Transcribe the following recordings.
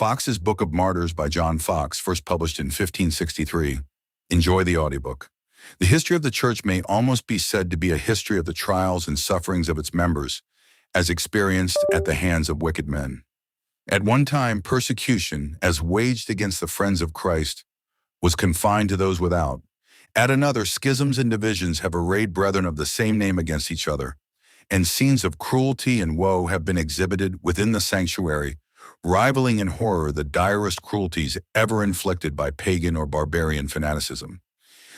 Foxe's Book of Martyrs by John Foxe, first published in 1563. Enjoy the audiobook. The history of the Church may almost be said to be a history of the trials and sufferings of its members, as experienced at the hands of wicked men. At one time, persecution, as waged against the friends of Christ, was confined to those without. At another, schisms and divisions have arrayed brethren of the same name against each other, and scenes of cruelty and woe have been exhibited within the sanctuary, rivaling in horror the direst cruelties ever inflicted by pagan or barbarian fanaticism.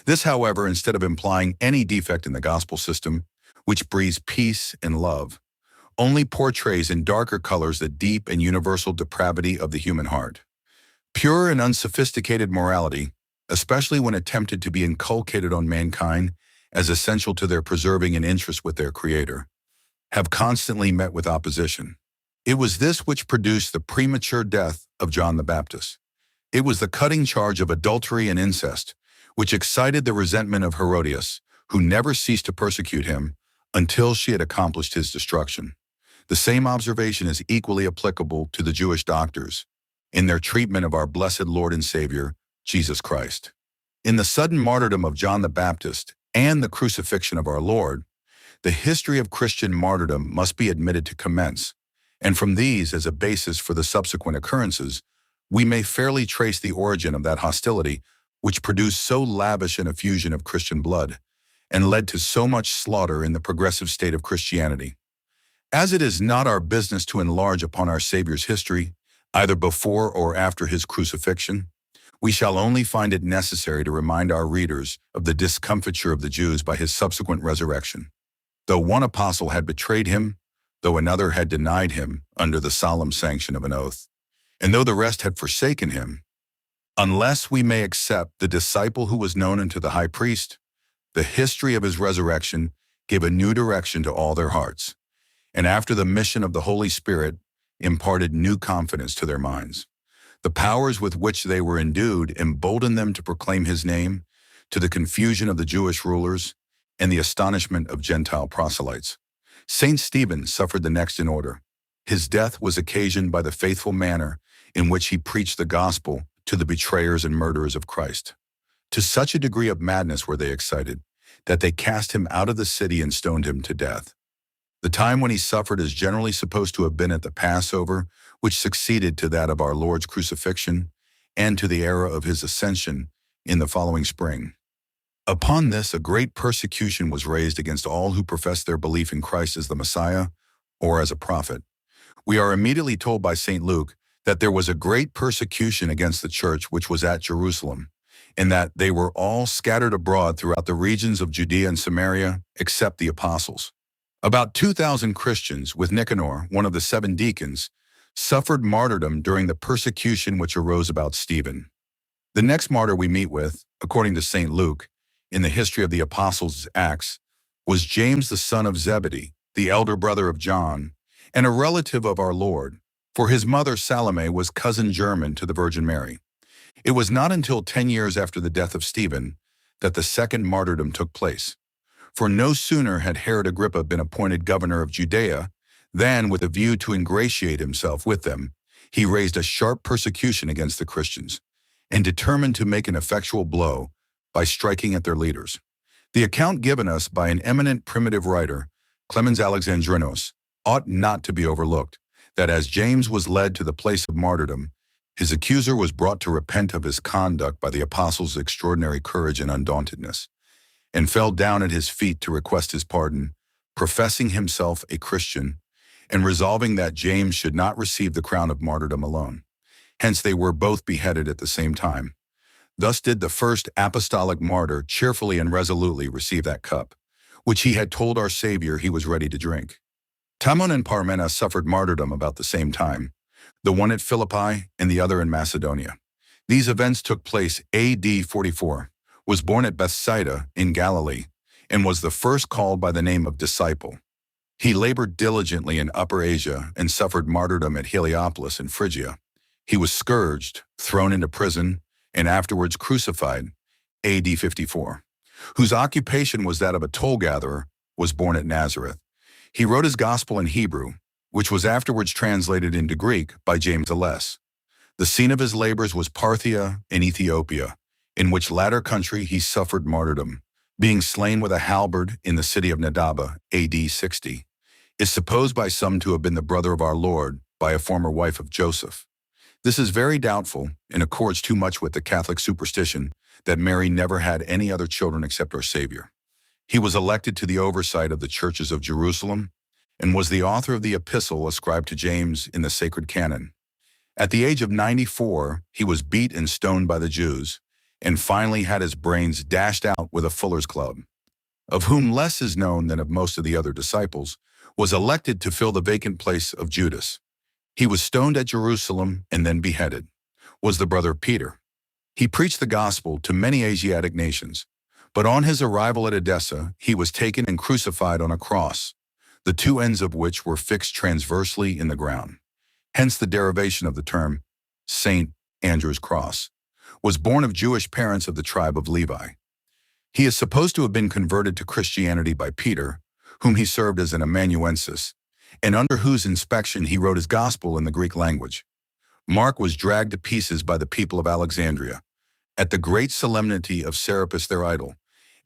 This, however, instead of implying any defect in the gospel system, which breathes peace and love, only portrays in darker colors the deep and universal depravity of the human heart. Pure and unsophisticated morality, especially when attempted to be inculcated on mankind as essential to their preserving an interest with their Creator, have constantly met with opposition. It was this which produced the premature death of John the Baptist. It was the cutting charge of adultery and incest, which excited the resentment of Herodias, who never ceased to persecute him until she had accomplished his destruction. The same observation is equally applicable to the Jewish doctors in their treatment of our blessed Lord and Savior, Jesus Christ. In the sudden martyrdom of John the Baptist and the crucifixion of our Lord, the history of Christian martyrdom must be admitted to commence, and from these as a basis for the subsequent occurrences, we may fairly trace the origin of that hostility which produced so lavish an effusion of Christian blood and led to so much slaughter in the progressive state of Christianity. As it is not our business to enlarge upon our Savior's history, either before or after his crucifixion, we shall only find it necessary to remind our readers of the discomfiture of the Jews by his subsequent resurrection. Though one apostle had betrayed him, though another had denied him under the solemn sanction of an oath, and though the rest had forsaken him, unless we may accept the disciple who was known unto the high priest, the history of his resurrection gave a new direction to all their hearts, and after the mission of the Holy Spirit imparted new confidence to their minds. The powers with which they were endued emboldened them to proclaim his name, to the confusion of the Jewish rulers and the astonishment of Gentile proselytes. Saint Stephen suffered the next in order. His death was occasioned by the faithful manner in which he preached the gospel to the betrayers and murderers of Christ. To such a degree of madness were they excited, that they cast him out of the city and stoned him to death. The time when he suffered is generally supposed to have been at the Passover, which succeeded to that of our Lord's crucifixion, and to the era of his ascension in the following spring. Upon this, a great persecution was raised against all who professed their belief in Christ as the Messiah or as a prophet. We are immediately told by St. Luke that there was a great persecution against the church which was at Jerusalem, and that they were all scattered abroad throughout the regions of Judea and Samaria, except the apostles. About 2,000 Christians, with Nicanor, one of the 7 deacons, suffered martyrdom during the persecution which arose about Stephen. The next martyr we meet with, according to St. Luke, in the history of the Apostles' Acts, was James the son of Zebedee, the elder brother of John, and a relative of our Lord, for his mother Salome was cousin german to the Virgin Mary. It was not until 10 years after the death of Stephen that the second martyrdom took place. For no sooner had Herod Agrippa been appointed governor of Judea than, with a view to ingratiate himself with them, he raised a sharp persecution against the Christians, and determined to make an effectual blow by striking at their leaders. The account given us by an eminent primitive writer, Clemens Alexandrinos, ought not to be overlooked, that as James was led to the place of martyrdom, his accuser was brought to repent of his conduct by the apostles' extraordinary courage and undauntedness, and fell down at his feet to request his pardon, professing himself a Christian, and resolving that James should not receive the crown of martyrdom alone. Hence they were both beheaded at the same time. Thus did the first apostolic martyr cheerfully and resolutely receive that cup, which he had told our Savior he was ready to drink. Timon and Parmena suffered martyrdom about the same time, the one at Philippi and the other in Macedonia. These events took place AD 44, was born at Bethsaida in Galilee, and was the first called by the name of disciple. He labored diligently in Upper Asia and suffered martyrdom at Heliopolis in Phrygia. He was scourged, thrown into prison, and afterwards crucified, AD 54. Whose occupation was that of a toll-gatherer, was born at Nazareth. He wrote his gospel in Hebrew, which was afterwards translated into Greek by James the Less. The scene of his labors was Parthia in Ethiopia, in which latter country he suffered martyrdom, being slain with a halberd in the city of Nadaba, AD 60, is supposed by some to have been the brother of our Lord by a former wife of Joseph. This is very doubtful and accords too much with the Catholic superstition that Mary never had any other children except our Savior. He was elected to the oversight of the churches of Jerusalem and was the author of the epistle ascribed to James in the sacred canon. At the age of 94, he was beat and stoned by the Jews, and finally had his brains dashed out with a fuller's club. Of whom less is known than of most of the other disciples, was elected to fill the vacant place of Judas. He was stoned at Jerusalem and then beheaded, was the brother Peter. He preached the gospel to many Asiatic nations, but on his arrival at Edessa, he was taken and crucified on a cross, the two ends of which were fixed transversely in the ground. Hence the derivation of the term St. Andrew's Cross. Was born of Jewish parents of the tribe of Levi. He is supposed to have been converted to Christianity by Peter, whom he served as an amanuensis, and under whose inspection he wrote his gospel in the Greek language. Mark was dragged to pieces by the people of Alexandria, at the great solemnity of Serapis their idol,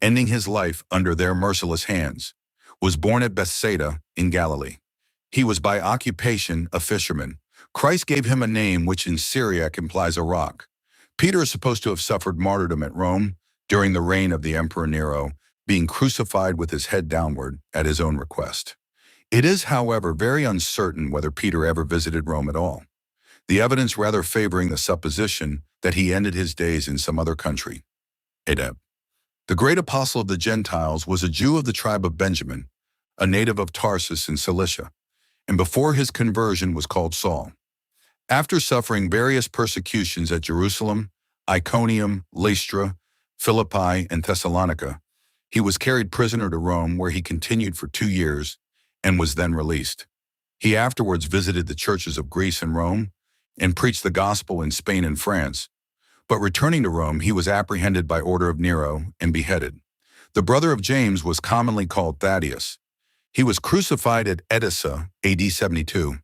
ending his life under their merciless hands, was born at Bethsaida in Galilee. He was by occupation a fisherman. Christ gave him a name which in Syriac implies a rock. Peter is supposed to have suffered martyrdom at Rome during the reign of the Emperor Nero, being crucified with his head downward at his own request. It is, however, very uncertain whether Peter ever visited Rome at all, the evidence rather favoring the supposition that he ended his days in some other country. Edeb. The great apostle of the Gentiles was a Jew of the tribe of Benjamin, a native of Tarsus in Cilicia, and before his conversion was called Saul. After suffering various persecutions at Jerusalem, Iconium, Lystra, Philippi, and Thessalonica, he was carried prisoner to Rome, where he continued for 2 years and was then released. He afterwards visited the churches of Greece and Rome and preached the gospel in Spain and France, but returning to Rome, he was apprehended by order of Nero and beheaded. The brother of James was commonly called Thaddeus. He was crucified at Edessa, AD 72,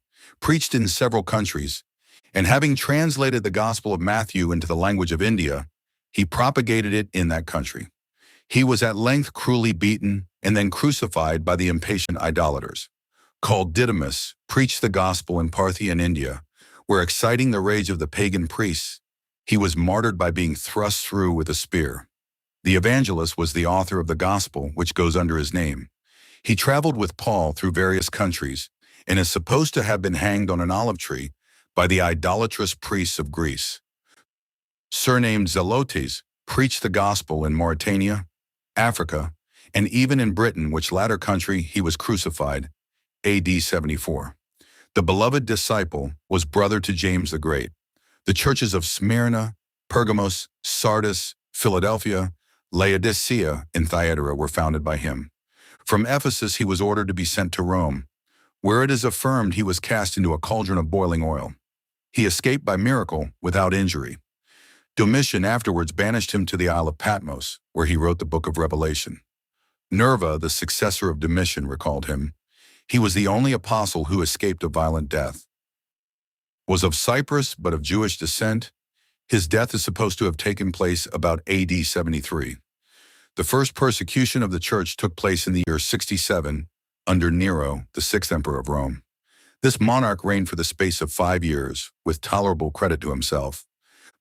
preached in several countries, and having translated the Gospel of Matthew into the language of India, he propagated it in that country. He was at length cruelly beaten and then crucified by the impatient idolaters. Called Didymus, preached the gospel in Parthia in India, where, exciting the rage of the pagan priests, he was martyred by being thrust through with a spear. The evangelist was the author of the gospel, which goes under his name. He traveled with Paul through various countries and is supposed to have been hanged on an olive tree by the idolatrous priests of Greece. Surnamed Zelotes, preached the gospel in Mauritania, Africa, and even in Britain, which latter country he was crucified, AD 74. The beloved disciple was brother to James the Great. The churches of Smyrna, Pergamos, Sardis, Philadelphia, Laodicea, and Thyatira were founded by him. From Ephesus he was ordered to be sent to Rome, where it is affirmed he was cast into a cauldron of boiling oil. He escaped by miracle without injury. Domitian afterwards banished him to the Isle of Patmos, where he wrote the Book of Revelation. Nerva, the successor of Domitian, recalled him. He was the only apostle who escaped a violent death. Was of Cyprus, but of Jewish descent. His death is supposed to have taken place about AD 73. The first persecution of the church took place in the year 67 under Nero, the sixth emperor of Rome. This monarch reigned for the space of 5 years, with tolerable credit to himself,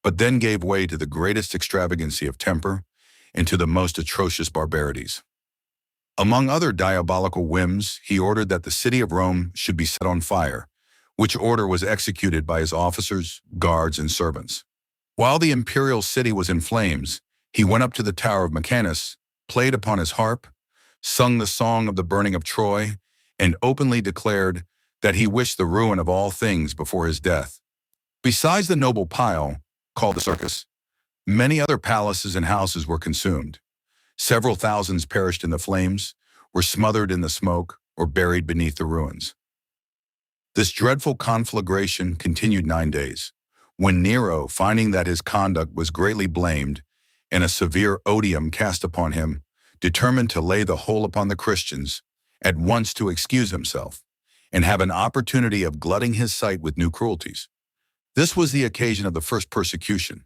but then gave way to the greatest extravagancy of temper and to the most atrocious barbarities. Among other diabolical whims, he ordered that the city of Rome should be set on fire, which order was executed by his officers, guards, and servants. While the imperial city was in flames, he went up to the tower of Mechanus, played upon his harp, sung the song of the burning of Troy, and openly declared that he wished the ruin of all things before his death. Besides the noble pile, called the circus, many other palaces and houses were consumed. Several thousands perished in the flames, were smothered in the smoke, or buried beneath the ruins. This dreadful conflagration continued 9 days, when Nero, finding that his conduct was greatly blamed and a severe odium cast upon him, determined to lay the whole upon the Christians, at once to excuse himself, and have an opportunity of glutting his sight with new cruelties. This was the occasion of the first persecution,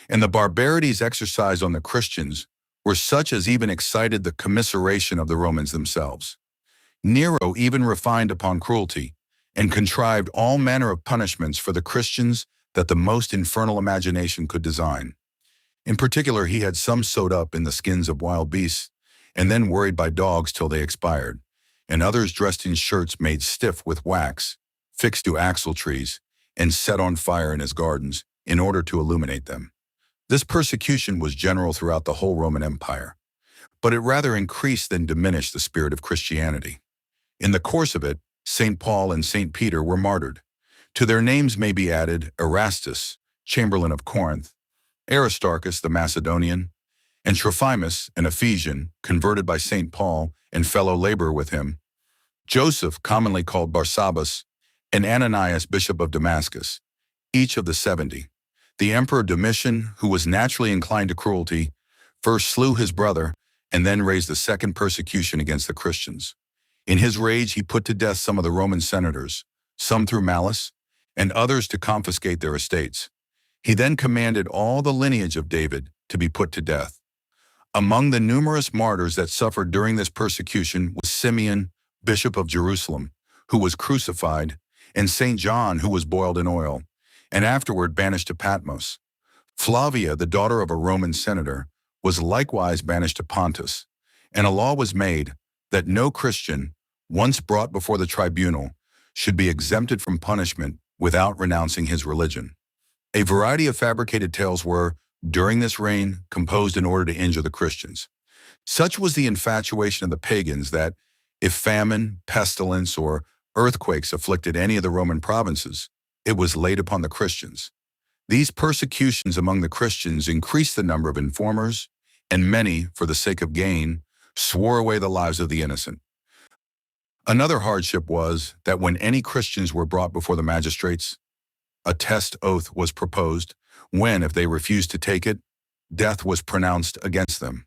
and the barbarities exercised on the Christians were such as even excited the commiseration of the Romans themselves. Nero even refined upon cruelty, and contrived all manner of punishments for the Christians that the most infernal imagination could design. In particular, he had some sewed up in the skins of wild beasts, and then worried by dogs till they expired, and others dressed in shirts made stiff with wax, fixed to axle trees, and set on fire in his gardens, in order to illuminate them. This persecution was general throughout the whole Roman Empire, but it rather increased than diminished the spirit of Christianity. In the course of it, St. Paul and St. Peter were martyred. To their names may be added Erastus, Chamberlain of Corinth, Aristarchus the Macedonian, and Trophimus, an Ephesian, converted by St. Paul and fellow laborer with him, Joseph, commonly called Barsabbas, and Ananias, bishop of Damascus, each of the 70. The Emperor Domitian, who was naturally inclined to cruelty, first slew his brother and then raised the second persecution against the Christians. In his rage, he put to death some of the Roman senators, some through malice, and others to confiscate their estates. He then commanded all the lineage of David to be put to death. Among the numerous martyrs that suffered during this persecution was Simeon, bishop of Jerusalem, who was crucified, and St. John, who was boiled in oil, and afterward banished to Patmos. Flavia, the daughter of a Roman senator, was likewise banished to Pontus, and a law was made that no Christian, once brought before the tribunal, should be exempted from punishment without renouncing his religion. A variety of fabricated tales were, during this reign, composed in order to injure the Christians. Such was the infatuation of the pagans that, if famine, pestilence, or earthquakes afflicted any of the Roman provinces, it was laid upon the Christians. These persecutions among the Christians increased the number of informers, and many, for the sake of gain, swore away the lives of the innocent. Another hardship was that when any Christians were brought before the magistrates, a test oath was proposed, when, if they refused to take it, death was pronounced against them.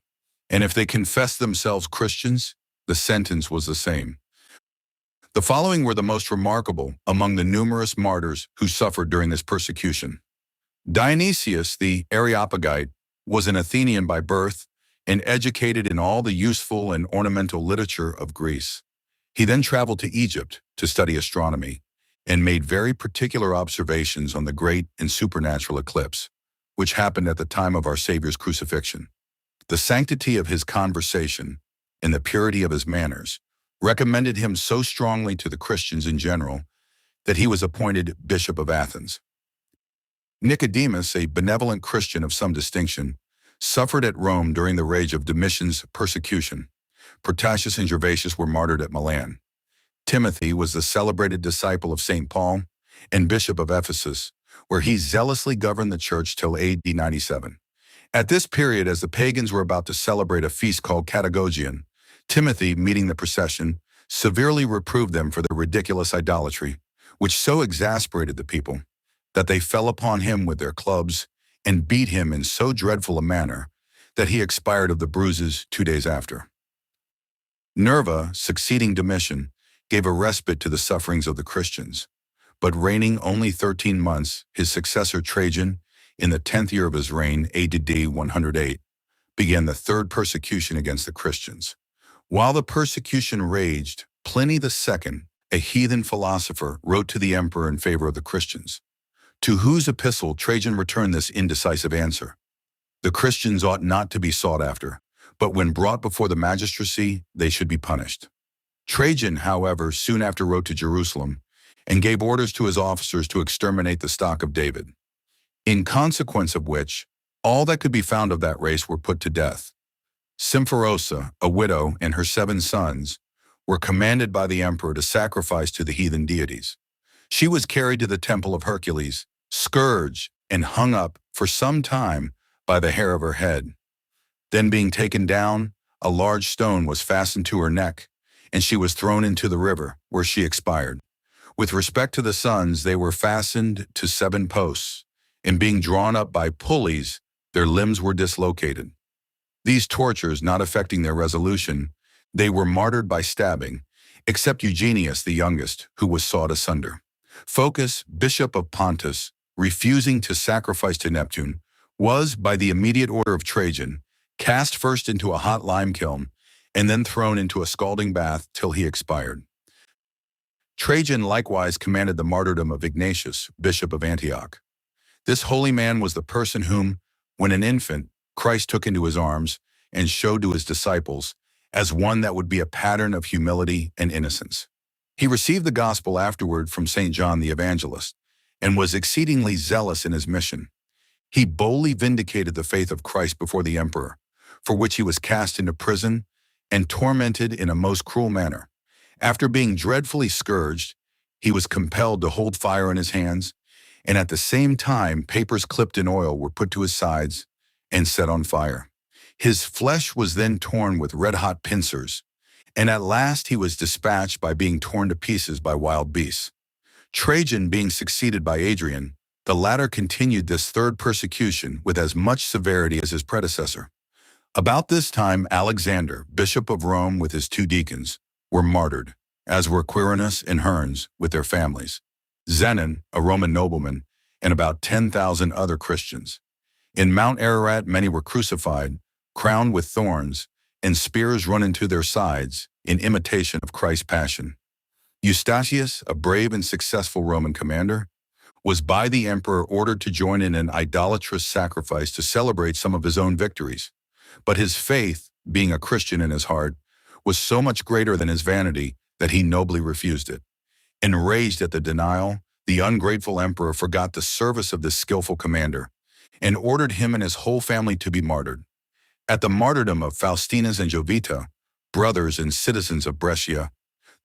And if they confessed themselves Christians, the sentence was the same. The following were the most remarkable among the numerous martyrs who suffered during this persecution. Dionysius the Areopagite was an Athenian by birth and educated in all the useful and ornamental literature of Greece. He then traveled to Egypt to study astronomy and made very particular observations on the great and supernatural eclipse, which happened at the time of our Savior's crucifixion. The sanctity of his conversation and the purity of his manners recommended him so strongly to the Christians in general that he was appointed Bishop of Athens. Nicodemus, a benevolent Christian of some distinction, suffered at Rome during the rage of Domitian's persecution. Protasius and Gervasius were martyred at Milan. Timothy was the celebrated disciple of St. Paul and Bishop of Ephesus, where he zealously governed the church till AD 97. At this period, as the pagans were about to celebrate a feast called Catagogion, Timothy, meeting the procession, severely reproved them for their ridiculous idolatry, which so exasperated the people that they fell upon him with their clubs and beat him in so dreadful a manner that he expired of the bruises 2 days after. Nerva, succeeding Domitian, gave a respite to the sufferings of the Christians, but reigning only 13 months, his successor Trajan, in the 10th year of his reign, AD 108, began the third persecution against the Christians. While the persecution raged, Pliny II, a heathen philosopher, wrote to the emperor in favor of the Christians, to whose epistle Trajan returned this indecisive answer: "The Christians ought not to be sought after, but when brought before the magistracy, they should be punished." Trajan, however, soon after wrote to Jerusalem and gave orders to his officers to exterminate the stock of David, in consequence of which all that could be found of that race were put to death. Symphorosa, a widow, and her 7 sons were commanded by the emperor to sacrifice to the heathen deities. She was carried to the temple of Hercules, scourged, and hung up for some time by the hair of her head. Then, being taken down, a large stone was fastened to her neck, and she was thrown into the river, where she expired. With respect to the sons, they were fastened to 7 posts, and being drawn up by pulleys, their limbs were dislocated. These tortures not affecting their resolution, they were martyred by stabbing, except Eugenius the youngest, who was sawed asunder. Phocas, bishop of Pontus, refusing to sacrifice to Neptune, was, by the immediate order of Trajan, cast first into a hot lime kiln and then thrown into a scalding bath till he expired. Trajan likewise commanded the martyrdom of Ignatius, bishop of Antioch. This holy man was the person whom, when an infant, Christ took into his arms and showed to his disciples as one that would be a pattern of humility and innocence. He received the gospel afterward from St. John the Evangelist and was exceedingly zealous in his mission. He boldly vindicated the faith of Christ before the emperor, for which he was cast into prison and tormented in a most cruel manner. After being dreadfully scourged, he was compelled to hold fire in his hands, and at the same time papers clipped in oil were put to his sides and set on fire. His flesh was then torn with red-hot pincers, and at last he was dispatched by being torn to pieces by wild beasts. Trajan being succeeded by Adrian, the latter continued this third persecution with as much severity as his predecessor. About this time Alexander, bishop of Rome with his 2 deacons, were martyred, as were Quirinus and Herns with their families, Zenon, a Roman nobleman, and about 10,000 other Christians. In Mount Ararat many were crucified, crowned with thorns, and spears run into their sides in imitation of Christ's passion. Eustathius, a brave and successful Roman commander, was by the emperor ordered to join in an idolatrous sacrifice to celebrate some of his own victories. But his faith, being a Christian in his heart, was so much greater than his vanity that he nobly refused it. Enraged at the denial, the ungrateful emperor forgot the service of this skillful commander and ordered him and his whole family to be martyred. At the martyrdom of Faustinus and Jovita, brothers and citizens of Brescia,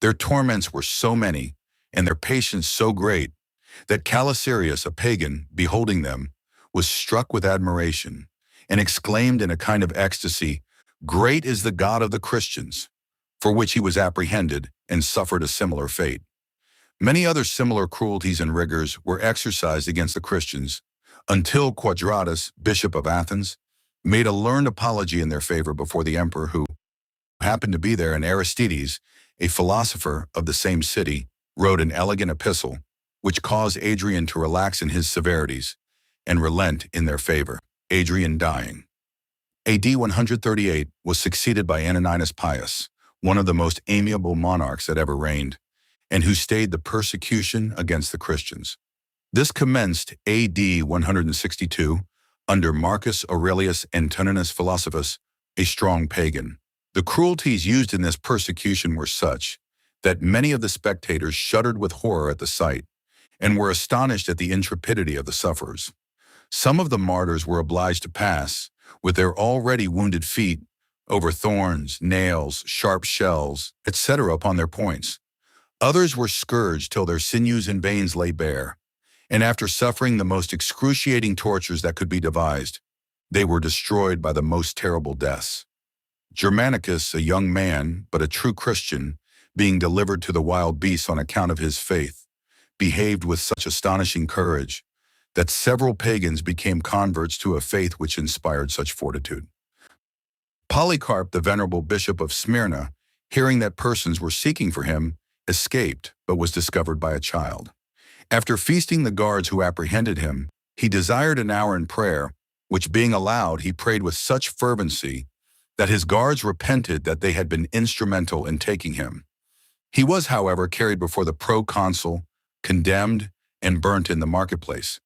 their torments were so many and their patience so great that Calicerius, a pagan, beholding them, was struck with admiration and exclaimed in a kind of ecstasy, "Great is the God of the Christians," for which he was apprehended and suffered a similar fate. Many other similar cruelties and rigors were exercised against the Christians until Quadratus, bishop of Athens, made a learned apology in their favor before the emperor, who happened to be there, and Aristides, a philosopher of the same city, wrote an elegant epistle which caused Adrian to relax in his severities and relent in their favor. Adrian dying. AD 138 was succeeded by Antoninus Pius, one of the most amiable monarchs that ever reigned, and who stayed the persecution against the Christians. This commenced AD 162 under Marcus Aurelius Antoninus Philosophus, a strong pagan. The cruelties used in this persecution were such that many of the spectators shuddered with horror at the sight and were astonished at the intrepidity of the sufferers. Some of the martyrs were obliged to pass, with their already wounded feet, over thorns, nails, sharp shells, etc. upon their points. Others were scourged till their sinews and veins lay bare, and after suffering the most excruciating tortures that could be devised, they were destroyed by the most terrible deaths. Germanicus, a young man, but a true Christian, being delivered to the wild beasts on account of his faith, behaved with such astonishing courage that several pagans became converts to a faith which inspired such fortitude. Polycarp, the venerable bishop of Smyrna, hearing that persons were seeking for him, escaped, but was discovered by a child. After feasting the guards who apprehended him, he desired an hour in prayer, which being allowed, he prayed with such fervency that his guards repented that they had been instrumental in taking him. He was, however, carried before the proconsul, condemned, and burnt in the marketplace.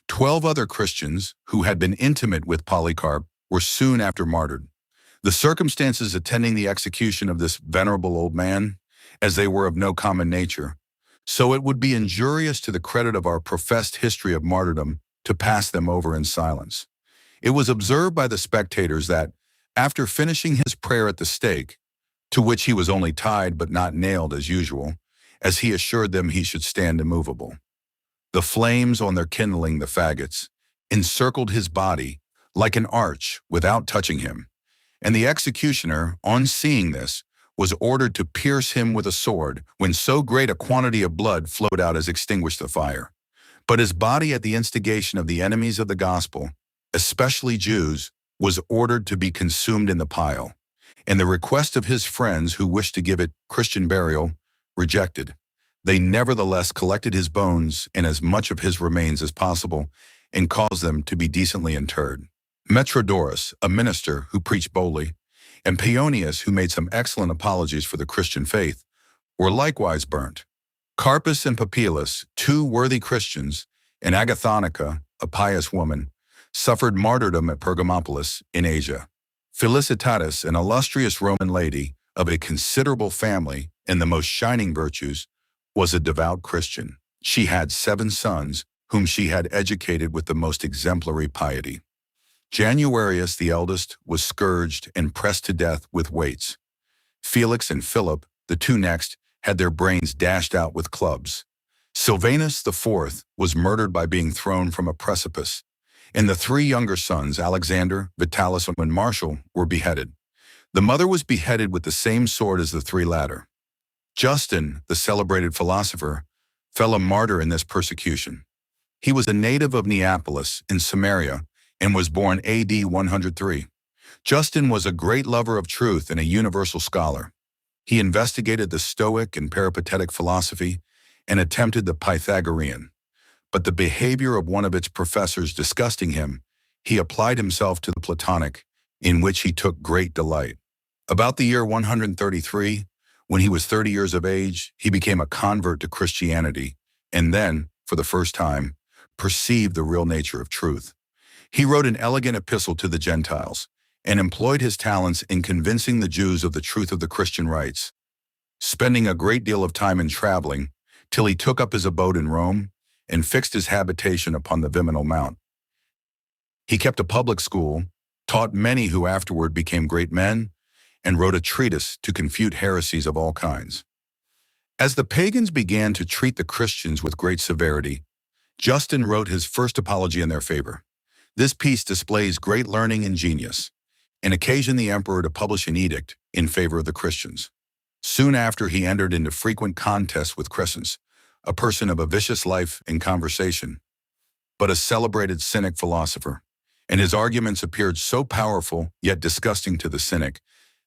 12 other Christians, who had been intimate with Polycarp, were soon after martyred. The circumstances attending the execution of this venerable old man, as they were of no common nature, so it would be injurious to the credit of our professed history of martyrdom to pass them over in silence. It was observed by the spectators that, after finishing his prayer at the stake, to which he was only tied but not nailed as usual, as he assured them he should stand immovable, the flames on their kindling the faggots encircled his body like an arch without touching him, and the executioner, on seeing this, was ordered to pierce him with a sword when so great a quantity of blood flowed out as extinguished the fire. But his body, at the instigation of the enemies of the gospel, especially Jews, was ordered to be consumed in the pile, and the request of his friends who wished to give it Christian burial rejected. They nevertheless collected his bones and as much of his remains as possible and caused them to be decently interred. Metrodorus, a minister who preached boldly, and Paeonius, who made some excellent apologies for the Christian faith, were likewise burnt. Carpus and Popilus, two worthy Christians, and Agathonica, a pious woman, suffered martyrdom at Pergamopolis in Asia. Felicitatis, an illustrious Roman lady of a considerable family and the most shining virtues, was a devout Christian. She had 7 sons, whom she had educated with the most exemplary piety. Januarius, the eldest, was scourged and pressed to death with weights. Felix and Philip, the 2 next, had their brains dashed out with clubs. Silvanus, the 4th, was murdered by being thrown from a precipice, and the 3 younger sons, Alexander, Vitalis, and Martial, were beheaded. The mother was beheaded with the same sword as the 3 latter. Justin, the celebrated philosopher, fell a martyr in this persecution. He was a native of Neapolis in Samaria and was born AD 103. Justin was a great lover of truth and a universal scholar. He investigated the Stoic and Peripatetic philosophy and attempted the Pythagorean. But the behavior of one of its professors disgusting him, he applied himself to the Platonic, in which he took great delight. About the year 133, when he was 30 years of age, he became a convert to Christianity, and then, for the first time, perceived the real nature of truth. He wrote an elegant epistle to the Gentiles, and employed his talents in convincing the Jews of the truth of the Christian rites, spending a great deal of time in traveling, till he took up his abode in Rome and fixed his habitation upon the Viminal Mount. He kept a public school, taught many who afterward became great men, and wrote a treatise to confute heresies of all kinds. As the pagans began to treat the Christians with great severity, Justin wrote his first apology in their favor. This piece displays great learning and genius, and occasioned the emperor to publish an edict in favor of the Christians. Soon after, he entered into frequent contests with Crescens, a person of a vicious life and conversation, but a celebrated Cynic philosopher, and his arguments appeared so powerful yet disgusting to the Cynic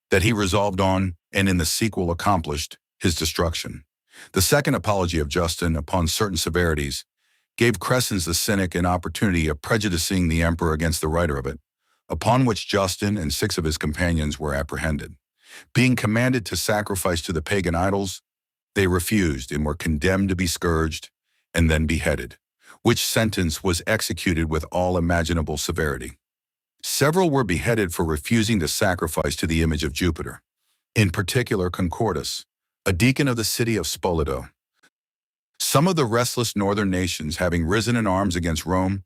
that he resolved on, and in the sequel accomplished, his destruction. The second apology of Justin, upon certain severities, gave Crescens the Cynic an opportunity of prejudicing the emperor against the writer of it, upon which Justin and 6 of his companions were apprehended. Being commanded to sacrifice to the pagan idols, they refused and were condemned to be scourged and then beheaded, which sentence was executed with all imaginable severity. Several were beheaded for refusing to sacrifice to the image of Jupiter, in particular Concordus, a deacon of the city of Spoleto. Some of the restless northern nations having risen in arms against Rome,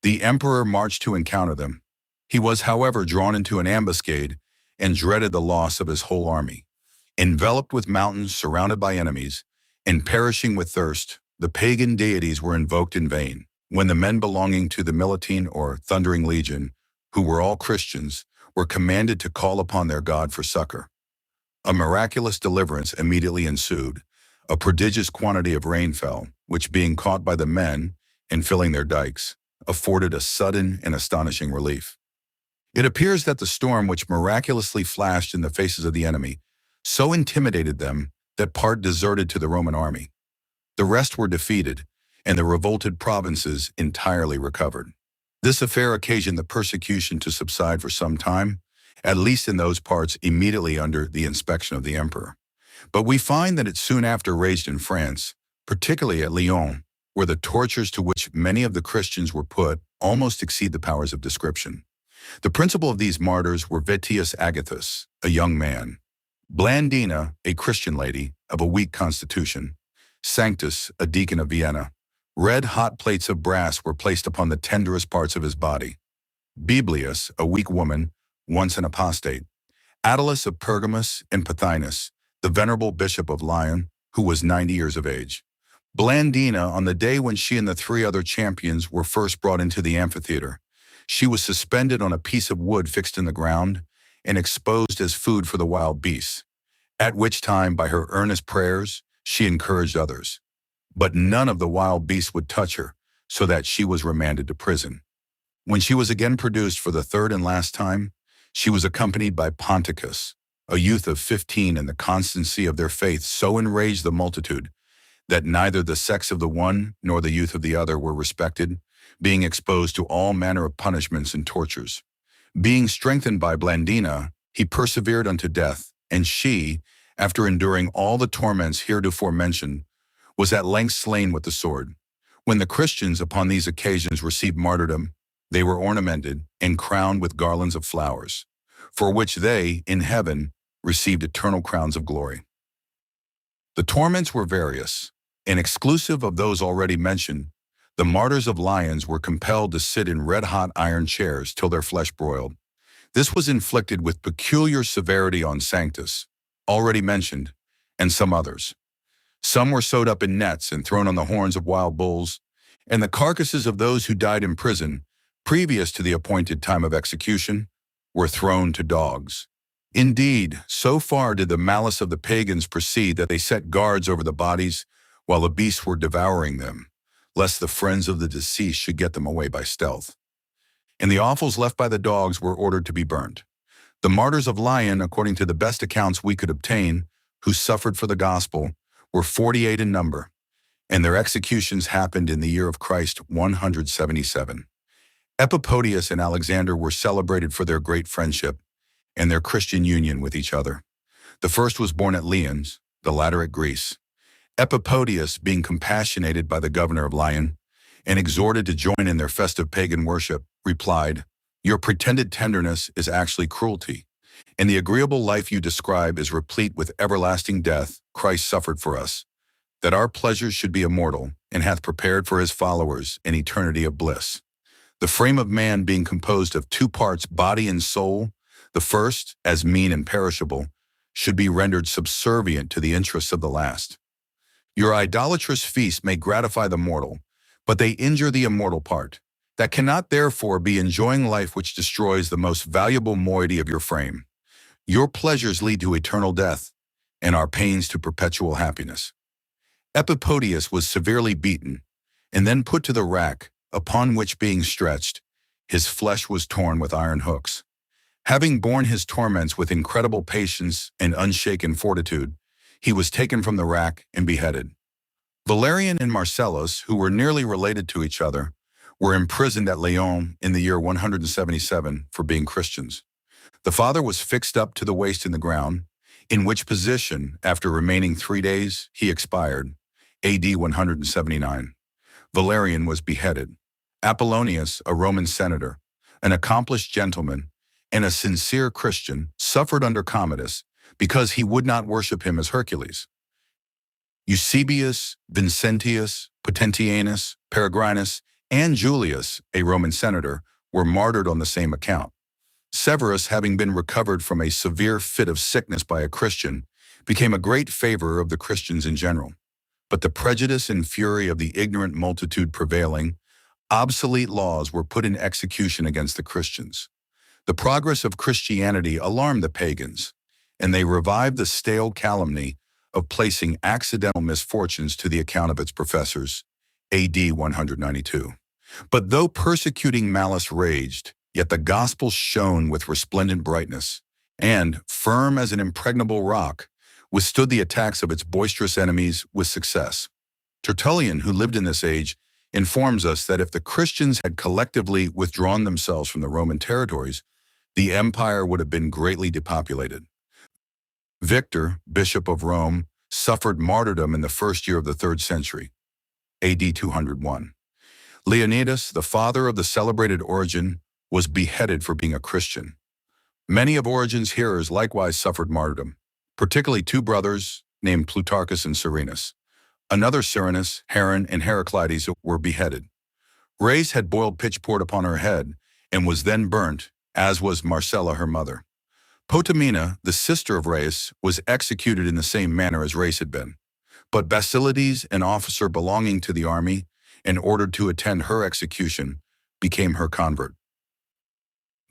the emperor marched to encounter them. He was, however, drawn into an ambuscade and dreaded the loss of his whole army. Enveloped with mountains, surrounded by enemies, and perishing with thirst, the pagan deities were invoked in vain. When the men belonging to the Miletan or Thundering Legion, who were all Christians, were commanded to call upon their God for succor, a miraculous deliverance immediately ensued. A prodigious quantity of rain fell, which being caught by the men and filling their dikes, afforded a sudden and astonishing relief. It appears that the storm which miraculously flashed in the faces of the enemy so intimidated them that part deserted to the Roman army. The rest were defeated, and the revolted provinces entirely recovered. This affair occasioned the persecution to subside for some time, at least in those parts immediately under the inspection of the emperor. But we find that it soon after raged in France, particularly at Lyon, where the tortures to which many of the Christians were put almost exceed the powers of description. The principal of these martyrs were Vettius Agathus, a young man; Blandina, a Christian lady of a weak constitution; Sanctus, a deacon of Vienna. Red-hot plates of brass were placed upon the tenderest parts of his body; Biblius, a weak woman, once an apostate; Attalus of Pergamus, and Pothinus, the venerable bishop of Lyon, who was 90 years of age. Blandina, on the day when she and the 3 other champions were first brought into the amphitheater, she was suspended on a piece of wood fixed in the ground and exposed as food for the wild beasts, at which time, by her earnest prayers, she encouraged others. But none of the wild beasts would touch her, so that she was remanded to prison. When she was again produced for the 3rd and last time, she was accompanied by Ponticus, a youth of 15, and the constancy of their faith so enraged the multitude that neither the sex of the one nor the youth of the other were respected, being exposed to all manner of punishments and tortures. Being strengthened by Blandina, he persevered unto death, and she, after enduring all the torments heretofore mentioned, was at length slain with the sword. When the Christians upon these occasions received martyrdom, they were ornamented and crowned with garlands of flowers, for which they, in heaven, received eternal crowns of glory. The torments were various, and exclusive of those already mentioned, the martyrs of Lyons were compelled to sit in red-hot iron chairs till their flesh broiled. This was inflicted with peculiar severity on Sanctus, already mentioned, and some others. Some were sewed up in nets and thrown on the horns of wild bulls, and the carcasses of those who died in prison, previous to the appointed time of execution, were thrown to dogs. Indeed, so far did the malice of the pagans proceed that they set guards over the bodies while the beasts were devouring them, lest the friends of the deceased should get them away by stealth. And the offals left by the dogs were ordered to be burnt. The martyrs of Lyon, according to the best accounts we could obtain, who suffered for the gospel, were 48 in number, and their executions happened in the year of Christ 177. Epipodius and Alexander were celebrated for their great friendship and their Christian union with each other. The first was born at Lyons, the latter at Greece. Epipodius, being compassionated by the governor of Lyon and exhorted to join in their festive pagan worship, replied, "Your pretended tenderness is actually cruelty, and the agreeable life you describe is replete with everlasting death. Christ suffered for us, that our pleasures should be immortal, and hath prepared for his followers an eternity of bliss. The frame of man being composed of two parts, body and soul, the first, as mean and perishable, should be rendered subservient to the interests of the last. Your idolatrous feasts may gratify the mortal, but they injure the immortal part, that cannot therefore be enjoying life which destroys the most valuable moiety of your frame. Your pleasures lead to eternal death, and our pains to perpetual happiness." Epipodius was severely beaten, and then put to the rack, upon which being stretched, his flesh was torn with iron hooks. Having borne his torments with incredible patience and unshaken fortitude, he was taken from the rack and beheaded. Valerian and Marcellus, who were nearly related to each other, were imprisoned at Lyon in the year 177 for being Christians. The father was fixed up to the waist in the ground, in which position, after remaining 3 days, he expired, AD 179. Valerian was beheaded. Apollonius, a Roman senator, an accomplished gentleman, and a sincere Christian, suffered under Commodus because he would not worship him as Hercules. Eusebius, Vincentius, Potentianus, Peregrinus, and Julius, a Roman senator, were martyred on the same account. Severus, having been recovered from a severe fit of sickness by a Christian, became a great favorer of the Christians in general. But the prejudice and fury of the ignorant multitude prevailing, obsolete laws were put in execution against the Christians. The progress of Christianity alarmed the pagans, and they revived the stale calumny of placing accidental misfortunes to the account of its professors, AD 192. But though persecuting malice raged, yet the gospel shone with resplendent brightness, and, firm as an impregnable rock, withstood the attacks of its boisterous enemies with success. Tertullian, who lived in this age, informs us that if the Christians had collectively withdrawn themselves from the Roman territories, the empire would have been greatly depopulated. Victor, Bishop of Rome, suffered martyrdom in the first year of the 3rd century, AD 201. Leonidas, the father of the celebrated Origen, was beheaded for being a Christian. Many of Origen's hearers likewise suffered martyrdom, particularly 2 brothers named Plutarchus and Cyrenus. Another Cyrenus, Heron, and Heraclides were beheaded. Race had boiled pitch poured upon her head and was then burnt, as was Marcella, her mother. Potamina, the sister of Race, was executed in the same manner as Race had been. But Basilides, an officer belonging to the army and ordered to attend her execution, became her convert.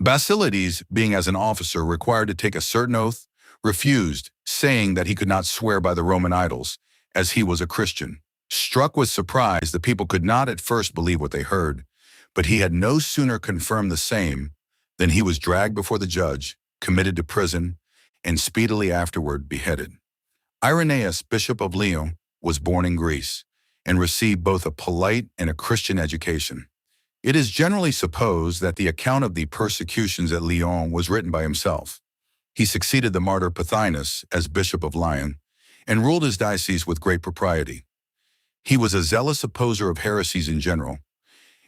Basilides, being as an officer required to take a certain oath, refused, saying that he could not swear by the Roman idols, as he was a Christian. Struck with surprise, the people could not at first believe what they heard, but he had no sooner confirmed the same than he was dragged before the judge, committed to prison, and speedily afterward beheaded. Irenaeus, Bishop of Lyon, was born in Greece and received both a polite and a Christian education. It is generally supposed that the account of the persecutions at Lyon was written by himself. He succeeded the martyr Pothinus as Bishop of Lyon and ruled his diocese with great propriety. He was a zealous opposer of heresies in general.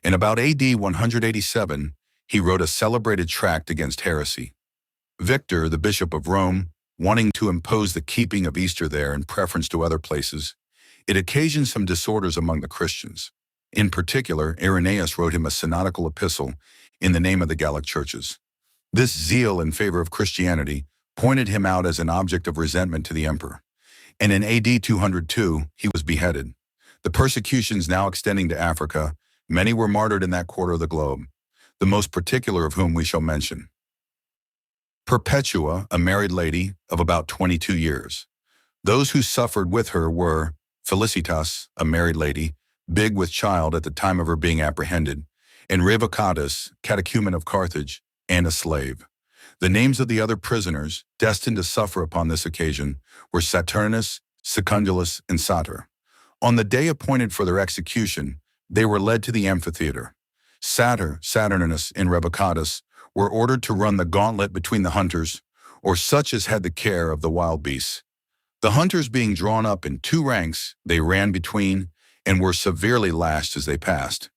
In about AD 187, he wrote a celebrated tract against heresy. Victor, the Bishop of Rome, wanting to impose the keeping of Easter there in preference to other places, it occasioned some disorders among the Christians. In particular, Irenaeus wrote him a synodical epistle in the name of the Gallic churches. This zeal in favor of Christianity pointed him out as an object of resentment to the emperor, and in AD 202 he was beheaded. The persecutions now extending to Africa, many were martyred in that quarter of the globe, the most particular of whom we shall mention. Perpetua, a married lady of about 22 years. Those who suffered with her were Felicitas, a married lady, big with child at the time of her being apprehended, and Revocatus, catechumen of Carthage, and a slave. The names of the other prisoners, destined to suffer upon this occasion, were Saturnus, Secundulus, and Satur. On the day appointed for their execution, they were led to the amphitheater. Satur, Saturninus, and Revocatus were ordered to run the gauntlet between the hunters, or such as had the care of the wild beasts. The hunters being drawn up in two ranks, they ran between, and were severely lashed as they passed.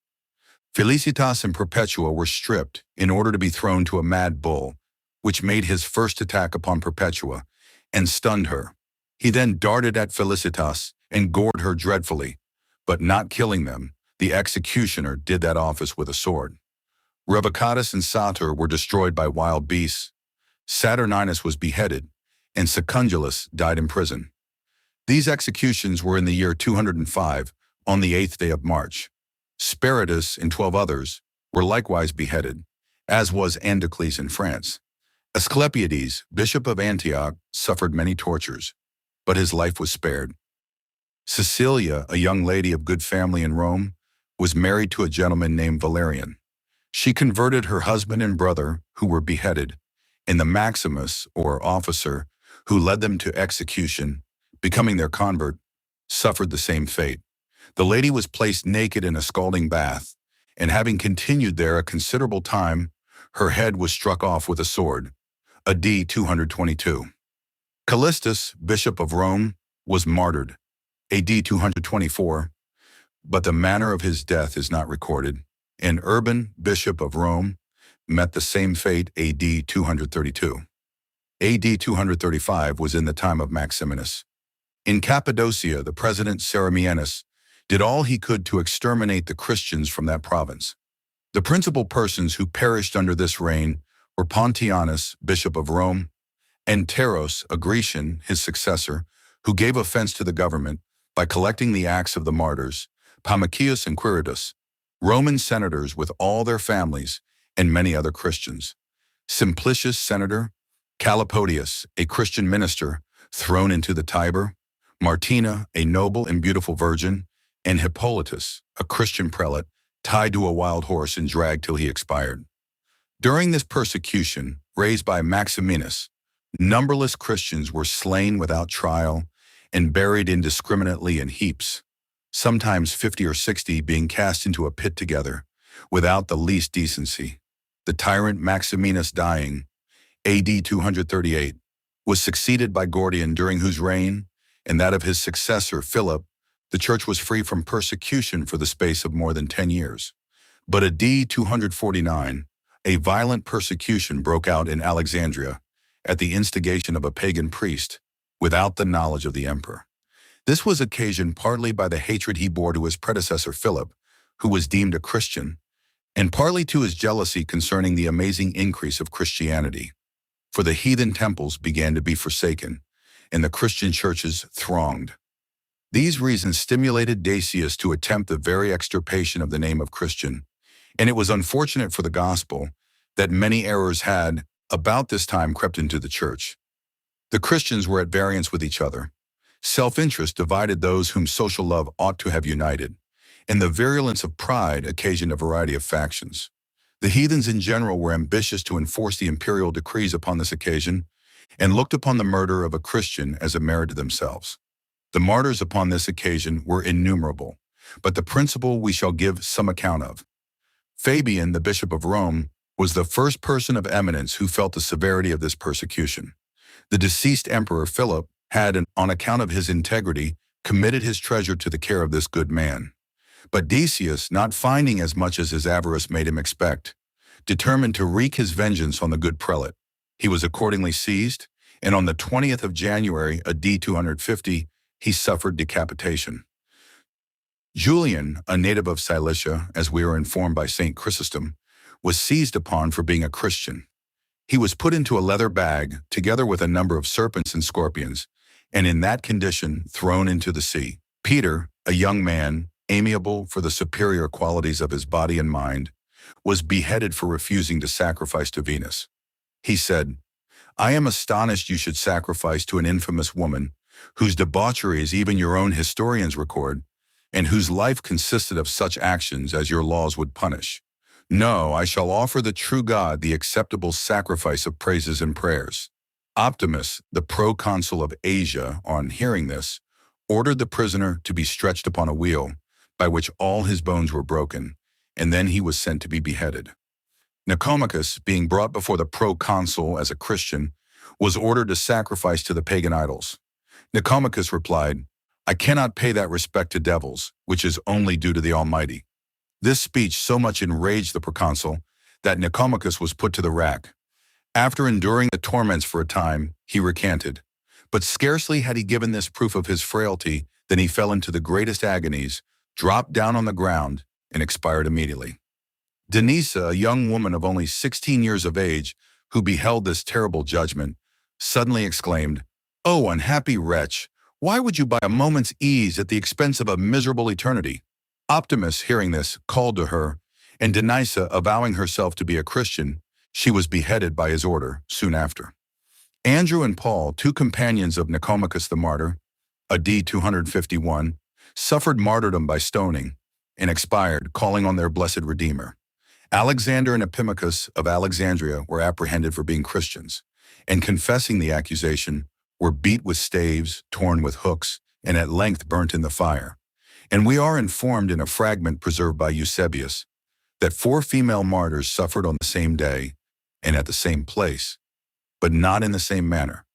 Felicitas and Perpetua were stripped in order to be thrown to a mad bull, which made his first attack upon Perpetua, and stunned her. He then darted at Felicitas and gored her dreadfully, but not killing them, the executioner did that office with a sword. Revocatus and Satur were destroyed by wild beasts. Saturninus was beheaded, and Secundulus died in prison. These executions were in the year 205, on the 8th day of March. Spiritus and 12 others were likewise beheaded, as was Andocles in France. Asclepiades, Bishop of Antioch, suffered many tortures, but his life was spared. Cecilia, a young lady of good family in Rome, was married to a gentleman named Valerian. She converted her husband and brother, who were beheaded, and the Maximus, or officer, who led them to execution, becoming their convert, suffered the same fate. The lady was placed naked in a scalding bath, and having continued there a considerable time, her head was struck off with a sword. AD 222. Callistus, Bishop of Rome, was martyred. AD 224, but the manner of his death is not recorded, and Urban, Bishop of Rome, met the same fate AD 232. AD 235 was in the time of Maximinus. In Cappadocia, the president Cerimianus did all he could to exterminate the Christians from that province. The principal persons who perished under this reign were Pontianus, Bishop of Rome, and Teros, a Grecian, his successor, who gave offense to the government by collecting the acts of the martyrs, Pamachius and Quiritus, Roman senators with all their families, and many other Christians. Simplicius, senator, Calipodius, a Christian minister, thrown into the Tiber, Martina, a noble and beautiful virgin, and Hippolytus, a Christian prelate, tied to a wild horse and dragged till he expired. During this persecution, raised by Maximinus, numberless Christians were slain without trial and buried indiscriminately in heaps, sometimes 50 or 60 being cast into a pit together, without the least decency. The tyrant Maximinus dying, AD 238, was succeeded by Gordian, during whose reign, and that of his successor Philip, the church was free from persecution for the space of more than 10 years. But AD 249, a violent persecution broke out in Alexandria at the instigation of a pagan priest, without the knowledge of the emperor. This was occasioned partly by the hatred he bore to his predecessor Philip, who was deemed a Christian, and partly to his jealousy concerning the amazing increase of Christianity. For the heathen temples began to be forsaken, and the Christian churches thronged. These reasons stimulated Decius to attempt the very extirpation of the name of Christian, and it was unfortunate for the gospel that many errors had, about this time, crept into the church. The Christians were at variance with each other. Self-interest divided those whom social love ought to have united, and the virulence of pride occasioned a variety of factions. The heathens in general were ambitious to enforce the imperial decrees upon this occasion, and looked upon the murder of a Christian as a merit to themselves. The martyrs upon this occasion were innumerable, but the principal we shall give some account of. Fabian, the Bishop of Rome, was the first person of eminence who felt the severity of this persecution. The deceased Emperor Philip had, on account of his integrity, committed his treasure to the care of this good man. But Decius, not finding as much as his avarice made him expect, determined to wreak his vengeance on the good prelate. He was accordingly seized, and on the 20th of January, AD 250, he suffered decapitation. Julian, a native of Cilicia, as we are informed by St. Chrysostom, was seized upon for being a Christian. He was put into a leather bag, together with a number of serpents and scorpions, and in that condition thrown into the sea. Peter, a young man, amiable for the superior qualities of his body and mind, was beheaded for refusing to sacrifice to Venus. He said, "I am astonished you should sacrifice to an infamous woman, whose debaucheries even your own historians record, and whose life consisted of such actions as your laws would punish. No, I shall offer the true God the acceptable sacrifice of praises and prayers." Optimus, the proconsul of Asia, on hearing this, ordered the prisoner to be stretched upon a wheel, by which all his bones were broken, and then he was sent to be beheaded. Nicomachus, being brought before the proconsul as a Christian, was ordered to sacrifice to the pagan idols. Nicomachus replied, "I cannot pay that respect to devils, which is only due to the Almighty." This speech so much enraged the proconsul that Nicomachus was put to the rack. After enduring the torments for a time, he recanted. But scarcely had he given this proof of his frailty than he fell into the greatest agonies, dropped down on the ground, and expired immediately. Denisa, a young woman of only 16 years of age, who beheld this terrible judgment, suddenly exclaimed, "Oh, unhappy wretch, why would you buy a moment's ease at the expense of a miserable eternity?" Optimus, hearing this, called to her, and Denisa, avowing herself to be a Christian, she was beheaded by his order soon after. Andrew and Paul, two companions of Nicomachus the martyr, AD 251, suffered martyrdom by stoning, and expired, calling on their blessed Redeemer. Alexander and Epimachus of Alexandria were apprehended for being Christians, and confessing the accusation, were beat with staves, torn with hooks, and at length burnt in the fire. And we are informed in a fragment preserved by Eusebius that 4 female martyrs suffered on the same day and at the same place, but not in the same manner,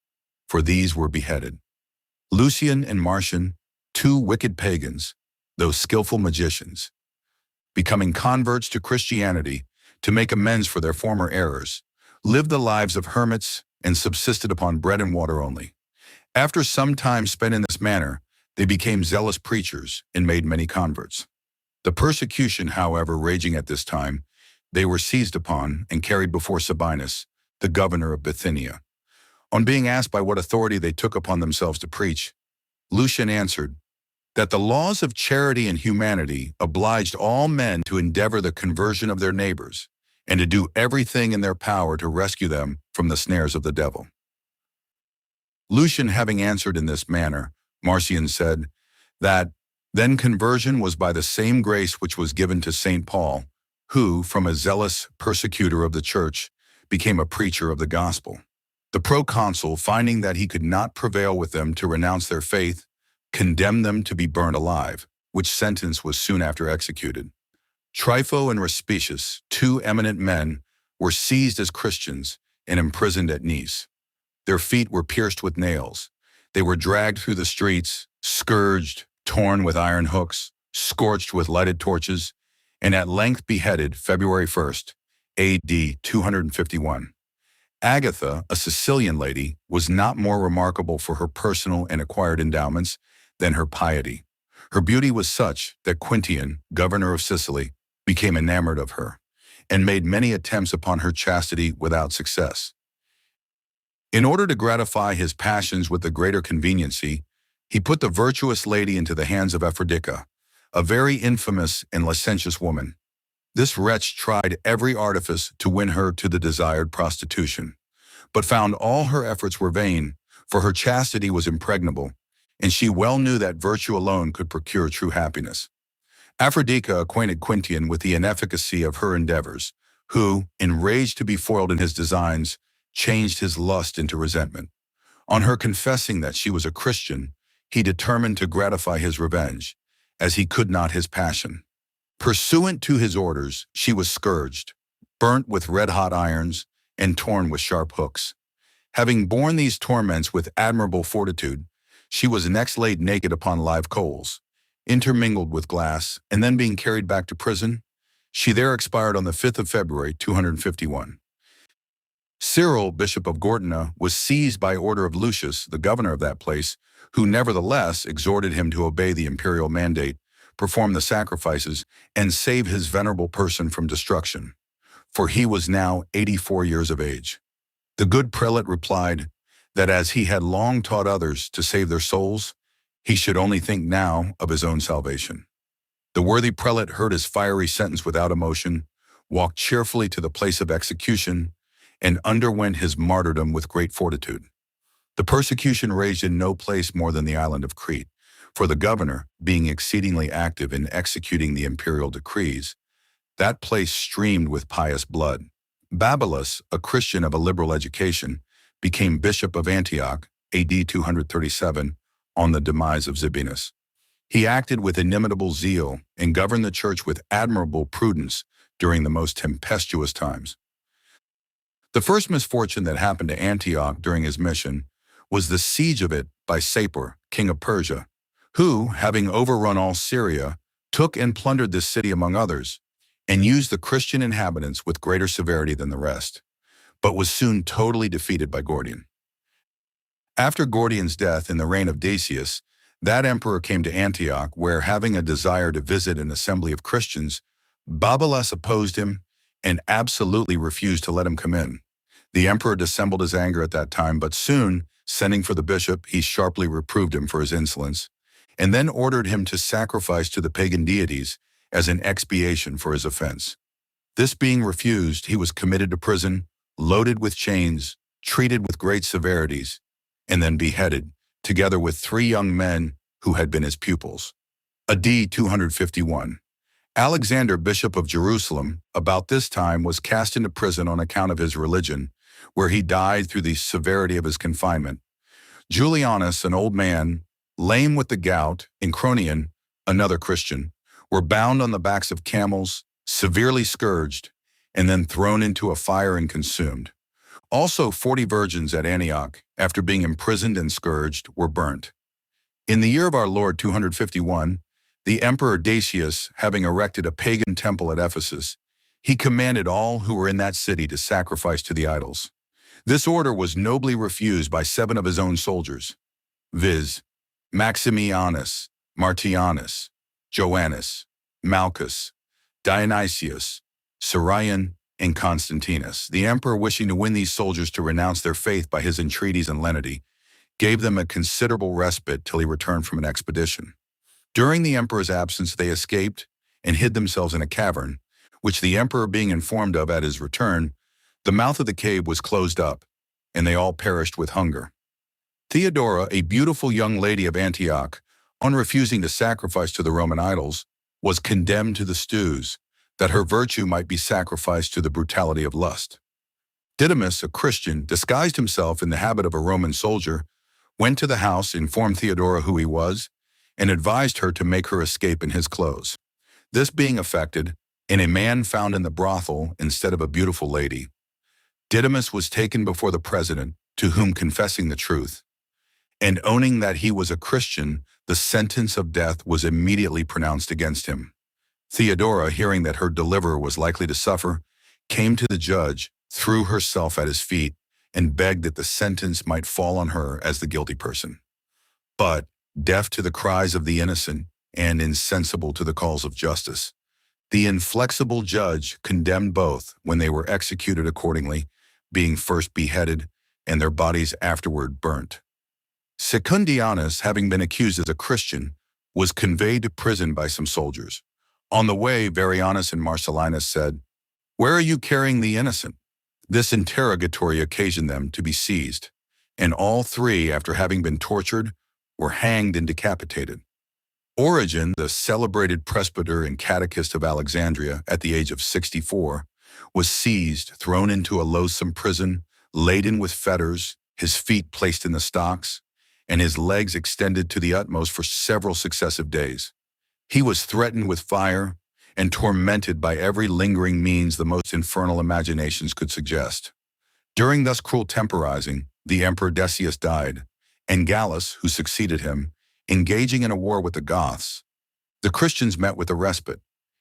for these were beheaded. Lucian and Marcian, 2 wicked pagans, though skillful magicians, becoming converts to Christianity to make amends for their former errors, lived the lives of hermits and subsisted upon bread and water only. After some time spent in this manner, they became zealous preachers and made many converts. The persecution, however, raging at this time, they were seized upon and carried before Sabinus, the governor of Bithynia. On being asked by what authority they took upon themselves to preach, Lucian answered that the laws of charity and humanity obliged all men to endeavor the conversion of their neighbors and to do everything in their power to rescue them from the snares of the devil. Lucian having answered in this manner, Marcian said that then conversion was by the same grace which was given to St. Paul, who, from a zealous persecutor of the church, became a preacher of the gospel. The proconsul, finding that he could not prevail with them to renounce their faith, condemned them to be burned alive, which sentence was soon after executed. Trypho and Respicius, 2 eminent men, were seized as Christians and imprisoned at Nice. Their feet were pierced with nails. They were dragged through the streets, scourged, torn with iron hooks, scorched with lighted torches, and at length beheaded February 1st, AD 251. Agatha, a Sicilian lady, was not more remarkable for her personal and acquired endowments than her piety. Her beauty was such that Quintian, governor of Sicily, became enamored of her, and made many attempts upon her chastity without success. In order to gratify his passions with the greater conveniency, he put the virtuous lady into the hands of Aphrodite, a very infamous and licentious woman. This wretch tried every artifice to win her to the desired prostitution, but found all her efforts were vain, for her chastity was impregnable, and she well knew that virtue alone could procure true happiness. Aphrodite acquainted Quintian with the inefficacy of her endeavors, who, enraged to be foiled in his designs, changed his lust into resentment. On her confessing that she was a Christian, he determined to gratify his revenge, as he could not his passion. Pursuant to his orders, she was scourged, burnt with red-hot irons, and torn with sharp hooks. Having borne these torments with admirable fortitude, she was next laid naked upon live coals, intermingled with glass, and then being carried back to prison, she there expired on the 5th of February, 251. Cyril, Bishop of Gortyna, was seized by order of Lucius, the governor of that place, who nevertheless exhorted him to obey the imperial mandate, perform the sacrifices, and save his venerable person from destruction, for he was now 84 years of age. The good prelate replied that as he had long taught others to save their souls, he should only think now of his own salvation. The worthy prelate heard his fiery sentence without emotion, walked cheerfully to the place of execution, and underwent his martyrdom with great fortitude. The persecution raged in no place more than the island of Crete, for the governor, being exceedingly active in executing the imperial decrees, that place streamed with pious blood. Babylas, a Christian of a liberal education, became Bishop of Antioch, AD 237, on the demise of Sabinus. He acted with inimitable zeal and governed the church with admirable prudence during the most tempestuous times. The first misfortune that happened to Antioch during his mission was the siege of it by Sapor, king of Persia, who, having overrun all Syria, took and plundered this city among others, and used the Christian inhabitants with greater severity than the rest, but was soon totally defeated by Gordian. After Gordian's death in the reign of Decius, that emperor came to Antioch, where, having a desire to visit an assembly of Christians, Babylas opposed him and absolutely refused to let him come in. The emperor dissembled his anger at that time, but soon, sending for the bishop, he sharply reproved him for his insolence, and then ordered him to sacrifice to the pagan deities as an expiation for his offense. This being refused, he was committed to prison, loaded with chains, treated with great severities, and then beheaded, together with 3 young men who had been his pupils. AD 251. Alexander, Bishop of Jerusalem, about this time was cast into prison on account of his religion, where he died through the severity of his confinement. Julianus, an old man, lame with the gout, and Cronion, another Christian, were bound on the backs of camels, severely scourged, and then thrown into a fire and consumed. Also 40 virgins at Antioch, after being imprisoned and scourged, were burnt. In the year of our Lord 251, the Emperor Decius, having erected a pagan temple at Ephesus, he commanded all who were in that city to sacrifice to the idols. This order was nobly refused by 7 of his own soldiers, viz., Maximianus, Martianus, Joannes, Malchus, Dionysius, Sarion, and Constantinus. The emperor, wishing to win these soldiers to renounce their faith by his entreaties and lenity, gave them a considerable respite till he returned from an expedition. During the emperor's absence, they escaped and hid themselves in a cavern, which the emperor being informed of at his return, the mouth of the cave was closed up, and they all perished with hunger. Theodora, a beautiful young lady of Antioch, on refusing to sacrifice to the Roman idols, was condemned to the stews, that her virtue might be sacrificed to the brutality of lust. Didymus, a Christian, disguised himself in the habit of a Roman soldier, went to the house, informed Theodora who he was, and advised her to make her escape in his clothes. This being effected, and a man found in the brothel instead of a beautiful lady, Didymus was taken before the president, to whom, confessing the truth, and owning that he was a Christian, the sentence of death was immediately pronounced against him. Theodora, hearing that her deliverer was likely to suffer, came to the judge, threw herself at his feet, and begged that the sentence might fall on her as the guilty person. But, deaf to the cries of the innocent and insensible to the calls of justice, the inflexible judge condemned both when they were executed accordingly, being first beheaded and their bodies afterward burnt. Secundianus, having been accused as a Christian, was conveyed to prison by some soldiers. On the way, Varianus and Marcellinus said, "Where are you carrying the innocent?" This interrogatory occasioned them to be seized, and all 3, after having been tortured, were hanged and decapitated. Origen, the celebrated presbyter and catechist of Alexandria, at the age of 64, was seized, thrown into a loathsome prison, laden with fetters, his feet placed in the stocks, and his legs extended to the utmost for several successive days. He was threatened with fire and tormented by every lingering means the most infernal imaginations could suggest. During thus cruel temporizing, the Emperor Decius died, and Gallus, who succeeded him, engaging in a war with the Goths. The Christians met with a respite.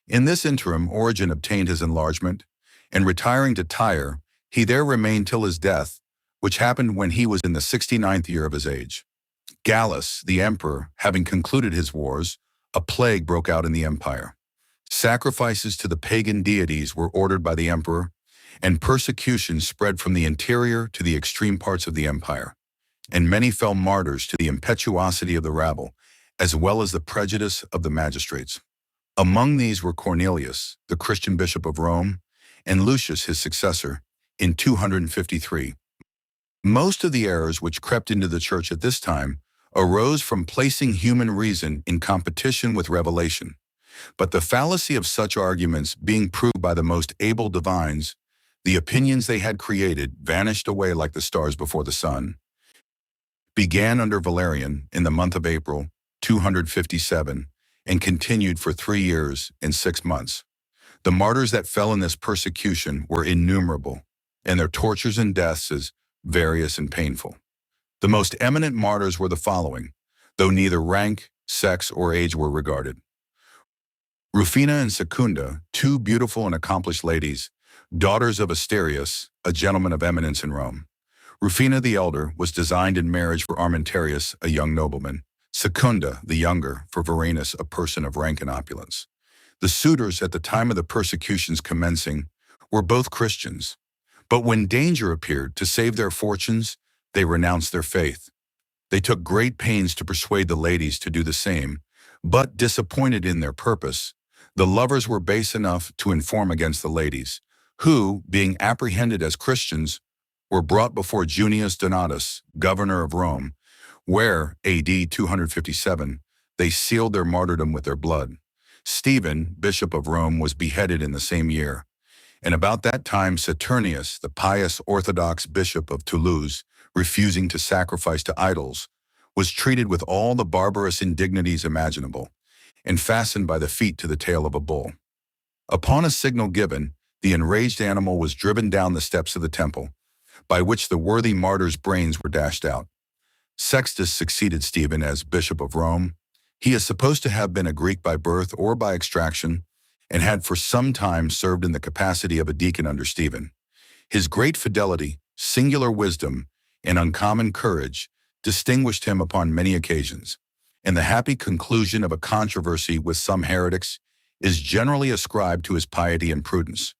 In this interim, Origen obtained his enlargement, and retiring to Tyre, he there remained till his death, which happened when he was in the 69th year of his age. Gallus, the emperor, having concluded his wars, a plague broke out in the empire. Sacrifices to the pagan deities were ordered by the emperor, and persecution spread from the interior to the extreme parts of the empire, and many fell martyrs to the impetuosity of the rabble, as well as the prejudice of the magistrates. Among these were Cornelius, the Christian bishop of Rome, and Lucius, his successor, in 253. Most of the errors which crept into the church at this time arose from placing human reason in competition with revelation. But the fallacy of such arguments being proved by the most able divines, the opinions they had created vanished away like the stars before the sun. Began under Valerian in the month of April, 257, and continued for 3 years and 6 months. The martyrs that fell in this persecution were innumerable, and their tortures and deaths as various and painful. The most eminent martyrs were the following, though neither rank, sex, or age were regarded. Rufina and Secunda, 2 beautiful and accomplished ladies, daughters of Asterius, a gentleman of eminence in Rome. Rufina the elder was designed in marriage for Armentarius, a young nobleman. Secunda, the younger, for Varenus, a person of rank and opulence. The suitors at the time of the persecutions commencing were both Christians, but when danger appeared to save their fortunes, they renounced their faith. They took great pains to persuade the ladies to do the same, but disappointed in their purpose, the lovers were base enough to inform against the ladies, who, being apprehended as Christians, were brought before Junius Donatus, governor of Rome, where, AD 257, they sealed their martyrdom with their blood. Stephen, bishop of Rome, was beheaded in the same year, and about that time Saturnius, the pious Orthodox bishop of Toulouse, refusing to sacrifice to idols, was treated with all the barbarous indignities imaginable, and fastened by the feet to the tail of a bull. Upon a signal given, the enraged animal was driven down the steps of the temple, by which the worthy martyr's brains were dashed out. Sextus succeeded Stephen as bishop of Rome. He is supposed to have been a Greek by birth or by extraction, and had for some time served in the capacity of a deacon under Stephen. His great fidelity, singular wisdom, and uncommon courage distinguished him upon many occasions, and the happy conclusion of a controversy with some heretics is generally ascribed to his piety and prudence.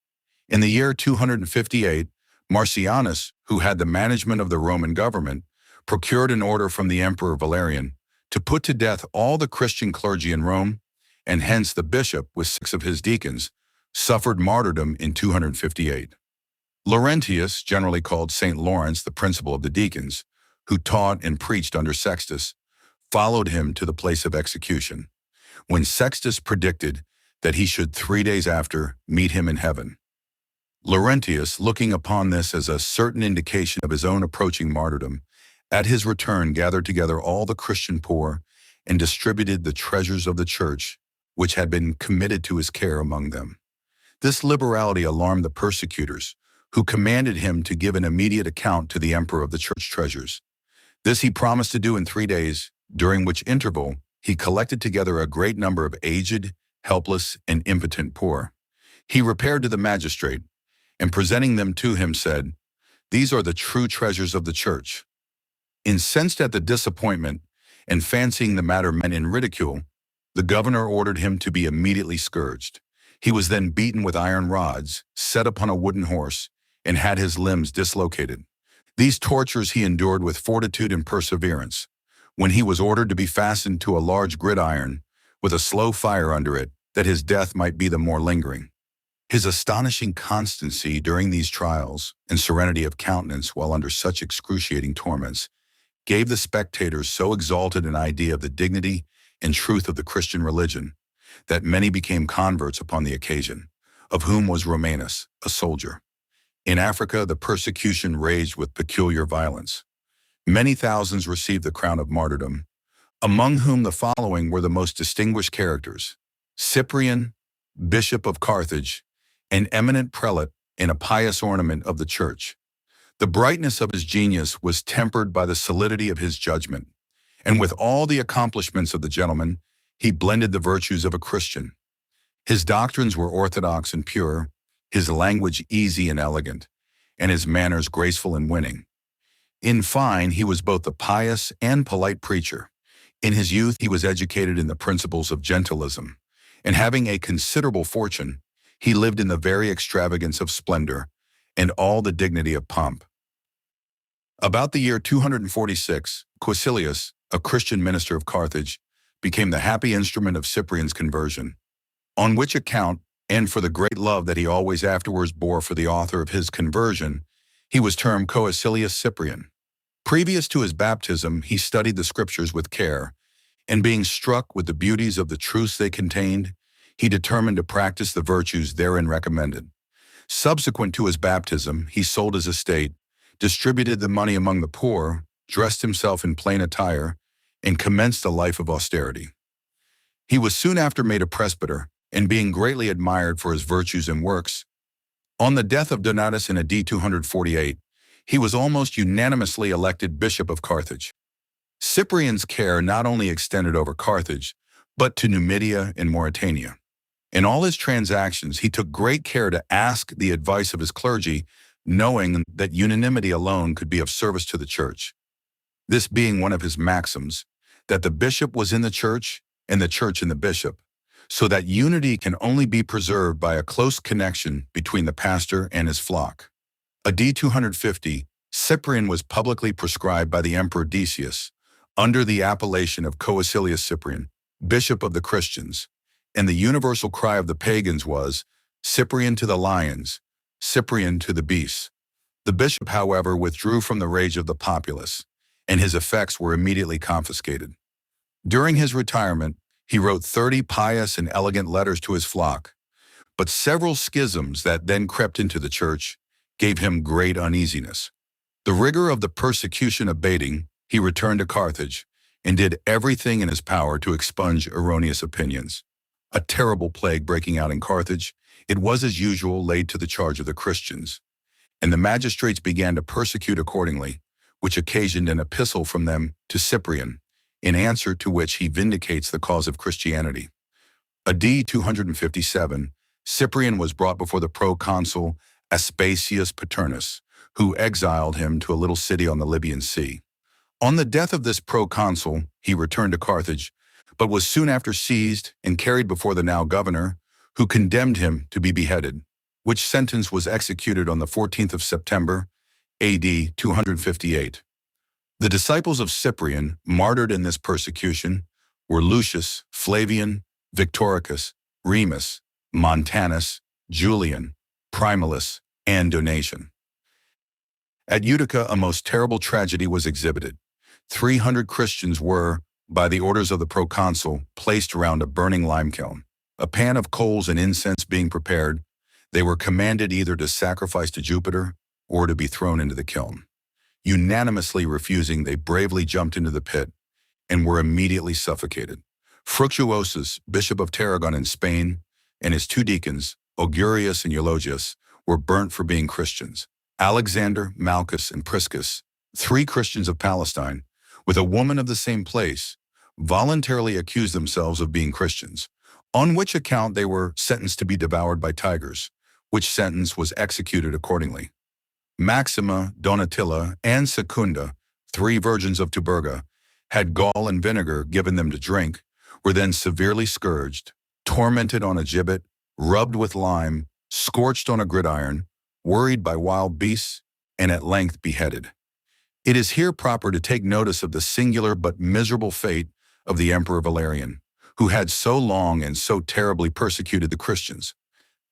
In the year 258, Marcianus, who had the management of the Roman government, procured an order from the Emperor Valerian to put to death all the Christian clergy in Rome, and hence the bishop, with 6 of his deacons, suffered martyrdom in 258. Laurentius, generally called St. Lawrence, the principal of the deacons, who taught and preached under Sextus, followed him to the place of execution, when Sextus predicted that he should 3 days after meet him in heaven. Laurentius, looking upon this as a certain indication of his own approaching martyrdom, at his return gathered together all the Christian poor and distributed the treasures of the church, which had been committed to his care among them. This liberality alarmed the persecutors, who commanded him to give an immediate account to the emperor of the church treasures. This he promised to do in 3 days, during which interval he collected together a great number of aged, helpless, and impotent poor. He repaired to the magistrate, and presenting them to him said, "These are the true treasures of the church." Incensed at the disappointment, and fancying the matter meant in ridicule, the governor ordered him to be immediately scourged. He was then beaten with iron rods, set upon a wooden horse, and had his limbs dislocated. These tortures he endured with fortitude and perseverance, when he was ordered to be fastened to a large gridiron, with a slow fire under it, that his death might be the more lingering. His astonishing constancy during these trials, and serenity of countenance while under such excruciating torments, gave the spectators so exalted an idea of the dignity and truth of the Christian religion, that many became converts upon the occasion, of whom was Romanus, a soldier. In Africa, the persecution raged with peculiar violence. Many thousands received the crown of martyrdom, among whom the following were the most distinguished characters: Cyprian, Bishop of Carthage, an eminent prelate and a pious ornament of the church. The brightness of his genius was tempered by the solidity of his judgment, and with all the accomplishments of the gentleman, he blended the virtues of a Christian. His doctrines were orthodox and pure, his language easy and elegant, and his manners graceful and winning. In fine, he was both a pious and polite preacher. In his youth, he was educated in the principles of gentilism, and having a considerable fortune, he lived in the very extravagance of splendor and all the dignity of pomp. About the year 246, Quicilius, a Christian minister of Carthage, became the happy instrument of Cyprian's conversion, on which account, and for the great love that he always afterwards bore for the author of his conversion, he was termed Quicilius Cyprian. Previous to his baptism, he studied the scriptures with care, and being struck with the beauties of the truths they contained, he determined to practice the virtues therein recommended. Subsequent to his baptism, he sold his estate, distributed the money among the poor, dressed himself in plain attire, and commenced a life of austerity. He was soon after made a presbyter, and being greatly admired for his virtues and works, on the death of Donatus in AD 248, he was almost unanimously elected Bishop of Carthage. Cyprian's care not only extended over Carthage, but to Numidia and Mauritania. In all his transactions, he took great care to ask the advice of his clergy, knowing that unanimity alone could be of service to the church. This being one of his maxims, that the bishop was in the church and the church in the bishop, so that unity can only be preserved by a close connection between the pastor and his flock. AD 250, Cyprian was publicly proscribed by the Emperor Decius, under the appellation of Quicilius Cyprian, Bishop of the Christians, and the universal cry of the pagans was, "Cyprian to the lions, Cyprian to the beasts." The bishop, however, withdrew from the rage of the populace, and his effects were immediately confiscated. During his retirement, he wrote 30 pious and elegant letters to his flock, but several schisms that then crept into the church gave him great uneasiness. The rigor of the persecution abating, he returned to Carthage and did everything in his power to expunge erroneous opinions. A terrible plague breaking out in Carthage, it was as usual laid to the charge of the Christians, and the magistrates began to persecute accordingly, which occasioned an epistle from them to Cyprian, in answer to which he vindicates the cause of Christianity. AD 257, Cyprian was brought before the proconsul Aspasius Paternus, who exiled him to a little city on the Libyan Sea. On the death of this proconsul, he returned to Carthage, but was soon after seized and carried before the now governor, who condemned him to be beheaded, which sentence was executed on the 14th of September, AD 258. The disciples of Cyprian, martyred in this persecution, were Lucius, Flavian, Victoricus, Remus, Montanus, Julian, Primalus, and Donatian. At Utica, a most terrible tragedy was exhibited. 300 Christians were, by the orders of the proconsul, placed around a burning lime kiln. A pan of coals and incense being prepared, they were commanded either to sacrifice to Jupiter or to be thrown into the kiln. Unanimously refusing, they bravely jumped into the pit and were immediately suffocated. Fructuosus, Bishop of Tarragon in Spain, and his 2 deacons, Augurius and Eulogius, were burnt for being Christians. Alexander, Malchus, and Priscus, 3 Christians of Palestine, with a woman of the same place, voluntarily accused themselves of being Christians, on which account they were sentenced to be devoured by tigers, which sentence was executed accordingly. Maxima, Donatilla, and Secunda, 3 virgins of Tuberga, had gall and vinegar given them to drink, were then severely scourged, tormented on a gibbet, rubbed with lime, scorched on a gridiron, worried by wild beasts, and at length beheaded. It is here proper to take notice of the singular but miserable fate of the Emperor Valerian, who had so long and so terribly persecuted the Christians.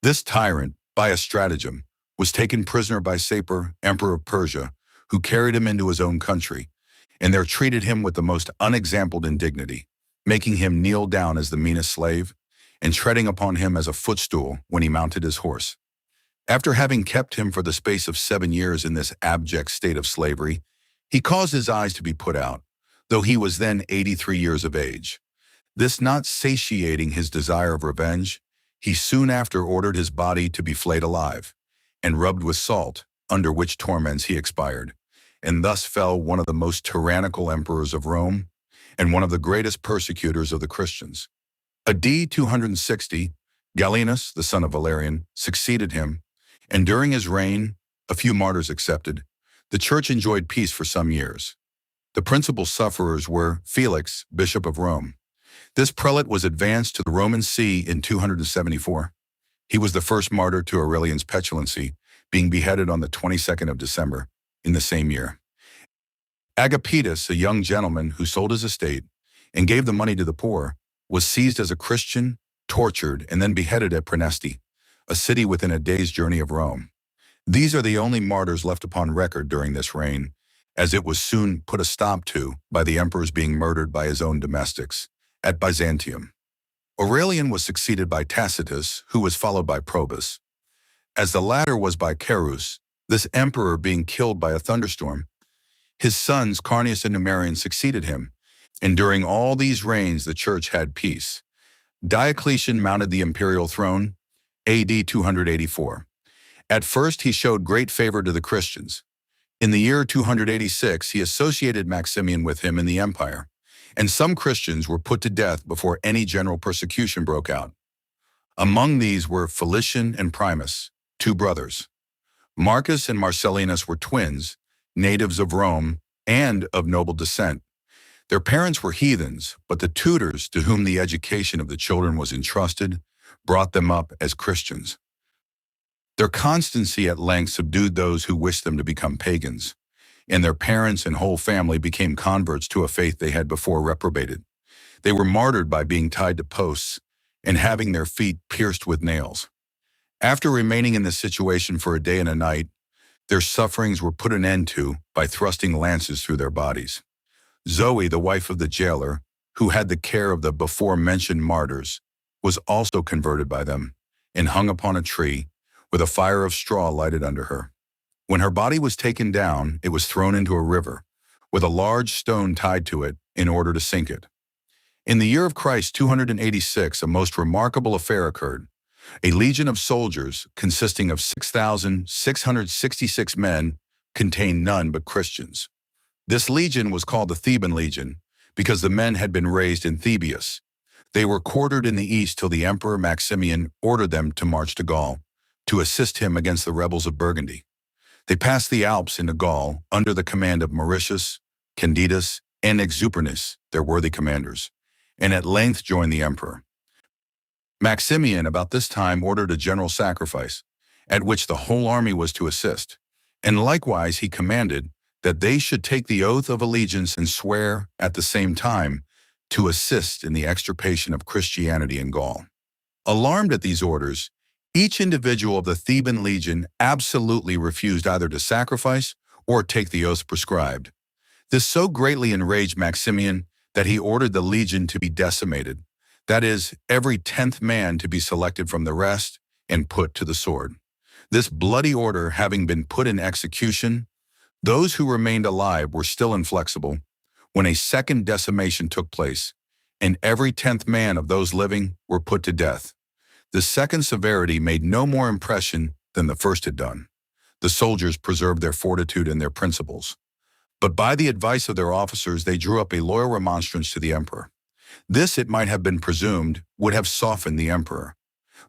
This tyrant, by a stratagem, was taken prisoner by Sapor, Emperor of Persia, who carried him into his own country, and there treated him with the most unexampled indignity, making him kneel down as the meanest slave, and treading upon him as a footstool when he mounted his horse. After having kept him for the space of 7 years in this abject state of slavery, He caused his eyes to be put out, though he was then 83 years of age. This not satiating his desire of revenge, he soon after ordered his body to be flayed alive, and rubbed with salt, under which torments he expired, and thus fell one of the most tyrannical emperors of Rome, and one of the greatest persecutors of the Christians. A.D. 260, Gallienus, the son of Valerian, succeeded him, and during his reign, a few martyrs accepted, the church enjoyed peace for some years. The principal sufferers were Felix, bishop of Rome. This prelate was advanced to the Roman see in 274. He was the first martyr to Aurelian's petulancy, being beheaded on the 22nd of December in the same year. Agapetus, a young gentleman who sold his estate and gave the money to the poor, was seized as a Christian, tortured, and then beheaded at Praeneste, a city within a day's journey of Rome. These are the only martyrs left upon record during this reign, as it was soon put a stop to by the emperors being murdered by his own domestics at Byzantium. Aurelian was succeeded by Tacitus, who was followed by Probus. As the latter was by Carus, this emperor being killed by a thunderstorm, his sons Carneus and Numerian succeeded him, and during all these reigns the church had peace. Diocletian mounted the imperial throne, AD 284. At first he showed great favor to the Christians. In the year 286 he associated Maximian with him in the empire, and some Christians were put to death before any general persecution broke out. Among these were Felician and Primus, two brothers. Marcus and Marcellinus were twins, natives of Rome and of noble descent. Their parents were heathens, but the tutors to whom the education of the children was entrusted brought them up as Christians. Their constancy at length subdued those who wished them to become pagans, and their parents and whole family became converts to a faith they had before reprobated. They were martyred by being tied to posts and having their feet pierced with nails. After remaining in this situation for a day and a night, their sufferings were put an end to by thrusting lances through their bodies. Zoe, the wife of the jailer, who had the care of the before-mentioned martyrs, was also converted by them and hung upon a tree, with a fire of straw lighted under her. When her body was taken down, it was thrown into a river, with a large stone tied to it in order to sink it. In the year of Christ 286, a most remarkable affair occurred. A legion of soldiers, consisting of 6,666 men, contained none but Christians. This legion was called the Theban Legion, because the men had been raised in Thebais. They were quartered in the east till the Emperor Maximian ordered them to march to Gaul, to assist him against the rebels of Burgundy. They passed the Alps into Gaul under the command of Mauritius, Candidus, and Exupernus, their worthy commanders, and at length joined the emperor. Maximian about this time ordered a general sacrifice, at which the whole army was to assist, and likewise he commanded that they should take the oath of allegiance and swear at the same time to assist in the extirpation of Christianity in Gaul. Alarmed at these orders, each individual of the Theban legion absolutely refused either to sacrifice or take the oath prescribed. This so greatly enraged Maximian that he ordered the legion to be decimated, that is, every 10th man to be selected from the rest and put to the sword. This bloody order having been put in execution, those who remained alive were still inflexible when a second decimation took place, and every 10th man of those living were put to death. The second severity made no more impression than the first had done. The soldiers preserved their fortitude and their principles, but by the advice of their officers they drew up a loyal remonstrance to the emperor. This, it might have been presumed, would have softened the emperor,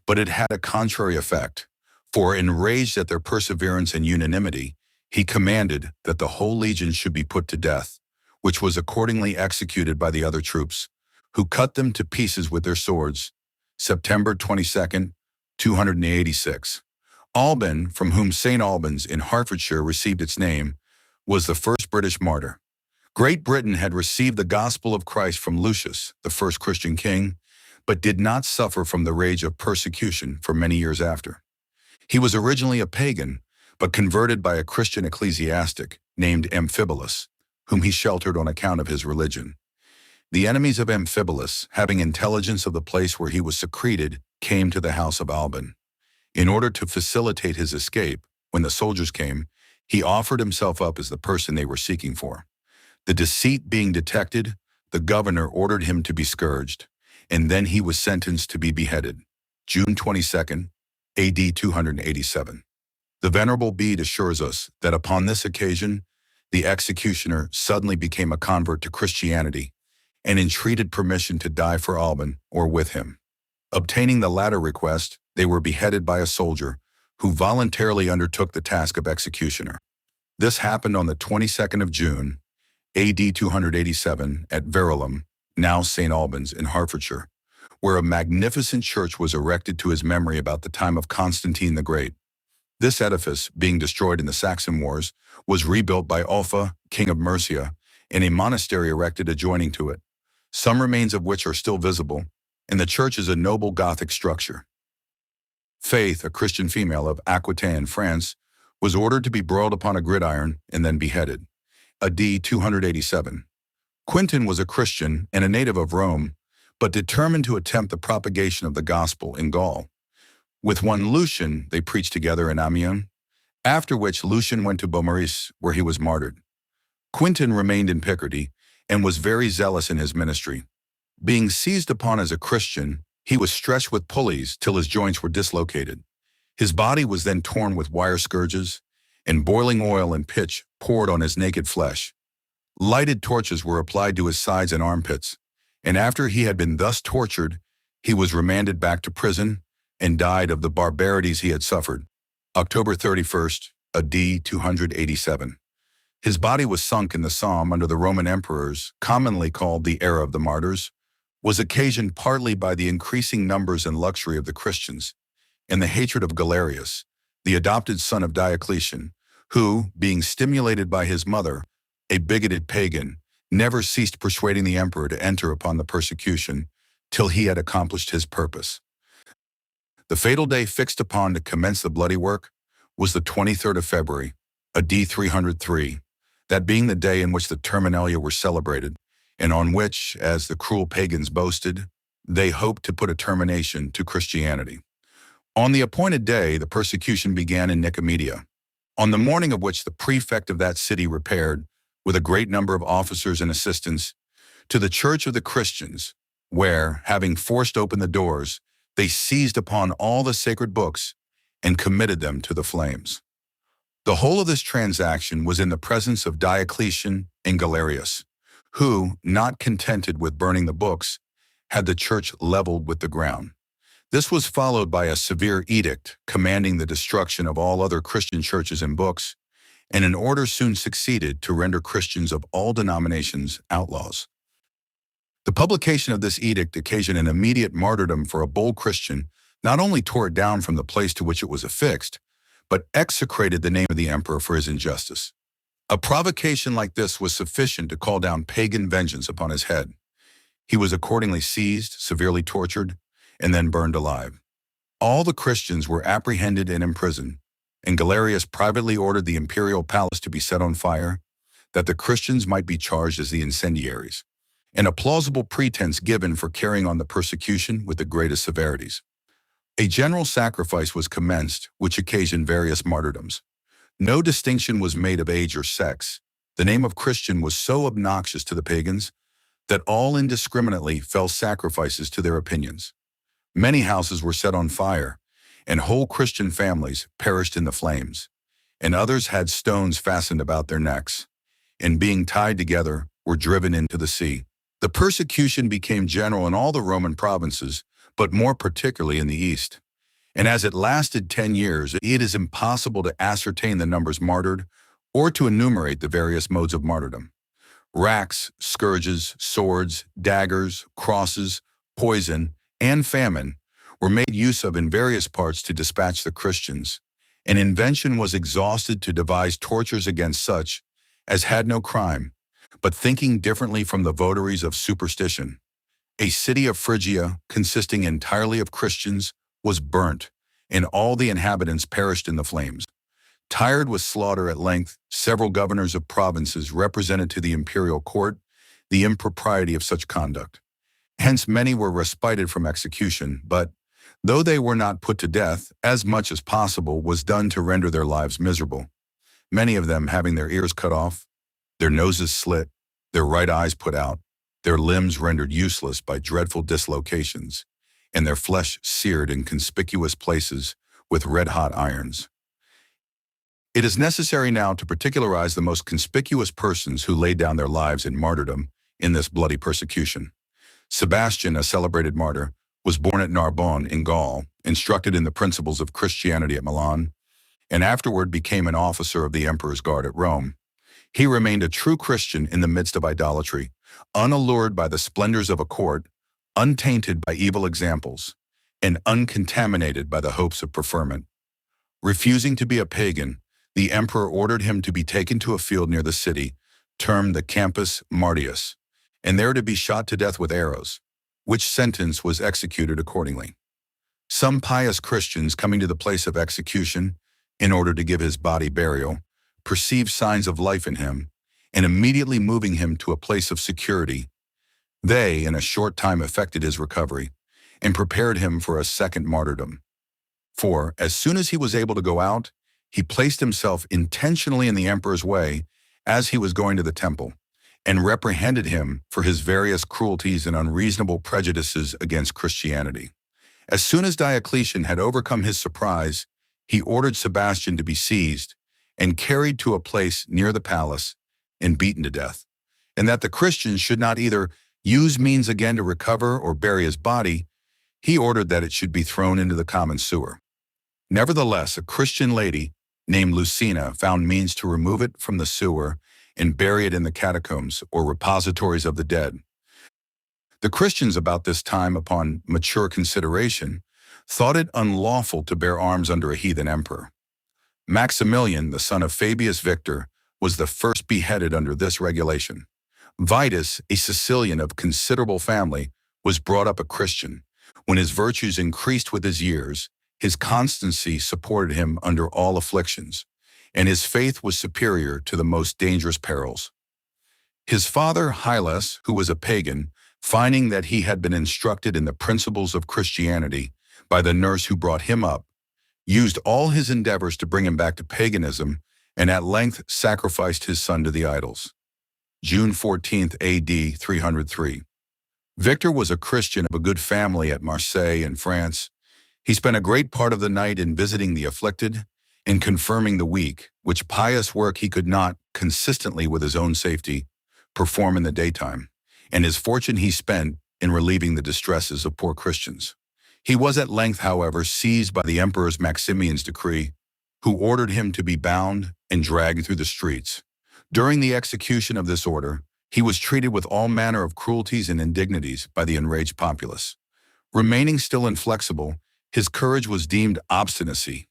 but it had a contrary effect, for enraged at their perseverance and unanimity, he commanded that the whole legion should be put to death, which was accordingly executed by the other troops, who cut them to pieces with their swords, September 22nd, 286. Alban, from whom St. Albans in Hertfordshire received its name, was the first British martyr. Great Britain had received the gospel of Christ from Lucius, the first Christian king, but did not suffer from the rage of persecution for many years after. He was originally a pagan, but converted by a Christian ecclesiastic named Amphibolus, whom he sheltered on account of his religion. The enemies of Amphibolus, having intelligence of the place where he was secreted, came to the house of Alban. In order to facilitate his escape, when the soldiers came, He offered himself up as the person they were seeking for. The deceit being detected, the governor ordered him to be scourged, and then he was sentenced to be beheaded. June 22nd, AD 287. The Venerable Bede assures us that upon this occasion, the executioner suddenly became a convert to Christianity and entreated permission to die for Alban or with him. Obtaining the latter request, they were beheaded by a soldier who voluntarily undertook the task of executioner. This happened on the 22nd of June, AD 287, at Verulam, now St. Albans in Hertfordshire, where a magnificent church was erected to his memory about the time of Constantine the Great. This edifice, being destroyed in the Saxon Wars, was rebuilt by Offa, king of Mercia, and a monastery erected adjoining to it, some remains of which are still visible, and the church is a noble Gothic structure. Faith, a Christian female of Aquitaine, France, was ordered to be broiled upon a gridiron and then beheaded. AD 287. Quintin was a Christian and a native of Rome, but determined to attempt the propagation of the gospel in Gaul. With one Lucian, they preached together in Amiens, after which Lucian went to Beaumaris, where he was martyred. Quintin remained in Picardy and was very zealous in his ministry. Being seized upon as a Christian, he was stretched with pulleys till his joints were dislocated. His body was then torn with wire scourges, and boiling oil and pitch poured on his naked flesh. Lighted torches were applied to his sides and armpits, and after he had been thus tortured, he was remanded back to prison and died of the barbarities he had suffered. October 31st, AD 287. His body was sunk in the Somme under the Roman emperors, commonly called the era of the martyrs, was occasioned partly by the increasing numbers and luxury of the Christians, and the hatred of Galerius, the adopted son of Diocletian, who, being stimulated by his mother, a bigoted pagan, never ceased persuading the emperor to enter upon the persecution till he had accomplished his purpose. The fatal day fixed upon to commence the bloody work was the 23rd of February, AD 303, that being the day in which the Terminalia were celebrated, and on which, as the cruel pagans boasted, they hoped to put a termination to Christianity. On the appointed day, the persecution began in Nicomedia, on the morning of which the prefect of that city repaired, with a great number of officers and assistants, to the church of the Christians, where, having forced open the doors, they seized upon all the sacred books and committed them to the flames. The whole of this transaction was in the presence of Diocletian and Galerius, who, not contented with burning the books, had the church leveled with the ground. This was followed by a severe edict commanding the destruction of all other Christian churches and books, and an order soon succeeded to render Christians of all denominations outlaws. The publication of this edict occasioned an immediate martyrdom for a bold Christian, not only tore it down from the place to which it was affixed, but execrated the name of the emperor for his injustice. A provocation like this was sufficient to call down pagan vengeance upon his head. He was accordingly seized, severely tortured, and then burned alive. All the Christians were apprehended and imprisoned, and Galerius privately ordered the imperial palace to be set on fire, that the Christians might be charged as the incendiaries, and a plausible pretense given for carrying on the persecution with the greatest severities. A general sacrifice was commenced, which occasioned various martyrdoms. No distinction was made of age or sex. The name of Christian was so obnoxious to the pagans that all indiscriminately fell sacrifices to their opinions. Many houses were set on fire, and whole Christian families perished in the flames, and others had stones fastened about their necks, and being tied together, were driven into the sea. The persecution became general in all the Roman provinces, but more particularly in the East. And as it lasted 10 years, it is impossible to ascertain the numbers martyred or to enumerate the various modes of martyrdom. Racks, scourges, swords, daggers, crosses, poison, and famine were made use of in various parts to dispatch the Christians, and invention was exhausted to devise tortures against such as had no crime, but thinking differently from the votaries of superstition. A city of Phrygia, consisting entirely of Christians, was burnt, and all the inhabitants perished in the flames. Tired with slaughter at length, several governors of provinces represented to the imperial court the impropriety of such conduct. Hence many were respited from execution, but, though they were not put to death, as much as possible was done to render their lives miserable. many of them having their ears cut off, their noses slit, their right eyes put out, their limbs rendered useless by dreadful dislocations, and their flesh seared in conspicuous places with red-hot irons. It is necessary now to particularize the most conspicuous persons who laid down their lives in martyrdom in this bloody persecution. Sebastian, a celebrated martyr, was born at Narbonne in Gaul, instructed in the principles of Christianity at Milan, and afterward became an officer of the Emperor's Guard at Rome. He remained a true Christian in the midst of idolatry, unallured by the splendors of a court, untainted by evil examples, and uncontaminated by the hopes of preferment. Refusing to be a pagan, the emperor ordered him to be taken to a field near the city, termed the Campus Martius, and there to be shot to death with arrows, which sentence was executed accordingly. Some pious Christians coming to the place of execution, in order to give his body burial, perceived signs of life in him, and immediately moving him to a place of security, they in a short time effected his recovery, and prepared him for a second martyrdom. For, as soon as he was able to go out, he placed himself intentionally in the emperor's way as he was going to the temple, and reprehended him for his various cruelties and unreasonable prejudices against Christianity. As soon as Diocletian had overcome his surprise, he ordered Sebastian to be seized and carried to a place near the palace and beaten to death, and that the Christians should not either use means again to recover or bury his body, he ordered that it should be thrown into the common sewer. Nevertheless, a Christian lady named Lucina found means to remove it from the sewer and bury it in the catacombs or repositories of the dead. The Christians about this time, upon mature consideration, thought it unlawful to bear arms under a heathen emperor. Maximilian, the son of Fabius Victor, was the first beheaded under this regulation. Vitus, a Sicilian of considerable family, was brought up a Christian. When his virtues increased with his years, his constancy supported him under all afflictions, and his faith was superior to the most dangerous perils. His father, Hylas, who was a pagan, finding that he had been instructed in the principles of Christianity by the nurse who brought him up, used all his endeavors to bring him back to paganism, and at length sacrificed his son to the idols. June 14, AD 303. Victor was a Christian of a good family at Marseille in France. He spent a great part of the night in visiting the afflicted, in confirming the weak, which pious work he could not, consistently with his own safety, perform in the daytime, and his fortune he spent in relieving the distresses of poor Christians. He was at length, however, seized by the Emperor's Maximian's decree, who ordered him to be bound and dragged through the streets. During the execution of this order, he was treated with all manner of cruelties and indignities by the enraged populace. Remaining still inflexible, his courage was deemed obstinacy.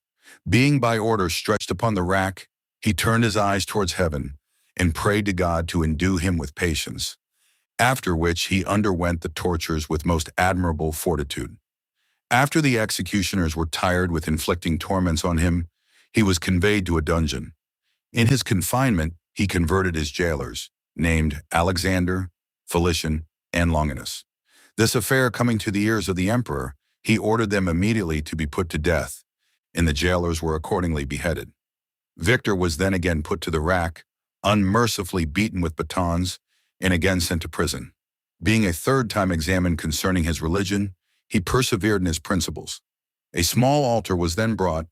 Being by order stretched upon the rack, he turned his eyes towards heaven and prayed to God to endue him with patience, after which he underwent the tortures with most admirable fortitude. After the executioners were tired with inflicting torments on him, he was conveyed to a dungeon. In his confinement, he converted his jailers, named Alexander, Felician, and Longinus. This affair coming to the ears of the emperor, he ordered them immediately to be put to death, and the jailers were accordingly beheaded. Victor was then again put to the rack, unmercifully beaten with batons, and again sent to prison. Being a third time examined concerning his religion, he persevered in his principles. A small altar was then brought,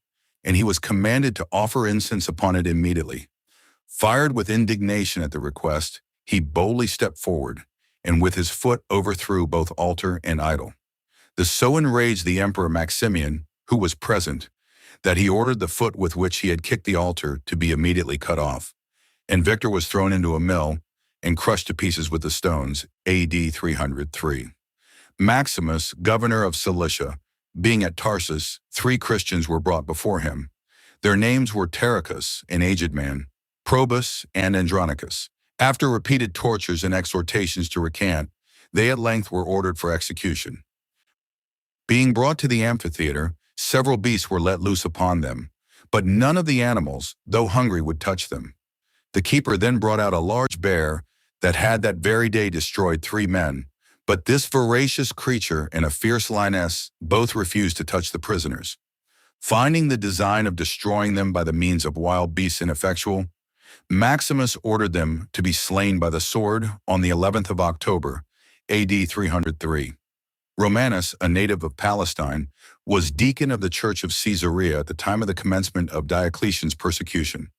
and he was commanded to offer incense upon it immediately. Fired with indignation at the request, he boldly stepped forward, and with his foot overthrew both altar and idol. This so enraged the Emperor Maximian, who was present, that he ordered the foot with which he had kicked the altar to be immediately cut off, and Victor was thrown into a mill and crushed to pieces with the stones, AD 303. Maximus, governor of Cilicia, being at Tarsus, 3 Christians were brought before him. Their names were Taricus, an aged man, Probus, and Andronicus. After repeated tortures and exhortations to recant, they at length were ordered for execution. Being brought to the amphitheater, several beasts were let loose upon them, but none of the animals, though hungry, would touch them. The keeper then brought out a large bear that had that very day destroyed 3 men, but this voracious creature and a fierce lioness both refused to touch the prisoners. Finding the design of destroying them by the means of wild beasts ineffectual, Maximus ordered them to be slain by the sword on the 11th of October, AD 303. Romanus, a native of Palestine, was deacon of the Church of Caesarea at the time of the commencement of Diocletian's persecution.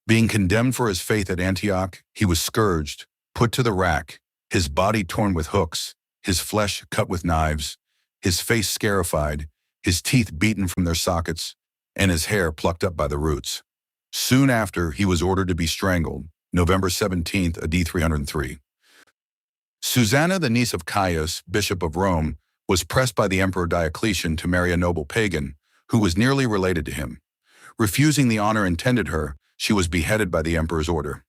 Being condemned for his faith at Antioch, he was scourged, put to the rack, his body torn with hooks, his flesh cut with knives, his face scarified, his teeth beaten from their sockets, and his hair plucked up by the roots. Soon after, he was ordered to be strangled, November 17th, AD 303. Susanna, the niece of Caius, Bishop of Rome, was pressed by the Emperor Diocletian to marry a noble pagan, who was nearly related to him. Refusing the honor intended her, she was beheaded by the emperor's order.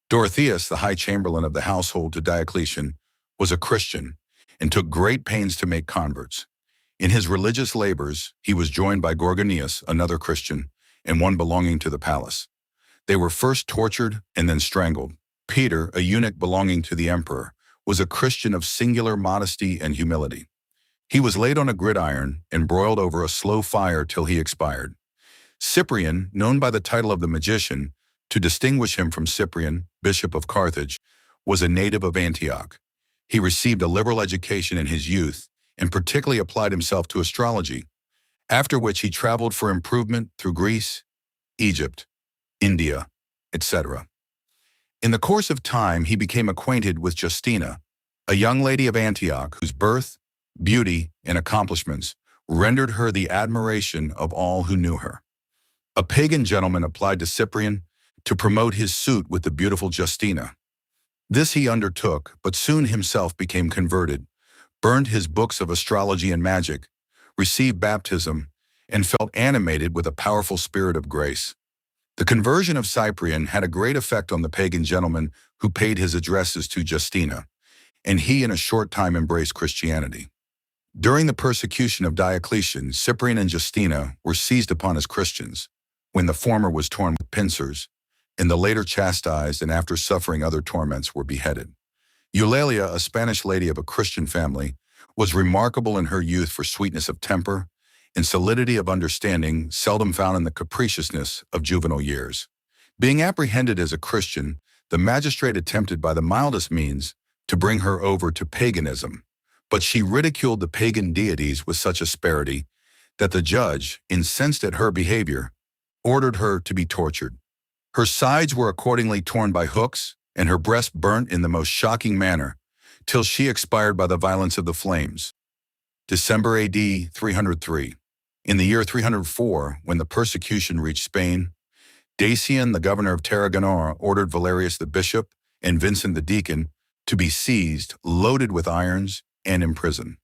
Dorotheus, the high chamberlain of the household to Diocletian, was a Christian and took great pains to make converts. In his religious labors, he was joined by Gorganius, another Christian, and one belonging to the palace. They were first tortured and then strangled. Peter, a eunuch belonging to the emperor, was a Christian of singular modesty and humility. He was laid on a gridiron and broiled over a slow fire till he expired. Cyprian, known by the title of the magician, to distinguish him from Cyprian, Bishop of Carthage, was a native of Antioch. He received a liberal education in his youth and particularly applied himself to astrology, after which he traveled for improvement through Greece, Egypt, India, etc. In the course of time, he became acquainted with Justina, a young lady of Antioch whose birth, beauty, and accomplishments rendered her the admiration of all who knew her. A pagan gentleman applied to Cyprian to promote his suit with the beautiful Justina. This he undertook, but soon himself became converted, burned his books of astrology and magic, received baptism, and felt animated with a powerful spirit of grace. The conversion of Cyprian had a great effect on the pagan gentleman who paid his addresses to Justina, and he in a short time embraced Christianity. During the persecution of Diocletian, Cyprian and Justina were seized upon as Christians, when the former was torn with pincers, and the later chastised and after suffering other torments were beheaded. Eulalia, a Spanish lady of a Christian family, was remarkable in her youth for sweetness of temper and solidity of understanding seldom found in the capriciousness of juvenile years. Being apprehended as a Christian, the magistrate attempted by the mildest means to bring her over to paganism, but she ridiculed the pagan deities with such asperity that the judge, incensed at her behavior, ordered her to be tortured. Her sides were accordingly torn by hooks, and her breast burnt in the most shocking manner, till she expired by the violence of the flames. December AD 303. In the year 304, when the persecution reached Spain, Dacian, the governor of Tarragona, ordered Valerius the bishop and Vincent the deacon to be seized, loaded with irons, and imprisoned.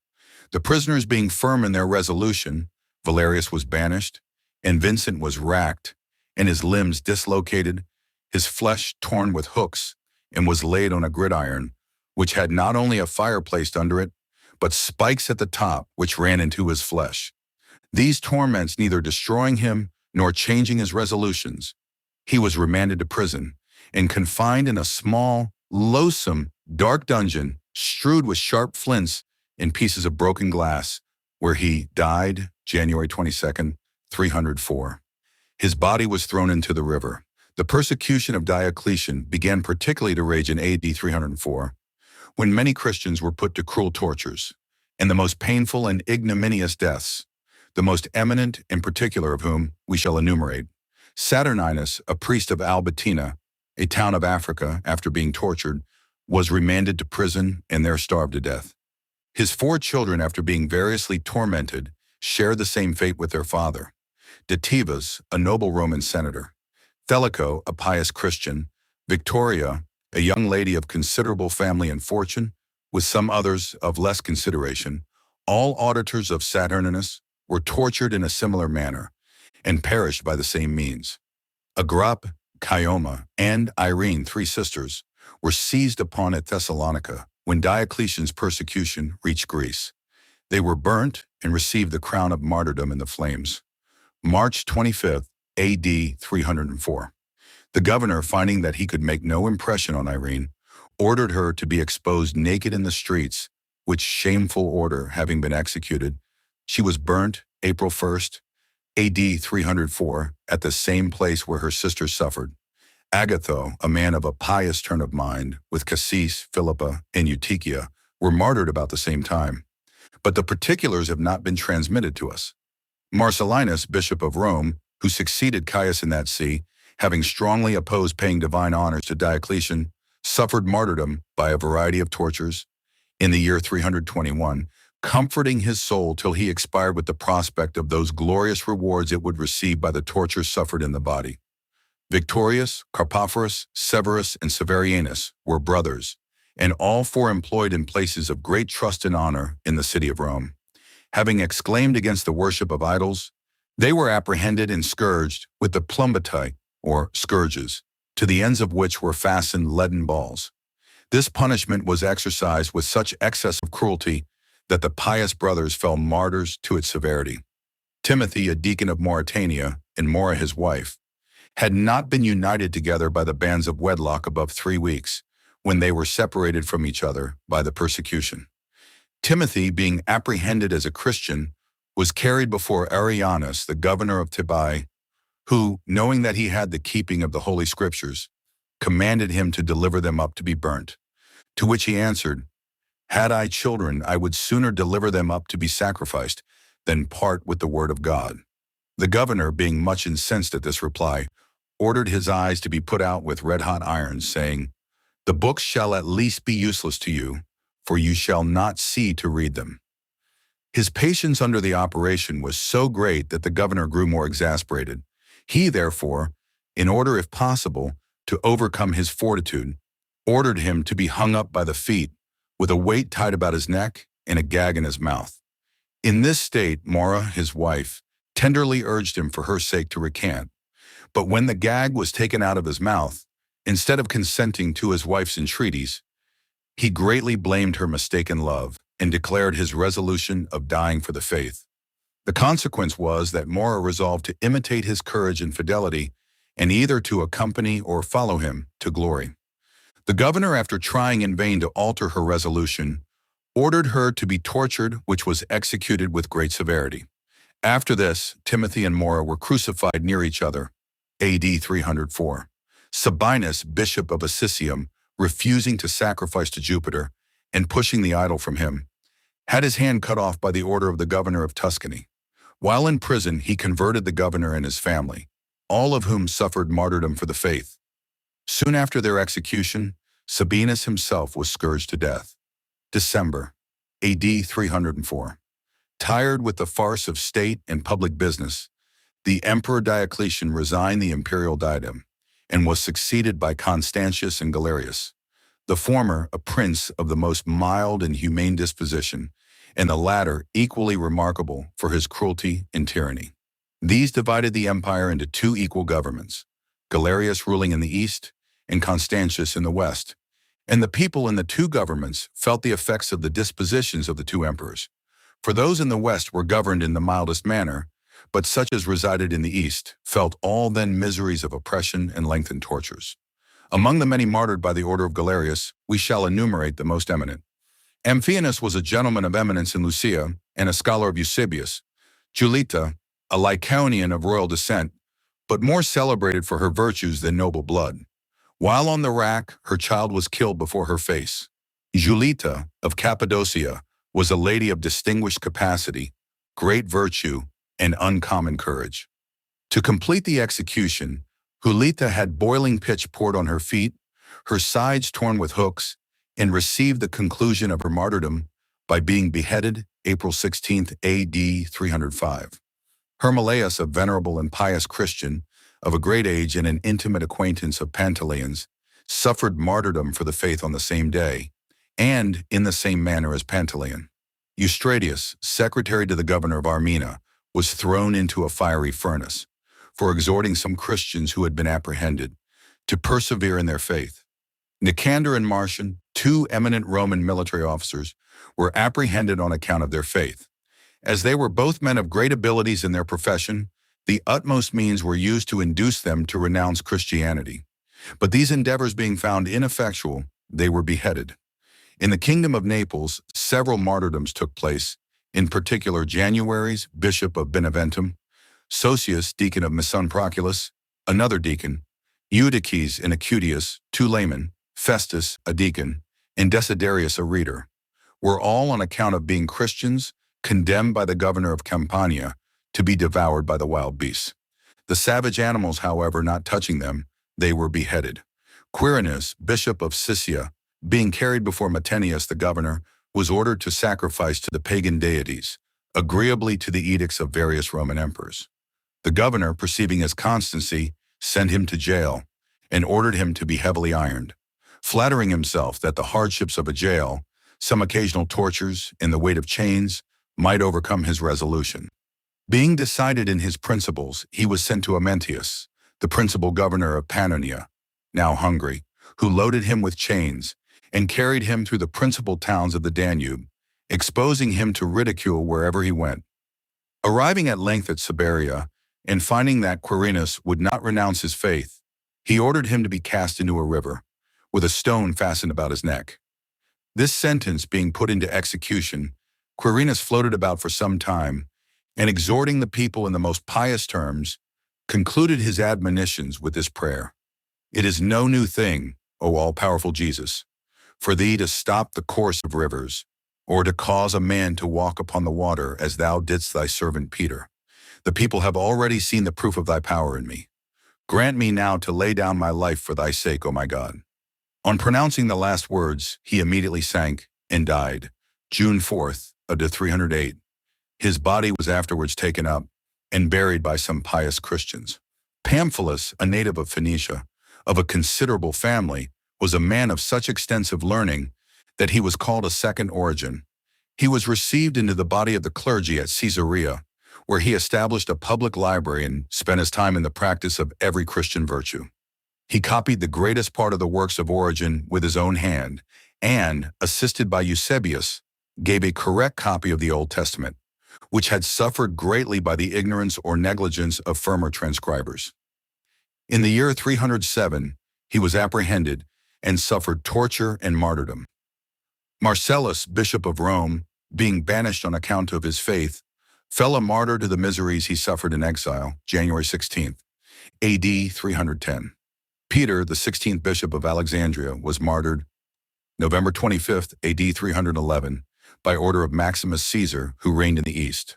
The prisoners being firm in their resolution, Valerius was banished, and Vincent was racked, and his limbs dislocated, his flesh torn with hooks, and was laid on a gridiron, which had not only a fire placed under it, but spikes at the top which ran into his flesh. These torments neither destroying him nor changing his resolutions, he was remanded to prison and confined in a small, loathsome, dark dungeon strewed with sharp flints and pieces of broken glass, where he died January 22nd, 304. His body was thrown into the river. The persecution of Diocletian began particularly to rage in AD 304, when many Christians were put to cruel tortures, and the most painful and ignominious deaths, the most eminent in particular of whom we shall enumerate. Saturninus, a priest of Albatina, a town of Africa, after being tortured, was remanded to prison and there starved to death. His 4 children, after being variously tormented, shared the same fate with their father. Dativus, a noble Roman senator, Thelico, a pious Christian, Victoria, a young lady of considerable family and fortune, with some others of less consideration, all auditors of Saturninus, were tortured in a similar manner, and perished by the same means. Agrippa, Chioma, and Irene, 3 sisters, were seized upon at Thessalonica when Diocletian's persecution reached Greece. They were burnt and received the crown of martyrdom in the flames. March 25th, AD 304. The governor, finding that he could make no impression on Irene, ordered her to be exposed naked in the streets, which shameful order having been executed, she was burnt April 1st, AD 304, at the same place where her sisters suffered. Agatho, a man of a pious turn of mind, with Cassis, Philippa, and Eutychia, were martyred about the same time. But the particulars have not been transmitted to us. Marcellinus, Bishop of Rome, who succeeded Caius in that see, having strongly opposed paying divine honors to Diocletian, suffered martyrdom by a variety of tortures in the year 321, comforting his soul till he expired with the prospect of those glorious rewards it would receive by the tortures suffered in the body. Victorius, Carpophorus, Severus, and Severianus were brothers, and all four employed in places of great trust and honor in the city of Rome. Having exclaimed against the worship of idols, they were apprehended and scourged with the plumbati, or scourges, to the ends of which were fastened leaden balls. This punishment was exercised with such excess of cruelty that the pious brothers fell martyrs to its severity. Timothy, a deacon of Mauritania, and Maura his wife, had not been united together by the bands of wedlock above 3 weeks, when they were separated from each other by the persecution. Timothy, being apprehended as a Christian, was carried before Arianus, the governor of Thebai, who, knowing that he had the keeping of the Holy Scriptures, commanded him to deliver them up to be burnt. To which he answered, "Had I children, I would sooner deliver them up to be sacrificed than part with the word of God." The governor, being much incensed at this reply, ordered his eyes to be put out with red-hot irons, saying, "The books shall at least be useless to you, for you shall not see to read them." His patience under the operation was so great that the governor grew more exasperated. He, therefore, in order, if possible, to overcome his fortitude, ordered him to be hung up by the feet, with a weight tied about his neck and a gag in his mouth. In this state, Maura, his wife, tenderly urged him for her sake to recant. But when the gag was taken out of his mouth, instead of consenting to his wife's entreaties, he greatly blamed her mistaken love and declared his resolution of dying for the faith. The consequence was that Maura resolved to imitate his courage and fidelity, and either to accompany or follow him to glory. The governor, after trying in vain to alter her resolution, ordered her to be tortured, which was executed with great severity. After this, Timothy and Maura were crucified near each other, AD 304. Sabinus, bishop of Assisium, refusing to sacrifice to Jupiter and pushing the idol from him, had his hand cut off by the order of the governor of Tuscany. While in prison, he converted the governor and his family, all of whom suffered martyrdom for the faith. Soon after their execution, Sabinus himself was scourged to death. December, AD 304. Tired with the farce of state and public business, the Emperor Diocletian resigned the imperial diadem and was succeeded by Constantius and Galerius, the former a prince of the most mild and humane disposition, and the latter equally remarkable for his cruelty and tyranny. These divided the empire into two equal governments, Galerius ruling in the east and Constantius in the west, and the people in the two governments felt the effects of the dispositions of the two emperors. For those in the west were governed in the mildest manner, but such as resided in the east felt all then miseries of oppression and lengthened tortures. Among the many martyred by the order of Galerius, we shall enumerate the most eminent. Amphianus was a gentleman of eminence in Lucia and a scholar of Eusebius. Julita, a Lycaonian of royal descent, but more celebrated for her virtues than noble blood. While on the rack, her child was killed before her face. Julita of Cappadocia was a lady of distinguished capacity, great virtue, and uncommon courage. To complete the execution, Julita had boiling pitch poured on her feet, her sides torn with hooks, and received the conclusion of her martyrdom by being beheaded April 16, AD 305. Hermolaus, a venerable and pious Christian, of a great age and an intimate acquaintance of Pantaleon's, suffered martyrdom for the faith on the same day, and in the same manner as Pantaleon. Eustratius, secretary to the governor of Armena, was thrown into a fiery furnace for exhorting some Christians who had been apprehended to persevere in their faith. Nicander and Marcian, two eminent Roman military officers, were apprehended on account of their faith. As they were both men of great abilities in their profession, the utmost means were used to induce them to renounce Christianity. But these endeavors being found ineffectual, they were beheaded. In the kingdom of Naples, several martyrdoms took place, in particular January's, bishop of Beneventum, Sosius, deacon of Misson Proculus, another deacon, Eutyches and Acutius, two laymen, Festus, a deacon, and Desiderius, a reader, were all on account of being Christians condemned by the governor of Campania to be devoured by the wild beasts. The savage animals, however, not touching them, they were beheaded. Quirinus, bishop of Siccia, being carried before Metenius the governor, was ordered to sacrifice to the pagan deities, agreeably to the edicts of various Roman emperors. The governor, perceiving his constancy, sent him to jail and ordered him to be heavily ironed, flattering himself that the hardships of a jail, some occasional tortures, and the weight of chains might overcome his resolution. Being decided in his principles, he was sent to Amentius, the principal governor of Pannonia, now Hungary, who loaded him with chains and carried him through the principal towns of the Danube, exposing him to ridicule wherever he went. Arriving at length at Siberia, and finding that Quirinus would not renounce his faith, he ordered him to be cast into a river, with a stone fastened about his neck. This sentence being put into execution, Quirinus floated about for some time, and exhorting the people in the most pious terms, concluded his admonitions with this prayer: "It is no new thing, O all-powerful Jesus, for thee to stop the course of rivers, or to cause a man to walk upon the water as thou didst thy servant Peter. The people have already seen the proof of thy power in me. Grant me now to lay down my life for thy sake, O my God." On pronouncing the last words, he immediately sank and died, June 4th, AD 308. His body was afterwards taken up and buried by some pious Christians. Pamphilus, a native of Phoenicia, of a considerable family, was a man of such extensive learning that he was called a second Origen. He was received into the body of the clergy at Caesarea, where he established a public library and spent his time in the practice of every Christian virtue. He copied the greatest part of the works of Origen with his own hand, and, assisted by Eusebius, gave a correct copy of the Old Testament, which had suffered greatly by the ignorance or negligence of firmer transcribers. In the year 307, he was apprehended and suffered torture and martyrdom. Marcellus, bishop of Rome, being banished on account of his faith, fell a martyr to the miseries he suffered in exile, January 16th, AD 310. Peter, the 16th bishop of Alexandria, was martyred November 25th, AD 311, by order of Maximus Caesar, who reigned in the East.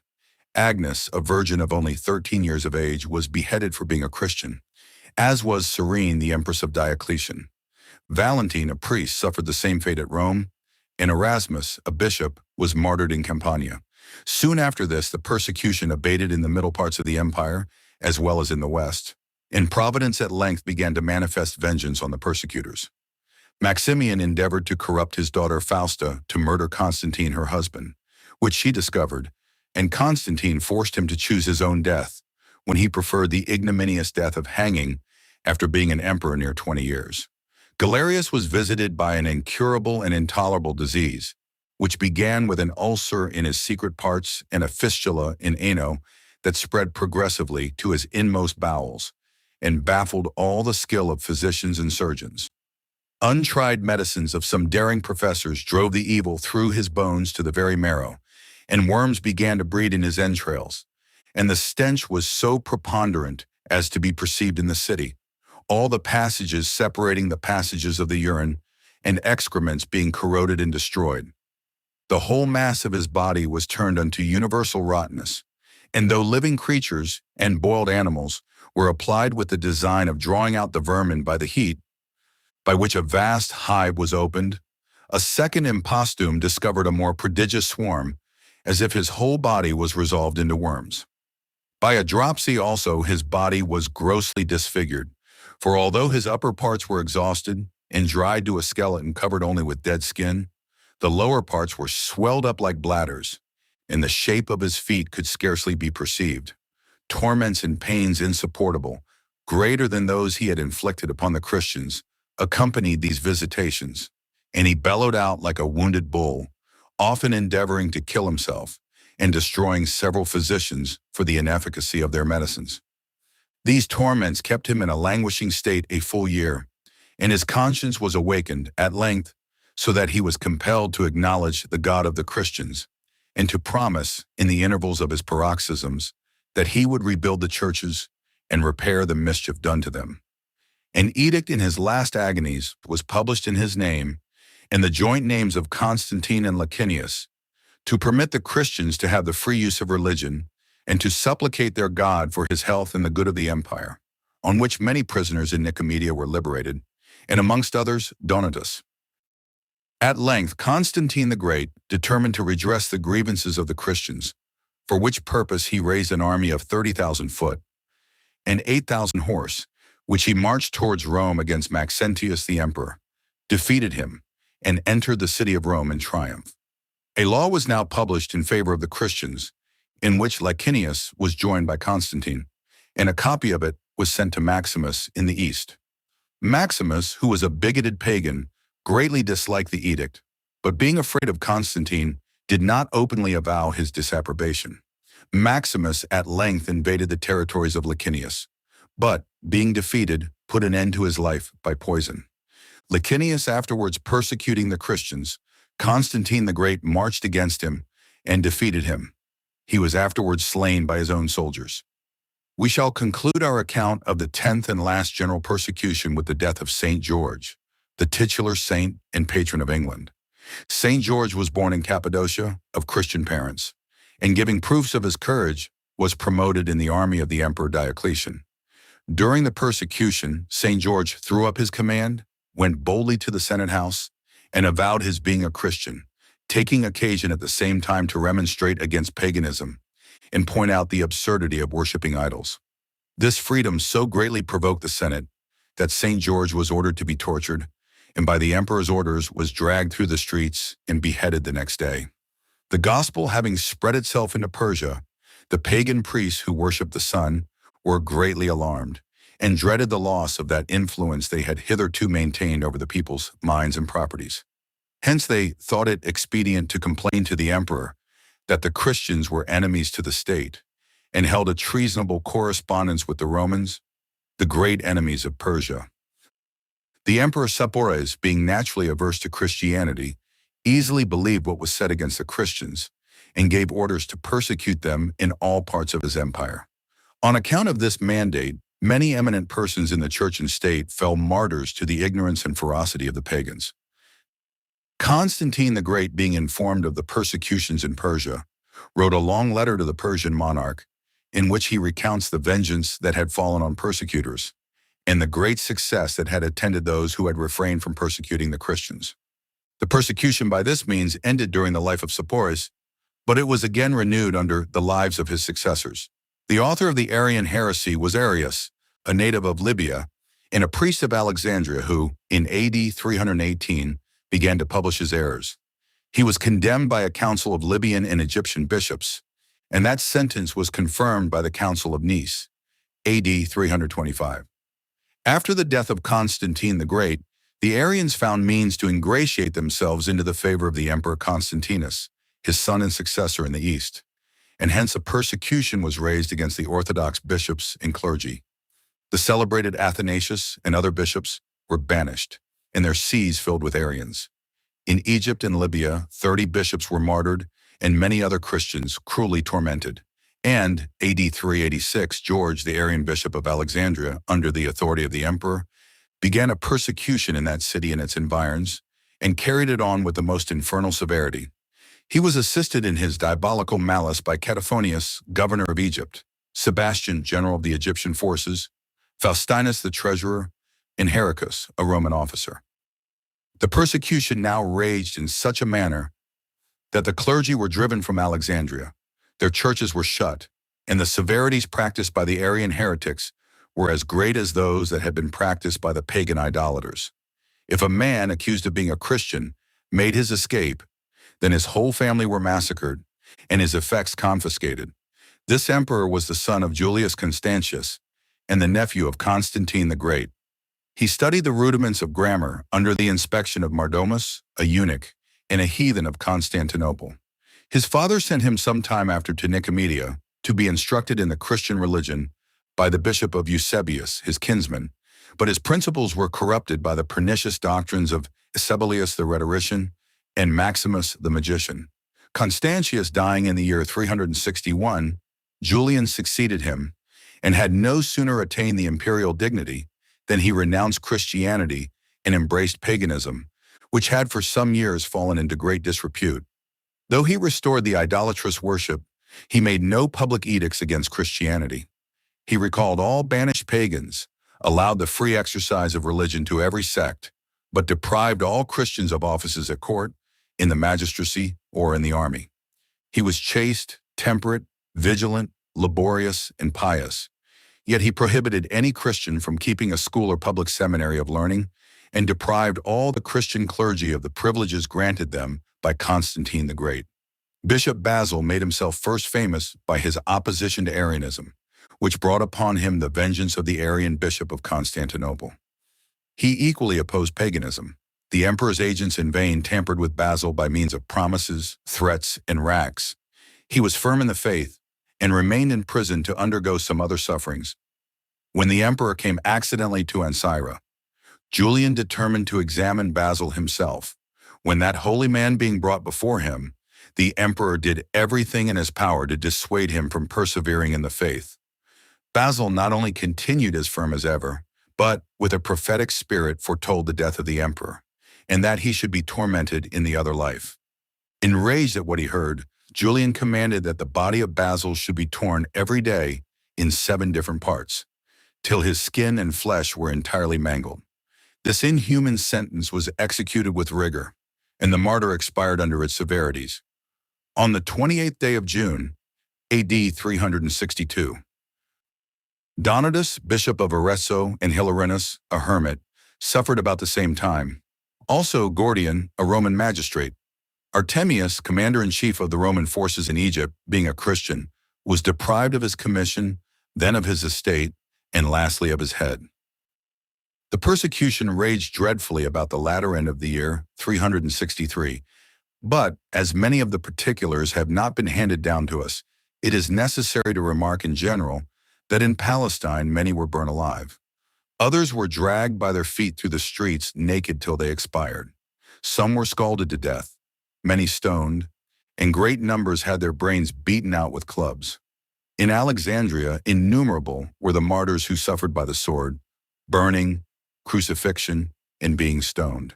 Agnes, a virgin of only 13 years of age, was beheaded for being a Christian, as was Cyrene, the empress of Diocletian. Valentine, a priest, suffered the same fate at Rome, and Erasmus, a bishop, was martyred in Campania. Soon after this, the persecution abated in the middle parts of the empire, as well as in the west, and Providence at length began to manifest vengeance on the persecutors. Maximian endeavored to corrupt his daughter Fausta to murder Constantine, her husband, which she discovered, and Constantine forced him to choose his own death, when he preferred the ignominious death of hanging after being an emperor near 20 years. Galerius was visited by an incurable and intolerable disease, which began with an ulcer in his secret parts and a fistula in ano that spread progressively to his inmost bowels and baffled all the skill of physicians and surgeons. Untried medicines of some daring professors drove the evil through his bones to the very marrow, and worms began to breed in his entrails, and the stench was so preponderant as to be perceived in the city, all the passages separating the passages of the urine, and excrements being corroded and destroyed. The whole mass of his body was turned unto universal rottenness, and though living creatures and boiled animals were applied with the design of drawing out the vermin by the heat, by which a vast hive was opened, a second impostum discovered a more prodigious swarm, as if his whole body was resolved into worms. By a dropsy also his body was grossly disfigured, for although his upper parts were exhausted and dried to a skeleton covered only with dead skin, the lower parts were swelled up like bladders, and the shape of his feet could scarcely be perceived. Torments and pains insupportable, greater than those he had inflicted upon the Christians, accompanied these visitations, and he bellowed out like a wounded bull, often endeavoring to kill himself and destroying several physicians for the inefficacy of their medicines. These torments kept him in a languishing state a full year, and his conscience was awakened at length, so that he was compelled to acknowledge the God of the Christians, and to promise, in the intervals of his paroxysms, that he would rebuild the churches and repair the mischief done to them. An edict in his last agonies was published in his name and the joint names of Constantine and Licinius to permit the Christians to have the free use of religion and to supplicate their God for his health and the good of the empire, on which many prisoners in Nicomedia were liberated, and amongst others, Donatus. At length, Constantine the Great determined to redress the grievances of the Christians, for which purpose he raised an army of 30,000 foot and 8,000 horse, which he marched towards Rome against Maxentius the emperor, defeated him, and entered the city of Rome in triumph. A law was now published in favor of the Christians, in which Licinius was joined by Constantine, and a copy of it was sent to Maximus in the east. Maximus, who was a bigoted pagan, greatly disliked the edict, but being afraid of Constantine, did not openly avow his disapprobation. Maximus at length invaded the territories of Licinius, but, being defeated, put an end to his life by poison. Licinius afterwards persecuting the Christians, Constantine the Great marched against him and defeated him. He was afterwards slain by his own soldiers. We shall conclude our account of the 10th and last general persecution with the death of St. George, the titular saint and patron of England. St. George was born in Cappadocia of Christian parents, and giving proofs of his courage, was promoted in the army of the Emperor Diocletian. During the persecution, St. George threw up his command, went boldly to the Senate House, and avowed his being a Christian, taking occasion at the same time to remonstrate against paganism and point out the absurdity of worshiping idols. This freedom so greatly provoked the Senate that St. George was ordered to be tortured, and by the emperor's orders was dragged through the streets and beheaded the next day. The gospel having spread itself into Persia, the pagan priests who worshipped the sun were greatly alarmed and dreaded the loss of that influence they had hitherto maintained over the people's minds and properties. Hence they thought it expedient to complain to the emperor that the Christians were enemies to the state and held a treasonable correspondence with the Romans, the great enemies of Persia. The Emperor Sepphoris, being naturally averse to Christianity, easily believed what was said against the Christians and gave orders to persecute them in all parts of his empire. On account of this mandate, many eminent persons in the church and state fell martyrs to the ignorance and ferocity of the pagans. Constantine the Great, being informed of the persecutions in Persia, wrote a long letter to the Persian monarch in which he recounts the vengeance that had fallen on persecutors and the great success that had attended those who had refrained from persecuting the Christians. The persecution by this means ended during the life of Sepphoris, but it was again renewed under the lives of his successors. The author of the Arian heresy was Arius, a native of Libya, and a priest of Alexandria who, in AD 318, began to publish his errors. He was condemned by a council of Libyan and Egyptian bishops, and that sentence was confirmed by the Council of Nice, AD 325. After the death of Constantine the Great, the Arians found means to ingratiate themselves into the favor of the Emperor Constantinus, his son and successor in the East, and hence a persecution was raised against the Orthodox bishops and clergy. The celebrated Athanasius and other bishops were banished, and their sees filled with Arians. In Egypt and Libya, 30 bishops were martyred, and many other Christians cruelly tormented. And, AD 386, George, the Arian bishop of Alexandria, under the authority of the emperor, began a persecution in that city and its environs, and carried it on with the most infernal severity. He was assisted in his diabolical malice by Cataphonius, governor of Egypt, Sebastian, general of the Egyptian forces, Faustinus, the treasurer, and Heracus, a Roman officer. The persecution now raged in such a manner that the clergy were driven from Alexandria, their churches were shut, and the severities practiced by the Arian heretics were as great as those that had been practiced by the pagan idolaters. If a man accused of being a Christian made his escape, then his whole family were massacred and his effects confiscated. This emperor was the son of Julius Constantius and the nephew of Constantine the Great. He studied the rudiments of grammar under the inspection of Mardomus, a eunuch, and a heathen of Constantinople. His father sent him some time after to Nicomedia to be instructed in the Christian religion by the bishop of Eusebius, his kinsman, but his principles were corrupted by the pernicious doctrines of Eusebius the rhetorician and Maximus the magician. Constantius dying in the year 361, Julian succeeded him, and had no sooner attained the imperial dignity than he renounced Christianity and embraced paganism, which had for some years fallen into great disrepute. Though he restored the idolatrous worship, he made no public edicts against Christianity. He recalled all banished pagans, allowed the free exercise of religion to every sect, but deprived all Christians of offices at court, in the magistracy, or in the army. He was chaste, temperate, vigilant, laborious, and pious. Yet he prohibited any Christian from keeping a school or public seminary of learning, and deprived all the Christian clergy of the privileges granted them by Constantine the Great. Bishop Basil made himself first famous by his opposition to Arianism, which brought upon him the vengeance of the Arian bishop of Constantinople. He equally opposed paganism. The emperor's agents in vain tampered with Basil by means of promises, threats, and racks. He was firm in the faith and remained in prison to undergo some other sufferings. When the emperor came accidentally to Ancyra, Julian determined to examine Basil himself. When that holy man being brought before him, the emperor did everything in his power to dissuade him from persevering in the faith. Basil not only continued as firm as ever, but with a prophetic spirit foretold the death of the emperor, and that he should be tormented in the other life. Enraged at what he heard, Julian commanded that the body of Basil should be torn every day in 7 different parts, till his skin and flesh were entirely mangled. This inhuman sentence was executed with rigor, and the martyr expired under its severities. On the 28th day of June, A.D. 362, Donatus, bishop of Arezzo, and Hilarius, a hermit, suffered about the same time. Also Gordian, a Roman magistrate. Artemius, commander-in-chief of the Roman forces in Egypt, being a Christian, was deprived of his commission, then of his estate, and lastly of his head. The persecution raged dreadfully about the latter end of the year 363, but as many of the particulars have not been handed down to us, it is necessary to remark in general that in Palestine many were burned alive. Others were dragged by their feet through the streets naked till they expired. Some were scalded to death, many stoned, and great numbers had their brains beaten out with clubs. In Alexandria, innumerable were the martyrs who suffered by the sword, burning, crucifixion, and being stoned.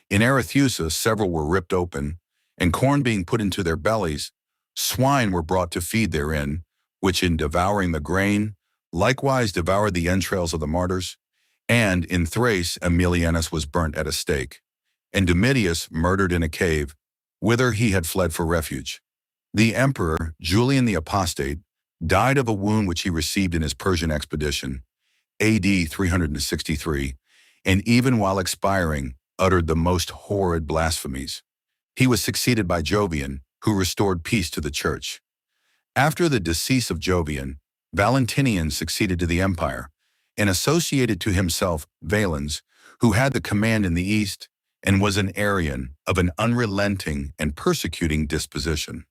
In Arethusa, several were ripped open, and corn being put into their bellies, swine were brought to feed therein, which in devouring the grain, likewise devoured the entrails of the martyrs. And in Thrace, Aemilianus was burnt at a stake, and Domitius murdered in a cave, whither he had fled for refuge. The emperor, Julian the Apostate, died of a wound which he received in his Persian expedition, A.D. 363, and even while expiring, uttered the most horrid blasphemies. He was succeeded by Jovian, who restored peace to the church. After the decease of Jovian, Valentinian succeeded to the empire, and associated to himself Valens, who had the command in the east, and was an Arian of an unrelenting and persecuting disposition.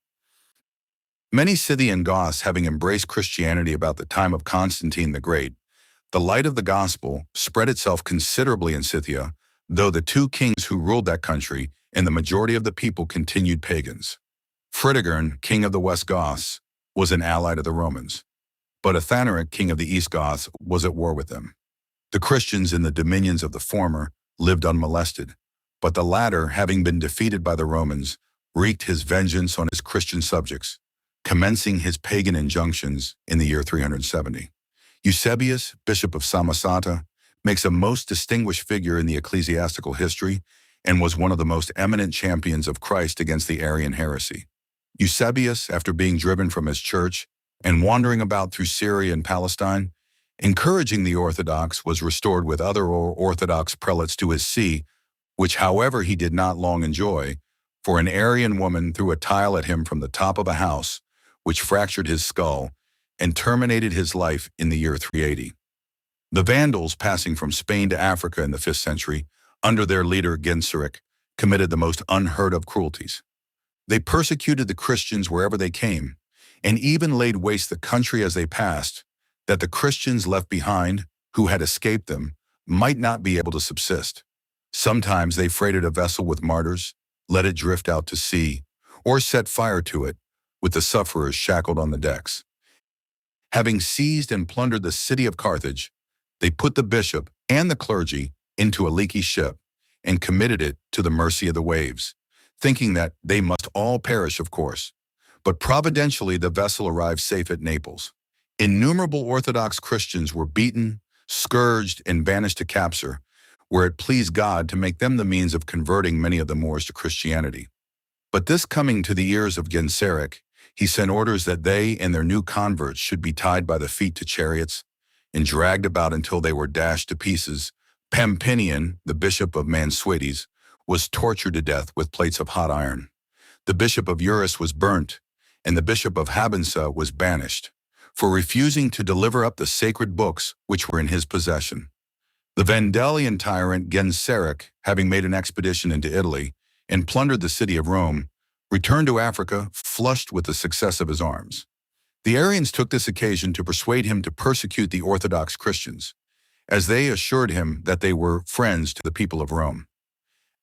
Many Scythian Goths having embraced Christianity about the time of Constantine the Great, the light of the gospel spread itself considerably in Scythia, though the 2 kings who ruled that country and the majority of the people continued pagans. Fritigern, king of the West Goths, was an ally to the Romans, but Athanaric, king of the East Goths, was at war with them. The Christians in the dominions of the former lived unmolested, but the latter, having been defeated by the Romans, wreaked his vengeance on his Christian subjects, commencing his pagan injunctions in the year 370. Eusebius, bishop of Samosata, makes a most distinguished figure in the ecclesiastical history and was one of the most eminent champions of Christ against the Arian heresy. Eusebius, after being driven from his church and wandering about through Syria and Palestine, encouraging the Orthodox, was restored with other Orthodox prelates to his see, which however he did not long enjoy, for an Arian woman threw a tile at him from the top of a house, which fractured his skull and terminated his life in the year 380. The Vandals, passing from Spain to Africa in the 5th century, under their leader Genseric, committed the most unheard-of cruelties. They persecuted the Christians wherever they came, and even laid waste the country as they passed, that the Christians left behind, who had escaped them, might not be able to subsist. Sometimes they freighted a vessel with martyrs, let it drift out to sea, or set fire to it, with the sufferers shackled on the decks. Having seized and plundered the city of Carthage, they put the bishop and the clergy into a leaky ship and committed it to the mercy of the waves, thinking that they must all perish, of course. But providentially, the vessel arrived safe at Naples. Innumerable Orthodox Christians were beaten, scourged, and banished to Capsir, where it pleased God to make them the means of converting many of the Moors to Christianity. But this coming to the ears of Genseric, he sent orders that they and their new converts should be tied by the feet to chariots and dragged about until they were dashed to pieces. Pampinian, the bishop of Mansuetes, was tortured to death with plates of hot iron. The bishop of Urus was burnt, and the bishop of Habensa was banished for refusing to deliver up the sacred books which were in his possession. The Vandalian tyrant Genseric, having made an expedition into Italy and plundered the city of Rome, returned to Africa flushed with the success of his arms. The Arians took this occasion to persuade him to persecute the Orthodox Christians, as they assured him that they were friends to the people of Rome.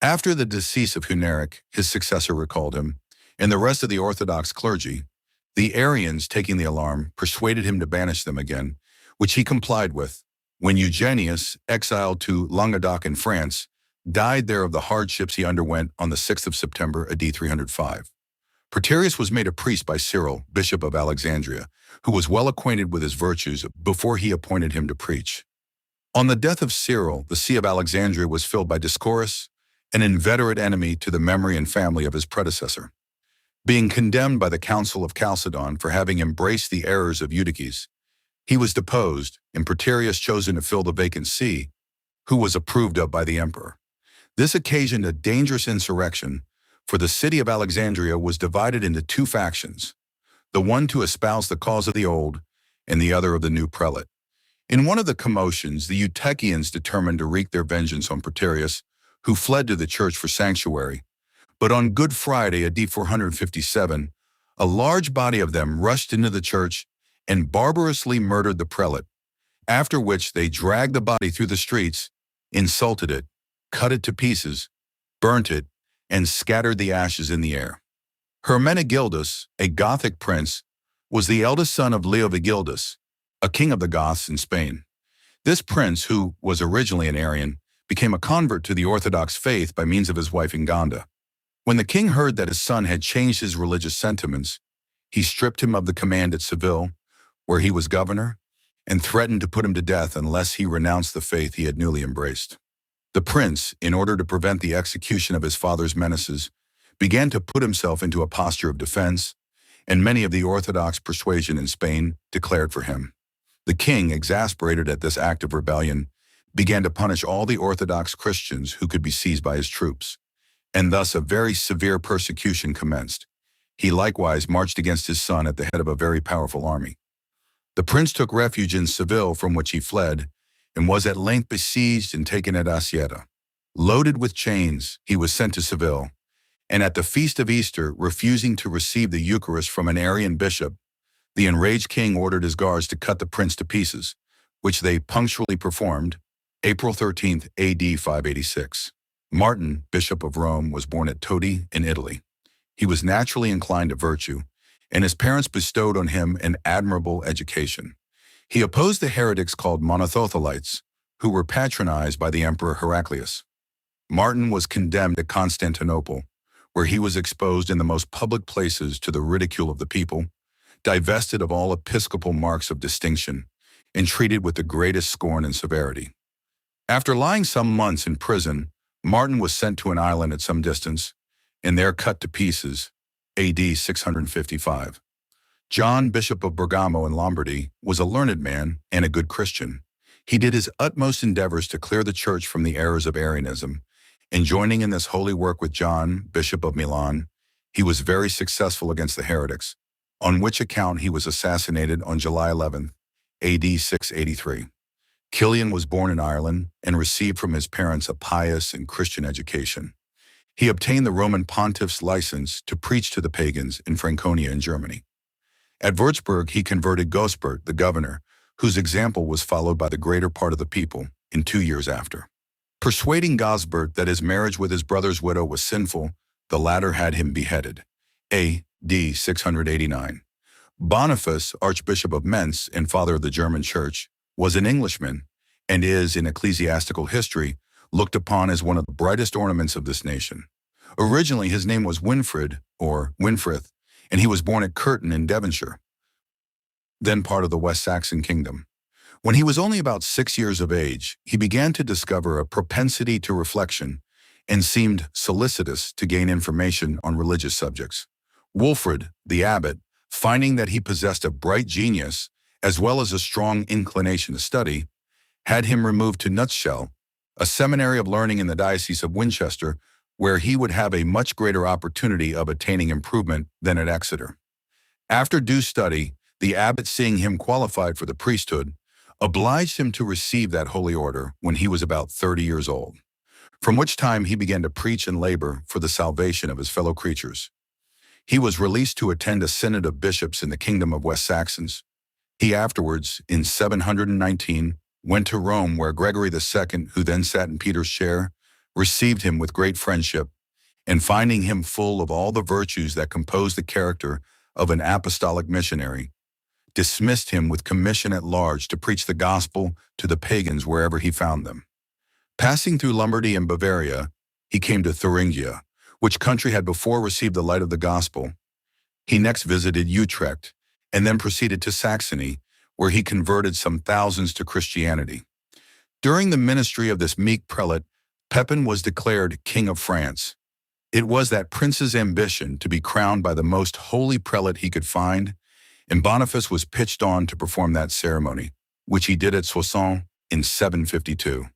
After the decease of Huneric, his successor recalled him, and the rest of the Orthodox clergy, the Arians, taking the alarm, persuaded him to banish them again, which he complied with. When Eugenius, exiled to Languedoc in France, died there of the hardships he underwent on the 6th of September AD 305. Praetorius was made a priest by Cyril, bishop of Alexandria, who was well acquainted with his virtues before he appointed him to preach. On the death of Cyril, the see of Alexandria was filled by Dioscorus, an inveterate enemy to the memory and family of his predecessor. Being condemned by the Council of Chalcedon for having embraced the errors of Eutyches, he was deposed, and Praetorius chosen to fill the vacant see, who was approved of by the emperor. This occasioned a dangerous insurrection, for the city of Alexandria was divided into two factions, the one to espouse the cause of the old, and the other of the new prelate. In one of the commotions, the Eutychians determined to wreak their vengeance on Praetorius, who fled to the church for sanctuary. But on Good Friday AD 457, a large body of them rushed into the church and barbarously murdered the prelate, after which they dragged the body through the streets, insulted it, cut it to pieces, burnt it, and scattered the ashes in the air. Hermenegildus, a Gothic prince, was the eldest son of Leovigildus, a king of the Goths in Spain. This prince, who was originally an Arian, became a convert to the Orthodox faith by means of his wife Inganda. When the king heard that his son had changed his religious sentiments, he stripped him of the command at Seville, where he was governor, and threatened to put him to death unless he renounced the faith he had newly embraced. The prince, in order to prevent the execution of his father's menaces, began to put himself into a posture of defense, and many of the Orthodox persuasion in Spain declared for him. The king, exasperated at this act of rebellion, began to punish all the Orthodox Christians who could be seized by his troops, and thus a very severe persecution commenced. He likewise marched against his son at the head of a very powerful army. The prince took refuge in Seville, from which he fled, and was at length besieged and taken at Asieta. Loaded with chains, he was sent to Seville, and at the feast of Easter, refusing to receive the Eucharist from an Arian bishop, the enraged king ordered his guards to cut the prince to pieces, which they punctually performed, April 13th, AD 586. Martin, bishop of Rome, was born at Todi in Italy. He was naturally inclined to virtue, and his parents bestowed on him an admirable education. He opposed the heretics called Monothotelites, who were patronized by the emperor Heraclius. Martin was condemned at Constantinople, where he was exposed in the most public places to the ridicule of the people, divested of all episcopal marks of distinction, and treated with the greatest scorn and severity. After lying some months in prison, Martin was sent to an island at some distance, and there cut to pieces, AD 655. John, bishop of Bergamo in Lombardy, was a learned man and a good Christian. He did his utmost endeavors to clear the church from the errors of Arianism, and joining in this holy work with John, bishop of Milan, he was very successful against the heretics, on which account he was assassinated on July 11, AD 683. Kilian was born in Ireland and received from his parents a pious and Christian education. He obtained the Roman pontiff's license to preach to the pagans in Franconia in Germany. At Würzburg, he converted Gosbert, the governor, whose example was followed by the greater part of the people in 2 years after. Persuading Gosbert that his marriage with his brother's widow was sinful, the latter had him beheaded, AD 689. Boniface, Archbishop of Mentz and father of the German Church, was an Englishman and is, in ecclesiastical history, looked upon as one of the brightest ornaments of this nation. Originally, his name was Winfrid, or Winfrith, and he was born at Curtin in Devonshire, then part of the West Saxon kingdom. When he was only about 6 years of age, he began to discover a propensity to reflection and seemed solicitous to gain information on religious subjects. Wulfrid, the abbot, finding that he possessed a bright genius as well as a strong inclination to study, had him removed to Nutshell, a seminary of learning in the Diocese of Winchester, where he would have a much greater opportunity of attaining improvement than at Exeter. After due study, the abbot, seeing him qualified for the priesthood, obliged him to receive that holy order when he was about 30 years old, from which time he began to preach and labor for the salvation of his fellow creatures. He was released to attend a synod of bishops in the kingdom of West Saxons. He afterwards, in 719, went to Rome, where Gregory II, who then sat in Peter's chair, received him with great friendship, and finding him full of all the virtues that compose the character of an apostolic missionary, dismissed him with commission at large to preach the gospel to the pagans wherever he found them. Passing through Lombardy and Bavaria, he came to Thuringia, which country had before received the light of the gospel. He next visited Utrecht, and then proceeded to Saxony, where he converted some thousands to Christianity. During the ministry of this meek prelate, Pepin was declared King of France. It was that prince's ambition to be crowned by the most holy prelate he could find, and Boniface was pitched on to perform that ceremony, which he did at Soissons in 752.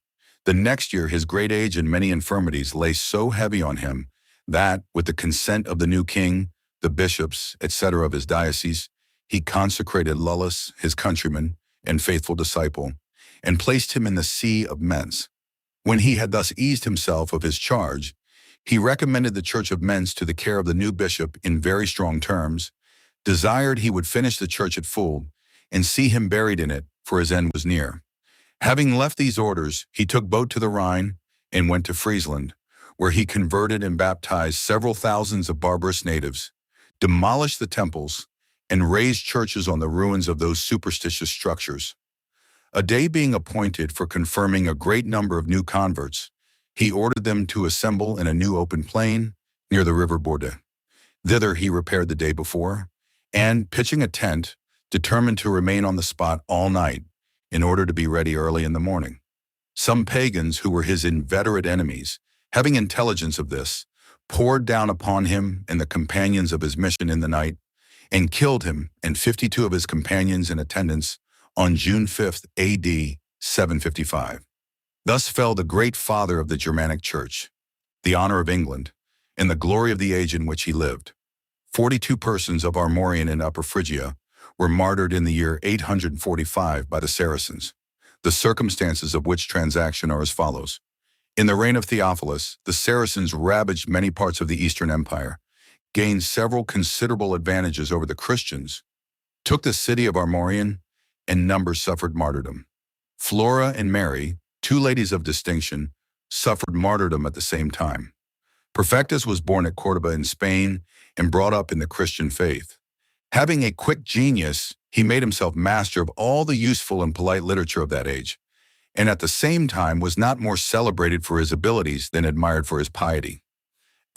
The next year, his great age and many infirmities lay so heavy on him that, with the consent of the new king, the bishops, etc. of his diocese, he consecrated Lullus, his countryman and faithful disciple, and placed him in the see of Mentz. When he had thus eased himself of his charge, he recommended the church of Mentz to the care of the new bishop in very strong terms, desired he would finish the church at Fulda, and see him buried in it, for his end was near. Having left these orders, he took boat to the Rhine and went to Friesland, where he converted and baptized several thousands of barbarous natives, demolished the temples, and raised churches on the ruins of those superstitious structures. A day being appointed for confirming a great number of new converts, he ordered them to assemble in a new open plain near the river Borde. Thither he repaired the day before, and, pitching a tent, determined to remain on the spot all night in order to be ready early in the morning. Some pagans who were his inveterate enemies, having intelligence of this, poured down upon him and the companions of his mission in the night, and killed him and 52 of his companions and attendants on June 5th, AD 755. Thus fell the great father of the Germanic Church, the honor of England, and the glory of the age in which he lived. 42 persons of Armorian and Upper Phrygia were martyred in the year 845 by the Saracens, the circumstances of which transaction are as follows. In the reign of Theophilus, the Saracens ravaged many parts of the Eastern Empire, gained several considerable advantages over the Christians, took the city of Armorian, and numbers suffered martyrdom. Flora and Mary, two ladies of distinction, suffered martyrdom at the same time. Perfectus was born at Cordoba in Spain and brought up in the Christian faith. Having a quick genius, he made himself master of all the useful and polite literature of that age, and at the same time was not more celebrated for his abilities than admired for his piety.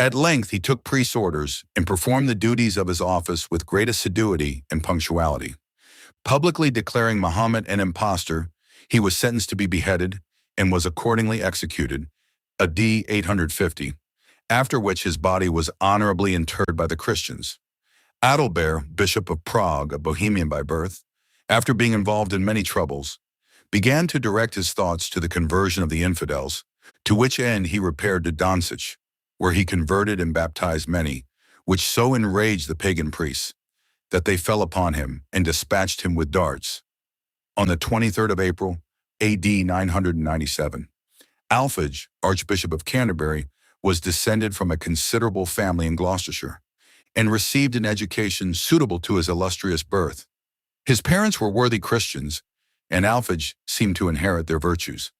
At length he took priest's orders and performed the duties of his office with great assiduity and punctuality. Publicly declaring Mahomet an impostor, he was sentenced to be beheaded and was accordingly executed, AD 850, after which his body was honorably interred by the Christians. Adalbert, Bishop of Prague, a Bohemian by birth, after being involved in many troubles, began to direct his thoughts to the conversion of the infidels, to which end he repaired to Danzig, where he converted and baptized many, which so enraged the pagan priests that they fell upon him and dispatched him with darts. On the 23rd of April, AD 997, Alphege, Archbishop of Canterbury, was descended from a considerable family in Gloucestershire, and received an education suitable to his illustrious birth. His parents were worthy Christians, and Alphege seemed to inherit their virtues.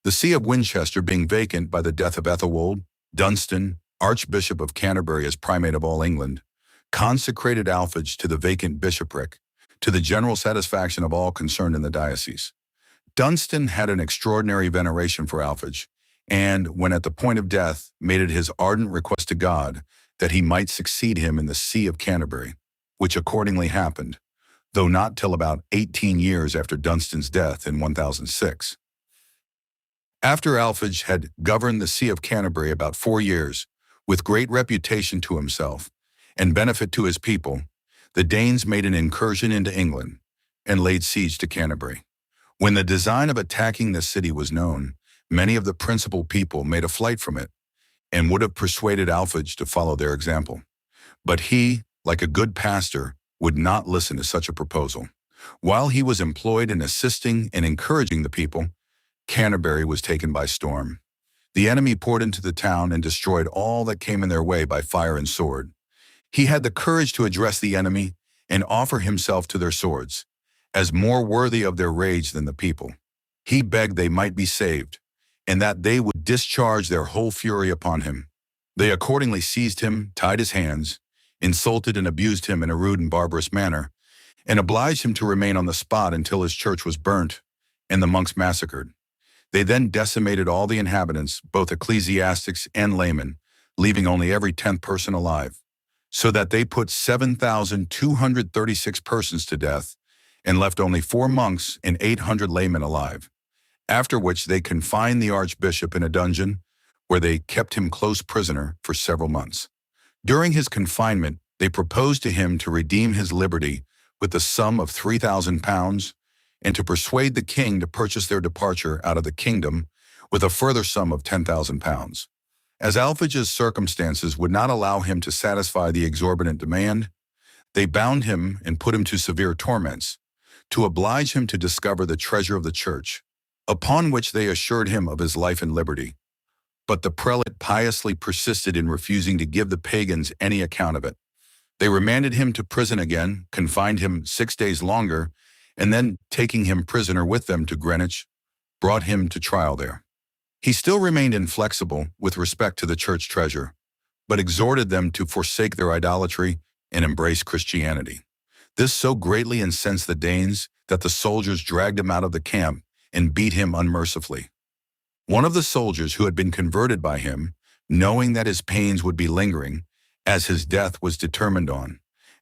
The see of Winchester being vacant by the death of Ethelwold, Dunstan, Archbishop of Canterbury as primate of all England, consecrated Alphege to the vacant bishopric, to the general satisfaction of all concerned in the diocese. Dunstan had an extraordinary veneration for Alphege, and, when at the point of death, made it his ardent request to God that he might succeed him in the See of Canterbury, which accordingly happened, though not till about 18 years after Dunstan's death in 1006. After Alphege had governed the See of Canterbury about 4 years, with great reputation to himself and benefit to his people, the Danes made an incursion into England and laid siege to Canterbury. When the design of attacking the city was known, many of the principal people made a flight from it and would have persuaded Alphege to follow their example. But he, like a good pastor, would not listen to such a proposal. While he was employed in assisting and encouraging the people, Canterbury was taken by storm. The enemy poured into the town and destroyed all that came in their way by fire and sword. He had the courage to address the enemy and offer himself to their swords, as more worthy of their rage than the people. He begged they might be saved, and that they would discharge their whole fury upon him. They accordingly seized him, tied his hands, insulted and abused him in a rude and barbarous manner, and obliged him to remain on the spot until his church was burnt and the monks massacred. They then decimated all the inhabitants, both ecclesiastics and laymen, leaving only every 10th person alive, so that they put 7,236 persons to death and left only 4 monks and 800 laymen alive, after which they confined the archbishop in a dungeon where they kept him close prisoner for several months. During his confinement, they proposed to him to redeem his liberty with the sum of £3,000 and to persuade the king to purchase their departure out of the kingdom with a further sum of £10,000. As Alphage's circumstances would not allow him to satisfy the exorbitant demand, they bound him and put him to severe torments, to oblige him to discover the treasure of the church, upon which they assured him of his life and liberty. But the prelate piously persisted in refusing to give the pagans any account of it. They remanded him to prison again, confined him 6 days longer, and then, taking him prisoner with them to Greenwich, brought him to trial there. He still remained inflexible with respect to the church treasure, but exhorted them to forsake their idolatry and embrace Christianity. This so greatly incensed the Danes that the soldiers dragged him out of the camp and beat him unmercifully. One of the soldiers who had been converted by him, knowing that his pains would be lingering, as his death was determined on,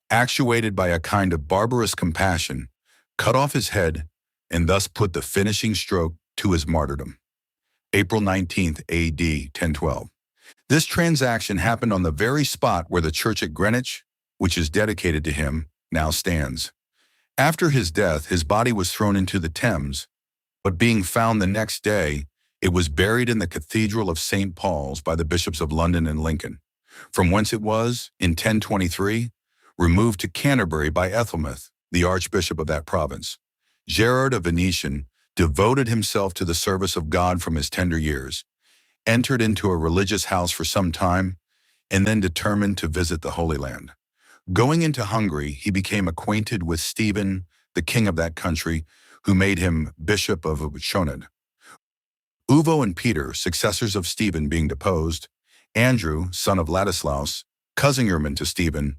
actuated by a kind of barbarous compassion, cut off his head and thus put the finishing stroke to his martyrdom. April 19th, A.D. 1012. This transaction happened on the very spot where the church at Greenwich, which is dedicated to him, now stands. After his death, his body was thrown into the Thames, but being found the next day, it was buried in the Cathedral of St. Paul's by the bishops of London and Lincoln, from whence it was, in 1023, removed to Canterbury by Ethelmeth, the archbishop of that province. Gerard of Venetian devoted himself to the service of God from his tender years, entered into a religious house for some time, and then determined to visit the Holy Land. Going into Hungary, he became acquainted with Stephen, the king of that country, who made him bishop of Schoned. Uvo and Peter, successors of Stephen, being deposed, Andrew, son of Ladislaus, cousin-yeoman to Stephen,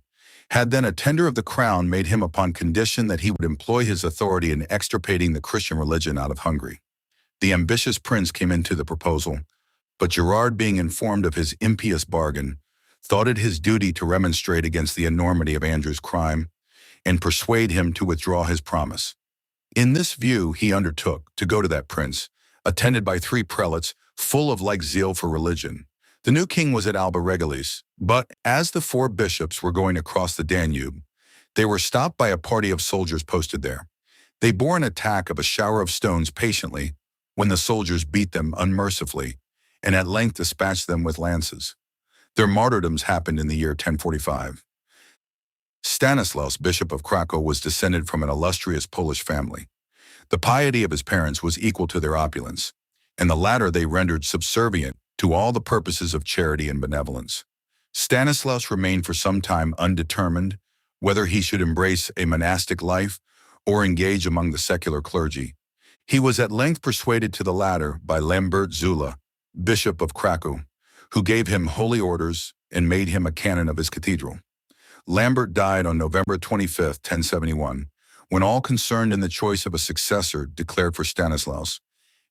had then a tender of the crown made him upon condition that he would employ his authority in extirpating the Christian religion out of Hungary. The ambitious prince came into the proposal, but Gerard, being informed of his impious bargain, thought it his duty to remonstrate against the enormity of Andrew's crime and persuade him to withdraw his promise. In this view, he undertook to go to that prince, attended by 3 prelates, full of like zeal for religion. The new king was at Alba Regalis, but as the 4 bishops were going across the Danube, they were stopped by a party of soldiers posted there. They bore an attack of a shower of stones patiently, when the soldiers beat them unmercifully, and at length dispatched them with lances. Their martyrdoms happened in the year 1045. Stanislaus, bishop of Krakow, was descended from an illustrious Polish family. The piety of his parents was equal to their opulence, and the latter they rendered subservient to all the purposes of charity and benevolence. Stanislaus remained for some time undetermined whether he should embrace a monastic life or engage among the secular clergy. He was at length persuaded to the latter by Lambert Zula, bishop of Krakow, who gave him holy orders and made him a canon of his cathedral. Lambert died on November 25, 1071, when all concerned in the choice of a successor declared for Stanislaus,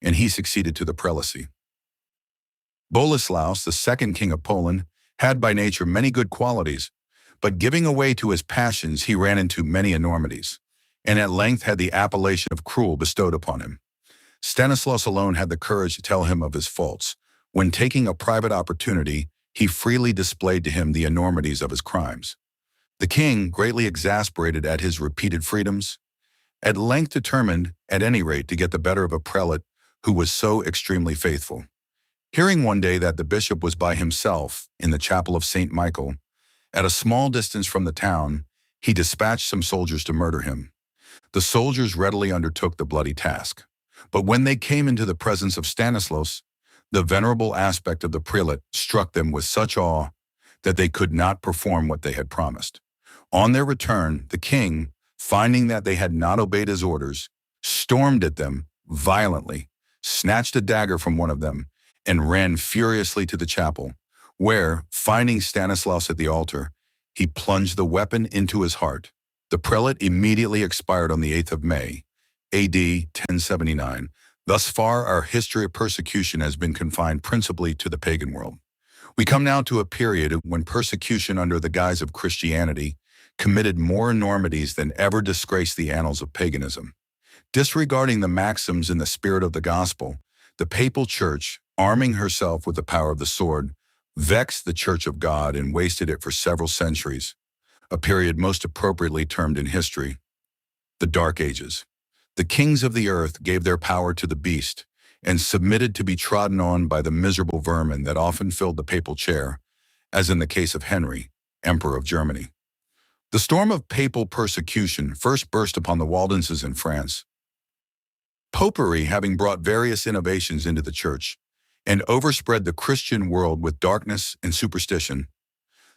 and he succeeded to the prelacy. Boleslaus, the second king of Poland, had by nature many good qualities, but giving way to his passions he ran into many enormities, and at length had the appellation of cruel bestowed upon him. Stanislaus alone had the courage to tell him of his faults. When taking a private opportunity, he freely displayed to him the enormities of his crimes. The king, greatly exasperated at his repeated freedoms, at length determined, at any rate, to get the better of a prelate who was so extremely faithful. Hearing one day that the bishop was by himself in the chapel of St. Michael, at a small distance from the town, he dispatched some soldiers to murder him. The soldiers readily undertook the bloody task. But when they came into the presence of Stanislaus, the venerable aspect of the prelate struck them with such awe that they could not perform what they had promised. On their return, the king, finding that they had not obeyed his orders, stormed at them violently, snatched a dagger from one of them, and ran furiously to the chapel, where, finding Stanislaus at the altar, he plunged the weapon into his heart. The prelate immediately expired on the 8th of May, A.D. 1079. Thus far, our history of persecution has been confined principally to the pagan world. We come now to a period when persecution under the guise of Christianity committed more enormities than ever disgraced the annals of paganism. Disregarding the maxims in the spirit of the gospel, the papal church, arming herself with the power of the sword, vexed the Church of God and wasted it for several centuries, a period most appropriately termed in history the Dark Ages. The kings of the earth gave their power to the beast and submitted to be trodden on by the miserable vermin that often filled the papal chair, as in the case of Henry, Emperor of Germany. The storm of papal persecution first burst upon the Waldenses in France. Popery, having brought various innovations into the church and overspread the Christian world with darkness and superstition,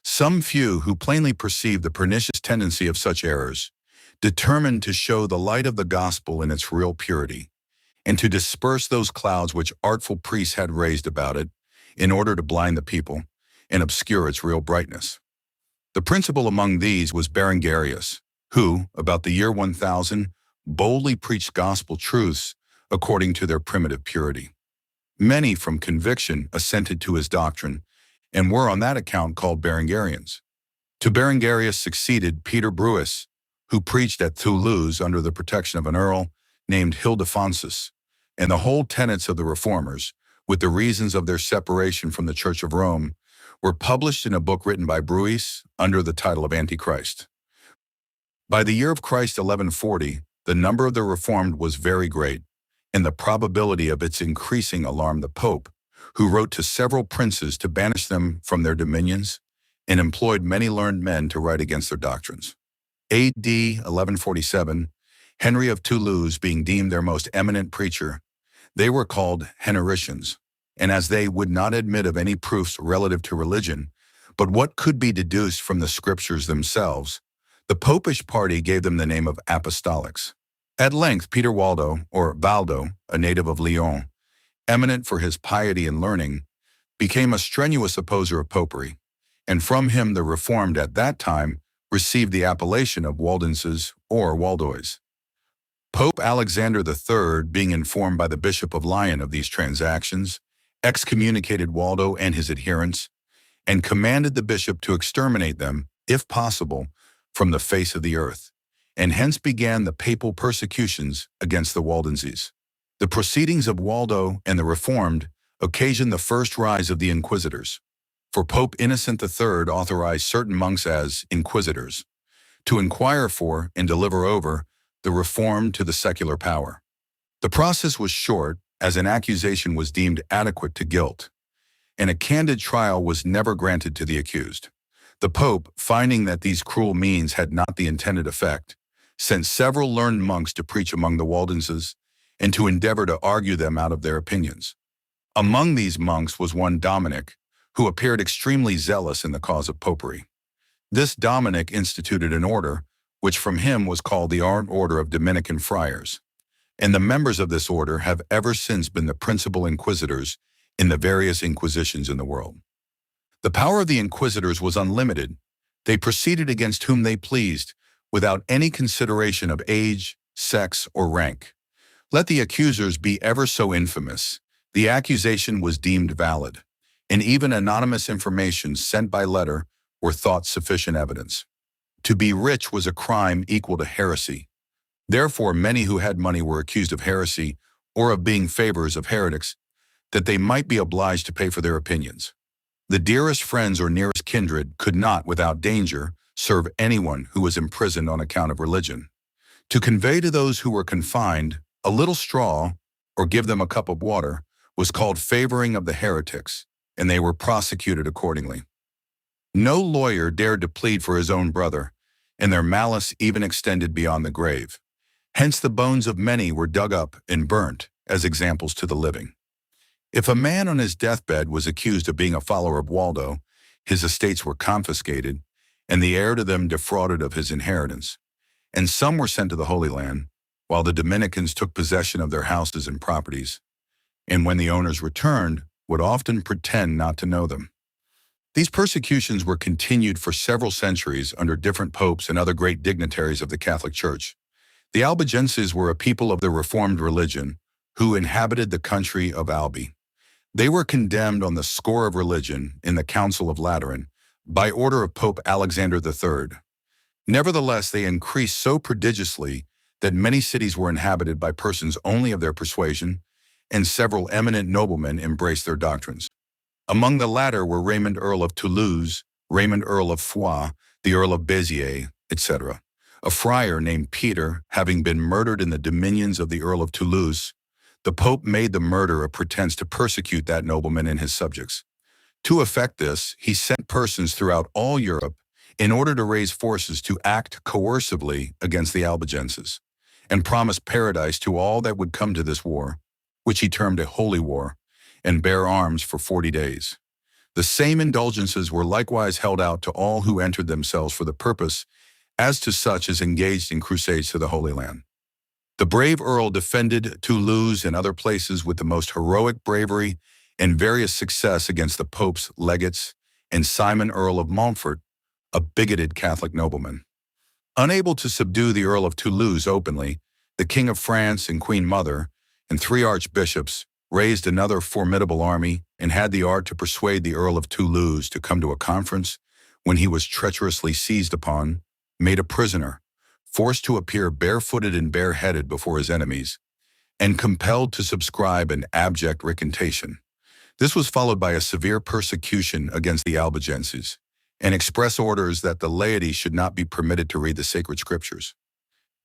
some few who plainly perceived the pernicious tendency of such errors determined to show the light of the gospel in its real purity, and to disperse those clouds which artful priests had raised about it in order to blind the people and obscure its real brightness. The principal among these was Berengarius, who, about the year 1000, boldly preached gospel truths according to their primitive purity. Many from conviction assented to his doctrine and were on that account called Berengarians. To Berengarius succeeded Peter Bruus, who preached at Toulouse under the protection of an earl named Ildefonsus, and the whole tenets of the Reformers, with the reasons of their separation from the Church of Rome, were published in a book written by Bruus under the title of Antichrist. By the year of Christ 1140, the number of the Reformed was very great, and the probability of its increasing alarmed the Pope, who wrote to several princes to banish them from their dominions and employed many learned men to write against their doctrines. A.D. 1147, Henry of Toulouse being deemed their most eminent preacher, they were called Henricians, and as they would not admit of any proofs relative to religion, but what could be deduced from the scriptures themselves, the popish party gave them the name of Apostolics. At length, Peter Waldo, or Valdo, a native of Lyon, eminent for his piety and learning, became a strenuous opposer of popery, and from him the Reformed at that time received the appellation of Waldenses or Waldois. Pope Alexander III, being informed by the Bishop of Lyon of these transactions, excommunicated Waldo and his adherents, and commanded the bishop to exterminate them, if possible, from the face of the earth, and hence began the papal persecutions against the Waldenses. The proceedings of Waldo and the Reformed occasioned the first rise of the inquisitors, for Pope Innocent III authorized certain monks as inquisitors to inquire for and deliver over the Reformed to the secular power. The process was short, as an accusation was deemed adequate to guilt, and a candid trial was never granted to the accused. The Pope, finding that these cruel means had not the intended effect, sent several learned monks to preach among the Waldenses and to endeavor to argue them out of their opinions. Among these monks was one Dominic, who appeared extremely zealous in the cause of popery. This Dominic instituted an order, which from him was called the Order of Dominican Friars, and the members of this order have ever since been the principal inquisitors in the various inquisitions in the world. The power of the inquisitors was unlimited. They proceeded against whom they pleased, without any consideration of age, sex, or rank. Let the accusers be ever so infamous, the accusation was deemed valid, and even anonymous information sent by letter were thought sufficient evidence. To be rich was a crime equal to heresy. Therefore, many who had money were accused of heresy or of being favorers of heretics, that they might be obliged to pay for their opinions. The dearest friends or nearest kindred could not, without danger, serve anyone who was imprisoned on account of religion. To convey to those who were confined a little straw or give them a cup of water was called favoring of the heretics, and they were prosecuted accordingly. No lawyer dared to plead for his own brother, and their malice even extended beyond the grave. Hence the bones of many were dug up and burnt as examples to the living. If a man on his deathbed was accused of being a follower of Waldo, his estates were confiscated, and the heir to them defrauded of his inheritance. And some were sent to the Holy Land, while the Dominicans took possession of their houses and properties, and when the owners returned, would often pretend not to know them. These persecutions were continued for several centuries under different popes and other great dignitaries of the Catholic Church. The Albigenses were a people of the Reformed religion who inhabited the country of Albi. They were condemned on the score of religion in the Council of Lateran by order of Pope Alexander III. Nevertheless, they increased so prodigiously that many cities were inhabited by persons only of their persuasion, and several eminent noblemen embraced their doctrines. Among the latter were Raymond Earl of Toulouse, Raymond Earl of Foix, the Earl of Béziers, etc. A friar named Peter, having been murdered in the dominions of the Earl of Toulouse, the Pope made the murder a pretense to persecute that nobleman and his subjects. To effect this, he sent persons throughout all Europe in order to raise forces to act coercively against the Albigenses, and promised paradise to all that would come to this war, which he termed a holy war, and bear arms for 40 days. The same indulgences were likewise held out to all who entered themselves for the purpose, as to such as engaged in crusades to the Holy Land. The brave Earl defended Toulouse and other places with the most heroic bravery and various success against the Pope's legates and Simon Earl of Montfort, a bigoted Catholic nobleman. Unable to subdue the Earl of Toulouse openly, the King of France and Queen Mother and 3 archbishops raised another formidable army and had the art to persuade the Earl of Toulouse to come to a conference, when he was treacherously seized upon, made a prisoner, forced to appear barefooted and bareheaded before his enemies, and compelled to subscribe an abject recantation. This was followed by a severe persecution against the Albigenses, and express orders that the laity should not be permitted to read the sacred scriptures.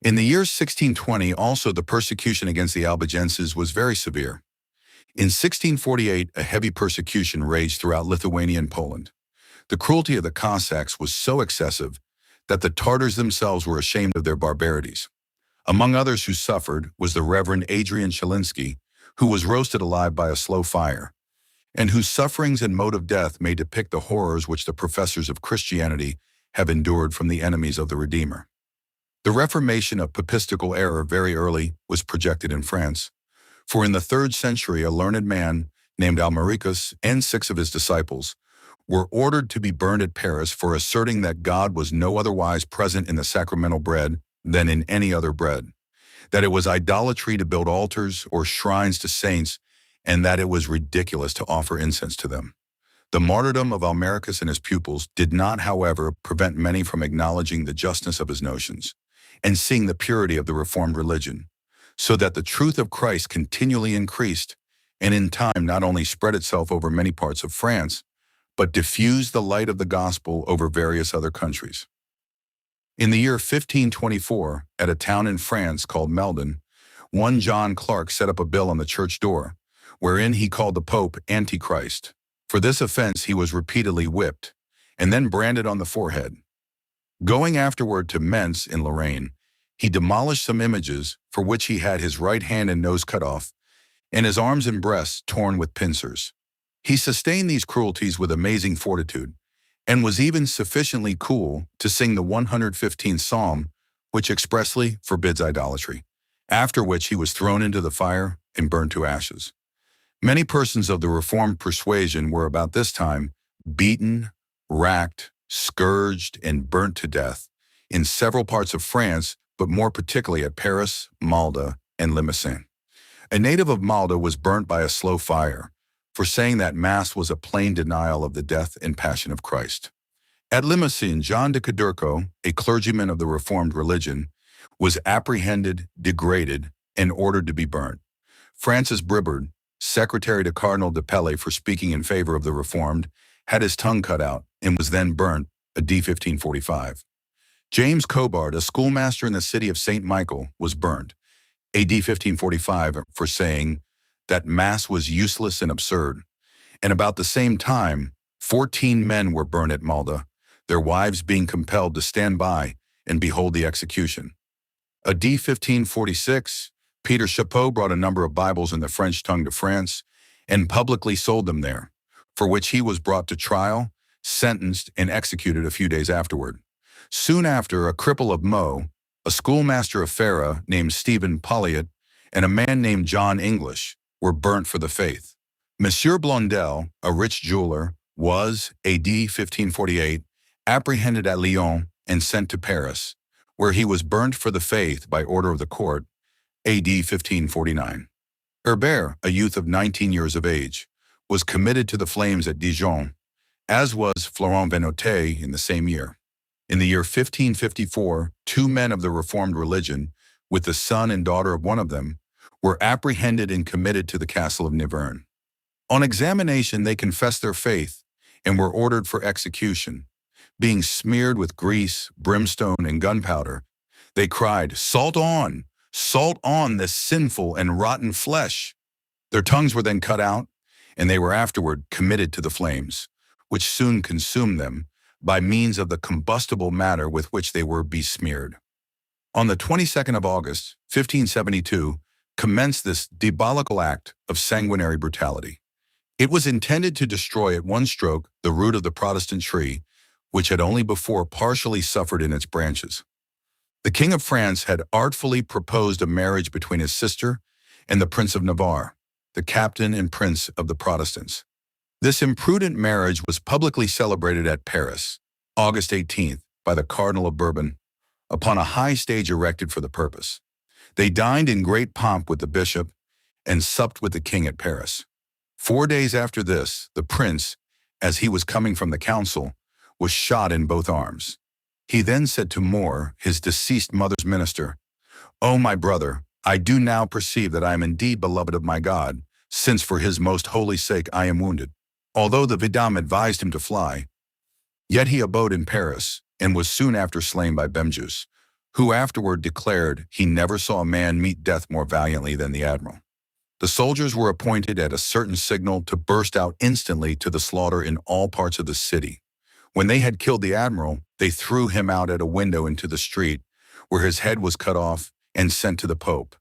In the year 1620, also, the persecution against the Albigenses was very severe. In 1648, a heavy persecution raged throughout Lithuania and Poland. The cruelty of the Cossacks was so excessive that the Tartars themselves were ashamed of their barbarities. Among others who suffered was the Reverend Adrian Chelinsky, who was roasted alive by a slow fire, and whose sufferings and mode of death may depict the horrors which the professors of Christianity have endured from the enemies of the Redeemer. The reformation of papistical error very early was projected in France, for in the 3rd century a learned man named Almericus and 6 of his disciples were ordered to be burned at Paris for asserting that God was no otherwise present in the sacramental bread than in any other bread, that it was idolatry to build altars or shrines to saints, and that it was ridiculous to offer incense to them. The martyrdom of Almericus and his pupils did not, however, prevent many from acknowledging the justness of his notions and seeing the purity of the Reformed religion, so that the truth of Christ continually increased, and in time not only spread itself over many parts of France, but diffused the light of the gospel over various other countries. In the year 1524, at a town in France called Meldon, one John Clark set up a bill on the church door, wherein he called the Pope Antichrist. For this offense he was repeatedly whipped, and then branded on the forehead. Going afterward to Mentz in Lorraine, he demolished some images for which he had his right hand and nose cut off, and his arms and breasts torn with pincers. He sustained these cruelties with amazing fortitude, and was even sufficiently cool to sing the 115th Psalm, which expressly forbids idolatry, after which he was thrown into the fire and burned to ashes. Many persons of the Reformed persuasion were about this time beaten, racked, scourged, and burnt to death in several parts of France, but more particularly at Paris, Malta, and Limousin. A native of Malta was burnt by a slow fire for saying that Mass was a plain denial of the death and passion of Christ. At Limousin, John de Cadurco, a clergyman of the Reformed religion, was apprehended, degraded, and ordered to be burnt. Francis Bribard, secretary to Cardinal de Pelle for speaking in favor of the Reformed, had his tongue cut out and was then burnt, AD 1545. James Cobard, a schoolmaster in the city of St. Michael, was burnt, AD 1545, for saying that Mass was useless and absurd. And about the same time, 14 men were burned at Malta, their wives being compelled to stand by and behold the execution. AD 1546, Peter Chapeau brought a number of Bibles in the French tongue to France and publicly sold them there, for which he was brought to trial, sentenced, and executed a few days afterward. Soon after, a cripple of Meaux, a schoolmaster of Ferrara named Stephen Polliot, and a man named John English were burnt for the faith. Monsieur Blondel, a rich jeweler, was, AD 1548, apprehended at Lyon and sent to Paris, where he was burnt for the faith by order of the court, AD 1549. Herbert, a youth of 19 years of age, was committed to the flames at Dijon, as was Florent Venotet in the same year. In the year 1554, 2 men of the Reformed religion, with the son and daughter of one of them, were apprehended and committed to the castle of Niverne. On examination, they confessed their faith and were ordered for execution. Being smeared with grease, brimstone, and gunpowder, they cried, salt on, this sinful and rotten flesh." Their tongues were then cut out, and they were afterward committed to the flames, which soon consumed them by means of the combustible matter with which they were besmeared. On the 22nd of August, 1572, commenced this diabolical act of sanguinary brutality. It was intended to destroy at one stroke the root of the Protestant tree, which had only before partially suffered in its branches. The King of France had artfully proposed a marriage between his sister and the Prince of Navarre, the captain and prince of the Protestants. This imprudent marriage was publicly celebrated at Paris, August 18th, by the Cardinal of Bourbon, upon a high stage erected for the purpose. They dined in great pomp with the bishop and supped with the king at Paris. 4 days after this, the prince, as he was coming from the council, was shot in both arms. He then said to Moore, his deceased mother's minister, "O my brother, I do now perceive that I am indeed beloved of my God, since for his most holy sake I am wounded." Although the vidame advised him to fly, yet he abode in Paris, and was soon after slain by Bemjus, who afterward declared he never saw a man meet death more valiantly than the admiral. The soldiers were appointed at a certain signal to burst out instantly to the slaughter in all parts of the city. When they had killed the admiral, they threw him out at a window into the street, where his head was cut off and sent to the Pope.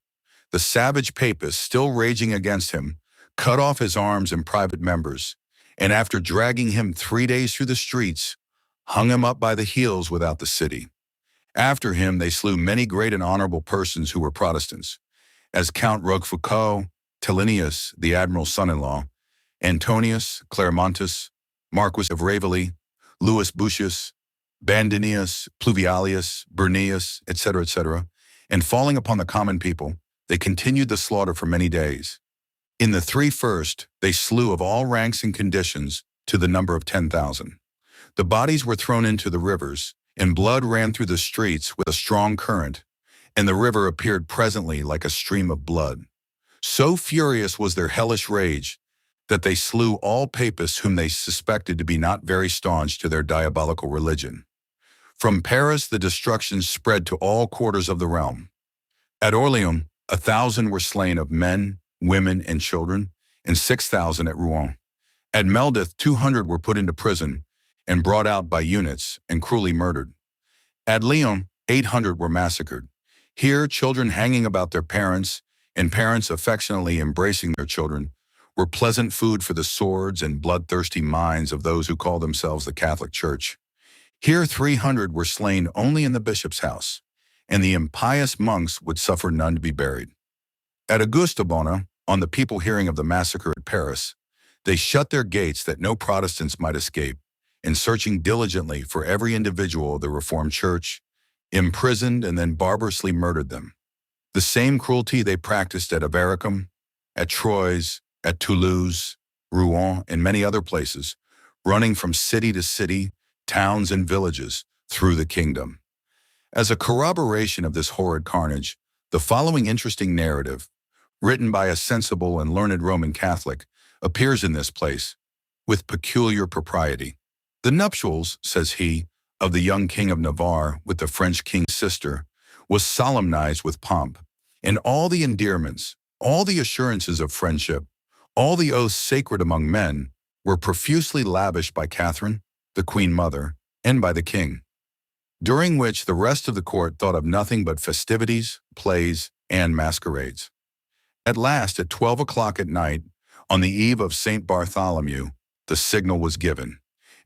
The savage papists, still raging against him, cut off his arms and private members, and after dragging him 3 days through the streets, hung him up by the heels without the city. After him they slew many great and honorable persons who were Protestants, as Count Roquefoucauld, Telinius, the admiral's son-in-law, Antonius Claremontis, Marquis of Ravelli, Louis Bucius, Bandinius, Pluvialius, Bernius, etc., etc., and falling upon the common people, they continued the slaughter for many days. In the 3 first, they slew of all ranks and conditions to the number of 10,000. The bodies were thrown into the rivers, and blood ran through the streets with a strong current, and the river appeared presently like a stream of blood. So furious was their hellish rage that they slew all papists whom they suspected to be not very staunch to their diabolical religion. From Paris the destruction spread to all quarters of the realm. At Orleans, 1,000 were slain of men, women, and children, and 6,000 at Rouen. At Meldeth 200 were put into prison and brought out by units and cruelly murdered. At Lyon 800 were massacred. Here children hanging about their parents and parents affectionately embracing their children were pleasant food for the swords and bloodthirsty minds of those who call themselves the Catholic Church. Here 300 were slain only in the bishop's house, and the impious monks would suffer none to be buried. At Augustobona, on the people hearing of the massacre at Paris, they shut their gates that no Protestants might escape, and searching diligently for every individual of the Reformed Church, imprisoned and then barbarously murdered them. The same cruelty they practiced at Avaricum, at Troyes, at Toulouse, Rouen, and many other places, running from city to city, towns and villages through the kingdom. As a corroboration of this horrid carnage, the following interesting narrative, written by a sensible and learned Roman Catholic, appears in this place, with peculiar propriety. The nuptials, says he, of the young king of Navarre with the French king's sister, was solemnized with pomp, and all the endearments, all the assurances of friendship, all the oaths sacred among men, were profusely lavished by Catherine, the Queen Mother, and by the king, during which the rest of the court thought of nothing but festivities, plays, and masquerades. At last, at 12 o'clock at night, on the eve of St. Bartholomew, the signal was given.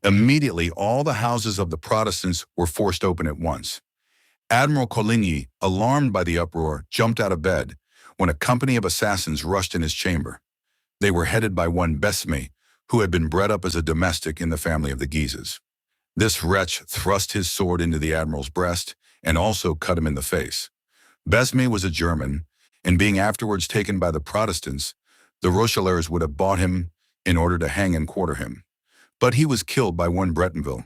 Immediately, all the houses of the Protestants were forced open at once. Admiral Coligny, alarmed by the uproar, jumped out of bed, when a company of assassins rushed in his chamber. They were headed by one Besme, who had been bred up as a domestic in the family of the Guises. This wretch thrust his sword into the admiral's breast and also cut him in the face. Besme was a German, and being afterwards taken by the Protestants, the Rochellers would have bought him in order to hang and quarter him. But he was killed by one Bretonville,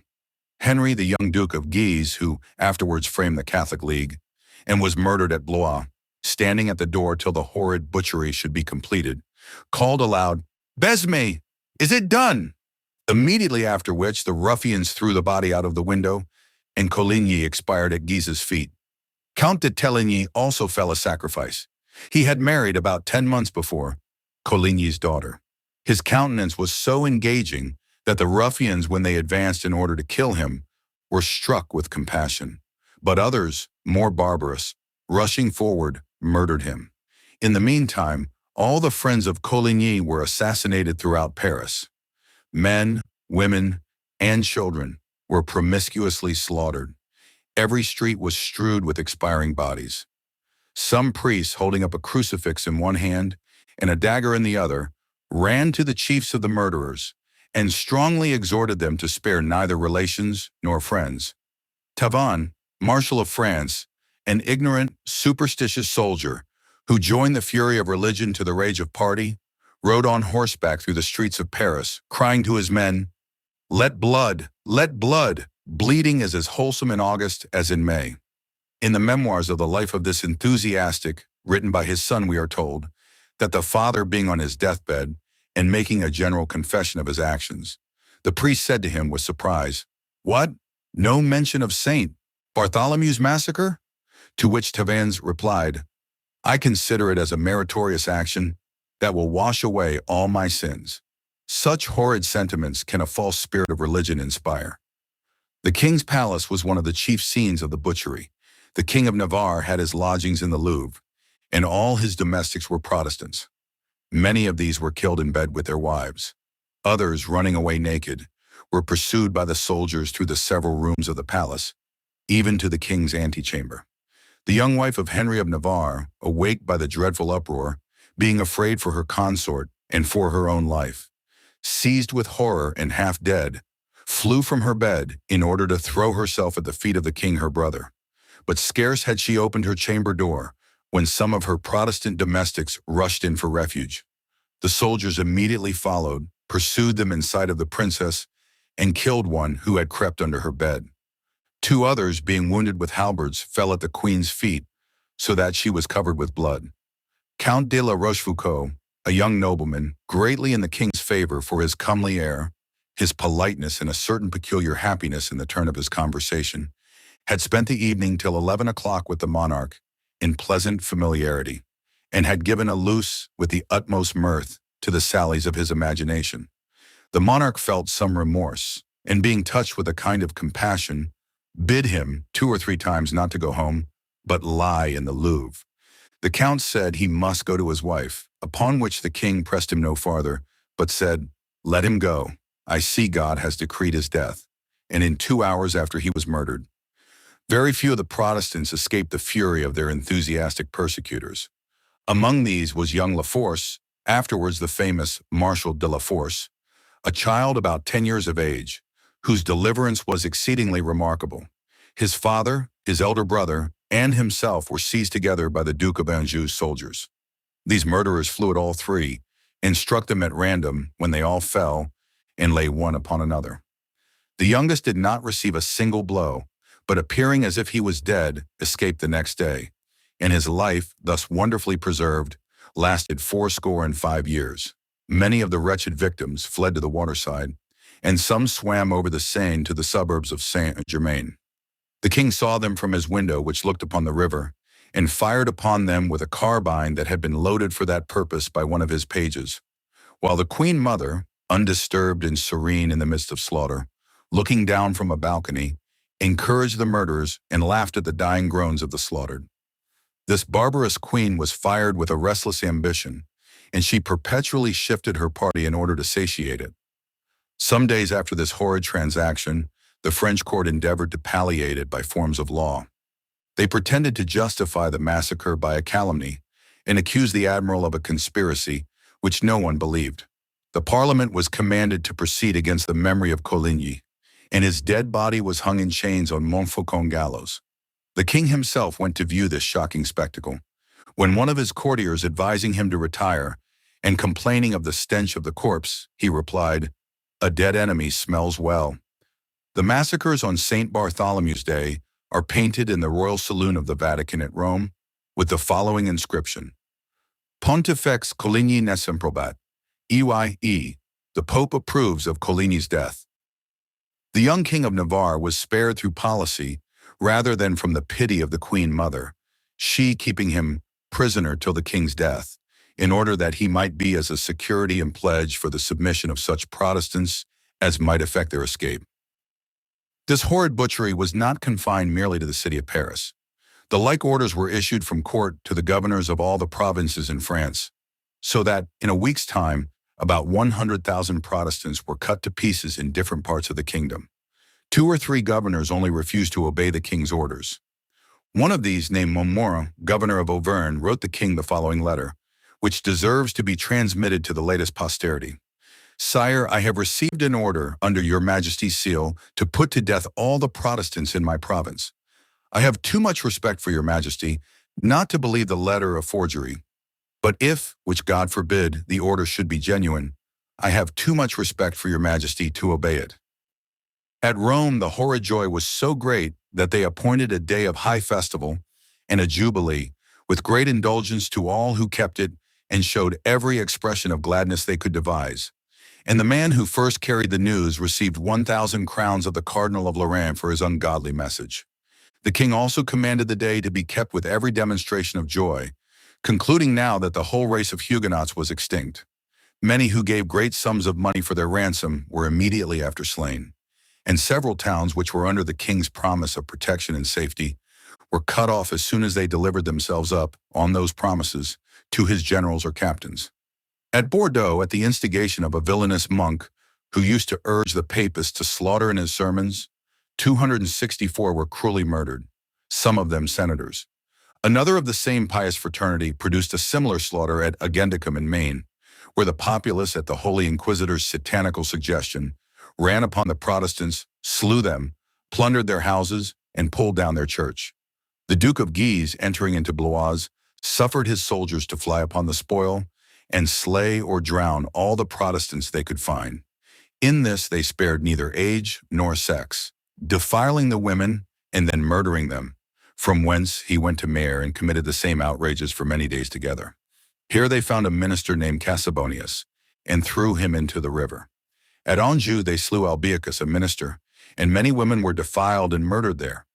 Henry, the young Duke of Guise, who afterwards framed the Catholic League, and was murdered at Blois, standing at the door till the horrid butchery should be completed, called aloud, "Besme, is it done?" Immediately after which the ruffians threw the body out of the window, and Coligny expired at Guise's feet. Count de Teligny also fell a sacrifice. He had married about 10 months before Coligny's daughter. His countenance was so engaging that the ruffians, when they advanced in order to kill him, were struck with compassion. But others, more barbarous, rushing forward, murdered him. In the meantime, all the friends of Coligny were assassinated throughout Paris. Men, women, and children were promiscuously slaughtered. Every street was strewed with expiring bodies. Some priests, holding up a crucifix in one hand and a dagger in the other, ran to the chiefs of the murderers and strongly exhorted them to spare neither relations nor friends. Tavannes, Marshal of France, an ignorant, superstitious soldier who joined the fury of religion to the rage of party, rode on horseback through the streets of Paris, crying to his men, "Let blood, let blood!" Bleeding is as wholesome in August as in May. In the memoirs of the life of this enthusiastic, written by his son, we are told that the father, being on his deathbed and making a general confession of his actions, the priest said to him with surprise, "What? No mention of St. Bartholomew's massacre?" To which Tavannes replied, "I consider it as a meritorious action that will wash away all my sins. Such horrid sentiments can a false spirit of religion inspire." The king's palace was one of the chief scenes of the butchery. The king of Navarre had his lodgings in the Louvre, and all his domestics were Protestants. Many of these were killed in bed with their wives. Others, running away naked, were pursued by the soldiers through the several rooms of the palace, even to the king's antechamber. The young wife of Henry of Navarre, awaked by the dreadful uproar, being afraid for her consort and for her own life, seized with horror and half dead, flew from her bed in order to throw herself at the feet of the king her brother. But scarce had she opened her chamber door when some of her Protestant domestics rushed in for refuge. The soldiers immediately followed, pursued them in sight of the princess, and killed one who had crept under her bed. 2 others, being wounded with halberds, fell at the queen's feet, so that she was covered with blood. Count de la Rochefoucauld, a young nobleman, greatly in the king's favor for his comely air, his politeness, and a certain peculiar happiness in the turn of his conversation, had spent the evening till 11 o'clock with the monarch in pleasant familiarity, and had given a loose with the utmost mirth to the sallies of his imagination. The monarch felt some remorse, and being touched with a kind of compassion, bid him 2 or 3 times not to go home, but lie in the Louvre. The count said he must go to his wife, upon which the king pressed him no farther, but said, "Let him go. I see God has decreed his death," and in 2 hours after he was murdered. Very few of the Protestants escaped the fury of their enthusiastic persecutors. Among these was young Laforce, afterwards the famous Marshal de la Force, a child about 10 years of age, whose deliverance was exceedingly remarkable. His father, his elder brother, and himself were seized together by the Duke of Anjou's soldiers. These murderers flew at all three, and struck them at random when they all fell, and lay one upon another. The youngest did not receive a single blow, but appearing as if he was dead, escaped the next day, and his life, thus wonderfully preserved, lasted 85 years. Many of the wretched victims fled to the waterside, and some swam over the Seine to the suburbs of Saint-Germain. The king saw them from his window, which looked upon the river, and fired upon them with a carbine that had been loaded for that purpose by one of his pages, while the queen mother, undisturbed and serene in the midst of slaughter, looking down from a balcony, encouraged the murderers and laughed at the dying groans of the slaughtered. This barbarous queen was fired with a restless ambition, and she perpetually shifted her party in order to satiate it. Some days after this horrid transaction, the French court endeavored to palliate it by forms of law. They pretended to justify the massacre by a calumny and accused the admiral of a conspiracy which no one believed. The Parliament was commanded to proceed against the memory of Coligny, and his dead body was hung in chains on Montfaucon gallows. The king himself went to view this shocking spectacle, when one of his courtiers, advising him to retire and complaining of the stench of the corpse, he replied, "A dead enemy smells well." The massacres on St. Bartholomew's Day are painted in the Royal Saloon of the Vatican at Rome with the following inscription: Pontifex Coligny nescem probat, e.y.e. The Pope approves of Coligny's death. The young king of Navarre was spared through policy rather than from the pity of the queen mother, she keeping him prisoner till the king's death, in order that he might be as a security and pledge for the submission of such Protestants as might effect their escape. This horrid butchery was not confined merely to the city of Paris. The like orders were issued from court to the governors of all the provinces in France, so that, in a week's time, about 100,000 Protestants were cut to pieces in different parts of the kingdom. 2 or 3 governors only refused to obey the king's orders. One of these, named Montmorin, governor of Auvergne, wrote the king the following letter, which deserves to be transmitted to the latest posterity. "Sire, I have received an order under your majesty's seal to put to death all the Protestants in my province. I have too much respect for your majesty not to believe the letter a forgery. But if, which God forbid, the order should be genuine, I have too much respect for your majesty to obey it." At Rome, the horrid joy was so great that they appointed a day of high festival and a jubilee, with great indulgence to all who kept it, and showed every expression of gladness they could devise. And the man who first carried the news received 1,000 crowns of the Cardinal of Lorraine for his ungodly message. The king also commanded the day to be kept with every demonstration of joy, concluding now that the whole race of Huguenots was extinct. Many who gave great sums of money for their ransom were immediately after slain, and several towns which were under the king's promise of protection and safety were cut off as soon as they delivered themselves up, on those promises, to his generals or captains. At Bordeaux, at the instigation of a villainous monk who used to urge the papists to slaughter in his sermons, 264 were cruelly murdered, some of them senators. Another of the same pious fraternity produced a similar slaughter at Agendicum in Maine, where the populace, at the Holy Inquisitor's satanical suggestion, ran upon the Protestants, slew them, plundered their houses, and pulled down their church. The Duke of Guise, entering into Blois, suffered his soldiers to fly upon the spoil and slay or drown all the Protestants they could find. In this they spared neither age nor sex, defiling the women and then murdering them, from whence he went to Maire and committed the same outrages for many days together. Here they found a minister named Cassabonius, and threw him into the river. At Anjou they slew Albiacus, a minister, and many women were defiled and murdered there,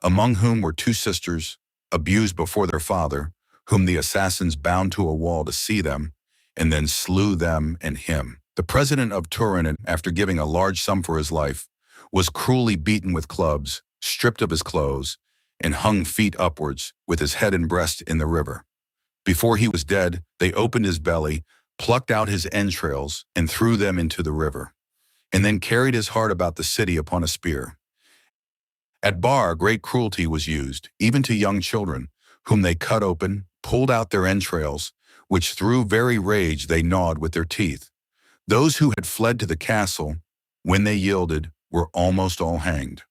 among whom were 2 sisters, abused before their father, whom the assassins bound to a wall to see them, and then slew them and him. The president of Turin, after giving a large sum for his life, was cruelly beaten with clubs, stripped of his clothes, and hung feet upwards, with his head and breast in the river. Before he was dead, they opened his belly, plucked out his entrails, and threw them into the river, and then carried his heart about the city upon a spear. At Bar, great cruelty was used, even to young children, whom they cut open, pulled out their entrails, which through very rage they gnawed with their teeth. Those who had fled to the castle, when they yielded, were almost all hanged.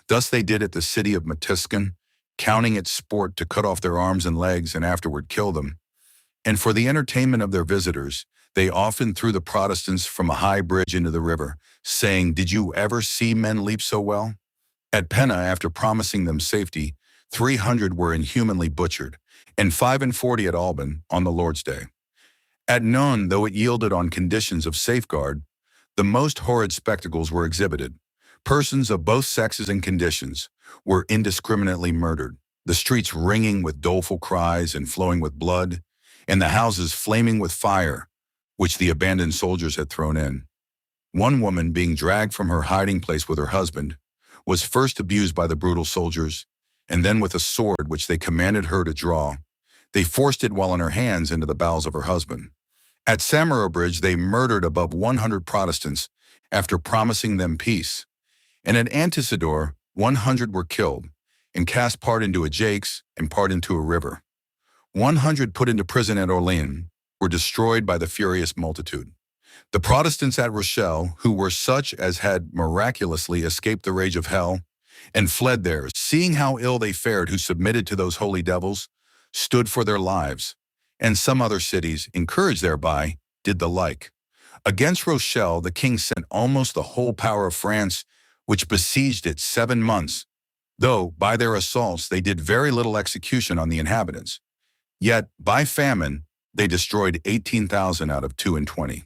Thus they did at the city of Matiscan, counting it sport to cut off their arms and legs and afterward kill them. And for the entertainment of their visitors, they often threw the Protestants from a high bridge into the river, saying, "Did you ever see men leap so well?" At Penna, after promising them safety, 300 were inhumanly butchered, and 45 at Alban on the Lord's Day. At none, though it yielded on conditions of safeguard, the most horrid spectacles were exhibited. Persons of both sexes and conditions were indiscriminately murdered, the streets ringing with doleful cries and flowing with blood, and the houses flaming with fire, which the abandoned soldiers had thrown in. One woman, being dragged from her hiding place with her husband, was first abused by the brutal soldiers, and then with a sword which they commanded her to draw, they forced it while in her hands into the bowels of her husband. At Samarorbridge, they murdered above 100 Protestants after promising them peace. And at Anticisador, 100 were killed and cast part into a jakes and part into a river. 100 put into prison at Orleans were destroyed by the furious multitude. The Protestants at Rochelle, who were such as had miraculously escaped the rage of hell and fled there, seeing how ill they fared who submitted to those holy devils, stood for their lives, and some other cities, encouraged thereby, did the like. Against Rochelle, the king sent almost the whole power of France, which besieged it 7 months, though by their assaults they did very little execution on the inhabitants. Yet, by famine, they destroyed 18,000 out of 22.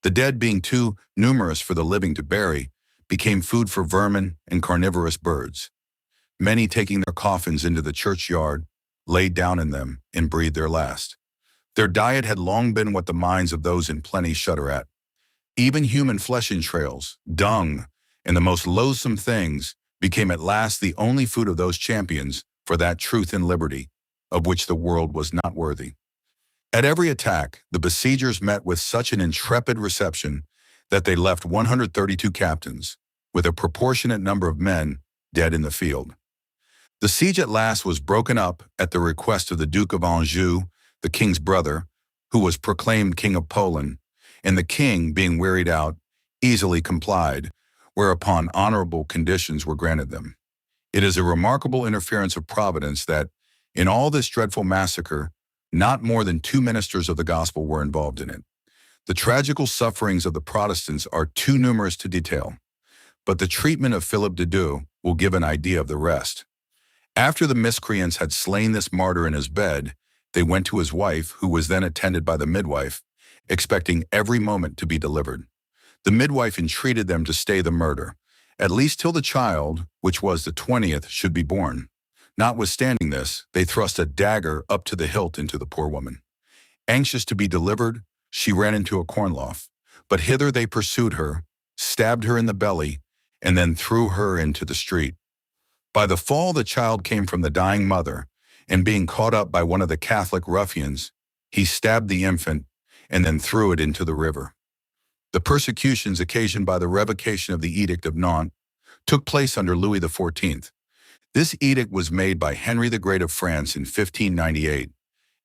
The dead, being too numerous for the living to bury, became food for vermin and carnivorous birds. Many, taking their coffins into the churchyard, laid down in them and breathed their last. Their diet had long been what the minds of those in plenty shudder at. Even human flesh entrails, dung, and the most loathsome things became at last the only food of those champions for that truth and liberty, of which the world was not worthy. At every attack, the besiegers met with such an intrepid reception that they left 132 captains, with a proportionate number of men dead in the field. The siege at last was broken up at the request of the Duke of Anjou, the king's brother, who was proclaimed King of Poland, and the king, being wearied out, easily complied, whereupon honorable conditions were granted them. It is a remarkable interference of Providence that, in all this dreadful massacre, not more than 2 ministers of the gospel were involved in it. The tragical sufferings of the Protestants are too numerous to detail, but the treatment of Philip de Dieu will give an idea of the rest. After the miscreants had slain this martyr in his bed, they went to his wife, who was then attended by the midwife, expecting every moment to be delivered. The midwife entreated them to stay the murder, at least till the child, which was the 20th, should be born. Notwithstanding this, they thrust a dagger up to the hilt into the poor woman. Anxious to be delivered, she ran into a corn loft, but hither they pursued her, stabbed her in the belly, and then threw her into the street. By the fall, the child came from the dying mother, and being caught up by one of the Catholic ruffians, he stabbed the infant and then threw it into the river. The persecutions occasioned by the revocation of the Edict of Nantes took place under Louis XIV. This edict was made by Henry the Great of France in 1598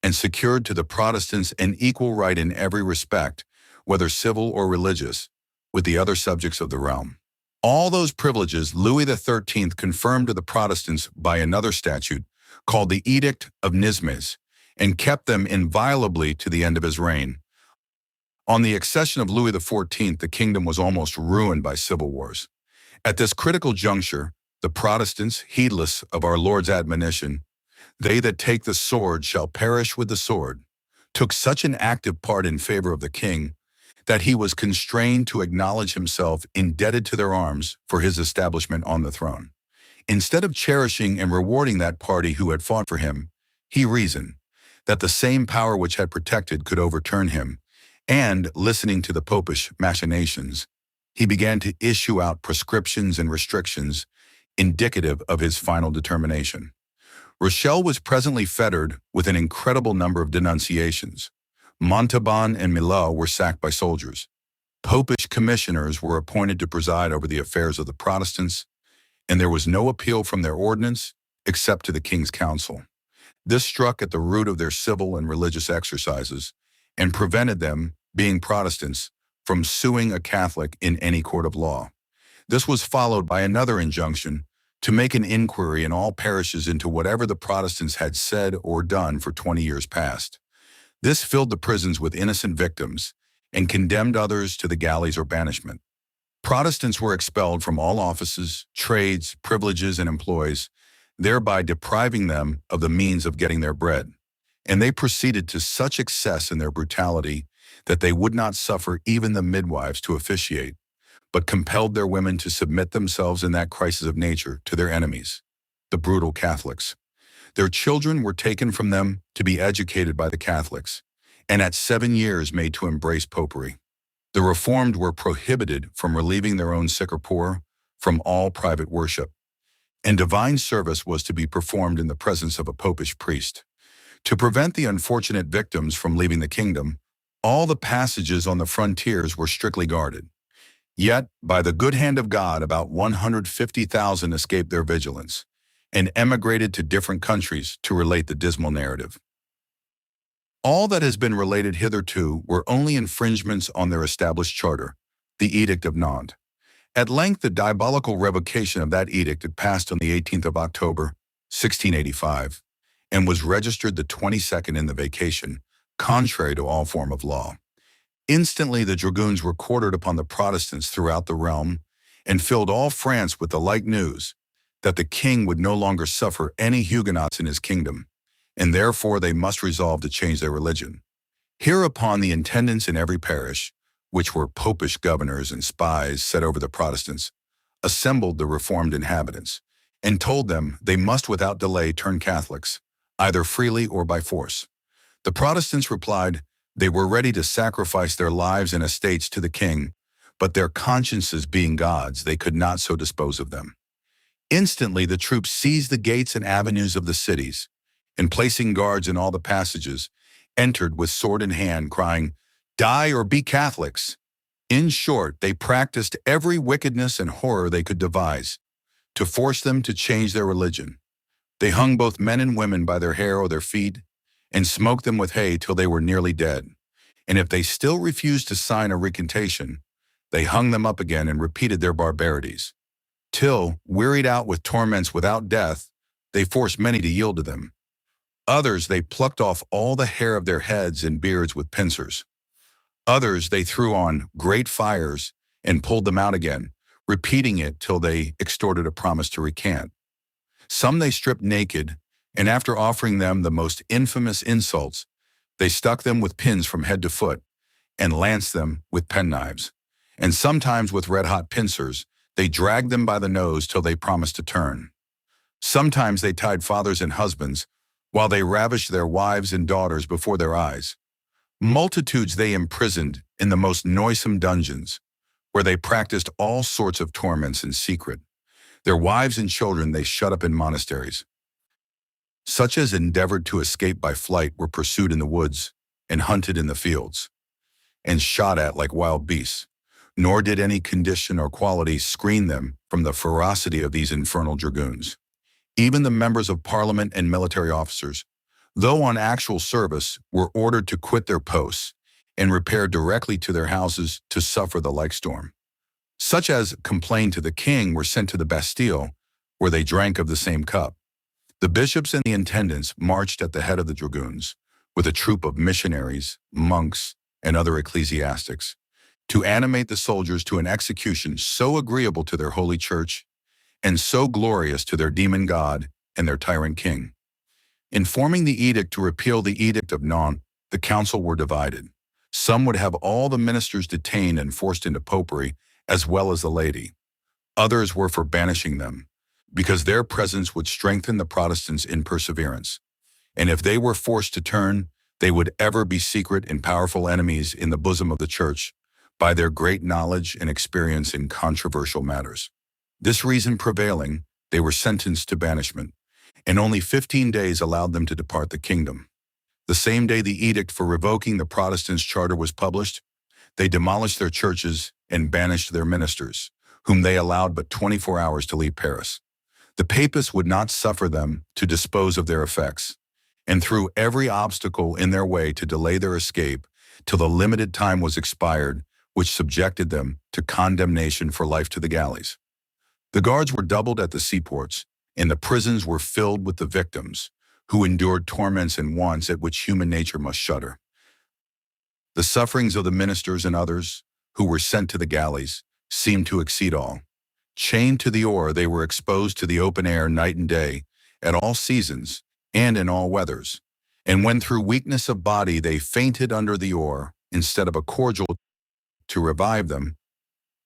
and secured to the Protestants an equal right in every respect, whether civil or religious, with the other subjects of the realm. All those privileges Louis XIII confirmed to the Protestants by another statute called the Edict of Nismes, and kept them inviolably to the end of his reign. On the accession of Louis XIV, the kingdom was almost ruined by civil wars. At this critical juncture, the Protestants, heedless of our Lord's admonition, "They that take the sword shall perish with the sword," took such an active part in favor of the king that he was constrained to acknowledge himself indebted to their arms for his establishment on the throne. Instead of cherishing and rewarding that party who had fought for him, he reasoned that the same power which had protected could overturn him, and, listening to the popish machinations, he began to issue out prescriptions and restrictions indicative of his final determination. Rochelle was presently fettered with an incredible number of denunciations. Montauban and Millau were sacked by soldiers. Popish commissioners were appointed to preside over the affairs of the Protestants, and there was no appeal from their ordinance except to the king's council. This struck at the root of their civil and religious exercises and prevented them, being Protestants, from suing a Catholic in any court of law. This was followed by another injunction to make an inquiry in all parishes into whatever the Protestants had said or done for 20 years past. This filled the prisons with innocent victims and condemned others to the galleys or banishment. Protestants were expelled from all offices, trades, privileges, and employs, thereby depriving them of the means of getting their bread. And they proceeded to such excess in their brutality that they would not suffer even the midwives to officiate, but compelled their women to submit themselves in that crisis of nature to their enemies, the brutal Catholics. Their children were taken from them to be educated by the Catholics, and at 7 years made to embrace popery. The Reformed were prohibited from relieving their own sick or poor, from all private worship, and divine service was to be performed in the presence of a popish priest. To prevent the unfortunate victims from leaving the kingdom, all the passages on the frontiers were strictly guarded. Yet, by the good hand of God, about 150,000 escaped their vigilance and emigrated to different countries to relate the dismal narrative. All that has been related hitherto were only infringements on their established charter, the Edict of Nantes. At length, the diabolical revocation of that edict had passed on the 18th of October, 1685, and was registered the 22nd in the vacation, contrary to all form of law. Instantly, the dragoons were quartered upon the Protestants throughout the realm and filled all France with the like news that the king would no longer suffer any Huguenots in his kingdom, and therefore they must resolve to change their religion. Hereupon the intendants in every parish, which were popish governors and spies set over the Protestants, assembled the reformed inhabitants, and told them they must without delay turn Catholics, either freely or by force. The Protestants replied, they were ready to sacrifice their lives and estates to the king, but their consciences being God's, they could not so dispose of them. Instantly the troops seized the gates and avenues of the cities, and placing guards in all the passages, entered with sword in hand, crying, "Die or be Catholics!" In short, they practiced every wickedness and horror they could devise, to force them to change their religion. They hung both men and women by their hair or their feet, and smoked them with hay till they were nearly dead. And if they still refused to sign a recantation, they hung them up again and repeated their barbarities, till, wearied out with torments without death, they forced many to yield to them. Others they plucked off all the hair of their heads and beards with pincers. Others they threw on great fires and pulled them out again, repeating it till they extorted a promise to recant. Some they stripped naked, and after offering them the most infamous insults, they stuck them with pins from head to foot, and lanced them with penknives. And sometimes with red-hot pincers, they dragged them by the nose till they promised to turn. Sometimes they tied fathers and husbands, while they ravished their wives and daughters before their eyes. Multitudes they imprisoned in the most noisome dungeons, where they practiced all sorts of torments in secret. Their wives and children they shut up in monasteries. Such as endeavored to escape by flight were pursued in the woods and hunted in the fields, and shot at like wild beasts, nor did any condition or quality screen them from the ferocity of these infernal dragoons. Even the members of Parliament and military officers, though on actual service, were ordered to quit their posts and repair directly to their houses to suffer the like storm. Such as complained to the king were sent to the Bastille, where they drank of the same cup. The bishops and the intendants marched at the head of the dragoons, with a troop of missionaries, monks, and other ecclesiastics, to animate the soldiers to an execution so agreeable to their holy church, and so glorious to their demon god and their tyrant king. In forming the edict to repeal the Edict of Nantes, the council were divided. Some would have all the ministers detained and forced into popery, as well as the laity. Others were for banishing them, because their presence would strengthen the Protestants in perseverance. And if they were forced to turn, they would ever be secret and powerful enemies in the bosom of the Church, by their great knowledge and experience in controversial matters. This reason prevailing, they were sentenced to banishment, and only 15 days allowed them to depart the kingdom. The same day the edict for revoking the Protestants' charter was published, they demolished their churches and banished their ministers, whom they allowed but 24 hours to leave Paris. The papists would not suffer them to dispose of their effects, and threw every obstacle in their way to delay their escape till the limited time was expired which subjected them to condemnation for life to the galleys. The guards were doubled at the seaports, and the prisons were filled with the victims, who endured torments and wants at which human nature must shudder. The sufferings of the ministers and others, who were sent to the galleys, seemed to exceed all. Chained to the oar, they were exposed to the open air night and day, at all seasons, and in all weathers. And when through weakness of body they fainted under the oar, instead of a cordial to revive them,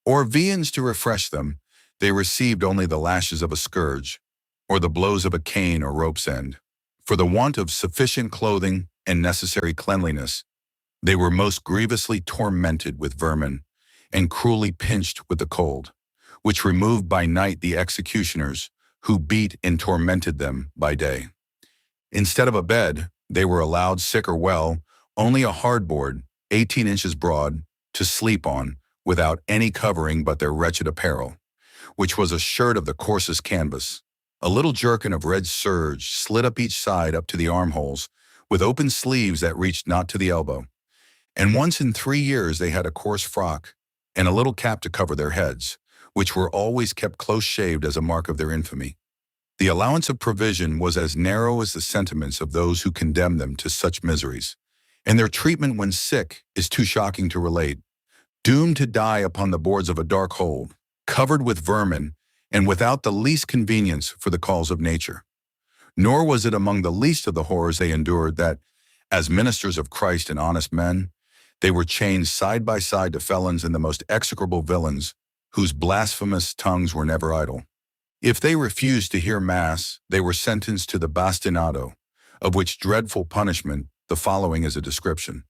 or viands to refresh them, they received only the lashes of a scourge, or the blows of a cane or rope's end. For the want of sufficient clothing and necessary cleanliness, they were most grievously tormented with vermin, and cruelly pinched with the cold, which removed by night the executioners, who beat and tormented them by day. Instead of a bed, they were allowed, sick or well, only a hardboard, 18 inches broad, to sleep on, without any covering but their wretched apparel, which was a shirt of the coarsest canvas, a little jerkin of red serge slit up each side up to the armholes, with open sleeves that reached not to the elbow. And once in 3 years they had a coarse frock, and a little cap to cover their heads, which were always kept close-shaved as a mark of their infamy. The allowance of provision was as narrow as the sentiments of those who condemned them to such miseries, and their treatment when sick is too shocking to relate. Doomed to die upon the boards of a dark hold, covered with vermin, and without the least convenience for the calls of nature. Nor was it among the least of the horrors they endured that, as ministers of Christ and honest men, they were chained side by side to felons and the most execrable villains, whose blasphemous tongues were never idle. If they refused to hear Mass, they were sentenced to the bastinado, of which dreadful punishment the following is a description.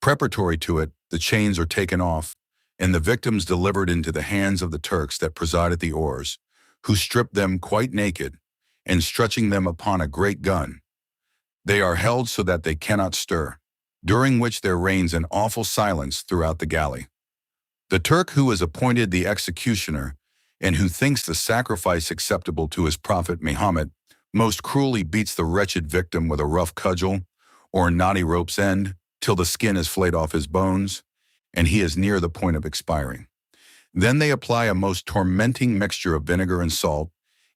Preparatory to it, the chains are taken off, and the victims delivered into the hands of the Turks that preside at the oars, who strip them quite naked, and stretching them upon a great gun, they are held so that they cannot stir, during which there reigns an awful silence throughout the galley. The Turk who is appointed the executioner, and who thinks the sacrifice acceptable to his prophet Mahomet, most cruelly beats the wretched victim with a rough cudgel or a knotty rope's end till the skin is flayed off his bones, and he is near the point of expiring. Then they apply a most tormenting mixture of vinegar and salt,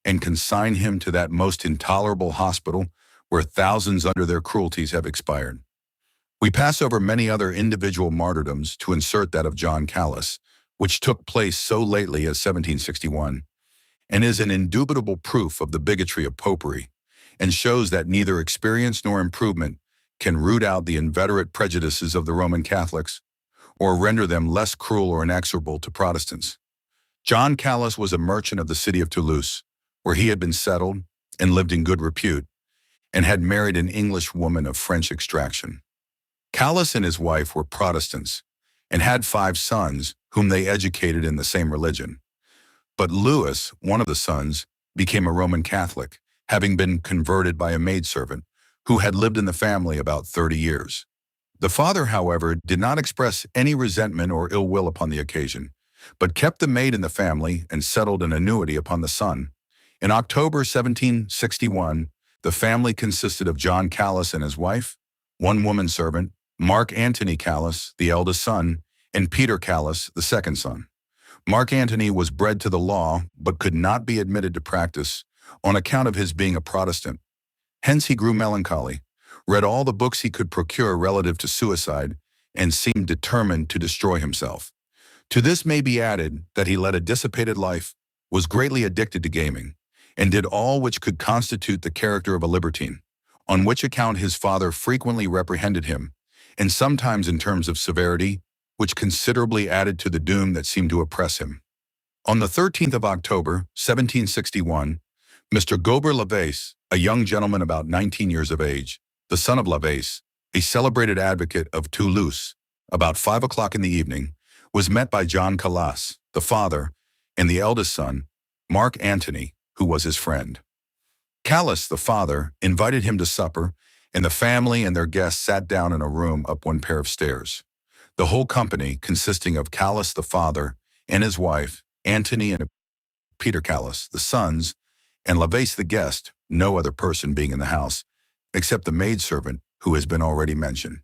and consign him to that most intolerable hospital where thousands under their cruelties have expired. We pass over many other individual martyrdoms to insert that of John Callis, which took place so lately as 1761, and is an indubitable proof of the bigotry of popery, and shows that neither experience nor improvement can root out the inveterate prejudices of the Roman Catholics, or render them less cruel or inexorable to Protestants. John Callis was a merchant of the city of Toulouse, where he had been settled and lived in good repute, and had married an English woman of French extraction. Callis and his wife were Protestants, and had 5 sons, whom they educated in the same religion. But Louis, one of the sons, became a Roman Catholic, having been converted by a maidservant, who had lived in the family about 30 years. The father, however, did not express any resentment or ill will upon the occasion, but kept the maid in the family and settled an annuity upon the son. In October 1761, the family consisted of John Callis and his wife, 1 woman servant, Mark Antony Callis, the eldest son, and Peter Callis, the second son. Mark Antony was bred to the law, but could not be admitted to practice on account of his being a Protestant. Hence he grew melancholy, read all the books he could procure relative to suicide, and seemed determined to destroy himself. To this may be added that he led a dissipated life, was greatly addicted to gaming, and did all which could constitute the character of a libertine, on which account his father frequently reprehended him, and sometimes in terms of severity, which considerably added to the doom that seemed to oppress him. On the 13th of October, 1761, Mr. Gobert Lavase, a young gentleman about 19 years of age, the son of Lavase, a celebrated advocate of Toulouse, about 5 o'clock in the evening, was met by John Callas, the father, and the eldest son, Mark Antony, who was his friend. Callas, the father, invited him to supper, and the family and their guests sat down in a room up 1 pair of stairs. The whole company, consisting of Callas, the father, and his wife, Antony and Peter Callas, the sons, and Lavase the guest, no other person being in the house, except the maidservant who has been already mentioned.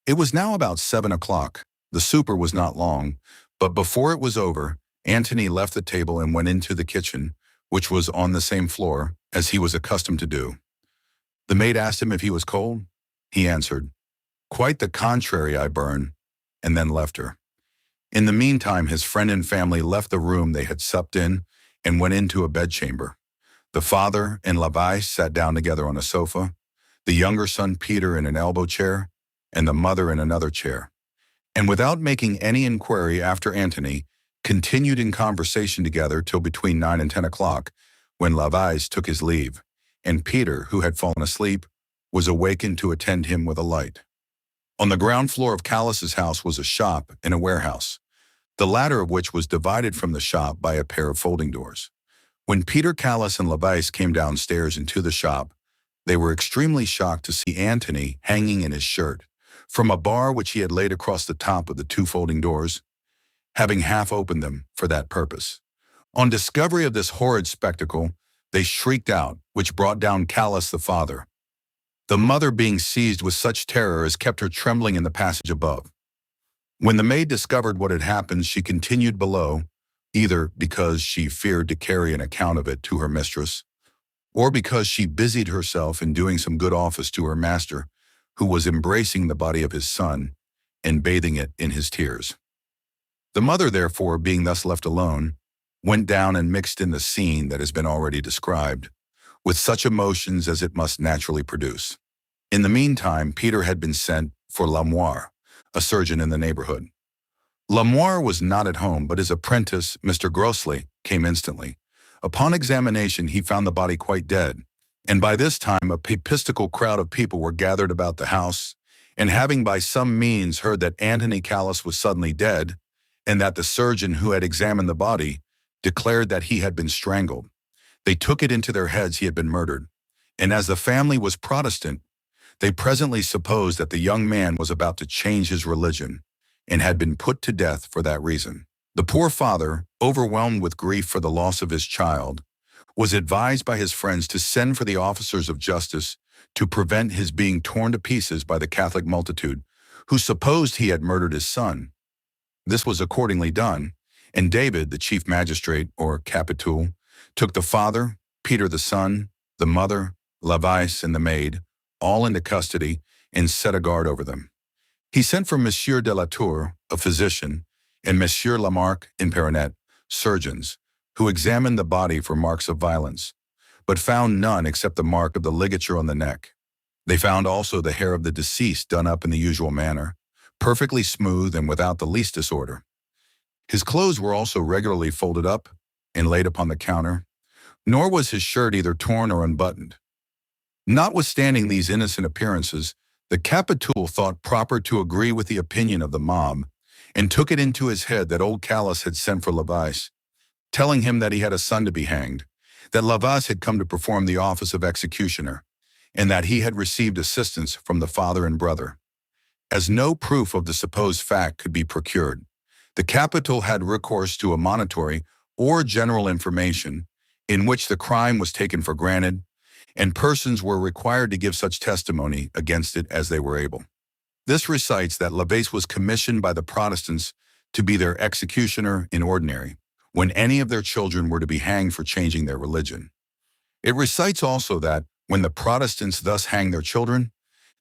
It was now about 7 o'clock, The supper was not long, but before it was over, Antony left the table and went into the kitchen, which was on the same floor, as he was accustomed to do. The maid asked him if he was cold. He answered, "Quite the contrary, I burn," and then left her. In the meantime, his friend and family left the room they had supped in and went into a bedchamber. The father and Levi sat down together on a sofa, the younger son Peter in an elbow chair, and the mother in another chair. And without making any inquiry after Antony, continued in conversation together till between 9 and 10 o'clock, when Levi took his leave, and Peter, who had fallen asleep, was awakened to attend him with a light. On the ground floor of Callus's house was a shop and a warehouse, the latter of which was divided from the shop by a pair of folding doors. When Peter, Callus, and Levi came downstairs into the shop, they were extremely shocked to see Antony hanging in his shirt from a bar which he had laid across the top of the two folding doors, having half opened them for that purpose. On discovery of this horrid spectacle, they shrieked out, which brought down Callus the father, the mother being seized with such terror as kept her trembling in the passage above. When the maid discovered what had happened, she continued below, either because she feared to carry an account of it to her mistress, or because she busied herself in doing some good office to her master, who was embracing the body of his son and bathing it in his tears. The mother, therefore, being thus left alone, went down and mixed in the scene that has been already described, with such emotions as it must naturally produce. In the meantime, Peter had been sent for Lamoire, a surgeon in the neighborhood. Lamoire was not at home, but his apprentice, Mr. Grossley, came instantly. Upon examination, he found the body quite dead, and by this time a papistical crowd of people were gathered about the house, and having by some means heard that Antony Callus was suddenly dead, and that the surgeon who had examined the body declared that he had been strangled, they took it into their heads he had been murdered, and as the family was Protestant, they presently supposed that the young man was about to change his religion, and had been put to death for that reason. The poor father, overwhelmed with grief for the loss of his child, was advised by his friends to send for the officers of justice to prevent his being torn to pieces by the Catholic multitude, who supposed he had murdered his son. This was accordingly done, and David, the chief magistrate, or capitul, took the father, Peter the son, the mother, Levi, and the maid, all into custody, and set a guard over them. He sent for Monsieur de la Tour, a physician, and Monsieur Lamarck and Perronet, surgeons, who examined the body for marks of violence, but found none except the mark of the ligature on the neck. They found also the hair of the deceased done up in the usual manner, perfectly smooth and without the least disorder. His clothes were also regularly folded up and laid upon the counter, nor was his shirt either torn or unbuttoned. Notwithstanding these innocent appearances, the capitul thought proper to agree with the opinion of the mob, and took it into his head that old Callus had sent for Levi, telling him that he had a son to be hanged, that Levi had come to perform the office of executioner, and that he had received assistance from the father and brother. As no proof of the supposed fact could be procured, the capital had recourse to a monitory or general information, in which the crime was taken for granted, and persons were required to give such testimony against it as they were able. This recites that Levi was commissioned by the Protestants to be their executioner in ordinary, when any of their children were to be hanged for changing their religion. It recites also that, when the Protestants thus hang their children,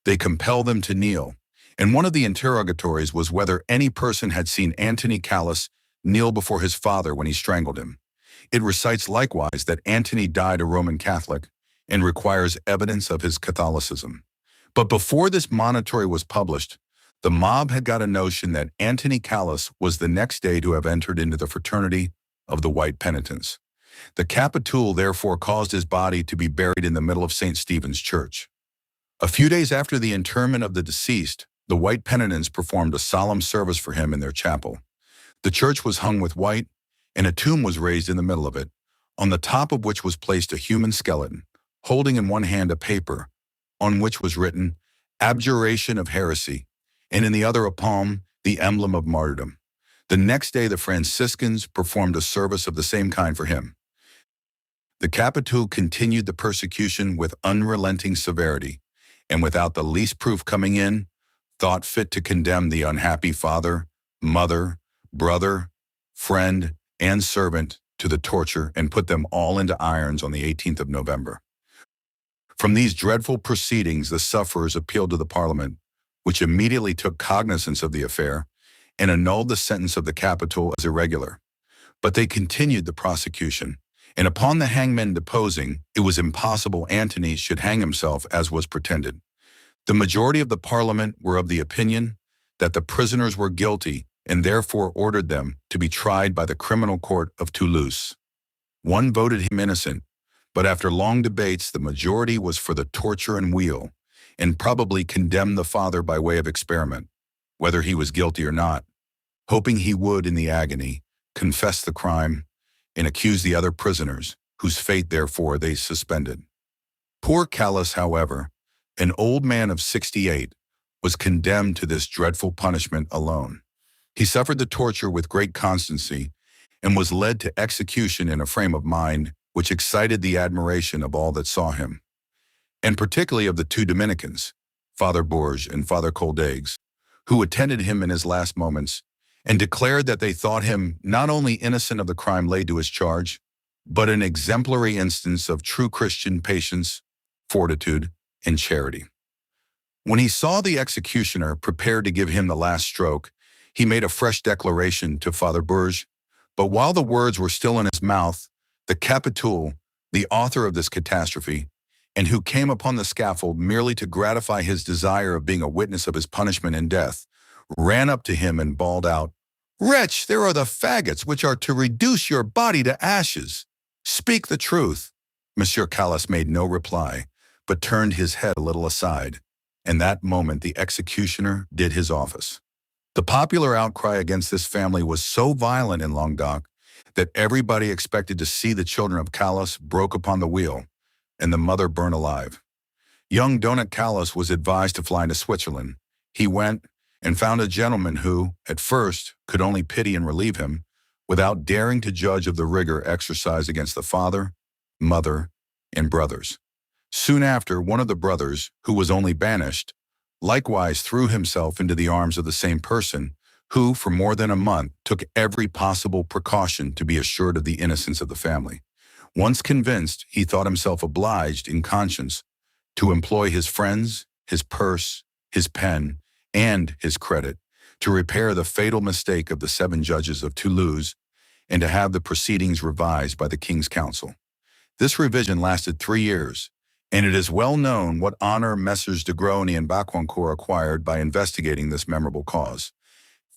they compel them to kneel, and one of the interrogatories was whether any person had seen Antony Callus kneel before his father when he strangled him. It recites likewise that Antony died a Roman Catholic, and requires evidence of his Catholicism. But before this monitory was published, the mob had got a notion that Antony Callus was the next day to have entered into the fraternity of the White Penitents. The capitul therefore caused his body to be buried in the middle of St. Stephen's Church. A few days after the interment of the deceased, the White Penitents performed a solemn service for him in their chapel. The church was hung with white, and a tomb was raised in the middle of it, on the top of which was placed a human skeleton, holding in one hand a paper, on which was written, "Abjuration of heresy," and in the other a palm, the emblem of martyrdom. The next day the Franciscans performed a service of the same kind for him. The capitul continued the persecution with unrelenting severity, and without the least proof coming in, thought fit to condemn the unhappy father, mother, brother, friend, and servant to the torture and put them all into irons on the 18th of November. From these dreadful proceedings, the sufferers appealed to the Parliament, which immediately took cognizance of the affair and annulled the sentence of the capital as irregular. But they continued the prosecution, and upon the hangman deposing, it was impossible Antony should hang himself as was pretended. The majority of the Parliament were of the opinion that the prisoners were guilty and therefore ordered them to be tried by the criminal court of Toulouse. One voted him innocent, but after long debates, the majority was for the torture and wheel, and probably condemned the father by way of experiment, whether he was guilty or not, hoping he would, in the agony, confess the crime and accuse the other prisoners, whose fate therefore they suspended. Poor Callus, however, an old man of 68, was condemned to this dreadful punishment alone. He suffered the torture with great constancy and was led to execution in a frame of mind which excited the admiration of all that saw him, and particularly of the two Dominicans, Father Bourges and Father Coldaigues, who attended him in his last moments and declared that they thought him not only innocent of the crime laid to his charge, but an exemplary instance of true Christian patience, fortitude, and charity. When he saw the executioner prepared to give him the last stroke, he made a fresh declaration to Father Bourges, but while the words were still in his mouth, the Capitoul, the author of this catastrophe, and who came upon the scaffold merely to gratify his desire of being a witness of his punishment and death, ran up to him and bawled out, "Wretch, there are the faggots which are to reduce your body to ashes. Speak the truth." Monsieur Callus made no reply, but turned his head a little aside, and that moment the executioner did his office. The popular outcry against this family was so violent in Languedoc that everybody expected to see the children of Callus broke upon the wheel and the mother burned alive. Young Donat Callus was advised to fly into Switzerland. He went and found a gentleman who, at first, could only pity and relieve him, without daring to judge of the rigor exercised against the father, mother, and brothers. Soon after, one of the brothers, who was only banished, likewise threw himself into the arms of the same person, who, for more than a month, took every possible precaution to be assured of the innocence of the family. Once convinced, he thought himself obliged, in conscience, to employ his friends, his purse, his pen, and his credit, to repair the fatal mistake of the 7 judges of Toulouse, and to have the proceedings revised by the King's Council. This revision lasted 3 years, and it is well known what honor Messrs. de Grony and Baquancourt acquired by investigating this memorable cause.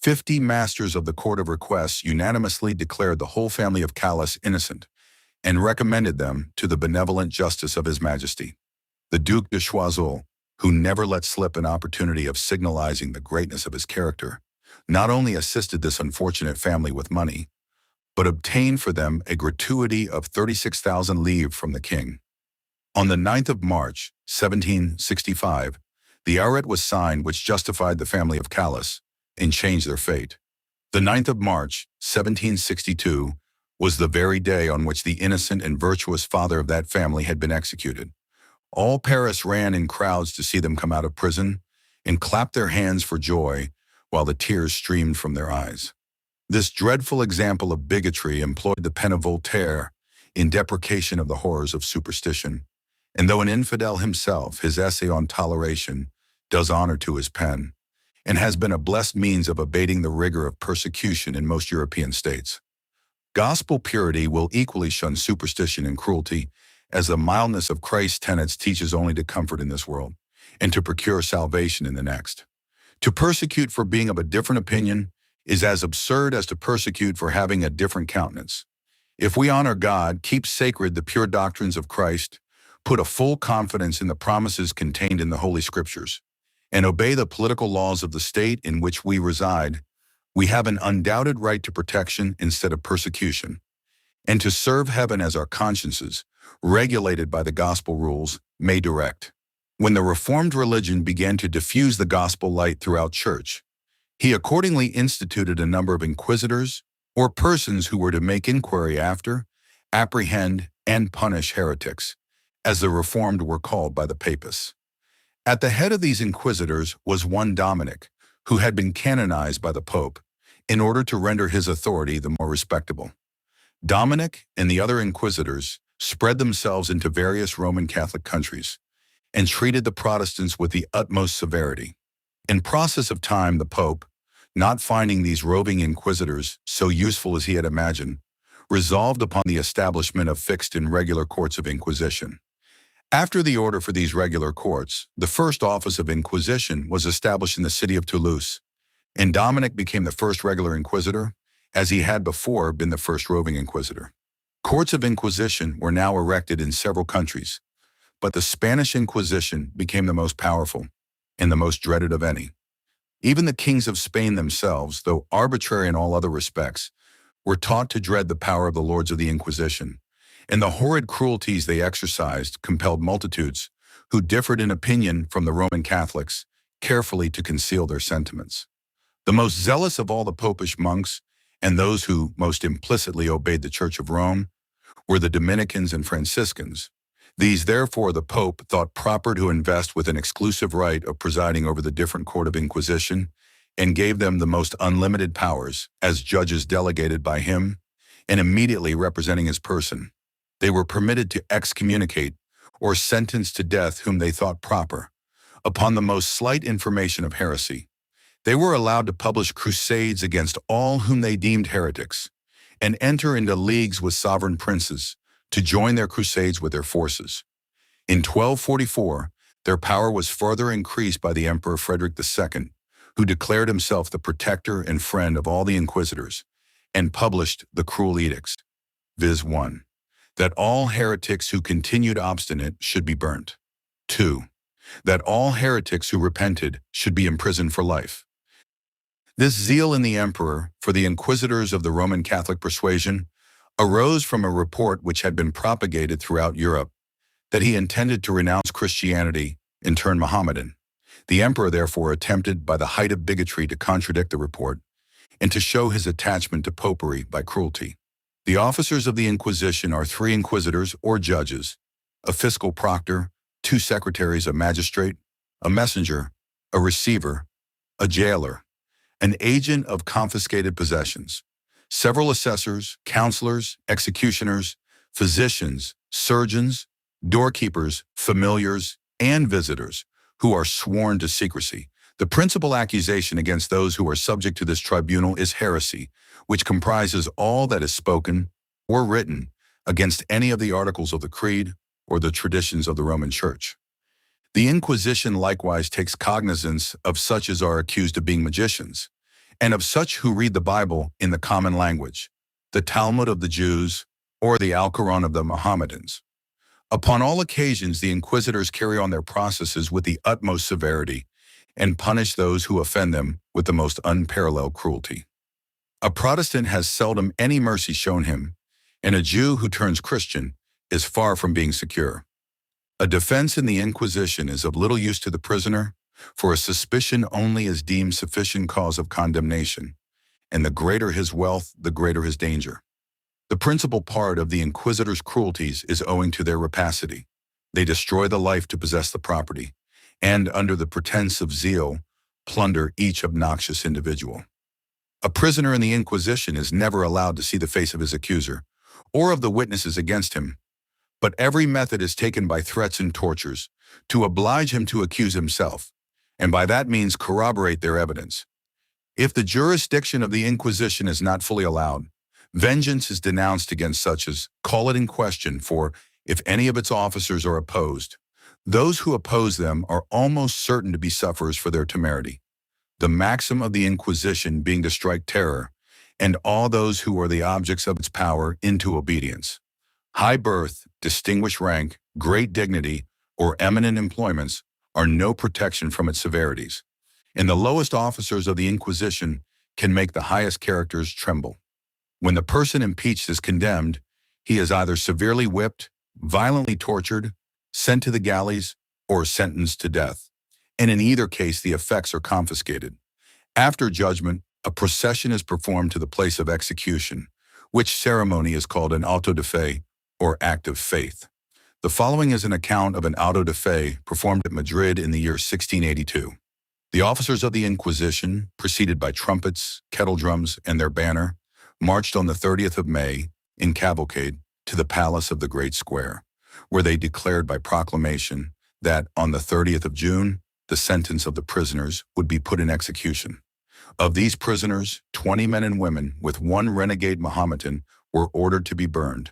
50 masters of the Court of Requests unanimously declared the whole family of Callus innocent, and recommended them to the benevolent justice of His Majesty. The Duc de Choiseul, who never let slip an opportunity of signalizing the greatness of his character, not only assisted this unfortunate family with money, but obtained for them a gratuity of 36,000 livres from the king. On the 9th of March, 1765, the arrêt was signed which justified the family of Callus and changed their fate. The 9th of March, 1762, was the very day on which the innocent and virtuous father of that family had been executed. All Paris ran in crowds to see them come out of prison and clapped their hands for joy while the tears streamed from their eyes. This dreadful example of bigotry employed the pen of Voltaire in deprecation of the horrors of superstition, and though an infidel himself, his essay on toleration does honor to his pen, and has been a blessed means of abating the rigor of persecution in most European states. Gospel purity will equally shun superstition and cruelty, as the mildness of Christ's tenets teaches only to comfort in this world, and to procure salvation in the next. To persecute for being of a different opinion is as absurd as to persecute for having a different countenance. If we honor God, keep sacred the pure doctrines of Christ, put a full confidence in the promises contained in the Holy Scriptures, and obey the political laws of the state in which we reside, we have an undoubted right to protection instead of persecution, and to serve heaven as our consciences, regulated by the gospel rules, may direct. When the Reformed religion began to diffuse the gospel light throughout church, he accordingly instituted a number of inquisitors, or persons who were to make inquiry after, apprehend, and punish heretics, as the Reformed were called by the papists. At the head of these inquisitors was one Dominic, who had been canonized by the Pope, in order to render his authority the more respectable. Dominic and the other inquisitors spread themselves into various Roman Catholic countries and treated the Protestants with the utmost severity. In process of time, the Pope, not finding these roving inquisitors so useful as he had imagined, resolved upon the establishment of fixed and regular courts of inquisition. After the order for these regular courts, the first office of inquisition was established in the city of Toulouse, and Dominic became the first regular inquisitor, as he had before been the first roving inquisitor. Courts of inquisition were now erected in several countries, but the Spanish Inquisition became the most powerful and the most dreaded of any. Even the kings of Spain themselves, though arbitrary in all other respects, were taught to dread the power of the lords of the Inquisition, and the horrid cruelties they exercised compelled multitudes who differed in opinion from the Roman Catholics carefully to conceal their sentiments. The most zealous of all the popish monks, and those who most implicitly obeyed the Church of Rome, were the Dominicans and Franciscans. These, therefore, the Pope thought proper to invest with an exclusive right of presiding over the different court of inquisition, and gave them the most unlimited powers, as judges delegated by him, and immediately representing his person. They were permitted to excommunicate or sentence to death whom they thought proper, upon the most slight information of heresy. They were allowed to publish crusades against all whom they deemed heretics, and enter into leagues with sovereign princes to join their crusades with their forces. In 1244, their power was further increased by the Emperor Frederick II, who declared himself the protector and friend of all the inquisitors, and published the cruel edicts, viz. 1. That all heretics who continued obstinate should be burnt. 2. That all heretics who repented should be imprisoned for life. This zeal in the emperor for the inquisitors of the Roman Catholic persuasion arose from a report which had been propagated throughout Europe that he intended to renounce Christianity and turn Mohammedan. The emperor therefore attempted by the height of bigotry to contradict the report and to show his attachment to popery by cruelty. The officers of the Inquisition are 3 inquisitors or judges, a fiscal proctor, 2 secretaries, a magistrate, a messenger, a receiver, a jailer, an agent of confiscated possessions, several assessors, counselors, executioners, physicians, surgeons, doorkeepers, familiars, and visitors, who are sworn to secrecy. The principal accusation against those who are subject to this tribunal is heresy, which comprises all that is spoken or written against any of the articles of the Creed or the traditions of the Roman Church. The Inquisition likewise takes cognizance of such as are accused of being magicians, and of such who read the Bible in the common language, the Talmud of the Jews, or the Alquran of the Mohammedans. Upon all occasions, the inquisitors carry on their processes with the utmost severity and punish those who offend them with the most unparalleled cruelty. A Protestant has seldom any mercy shown him, and a Jew who turns Christian is far from being secure. A defense in the Inquisition is of little use to the prisoner, for a suspicion only is deemed sufficient cause of condemnation, and the greater his wealth, the greater his danger. The principal part of the inquisitors' cruelties is owing to their rapacity. They destroy the life to possess the property, and under the pretense of zeal, plunder each obnoxious individual. A prisoner in the Inquisition is never allowed to see the face of his accuser, or of the witnesses against him, but every method is taken by threats and tortures to oblige him to accuse himself, and by that means corroborate their evidence. If the jurisdiction of the Inquisition is not fully allowed, vengeance is denounced against such as call it in question, for if any of its officers are opposed, those who oppose them are almost certain to be sufferers for their temerity. The maxim of the Inquisition being to strike terror, and all those who are the objects of its power into obedience. High birth, distinguished rank, great dignity, or eminent employments are no protection from its severities, and the lowest officers of the Inquisition can make the highest characters tremble. When the person impeached is condemned, he is either severely whipped, violently tortured, sent to the galleys, or sentenced to death, and in either case the effects are confiscated. After judgment, a procession is performed to the place of execution, which ceremony is called an auto de fe, or act of faith. The following is an account of an auto de fe performed at Madrid in the year 1682. The officers of the Inquisition, preceded by trumpets, kettle drums, and their banner, marched on the 30th of May, in cavalcade, to the Palace of the Great Square, where they declared by proclamation that on the 30th of June, the sentence of the prisoners would be put in execution. Of these prisoners, 20 men and women, with one renegade Mohammedan, were ordered to be burned.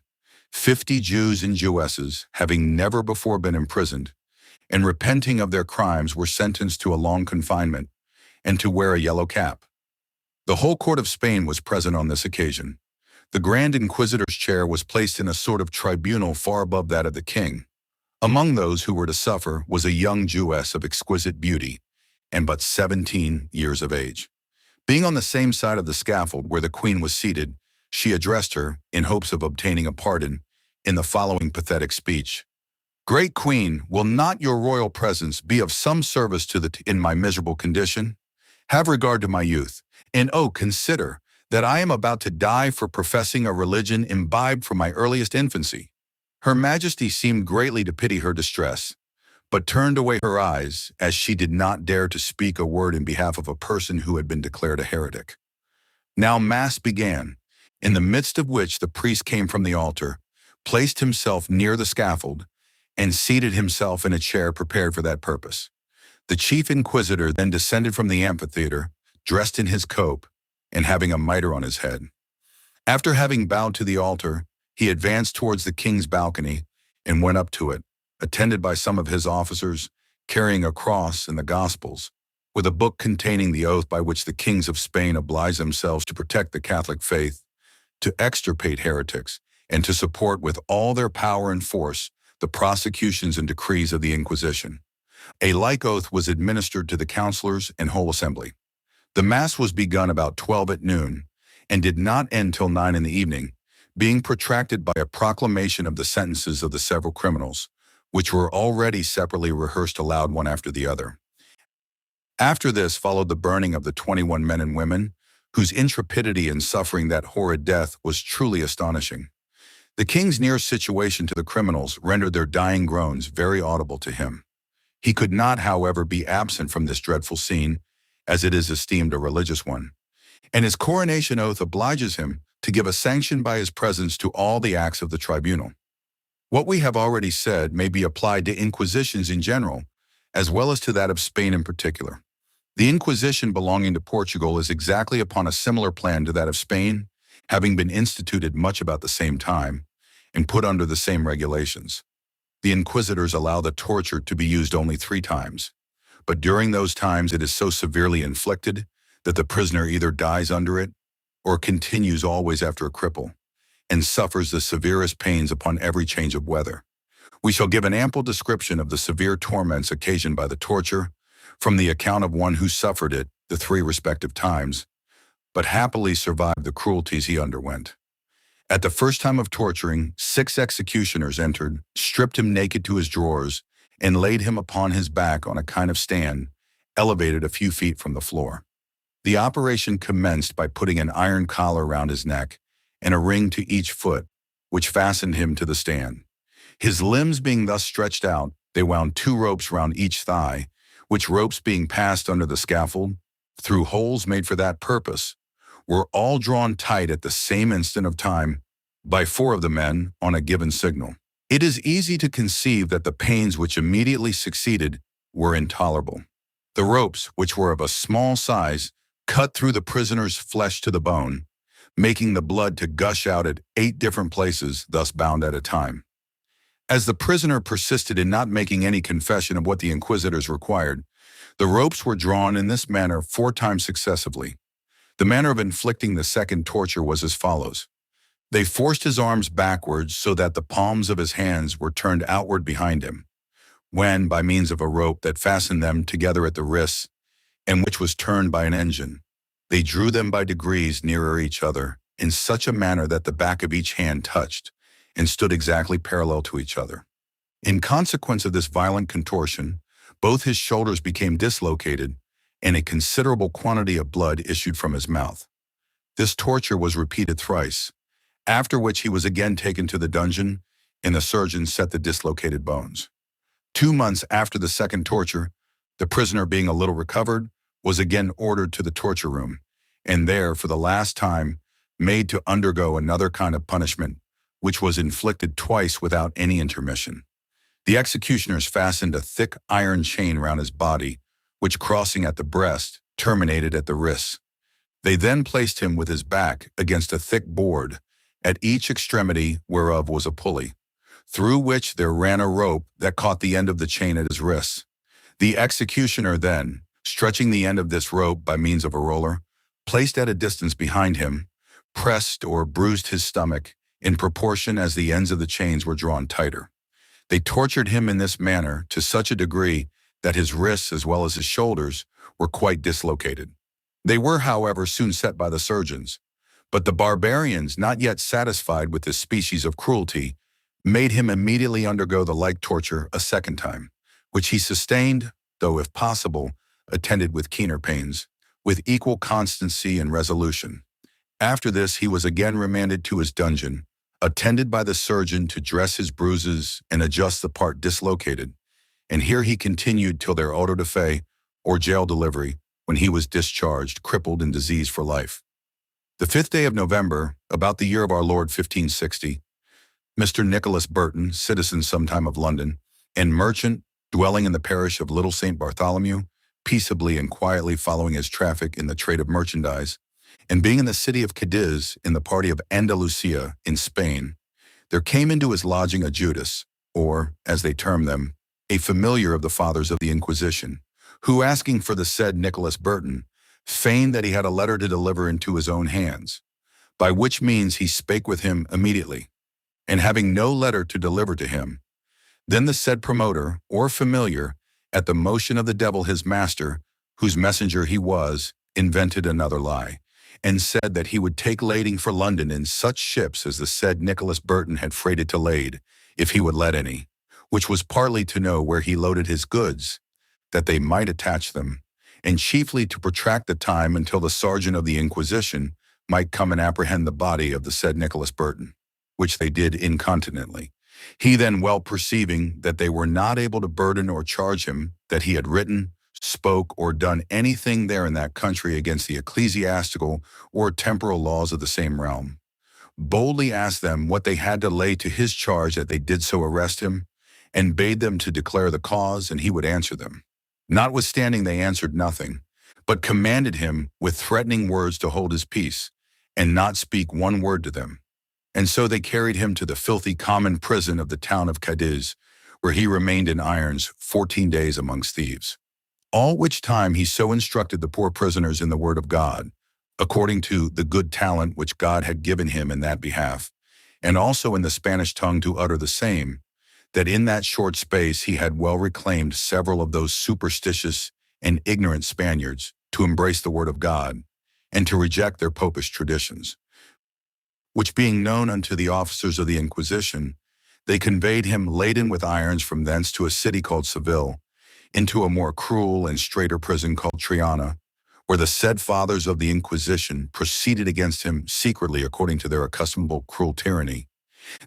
50 Jews and Jewesses, having never before been imprisoned, and repenting of their crimes, were sentenced to a long confinement and to wear a yellow cap. The whole court of Spain was present on this occasion. The Grand Inquisitor's chair was placed in a sort of tribunal far above that of the king. Among those who were to suffer was a young Jewess of exquisite beauty and but 17 years of age. Being on the same side of the scaffold where the queen was seated, she addressed her, in hopes of obtaining a pardon, in the following pathetic speech. "Great Queen, will not your royal presence be of some service in my miserable condition? Have regard to my youth, and consider that I am about to die for professing a religion imbibed from my earliest infancy." Her Majesty seemed greatly to pity her distress, but turned away her eyes, as she did not dare to speak a word in behalf of a person who had been declared a heretic. Now Mass began, in the midst of which the priest came from the altar, placed himself near the scaffold, and seated himself in a chair prepared for that purpose. The chief inquisitor then descended from the amphitheater, dressed in his cope, and having a mitre on his head. After having bowed to the altar, he advanced towards the king's balcony and went up to it, attended by some of his officers, carrying a cross and the Gospels, with a book containing the oath by which the kings of Spain oblige themselves to protect the Catholic faith, to extirpate heretics, and to support with all their power and force the prosecutions and decrees of the Inquisition. A like oath was administered to the councillors and whole assembly. The Mass was begun about 12 at noon, and did not end till 9 in the evening, being protracted by a proclamation of the sentences of the several criminals, which were already separately rehearsed aloud one after the other. After this followed the burning of the 21 men and women, whose intrepidity in suffering that horrid death was truly astonishing. The king's near situation to the criminals rendered their dying groans very audible to him. He could not, however, be absent from this dreadful scene, as it is esteemed a religious one, and his coronation oath obliges him to give a sanction by his presence to all the acts of the tribunal. What we have already said may be applied to inquisitions in general, as well as to that of Spain in particular. The Inquisition belonging to Portugal is exactly upon a similar plan to that of Spain, having been instituted much about the same time, and put under the same regulations. The inquisitors allow the torture to be used only 3 times, but during those times it is so severely inflicted that the prisoner either dies under it or continues always after a cripple, and suffers the severest pains upon every change of weather. We shall give an ample description of the severe torments occasioned by the torture, from the account of one who suffered it the 3 respective times, but happily survived the cruelties he underwent. At the first time of torturing, 6 executioners entered, stripped him naked to his drawers, and laid him upon his back on a kind of stand, elevated a few feet from the floor. The operation commenced by putting an iron collar round his neck and a ring to each foot, which fastened him to the stand. His limbs being thus stretched out, they wound 2 ropes round each thigh, which ropes being passed under the scaffold, through holes made for that purpose, were all drawn tight at the same instant of time by 4 of the men on a given signal. It is easy to conceive that the pains which immediately succeeded were intolerable. The ropes, which were of a small size, cut through the prisoner's flesh to the bone, making the blood to gush out at 8 different places, thus bound at a time. As the prisoner persisted in not making any confession of what the inquisitors required, the ropes were drawn in this manner 4 times successively. The manner of inflicting the second torture was as follows. They forced his arms backwards so that the palms of his hands were turned outward behind him, when, by means of a rope that fastened them together at the wrists, and which was turned by an engine, they drew them by degrees nearer each other, in such a manner that the back of each hand touched, and stood exactly parallel to each other. In consequence of this violent contortion, both his shoulders became dislocated, and a considerable quantity of blood issued from his mouth. This torture was repeated thrice, after which he was again taken to the dungeon, and the surgeon set the dislocated bones. 2 months after the second torture, The prisoner, being a little recovered, was again ordered to the torture room, and there, for the last time, made to undergo another kind of punishment, which was inflicted twice without any intermission. The executioners fastened a thick iron chain round his body, which, crossing at the breast, terminated at the wrists. They then placed him with his back against a thick board, at each extremity whereof was a pulley, through which there ran a rope that caught the end of the chain at his wrists. The executioner then, stretching the end of this rope by means of a roller, placed at a distance behind him, pressed or bruised his stomach in proportion as the ends of the chains were drawn tighter. They tortured him in this manner to such a degree that his wrists as well as his shoulders were quite dislocated. They were, however, soon set by the surgeons, but the barbarians, not yet satisfied with this species of cruelty, made him immediately undergo the like torture a second time, which he sustained, though, if possible, attended with keener pains, with equal constancy and resolution. After this he was again remanded to his dungeon, attended by the surgeon to dress his bruises and adjust the part dislocated, and here he continued till their auto da fe, or jail delivery, when he was discharged, crippled and diseased for life. The 5th day of November, about the year of our Lord 1560, Mr. Nicholas Burton, citizen sometime of London, and merchant, dwelling in the parish of Little St. Bartholomew, peaceably and quietly following his traffic in the trade of merchandise, and being in the city of Cadiz in the party of Andalusia in Spain, there came into his lodging a Judas, or, as they term them, a familiar of the fathers of the Inquisition, who, asking for the said Nicholas Burton, feigned that he had a letter to deliver into his own hands, by which means he spake with him immediately, and having no letter to deliver to him, then the said promoter, or familiar, at the motion of the devil his master, whose messenger he was, invented another lie, and said that he would take lading for London in such ships as the said Nicholas Burton had freighted to lade, if he would let any, which was partly to know where he loaded his goods, that they might attach them, and chiefly to protract the time until the sergeant of the Inquisition might come and apprehend the body of the said Nicholas Burton, which they did incontinently. He then, well perceiving that they were not able to burden or charge him that he had written, spoke, or done anything there in that country against the ecclesiastical or temporal laws of the same realm, boldly asked them what they had to lay to his charge that they did so arrest him, and bade them to declare the cause, and he would answer them. Notwithstanding they answered nothing, but commanded him with threatening words to hold his peace, and not speak one word to them. And so they carried him to the filthy common prison of the town of Cadiz, where he remained in irons 14 days amongst thieves. All which time he so instructed the poor prisoners in the word of God, according to the good talent which God had given him in that behalf, and also in the Spanish tongue to utter the same, that in that short space he had well reclaimed several of those superstitious and ignorant Spaniards to embrace the word of God, and to reject their popish traditions, which being known unto the officers of the Inquisition, they conveyed him laden with irons from thence to a city called Seville, into a more cruel and straiter prison called Triana, where the said fathers of the Inquisition proceeded against him secretly according to their accustomed cruel tyranny,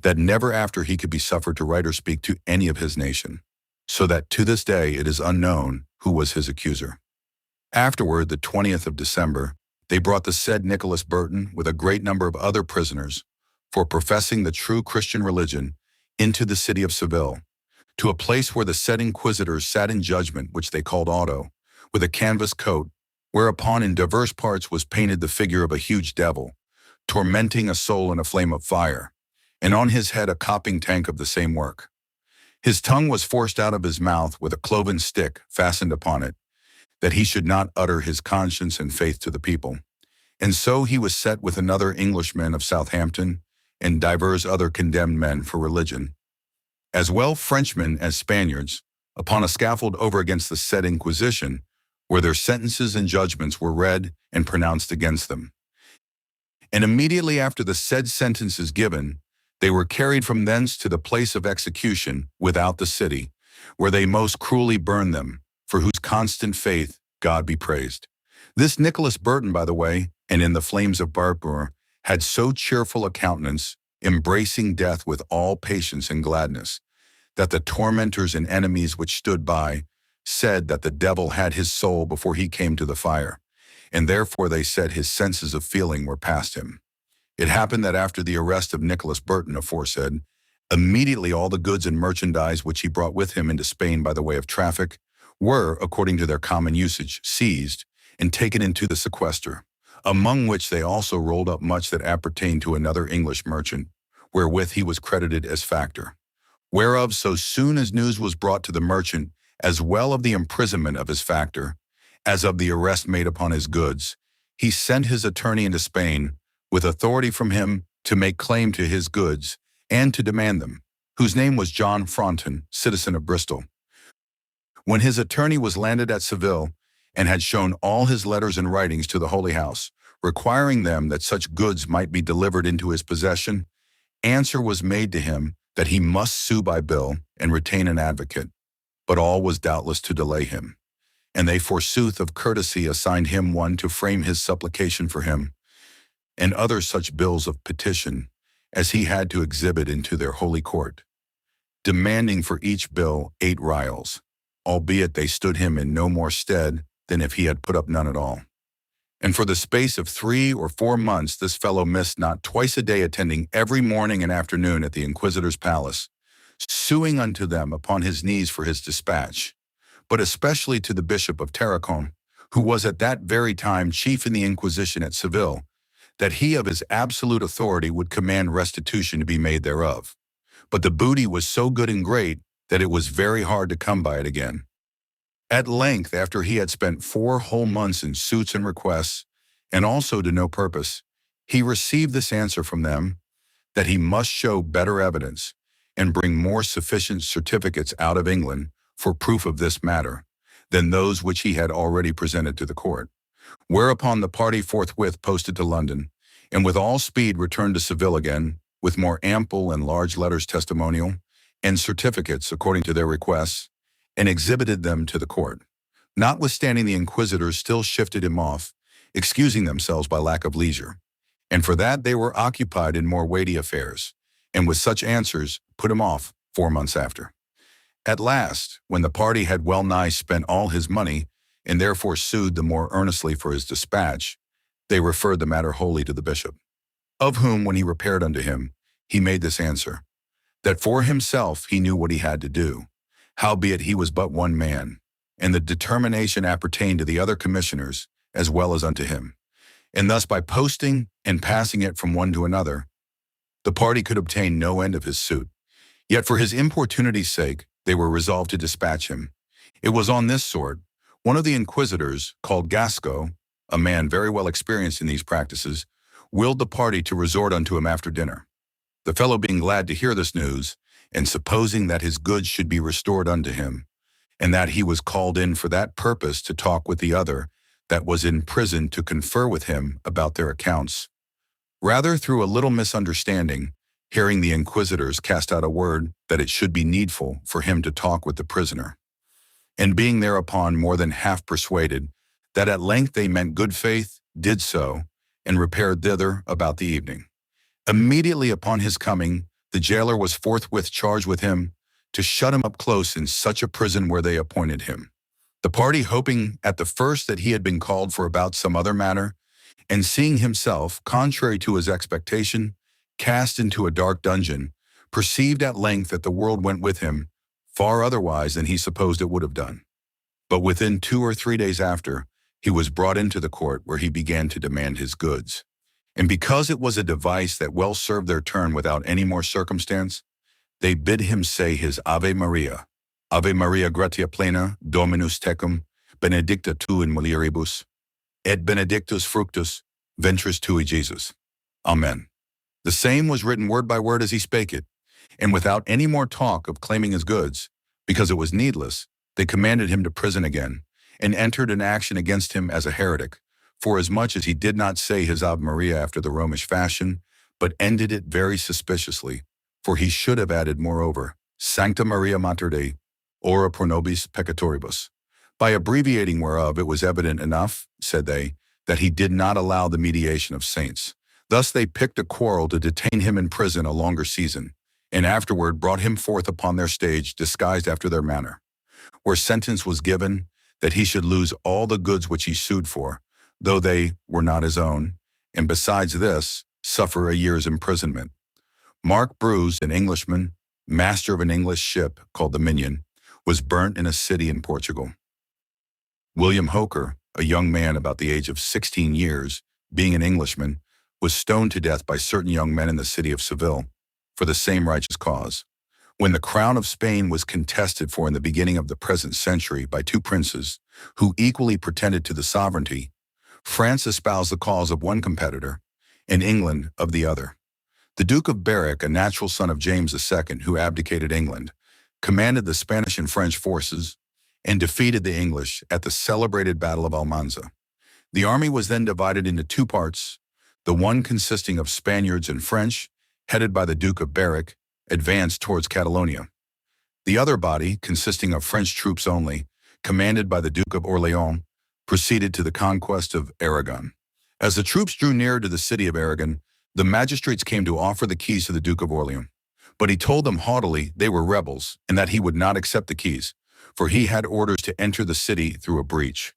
that never after he could be suffered to write or speak to any of his nation, so that to this day it is unknown who was his accuser. Afterward, the 20th of December, they brought the said Nicholas Burton with a great number of other prisoners for professing the true Christian religion into the city of Seville, to a place where the said inquisitors sat in judgment, which they called auto, with a canvas coat, whereupon in divers parts was painted the figure of a huge devil, tormenting a soul in a flame of fire, and on his head a coping tank of the same work. His tongue was forced out of his mouth with a cloven stick fastened upon it, that he should not utter his conscience and faith to the people. And so he was set with another Englishman of Southampton, and divers other condemned men for religion, as well Frenchmen as Spaniards, upon a scaffold over against the said Inquisition, where their sentences and judgments were read and pronounced against them. And immediately after the said sentences given, they were carried from thence to the place of execution without the city, where they most cruelly burned them, for whose constant faith God be praised. This Nicholas Burton, by the way, and in the flames of Bartmoor, had so cheerful a countenance, embracing death with all patience and gladness, that the tormentors and enemies which stood by said that the devil had his soul before he came to the fire, and therefore they said his senses of feeling were past him. It happened that after the arrest of Nicholas Burton aforesaid, immediately all the goods and merchandise which he brought with him into Spain by the way of traffic were, according to their common usage, seized and taken into the sequester, among which they also rolled up much that appertained to another English merchant, wherewith he was credited as factor. Whereof so soon as news was brought to the merchant, as well of the imprisonment of his factor, as of the arrest made upon his goods, he sent his attorney into Spain, with authority from him to make claim to his goods, and to demand them, whose name was John Foxe, citizen of Bristol. When his attorney was landed at Seville, and had shown all his letters and writings to the Holy House, requiring them that such goods might be delivered into his possession, answer was made to him that he must sue by bill and retain an advocate, but all was doubtless to delay him. And they forsooth of courtesy assigned him one to frame his supplication for him, and other such bills of petition as he had to exhibit into their holy court, demanding for each bill 8 rials, albeit they stood him in no more stead than if he had put up none at all. And for the space of 3 or 4 months this fellow missed not twice a day, attending every morning and afternoon at the Inquisitor's palace, suing unto them upon his knees for his dispatch, but especially to the Bishop of Tarragona, who was at that very time chief in the Inquisition at Seville, that he of his absolute authority would command restitution to be made thereof. But the booty was so good and great that it was very hard to come by it again. At length, after he had spent 4 whole months in suits and requests, and also to no purpose, he received this answer from them, that he must show better evidence, and bring more sufficient certificates out of England for proof of this matter, than those which he had already presented to the court. Whereupon the party forthwith posted to London, and with all speed returned to Seville again, with more ample and large letters testimonial, and certificates according to their requests, and exhibited them to the court. Notwithstanding, the inquisitors still shifted him off, excusing themselves by lack of leisure, and for that they were occupied in more weighty affairs, and with such answers put him off 4 months after. At last, when the party had well nigh spent all his money, and therefore sued the more earnestly for his dispatch, they referred the matter wholly to the bishop, of whom, when he repaired unto him, he made this answer, that for himself he knew what he had to do, howbeit he was but one man, and the determination appertained to the other commissioners as well as unto him. And thus by posting and passing it from one to another, the party could obtain no end of his suit. Yet for his importunity's sake, they were resolved to dispatch him. It was on this sort: one of the inquisitors, called Gasco, a man very well experienced in these practices, willed the party to resort unto him after dinner. The fellow being glad to hear this news, and supposing that his goods should be restored unto him, and that he was called in for that purpose to talk with the other that was in prison to confer with him about their accounts, rather through a little misunderstanding, hearing the inquisitors cast out a word that it should be needful for him to talk with the prisoner, and being thereupon more than half persuaded that at length they meant good faith, did so, and repaired thither about the evening. Immediately upon his coming, the jailer was forthwith charged with him to shut him up close in such a prison where they appointed him. The party, hoping at the first that he had been called for about some other matter, and seeing himself, contrary to his expectation, cast into a dark dungeon, perceived at length that the world went with him far otherwise than he supposed it would have done. But within 2 or 3 days after, he was brought into the court where he began to demand his goods. And because it was a device that well served their turn without any more circumstance, they bid him say his Ave Maria, gratia plena, Dominus tecum, benedicta tu in mulieribus, et benedictus fructus ventris tui, Jesus. Amen. The same was written word by word as he spake it, and without any more talk of claiming his goods, because it was needless, they commanded him to prison again, and entered an action against him as a heretic, forasmuch as he did not say his Ave Maria after the Romish fashion, but ended it very suspiciously, for he should have added moreover, Sancta Maria Mater Dei, ora pro nobis peccatoribus. By abbreviating whereof it was evident enough, said they, that he did not allow the mediation of saints. Thus they picked a quarrel to detain him in prison a longer season, and afterward brought him forth upon their stage disguised after their manner. where sentence was given that he should lose all the goods which he sued for, though they were not his own, and besides this, suffer a year's imprisonment. Mark Bruce, an Englishman, master of an English ship called the Minion, was burnt in a city in Portugal. William Hoker, a young man about the age of 16 years, being an Englishman, was stoned to death by certain young men in the city of Seville for the same righteous cause. When the crown of Spain was contested for in the beginning of the present century by two princes who equally pretended to the sovereignty, France espoused the cause of one competitor and England of the other. The Duke of Berwick, a natural son of James II who abdicated England, commanded the Spanish and French forces and defeated the English at the celebrated Battle of Almanza. The army was then divided into two parts, the one consisting of Spaniards and French, headed by the Duke of Berwick, advanced towards Catalonia. The other body, consisting of French troops only, commanded by the Duke of Orleans, proceeded to the conquest of Aragon. As the troops drew nearer to the city of Aragon, the magistrates came to offer the keys to the Duke of Orleans. But he told them haughtily they were rebels and that he would not accept the keys, for he had orders to enter the city through a breach.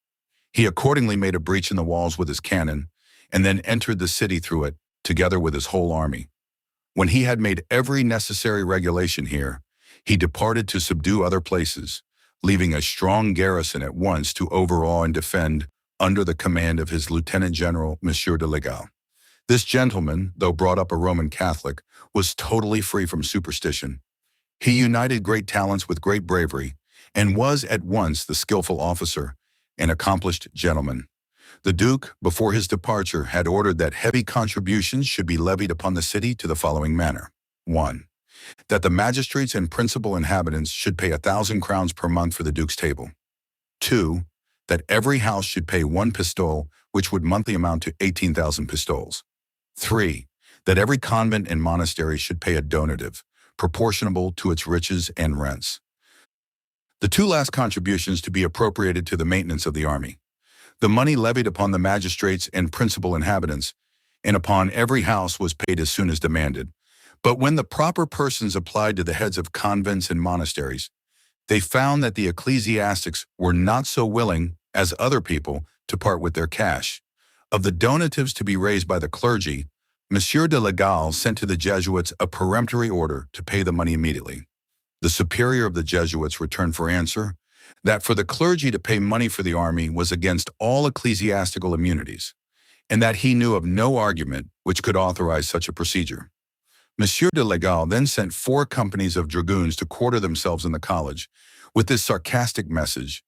He accordingly made a breach in the walls with his cannon, and then entered the city through it, together with his whole army. When he had made every necessary regulation here, he departed to subdue other places, leaving a strong garrison at once to overawe and defend under the command of his Lieutenant General, Monsieur de Legal. This gentleman, though brought up a Roman Catholic, was totally free from superstition. He united great talents with great bravery, and was at once the skillful officer and accomplished gentleman. The Duke, before his departure, had ordered that heavy contributions should be levied upon the city to the following manner. 1. That the magistrates and principal inhabitants should pay 1,000 crowns per month for the Duke's table. 2. That every house should pay 1 pistole, which would monthly amount to 18,000 pistoles. 3. That every convent and monastery should pay a donative, proportionable to its riches and rents. The 2 last contributions to be appropriated to the maintenance of the army. The money levied upon the magistrates and principal inhabitants, and upon every house was paid as soon as demanded. But when the proper persons applied to the heads of convents and monasteries, they found that the ecclesiastics were not so willing as other people to part with their cash. Of the donatives to be raised by the clergy, Monsieur de Legal sent to the Jesuits a peremptory order to pay the money immediately. The superior of the Jesuits returned for answer that for the clergy to pay money for the army was against all ecclesiastical immunities, and that he knew of no argument which could authorize such a procedure. Monsieur de Legal then sent 4 companies of dragoons to quarter themselves in the college, with this sarcastic message: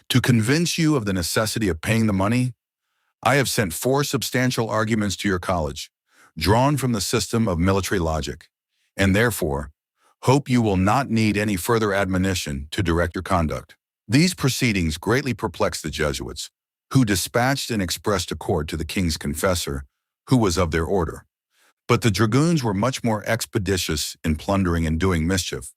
"To convince you of the necessity of paying the money, I have sent 4 substantial arguments to your college, drawn from the system of military logic, and therefore hope you will not need any further admonition to direct your conduct." These proceedings greatly perplexed the Jesuits, who dispatched and expressed accord to the king's confessor, who was of their order. But the dragoons were much more expeditious in plundering and doing mischief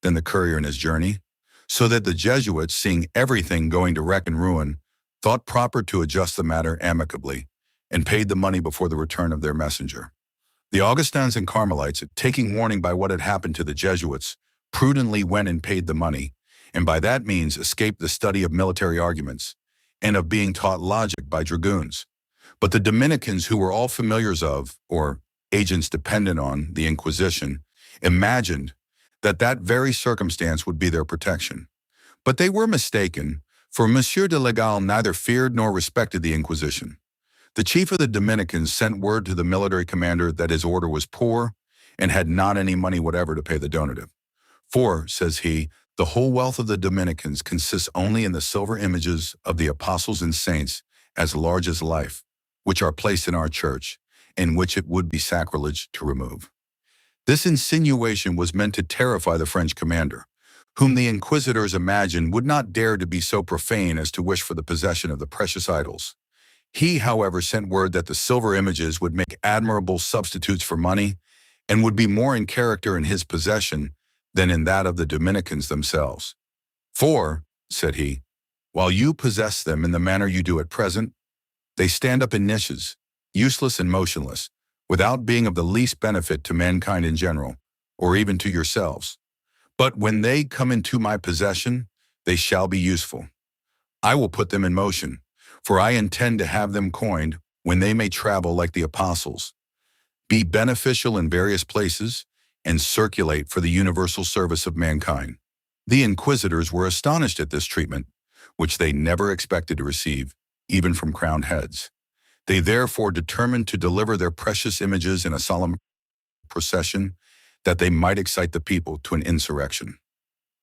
than the courier in his journey, so that the Jesuits, seeing everything going to wreck and ruin, thought proper to adjust the matter amicably, and paid the money before the return of their messenger. The Augustins and Carmelites, taking warning by what had happened to the Jesuits, prudently went and paid the money, and by that means escaped the study of military arguments and of being taught logic by dragoons. But the Dominicans, who were all familiars of, or agents dependent on, the Inquisition, imagined that that very circumstance would be their protection. But they were mistaken, for Monsieur de Legal neither feared nor respected the Inquisition. The chief of the Dominicans sent word to the military commander that his order was poor and had not any money whatever to pay the donative. "For," says he, "the whole wealth of the Dominicans consists only in the silver images of the apostles and saints as large as life, which are placed in our church, and which it would be sacrilege to remove." This insinuation was meant to terrify the French commander, whom the inquisitors imagined would not dare to be so profane as to wish for the possession of the precious idols. He, however, sent word that the silver images would make admirable substitutes for money, and would be more in character in his possession than in that of the Dominicans themselves. "For," said he, "while you possess them in the manner you do at present, they stand up in niches, useless and motionless, without being of the least benefit to mankind in general, or even to yourselves. But when they come into my possession, they shall be useful. I will put them in motion, for I intend to have them coined when they may travel like the apostles, be beneficial in various places, and circulate for the universal service of mankind. The inquisitors were astonished at this treatment, which they never expected to receive, even from crowned heads. They therefore determined to deliver their precious images in a solemn procession, that they might excite the people to an insurrection.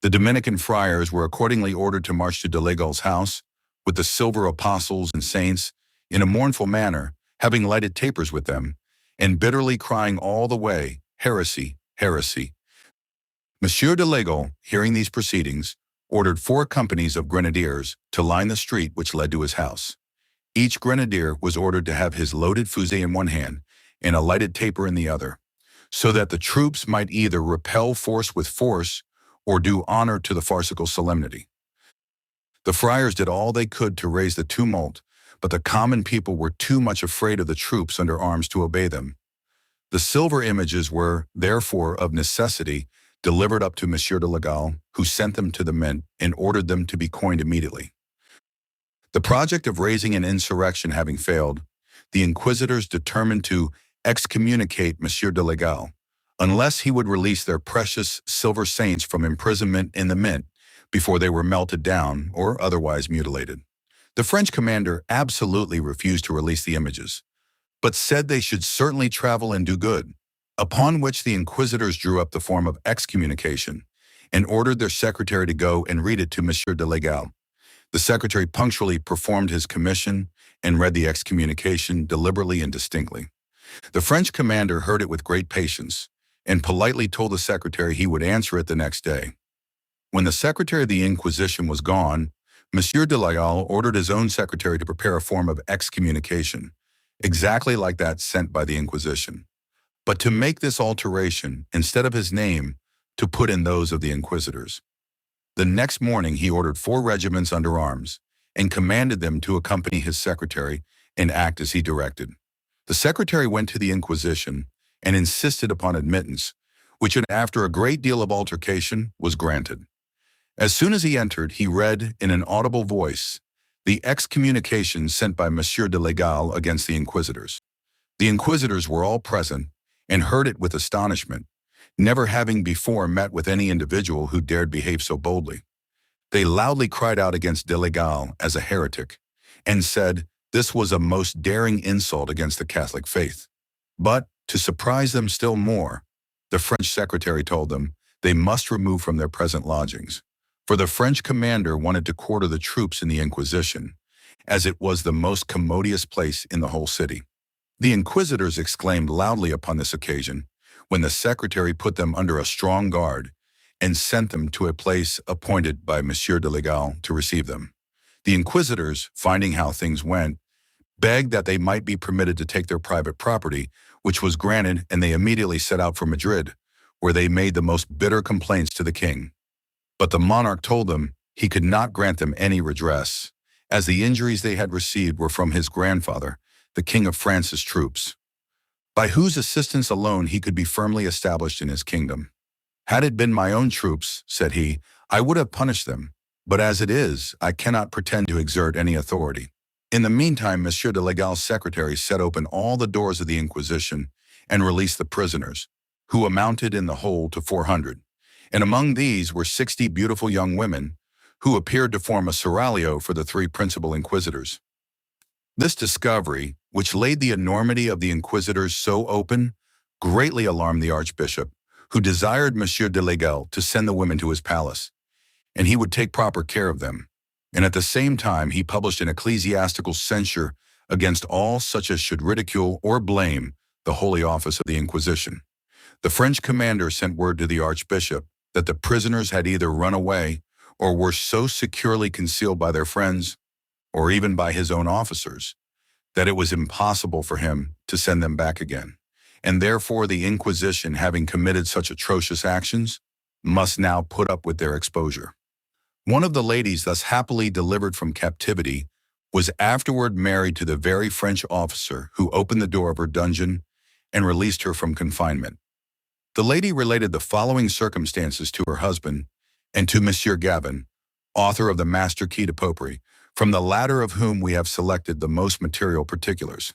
The Dominican friars were accordingly ordered to march to de Legal's house with the silver apostles and saints in a mournful manner, having lighted tapers with them, and bitterly crying all the way, "Heresy, heresy." Monsieur de Legal, hearing these proceedings, ordered 4 companies of grenadiers to line the street which led to his house. Each grenadier was ordered to have his loaded fusee in one hand and a lighted taper in the other, so that the troops might either repel force with force or do honor to the farcical solemnity. The friars did all they could to raise the tumult, but the common people were too much afraid of the troops under arms to obey them. The silver images were, therefore, of necessity, delivered up to Monsieur de Legal, who sent them to the mint and ordered them to be coined immediately. The project of raising an insurrection having failed, the inquisitors determined to excommunicate Monsieur de Legal, unless he would release their precious silver saints from imprisonment in the mint before they were melted down or otherwise mutilated. The French commander absolutely refused to release the images, but said they should certainly travel and do good, upon which the inquisitors drew up the form of excommunication and ordered their secretary to go and read it to Monsieur de Legal. The secretary punctually performed his commission and read the excommunication deliberately and distinctly. The French commander heard it with great patience and politely told the secretary he would answer it the next day. When the secretary of the Inquisition was gone, Monsieur de Legal ordered his own secretary to prepare a form of excommunication, exactly like that sent by the Inquisition, but to make this alteration, instead of his name, to put in those of the inquisitors. The next morning he ordered 4 regiments under arms and commanded them to accompany his secretary and act as he directed. The secretary went to the Inquisition and insisted upon admittance, which after a great deal of altercation was granted. As soon as he entered, he read in an audible voice the excommunication sent by Monsieur de Legal against the inquisitors. The inquisitors were all present and heard it with astonishment, never having before met with any individual who dared behave so boldly. They loudly cried out against de Legal as a heretic and said this was a most daring insult against the Catholic faith. But, to surprise them still more, the French secretary told them they must remove from their present lodgings, for the French commander wanted to quarter the troops in the Inquisition, as it was the most commodious place in the whole city. The inquisitors exclaimed loudly upon this occasion, when the secretary put them under a strong guard and sent them to a place appointed by Monsieur de Legal to receive them. The inquisitors, finding how things went, begged that they might be permitted to take their private property, which was granted, and they immediately set out for Madrid, where they made the most bitter complaints to the king. But the monarch told them he could not grant them any redress, as the injuries they had received were from his grandfather, the King of France's troops, by whose assistance alone he could be firmly established in his kingdom. Had it been my own troops, said he, I would have punished them, but as it is, I cannot pretend to exert any authority. In the meantime, Monsieur de Legal's secretary set open all the doors of the Inquisition and released the prisoners, who amounted in the whole to 400. And among these were 60 beautiful young women, who appeared to form a seraglio for the 3 principal inquisitors. This discovery, which laid the enormity of the inquisitors so open, greatly alarmed the archbishop, who desired Monsieur de Legal to send the women to his palace, and he would take proper care of them. And at the same time he published an ecclesiastical censure against all such as should ridicule or blame the holy office of the Inquisition. The French commander sent word to the archbishop that the prisoners had either run away or were so securely concealed by their friends, or even by his own officers, that it was impossible for him to send them back again. And therefore the Inquisition, having committed such atrocious actions, must now put up with their exposure. One of the ladies thus happily delivered from captivity was afterward married to the very French officer who opened the door of her dungeon and released her from confinement. The lady related the following circumstances to her husband and to Monsieur Gavin, author of the Master Key to Popery, from the latter of whom we have selected the most material particulars.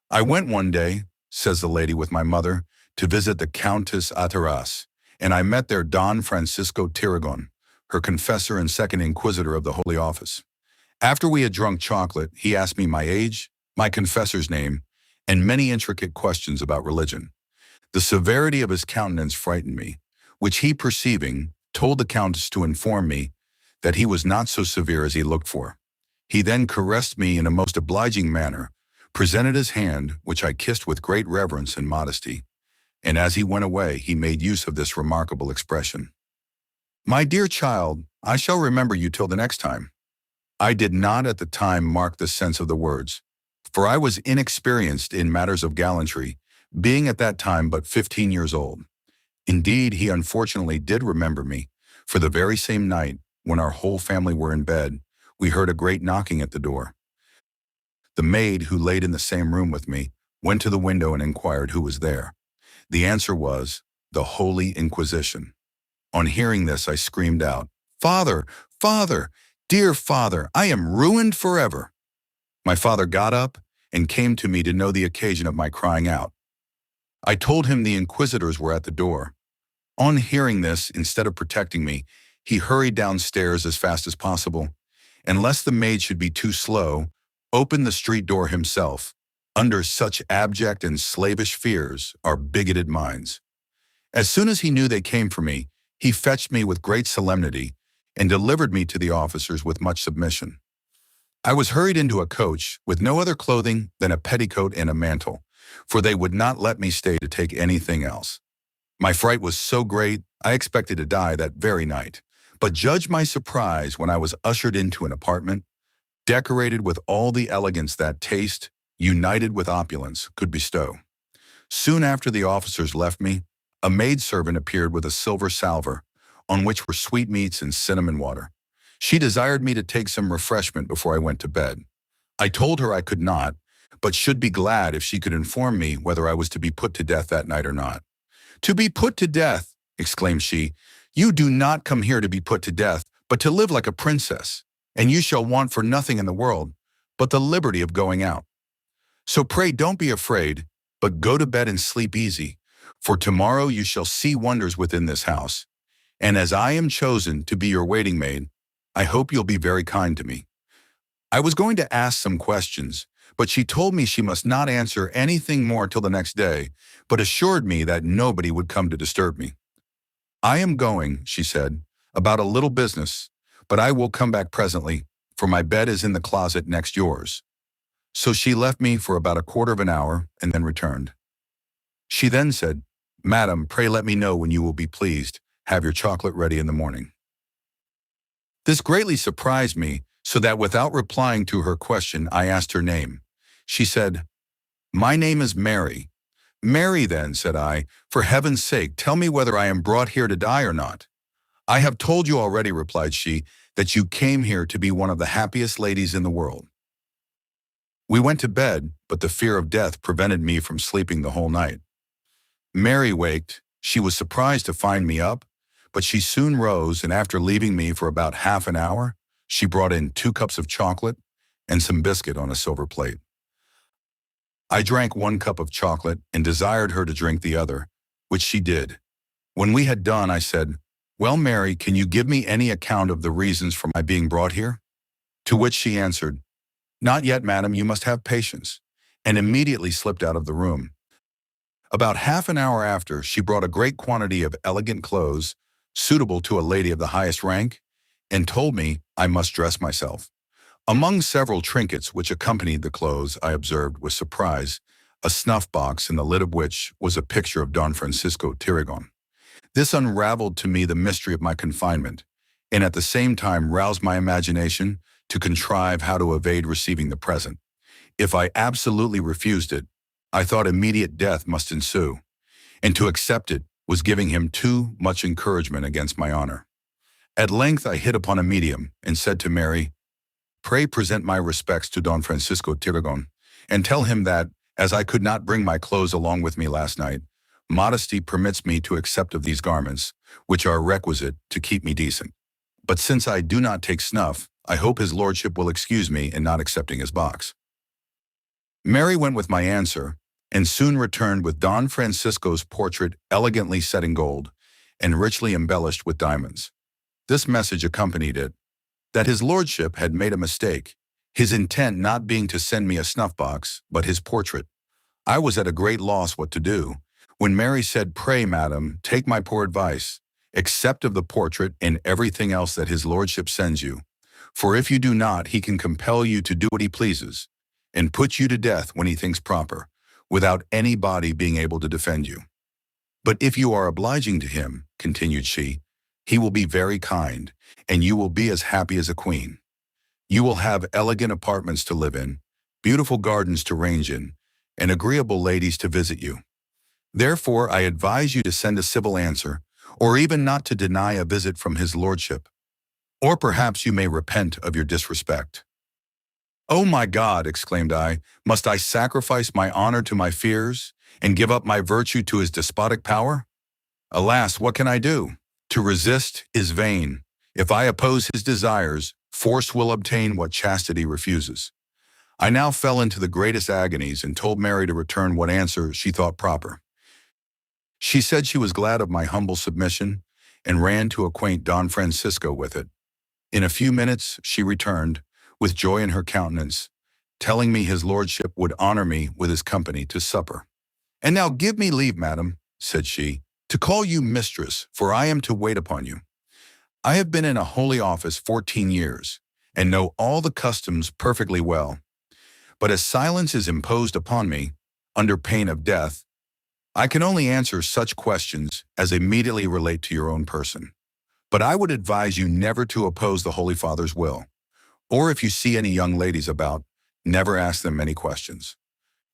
I went one day, says the lady with my mother, to visit the Countess Ateras, and I met there Don Francisco Tiragon, her confessor and second inquisitor of the Holy Office. After we had drunk chocolate, he asked me my age, my confessor's name, and many intricate questions about religion. The severity of his countenance frightened me, which he, perceiving, told the Countess to inform me that he was not so severe as he looked for. He then caressed me in a most obliging manner, presented his hand, which I kissed with great reverence and modesty, and as he went away, he made use of this remarkable expression: "My dear child, I shall remember you till the next time." I did not at the time mark the sense of the words, for I was inexperienced in matters of gallantry, being at that time but 15 years old. Indeed, he unfortunately did remember me, for the very same night, when our whole family were in bed, we heard a great knocking at the door. The maid, who laid in the same room with me, went to the window and inquired who was there. The answer was, the Holy Inquisition. On hearing this, I screamed out, "Father, father, dear father, I am ruined forever." My father got up and came to me to know the occasion of my crying out. I told him the inquisitors were at the door. On hearing this, instead of protecting me, he hurried downstairs as fast as possible, and lest the maid should be too slow, opened the street door himself. Under such abject and slavish fears are bigoted minds. As soon as he knew they came for me, he fetched me with great solemnity and delivered me to the officers with much submission. I was hurried into a coach with no other clothing than a petticoat and a mantle, for they would not let me stay to take anything else. My fright was so great, I expected to die that very night. But judge my surprise when I was ushered into an apartment, decorated with all the elegance that taste, united with opulence, could bestow. Soon after the officers left me, a maidservant appeared with a silver salver, on which were sweetmeats and cinnamon water. She desired me to take some refreshment before I went to bed. I told her I could not, but should be glad if she could inform me whether I was to be put to death that night or not. "To be put to death!" exclaimed she. "You do not come here to be put to death, but to live like a princess, and you shall want for nothing in the world but the liberty of going out. So pray don't be afraid, but go to bed and sleep easy, for tomorrow you shall see wonders within this house. And as I am chosen to be your waiting maid, I hope you'll be very kind to me." I was going to ask some questions, but she told me she must not answer anything more till the next day, but assured me that nobody would come to disturb me. "I am going," she said, "about a little business, but I will come back presently, for my bed is in the closet next yours." So she left me for about a quarter of an hour and then returned. She then said, "Madam, pray let me know when you will be pleased. Have your chocolate ready in the morning." This greatly surprised me, so that without replying to her question, I asked her name. She said, "My name is Mary." "Mary, then," said I, "for heaven's sake, tell me whether I am brought here to die or not." "I have told you already," replied she, "that you came here to be one of the happiest ladies in the world." We went to bed, but the fear of death prevented me from sleeping the whole night. Mary waked. She was surprised to find me up, but she soon rose, and after leaving me for about half an hour, she brought in 2 cups of chocolate and some biscuit on a silver plate. I drank 1 cup of chocolate and desired her to drink the other, which she did. When we had done, I said, "Well, Mary, can you give me any account of the reasons for my being brought here?" To which she answered, "Not yet, madam, you must have patience," and immediately slipped out of the room. About half an hour after, she brought a great quantity of elegant clothes, suitable to a lady of the highest rank, and told me I must dress myself. Among several trinkets which accompanied the clothes, I observed with surprise a snuff box in the lid of which was a picture of Don Francisco Tiragon. This unraveled to me the mystery of my confinement, and at the same time roused my imagination to contrive how to evade receiving the present. If I absolutely refused it, I thought immediate death must ensue, and to accept it was giving him too much encouragement against my honor. At length I hit upon a medium and said to Mary, "Pray present my respects to Don Francisco Tiragon, and tell him that, as I could not bring my clothes along with me last night, modesty permits me to accept of these garments, which are requisite to keep me decent." But since I do not take snuff, I hope his lordship will excuse me in not accepting his box." Mary went with my answer, and soon returned with Don Francisco's portrait elegantly set in gold and richly embellished with diamonds. This message accompanied it, that his lordship had made a mistake, his intent not being to send me a snuff box, but his portrait. I was at a great loss what to do, when Mary said, "Pray, madam, take my poor advice, accept of the portrait and everything else that his lordship sends you. For if you do not, he can compel you to do what he pleases, and put you to death when he thinks proper, without anybody being able to defend you. But if you are obliging to him," continued she, "he will be very kind, and you will be as happy as a queen. You will have elegant apartments to live in, beautiful gardens to range in, and agreeable ladies to visit you. Therefore I advise you to send a civil answer, or even not to deny a visit from his lordship. Or perhaps you may repent of your disrespect." "Oh my God," exclaimed I, "must I sacrifice my honor to my fears, and give up my virtue to his despotic power? Alas, what can I do? To resist is vain. If I oppose his desires, force will obtain what chastity refuses." I now fell into the greatest agonies and told Mary to return what answer she thought proper. She said she was glad of my humble submission, and ran to acquaint Don Francisco with it. In a few minutes she returned, with joy in her countenance, telling me his lordship would honor me with his company to supper. "And now give me leave, madam," said she, "to call you mistress, for I am to wait upon you. I have been in a holy office 14 years, and know all the customs perfectly well. But as silence is imposed upon me, under pain of death, I can only answer such questions as immediately relate to your own person. But I would advise you never to oppose the Holy Father's will, or if you see any young ladies about, never ask them any questions.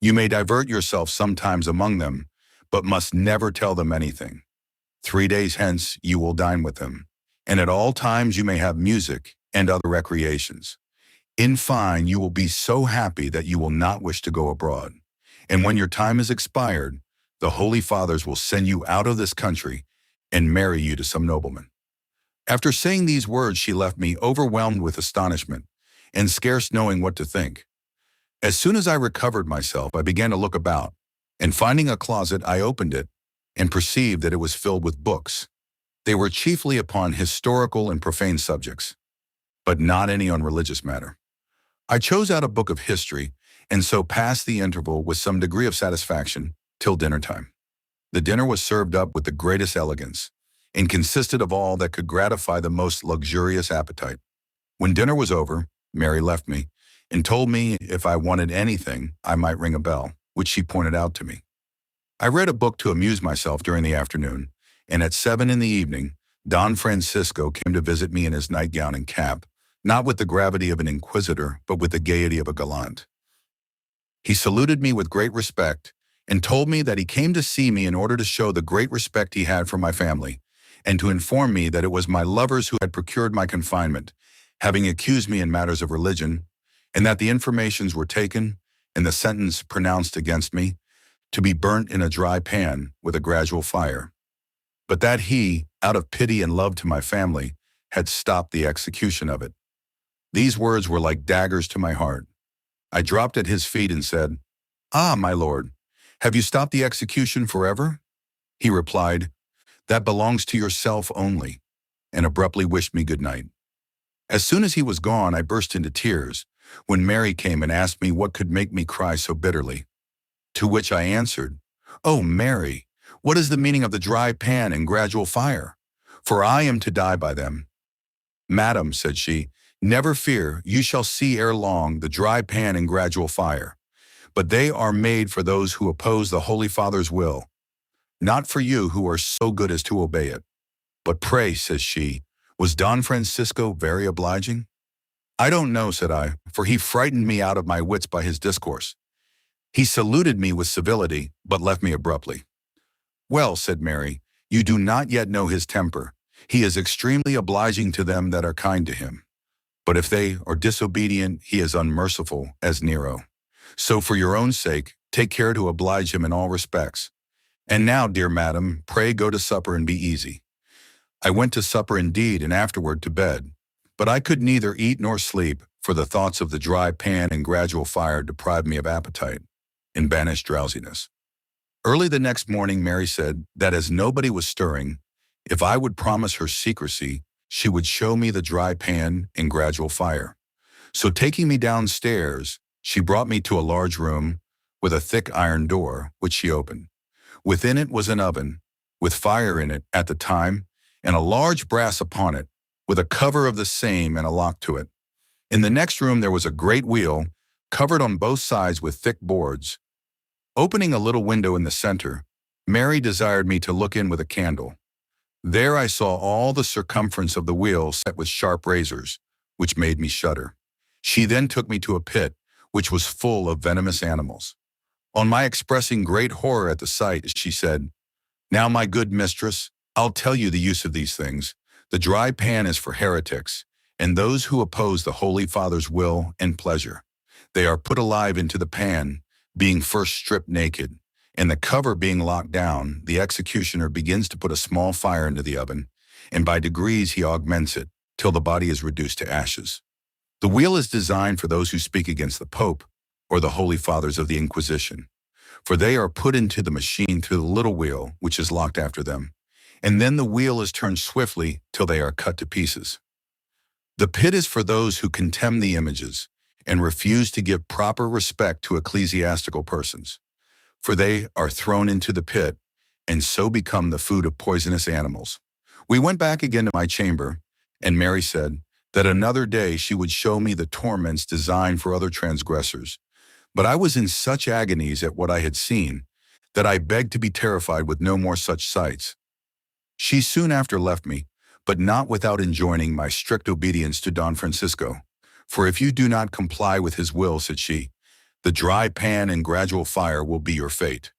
You may divert yourself sometimes among them, but must never tell them anything. 3 days hence you will dine with them, and at all times you may have music and other recreations. In fine, you will be so happy that you will not wish to go abroad. And when your time is expired, the Holy Fathers will send you out of this country and marry you to some nobleman." After saying these words, she left me overwhelmed with astonishment, and scarce knowing what to think. As soon as I recovered myself, I began to look about, and finding a closet, I opened it, and perceived that it was filled with books. They were chiefly upon historical and profane subjects, but not any on religious matter. I chose out a book of history, and so passed the interval with some degree of satisfaction till dinner time. The dinner was served up with the greatest elegance, and consisted of all that could gratify the most luxurious appetite. When dinner was over, Mary left me, and told me if I wanted anything, I might ring a bell, which she pointed out to me. I read a book to amuse myself during the afternoon, and at 7 in the evening, Don Francisco came to visit me in his nightgown and cap, not with the gravity of an inquisitor, but with the gaiety of a gallant. He saluted me with great respect, and told me that he came to see me in order to show the great respect he had for my family, and to inform me that it was my lovers who had procured my confinement, having accused me in matters of religion, and that the informations were taken, and the sentence pronounced against me, to be burnt in a dry pan with a gradual fire. But that he, out of pity and love to my family, had stopped the execution of it. These words were like daggers to my heart. I dropped at his feet and said, "Ah, my lord, have you stopped the execution forever?" He replied, "That belongs to yourself only," and abruptly wished me good night. As soon as he was gone, I burst into tears, when Mary came and asked me what could make me cry so bitterly. To which I answered, "Oh, Mary, what is the meaning of the dry pan and gradual fire? For I am to die by them." "Madam," said she, "never fear, you shall see ere long the dry pan and gradual fire. But they are made for those who oppose the Holy Father's will, not for you who are so good as to obey it. But pray," says she, "was Don Francisco very obliging?" "I don't know," said I, "for he frightened me out of my wits by his discourse. He saluted me with civility, but left me abruptly." "Well," said Mary, "you do not yet know his temper. He is extremely obliging to them that are kind to him. But if they are disobedient, he is unmerciful as Nero. So for your own sake, take care to oblige him in all respects. And now, dear madam, pray go to supper and be easy. I went to supper indeed, and afterward to bed. But I could neither eat nor sleep, for the thoughts of the dry pan and gradual fire deprived me of appetite and banished drowsiness. Early the next morning, Mary said that as nobody was stirring, if I would promise her secrecy, she would show me the dry pan and gradual fire. So taking me downstairs, she brought me to a large room with a thick iron door, which she opened. Within it was an oven, with fire in it at the time, and a large brass upon it, with a cover of the same and a lock to it. In the next room there was a great wheel, covered on both sides with thick boards. Opening a little window in the center, Mary desired me to look in with a candle. There I saw all the circumference of the wheel set with sharp razors, which made me shudder. She then took me to a pit, which was full of venomous animals. On my expressing great horror at the sight, she said, "Now, my good mistress, I'll tell you the use of these things. The dry pan is for heretics, and those who oppose the Holy Father's will and pleasure. They are put alive into the pan, being first stripped naked, and the cover being locked down, the executioner begins to put a small fire into the oven, and by degrees he augments it, till the body is reduced to ashes. The wheel is designed for those who speak against the Pope, or the Holy Fathers of the Inquisition, for they are put into the machine through the little wheel, which is locked after them, and then the wheel is turned swiftly till they are cut to pieces. The pit is for those who contemn the images and refuse to give proper respect to ecclesiastical persons, for they are thrown into the pit and so become the food of poisonous animals." We went back again to my chamber, and Mary said that another day she would show me the torments designed for other transgressors. But I was in such agonies at what I had seen that I begged to be terrified with no more such sights. She soon after left me, but not without enjoining my strict obedience to Don Francisco. "For if you do not comply with his will," said she, "the dry pan and gradual fire will be your fate."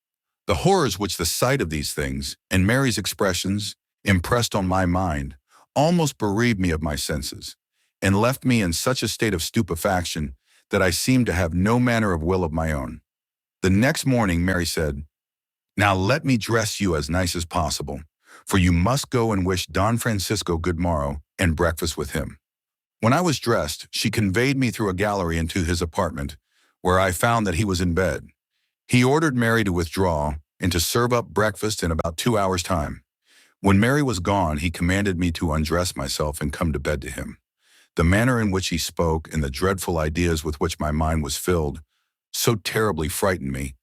The horrors which the sight of these things and Mary's expressions impressed on my mind almost bereaved me of my senses, and left me in such a state of stupefaction that I seemed to have no manner of will of my own. The next morning Mary said, "Now let me dress you as nice as possible, for you must go and wish Don Francisco good morrow and breakfast with him." When I was dressed, she conveyed me through a gallery into his apartment, where I found that he was in bed. He ordered Mary to withdraw and to serve up breakfast in about 2 hours' time. When Mary was gone, he commanded me to undress myself and come to bed to him. The manner in which he spoke and the dreadful ideas with which my mind was filled so terribly frightened me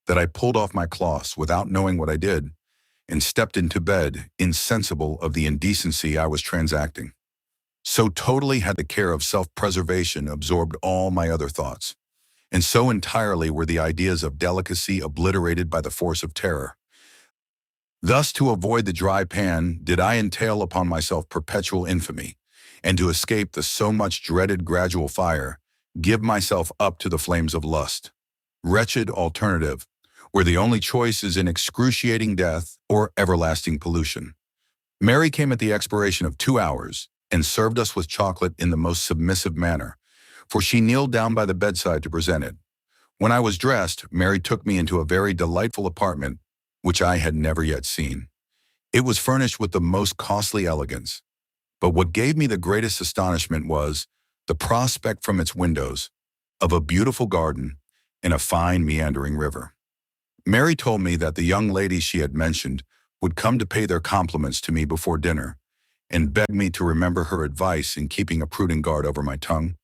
that I pulled off my cloths without knowing what I did and stepped into bed, insensible of the indecency I was transacting. So totally had the care of self-preservation absorbed all my other thoughts, and so entirely were the ideas of delicacy obliterated by the force of terror. Thus, to avoid the dry pan, did I entail upon myself perpetual infamy, and to escape the so much dreaded gradual fire, give myself up to the flames of lust. Wretched alternative, where the only choice is in excruciating death or everlasting pollution. Mary came at the expiration of 2 hours, and served us with chocolate in the most submissive manner, for she kneeled down by the bedside to present it. When I was dressed, Mary took me into a very delightful apartment, which I had never yet seen. It was furnished with the most costly elegance, but what gave me the greatest astonishment was the prospect from its windows of a beautiful garden and a fine meandering river. Mary told me that the young ladies she had mentioned would come to pay their compliments to me before dinner, and begged me to remember her advice in keeping a prudent guard over my tongue.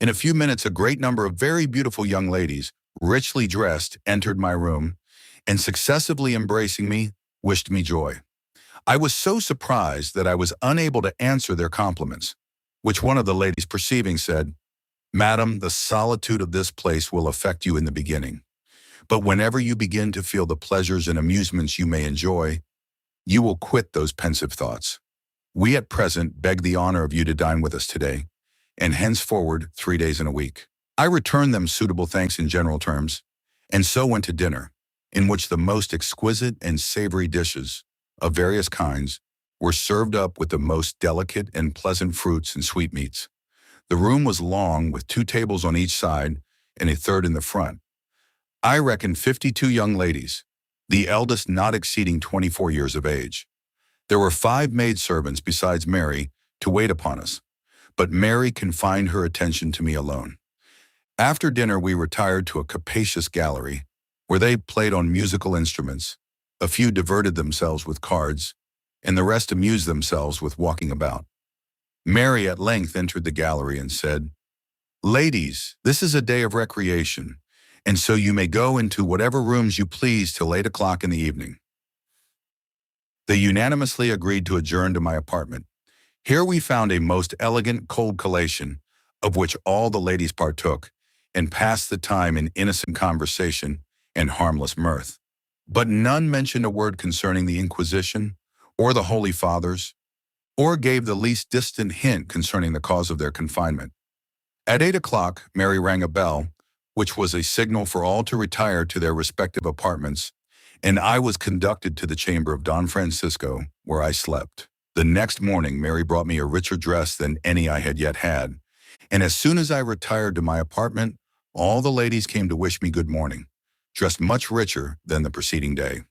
In a few minutes, a great number of very beautiful young ladies, richly dressed, entered my room, and successively embracing me, wished me joy. I was so surprised that I was unable to answer their compliments, which one of the ladies perceiving said, "Madam, the solitude of this place will affect you in the beginning, but whenever you begin to feel the pleasures and amusements you may enjoy, you will quit those pensive thoughts. We at present beg the honor of you to dine with us today, and henceforward 3 days in a week." I returned them suitable thanks in general terms, and so went to dinner, in which the most exquisite and savory dishes of various kinds were served up with the most delicate and pleasant fruits and sweetmeats. The room was long, with 2 tables on each side and a third in the front. I reckoned 52 young ladies, the eldest not exceeding 24 years of age. There were 5 maidservants besides Mary to wait upon us, but Mary confined her attention to me alone. After dinner, we retired to a capacious gallery, where they played on musical instruments. A few diverted themselves with cards, and the rest amused themselves with walking about. Mary at length entered the gallery and said, "Ladies, this is a day of recreation, and so you may go into whatever rooms you please till 8 o'clock in the evening." They unanimously agreed to adjourn to my apartment. Here we found a most elegant cold collation, of which all the ladies partook, and passed the time in innocent conversation and harmless mirth. But none mentioned a word concerning the Inquisition, or the Holy Fathers, or gave the least distant hint concerning the cause of their confinement. At 8 o'clock, Mary rang a bell, which was a signal for all to retire to their respective apartments, and I was conducted to the chamber of Don Francisco, where I slept. The next morning, Mary brought me a richer dress than any I had yet had, and as soon as I retired to my apartment, all the ladies came to wish me good morning, dressed much richer than the preceding day.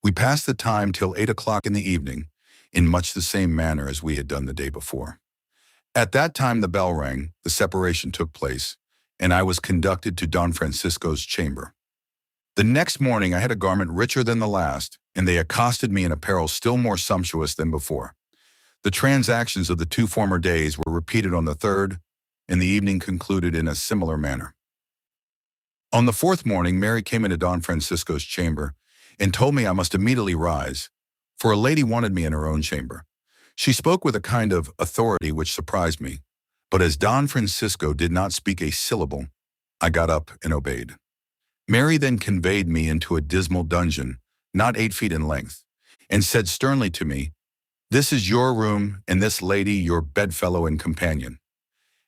We passed the time till 8 o'clock in the evening, in much the same manner as we had done the day before. At that time the bell rang, the separation took place, and I was conducted to Don Francisco's chamber. The next morning I had a garment richer than the last, and they accosted me in apparel still more sumptuous than before. The transactions of the 2 former days were repeated on the third, and the evening concluded in a similar manner. On the 4th morning, Mary came into Don Francisco's chamber and told me I must immediately rise, for a lady wanted me in her own chamber. She spoke with a kind of authority which surprised me, but as Don Francisco did not speak a syllable, I got up and obeyed. Mary then conveyed me into a dismal dungeon, not 8 feet in length, and said sternly to me, "This is your room, and this lady your bedfellow and companion."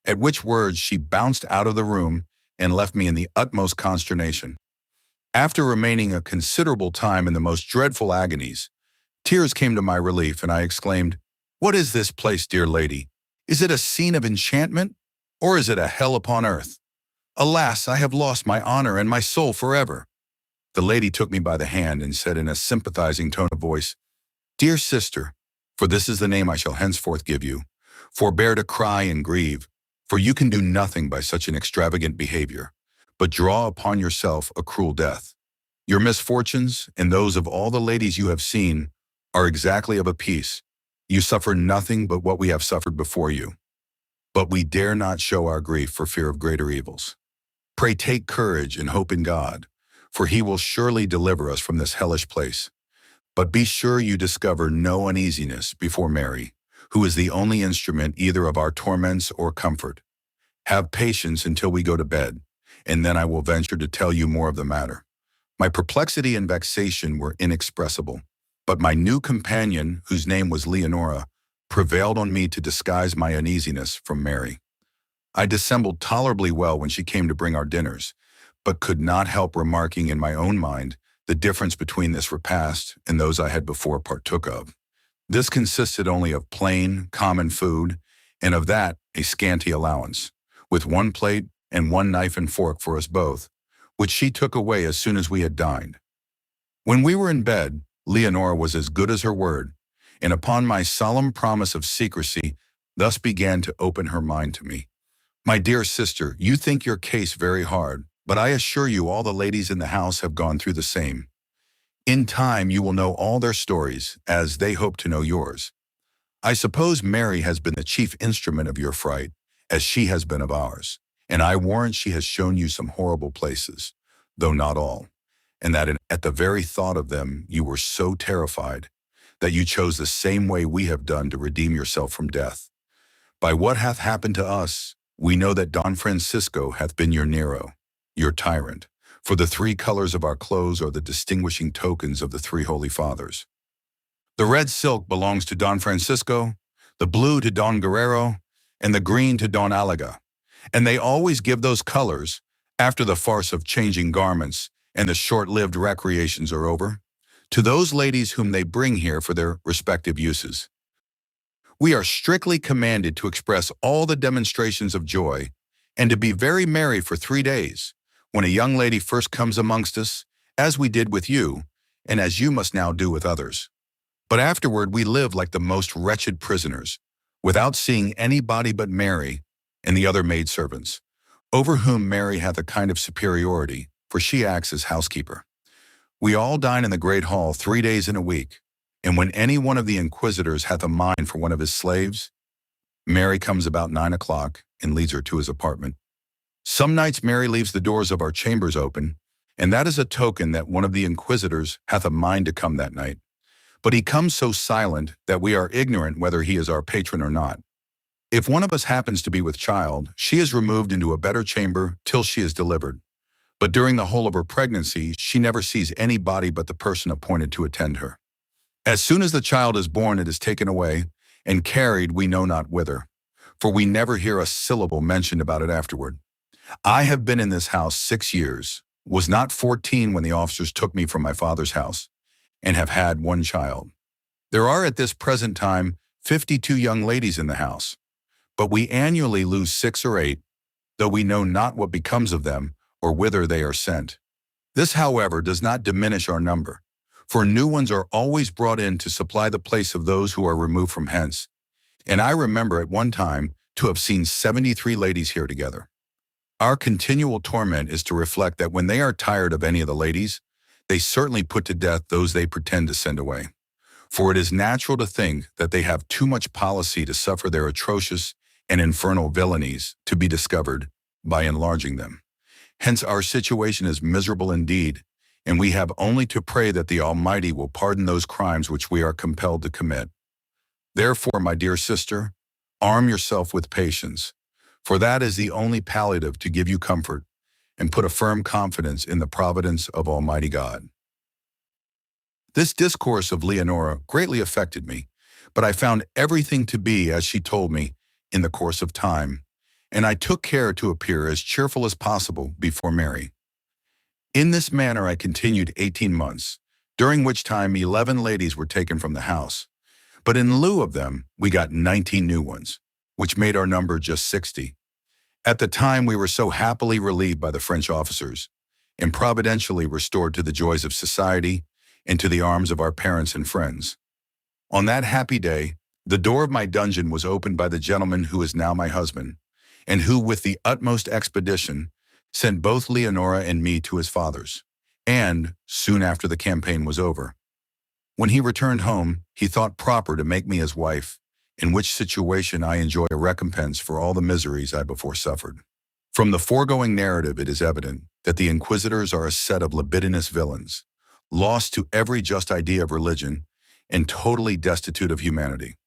At which words she bounced out of the room and left me in the utmost consternation. After remaining a considerable time in the most dreadful agonies, tears came to my relief, and I exclaimed, "What is this place, dear lady? Is it a scene of enchantment, or is it a hell upon earth? Alas, I have lost my honor and my soul forever." The lady took me by the hand and said in a sympathizing tone of voice, "Dear sister, for this is the name I shall henceforth give you, forbear to cry and grieve, for you can do nothing by such an extravagant behavior, but draw upon yourself a cruel death. Your misfortunes, and those of all the ladies you have seen, are exactly of a piece. You suffer nothing but what we have suffered before you. But we dare not show our grief for fear of greater evils. Pray take courage and hope in God, for he will surely deliver us from this hellish place. But be sure you discover no uneasiness before Mary, who is the only instrument either of our torments or comfort. Have patience until we go to bed, and then I will venture to tell you more of the matter." My perplexity and vexation were inexpressible, but my new companion, whose name was Leonora, prevailed on me to disguise my uneasiness from Mary. I dissembled tolerably well when she came to bring our dinners, but could not help remarking in my own mind the difference between this repast and those I had before partook of. This consisted only of plain, common food, and of that a scanty allowance, with 1 plate and 1 knife and fork for us both, which she took away as soon as we had dined. When we were in bed, Leonora was as good as her word, and upon my solemn promise of secrecy, thus began to open her mind to me. "My dear sister, you think your case very hard, but I assure you all the ladies in the house have gone through the same. In time you will know all their stories, as they hope to know yours. I suppose Mary has been the chief instrument of your fright, as she has been of ours, and I warrant she has shown you some horrible places, though not all, and that at the very thought of them you were so terrified that you chose the same way we have done to redeem yourself from death. By what hath happened to us, we know that Don Francisco hath been your Nero, your tyrant, for the 3 colors of our clothes are the distinguishing tokens of the 3 Holy Fathers. The red silk belongs to Don Francisco, the blue to Don Guerrero, and the green to Don Alaga, and they always give those colors after the farce of changing garments and the short-lived recreations are over, to those ladies whom they bring here for their respective uses. We are strictly commanded to express all the demonstrations of joy, and to be very merry for 3 days, when a young lady first comes amongst us, as we did with you, and as you must now do with others. But afterward we lived like the most wretched prisoners, without seeing anybody but Mary and the other maidservants, over whom Mary hath a kind of superiority, for she acts as housekeeper. We all dine in the great hall 3 days in a week, and when any one of the inquisitors hath a mind for one of his slaves, Mary comes about 9 o'clock and leads her to his apartment. Some nights Mary leaves the doors of our chambers open, and that is a token that one of the inquisitors hath a mind to come that night. But he comes so silent that we are ignorant whether he is our patron or not. If one of us happens to be with child, she is removed into a better chamber till she is delivered. But during the whole of her pregnancy, she never sees anybody but the person appointed to attend her. As soon as the child is born, it is taken away and carried we know not whither, for we never hear a syllable mentioned about it afterward. I have been in this house 6 years, was not 14 when the officers took me from my father's house, and have had one child. There are at this present time 52 young ladies in the house, but we annually lose 6 or 8, though we know not what becomes of them or whither they are sent. This, however, does not diminish our number, for new ones are always brought in to supply the place of those who are removed from hence, and I remember at one time to have seen 73 ladies here together. Our continual torment is to reflect that when they are tired of any of the ladies, they certainly put to death those they pretend to send away. For it is natural to think that they have too much policy to suffer their atrocious and infernal villainies to be discovered by enlarging them. Hence our situation is miserable indeed, and we have only to pray that the Almighty will pardon those crimes which we are compelled to commit. Therefore, my dear sister, arm yourself with patience, for that is the only palliative to give you comfort, and put a firm confidence in the providence of Almighty God. This discourse of Leonora greatly affected me, but I found everything to be as she told me in the course of time, and I took care to appear as cheerful as possible before Mary. In this manner I continued 18 months, during which time 11 ladies were taken from the house, but in lieu of them we got 19 new ones, which made our number just 60. At the time we were so happily relieved by the French officers, and providentially restored to the joys of society and to the arms of our parents and friends. On that happy day, the door of my dungeon was opened by the gentleman who is now my husband, and who with the utmost expedition sent both Leonora and me to his father's, and, soon after the campaign was over, when he returned home, he thought proper to make me his wife, in which situation I enjoy a recompense for all the miseries I before suffered. From the foregoing narrative it is evident that the inquisitors are a set of libidinous villains, lost to every just idea of religion, and totally destitute of humanity.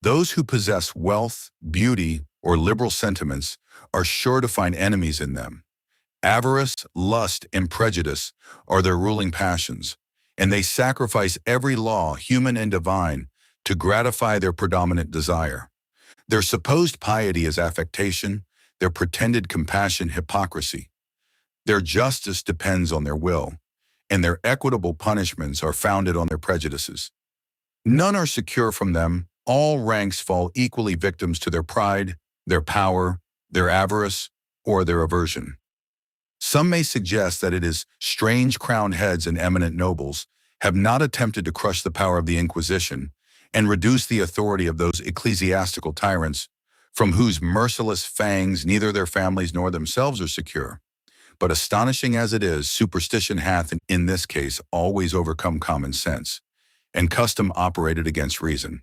Those who possess wealth, beauty, or liberal sentiments are sure to find enemies in them. Avarice, lust, and prejudice are their ruling passions, and they sacrifice every law, human and divine, to gratify their predominant desire. Their supposed piety is affectation, their pretended compassion hypocrisy. Their justice depends on their will, and their equitable punishments are founded on their prejudices. None are secure from them. All ranks fall equally victims to their pride, their power, their avarice, or their aversion. Some may suggest that it is strange crowned heads and eminent nobles have not attempted to crush the power of the Inquisition and reduce the authority of those ecclesiastical tyrants from whose merciless fangs neither their families nor themselves are secure. But astonishing as it is, superstition hath, in this case, always overcome common sense, and custom operated against reason.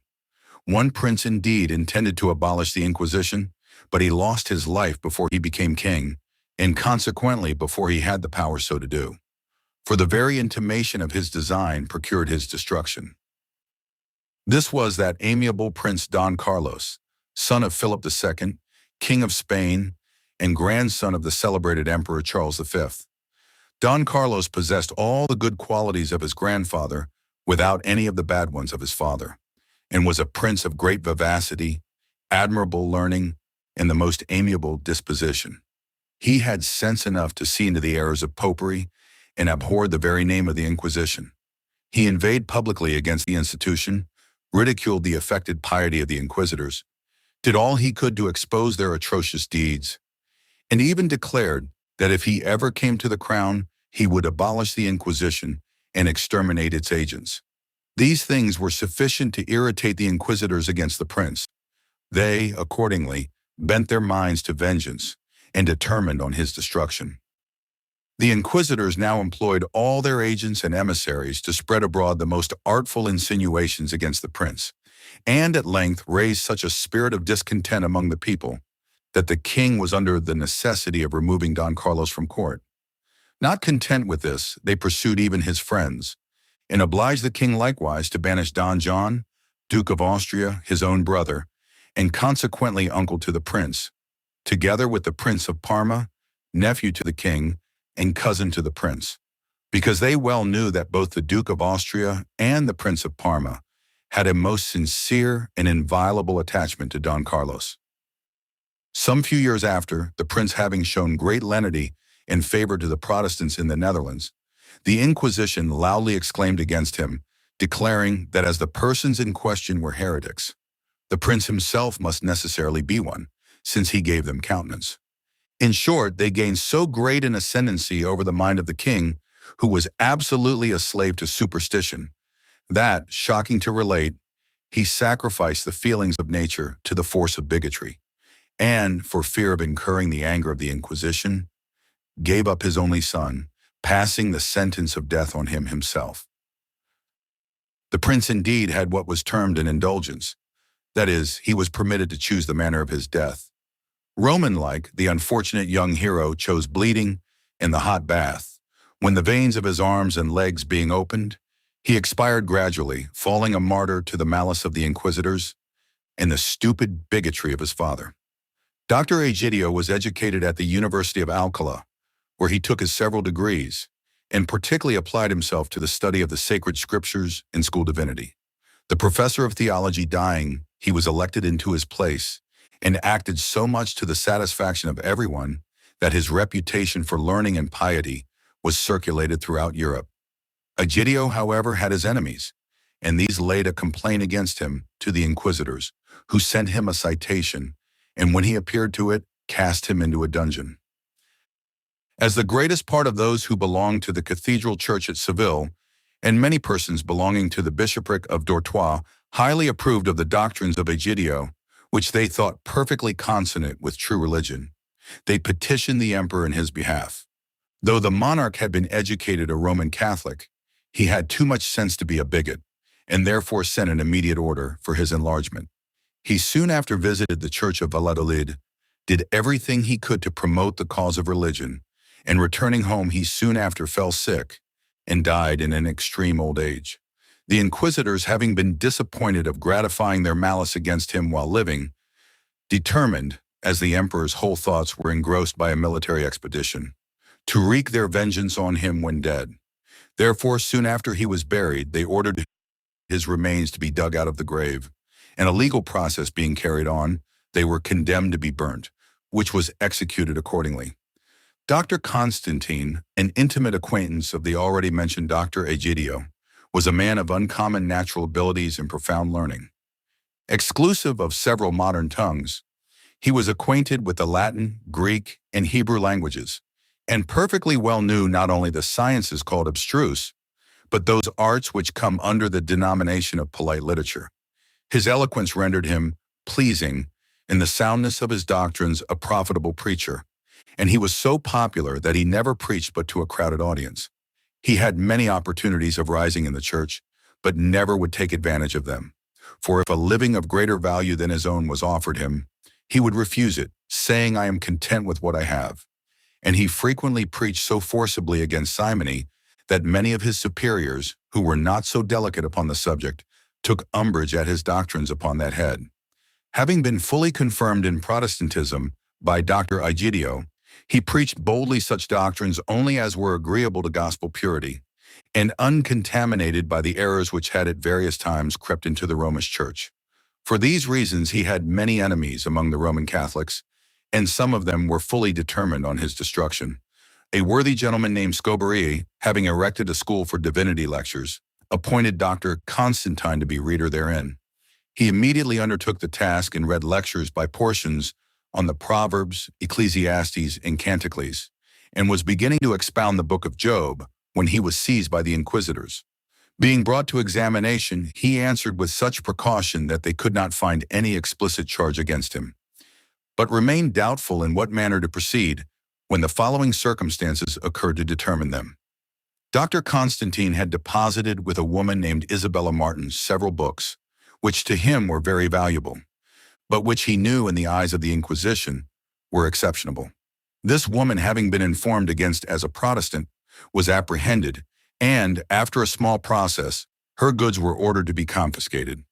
One prince indeed intended to abolish the Inquisition, but he lost his life before he became king, and consequently before he had the power so to do. For the very intimation of his design procured his destruction. This was that amiable Prince Don Carlos, son of Philip II, King of Spain, and grandson of the celebrated Emperor Charles V. Don Carlos possessed all the good qualities of his grandfather without any of the bad ones of his father, and was a prince of great vivacity, admirable learning, and the most amiable disposition. He had sense enough to see into the errors of popery and abhorred the very name of the Inquisition. He inveighed publicly against the institution, ridiculed the affected piety of the inquisitors, did all he could to expose their atrocious deeds, and even declared that if he ever came to the crown, he would abolish the Inquisition and exterminate its agents. These things were sufficient to irritate the inquisitors against the prince. They, accordingly, bent their minds to vengeance and determined on his destruction. The inquisitors now employed all their agents and emissaries to spread abroad the most artful insinuations against the prince, and at length raised such a spirit of discontent among the people that the king was under the necessity of removing Don Carlos from court. Not content with this, they pursued even his friends, and obliged the king likewise to banish Don John, Duke of Austria, his own brother, and consequently uncle to the prince, together with the Prince of Parma, nephew to the king, and cousin to the prince, because they well knew that both the Duke of Austria and the Prince of Parma had a most sincere and inviolable attachment to Don Carlos. Some few years after, the prince having shown great lenity in favor to the Protestants in the Netherlands, the Inquisition loudly exclaimed against him, declaring that as the persons in question were heretics, the prince himself must necessarily be one, since he gave them countenance. In short, they gained so great an ascendancy over the mind of the king, who was absolutely a slave to superstition, that, shocking to relate, he sacrificed the feelings of nature to the force of bigotry, and, for fear of incurring the anger of the Inquisition, gave up his only son, passing the sentence of death on him himself. The prince indeed had what was termed an indulgence. That is, he was permitted to choose the manner of his death. Roman-like, the unfortunate young hero chose bleeding in the hot bath, when the veins of his arms and legs being opened, he expired gradually, falling a martyr to the malice of the inquisitors and the stupid bigotry of his father. Dr. Egidio was educated at the University of Alcala, where he took his several degrees, and particularly applied himself to the study of the sacred scriptures and school divinity. The professor of theology dying, he was elected into his place, and acted so much to the satisfaction of everyone that his reputation for learning and piety was circulated throughout Europe. Egidio, however, had his enemies, and these laid a complaint against him to the inquisitors, who sent him a citation, and when he appeared to it, cast him into a dungeon. As the greatest part of those who belonged to the cathedral church at Seville, and many persons belonging to the bishopric of Dortois, highly approved of the doctrines of Egidio, which they thought perfectly consonant with true religion, they petitioned the emperor in his behalf. Though the monarch had been educated a Roman Catholic, he had too much sense to be a bigot, and therefore sent an immediate order for his enlargement. He soon after visited the church of Valladolid, did everything he could to promote the cause of religion, and returning home he soon after fell sick and died in an extreme old age. The inquisitors, having been disappointed of gratifying their malice against him while living, determined, as the emperor's whole thoughts were engrossed by a military expedition, to wreak their vengeance on him when dead. Therefore, soon after he was buried, they ordered his remains to be dug out of the grave, and a legal process being carried on, they were condemned to be burnt, which was executed accordingly. Dr. Constantine, an intimate acquaintance of the already mentioned Dr. Egidio, was a man of uncommon natural abilities and profound learning. Exclusive of several modern tongues, he was acquainted with the Latin, Greek, and Hebrew languages, and perfectly well knew not only the sciences called abstruse, but those arts which come under the denomination of polite literature. His eloquence rendered him pleasing, and the soundness of his doctrines a profitable preacher, and he was so popular that he never preached but to a crowded audience. He had many opportunities of rising in the church, but never would take advantage of them. For if a living of greater value than his own was offered him, he would refuse it, saying, "I am content with what I have." And he frequently preached so forcibly against simony that many of his superiors, who were not so delicate upon the subject, took umbrage at his doctrines upon that head. Having been fully confirmed in Protestantism by Dr. Egidio, he preached boldly such doctrines only as were agreeable to gospel purity, and uncontaminated by the errors which had at various times crept into the Romish Church. For these reasons he had many enemies among the Roman Catholics, and some of them were fully determined on his destruction. A worthy gentleman named Scoberii, having erected a school for divinity lectures, appointed Dr. Constantine to be reader therein. He immediately undertook the task and read lectures by portions on the Proverbs, Ecclesiastes, and Canticles, and was beginning to expound the book of Job when he was seized by the inquisitors. Being brought to examination, he answered with such precaution that they could not find any explicit charge against him, but remained doubtful in what manner to proceed when the following circumstances occurred to determine them. Dr. Constantine had deposited with a woman named Isabella Martin several books, which to him were very valuable, but which he knew in the eyes of the Inquisition were exceptionable. This woman, having been informed against as a Protestant, was apprehended, and, after a small process, her goods were ordered to be confiscated.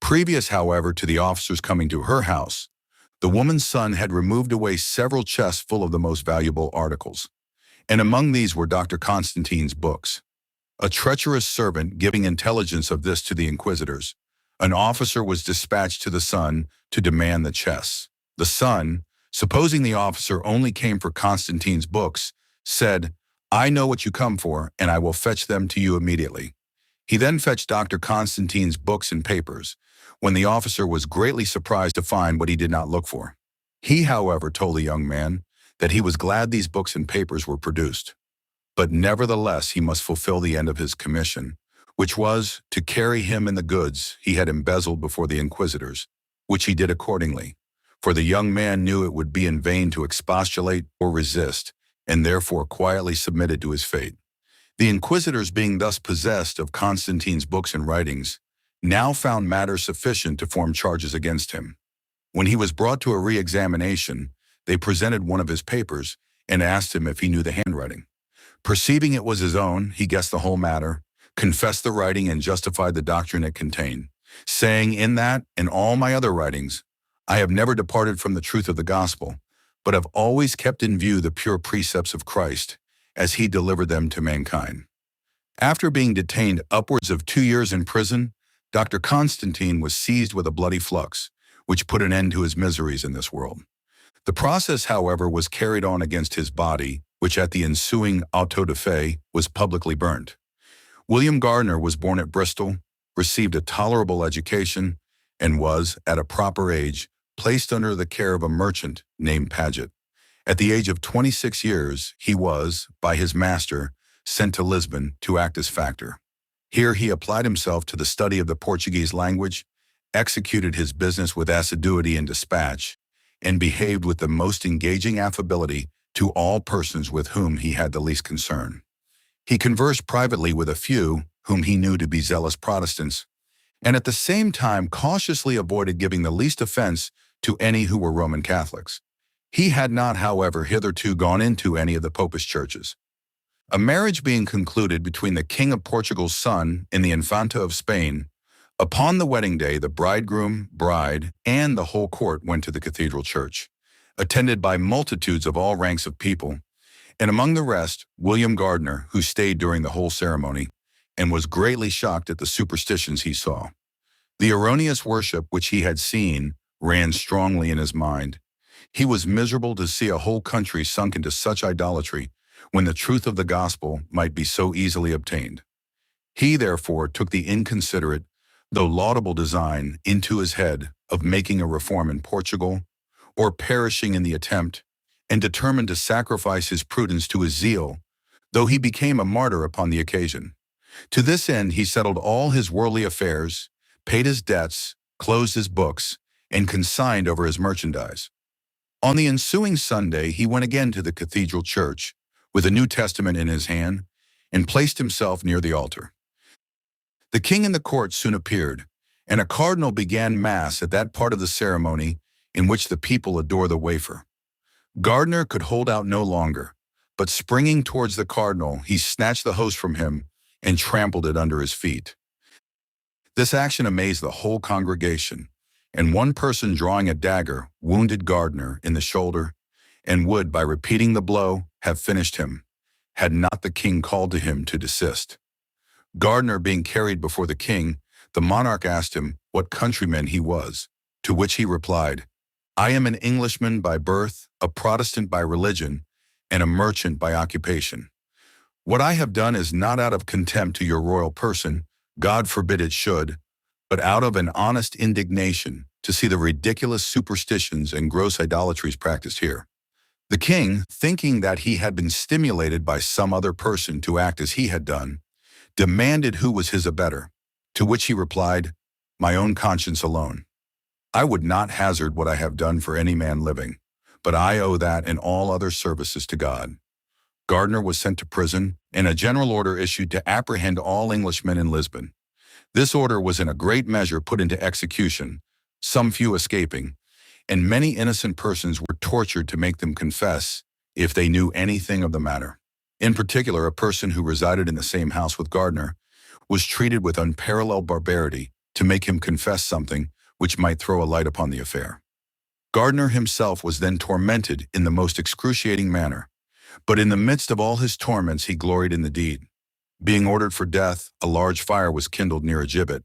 Previous, however, to the officers coming to her house, the woman's son had removed away several chests full of the most valuable articles, and among these were Dr. Constantine's books. A treacherous servant giving intelligence of this to the inquisitors, an officer was dispatched to the son to demand the chests. The son, supposing the officer only came for Constantine's books, said, "I know what you come for, and I will fetch them to you immediately." He then fetched Dr. Constantine's books and papers, when the officer was greatly surprised to find what he did not look for. He, however, told the young man that he was glad these books and papers were produced, but nevertheless he must fulfill the end of his commission, which was to carry him and the goods he had embezzled before the inquisitors, which he did accordingly, for the young man knew it would be in vain to expostulate or resist, and therefore quietly submitted to his fate. The inquisitors, being thus possessed of Constantine's books and writings, now found matter sufficient to form charges against him. When he was brought to a re-examination, they presented one of his papers and asked him if he knew the handwriting. Perceiving it was his own, he guessed the whole matter, confessed the writing, and justified the doctrine it contained, saying, "In that and all my other writings, I have never departed from the truth of the gospel, but have always kept in view the pure precepts of Christ, as he delivered them to mankind." After being detained upwards of 2 years in prison, Dr. Constantine was seized with a bloody flux, which put an end to his miseries in this world. The process, however, was carried on against his body, which at the ensuing auto de fe was publicly burnt. William Gardiner was born at Bristol, received a tolerable education, and was, at a proper age, placed under the care of a merchant named Paget. At the age of 26 years, he was, by his master, sent to Lisbon to act as factor. Here he applied himself to the study of the Portuguese language, executed his business with assiduity and dispatch, and behaved with the most engaging affability to all persons with whom he had the least concern. He conversed privately with a few whom he knew to be zealous Protestants, and at the same time cautiously avoided giving the least offense to any who were Roman Catholics. He had not, however, hitherto gone into any of the Popish churches. A marriage being concluded between the King of Portugal's son and the Infanta of Spain, upon the wedding day the bridegroom, bride, and the whole court went to the cathedral church, attended by multitudes of all ranks of people, and among the rest, William Gardiner, who stayed during the whole ceremony, and was greatly shocked at the superstitions he saw. The erroneous worship which he had seen ran strongly in his mind. He was miserable to see a whole country sunk into such idolatry, when the truth of the gospel might be so easily obtained. He, therefore, took the inconsiderate, though laudable design into his head of making a reform in Portugal, or perishing in the attempt, and determined to sacrifice his prudence to his zeal, though he became a martyr upon the occasion. To this end he settled all his worldly affairs, paid his debts, closed his books, and consigned over his merchandise. On the ensuing Sunday he went again to the cathedral church, with a New Testament in his hand, and placed himself near the altar. The king and the court soon appeared, and a cardinal began mass at that part of the ceremony in which the people adore the wafer. Gardiner could hold out no longer, but springing towards the cardinal, he snatched the host from him and trampled it under his feet. This action amazed the whole congregation, and one person drawing a dagger wounded Gardiner in the shoulder, and would, by repeating the blow, have finished him, had not the king called to him to desist. Gardiner being carried before the king, the monarch asked him what countryman he was, to which he replied, "I am an Englishman by birth, a Protestant by religion, and a merchant by occupation. What I have done is not out of contempt to your royal person, God forbid it should, but out of an honest indignation to see the ridiculous superstitions and gross idolatries practiced here." The king, thinking that he had been stimulated by some other person to act as he had done, demanded who was his abettor, to which he replied, "My own conscience alone. I would not hazard what I have done for any man living, but I owe that and all other services to God." Gardiner was sent to prison, and a general order issued to apprehend all Englishmen in Lisbon. This order was in a great measure put into execution, some few escaping, and many innocent persons were tortured to make them confess if they knew anything of the matter. In particular, a person who resided in the same house with Gardiner was treated with unparalleled barbarity to make him confess something which might throw a light upon the affair. Gardiner himself was then tormented in the most excruciating manner, but in the midst of all his torments he gloried in the deed. Being ordered for death, a large fire was kindled near a gibbet.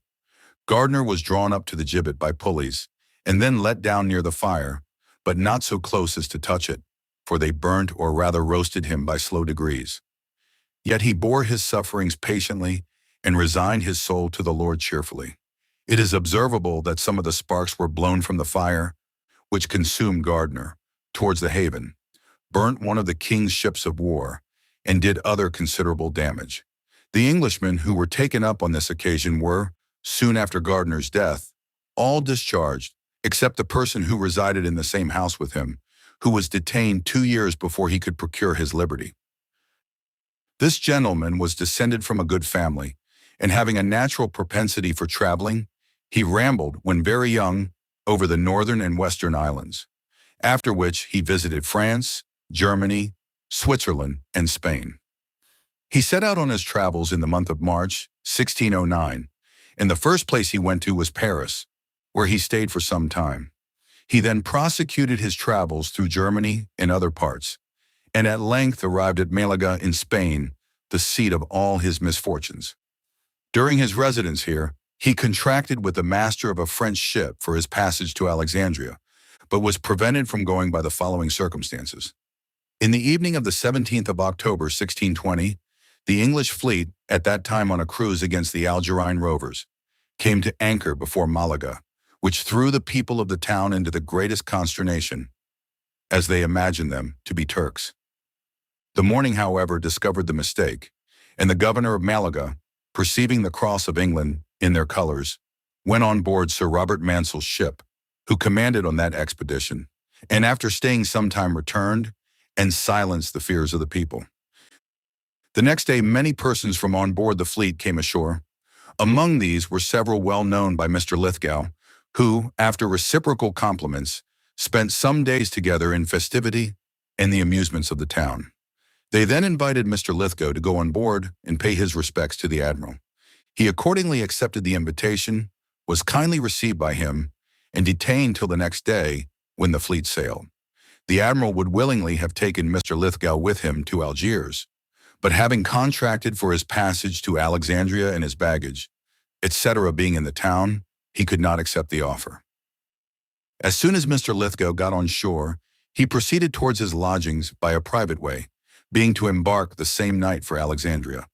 Gardiner was drawn up to the gibbet by pulleys, and then let down near the fire, but not so close as to touch it, for they burnt or rather roasted him by slow degrees. Yet he bore his sufferings patiently and resigned his soul to the Lord cheerfully. It is observable that some of the sparks were blown from the fire, which consumed Gardiner, towards the haven, burnt one of the king's ships of war, and did other considerable damage. The Englishmen who were taken up on this occasion were, soon after Gardiner's death, all discharged, except the person who resided in the same house with him, who was detained 2 years before he could procure his liberty. This gentleman was descended from a good family, and having a natural propensity for traveling, he rambled, when very young, over the northern and western islands, after which he visited France, Germany, Switzerland, and Spain. He set out on his travels in the month of March, 1609, and the first place he went to was Paris, where he stayed for some time. He then prosecuted his travels through Germany and other parts, and at length arrived at Malaga in Spain, the seat of all his misfortunes. During his residence here, he contracted with the master of a French ship for his passage to Alexandria, but was prevented from going by the following circumstances. In the evening of the 17th of October, 1620, the English fleet, at that time on a cruise against the Algerine rovers, came to anchor before Malaga, which threw the people of the town into the greatest consternation, as they imagined them to be Turks. The morning, however, discovered the mistake, and the governor of Malaga, perceiving the cross of England in their colors, went on board Sir Robert Mansell's ship, who commanded on that expedition, and after staying some time returned and silenced the fears of the people. The next day, many persons from on board the fleet came ashore. Among these were several well known by Mr. Lithgow, who, after reciprocal compliments, spent some days together in festivity and the amusements of the town. They then invited Mr. Lithgow to go on board and pay his respects to the admiral. He accordingly accepted the invitation, was kindly received by him, and detained till the next day, when the fleet sailed. The admiral would willingly have taken Mr. Lithgow with him to Algiers, but having contracted for his passage to Alexandria and his baggage, etc., being in the town, he could not accept the offer. As soon as Mr. Lithgow got on shore, he proceeded towards his lodgings by a private way, being to embark the same night for Alexandria,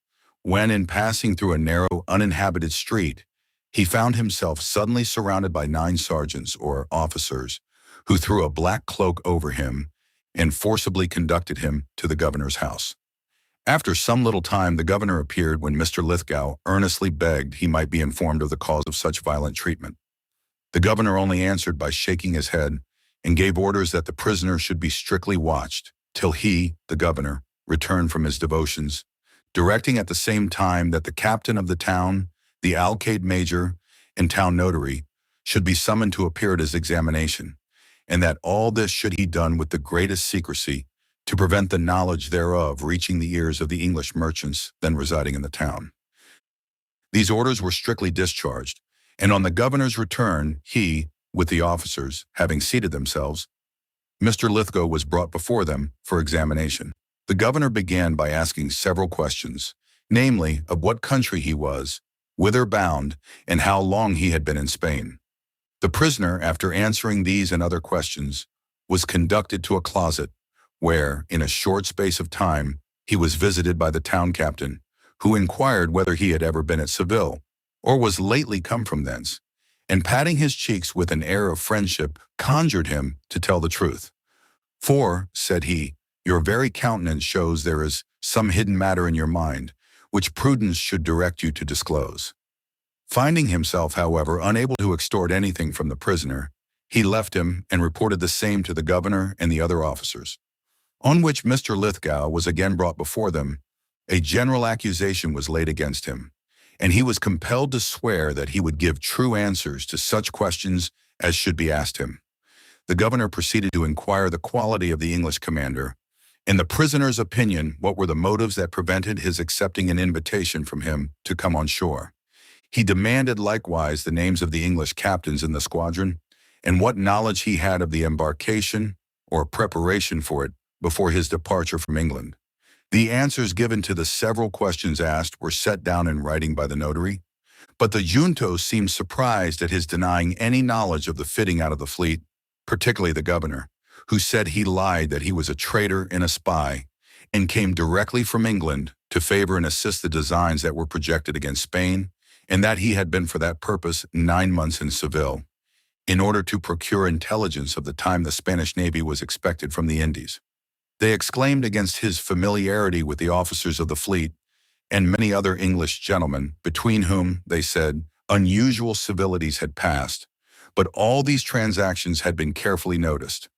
when, in passing through a narrow, uninhabited street, he found himself suddenly surrounded by 9 sergeants or officers, who threw a black cloak over him and forcibly conducted him to the governor's house. After some little time, the governor appeared, when Mr. Lithgow earnestly begged he might be informed of the cause of such violent treatment. The governor only answered by shaking his head, and gave orders that the prisoner should be strictly watched till he, the governor, returned from his devotions, directing at the same time that the captain of the town, the alcalde major, and town notary should be summoned to appear at his examination, and that all this should be done with the greatest secrecy, to prevent the knowledge thereof reaching the ears of the English merchants then residing in the town. These orders were strictly discharged, and on the governor's return, he, with the officers, having seated themselves, Mr. Lithgow was brought before them for examination. The governor began by asking several questions, namely, of what country he was, whither bound, and how long he had been in Spain. The prisoner, after answering these and other questions, was conducted to a closet, where, in a short space of time, he was visited by the town captain, who inquired whether he had ever been at Seville, or was lately come from thence, and patting his cheeks with an air of friendship, conjured him to tell the truth. "For," said he, "your very countenance shows there is some hidden matter in your mind, which prudence should direct you to disclose. Finding himself, however, unable to extort anything from the prisoner, he left him and reported the same to the governor and the other officers. On which Mr. Lithgow was again brought before them. A general accusation was laid against him, and he was compelled to swear that he would give true answers to such questions as should be asked him. The governor proceeded to inquire the quality of the English commander. In the prisoner's opinion, what were the motives that prevented his accepting an invitation from him to come on shore? He demanded likewise the names of the English captains in the squadron, and what knowledge he had of the embarkation or preparation for it before his departure from England. The answers given to the several questions asked were set down in writing by the notary, but the junto seemed surprised at his denying any knowledge of the fitting out of the fleet, particularly the governor, who said he lied that he was a traitor and a spy, and came directly from England to favor and assist the designs that were projected against Spain, and that he had been for that purpose 9 months in Seville, in order to procure intelligence of the time the Spanish Navy was expected from the Indies. They exclaimed against his familiarity with the officers of the fleet and many other English gentlemen, between whom, they said, unusual civilities had passed, but all these transactions had been carefully noticed.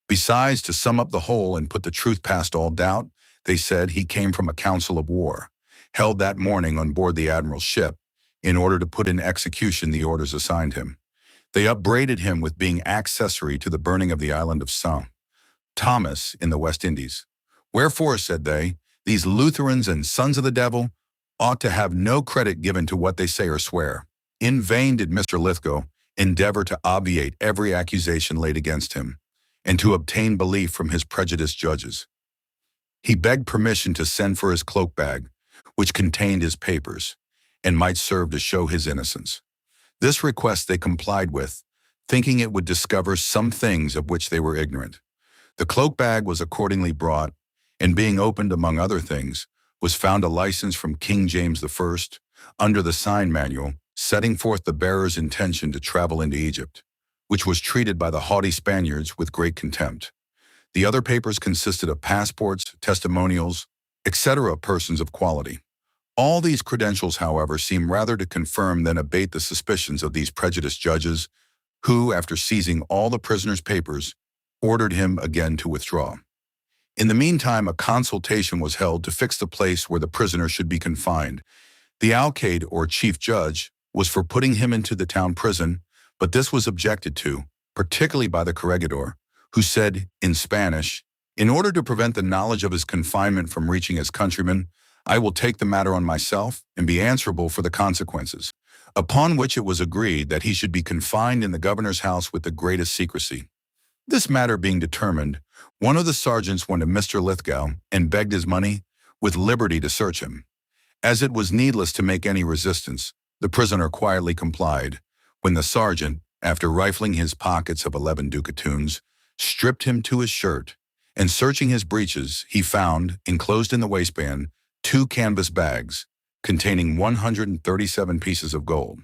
Besides, to sum up the whole and put the truth past all doubt, they said he came from a council of war, held that morning on board the admiral's ship, in order to put in execution the orders assigned him. They upbraided him with being accessory to the burning of the island of St. Thomas in the West Indies. Wherefore, said they, these Lutherans and sons of the devil ought to have no credit given to what they say or swear. In vain did Mr. Lithgow endeavor to obviate every accusation laid against him, and to obtain belief from his prejudiced judges. He begged permission to send for his cloak bag, which contained his papers, and might serve to show his innocence. This request they complied with, thinking it would discover some things of which they were ignorant. The cloak bag was accordingly brought, and being opened among other things, was found a license from King James I, under the sign manual, setting forth the bearer's intention to travel into Egypt, which was treated by the haughty Spaniards with great contempt. The other papers consisted of passports, testimonials, etc. of persons of quality. All these credentials, however, seem rather to confirm than abate the suspicions of these prejudiced judges, who, after seizing all the prisoner's papers, ordered him again to withdraw. In the meantime, a consultation was held to fix the place where the prisoner should be confined. The alcalde, or chief judge, was for putting him into the town prison, but this was objected to, particularly by the corregidor, who said, in Spanish, in order to prevent the knowledge of his confinement from reaching his countrymen, I will take the matter on myself and be answerable for the consequences. Upon which it was agreed that he should be confined in the governor's house with the greatest secrecy. This matter being determined, one of the sergeants went to Mr. Lithgow and begged his money, with liberty to search him. As it was needless to make any resistance, the prisoner quietly complied, when the sergeant, after rifling his pockets of 11 ducatoons, stripped him to his shirt, and searching his breeches, he found, enclosed in the waistband, 2 canvas bags, containing 137 pieces of gold.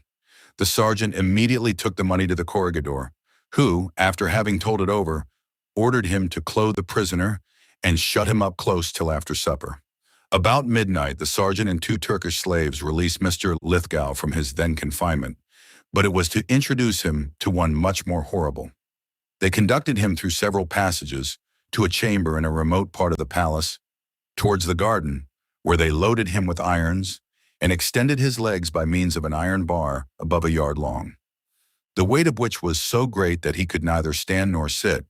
The sergeant immediately took the money to the corregidor, who, after having told it over, ordered him to clothe the prisoner and shut him up close till after supper. About midnight, the sergeant and 2 Turkish slaves released Mr. Lithgow from his then confinement, but it was to introduce him to one much more horrible. They conducted him through several passages to a chamber in a remote part of the palace, towards the garden, where they loaded him with irons and extended his legs by means of an iron bar above a yard long, the weight of which was so great that he could neither stand nor sit,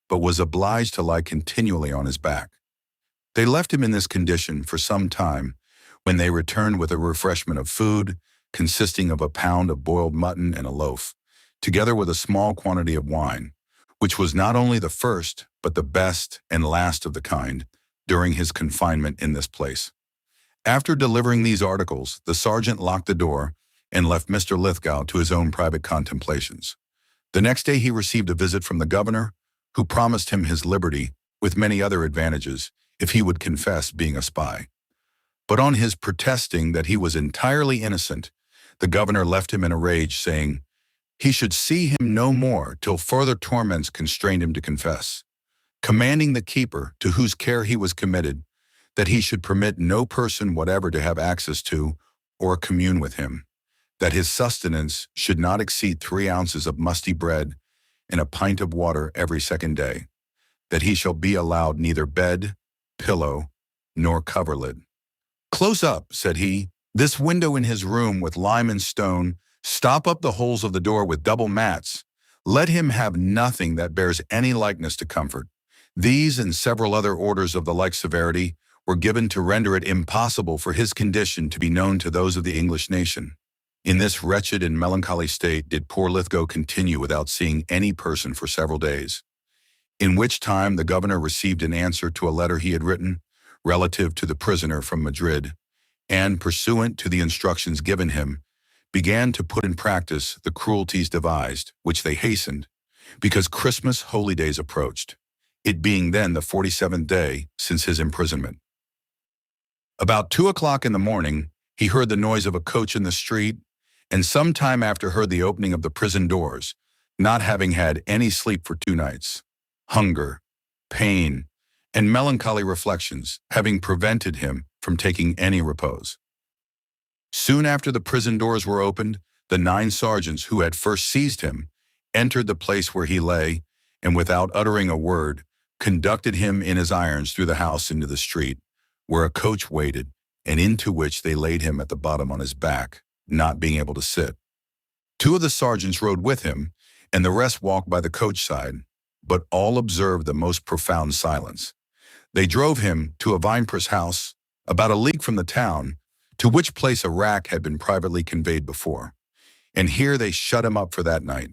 but was obliged to lie continually on his back. They left him in this condition for some time, when they returned with a refreshment of food, consisting of a pound of boiled mutton and a loaf, together with a small quantity of wine, which was not only the first, but the best and last of the kind, during his confinement in this place. After delivering these articles, the sergeant locked the door, and left Mr. Lithgow to his own private contemplations. The next day he received a visit from the governor, who promised him his liberty, with many other advantages, if he would confess being a spy. But on his protesting that he was entirely innocent, the governor left him in a rage, saying, he should see him no more till further torments constrained him to confess. Commanding the keeper, to whose care he was committed, that he should permit no person whatever to have access to or commune with him, that his sustenance should not exceed 3 ounces of musty bread and a pint of water every second day, that he shall be allowed neither bed, pillow, nor coverlid. "Close up," said he, "this window in his room with lime and stone, stop up the holes of the door with double mats. Let him have nothing that bears any likeness to comfort." These and several other orders of the like severity were given to render it impossible for his condition to be known to those of the English nation. In this wretched and melancholy state did poor Lithgow continue without seeing any person for several days, in which time the governor received an answer to a letter he had written relative to the prisoner from Madrid, and, pursuant to the instructions given him, began to put in practice the cruelties devised, which they hastened, because Christmas holy days approached, it being then the 47th day since his imprisonment. About 2 o'clock in the morning, he heard the noise of a coach in the street, and some time after heard the opening of the prison doors, not having had any sleep for 2 nights. Hunger, pain, and melancholy reflections having prevented him from taking any repose. Soon after the prison doors were opened, the 9 sergeants who had first seized him entered the place where he lay, and without uttering a word, conducted him in his irons through the house into the street, where a coach waited, and into which they laid him at the bottom on his back, not being able to sit. 2 of the sergeants rode with him, and the rest walked by the coach side, but all observed the most profound silence. They drove him to a vinepress house, about a league from the town, to which place a rack had been privately conveyed before, and here they shut him up for that night.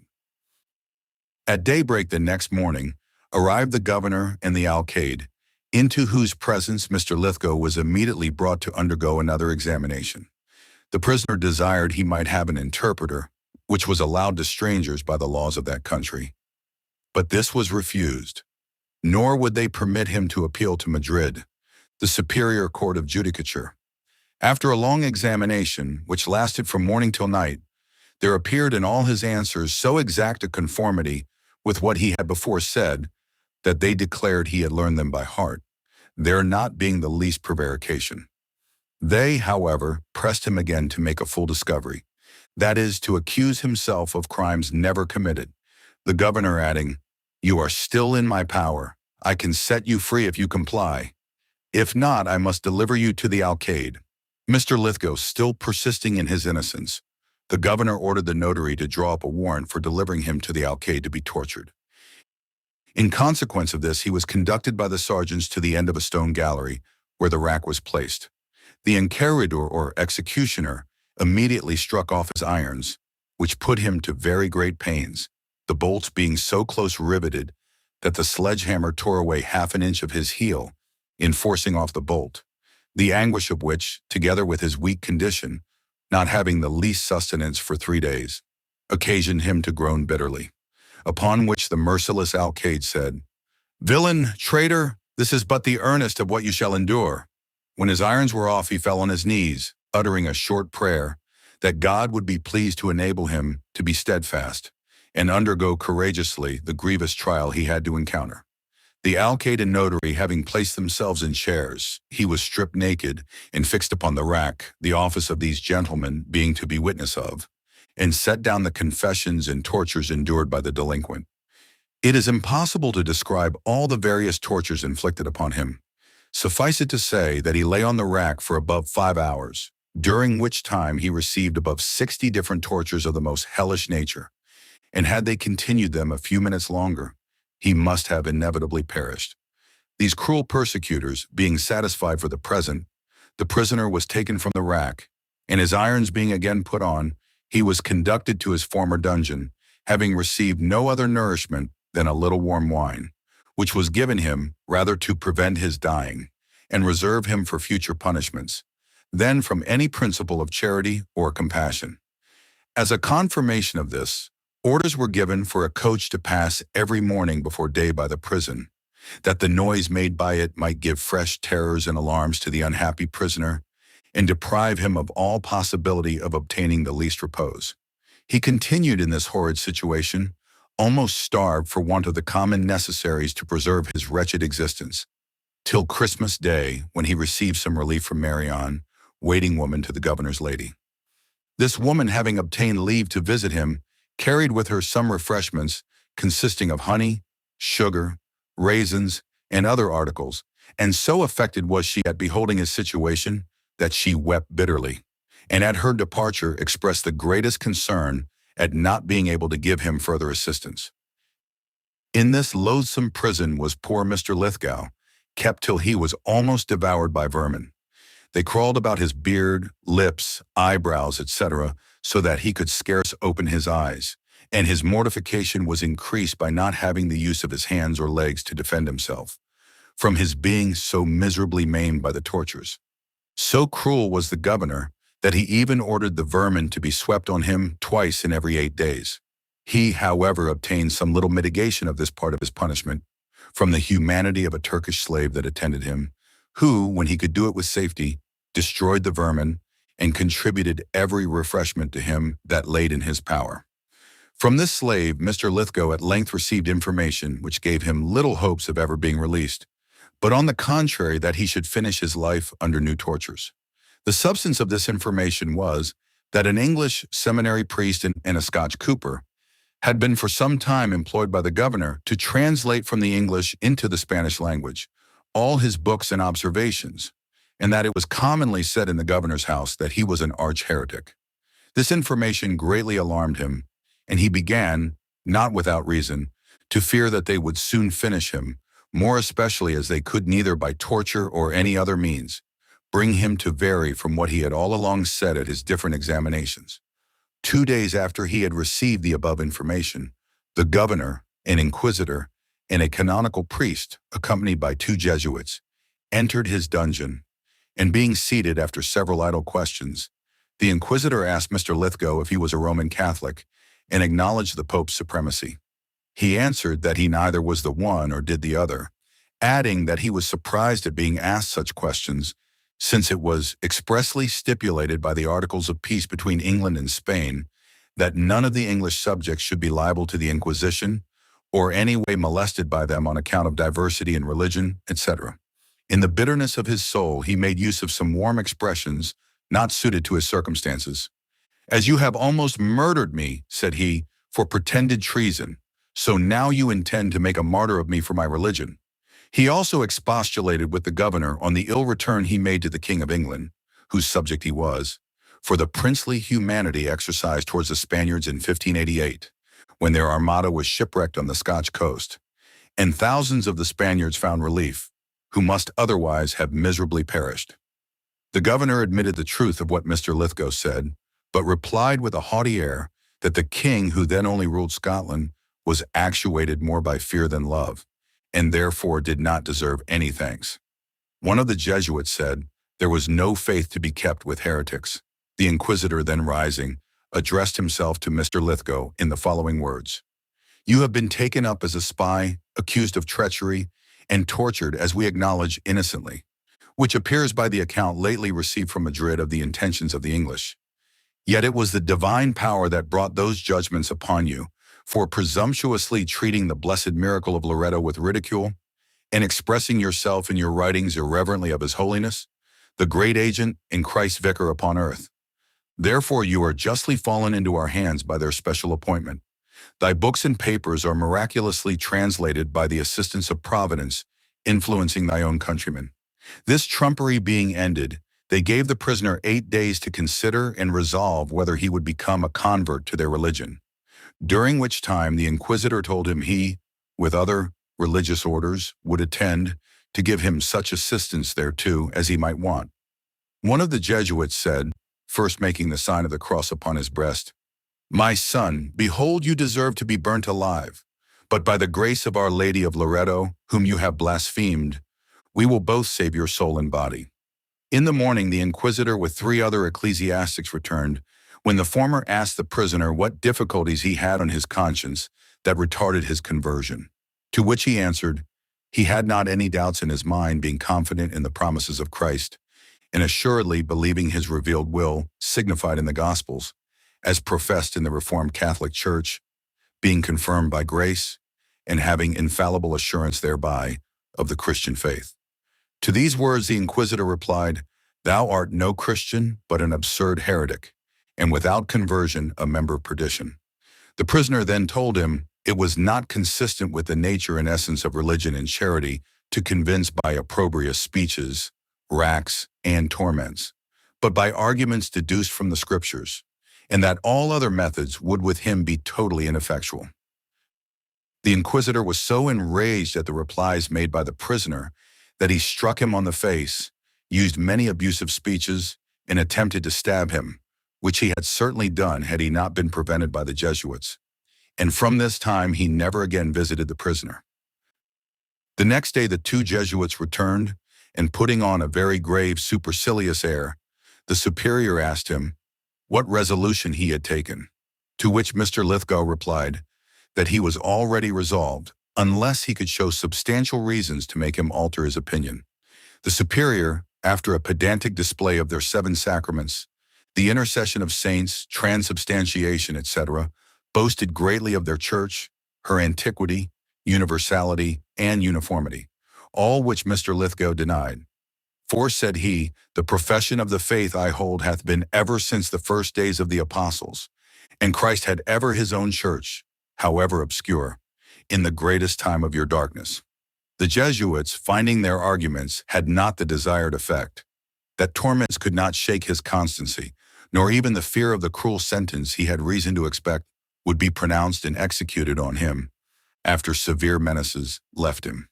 At daybreak the next morning arrived the governor and the alcalde, into whose presence Mr. Lithgow was immediately brought to undergo another examination. The prisoner desired he might have an interpreter, which was allowed to strangers by the laws of that country. But this was refused, nor would they permit him to appeal to Madrid, the superior court of judicature. After a long examination, which lasted from morning till night, there appeared in all his answers so exact a conformity with what he had before said, that they declared he had learned them by heart, there not being the least prevarication. They, however, pressed him again to make a full discovery, that is, to accuse himself of crimes never committed, the governor adding, "You are still in my power. I can set you free if you comply. If not, I must deliver you to the alcalde." Mr. Lithgow still persisting in his innocence, the governor ordered the notary to draw up a warrant for delivering him to the alcalde to be tortured. In consequence of this, he was conducted by the sergeants to the end of a stone gallery, where the rack was placed. The encarrador or executioner immediately struck off his irons, which put him to very great pains, the bolts being so close riveted that the sledgehammer tore away 1/2 inch of his heel in forcing off the bolt, the anguish of which, together with his weak condition, not having the least sustenance for 3 days, occasioned him to groan bitterly. Upon which the merciless alcalde said, "Villain, traitor, this is but the earnest of what you shall endure." When his irons were off, he fell on his knees, uttering a short prayer, that God would be pleased to enable him to be steadfast, and undergo courageously the grievous trial he had to encounter. The alcalde and notary having placed themselves in chairs, he was stripped naked and fixed upon the rack, the office of these gentlemen being to be witness of, and set down the confessions and tortures endured by the delinquent. It is impossible to describe all the various tortures inflicted upon him. Suffice it to say that he lay on the rack for above 5 hours, during which time he received above 60 different tortures of the most hellish nature, and had they continued them a few minutes longer, he must have inevitably perished. These cruel persecutors being satisfied for the present, the prisoner was taken from the rack, and his irons being again put on, he was conducted to his former dungeon, having received no other nourishment than a little warm wine, which was given him rather to prevent his dying, and reserve him for future punishments, than from any principle of charity or compassion. As a confirmation of this, orders were given for a coach to pass every morning before day by the prison, that the noise made by it might give fresh terrors and alarms to the unhappy prisoner, and deprive him of all possibility of obtaining the least repose. He continued in this horrid situation, almost starved for want of the common necessaries to preserve his wretched existence, till Christmas Day, when he received some relief from Marion, waiting woman to the governor's lady. This woman, having obtained leave to visit him, carried with her some refreshments consisting of honey, sugar, raisins, and other articles, and so affected was she at beholding his situation that she wept bitterly, and at her departure expressed the greatest concern at not being able to give him further assistance. In this loathsome prison was poor Mr. Lithgow, kept till he was almost devoured by vermin. They crawled about his beard, lips, eyebrows, etc., so that he could scarce open his eyes, and his mortification was increased by not having the use of his hands or legs to defend himself, from his being so miserably maimed by the tortures. So cruel was the governor that he even ordered the vermin to be swept on him twice in every 8 days. He, however, obtained some little mitigation of this part of his punishment from the humanity of a Turkish slave that attended him, who, when he could do it with safety, destroyed the vermin and contributed every refreshment to him that laid in his power. From this slave, Mr. Lithgow at length received information which gave him little hopes of ever being released, but on the contrary that he should finish his life under new tortures. The substance of this information was that an English seminary priest and a Scotch cooper had been for some time employed by the governor to translate from the English into the Spanish language all his books and observations, and that it was commonly said in the governor's house that he was an arch-heretic. This information greatly alarmed him, and he began, not without reason, to fear that they would soon finish him, more especially as they could neither by torture or any other means bring him to vary from what he had all along said at his different examinations. 2 days after he had received the above information, the governor, an inquisitor, and a canonical priest, accompanied by 2 Jesuits, entered his dungeon, and being seated after several idle questions, the inquisitor asked Mr. Lithgow if he was a Roman Catholic and acknowledged the Pope's supremacy. He answered that he neither was the one or did the other, adding that he was surprised at being asked such questions, since it was expressly stipulated by the Articles of Peace between England and Spain that none of the English subjects should be liable to the Inquisition or any way molested by them on account of diversity in religion, etc. In the bitterness of his soul, he made use of some warm expressions not suited to his circumstances. "As you have almost murdered me," said he, "for pretended treason, so now you intend to make a martyr of me for my religion." He also expostulated with the governor on the ill return he made to the King of England, whose subject he was, for the princely humanity exercised towards the Spaniards in 1588, when their armada was shipwrecked on the Scotch coast, and thousands of the Spaniards found relief, who must otherwise have miserably perished. The governor admitted the truth of what Mr. Lithgow said, but replied with a haughty air that the king, who then only ruled Scotland, was actuated more by fear than love, and therefore did not deserve any thanks. One of the Jesuits said there was no faith to be kept with heretics. The inquisitor, then rising, addressed himself to Mr. Lithgow in the following words: "You have been taken up as a spy, accused of treachery, and tortured, as we acknowledge, innocently, which appears by the account lately received from Madrid of the intentions of the English. Yet it was the divine power that brought those judgments upon you, for presumptuously treating the blessed miracle of Loretto with ridicule, and expressing yourself in your writings irreverently of His Holiness, the great agent and Christ's vicar upon earth. Therefore you are justly fallen into our hands by their special appointment. Thy books and papers are miraculously translated by the assistance of Providence, influencing thy own countrymen. This trumpery being ended, they gave the prisoner 8 days to consider and resolve whether he would become a convert to their religion, during which time the inquisitor told him he, with other religious orders, would attend to give him such assistance thereto as he might want. One of the Jesuits said, first making the sign of the cross upon his breast, My son, behold, you deserve to be burnt alive, but by the grace of Our Lady of Loretto, whom you have blasphemed, we will both save your soul and body. In the morning, the inquisitor with 3 other ecclesiastics returned, when the former asked the prisoner what difficulties he had on his conscience that retarded his conversion, to which he answered, he had not any doubts in his mind, being confident in the promises of Christ, and assuredly believing His revealed will, signified in the Gospels, as professed in the Reformed Catholic Church, being confirmed by grace, and having infallible assurance thereby of the Christian faith. To these words the inquisitor replied, "Thou art no Christian, but an absurd heretic, and without conversion a member of perdition." The prisoner then told him it was not consistent with the nature and essence of religion and charity to convince by opprobrious speeches, racks, and torments, but by arguments deduced from the Scriptures, and that all other methods would with him be totally ineffectual. The inquisitor was so enraged at the replies made by the prisoner that he struck him on the face, used many abusive speeches, and attempted to stab him, which he had certainly done had he not been prevented by the Jesuits. And from this time he never again visited the prisoner. The next day the two Jesuits returned, and putting on a very grave, supercilious air, the superior asked him what resolution he had taken, to which Mr. Lithgow replied that he was already resolved, unless he could show substantial reasons to make him alter his opinion. The superior, after a pedantic display of their 7 sacraments, the intercession of saints, transubstantiation, etc., boasted greatly of their church, her antiquity, universality, and uniformity, all which Mr. Lithgow denied. "For," said he, "the profession of the faith I hold hath been ever since the first days of the apostles, and Christ had ever his own church, however obscure, in the greatest time of your darkness." The Jesuits, finding their arguments had not the desired effect, that torments could not shake his constancy, nor even the fear of the cruel sentence he had reason to expect would be pronounced and executed on him, after severe menaces left him.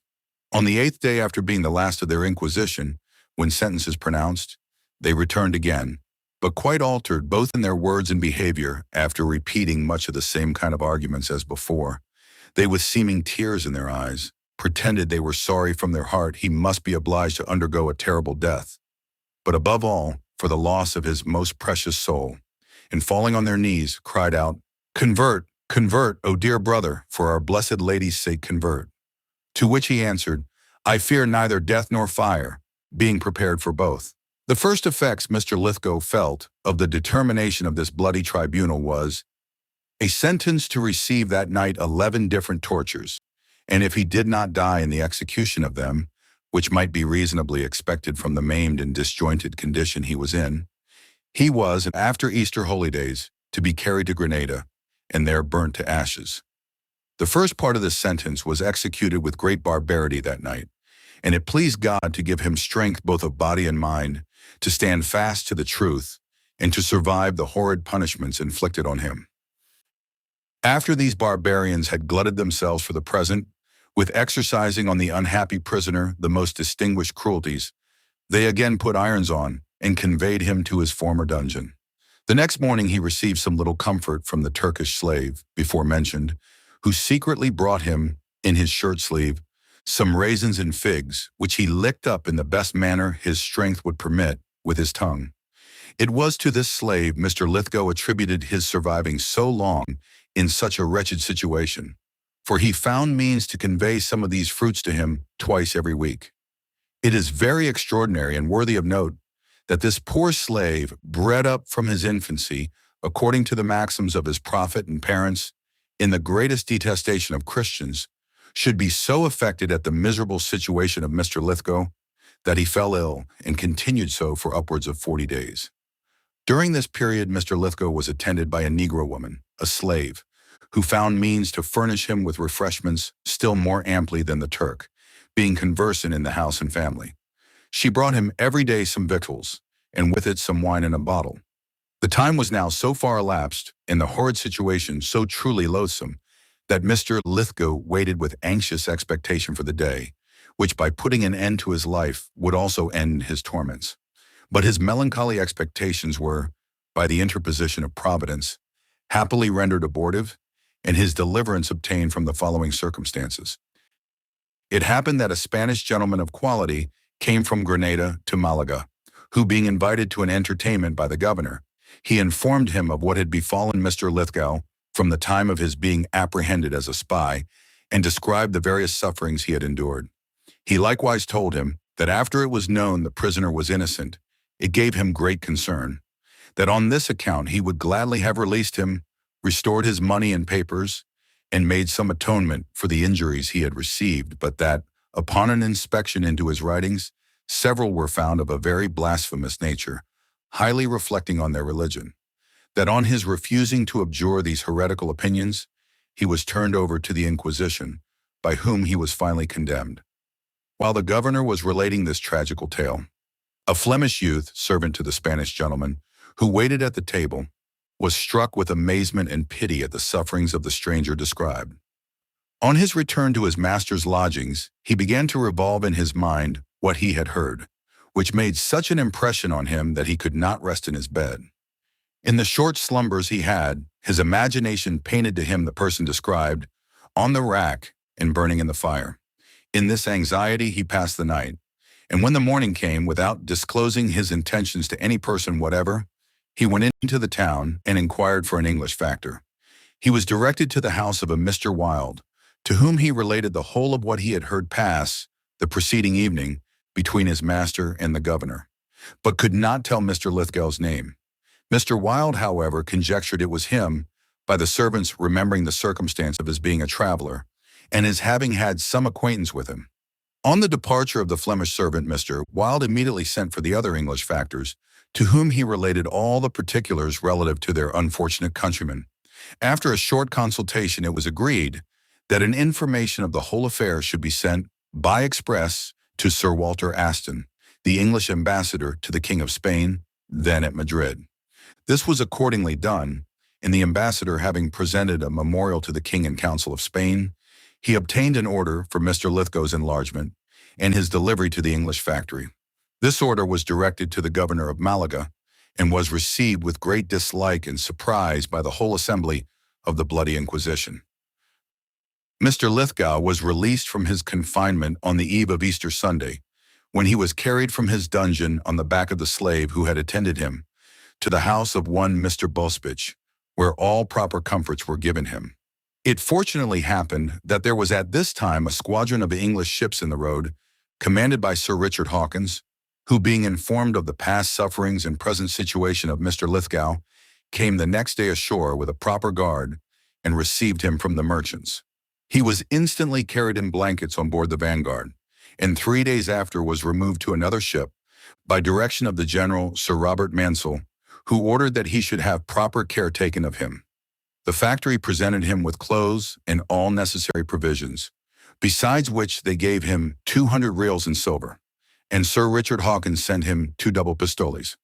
On the 8th day after being the last of their inquisition, when sentence is pronounced, they returned again, but quite altered both in their words and behavior after repeating much of the same kind of arguments as before. They, with seeming tears in their eyes, pretended they were sorry from their heart he must be obliged to undergo a terrible death, but above all, for the loss of his most precious soul, and falling on their knees, cried out, "Convert, convert, O dear brother, for our blessed Lady's sake convert." To which he answered, "I fear neither death nor fire," being prepared for both. The first effects Mr. Lithgow felt of the determination of this bloody tribunal was a sentence to receive that night 11 different tortures, and if he did not die in the execution of them, which might be reasonably expected from the maimed and disjointed condition he was in, he was, after Easter holidays, to be carried to Grenada, and there burnt to ashes. The first part of this sentence was executed with great barbarity that night, and it pleased God to give him strength both of body and mind, to stand fast to the truth, and to survive the horrid punishments inflicted on him. After these barbarians had glutted themselves for the present, with exercising on the unhappy prisoner the most distinguished cruelties, they again put irons on, and conveyed him to his former dungeon. The next morning he received some little comfort from the Turkish slave, before mentioned, who secretly brought him, in his shirt sleeve, some raisins and figs, which he licked up in the best manner his strength would permit with his tongue. It was to this slave Mr. Lithgow attributed his surviving so long in such a wretched situation, for he found means to convey some of these fruits to him twice every week. It is very extraordinary and worthy of note that this poor slave, bred up from his infancy, according to the maxims of his prophet and parents, in the greatest detestation of Christians, should be so affected at the miserable situation of Mr. Lithgow that he fell ill and continued so for upwards of 40 days. During this period, Mr. Lithgow was attended by a Negro woman, a slave, who found means to furnish him with refreshments still more amply than the Turk, being conversant in the house and family. She brought him every day some victuals, and with it some wine in a bottle. The time was now so far elapsed, and the horrid situation so truly loathsome, that Mr. Lithgow waited with anxious expectation for the day, which by putting an end to his life would also end his torments. But his melancholy expectations were, by the interposition of Providence, happily rendered abortive, and his deliverance obtained from the following circumstances. It happened that a Spanish gentleman of quality came from Grenada to Malaga, who, being invited to an entertainment by the governor, he informed him of what had befallen Mr. Lithgow from the time of his being apprehended as a spy, and described the various sufferings he had endured. He likewise told him that after it was known the prisoner was innocent, it gave him great concern, that on this account he would gladly have released him, restored his money and papers, and made some atonement for the injuries he had received, but that, upon an inspection into his writings, Several were found of a very blasphemous nature, highly reflecting on their religion. That on his refusing to abjure these heretical opinions, he was turned over to the Inquisition, by whom he was finally condemned. While the governor was relating this tragical tale, a Flemish youth, servant to the Spanish gentleman, who waited at the table, was struck with amazement and pity at the sufferings of the stranger described. On his return to his master's lodgings, he began to revolve in his mind what he had heard, which made such an impression on him that he could not rest in his bed. In the short slumbers he had, his imagination painted to him the person described, on the rack and burning in the fire. In this anxiety he passed the night, and when the morning came, without disclosing his intentions to any person whatever, he went into the town and inquired for an English factor. He was directed to the house of a Mr. Wilde, to whom he related the whole of what he had heard pass the preceding evening between his master and the governor, but could not tell Mr. Lithgow's name. Mr. Wilde, however, conjectured it was him by the servants remembering the circumstance of his being a traveler and his having had some acquaintance with him. On the departure of the Flemish servant, Mr. Wilde immediately sent for the other English factors, to whom he related all the particulars relative to their unfortunate countryman. After a short consultation, it was agreed that an information of the whole affair should be sent by express to Sir Walter Aston, the English ambassador to the King of Spain, then at Madrid. This was accordingly done, and the ambassador having presented a memorial to the King and Council of Spain, he obtained an order for Mr. Lithgow's enlargement and his delivery to the English factory. This order was directed to the governor of Malaga and was received with great dislike and surprise by the whole assembly of the Bloody Inquisition. Mr. Lithgow was released from his confinement on the eve of Easter Sunday, when he was carried from his dungeon on the back of the slave who had attended him to the house of one Mr. Bospich, where all proper comforts were given him. It fortunately happened that there was at this time a squadron of English ships in the road, commanded by Sir Richard Hawkins, who, being informed of the past sufferings and present situation of Mr. Lithgow, came the next day ashore with a proper guard and received him from the merchants. He was instantly carried in blankets on board the Vanguard, and 3 days after was removed to another ship by direction of the General Sir Robert Mansell, who ordered that he should have proper care taken of him. The factory presented him with clothes and all necessary provisions, besides which they gave him 200 reals in silver, and Sir Richard Hawkins sent him 2 double pistoles.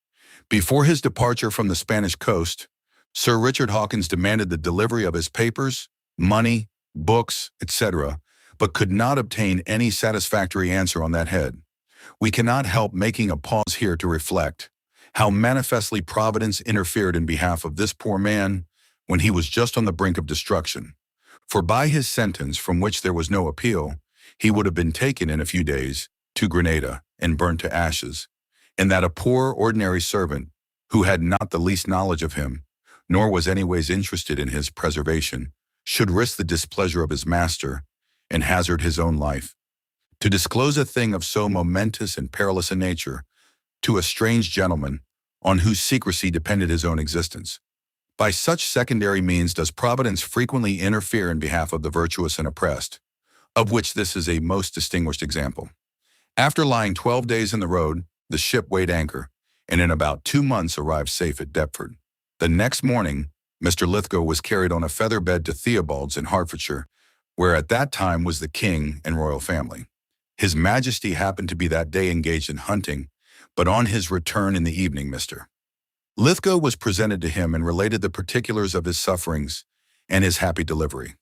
Before his departure from the Spanish coast, Sir Richard Hawkins demanded the delivery of his papers, money, books, etc., but could not obtain any satisfactory answer on that head. We cannot help making a pause here to reflect how manifestly Providence interfered in behalf of this poor man when he was just on the brink of destruction. For by his sentence, from which there was no appeal, he would have been taken in a few days to Grenada and burnt to ashes, and that a poor ordinary servant, who had not the least knowledge of him, nor was anyways interested in his preservation, should risk the displeasure of his master and hazard his own life. To disclose a thing of so momentous and perilous a nature to a strange gentleman on whose secrecy depended his own existence. By such secondary means does Providence frequently interfere in behalf of the virtuous and oppressed, of which this is a most distinguished example. After lying 12 days in the road, the ship weighed anchor, and in about 2 months arrived safe at Deptford. The next morning, Mr. Lithgow was carried on a feather bed to Theobald's in Hertfordshire, where at that time was the king and royal family. His Majesty happened to be that day engaged in hunting, but on his return in the evening, Mr. Lithgow was presented to him and related the particulars of his sufferings and his happy delivery.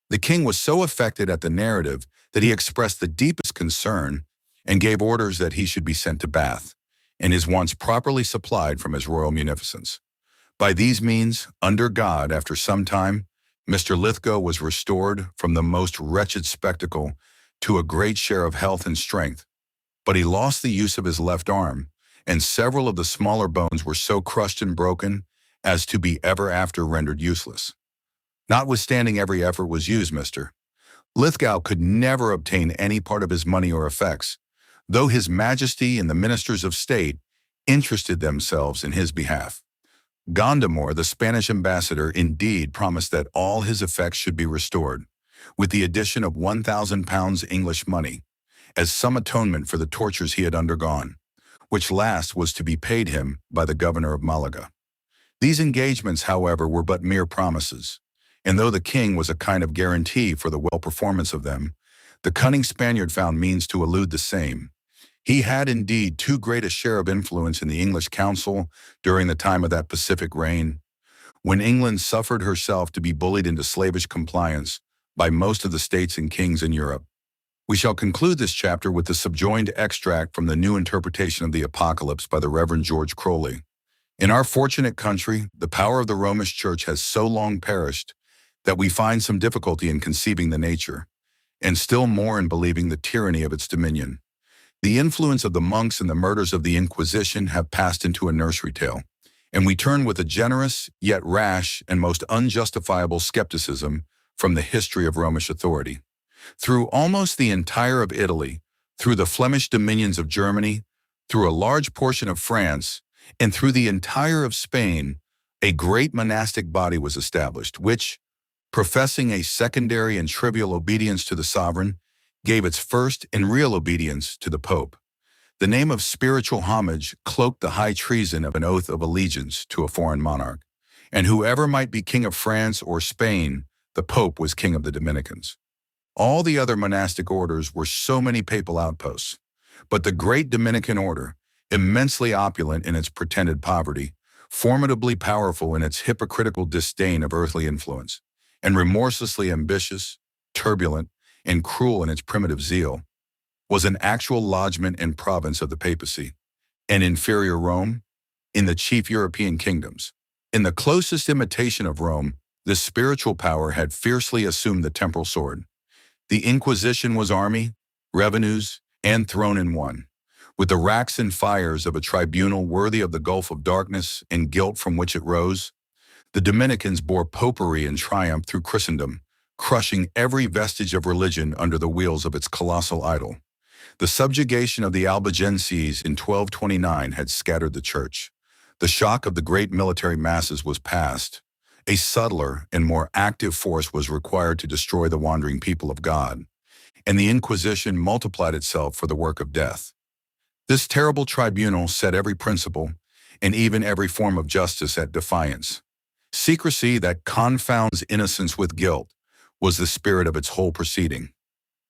The king was so affected at the narrative that he expressed the deepest concern and gave orders that he should be sent to Bath, and his wants properly supplied from his royal munificence. By these means, under God, after some time, Mr. Lithgow was restored from the most wretched spectacle to a great share of health and strength, but he lost the use of his left arm, and several of the smaller bones were so crushed and broken as to be ever after rendered useless. Notwithstanding every effort was used, Mr. Lithgow could never obtain any part of his money or effects, though his Majesty and the ministers of state interested themselves in his behalf. Gondomar, the Spanish ambassador, indeed promised that all his effects should be restored, with the addition of £1,000 English money, as some atonement for the tortures he had undergone, which last was to be paid him by the governor of Malaga. These engagements, however, were but mere promises, and though the king was a kind of guarantee for the well-performance of them, the cunning Spaniard found means to elude the same. He had indeed too great a share of influence in the English council during the time of that Pacific reign, when England suffered herself to be bullied into slavish compliance by most of the states and kings in Europe. We shall conclude this chapter with the subjoined extract from the New Interpretation of the Apocalypse by the Reverend George Crowley. In our fortunate country, the power of the Romish Church has so long perished that we find some difficulty in conceiving the nature, and still more in believing the tyranny of its dominion. The influence of the monks and the murders of the Inquisition have passed into a nursery tale, and we turn with a generous, yet rash and most unjustifiable skepticism from the history of Romish authority. Through almost the entire of Italy, through the Flemish dominions of Germany, through a large portion of France, and through the entire of Spain, a great monastic body was established, which, professing a secondary and trivial obedience to the sovereign, gave its first and real obedience to the Pope. The name of spiritual homage cloaked the high treason of an oath of allegiance to a foreign monarch, and whoever might be king of France or Spain, the Pope was king of the Dominicans. All the other monastic orders were so many papal outposts, but the great Dominican order, immensely opulent in its pretended poverty, formidably powerful in its hypocritical disdain of earthly influence, and remorselessly ambitious, turbulent, and cruel in its primitive zeal, was an actual lodgment and province of the papacy, an inferior Rome, in the chief European kingdoms. In the closest imitation of Rome, this spiritual power had fiercely assumed the temporal sword. The Inquisition was army, revenues, and throne in one, with the racks and fires of a tribunal worthy of the gulf of darkness and guilt from which it rose. The Dominicans bore popery in triumph through Christendom, crushing every vestige of religion under the wheels of its colossal idol. The subjugation of the Albigenses in 1229 had scattered the church. The shock of the great military masses was past. A subtler and more active force was required to destroy the wandering people of God, and the Inquisition multiplied itself for the work of death. This terrible tribunal set every principle, and even every form of justice, at defiance. Secrecy that confounds innocence with guilt was the spirit of its whole proceeding.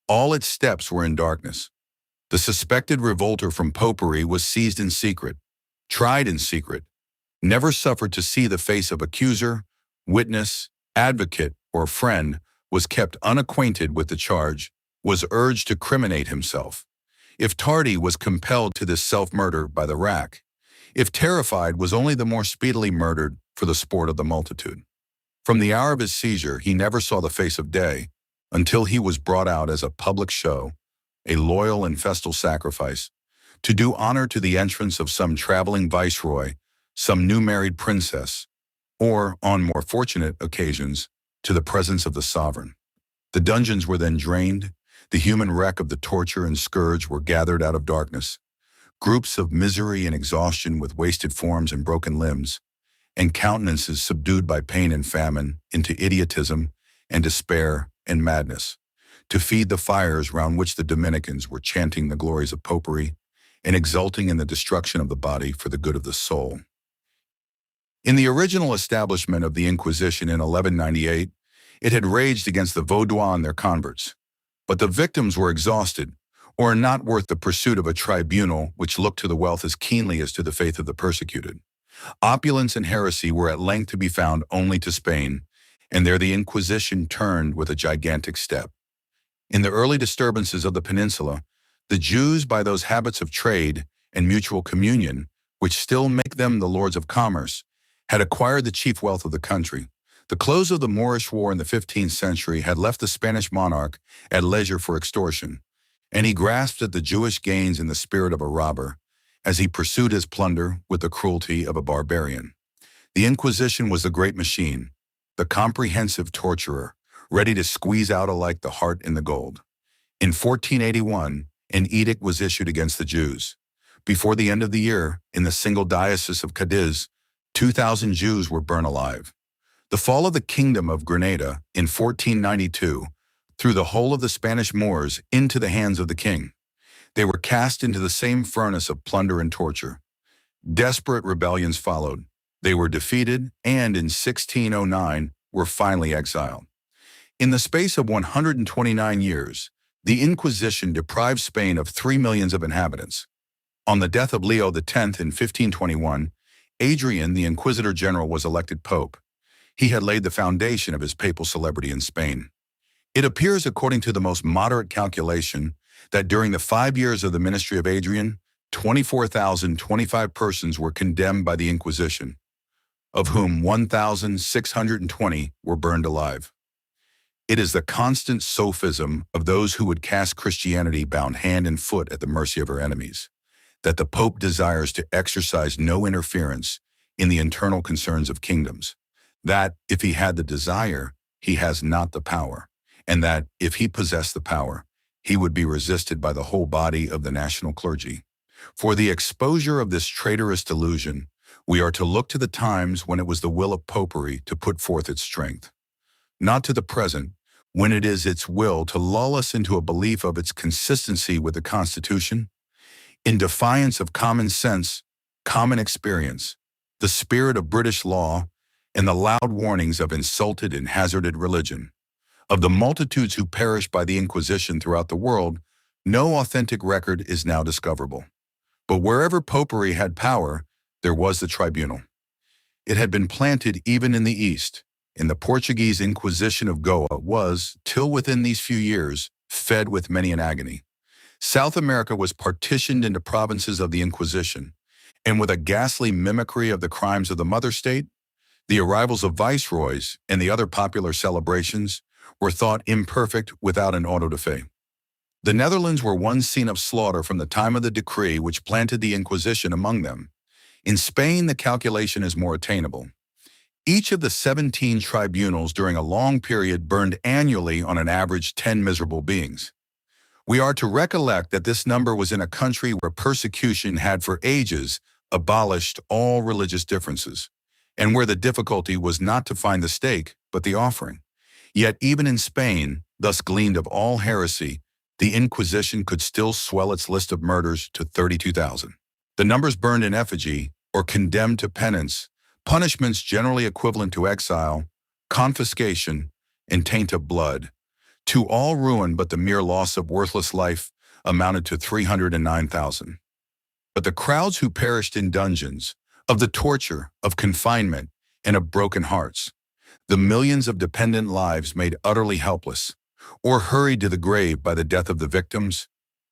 All its steps were in darkness. The suspected revolter from popery was seized in secret, tried in secret, never suffered to see the face of accuser, witness, advocate, or friend, was kept unacquainted with the charge, was urged to criminate himself. If tardy, was compelled to this self-murder by the rack. If terrified, was only the more speedily murdered for the sport of the multitude. From the hour of his seizure, he never saw the face of day, until he was brought out as a public show, a loyal and festal sacrifice, to do honor to the entrance of some traveling viceroy, some new married princess, or, on more fortunate occasions, to the presence of the sovereign. The dungeons were then drained, the human wreck of the torture and scourge were gathered out of darkness, groups of misery and exhaustion with wasted forms and broken limbs, and countenances subdued by pain and famine into idiotism and despair and madness, to feed the fires round which the Dominicans were chanting the glories of popery and exulting in the destruction of the body for the good of the soul. In the original establishment of the Inquisition in 1198, it had raged against the Vaudois and their converts, but the victims were exhausted, or not worth the pursuit of a tribunal which looked to the wealth as keenly as to the faith of the persecuted. Opulence and heresy were at length to be found only to Spain, and there the Inquisition turned with a gigantic step. In the early disturbances of the peninsula, the Jews, by those habits of trade and mutual communion, which still make them the lords of commerce, had acquired the chief wealth of the country. The close of the Moorish War in the 15th century had left the Spanish monarch at leisure for extortion, and he grasped at the Jewish gains in the spirit of a robber, as he pursued his plunder with the cruelty of a barbarian. The Inquisition was the great machine, the comprehensive torturer, ready to squeeze out alike the heart and the gold. In 1481, an edict was issued against the Jews. Before the end of the year, in the single diocese of Cadiz, 2,000 Jews were burned alive. The fall of the Kingdom of Granada in 1492 threw the whole of the Spanish Moors into the hands of the king. They were cast into the same furnace of plunder and torture. Desperate rebellions followed. They were defeated and in 1609 were finally exiled. In the space of 129 years, the Inquisition deprived Spain of 3 million of inhabitants. On the death of Leo X in 1521, Adrian, the Inquisitor General, was elected Pope. He had laid the foundation of his papal celebrity in Spain. It appears, according to the most moderate calculation, that during the 5 years of the ministry of Adrian, 24,025 persons were condemned by the Inquisition, of whom 1,620 were burned alive. It is the constant sophism of those who would cast Christianity bound hand and foot at the mercy of her enemies, that the Pope desires to exercise no interference in the internal concerns of kingdoms, that if he had the desire, he has not the power, and that if he possessed the power, he would be resisted by the whole body of the national clergy. For the exposure of this traitorous delusion, we are to look to the times when it was the will of popery to put forth its strength, not to the present, when it is its will to lull us into a belief of its consistency with the Constitution, in defiance of common sense, common experience, the spirit of British law, and the loud warnings of insulted and hazarded religion. Of the multitudes who perished by the Inquisition throughout the world, no authentic record is now discoverable. But wherever popery had power, there was the tribunal. It had been planted even in the East, and the Portuguese Inquisition of Goa was, till within these few years, fed with many an agony. South America was partitioned into provinces of the Inquisition, and with a ghastly mimicry of the crimes of the mother state, the arrivals of viceroys and the other popular celebrations were thought imperfect without an auto de fe. The Netherlands were one scene of slaughter from the time of the decree which planted the Inquisition among them. In Spain, the calculation is more attainable. Each of the 17 tribunals during a long period burned annually on an average 10 miserable beings. We are to recollect that this number was in a country where persecution had for ages abolished all religious differences, and where the difficulty was not to find the stake, but the offering. Yet even in Spain, thus gleaned of all heresy, the Inquisition could still swell its list of murders to 32,000. The numbers burned in effigy, or condemned to penance, punishments generally equivalent to exile, confiscation, and taint of blood, to all ruin but the mere loss of worthless life, amounted to 309,000. But the crowds who perished in dungeons, of the torture, of confinement, and of broken hearts, the millions of dependent lives made utterly helpless, or hurried to the grave by the death of the victims,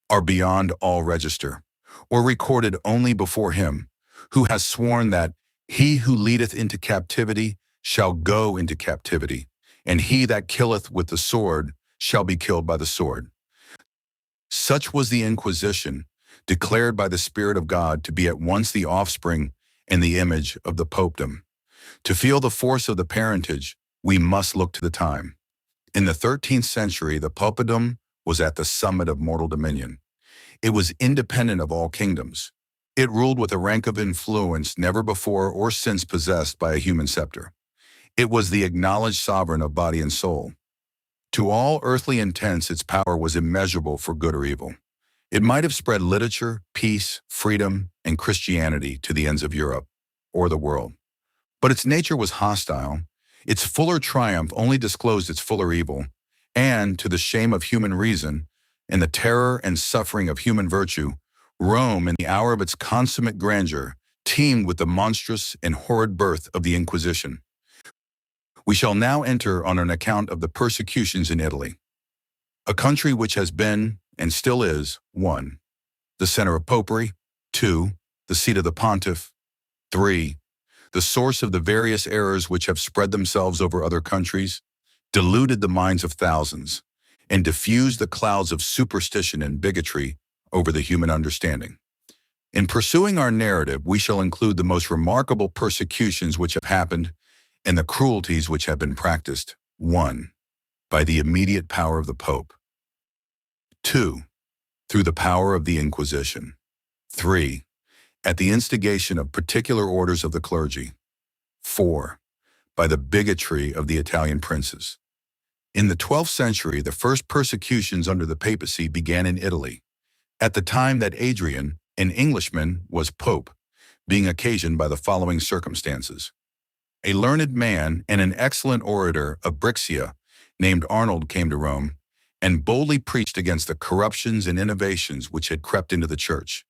are beyond all register, or recorded only before him, who has sworn that he who leadeth into captivity shall go into captivity, and he that killeth with the sword shall be killed by the sword. Such was the Inquisition, declared by the Spirit of God to be at once the offspring and the image of the popedom. To feel the force of the parentage, we must look to the time. In the 13th century, the popedom was at the summit of mortal dominion. It was independent of all kingdoms. It ruled with a rank of influence never before or since possessed by a human scepter. It was the acknowledged sovereign of body and soul. To all earthly intents, its power was immeasurable for good or evil. It might have spread literature, peace, freedom, and Christianity to the ends of Europe or the world. But its nature was hostile. Its fuller triumph only disclosed its fuller evil, and, to the shame of human reason, and the terror and suffering of human virtue, Rome, in the hour of its consummate grandeur, teemed with the monstrous and horrid birth of the Inquisition. We shall now enter on an account of the persecutions in Italy, a country which has been, and still is, 1. The center of popery, 2. The seat of the pontiff, 3. The source of the various errors which have spread themselves over other countries, deluded the minds of thousands, and diffused the clouds of superstition and bigotry over the human understanding. In pursuing our narrative, we shall include the most remarkable persecutions which have happened and the cruelties which have been practiced. 1. By the immediate power of the Pope. 2. Through the power of the Inquisition. 3. At the instigation of particular orders of the clergy. 4. By the bigotry of the Italian princes. In the 12th century, the first persecutions under the papacy began in Italy. at the time that Adrian, an Englishman, was pope, being occasioned by the following circumstances. A learned man and an excellent orator of Brixia, named Arnold, came to Rome and boldly preached against the corruptions and innovations which had crept into the church.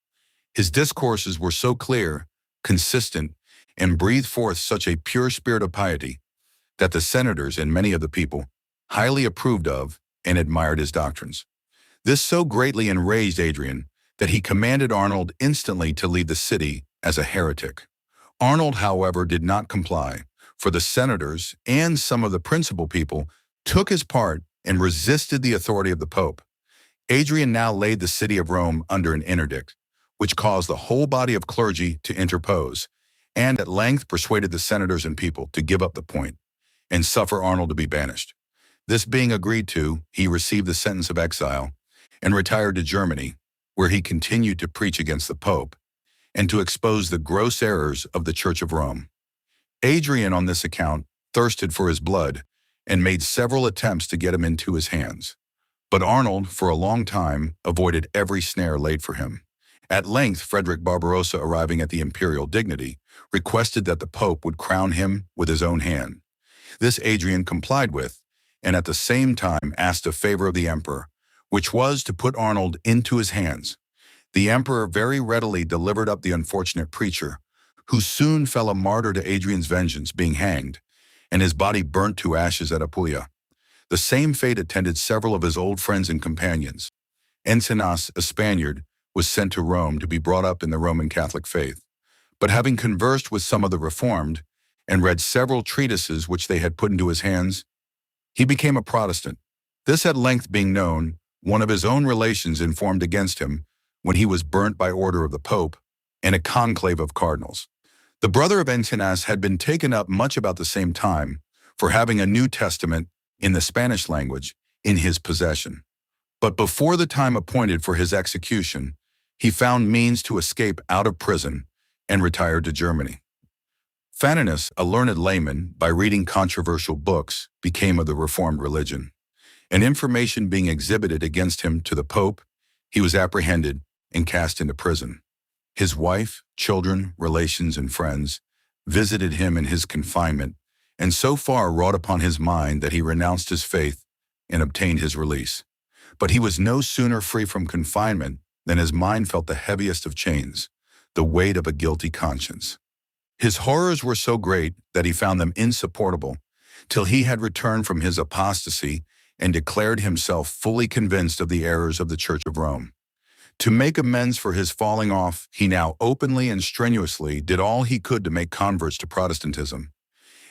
His discourses were so clear, consistent, and breathed forth such a pure spirit of piety that the senators and many of the people highly approved of and admired his doctrines. This so greatly enraged Adrian that he commanded Arnold instantly to leave the city as a heretic. Arnold, however, did not comply, for the senators and some of the principal people took his part and resisted the authority of the Pope. Adrian now laid the city of Rome under an interdict, which caused the whole body of clergy to interpose, and at length persuaded the senators and people to give up the point and suffer Arnold to be banished. This being agreed to, he received the sentence of exile and retired to Germany, where he continued to preach against the Pope and to expose the gross errors of the Church of Rome. Adrian, on this account, thirsted for his blood and made several attempts to get him into his hands. But Arnold, for a long time, avoided every snare laid for him. At length, Frederick Barbarossa, arriving at the imperial dignity, requested that the Pope would crown him with his own hand. This Adrian complied with, and at the same time asked a favor of the emperor, which was to put Arnold into his hands. The emperor very readily delivered up the unfortunate preacher, who soon fell a martyr to Adrian's vengeance, being hanged, and his body burnt to ashes at Apulia. The same fate attended several of his old friends and companions. Encinas, a Spaniard, was sent to Rome to be brought up in the Roman Catholic faith. But having conversed with some of the Reformed and read several treatises which they had put into his hands, he became a Protestant. This at length being known, one of his own relations informed against him when he was burnt by order of the Pope and a conclave of cardinals. The brother of Encinas had been taken up much about the same time for having a New Testament in the Spanish language in his possession. But before the time appointed for his execution, he found means to escape out of prison and retired to Germany. Faninus, a learned layman, by reading controversial books, became of the Reformed religion. And information being exhibited against him to the Pope, he was apprehended and cast into prison. His wife, children, relations, and friends visited him in his confinement, and so far wrought upon his mind that he renounced his faith and obtained his release. But he was no sooner free from confinement than his mind felt the heaviest of chains, the weight of a guilty conscience. His horrors were so great that he found them insupportable, till he had returned from his apostasy and declared himself fully convinced of the errors of the Church of Rome. To make amends for his falling off, he now openly and strenuously did all he could to make converts to Protestantism,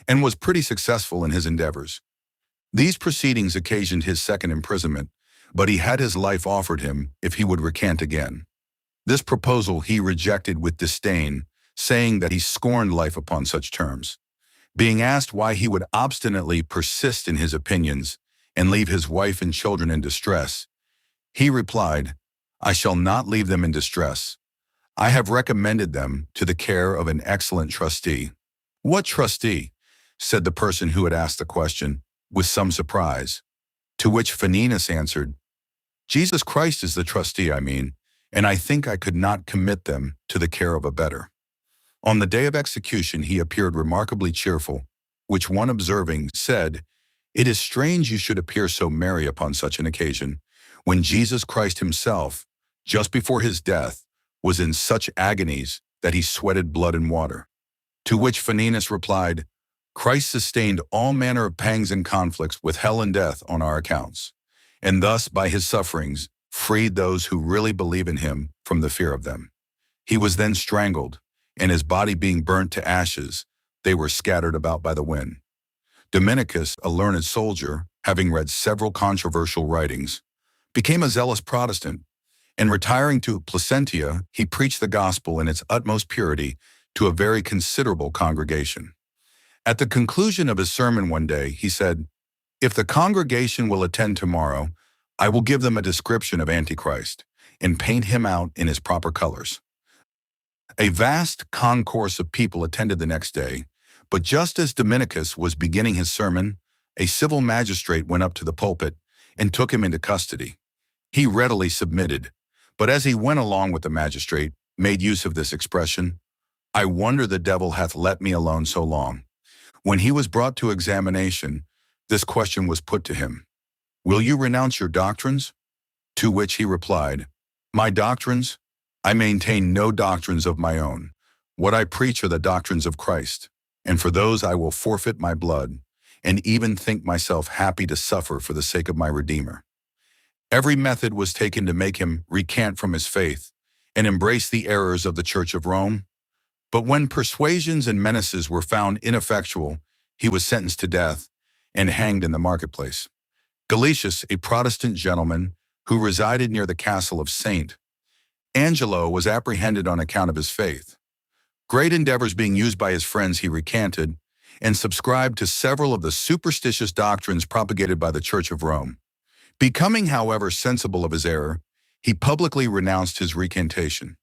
and was pretty successful in his endeavors. These proceedings occasioned his second imprisonment, but he had his life offered him if he would recant again. This proposal he rejected with disdain, saying that he scorned life upon such terms. Being asked why he would obstinately persist in his opinions and leave his wife and children in distress, he replied, "I shall not leave them in distress. I have recommended them to the care of an excellent trustee." "What trustee?" said the person who had asked the question, with some surprise. To which Faninus answered, "Jesus Christ is the trustee, I mean, and I think I could not commit them to the care of a better." On the day of execution he appeared remarkably cheerful, which one observing said, "It is strange you should appear so merry upon such an occasion, when Jesus Christ himself, just before his death, was in such agonies that he sweated blood and water." To which Faninus replied, "Christ sustained all manner of pangs and conflicts with hell and death on our accounts, and thus by his sufferings freed those who really believe in him from the fear of them. He was then strangled, and his body being burnt to ashes, they were scattered about by the wind." Dominicus, a learned soldier, having read several controversial writings, became a zealous Protestant, and retiring to Placentia, he preached the gospel in its utmost purity to a very considerable congregation. At the conclusion of his sermon one day, he said, "If the congregation will attend tomorrow, I will give them a description of Antichrist and paint him out in his proper colors." A vast concourse of people attended the next day, but just as Dominicus was beginning his sermon, a civil magistrate went up to the pulpit and took him into custody. He readily submitted, But as he went along with the magistrate, made use of this expression, I wonder the devil hath let me alone so long. When he was brought to examination, this question was put to him, Will you renounce your doctrines? To which he replied, My doctrines? I maintain no doctrines of my own. What I preach are the doctrines of Christ, and for those I will forfeit my blood, and even think myself happy to suffer for the sake of my Redeemer. Every method was taken to make him recant from his faith and embrace the errors of the Church of Rome. But when persuasions and menaces were found ineffectual, he was sentenced to death and hanged in the marketplace. Gelasius, a Protestant gentleman who resided near the castle of St. Angelo, was apprehended on account of his faith. Great endeavors being used by his friends, he recanted and subscribed to several of the superstitious doctrines propagated by the Church of Rome. Becoming, however, sensible of his error, he publicly renounced his recantation.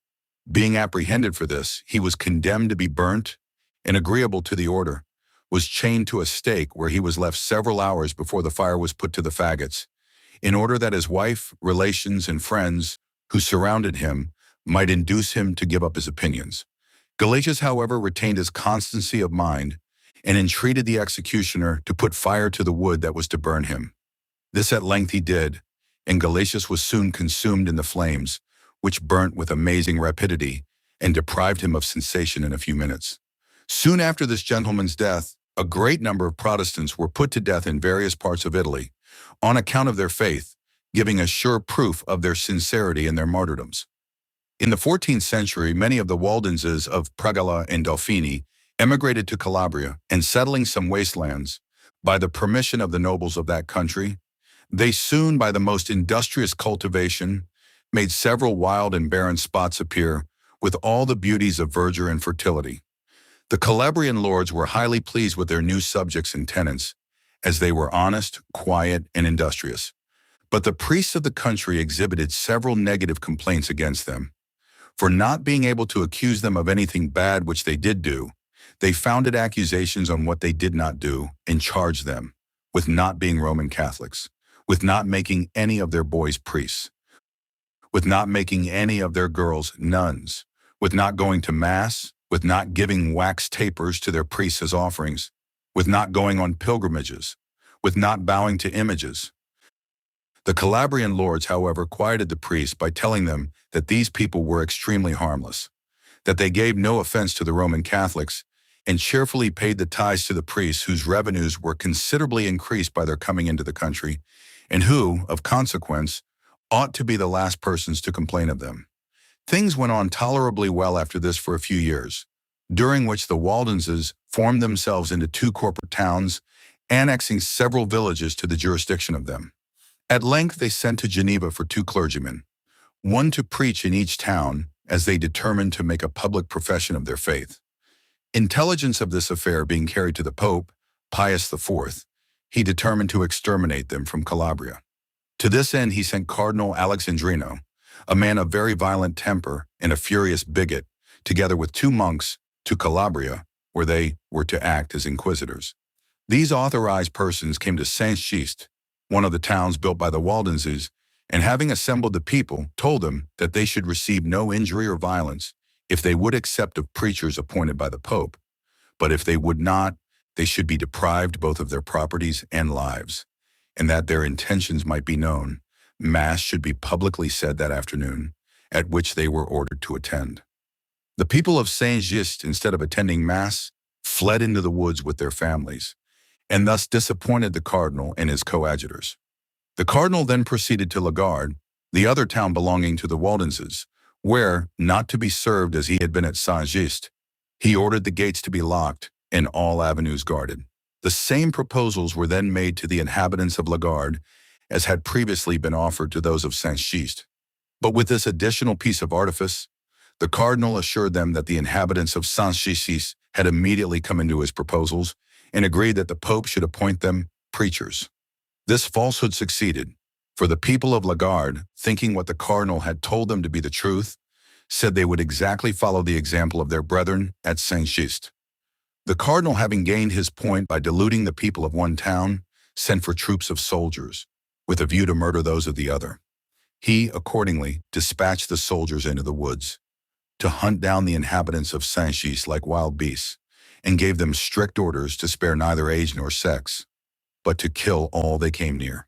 Being apprehended for this, he was condemned to be burnt, and agreeable to the order, was chained to a stake where he was left several hours before the fire was put to the faggots, in order that his wife, relations, and friends who surrounded him might induce him to give up his opinions. Gelasius, however, retained his constancy of mind and entreated the executioner to put fire to the wood that was to burn him. This at length he did, and Gelasius was soon consumed in the flames, which burnt with amazing rapidity and deprived him of sensation in a few minutes. Soon after this gentleman's death, a great number of Protestants were put to death in various parts of Italy on account of their faith, giving a sure proof of their sincerity in their martyrdoms. In the 14th century, many of the Waldenses of Praguela and Dauphiny emigrated to Calabria, and settling some wastelands, by the permission of the nobles of that country, they soon, by the most industrious cultivation, made several wild and barren spots appear with all the beauties of verdure and fertility. The Calabrian lords were highly pleased with their new subjects and tenants, as they were honest, quiet, and industrious. But the priests of the country exhibited several negative complaints against them. For not being able to accuse them of anything bad which they did do, they founded accusations on what they did not do and charged them with not being Roman Catholics, with not making any of their boys priests, with not making any of their girls nuns, with not going to Mass, with not giving wax tapers to their priests as offerings, with not going on pilgrimages, with not bowing to images. The Calabrian lords, however, quieted the priests by telling them that these people were extremely harmless, that they gave no offense to the Roman Catholics, and cheerfully paid the tithes to the priests whose revenues were considerably increased by their coming into the country, and who, of consequence, ought to be the last persons to complain of them. Things went on tolerably well after this for a few years, during which the Waldenses formed themselves into 2 corporate towns, annexing several villages to the jurisdiction of them. At length they sent to Geneva for 2 clergymen, one to preach in each town, as they determined to make a public profession of their faith. Intelligence of this affair being carried to the Pope, Pius IV, he determined to exterminate them from Calabria. To this end he sent Cardinal Alexandrino, a man of very violent temper and a furious bigot, together with 2 monks, to Calabria, where they were to act as inquisitors. These authorized persons came to Saint-Just, one of the towns built by the Waldenses, and having assembled the people, told them that they should receive no injury or violence if they would accept of preachers appointed by the Pope, but if they would not, they should be deprived both of their properties and lives, and that their intentions might be known. Mass should be publicly said that afternoon, at which they were ordered to attend. The people of Saint-Just, instead of attending Mass, fled into the woods with their families, and thus disappointed the cardinal and his coadjutors. The cardinal then proceeded to Lagarde, the other town belonging to the Waldenses, where, not to be served as he had been at Saint-Just, he ordered the gates to be locked and all avenues guarded. The same proposals were then made to the inhabitants of Lagarde as had previously been offered to those of Saint-Just. But with this additional piece of artifice, the cardinal assured them that the inhabitants of Saint-Just had immediately come into his proposals and agreed that the Pope should appoint them preachers. This falsehood succeeded, for the people of Lagarde, thinking what the cardinal had told them to be the truth, said they would exactly follow the example of their brethren at Saint-Just. The cardinal, having gained his point by deluding the people of one town, sent for troops of soldiers, with a view to murder those of the other. He, accordingly, dispatched the soldiers into the woods to hunt down the inhabitants of Saint-Just like wild beasts, and gave them strict orders to spare neither age nor sex, but to kill all they came near.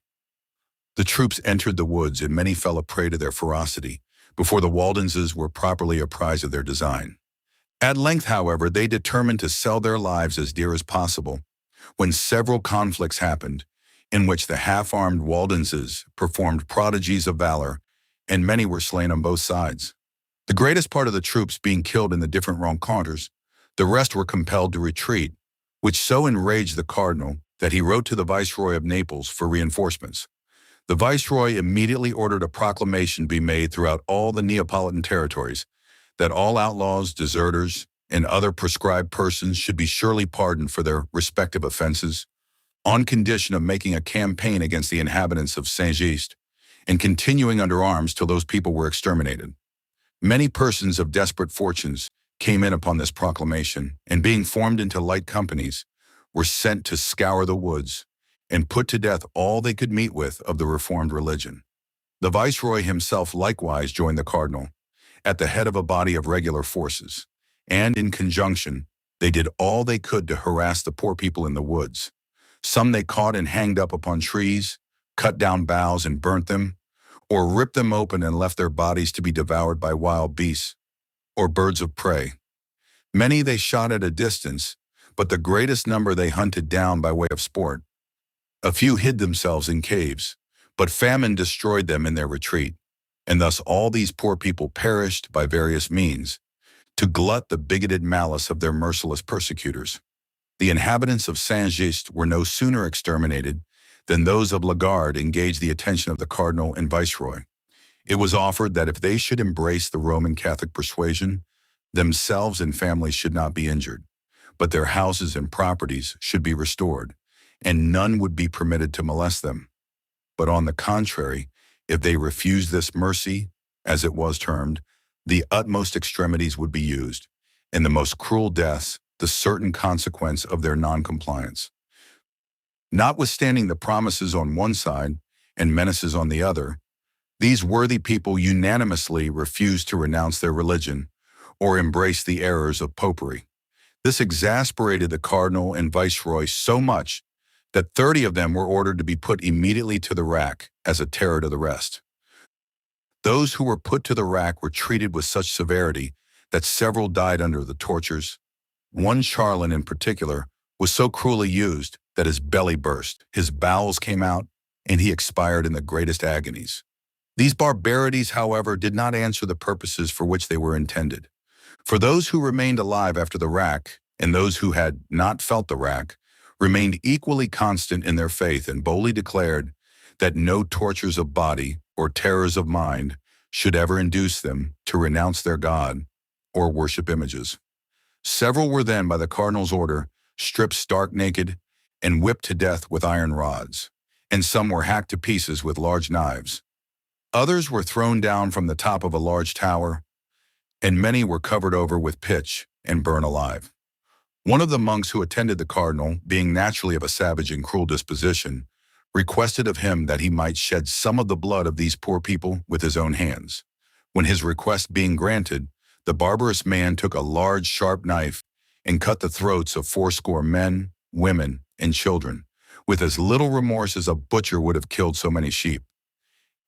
The troops entered the woods, and many fell a prey to their ferocity before the Waldenses were properly apprised of their design. At length, however, they determined to sell their lives as dear as possible, when several conflicts happened, in which the half-armed Waldenses performed prodigies of valor, and many were slain on both sides. The greatest part of the troops being killed in the different rencontres, the rest were compelled to retreat, which so enraged the cardinal that he wrote to the Viceroy of Naples for reinforcements. The Viceroy immediately ordered a proclamation be made throughout all the Neapolitan territories that all outlaws, deserters, and other proscribed persons should be surely pardoned for their respective offenses, on condition of making a campaign against the inhabitants of Saint-Just, and continuing under arms till those people were exterminated. Many persons of desperate fortunes came in upon this proclamation, and being formed into light companies, were sent to scour the woods, and put to death all they could meet with of the Reformed religion. The Viceroy himself likewise joined the cardinal, at the head of a body of regular forces, and in conjunction, they did all they could to harass the poor people in the woods. Some they caught and hanged up upon trees, cut down boughs and burnt them, or ripped them open and left their bodies to be devoured by wild beasts or birds of prey. Many they shot at a distance, but the greatest number they hunted down by way of sport. A few hid themselves in caves, but famine destroyed them in their retreat, and thus all these poor people perished by various means, to glut the bigoted malice of their merciless persecutors. The inhabitants of Saint-Just were no sooner exterminated than those of Lagarde engaged the attention of the cardinal and viceroy. It was offered that if they should embrace the Roman Catholic persuasion, themselves and families should not be injured, but their houses and properties should be restored, and none would be permitted to molest them. But on the contrary, if they refused this mercy, as it was termed, the utmost extremities would be used, and the most cruel deaths, the certain consequence of their non-compliance. Notwithstanding the promises on one side and menaces on the other, these worthy people unanimously refused to renounce their religion or embrace the errors of popery. This exasperated the cardinal and viceroy so much that 30 of them were ordered to be put immediately to the rack as a terror to the rest. Those who were put to the rack were treated with such severity that several died under the tortures. One Charlatan in particular was so cruelly used that his belly burst, his bowels came out, and he expired in the greatest agonies. These barbarities, however, did not answer the purposes for which they were intended. For those who remained alive after the rack, and those who had not felt the rack, remained equally constant in their faith and boldly declared that no tortures of body or terrors of mind should ever induce them to renounce their God or worship images. Several were then, by the cardinal's order, stripped stark naked and whipped to death with iron rods, and some were hacked to pieces with large knives. Others were thrown down from the top of a large tower, and many were covered over with pitch and burned alive. One of the monks who attended the cardinal, being naturally of a savage and cruel disposition, requested of him that he might shed some of the blood of these poor people with his own hands. When his request being granted, the barbarous man took a large sharp knife and cut the throats of 80 men, women, and children, with as little remorse as a butcher would have killed so many sheep.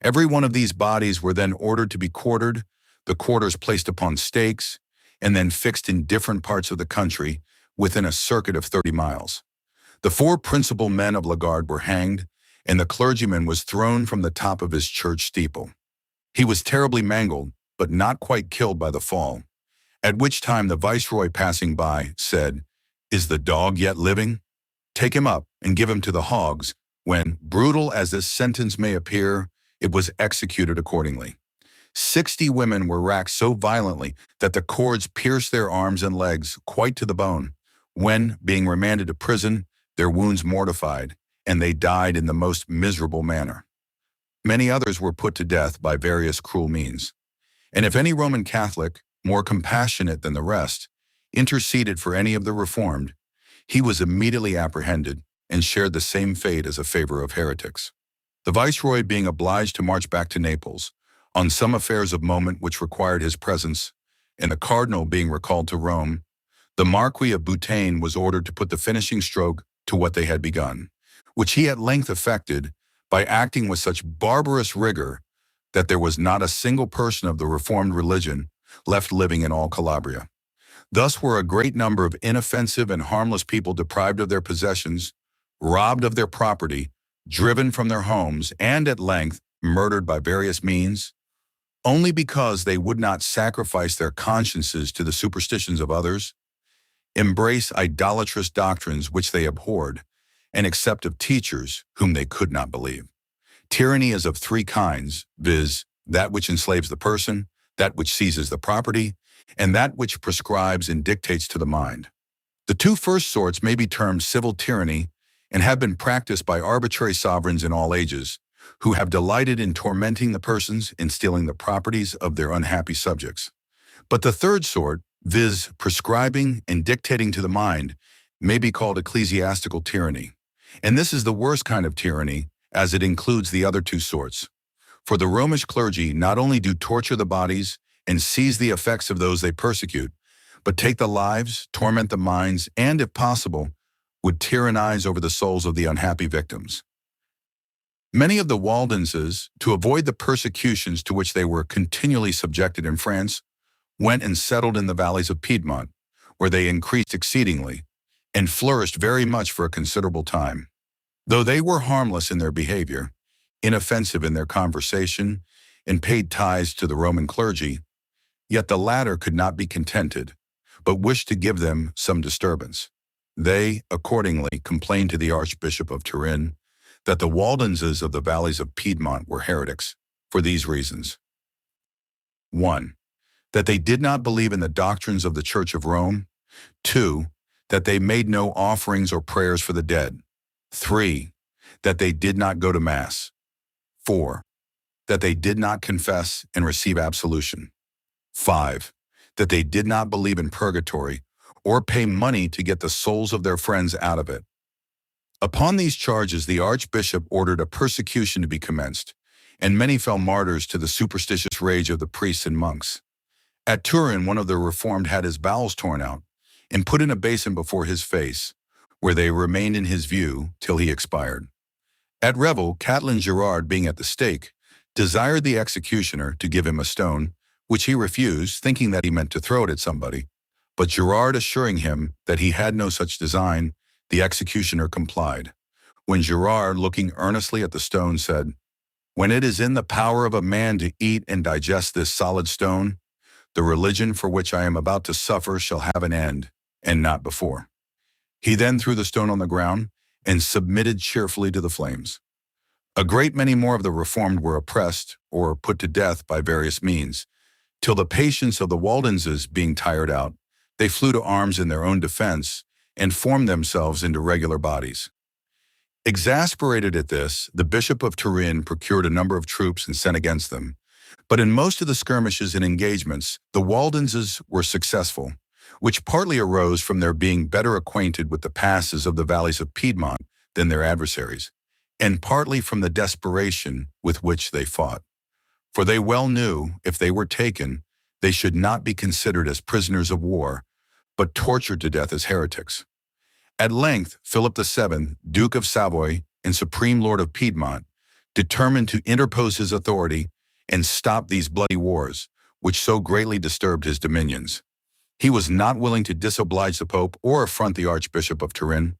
Every one of these bodies were then ordered to be quartered, the quarters placed upon stakes, and then fixed in different parts of the country within a circuit of 30 miles. The 4 principal men of Lagarde were hanged, and the clergyman was thrown from the top of his church steeple. He was terribly mangled, but not quite killed by the fall, at which time the viceroy passing by said, "Is the dog yet living? Take him up and give him to the hogs," when, brutal as this sentence may appear, it was executed accordingly. 60 women were racked so violently that the cords pierced their arms and legs quite to the bone, when, being remanded to prison, their wounds mortified, and they died in the most miserable manner. Many others were put to death by various cruel means. And if any Roman Catholic, more compassionate than the rest, interceded for any of the Reformed, he was immediately apprehended and shared the same fate as a favor of heretics. the viceroy being obliged to march back to Naples on some affairs of moment which required his presence, and the cardinal being recalled to Rome, the Marquis of Boutain was ordered to put the finishing stroke to what they had begun, which he at length effected by acting with such barbarous rigor that there was not a single person of the Reformed religion left living in all Calabria. Thus were a great number of inoffensive and harmless people deprived of their possessions, robbed of their property, driven from their homes, and at length murdered by various means, only because they would not sacrifice their consciences to the superstitions of others, embrace idolatrous doctrines which they abhorred, and accept of teachers whom they could not believe. Tyranny is of three kinds, viz., that which enslaves the person, that which seizes the property, and that which prescribes and dictates to the mind. The two first sorts may be termed civil tyranny and have been practiced by arbitrary sovereigns in all ages, who have delighted in tormenting the persons and stealing the properties of their unhappy subjects. But the third sort, viz., prescribing and dictating to the mind, may be called ecclesiastical tyranny. And this is the worst kind of tyranny, as it includes the other two sorts. For the Romish clergy not only do torture the bodies and seize the effects of those they persecute, but take the lives, torment the minds, and, if possible, would tyrannize over the souls of the unhappy victims. Many of the Waldenses, to avoid the persecutions to which they were continually subjected in France, went and settled in the valleys of Piedmont, where they increased exceedingly, and flourished very much for a considerable time. Though they were harmless in their behavior, inoffensive in their conversation, and paid tithes to the Roman clergy, yet the latter could not be contented, but wished to give them some disturbance. They, accordingly, complained to the Archbishop of Turin that the Waldenses of the valleys of Piedmont were heretics, for these reasons. 1. That they did not believe in the doctrines of the Church of Rome. 2. That they made no offerings or prayers for the dead. 3. That they did not go to Mass. 4. That they did not confess and receive absolution. 5. That they did not believe in purgatory or pay money to get the souls of their friends out of it. Upon these charges, the Archbishop ordered a persecution to be commenced, and many fell martyrs to the superstitious rage of the priests and monks. At Turin, one of the Reformed had his bowels torn out and put in a basin before his face, where they remained in his view till he expired. At Revel, Catelyn Gerard, being at the stake, desired the executioner to give him a stone, which he refused, thinking that he meant to throw it at somebody. But Gerard assuring him that he had no such design, the executioner complied. When Gerard, looking earnestly at the stone, said, "When it is in the power of a man to eat and digest this solid stone, the religion for which I am about to suffer shall have an end, and not before." He then threw the stone on the ground and submitted cheerfully to the flames. A great many more of the Reformed were oppressed or put to death by various means, till the patience of the Waldenses being tired out, they flew to arms in their own defense and formed themselves into regular bodies. Exasperated at this, the Bishop of Turin procured a number of troops and sent against them. But in most of the skirmishes and engagements, the Waldenses were successful, which partly arose from their being better acquainted with the passes of the valleys of Piedmont than their adversaries, and partly from the desperation with which they fought. For they well knew, if they were taken, they should not be considered as prisoners of war, but tortured to death as heretics. At length, Philip VII, Duke of Savoy and Supreme Lord of Piedmont, determined to interpose his authority and stop these bloody wars, which so greatly disturbed his dominions. He was not willing to disoblige the Pope or affront the Archbishop of Turin.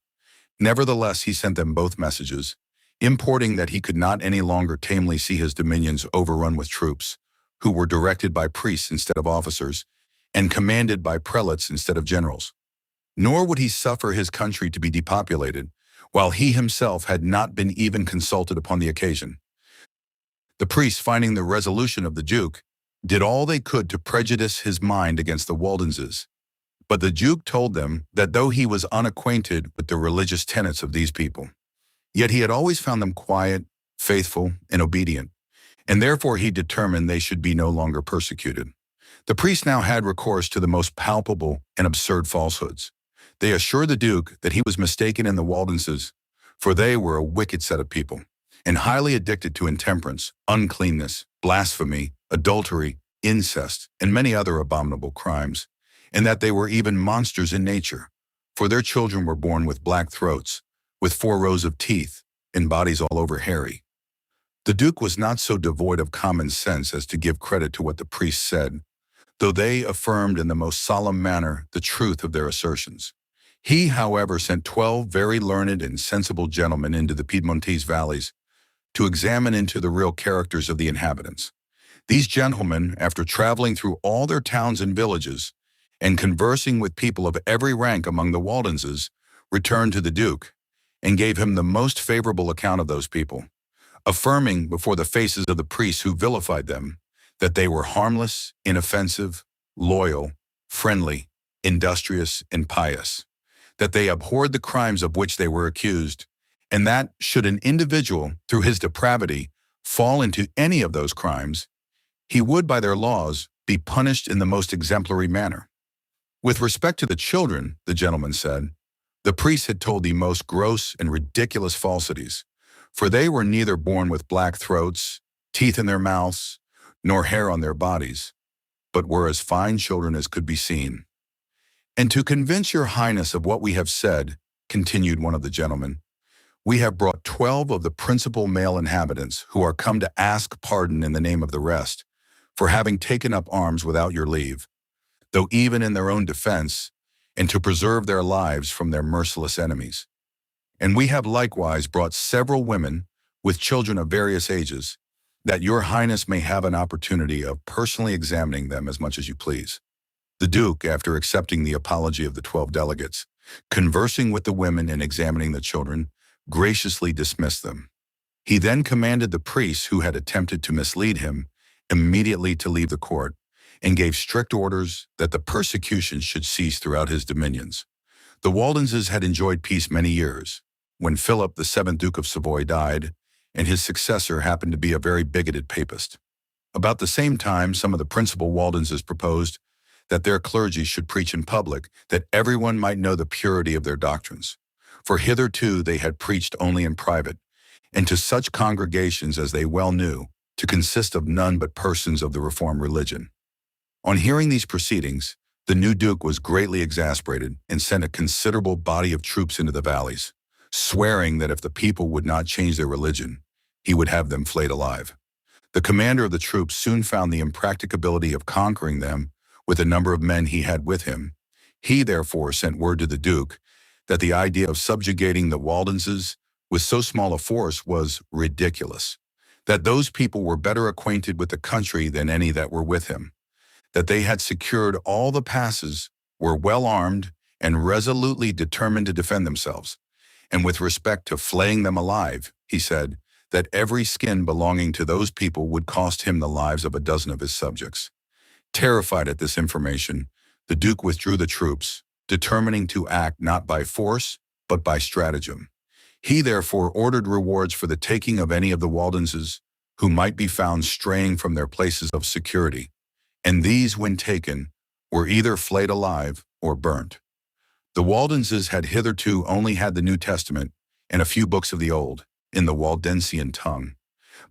Nevertheless, he sent them both messages, importing that he could not any longer tamely see his dominions overrun with troops, who were directed by priests instead of officers, and commanded by prelates instead of generals. Nor would he suffer his country to be depopulated, while he himself had not been even consulted upon the occasion. The priests, finding the resolution of the Duke, did all they could to prejudice his mind against the Waldenses. But the Duke told them that though he was unacquainted with the religious tenets of these people, yet he had always found them quiet, faithful, and obedient, and therefore he determined they should be no longer persecuted. The priests now had recourse to the most palpable and absurd falsehoods. They assured the Duke that he was mistaken in the Waldenses, for they were a wicked set of people, and highly addicted to intemperance, uncleanness, blasphemy, adultery, incest, and many other abominable crimes, and that they were even monsters in nature, for their children were born with black throats, with 4 rows of teeth, and bodies all over hairy. The Duke was not so devoid of common sense as to give credit to what the priests said, though they affirmed in the most solemn manner the truth of their assertions. He, however, sent 12 very learned and sensible gentlemen into the Piedmontese valleys to examine into the real characters of the inhabitants. These gentlemen, after traveling through all their towns and villages, and conversing with people of every rank among the Waldenses, returned to the Duke, and gave him the most favorable account of those people, affirming before the faces of the priests who vilified them that they were harmless, inoffensive, loyal, friendly, industrious, and pious, that they abhorred the crimes of which they were accused, and that, should an individual, through his depravity, fall into any of those crimes, he would, by their laws, be punished in the most exemplary manner. With respect to the children, the gentleman said, the priests had told the most gross and ridiculous falsities, for they were neither born with black throats, teeth in their mouths, nor hair on their bodies, but were as fine children as could be seen. And to convince your highness of what we have said, continued one of the gentlemen, we have brought 12 of the principal male inhabitants who are come to ask pardon in the name of the rest, for having taken up arms without your leave, though even in their own defense, and to preserve their lives from their merciless enemies. And we have likewise brought several women with children of various ages, that your highness may have an opportunity of personally examining them as much as you please. The Duke, after accepting the apology of the 12 delegates, conversing with the women and examining the children, graciously dismissed them. He then commanded the priests who had attempted to mislead him immediately to leave the court, and gave strict orders that the persecution should cease throughout his dominions. The Waldenses had enjoyed peace many years, when Philip, the 7th Duke of Savoy, died, and his successor happened to be a very bigoted papist. About the same time, some of the principal Waldenses proposed that their clergy should preach in public, that everyone might know the purity of their doctrines. For hitherto they had preached only in private, and to such congregations as they well knew, to consist of none but persons of the Reformed religion. On hearing these proceedings, the new Duke was greatly exasperated and sent a considerable body of troops into the valleys, swearing that if the people would not change their religion, he would have them flayed alive. The commander of the troops soon found the impracticability of conquering them with the number of men he had with him. He therefore sent word to the Duke that the idea of subjugating the Waldenses with so small a force was ridiculous, that those people were better acquainted with the country than any that were with him, that they had secured all the passes, were well armed, and resolutely determined to defend themselves. And with respect to flaying them alive, he said, that every skin belonging to those people would cost him the lives of a dozen of his subjects. Terrified at this information, the Duke withdrew the troops, determining to act not by force, but by stratagem. He therefore ordered rewards for the taking of any of the Waldenses who might be found straying from their places of security, and these, when taken, were either flayed alive or burnt. The Waldenses had hitherto only had the New Testament and a few books of the Old, in the Waldensian tongue,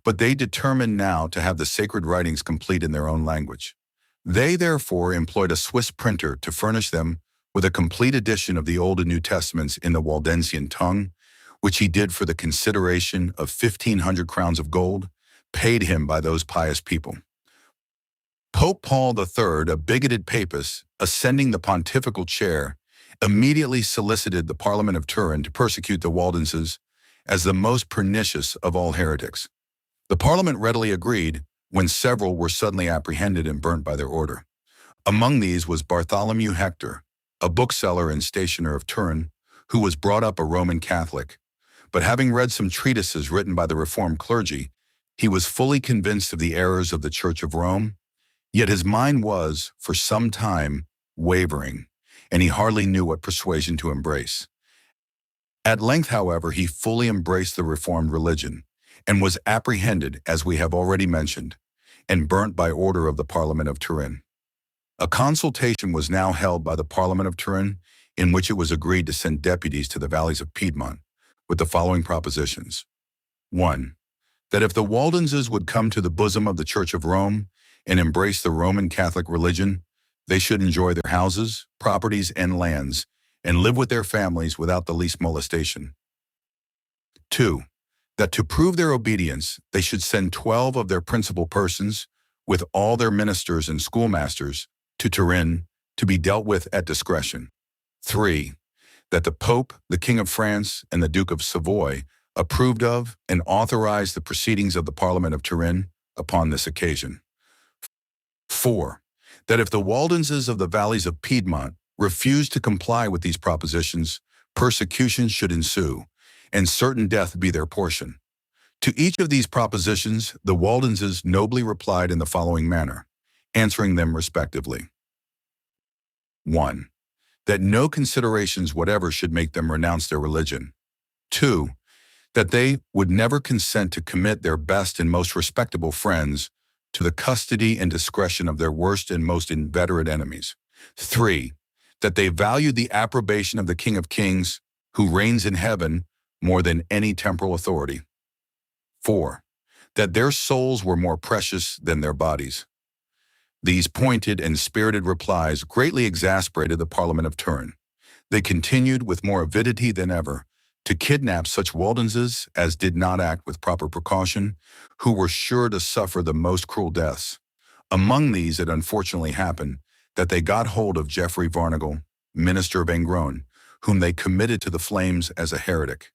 but they determined now to have the sacred writings complete in their own language. They therefore employed a Swiss printer to furnish them with a complete edition of the Old and New Testaments in the Waldensian tongue, which he did for the consideration of 1,500 crowns of gold, paid him by those pious people. Pope Paul III, a bigoted papist, ascending the pontifical chair, immediately solicited the Parliament of Turin to persecute the Waldenses as the most pernicious of all heretics. The Parliament readily agreed, when several were suddenly apprehended and burnt by their order. Among these was Bartholomew Hector, a bookseller and stationer of Turin, who was brought up a Roman Catholic, but having read some treatises written by the Reformed clergy, he was fully convinced of the errors of the Church of Rome, yet his mind was, for some time, wavering, and he hardly knew what persuasion to embrace. At length, however, he fully embraced the Reformed religion, and was apprehended, as we have already mentioned, and burnt by order of the Parliament of Turin. A consultation was now held by the Parliament of Turin, in which it was agreed to send deputies to the valleys of Piedmont, with the following propositions. 1. that if the Waldenses would come to the bosom of the Church of Rome and embrace the Roman Catholic religion, they should enjoy their houses, properties, and lands, and live with their families without the least molestation. 2. That to prove their obedience, they should send 12 of their principal persons, with all their ministers and schoolmasters, to Turin to be dealt with at discretion. 3. That the Pope, the King of France, and the Duke of Savoy approved of and authorized the proceedings of the Parliament of Turin upon this occasion. 4. That if the Waldenses of the valleys of Piedmont refused to comply with these propositions, persecution should ensue, and certain death be their portion. To each of these propositions, the Waldenses nobly replied in the following manner, answering them respectively. 1. That no considerations whatever should make them renounce their religion. 2. That they would never consent to commit their best and most respectable friends to the custody and discretion of their worst and most inveterate enemies. 3. That they valued the approbation of the King of Kings, who reigns in heaven, more than any temporal authority. 4. That their souls were more precious than their bodies. These pointed and spirited replies greatly exasperated the Parliament of Turin. They continued with more avidity than ever to kidnap such Waldenses as did not act with proper precaution, who were sure to suffer the most cruel deaths. Among these, it unfortunately happened that they got hold of Geoffrey Varnegal, minister of Engrone, whom they committed to the flames as a heretic.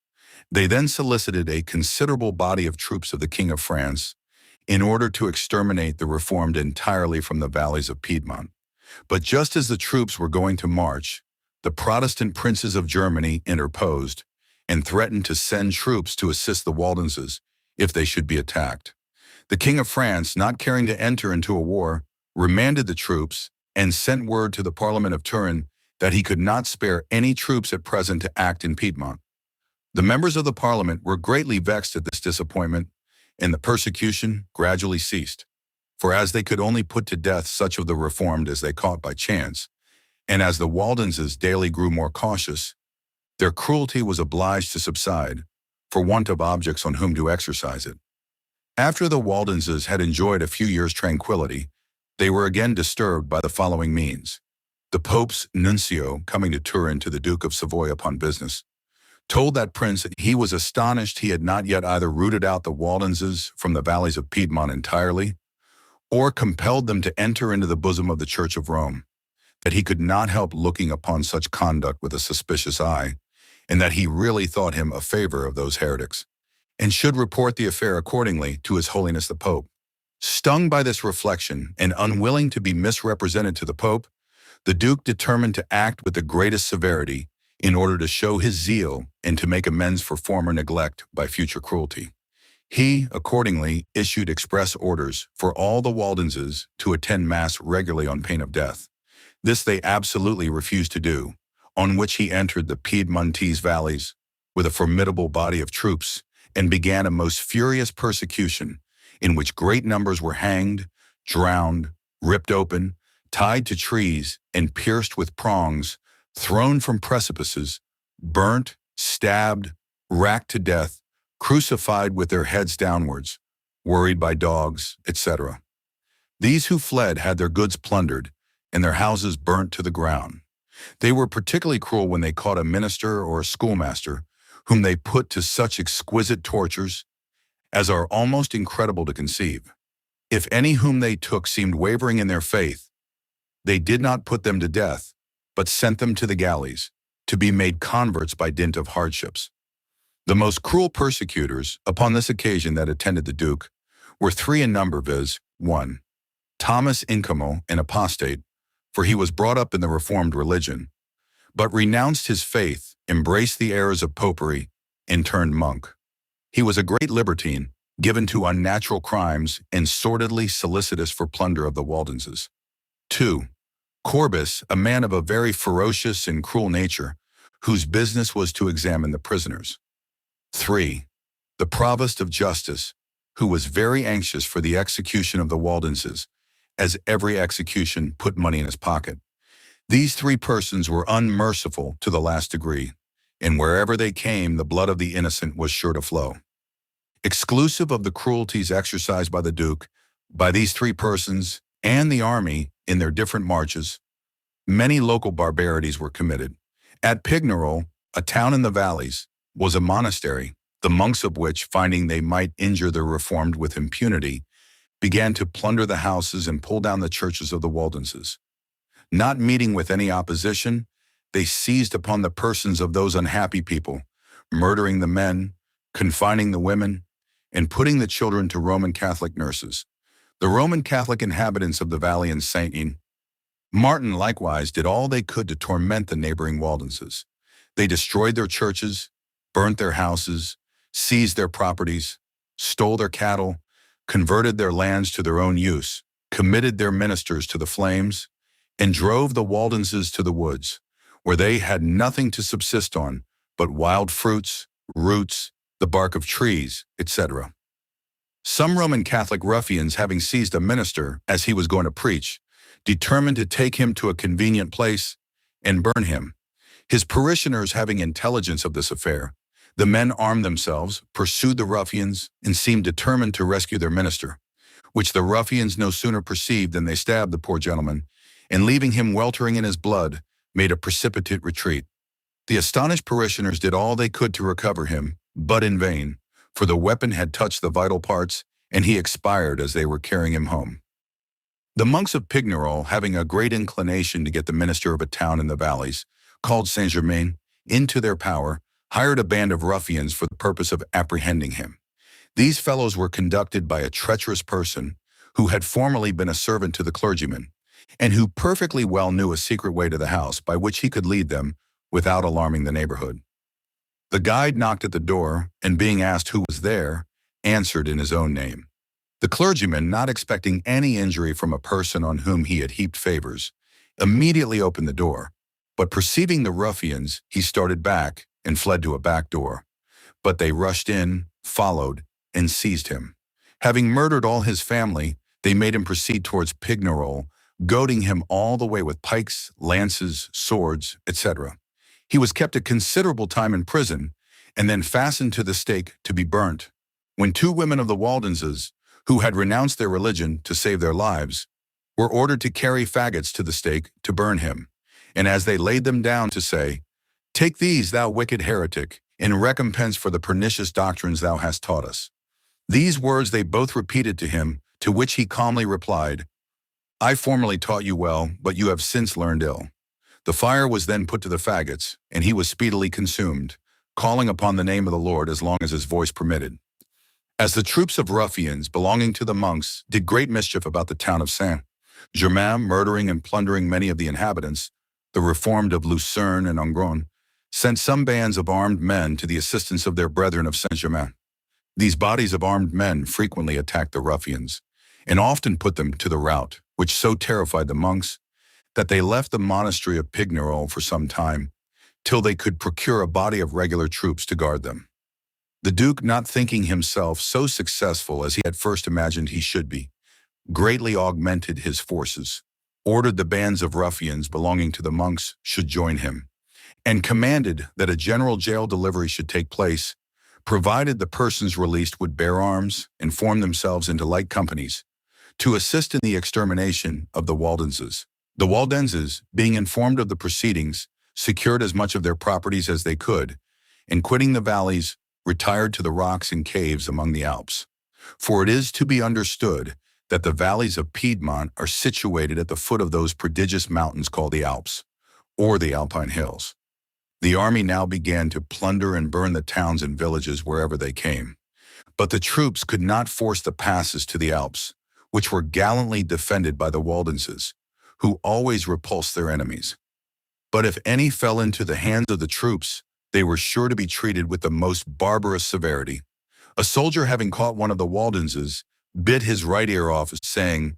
They then solicited a considerable body of troops of the King of France in order to exterminate the Reformed entirely from the valleys of Piedmont. But just as the troops were going to march, the Protestant princes of Germany interposed and threatened to send troops to assist the Waldenses if they should be attacked. The King of France, not caring to enter into a war, remanded the troops and sent word to the Parliament of Turin that he could not spare any troops at present to act in Piedmont. The members of the Parliament were greatly vexed at this disappointment, and the persecution gradually ceased. For as they could only put to death such of the Reformed as they caught by chance, and as the Waldenses daily grew more cautious, their cruelty was obliged to subside, for want of objects on whom to exercise it. After the Waldenses had enjoyed a few years' tranquility, they were again disturbed by the following means. The Pope's nuncio, coming to Turin to the Duke of Savoy upon business, told that prince that he was astonished he had not yet either rooted out the Waldenses from the valleys of Piedmont entirely, or compelled them to enter into the bosom of the Church of Rome, that he could not help looking upon such conduct with a suspicious eye, and that he really thought him a favor of those heretics, and should report the affair accordingly to His Holiness the Pope. Stung by this reflection and unwilling to be misrepresented to the Pope, the Duke determined to act with the greatest severity in order to show his zeal and to make amends for former neglect by future cruelty. He, accordingly, issued express orders for all the Waldenses to attend Mass regularly on pain of death. This they absolutely refused to do, on which he entered the Piedmontese valleys with a formidable body of troops and began a most furious persecution in which great numbers were hanged, drowned, ripped open, tied to trees, and pierced with prongs, thrown from precipices, burnt, stabbed, racked to death, crucified with their heads downwards, worried by dogs, etc. These who fled had their goods plundered and their houses burnt to the ground. They were particularly cruel when they caught a minister or a schoolmaster, whom they put to such exquisite tortures as are almost incredible to conceive. If any whom they took seemed wavering in their faith, they did not put them to death, but sent them to the galleys, to be made converts by dint of hardships. The most cruel persecutors, upon this occasion that attended the Duke, were three in number, viz. 1. Thomas Incamo, an apostate, for he was brought up in the Reformed religion, but renounced his faith, embraced the errors of popery, and turned monk. He was a great libertine, given to unnatural crimes, and sordidly solicitous for plunder of the Waldenses. 2. Corbus, a man of a very ferocious and cruel nature, whose business was to examine the prisoners. 3. The Provost of Justice, who was very anxious for the execution of the Waldenses, as every execution put money in his pocket. These three persons were unmerciful to the last degree, and wherever they came, the blood of the innocent was sure to flow. Exclusive of the cruelties exercised by the Duke, by these three persons, and the army in their different marches, many local barbarities were committed. At Pignerol, a town in the valleys, was a monastery, the monks of which, finding they might injure the Reformed with impunity, began to plunder the houses and pull down the churches of the Waldenses. Not meeting with any opposition, they seized upon the persons of those unhappy people, murdering the men, confining the women, and putting the children to Roman Catholic nurses. The Roman Catholic inhabitants of the valley in St. Martin likewise did all they could to torment the neighboring Waldenses. They destroyed their churches, burnt their houses, seized their properties, stole their cattle, converted their lands to their own use, committed their ministers to the flames, and drove the Waldenses to the woods, where they had nothing to subsist on but wild fruits, roots, the bark of trees, etc. Some Roman Catholic ruffians, having seized a minister as he was going to preach, determined to take him to a convenient place and burn him. His parishioners having intelligence of this affair, the men armed themselves, pursued the ruffians, and seemed determined to rescue their minister, which the ruffians no sooner perceived than they stabbed the poor gentleman, and leaving him weltering in his blood, made a precipitate retreat. The astonished parishioners did all they could to recover him, but in vain, for the weapon had touched the vital parts, and he expired as they were carrying him home. The monks of Pignerol, having a great inclination to get the minister of a town in the valleys, called Saint-Germain, into their power, hired a band of ruffians for the purpose of apprehending him. These fellows were conducted by a treacherous person who had formerly been a servant to the clergyman, and who perfectly well knew a secret way to the house by which he could lead them without alarming the neighborhood. The guide knocked at the door, and being asked who was there, answered in his own name. The clergyman, not expecting any injury from a person on whom he had heaped favors, immediately opened the door, but perceiving the ruffians, he started back and fled to a back door. But they rushed in, followed, and seized him. Having murdered all his family, they made him proceed towards Pignerol, goading him all the way with pikes, lances, swords, etc. He was kept a considerable time in prison, and then fastened to the stake to be burnt. When two women of the Waldenses, who had renounced their religion to save their lives, were ordered to carry faggots to the stake to burn him, and as they laid them down to say, "Take these, thou wicked heretic, in recompense for the pernicious doctrines thou hast taught us." These words they both repeated to him, to which he calmly replied, "I formerly taught you well, but you have since learned ill." The fire was then put to the faggots, and he was speedily consumed, calling upon the name of the Lord as long as his voice permitted. As the troops of ruffians belonging to the monks did great mischief about the town of Saint-Germain, murdering and plundering many of the inhabitants, the Reformed of Lucerne and Angron sent some bands of armed men to the assistance of their brethren of Saint-Germain. These bodies of armed men frequently attacked the ruffians, and often put them to the rout, which so terrified the monks that they left the monastery of Pignerol for some time, till they could procure a body of regular troops to guard them. The Duke, not thinking himself so successful as he had first imagined he should be, greatly augmented his forces, ordered the bands of ruffians belonging to the monks should join him, and commanded that a general jail delivery should take place, provided the persons released would bear arms and form themselves into light companies, to assist in the extermination of the Waldenses. The Waldenses, being informed of the proceedings, secured as much of their properties as they could, and quitting the valleys, retired to the rocks and caves among the Alps. For it is to be understood that the valleys of Piedmont are situated at the foot of those prodigious mountains called the Alps, or the Alpine Hills. The army now began to plunder and burn the towns and villages wherever they came. But the troops could not force the passes to the Alps, which were gallantly defended by the Waldenses, who always repulsed their enemies. But if any fell into the hands of the troops, they were sure to be treated with the most barbarous severity. A soldier, having caught one of the Waldenses, bit his right ear off, saying,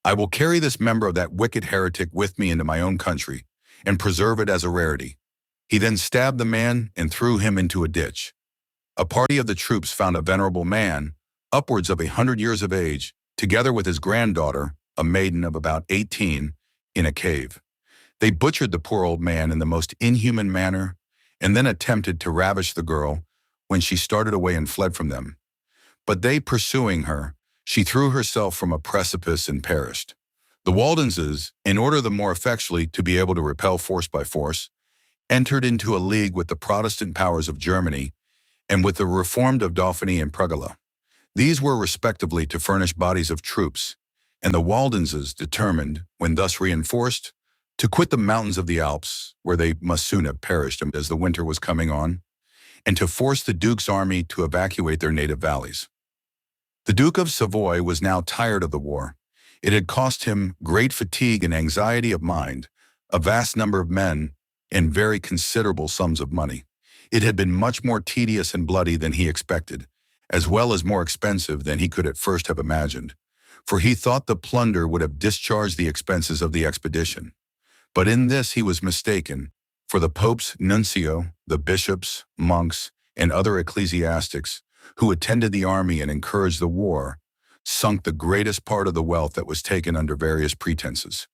"I will carry this member of that wicked heretic with me into my own country, and preserve it as a rarity." He then stabbed the man and threw him into a ditch. A party of the troops found a venerable man, upwards of 100 years of age, together with his granddaughter, a maiden of about 18, in a cave. They butchered the poor old man in the most inhuman manner, and then attempted to ravish the girl when she started away and fled from them. But they pursuing her, she threw herself from a precipice and perished. The Waldenses, in order the more effectually to be able to repel force by force, entered into a league with the Protestant powers of Germany and with the Reformed of Dauphiny and Prugala. These were respectively to furnish bodies of troops, and the Waldenses determined, when thus reinforced, to quit the mountains of the Alps, where they must soon have perished as the winter was coming on, and to force the Duke's army to evacuate their native valleys. The Duke of Savoy was now tired of the war. It had cost him great fatigue and anxiety of mind, a vast number of men, and very considerable sums of money. It had been much more tedious and bloody than he expected, as well as more expensive than he could at first have imagined, for he thought the plunder would have discharged the expenses of the expedition. But in this he was mistaken, for the Pope's nuncio, the bishops, monks, and other ecclesiastics, who attended the army and encouraged the war, sunk the greatest part of the wealth that was taken under various pretenses.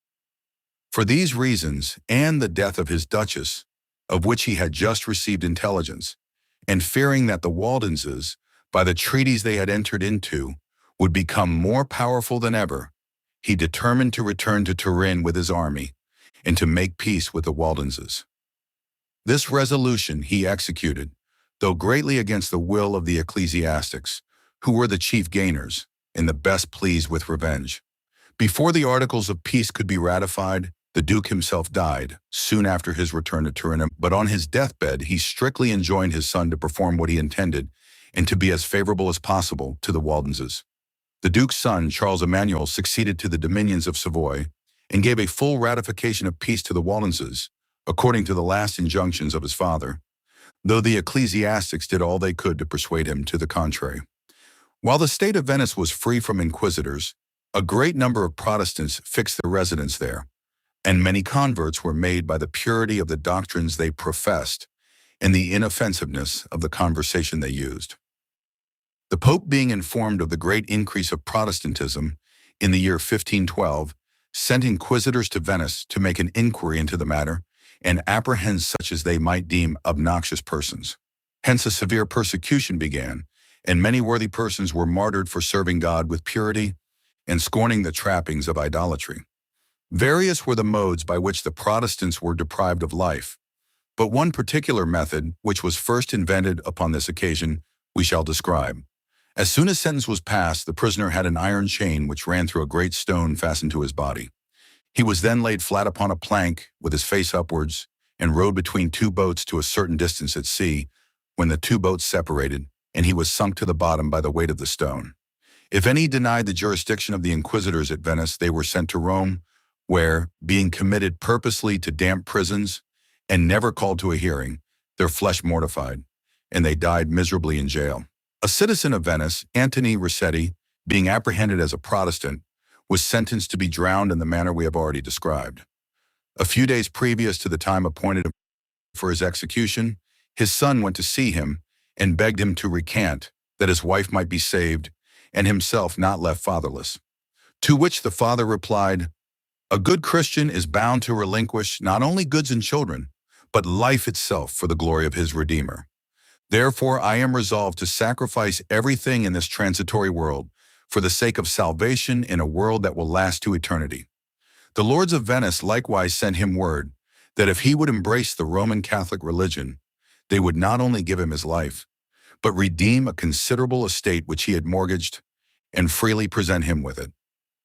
For these reasons, and the death of his duchess, of which he had just received intelligence, and fearing that the Waldenses, by the treaties they had entered into, would become more powerful than ever, he determined to return to Turin with his army, and to make peace with the Waldenses. This resolution he executed, though greatly against the will of the ecclesiastics, who were the chief gainers, and the best pleased with revenge. Before the articles of peace could be ratified, the Duke himself died, soon after his return to Turin, but on his deathbed he strictly enjoined his son to perform what he intended, and to be as favorable as possible to the Waldenses. The Duke's son, Charles Emmanuel, succeeded to the dominions of Savoy, and gave a full ratification of peace to the Waldenses, according to the last injunctions of his father, though the ecclesiastics did all they could to persuade him to the contrary. While the state of Venice was free from inquisitors, a great number of Protestants fixed their residence there, and many converts were made by the purity of the doctrines they professed and the inoffensiveness of the conversation they used. The Pope, being informed of the great increase of Protestantism in the year 1512, sent inquisitors to Venice to make an inquiry into the matter and apprehend such as they might deem obnoxious persons. Hence a severe persecution began, and many worthy persons were martyred for serving God with purity and scorning the trappings of idolatry. Various were the modes by which the Protestants were deprived of life, but one particular method, which was first invented upon this occasion, we shall describe. As soon as sentence was passed, the prisoner had an iron chain which ran through a great stone fastened to his body. He was then laid flat upon a plank with his face upwards and rowed between two boats to a certain distance at sea, when the two boats separated, and he was sunk to the bottom by the weight of the stone. If any denied the jurisdiction of the inquisitors at Venice, they were sent to Rome, where, being committed purposely to damp prisons and never called to a hearing, their flesh mortified, and they died miserably in jail. A citizen of Venice, Antony Rossetti, being apprehended as a Protestant, was sentenced to be drowned in the manner we have already described. A few days previous to the time appointed for his execution, his son went to see him and begged him to recant, that his wife might be saved and himself not left fatherless. To which the father replied, "A good Christian is bound to relinquish not only goods and children, but life itself for the glory of his Redeemer. Therefore I am resolved to sacrifice everything in this transitory world for the sake of salvation in a world that will last to eternity." The lords of Venice likewise sent him word that if he would embrace the Roman Catholic religion, they would not only give him his life, but redeem a considerable estate which he had mortgaged, and freely present him with it.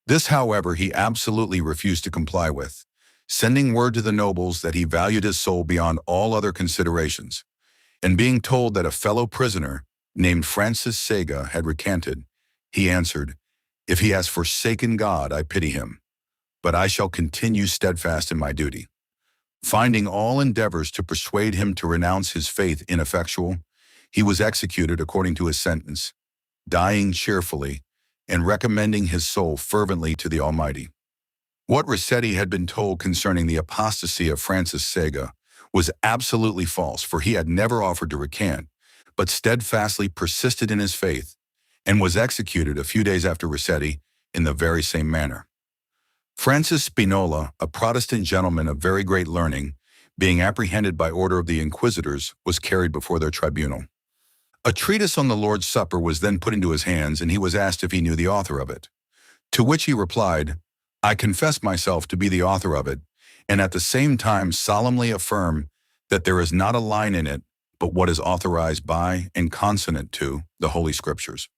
This, however, he absolutely refused to comply with, sending word to the nobles that he valued his soul beyond all other considerations, and being told that a fellow prisoner named Francis Sega had recanted, he answered, "If he has forsaken God, I pity him, but I shall continue steadfast in my duty." Finding all endeavors to persuade him to renounce his faith ineffectual, he was executed according to his sentence, dying cheerfully and recommending his soul fervently to the Almighty. What Rossetti had been told concerning the apostasy of Francis Sega was absolutely false, for he had never offered to recant, but steadfastly persisted in his faith, and was executed a few days after Rossetti in the very same manner. Francis Spinola, a Protestant gentleman of very great learning, being apprehended by order of the inquisitors, was carried before their tribunal. A treatise on the Lord's Supper was then put into his hands, and he was asked if he knew the author of it. To which he replied, "I confess myself to be the author of it, and at the same time solemnly affirm that there is not a line in it but what is authorized by and consonant to the Holy Scriptures."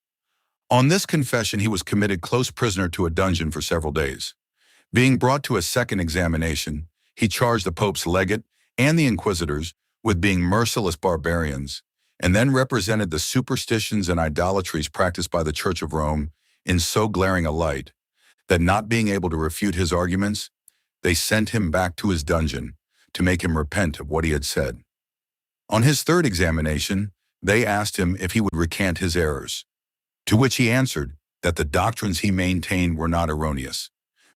On this confession, he was committed close prisoner to a dungeon for several days. Being brought to a second examination, he charged the Pope's legate and the inquisitors with being merciless barbarians, and then represented the superstitions and idolatries practiced by the Church of Rome in so glaring a light that, not being able to refute his arguments, they sent him back to his dungeon to make him repent of what he had said. On his third examination, they asked him if he would recant his errors, to which he answered that the doctrines he maintained were not erroneous,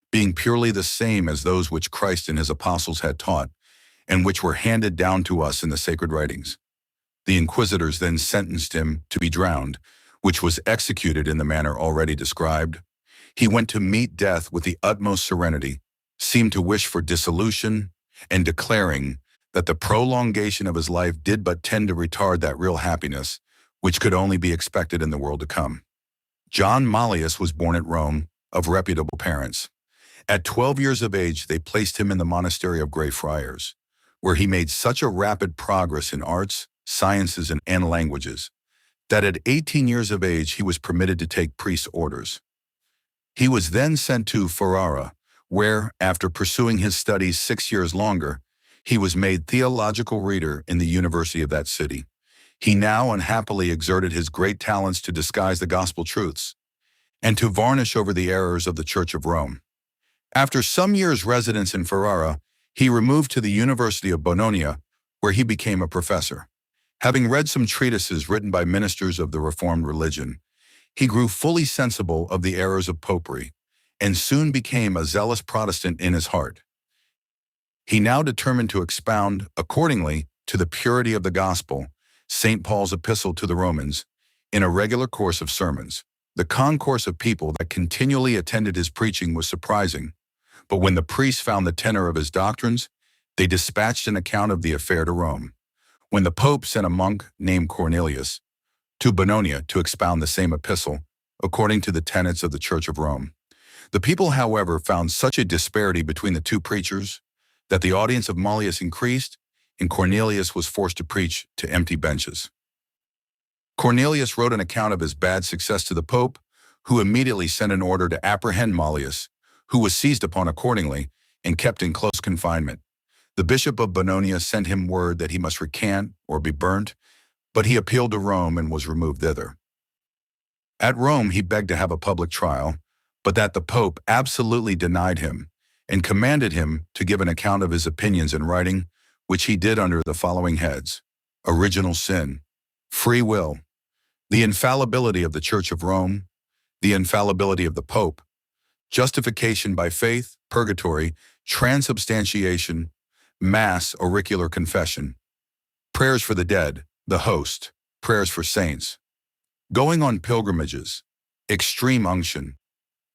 being purely the same as those which Christ and his apostles had taught, and which were handed down to us in the sacred writings. The inquisitors then sentenced him to be drowned, which was executed in the manner already described. He went to meet death with the utmost serenity, seemed to wish for dissolution, and declaring that the prolongation of his life did but tend to retard that real happiness which could only be expected in the world to come. John Mallius was born at Rome, of reputable parents. At 12 years of age, they placed him in the monastery of Grey Friars, where he made such a rapid progress in arts, sciences, and languages, that at 18 years of age he was permitted to take priest's orders. He was then sent to Ferrara, where, after pursuing his studies 6 years longer, he was made theological reader in the university of that city. He now unhappily exerted his great talents to disguise the gospel truths and to varnish over the errors of the Church of Rome. After some years' residence in Ferrara, he removed to the University of Bologna, where he became a professor. Having read some treatises written by ministers of the Reformed religion, he grew fully sensible of the errors of popery and soon became a zealous Protestant in his heart. He now determined to expound, accordingly to the purity of the gospel, St. Paul's epistle to the Romans, in a regular course of sermons. The concourse of people that continually attended his preaching was surprising, but when the priests found the tenor of his doctrines, they dispatched an account of the affair to Rome. When the Pope sent a monk named Cornelius to Bologna to expound the same epistle, according to the tenets of the Church of Rome, the people, however, found such a disparity between the two preachers that the audience of Mallius increased, and Cornelius was forced to preach to empty benches. Cornelius wrote an account of his bad success to the Pope, who immediately sent an order to apprehend Mallius, who was seized upon accordingly and kept in close confinement. The Bishop of Bologna sent him word that he must recant or be burnt, but he appealed to Rome and was removed thither. At Rome, he begged to have a public trial, but that the Pope absolutely denied him and commanded him to give an account of his opinions in writing, which he did under the following heads: original sin, free will, the infallibility of the Church of Rome, the infallibility of the Pope, justification by faith, purgatory, transubstantiation, mass, auricular confession, prayers for the dead, the host, prayers for saints, going on pilgrimages, extreme unction,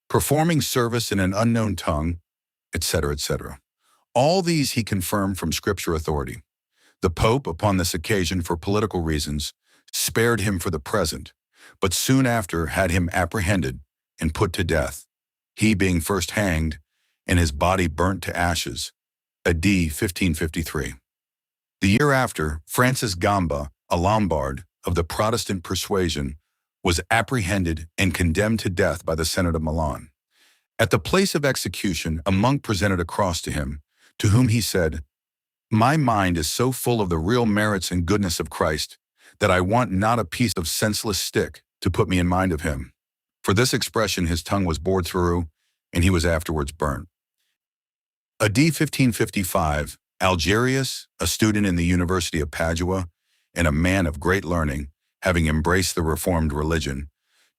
performing service in an unknown tongue, etc., etc. All these he confirmed from Scripture authority. The Pope, upon this occasion for political reasons, spared him for the present, but soon after had him apprehended and put to death, he being first hanged and his body burnt to ashes, AD 1553. The year after, Francis Gamba, a Lombard of the Protestant persuasion, was apprehended and condemned to death by the Senate of Milan. At the place of execution, a monk presented a cross to him, to whom he said, "My mind is so full of the real merits and goodness of Christ that I want not a piece of senseless stick to put me in mind of him." For this expression his tongue was bored through, and he was afterwards burnt. AD 1555, Algerius, a student in the University of Padua, and a man of great learning, having embraced the Reformed religion,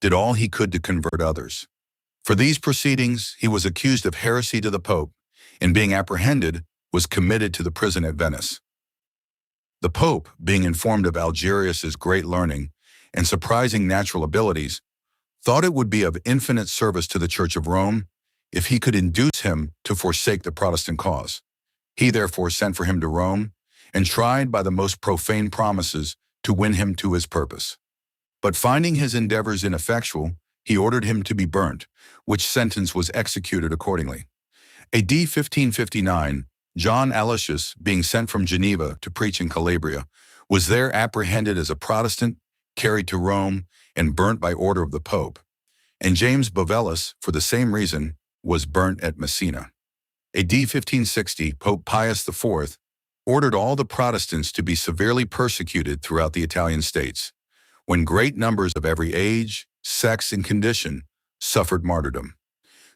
did all he could to convert others. For these proceedings he was accused of heresy to the Pope, and being apprehended, was committed to the prison at Venice. The Pope, being informed of Algerius's great learning and surprising natural abilities, thought it would be of infinite service to the Church of Rome if he could induce him to forsake the Protestant cause. He therefore sent for him to Rome and tried by the most profane promises to win him to his purpose. But finding his endeavors ineffectual, he ordered him to be burnt, which sentence was executed accordingly. A.D. 1559, John Aloysius, being sent from Geneva to preach in Calabria, was there apprehended as a Protestant, carried to Rome, and burnt by order of the Pope. And James Bovellus, for the same reason, was burnt at Messina. A.D. 1560, Pope Pius IV ordered all the Protestants to be severely persecuted throughout the Italian states, when great numbers of every age, sex, and condition suffered martyrdom.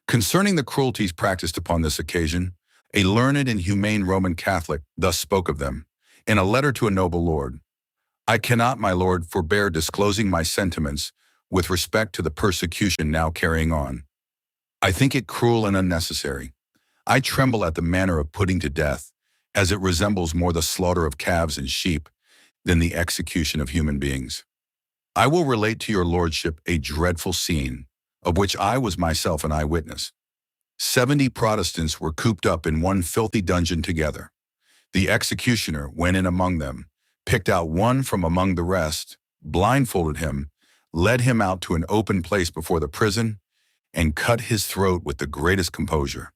Concerning the cruelties practiced upon this occasion, a learned and humane Roman Catholic thus spoke of them, in a letter to a noble lord: "I cannot, my lord, forbear disclosing my sentiments with respect to the persecution now carrying on. I think it cruel and unnecessary. I tremble at the manner of putting to death, as it resembles more the slaughter of calves and sheep than the execution of human beings. I will relate to your lordship a dreadful scene, of which I was myself an eyewitness. 70 Protestants were cooped up in one filthy dungeon together. The executioner went in among them, picked out one from among the rest, blindfolded him, led him out to an open place before the prison, and cut his throat with the greatest composure.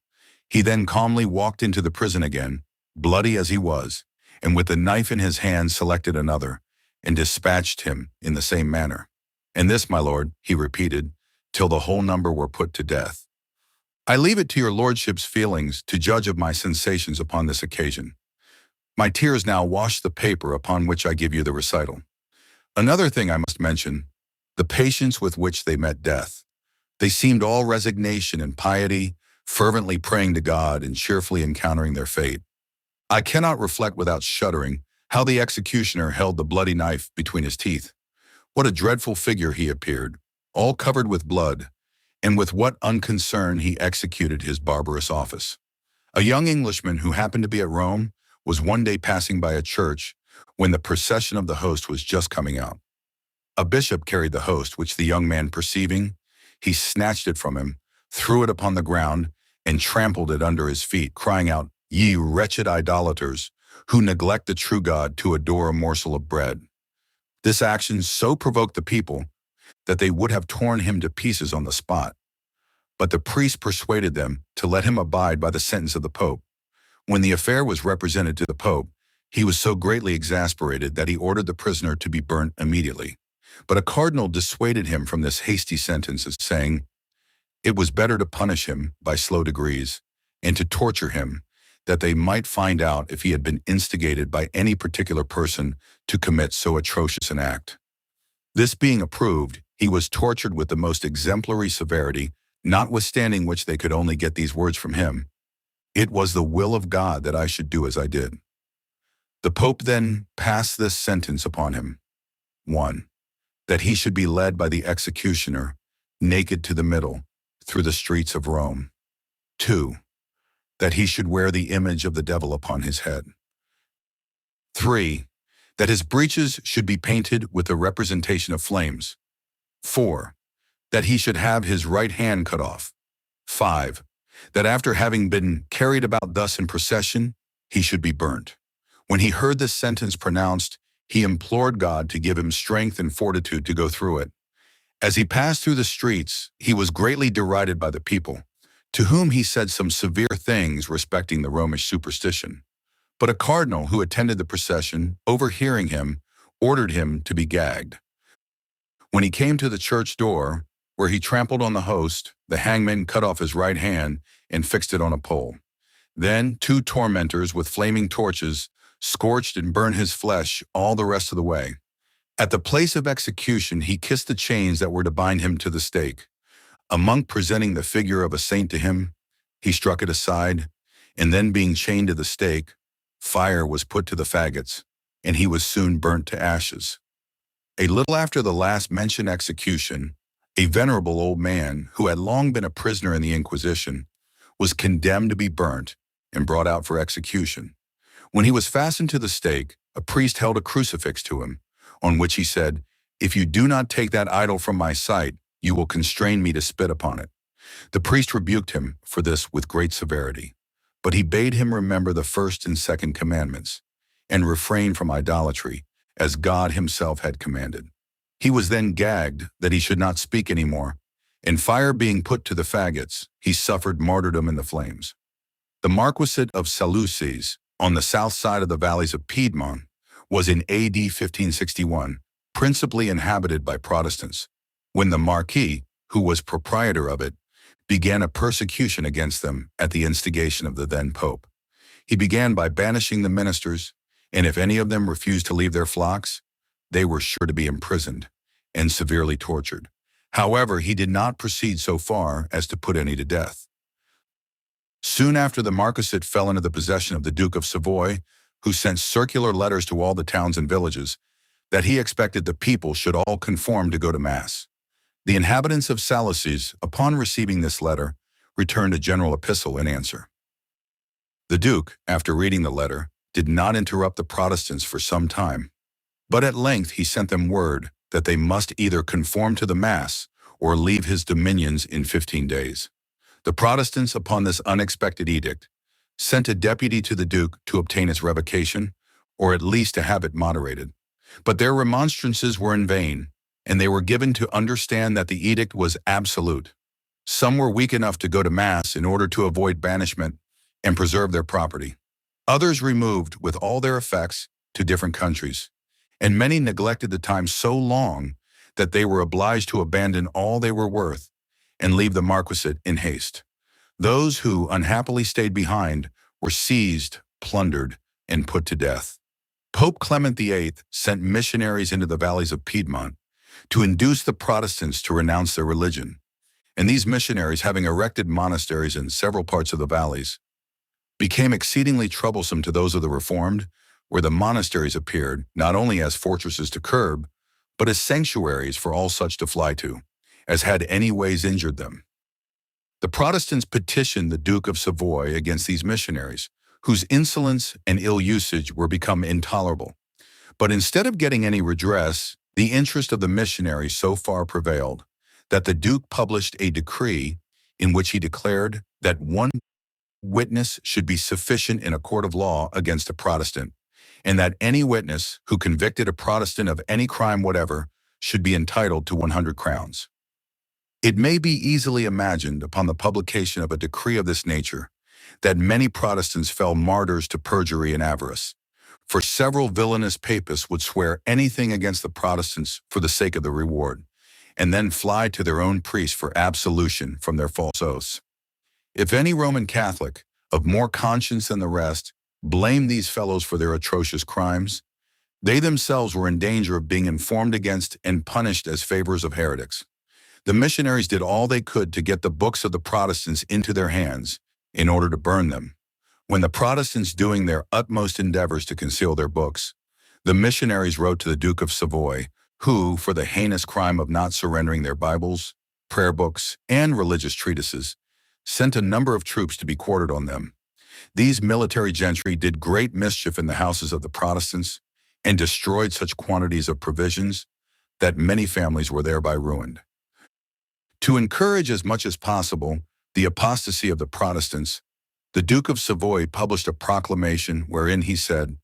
He then calmly walked into the prison again, bloody as he was, and with the knife in his hand selected another, and dispatched him in the same manner. And this, my lord, he repeated, till the whole number were put to death. I leave it to your lordship's feelings to judge of my sensations upon this occasion. My tears now wash the paper upon which I give you the recital. Another thing I must mention, the patience with which they met death. They seemed all resignation and piety, fervently praying to God and cheerfully encountering their fate. I cannot reflect without shuddering how the executioner held the bloody knife between his teeth. What a dreadful figure he appeared, all covered with blood, and with what unconcern he executed his barbarous office. A young Englishman who happened to be at Rome was one day passing by a church when the procession of the host was just coming out. A bishop carried the host, which the young man perceiving, he snatched it from him, threw it upon the ground, and trampled it under his feet, crying out, "Ye wretched idolaters, who neglect the true God to adore a morsel of bread." This action so provoked the people that they would have torn him to pieces on the spot. But the priest persuaded them to let him abide by the sentence of the Pope. When the affair was represented to the Pope, he was so greatly exasperated that he ordered the prisoner to be burnt immediately. But a cardinal dissuaded him from this hasty sentence, saying, it was better to punish him by slow degrees, and to torture him, that they might find out if he had been instigated by any particular person to commit so atrocious an act. This being approved, he was tortured with the most exemplary severity, notwithstanding which they could only get these words from him: "It was the will of God that I should do as I did." The Pope then passed this sentence upon him: 1. That he should be led by the executioner, naked to the middle, through the streets of Rome. 2. That he should wear the image of the devil upon his head. 3. That his breeches should be painted with the representation of flames. 4. That he should have his right hand cut off. 5. That after having been carried about thus in procession, he should be burnt. When he heard this sentence pronounced, he implored God to give him strength and fortitude to go through it. As he passed through the streets, he was greatly derided by the people, to whom he said some severe things respecting the Romish superstition. But a cardinal who attended the procession, overhearing him, ordered him to be gagged. When he came to the church door, where he trampled on the host, the hangman cut off his right hand and fixed it on a pole. Then 2 tormentors with flaming torches scorched and burned his flesh all the rest of the way. At the place of execution, he kissed the chains that were to bind him to the stake. A monk presenting the figure of a saint to him, he struck it aside, and then being chained to the stake, fire was put to the faggots, and he was soon burnt to ashes. A little after the last mentioned execution, a venerable old man, who had long been a prisoner in the Inquisition, was condemned to be burnt and brought out for execution. When he was fastened to the stake, a priest held a crucifix to him, on which he said, "If you do not take that idol from my sight, you will constrain me to spit upon it." The priest rebuked him for this with great severity, but he bade him remember the first and second commandments, and refrain from idolatry, as God himself had commanded. He was then gagged that he should not speak any more, and fire being put to the faggots, he suffered martyrdom in the flames. The Marquisate of Seleuces, on the south side of the valleys of Piedmont, was in AD 1561 principally inhabited by Protestants, when the Marquis, who was proprietor of it, began a persecution against them at the instigation of the then Pope. He began by banishing the ministers, and if any of them refused to leave their flocks, they were sure to be imprisoned and severely tortured. However, he did not proceed so far as to put any to death. Soon after, the marquisate fell into the possession of the Duke of Savoy, who sent circular letters to all the towns and villages that he expected the people should all conform to go to Mass. The inhabitants of Seleuces, upon receiving this letter, returned a general epistle in answer. The Duke, after reading the letter, did not interrupt the Protestants for some time, but at length he sent them word that they must either conform to the Mass or leave his dominions in 15 days. The Protestants, upon this unexpected edict, sent a deputy to the Duke to obtain its revocation, or at least to have it moderated. But their remonstrances were in vain, and they were given to understand that the edict was absolute. Some were weak enough to go to Mass in order to avoid banishment and preserve their property. Others removed with all their effects to different countries, and many neglected the time so long that they were obliged to abandon all they were worth and leave the marquisate in haste. Those who unhappily stayed behind were seized, plundered, and put to death. Pope Clement VIII sent missionaries into the valleys of Piedmont to induce the Protestants to renounce their religion, and these missionaries, having erected monasteries in several parts of the valleys, became exceedingly troublesome to those of the Reformed, where the monasteries appeared not only as fortresses to curb, but as sanctuaries for all such to fly to, as had any ways injured them. The Protestants petitioned the Duke of Savoy against these missionaries, whose insolence and ill usage were become intolerable. But instead of getting any redress, the interest of the missionaries so far prevailed that the Duke published a decree in which he declared that one witness should be sufficient in a court of law against a Protestant, and that any witness who convicted a Protestant of any crime whatever should be entitled to 100 crowns. It may be easily imagined upon the publication of a decree of this nature that many Protestants fell martyrs to perjury and avarice, for several villainous papists would swear anything against the Protestants for the sake of the reward, and then fly to their own priest for absolution from their false oaths. If any Roman Catholic, of more conscience than the rest, blamed these fellows for their atrocious crimes, they themselves were in danger of being informed against and punished as favorers of heretics. The missionaries did all they could to get the books of the Protestants into their hands in order to burn them. When the Protestants doing their utmost endeavors to conceal their books, the missionaries wrote to the Duke of Savoy, who, for the heinous crime of not surrendering their Bibles, prayer books, and religious treatises, sent a number of troops to be quartered on them. These military gentry did great mischief in the houses of the Protestants and destroyed such quantities of provisions that many families were thereby ruined. To encourage as much as possible the apostasy of the Protestants, the Duke of Savoy published a proclamation wherein he said,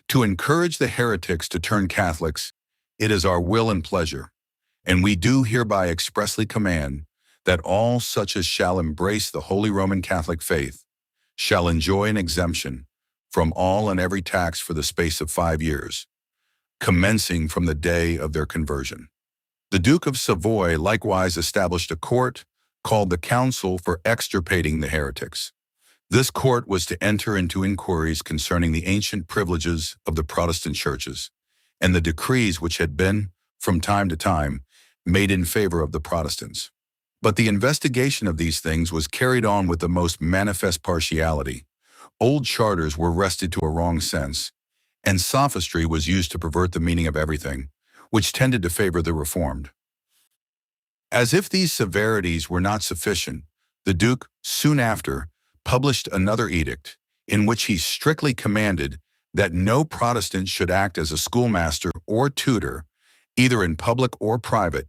"To encourage the heretics to turn Catholics, it is our will and pleasure, and we do hereby expressly command that all such as shall embrace the Holy Roman Catholic faith shall enjoy an exemption from all and every tax for the space of 5 years, commencing from the day of their conversion." The Duke of Savoy likewise established a court called the Council for Extirpating the Heretics. This court was to enter into inquiries concerning the ancient privileges of the Protestant churches and the decrees which had been, from time to time, made in favor of the Protestants. But the investigation of these things was carried on with the most manifest partiality. Old charters were wrested to a wrong sense, and sophistry was used to pervert the meaning of everything, which tended to favor the Reformed. As if these severities were not sufficient, the Duke, soon after, published another edict, in which he strictly commanded that no Protestant should act as a schoolmaster or tutor, either in public or private,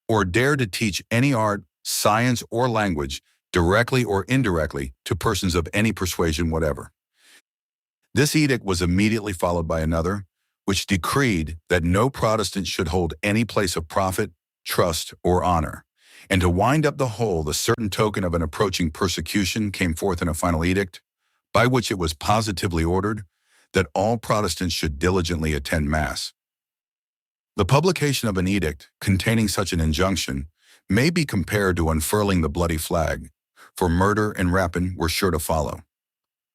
or dare to teach any art, science, or language, directly or indirectly, to persons of any persuasion whatever. This edict was immediately followed by another, which decreed that no Protestant should hold any place of profit, trust, or honor. And to wind up the whole, the certain token of an approaching persecution came forth in a final edict, by which it was positively ordered that all Protestants should diligently attend Mass. The publication of an edict containing such an injunction may be compared to unfurling the bloody flag, for murder and rapine were sure to follow.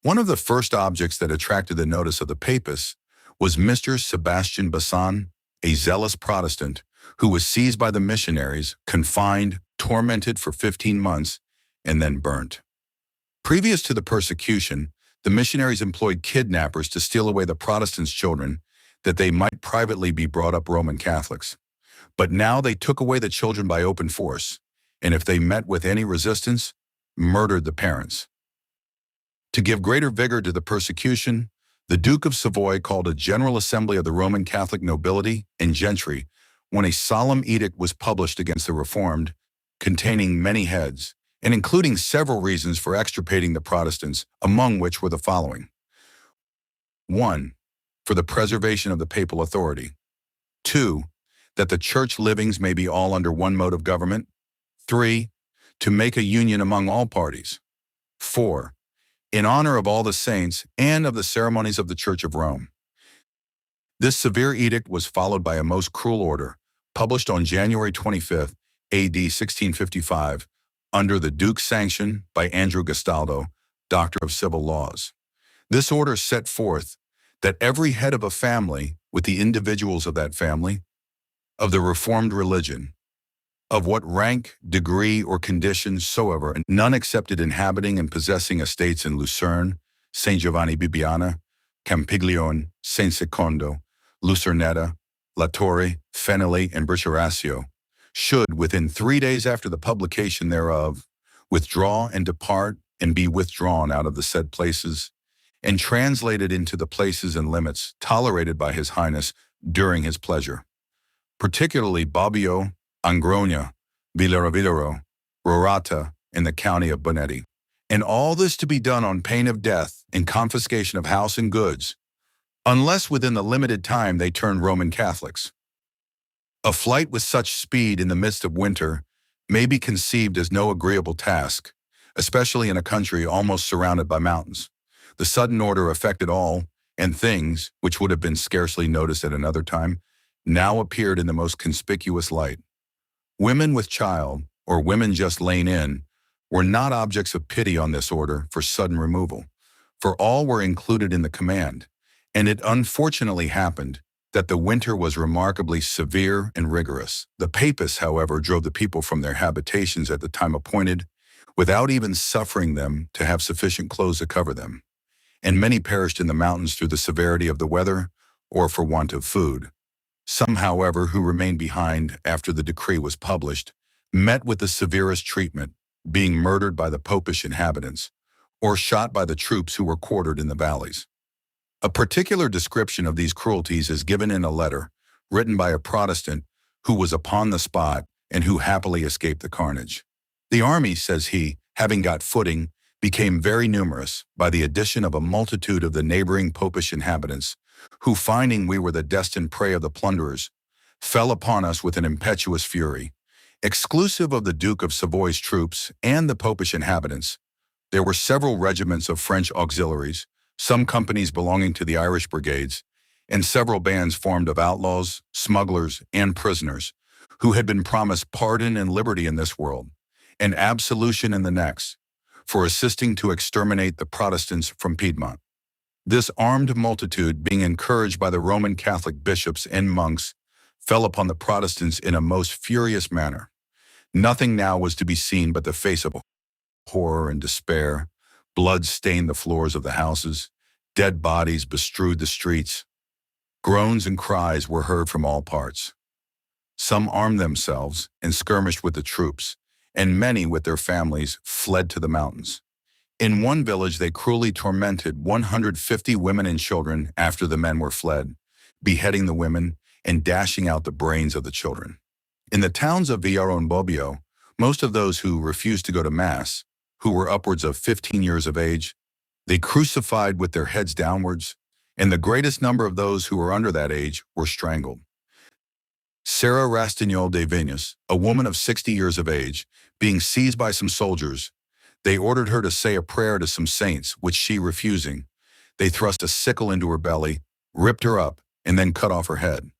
One of the first objects that attracted the notice of the papists was Mr. Sebastian Bassan, a zealous Protestant, who was seized by the missionaries, confined, tormented for 15 months, and then burnt. Previous to the persecution, the missionaries employed kidnappers to steal away the Protestants' children that they might privately be brought up Roman Catholics. But now they took away the children by open force, and if they met with any resistance, murdered the parents. To give greater vigor to the persecution, the Duke of Savoy called a general assembly of the Roman Catholic nobility and gentry when a solemn edict was published against the Reformed, containing many heads, and including several reasons for extirpating the Protestants, among which were the following. 1. For the preservation of the papal authority. 2. That the church livings may be all under one mode of government. 3. To make a union among all parties. 4. In honor of all the saints and of the ceremonies of the Church of Rome. This severe edict was followed by a most cruel order, published on January 25, A.D. 1655, under the Duke's sanction by Andrew Gastaldo, Doctor of Civil Laws. This order set forth that every head of a family, with the individuals of that family, of the Reformed religion, of what rank, degree, or condition soever, and none excepted inhabiting and possessing estates in Lucerne, St. Giovanni Bibbiena, Campiglione, St. Secondo, Lucernetta, La Torre, Fenelli, and Bricherasio, should, within 3 days after the publication thereof, withdraw and depart and be withdrawn out of the said places, and translated into the places and limits tolerated by His Highness during his pleasure, particularly Bobbio, Angrogna, Villarovillaro, Rorata, in the county of Bonetti, and all this to be done on pain of death and confiscation of house and goods, unless within the limited time they turned Roman Catholics. A flight with such speed in the midst of winter may be conceived as no agreeable task, especially in a country almost surrounded by mountains. The sudden order affected all, and things, which would have been scarcely noticed at another time, now appeared in the most conspicuous light. Women with child, or women just lain in, were not objects of pity on this order for sudden removal, for all were included in the command, and it unfortunately happened that the winter was remarkably severe and rigorous. The papists, however, drove the people from their habitations at the time appointed, without even suffering them to have sufficient clothes to cover them, and many perished in the mountains through the severity of the weather or for want of food. Some, however, who remained behind after the decree was published, met with the severest treatment, being murdered by the popish inhabitants, or shot by the troops who were quartered in the valleys. A particular description of these cruelties is given in a letter written by a Protestant who was upon the spot and who happily escaped the carnage. The army, says he, having got footing, became very numerous by the addition of a multitude of the neighboring popish inhabitants, who, finding we were the destined prey of the plunderers, fell upon us with an impetuous fury. Exclusive of the Duke of Savoy's troops and the popish inhabitants, there were several regiments of French auxiliaries, some companies belonging to the Irish brigades, and several bands formed of outlaws, smugglers, and prisoners, who had been promised pardon and liberty in this world, and absolution in the next, for assisting to exterminate the Protestants from Piedmont. This armed multitude, being encouraged by the Roman Catholic bishops and monks, fell upon the Protestants in a most furious manner. Nothing now was to be seen but the face of horror and despair. Blood stained the floors of the houses. Dead bodies bestrewed the streets. Groans and cries were heard from all parts. Some armed themselves and skirmished with the troops, and many with their families fled to the mountains. In one village they cruelly tormented 150 women and children after the men were fled, beheading the women and dashing out the brains of the children. In the towns of Villaro and Bobbio, most of those who refused to go to Mass, who were upwards of 15 years of age, they crucified with their heads downwards, and the greatest number of those who were under that age were strangled. Sarah Rastignol de Vignes, a woman of 60 years of age, being seized by some soldiers, they ordered her to say a prayer to some saints, which she refusing, they thrust a sickle into her belly, ripped her up, and then cut off her head.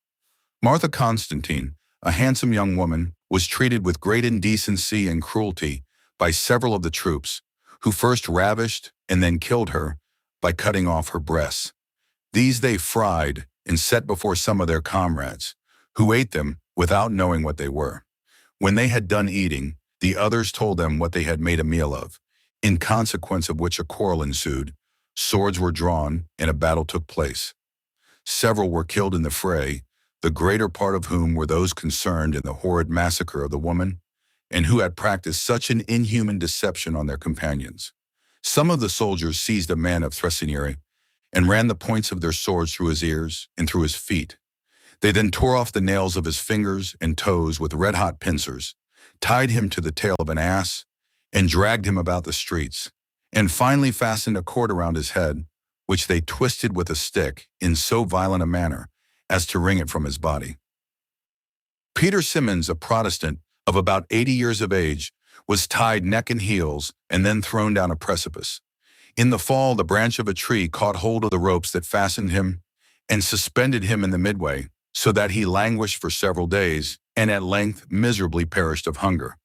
Martha Constantine, a handsome young woman, was treated with great indecency and cruelty by several of the troops, who first ravished and then killed her by cutting off her breasts. These they fried and set before some of their comrades, who ate them without knowing what they were. When they had done eating, the others told them what they had made a meal of, in consequence of which a quarrel ensued, swords were drawn, and a battle took place. Several were killed in the fray, the greater part of whom were those concerned in the horrid massacre of the woman, and who had practiced such an inhuman deception on their companions. Some of the soldiers seized a man of Thrasinieri and ran the points of their swords through his ears and through his feet. They then tore off the nails of his fingers and toes with red-hot pincers, tied him to the tail of an ass, and dragged him about the streets, and finally fastened a cord around his head, which they twisted with a stick in so violent a manner as to wring it from his body. Peter Simmons, a Protestant of about 80 years of age, was tied neck and heels and then thrown down a precipice. In the fall, the branch of a tree caught hold of the ropes that fastened him and suspended him in the midway, so that he languished for several days and at length miserably perished of hunger.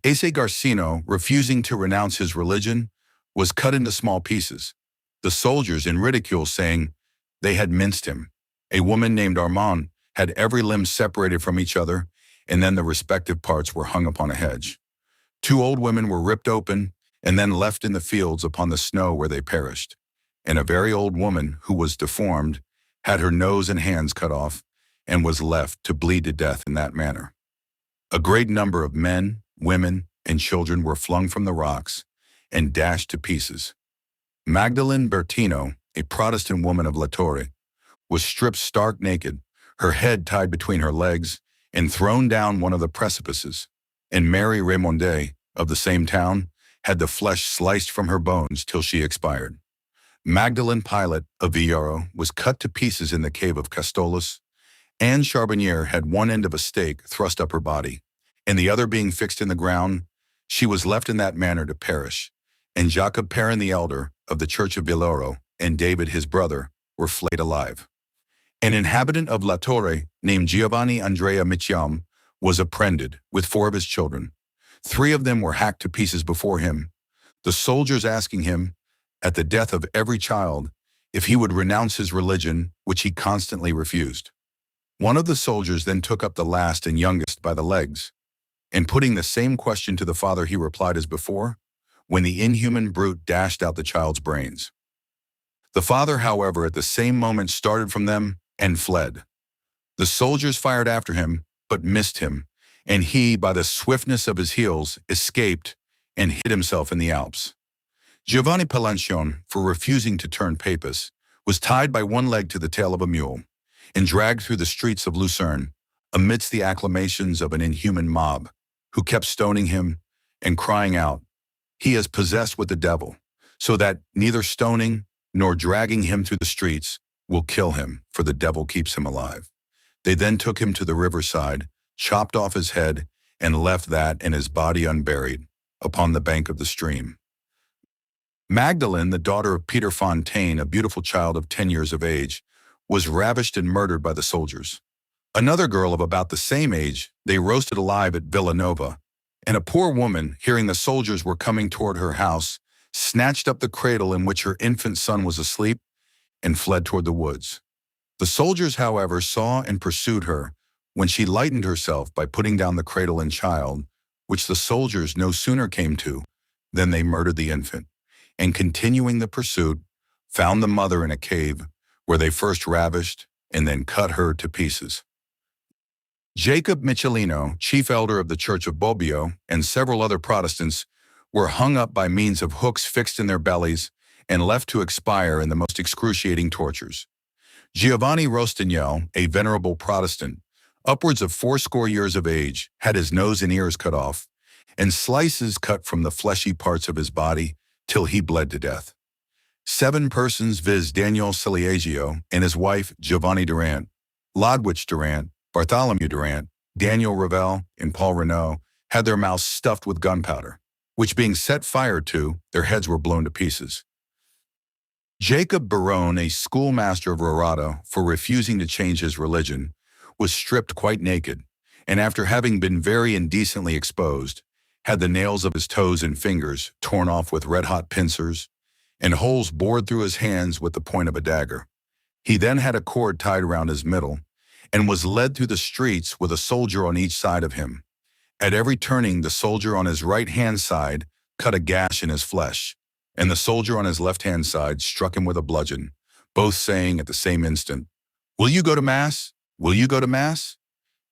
Asa Garcino, refusing to renounce his religion, was cut into small pieces, the soldiers in ridicule saying they had minced him. A woman named Armand had every limb separated from each other, and then the respective parts were hung upon a hedge. 2 old women were ripped open and then left in the fields upon the snow where they perished, and a very old woman who was deformed had her nose and hands cut off and was left to bleed to death in that manner. A great number of men, women, and children were flung from the rocks and dashed to pieces. Magdalene Bertino, a Protestant woman of La Torre, was stripped stark naked, her head tied between her legs, and thrown down one of the precipices, and Mary Raymonde, of the same town, had the flesh sliced from her bones till she expired. Magdalene Pilate of Villaro was cut to pieces in the cave of Castolas. Anne Charbonnier had one end of a stake thrust up her body, and the other being fixed in the ground, she was left in that manner to perish, and Jacob Perrin the elder of the church of Villaro and David his brother were flayed alive. An inhabitant of La Torre named Giovanni Andrea Michiam was apprehended with 4 of his children. 3 of them were hacked to pieces before him, the soldiers asking him, at the death of every child, if he would renounce his religion, which he constantly refused. One of the soldiers then took up the last and youngest by the legs, and putting the same question to the father, he replied as before, when the inhuman brute dashed out the child's brains. The father, however, at the same moment started from them and fled. The soldiers fired after him, but missed him, and he, by the swiftness of his heels, escaped and hid himself in the Alps. Giovanni Palancion, for refusing to turn papist, was tied by one leg to the tail of a mule and dragged through the streets of Lucerne amidst the acclamations of an inhuman mob, who kept stoning him and crying out, "He is possessed with the devil," so that neither stoning nor dragging him through the streets will kill him, for the devil keeps him alive. They then took him to the riverside, chopped off his head, and left that and his body unburied upon the bank of the stream. Magdalene, the daughter of Peter Fontaine, a beautiful child of 10 years of age, was ravished and murdered by the soldiers. Another girl of about the same age they roasted alive at Villanova, and a poor woman, hearing the soldiers were coming toward her house, snatched up the cradle in which her infant son was asleep and fled toward the woods. The soldiers, however, saw and pursued her when she lightened herself by putting down the cradle and child, which the soldiers no sooner came to than they murdered the infant, and continuing the pursuit, found the mother in a cave where they first ravished and then cut her to pieces. Jacob Michelino, chief elder of the Church of Bobbio, and several other Protestants were hung up by means of hooks fixed in their bellies and left to expire in the most excruciating tortures. Giovanni Rostignol, a venerable Protestant, upwards of 80 years of age, had his nose and ears cut off, and slices cut from the fleshy parts of his body till he bled to death. 7 persons viz. Daniel Ciliagio and his wife Giovanni Durant, Lodwich Durant, Bartholomew Durant, Daniel Ravel, and Paul Renaud had their mouths stuffed with gunpowder, which being set fire to, their heads were blown to pieces. Jacob Barone, a schoolmaster of Rorata, for refusing to change his religion, was stripped quite naked, and after having been very indecently exposed, had the nails of his toes and fingers torn off with red-hot pincers, and holes bored through his hands with the point of a dagger. He then had a cord tied around his middle, and was led through the streets with a soldier on each side of him. At every turning, the soldier on his right-hand side cut a gash in his flesh, and the soldier on his left-hand side struck him with a bludgeon, both saying at the same instant, "Will you go to Mass? Will you go to Mass?"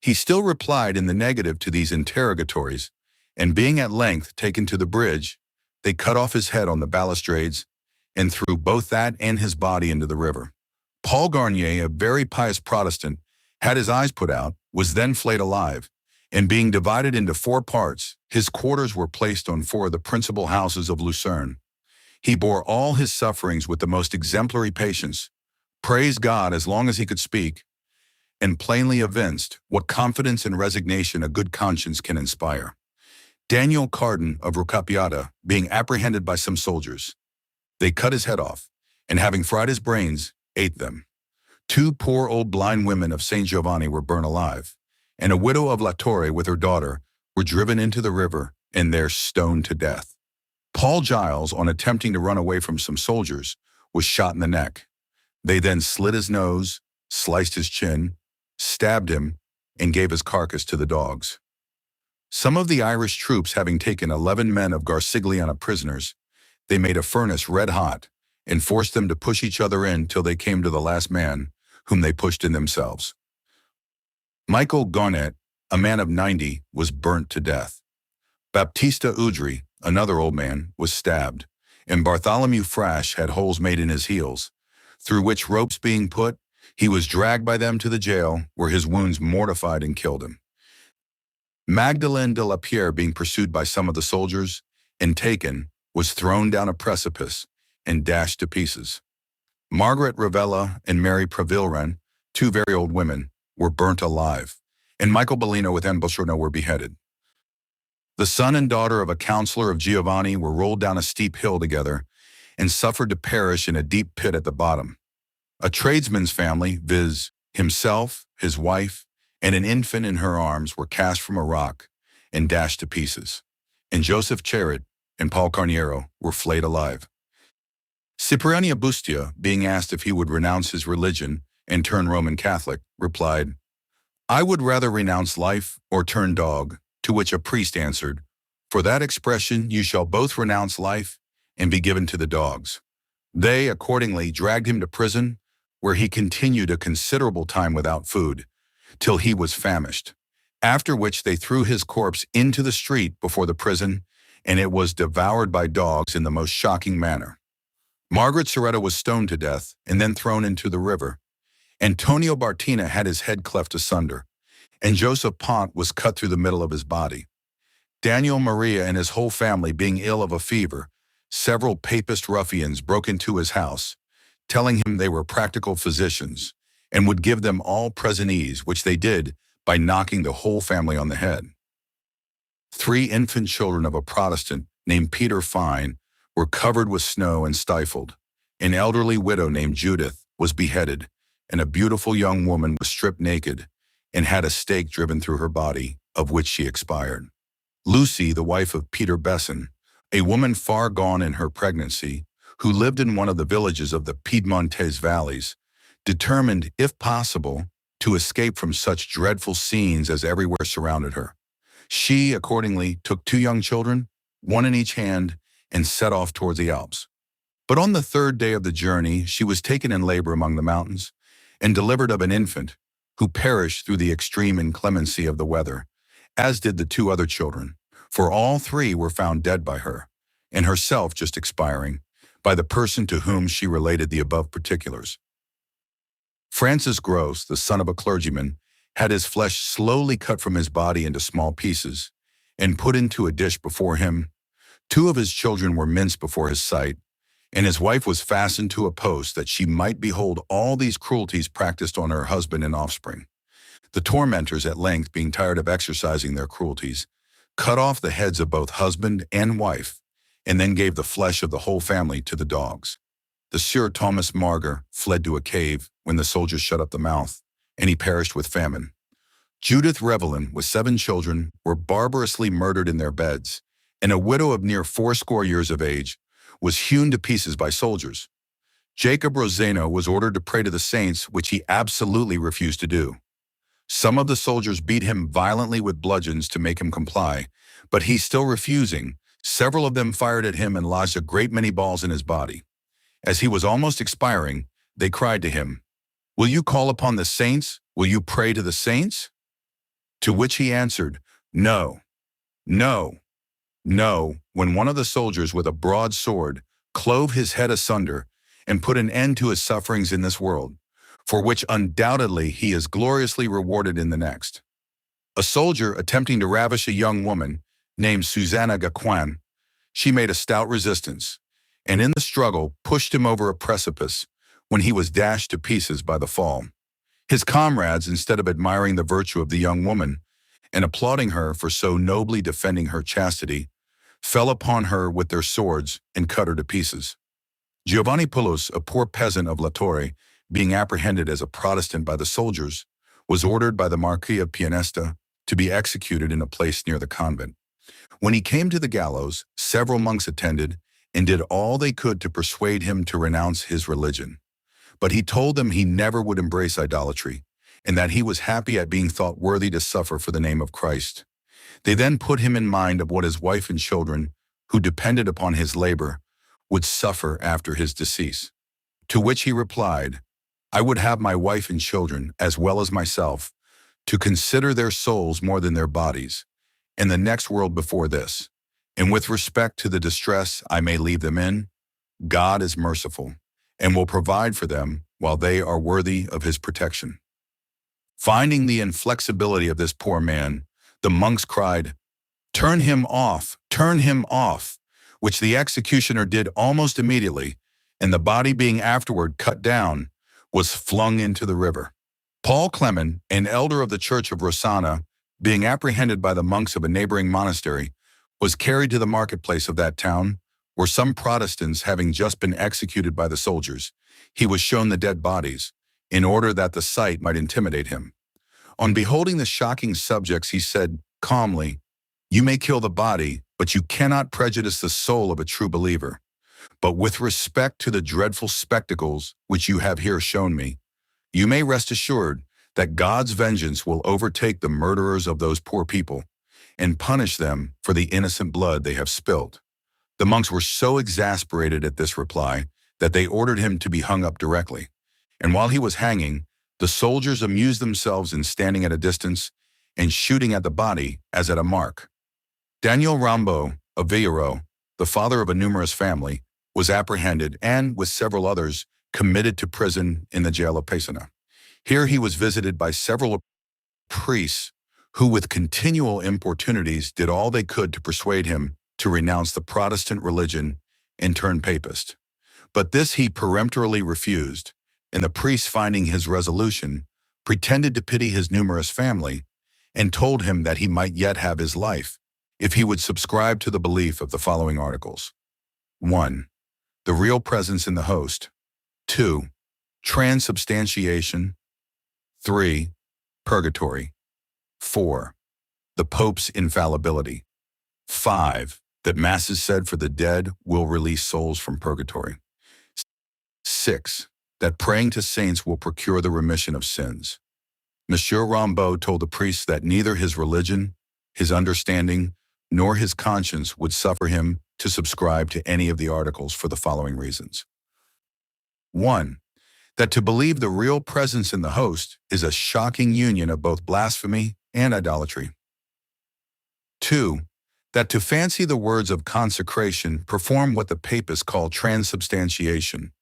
He still replied in the negative to these interrogatories, and being at length taken to the bridge, they cut off his head on the balustrades and threw both that and his body into the river. Paul Garnier, a very pious Protestant, had his eyes put out, was then flayed alive, and being divided into 4 parts, his quarters were placed on 4 of the principal houses of Lucerne. He bore all his sufferings with the most exemplary patience, praised God as long as he could speak, and plainly evinced what confidence and resignation a good conscience can inspire. Daniel Cardin of Rucapiata, being apprehended by some soldiers, they cut his head off, and having fried his brains, ate them. 2 poor old blind women of St. Giovanni were burnt alive, and a widow of La Torre with her daughter were driven into the river and there stoned to death. Paul Giles, on attempting to run away from some soldiers, was shot in the neck. They then slit his nose, sliced his chin, stabbed him, and gave his carcass to the dogs. Some of the Irish troops having taken 11 men of Garcigliana prisoners, they made a furnace red hot and forced them to push each other in till they came to the last man, whom they pushed in themselves. Michael Garnett, a man of 90, was burnt to death. Baptista Udry, another old man, was stabbed, and Bartholomew Frash had holes made in his heels, through which ropes being put, he was dragged by them to the jail, where his wounds mortified and killed him. Magdalene de la Pierre, being pursued by some of the soldiers, and taken, was thrown down a precipice and dashed to pieces. Margaret Ravella and Mary Previlren, 2 very old women, were burnt alive, and Michael Bellino with Anne Bouchardon were beheaded. The son and daughter of a counselor of Giovanni were rolled down a steep hill together and suffered to perish in a deep pit at the bottom. A tradesman's family, viz. Himself, his wife, and an infant in her arms were cast from a rock and dashed to pieces, and Joseph Charret and Paul Carniero were flayed alive. Cipriani Bustia, being asked if he would renounce his religion and turn Roman Catholic, replied, "I would rather renounce life or turn dog," to which a priest answered, "For that expression you shall both renounce life and be given to the dogs." They accordingly dragged him to prison, where he continued a considerable time without food, till he was famished, after which they threw his corpse into the street before the prison, and it was devoured by dogs in the most shocking manner. Margaret Soretta was stoned to death and then thrown into the river. Antonio Bartina had his head cleft asunder, and Joseph Pont was cut through the middle of his body. Daniel Maria and his whole family being ill of a fever, several papist ruffians broke into his house, telling him they were practical physicians and would give them all present ease, which they did by knocking the whole family on the head. 3 infant children of a Protestant named Peter Fine were covered with snow and stifled. An elderly widow named Judith was beheaded, and a beautiful young woman was stripped naked and had a stake driven through her body, of which she expired. Lucy, the wife of Peter Besson, a woman far gone in her pregnancy, who lived in one of the villages of the Piedmontese valleys, determined, if possible, to escape from such dreadful scenes as everywhere surrounded her. She, accordingly, took 2 young children, 1 in each hand, and set off towards the Alps. But on the 3rd day of the journey, she was taken in labor among the mountains, and delivered of an infant, who perished through the extreme inclemency of the weather, as did the 2 other children, for all 3 were found dead by her, and herself just expiring, by the person to whom she related the above particulars. Francis Gross, the son of a clergyman, had his flesh slowly cut from his body into small pieces, and put into a dish before him. 2 of his children were minced before his sight, and his wife was fastened to a post that she might behold all these cruelties practiced on her husband and offspring. The tormentors, at length being tired of exercising their cruelties, cut off the heads of both husband and wife, and then gave the flesh of the whole family to the dogs. The Sieur Thomas Margar fled to a cave when the soldiers shut up the mouth, and he perished with famine. Judith Revelin, with 7 children, were barbarously murdered in their beds, and a widow of near 80 years of age was hewn to pieces by soldiers. Jacob Roseno was ordered to pray to the saints, which he absolutely refused to do. Some of the soldiers beat him violently with bludgeons to make him comply, but he still refusing, several of them fired at him and lodged a great many balls in his body. As he was almost expiring, they cried to him, "Will you call upon the saints? Will you pray to the saints?" To which he answered, "No, no, no," when one of the soldiers with a broad sword clove his head asunder and put an end to his sufferings in this world, for which undoubtedly he is gloriously rewarded in the next. A soldier attempting to ravish a young woman named Susanna Gaquin, she made a stout resistance, and in the struggle pushed him over a precipice, when he was dashed to pieces by the fall. His comrades, instead of admiring the virtue of the young woman and applauding her for so nobly defending her chastity, fell upon her with their swords and cut her to pieces. Giovanni Poulos, a poor peasant of La Torre, being apprehended as a Protestant by the soldiers, was ordered by the Marquis of Pianesta to be executed in a place near the convent. When he came to the gallows, several monks attended and did all they could to persuade him to renounce his religion. But he told them he never would embrace idolatry, and that he was happy at being thought worthy to suffer for the name of Christ. They then put him in mind of what his wife and children, who depended upon his labor, would suffer after his decease. To which he replied, "I would have my wife and children, as well as myself, to consider their souls more than their bodies, in the next world before this. And with respect to the distress I may leave them in, God is merciful, and will provide for them while they are worthy of his protection." Finding the inflexibility of this poor man, the monks cried, "Turn him off, turn him off," which the executioner did almost immediately, and the body being afterward cut down, was flung into the river. Paul Clement, an elder of the church of Rossana, being apprehended by the monks of a neighboring monastery, was carried to the marketplace of that town, where some Protestants having just been executed by the soldiers, he was shown the dead bodies, in order that the sight might intimidate him. On beholding the shocking subjects, he said calmly, "You may kill the body, but you cannot prejudice the soul of a true believer. But with respect to the dreadful spectacles which you have here shown me, you may rest assured that God's vengeance will overtake the murderers of those poor people, and punish them for the innocent blood they have spilt." The monks were so exasperated at this reply that they ordered him to be hung up directly, and while he was hanging, the soldiers amused themselves in standing at a distance and shooting at the body as at a mark. Daniel Rambaud of Villero, the father of a numerous family, was apprehended and, with several others, committed to prison in the jail of Pesana. Here he was visited by several priests who, with continual importunities, did all they could to persuade him to renounce the Protestant religion and turn papist. But this he peremptorily refused, and the priests, finding his resolution, pretended to pity his numerous family, and told him that he might yet have his life, if he would subscribe to the belief of the following articles. 1. The real presence in the host. 2. Transubstantiation. 3. Purgatory. 4. The Pope's infallibility. 5. That masses said for the dead will release souls from purgatory. 6. That praying to saints will procure the remission of sins. Monsieur Rambaud told the priests that neither his religion, his understanding, nor his conscience would suffer him to subscribe to any of the articles for the following reasons. 1. That to believe the real presence in the host is a shocking union of both blasphemy and idolatry. 2. That to fancy the words of consecration perform what the papists call transubstantiation.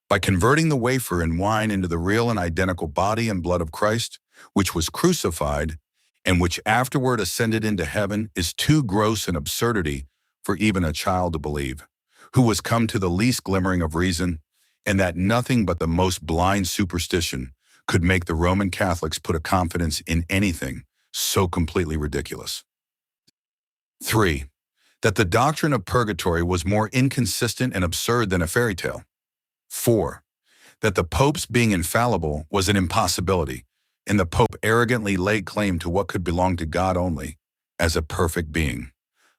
By converting the wafer and wine into the real and identical body and blood of Christ, which was crucified, and which afterward ascended into heaven, is too gross an absurdity for even a child to believe. who was come to the least glimmering of reason, and that nothing but the most blind superstition could make the Roman Catholics put a confidence in anything so completely ridiculous. 3. That the doctrine of purgatory was more inconsistent and absurd than a fairy tale. 4. That the popes being infallible was an impossibility, and the pope arrogantly laid claim to what could belong to God only, as a perfect being.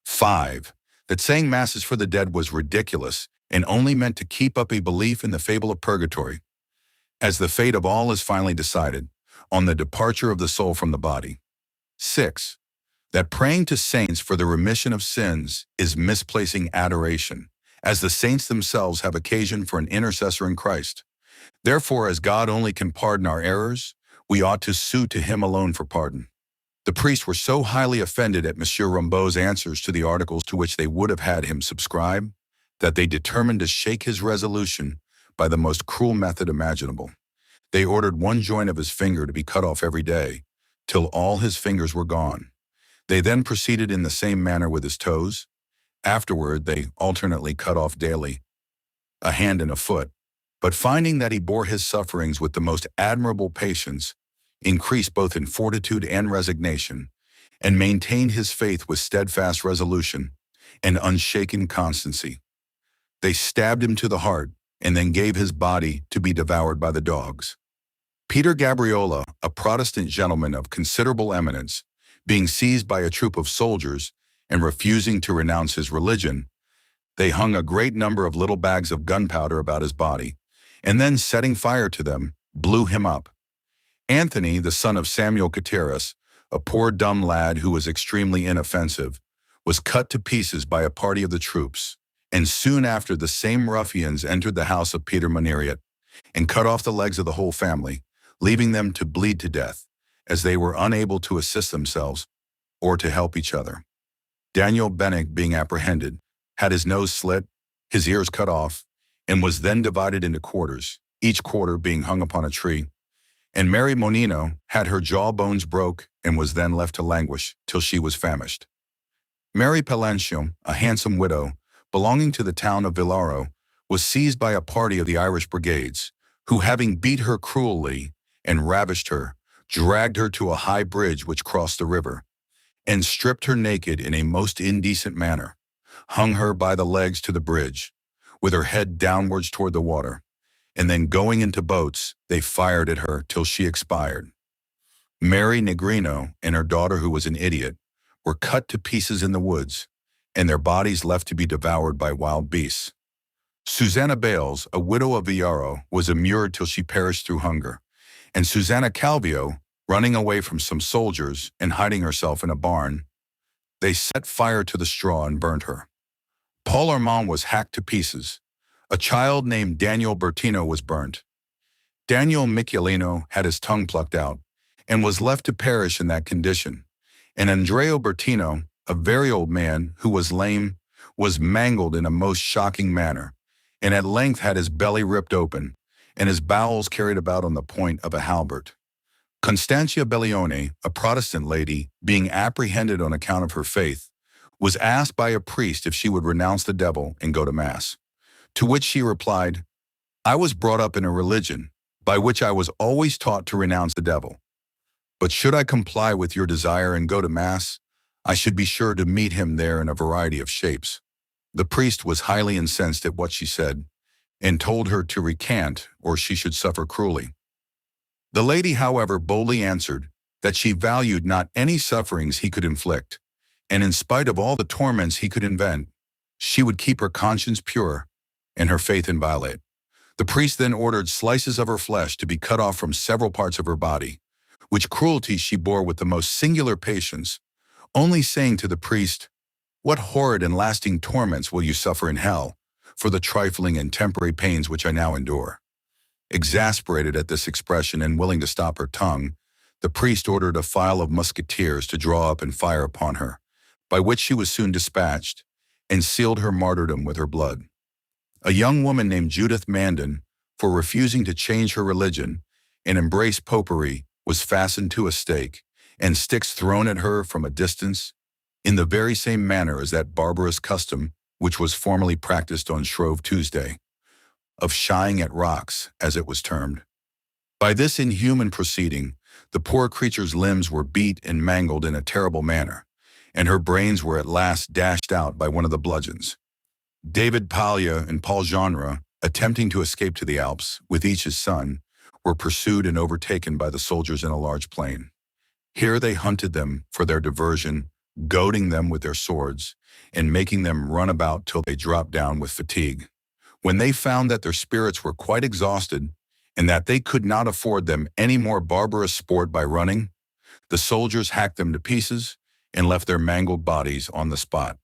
5. That saying masses for the dead was ridiculous and only meant to keep up a belief in the fable of purgatory, as the fate of all is finally decided on the departure of the soul from the body. 6. That praying to saints for the remission of sins is misplacing adoration, as the saints themselves have occasion for an intercessor in Christ. Therefore, as God only can pardon our errors, we ought to sue to him alone for pardon. The priests were so highly offended at Monsieur Rimbaud's answers to the articles to which they would have had him subscribe, that they determined to shake his resolution by the most cruel method imaginable. They ordered one joint of his finger to be cut off every day, till all his fingers were gone. They then proceeded in the same manner with his toes. Afterward, they alternately cut off daily a hand and a foot, but finding that he bore his sufferings with the most admirable patience, increased both in fortitude and resignation, and maintained his faith with steadfast resolution and unshaken constancy. They stabbed him to the heart, and then gave his body to be devoured by the dogs. Peter Gabriola, a Protestant gentleman of considerable eminence, being seized by a troop of soldiers and refusing to renounce his religion, they hung a great number of little bags of gunpowder about his body, and then setting fire to them, blew him up. Anthony, the son of Samuel Cateras, a poor dumb lad who was extremely inoffensive, was cut to pieces by a party of the troops, and soon after the same ruffians entered the house of Peter Moneriot, and cut off the legs of the whole family, leaving them to bleed to death, as they were unable to assist themselves or to help each other. Daniel Bennick, being apprehended, had his nose slit, his ears cut off, and was then divided into quarters, each quarter being hung upon a tree. And Mary Monino had her jaw bones broke and was then left to languish till she was famished. Mary Pallantium, a handsome widow, belonging to the town of Villaro, was seized by a party of the Irish brigades, who having beat her cruelly and ravished her, dragged her to a high bridge which crossed the river, and stripped her naked in a most indecent manner, hung her by the legs to the bridge, with her head downwards toward the water, and then going into boats, they fired at her till she expired. Mary Negrino and her daughter, who was an idiot, were cut to pieces in the woods, and their bodies left to be devoured by wild beasts. Susanna Bales, a widow of Villaro, was immured till she perished through hunger, and Susanna Calvio, running away from some soldiers and hiding herself in a barn, they set fire to the straw and burnt her. Paul Armand was hacked to pieces. A child named Daniel Bertino was burnt. Daniel Michelino had his tongue plucked out and was left to perish in that condition. And Andrea Bertino, a very old man who was lame, was mangled in a most shocking manner, and at length had his belly ripped open, and his bowels carried about on the point of a halberd. Constantia Bellione, a Protestant lady, being apprehended on account of her faith, was asked by a priest if she would renounce the devil and go to Mass, to which she replied, "I was brought up in a religion by which I was always taught to renounce the devil. But should I comply with your desire and go to Mass, I should be sure to meet him there in a variety of shapes." The priest was highly incensed at what she said, and told her to recant or she should suffer cruelly. The lady, however, boldly answered that she valued not any sufferings he could inflict, and in spite of all the torments he could invent, she would keep her conscience pure and her faith inviolate. The priest then ordered slices of her flesh to be cut off from several parts of her body, which cruelty she bore with the most singular patience, only saying to the priest, "What horrid and lasting torments will you suffer in hell for the trifling and temporary pains which I now endure?" Exasperated at this expression and willing to stop her tongue, the priest ordered a file of musketeers to draw up and fire upon her, by which she was soon dispatched, and sealed her martyrdom with her blood. A young woman named Judith Mandan, for refusing to change her religion and embrace popery, was fastened to a stake, and sticks thrown at her from a distance, in the very same manner as that barbarous custom which was formerly practiced on Shrove Tuesday, of shying at rocks, as it was termed. By this inhuman proceeding, the poor creature's limbs were beat and mangled in a terrible manner, and her brains were at last dashed out by one of the bludgeons. David Pallia and Paul Genre, attempting to escape to the Alps, with each his son, were pursued and overtaken by the soldiers in a large plain. Here they hunted them for their diversion, goading them with their swords, and making them run about till they dropped down with fatigue. When they found that their spirits were quite exhausted, and that they could not afford them any more barbarous sport by running, the soldiers hacked them to pieces and left their mangled bodies on the spot.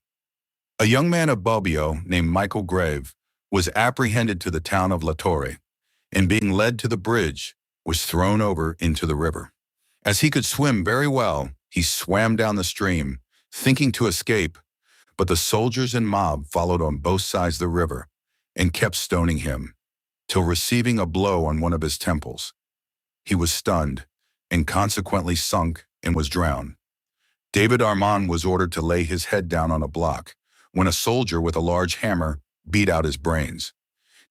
A young man of Bobbio named Michael Grave was apprehended to the town of La Torre, and being led to the bridge, was thrown over into the river. As he could swim very well, he swam down the stream, thinking to escape, but the soldiers and mob followed on both sides of the river and kept stoning him, till receiving a blow on one of his temples, he was stunned and consequently sunk and was drowned. David Armand was ordered to lay his head down on a block, when a soldier with a large hammer beat out his brains.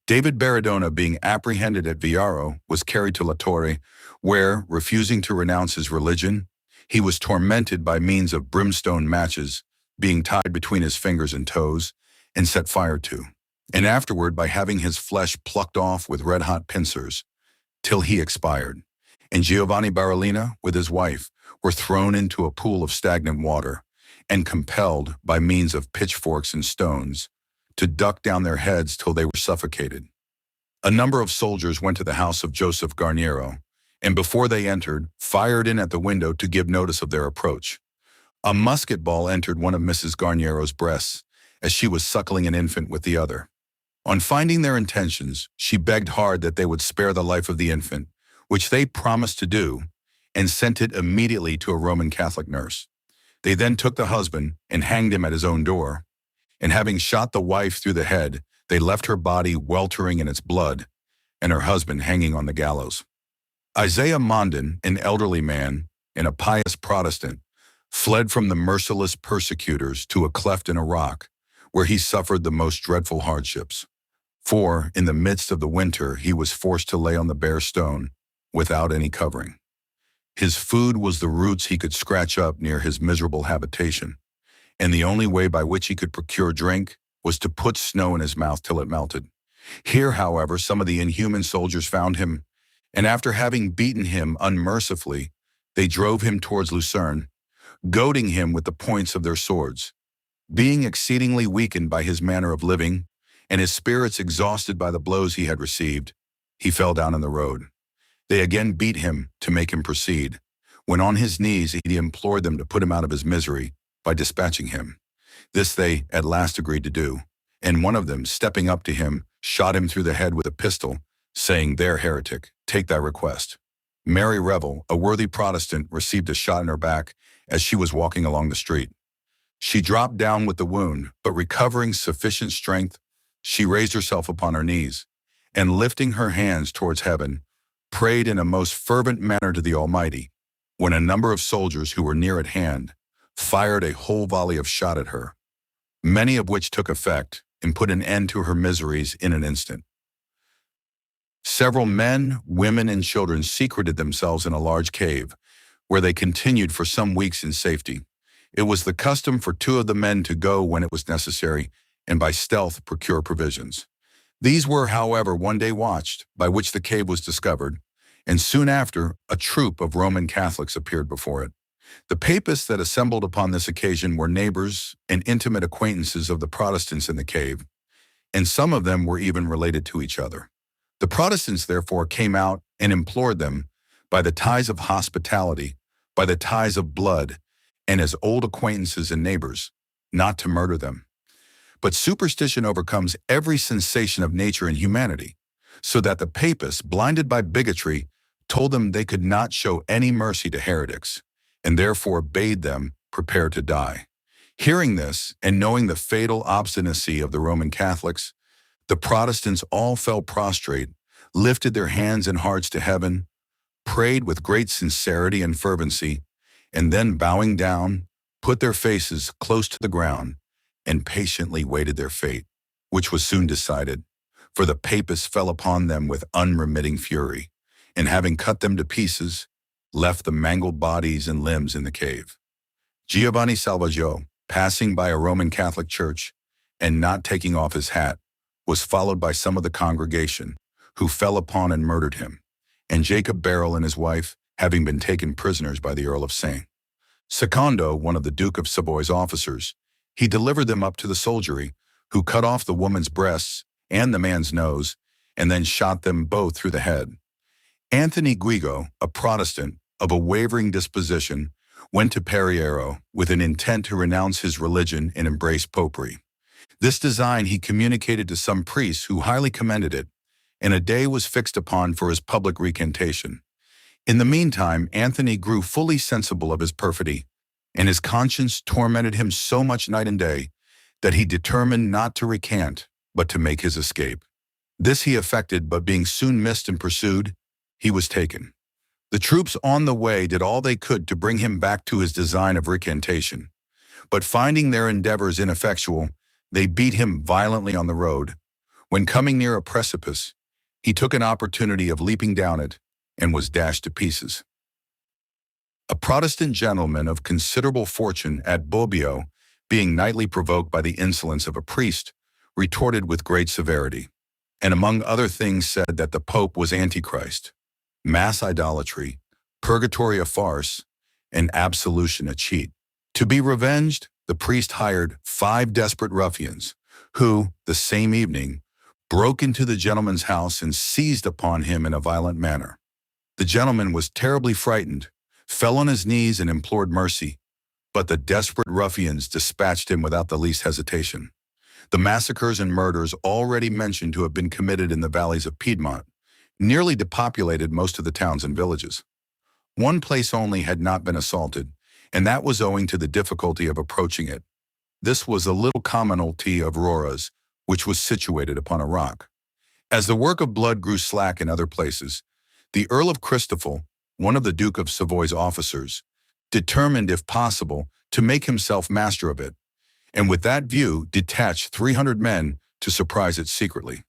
David Baradona, being apprehended at Viaro, was carried to La Torre, where, refusing to renounce his religion, he was tormented by means of brimstone matches, being tied between his fingers and toes, and set fire to, and afterward by having his flesh plucked off with red-hot pincers, till he expired. And Giovanni Barolina, with his wife, were thrown into a pool of stagnant water, and compelled, by means of pitchforks and stones, to duck down their heads till they were suffocated. A number of soldiers went to the house of Joseph Garniero, and before they entered, fired in at the window to give notice of their approach. A musket ball entered one of Mrs. Garniero's breasts, as she was suckling an infant with the other. On finding their intentions, she begged hard that they would spare the life of the infant, which they promised to do, and sent it immediately to a Roman Catholic nurse. They then took the husband and hanged him at his own door, and having shot the wife through the head, they left her body weltering in its blood, and her husband hanging on the gallows. Isaiah Mondin, an elderly man and a pious Protestant, fled from the merciless persecutors to a cleft in a rock, where he suffered the most dreadful hardships. For, in the midst of the winter, he was forced to lay on the bare stone, without any covering. His food was the roots he could scratch up near his miserable habitation, and the only way by which he could procure drink was to put snow in his mouth till it melted. Here, however, some of the inhuman soldiers found him, and after having beaten him unmercifully, they drove him towards Lucerne, goading him with the points of their swords. Being exceedingly weakened by his manner of living, and his spirits exhausted by the blows he had received, he fell down in the road. They again beat him to make him proceed, when on his knees he implored them to put him out of his misery by dispatching him. This they at last agreed to do, and one of them, stepping up to him, shot him through the head with a pistol, saying, "There, heretic, take thy request." Mary Revel, a worthy Protestant, received a shot in her back as she was walking along the street. She dropped down with the wound, but recovering sufficient strength, she raised herself upon her knees, and lifting her hands towards heaven, prayed in a most fervent manner to the Almighty, when a number of soldiers who were near at hand fired a whole volley of shot at her, many of which took effect and put an end to her miseries in an instant. Several men, women, and children secreted themselves in a large cave, where they continued for some weeks in safety. It was the custom for 2 of the men to go when it was necessary, and by stealth procure provisions. These were, however, one day watched, by which the cave was discovered, and soon after a troop of Roman Catholics appeared before it. The papists that assembled upon this occasion were neighbors and intimate acquaintances of the Protestants in the cave, and some of them were even related to each other. The Protestants therefore came out and implored them, by the ties of hospitality, by the ties of blood, and as old acquaintances and neighbors, not to murder them. But superstition overcomes every sensation of nature and humanity, so that the papists, blinded by bigotry, told them they could not show any mercy to heretics, and therefore bade them prepare to die. Hearing this, and knowing the fatal obstinacy of the Roman Catholics, the Protestants all fell prostrate, lifted their hands and hearts to heaven, prayed with great sincerity and fervency, and then bowing down, put their faces close to the ground, and patiently waited their fate, which was soon decided, for the papists fell upon them with unremitting fury, and having cut them to pieces, left the mangled bodies and limbs in the cave. Giovanni Salvaggio, passing by a Roman Catholic church and not taking off his hat, was followed by some of the congregation, who fell upon and murdered him, and Jacob Barrel and his wife, having been taken prisoners by the Earl of St. Secondo, one of the Duke of Savoy's officers, he delivered them up to the soldiery, who cut off the woman's breasts and the man's nose, and then shot them both through the head. Anthony Guigo, a Protestant of a wavering disposition, went to Periero with an intent to renounce his religion and embrace popery. This design he communicated to some priests who highly commended it, and a day was fixed upon for his public recantation. In the meantime, Anthony grew fully sensible of his perfidy, and his conscience tormented him so much night and day that he determined not to recant, but to make his escape. This he effected, but being soon missed and pursued, he was taken. The troops on the way did all they could to bring him back to his design of recantation, but finding their endeavors ineffectual, they beat him violently on the road. When coming near a precipice, he took an opportunity of leaping down it and was dashed to pieces. A Protestant gentleman of considerable fortune at Bobbio, being nightly provoked by the insolence of a priest, retorted with great severity, and among other things said that the Pope was Antichrist, mass idolatry, purgatory a farce, and absolution a cheat. To be revenged, the priest hired 5 desperate ruffians, who, the same evening, broke into the gentleman's house and seized upon him in a violent manner. The gentleman was terribly frightened, fell on his knees and implored mercy, but the desperate ruffians dispatched him without the least hesitation. The massacres and murders already mentioned to have been committed in the valleys of Piedmont nearly depopulated most of the towns and villages. One place only had not been assaulted, and that was owing to the difficulty of approaching it. This was a little commonalty of Rora's, which was situated upon a rock. As the work of blood grew slack in other places, the Earl of Christoffel, one of the Duke of Savoy's officers, determined, if possible, to make himself master of it, and with that view detached 300 men to surprise it secretly.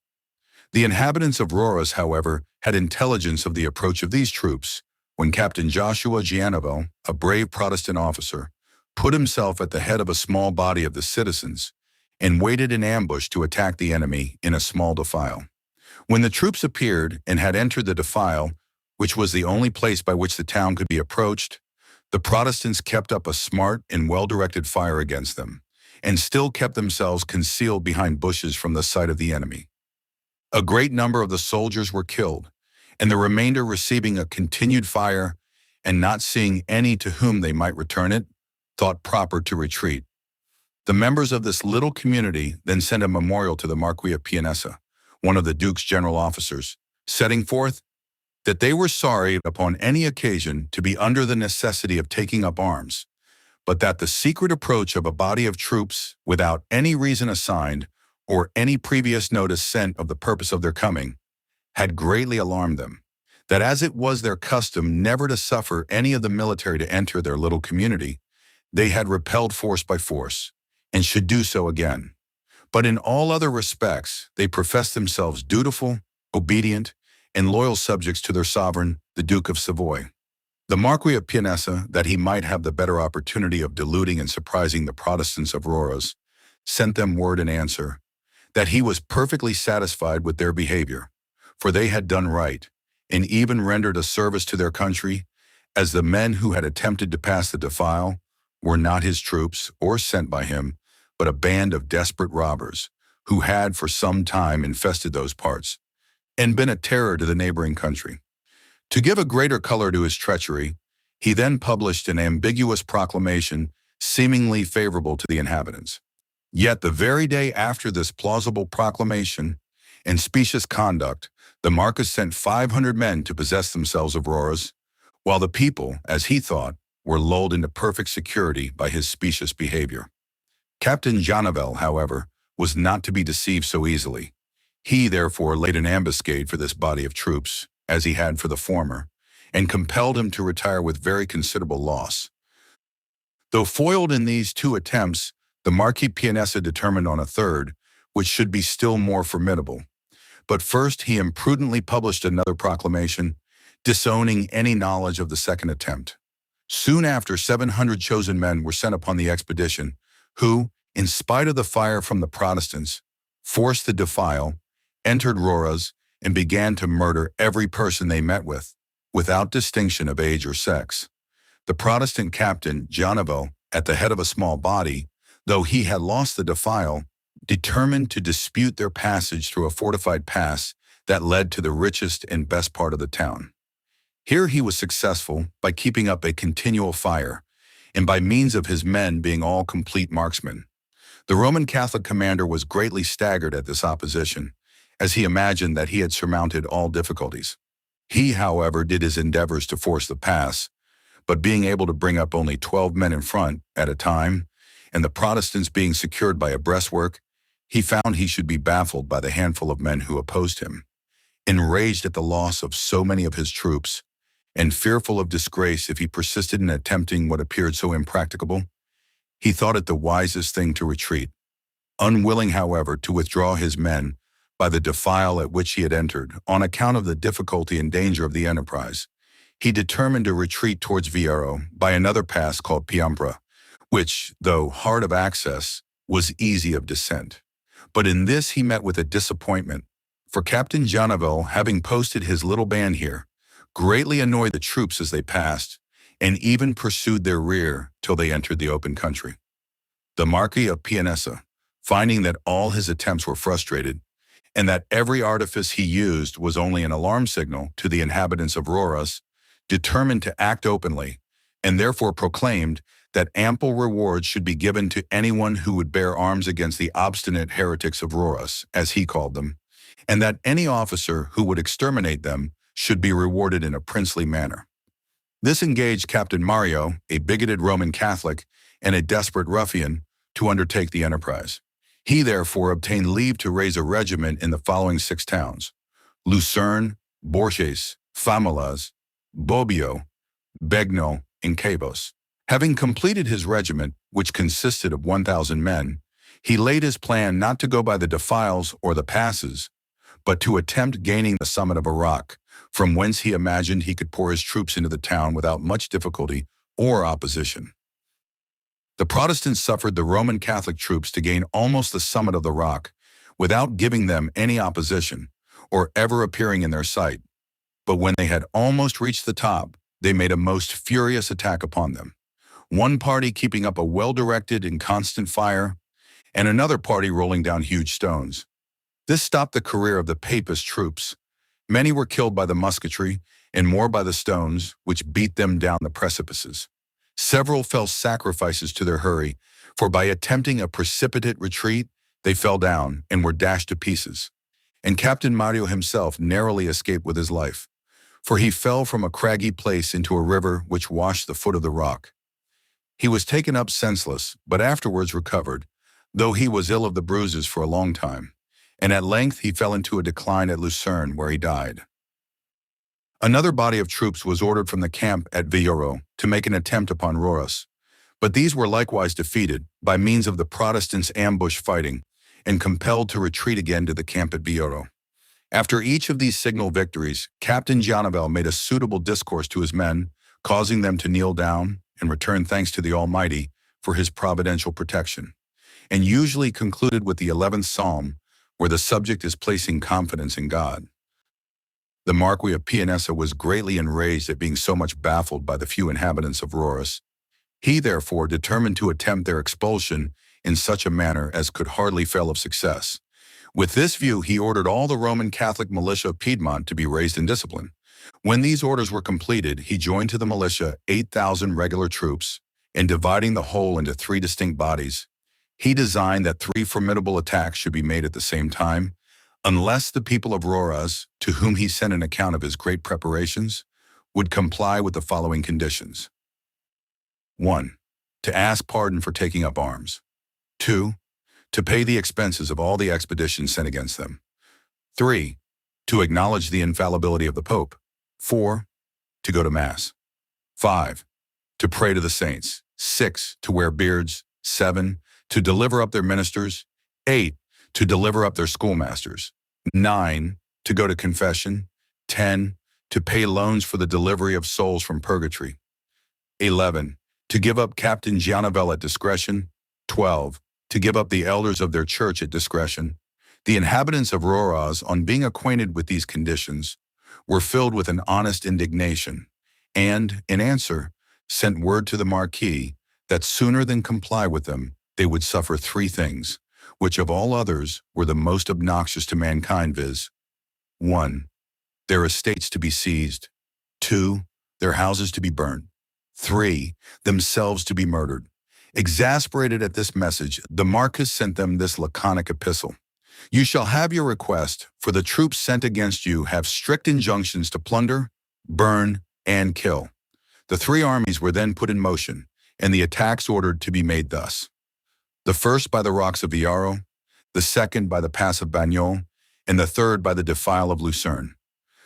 The inhabitants of Roras, however, had intelligence of the approach of these troops, when Captain Joshua Gianovel, a brave Protestant officer, put himself at the head of a small body of the citizens and waited in ambush to attack the enemy in a small defile. When the troops appeared and had entered the defile, which was the only place by which the town could be approached, the Protestants kept up a smart and well-directed fire against them, and still kept themselves concealed behind bushes from the sight of the enemy. A great number of the soldiers were killed, and the remainder, receiving a continued fire and not seeing any to whom they might return it, thought proper to retreat. The members of this little community then sent a memorial to the Marquis of Pianesa, one of the Duke's general officers, setting forth that they were sorry upon any occasion to be under the necessity of taking up arms, but that the secret approach of a body of troops without any reason assigned or any previous notice sent of the purpose of their coming had greatly alarmed them, that as it was their custom never to suffer any of the military to enter their little community, they had repelled force by force, and should do so again. But in all other respects, they professed themselves dutiful, obedient, and loyal subjects to their sovereign, the Duke of Savoy. The Marquis of Pianesa, that he might have the better opportunity of deluding and surprising the Protestants of Roras, sent them word in answer, that he was perfectly satisfied with their behavior, for they had done right, and even rendered a service to their country, as the men who had attempted to pass the defile were not his troops or sent by him, but a band of desperate robbers, who had for some time infested those parts, and been a terror to the neighboring country. To give a greater color to his treachery, he then published an ambiguous proclamation seemingly favorable to the inhabitants. Yet the very day after this plausible proclamation and specious conduct, the Marquis sent 500 men to possess themselves of Roras, while the people, as he thought, were lulled into perfect security by his specious behavior. Captain Gianovel, however, was not to be deceived so easily. He therefore laid an ambuscade for this body of troops, as he had for the former, and compelled him to retire with very considerable loss. Though foiled in these 2 attempts, The Marquis Pianessa determined on a third, which should be still more formidable. But first he imprudently published another proclamation, disowning any knowledge of the second attempt. Soon after, 700 chosen men were sent upon the expedition, who, in spite of the fire from the Protestants, forced the defile, entered Roras, and began to murder every person they met with, without distinction of age or sex. The Protestant captain, John Foxe, at the head of a small body, though he had lost the defile, determined to dispute their passage through a fortified pass that led to the richest and best part of the town. Here he was successful by keeping up a continual fire, and by means of his men being all complete marksmen. The Roman Catholic commander was greatly staggered at this opposition, as he imagined that he had surmounted all difficulties. He, however, did his endeavors to force the pass, but being able to bring up only 12 men in front at a time, and the Protestants being secured by a breastwork, he found he should be baffled by the handful of men who opposed him. Enraged at the loss of so many of his troops, and fearful of disgrace if he persisted in attempting what appeared so impracticable, he thought it the wisest thing to retreat. Unwilling, however, to withdraw his men by the defile at which he had entered, on account of the difficulty and danger of the enterprise, he determined to retreat towards Vieiro by another pass called Piampra, which, though hard of access, was easy of descent. But in this he met with a disappointment, for Captain John Foxe, having posted his little band here, greatly annoyed the troops as they passed, and even pursued their rear till they entered the open country. The Marquis of Pianessa, finding that all his attempts were frustrated, and that every artifice he used was only an alarm signal to the inhabitants of Roras, determined to act openly, and therefore proclaimed that ample rewards should be given to anyone who would bear arms against the obstinate heretics of Roras, as he called them, and that any officer who would exterminate them should be rewarded in a princely manner. This engaged Captain Mario, a bigoted Roman Catholic and a desperate ruffian, to undertake the enterprise. He therefore obtained leave to raise a regiment in the following 6 towns: Lucerne, Borges, Famalas, Bobbio, Begno, and Cabos. Having completed his regiment, which consisted of 1,000 men, he laid his plan not to go by the defiles or the passes, but to attempt gaining the summit of a rock, from whence he imagined he could pour his troops into the town without much difficulty or opposition. The Protestants suffered the Roman Catholic troops to gain almost the summit of the rock, without giving them any opposition, or ever appearing in their sight. But when they had almost reached the top, they made a most furious attack upon them, one party keeping up a well-directed and constant fire, and another party rolling down huge stones. This stopped the career of the Papist troops. Many were killed by the musketry, and more by the stones, which beat them down the precipices. Several fell sacrifices to their hurry, for by attempting a precipitate retreat, they fell down and were dashed to pieces. And Captain Mario himself narrowly escaped with his life, for he fell from a craggy place into a river which washed the foot of the rock. He was taken up senseless, but afterwards recovered, though he was ill of the bruises for a long time, and at length he fell into a decline at Lucerne, where he died. Another body of troops was ordered from the camp at Vieiro to make an attempt upon Roras, but these were likewise defeated by means of the Protestants' ambush fighting, and compelled to retreat again to the camp at Vieiro. After each of these signal victories, Captain John Foxe made a suitable discourse to his men, causing them to kneel down and return thanks to the Almighty for his providential protection, and usually concluded with the 11th Psalm, where the subject is placing confidence in God. The Marquis of Pianessa was greatly enraged at being so much baffled by the few inhabitants of Roras. He therefore determined to attempt their expulsion in such a manner as could hardly fail of success. With this view, he ordered all the Roman Catholic militia of Piedmont to be raised in discipline. When these orders were completed, he joined to the militia 8,000 regular troops, and dividing the whole into 3 distinct bodies, he designed that 3 formidable attacks should be made at the same time, unless the people of Roras, to whom he sent an account of his great preparations, would comply with the following conditions. 1. To ask pardon for taking up arms. 2. To pay the expenses of all the expeditions sent against them. 3. To acknowledge the infallibility of the Pope. 4. To go to Mass. 5. To pray to the saints. 6. To wear beards. 7. to deliver up their ministers. 8. To deliver up their schoolmasters. 9. To go to confession. 10. To pay loans for the delivery of souls from purgatory. 11. To give up Captain Giannavel at discretion. 12. To give up the elders of their church at discretion. The inhabitants of Roras, on being acquainted with these conditions, were filled with an honest indignation, and, in answer, sent word to the Marquis that sooner than comply with them, they would suffer 3 things, which of all others were the most obnoxious to mankind, viz. 1. Their estates to be seized. 2. Their houses to be burnt. 3. Themselves to be murdered. Exasperated at this message, the Marquis sent them this laconic epistle. You shall have your request, for the troops sent against you have strict injunctions to plunder, burn, and kill. The 3 armies were then put in motion, and the attacks ordered to be made thus. The first by the rocks of Viaro, the second by the pass of Bagnols, and the third by the defile of Lucerne.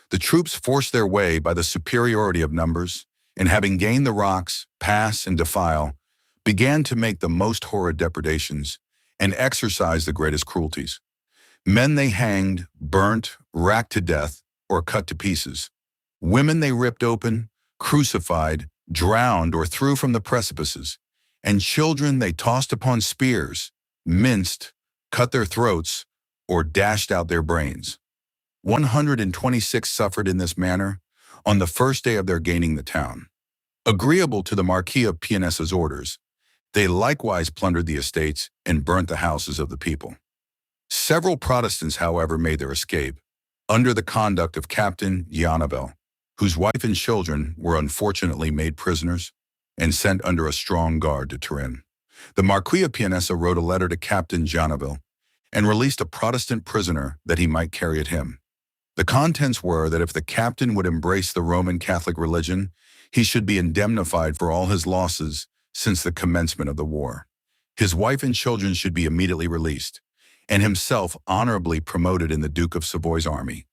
The troops forced their way by the superiority of numbers, and having gained the rocks, pass, and defile, began to make the most horrid depredations, and exercise the greatest cruelties. Men they hanged, burnt, racked to death, or cut to pieces. Women they ripped open, crucified, drowned, or threw from the precipices. And children they tossed upon spears, minced, cut their throats, or dashed out their brains. 126 suffered in this manner on the first day of their gaining the town. Agreeable to the Marquis of Pianesa's orders, they likewise plundered the estates and burnt the houses of the people. Several Protestants, however, made their escape, under the conduct of Captain Giannavel, whose wife and children were unfortunately made prisoners and sent under a strong guard to Turin. The Marquis of Pianesa wrote a letter to Captain Giannavel and released a Protestant prisoner that he might carry at him. The contents were that if the captain would embrace the Roman Catholic religion, he should be indemnified for all his losses since the commencement of the war. His wife and children should be immediately released, and himself honorably promoted in the Duke of Savoy's army.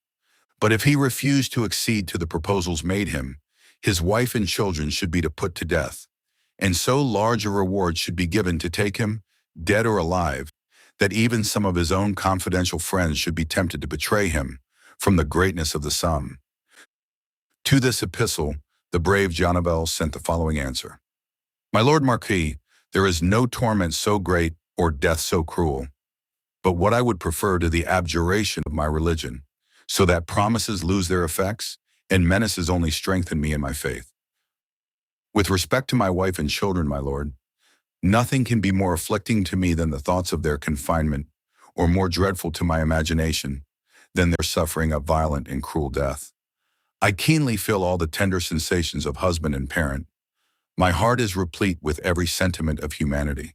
But if he refused to accede to the proposals made him, his wife and children should be put to death, and so large a reward should be given to take him, dead or alive, that even some of his own confidential friends should be tempted to betray him from the greatness of the sum. To this epistle, the brave Giannavel sent the following answer. My Lord Marquis, there is no torment so great or death so cruel, but what I would prefer to the abjuration of my religion, so that promises lose their effects and menaces only strengthen me in my faith. With respect to my wife and children, my lord, nothing can be more afflicting to me than the thoughts of their confinement, or more dreadful to my imagination than their suffering a violent and cruel death. I keenly feel all the tender sensations of husband and parent. My heart is replete with every sentiment of humanity.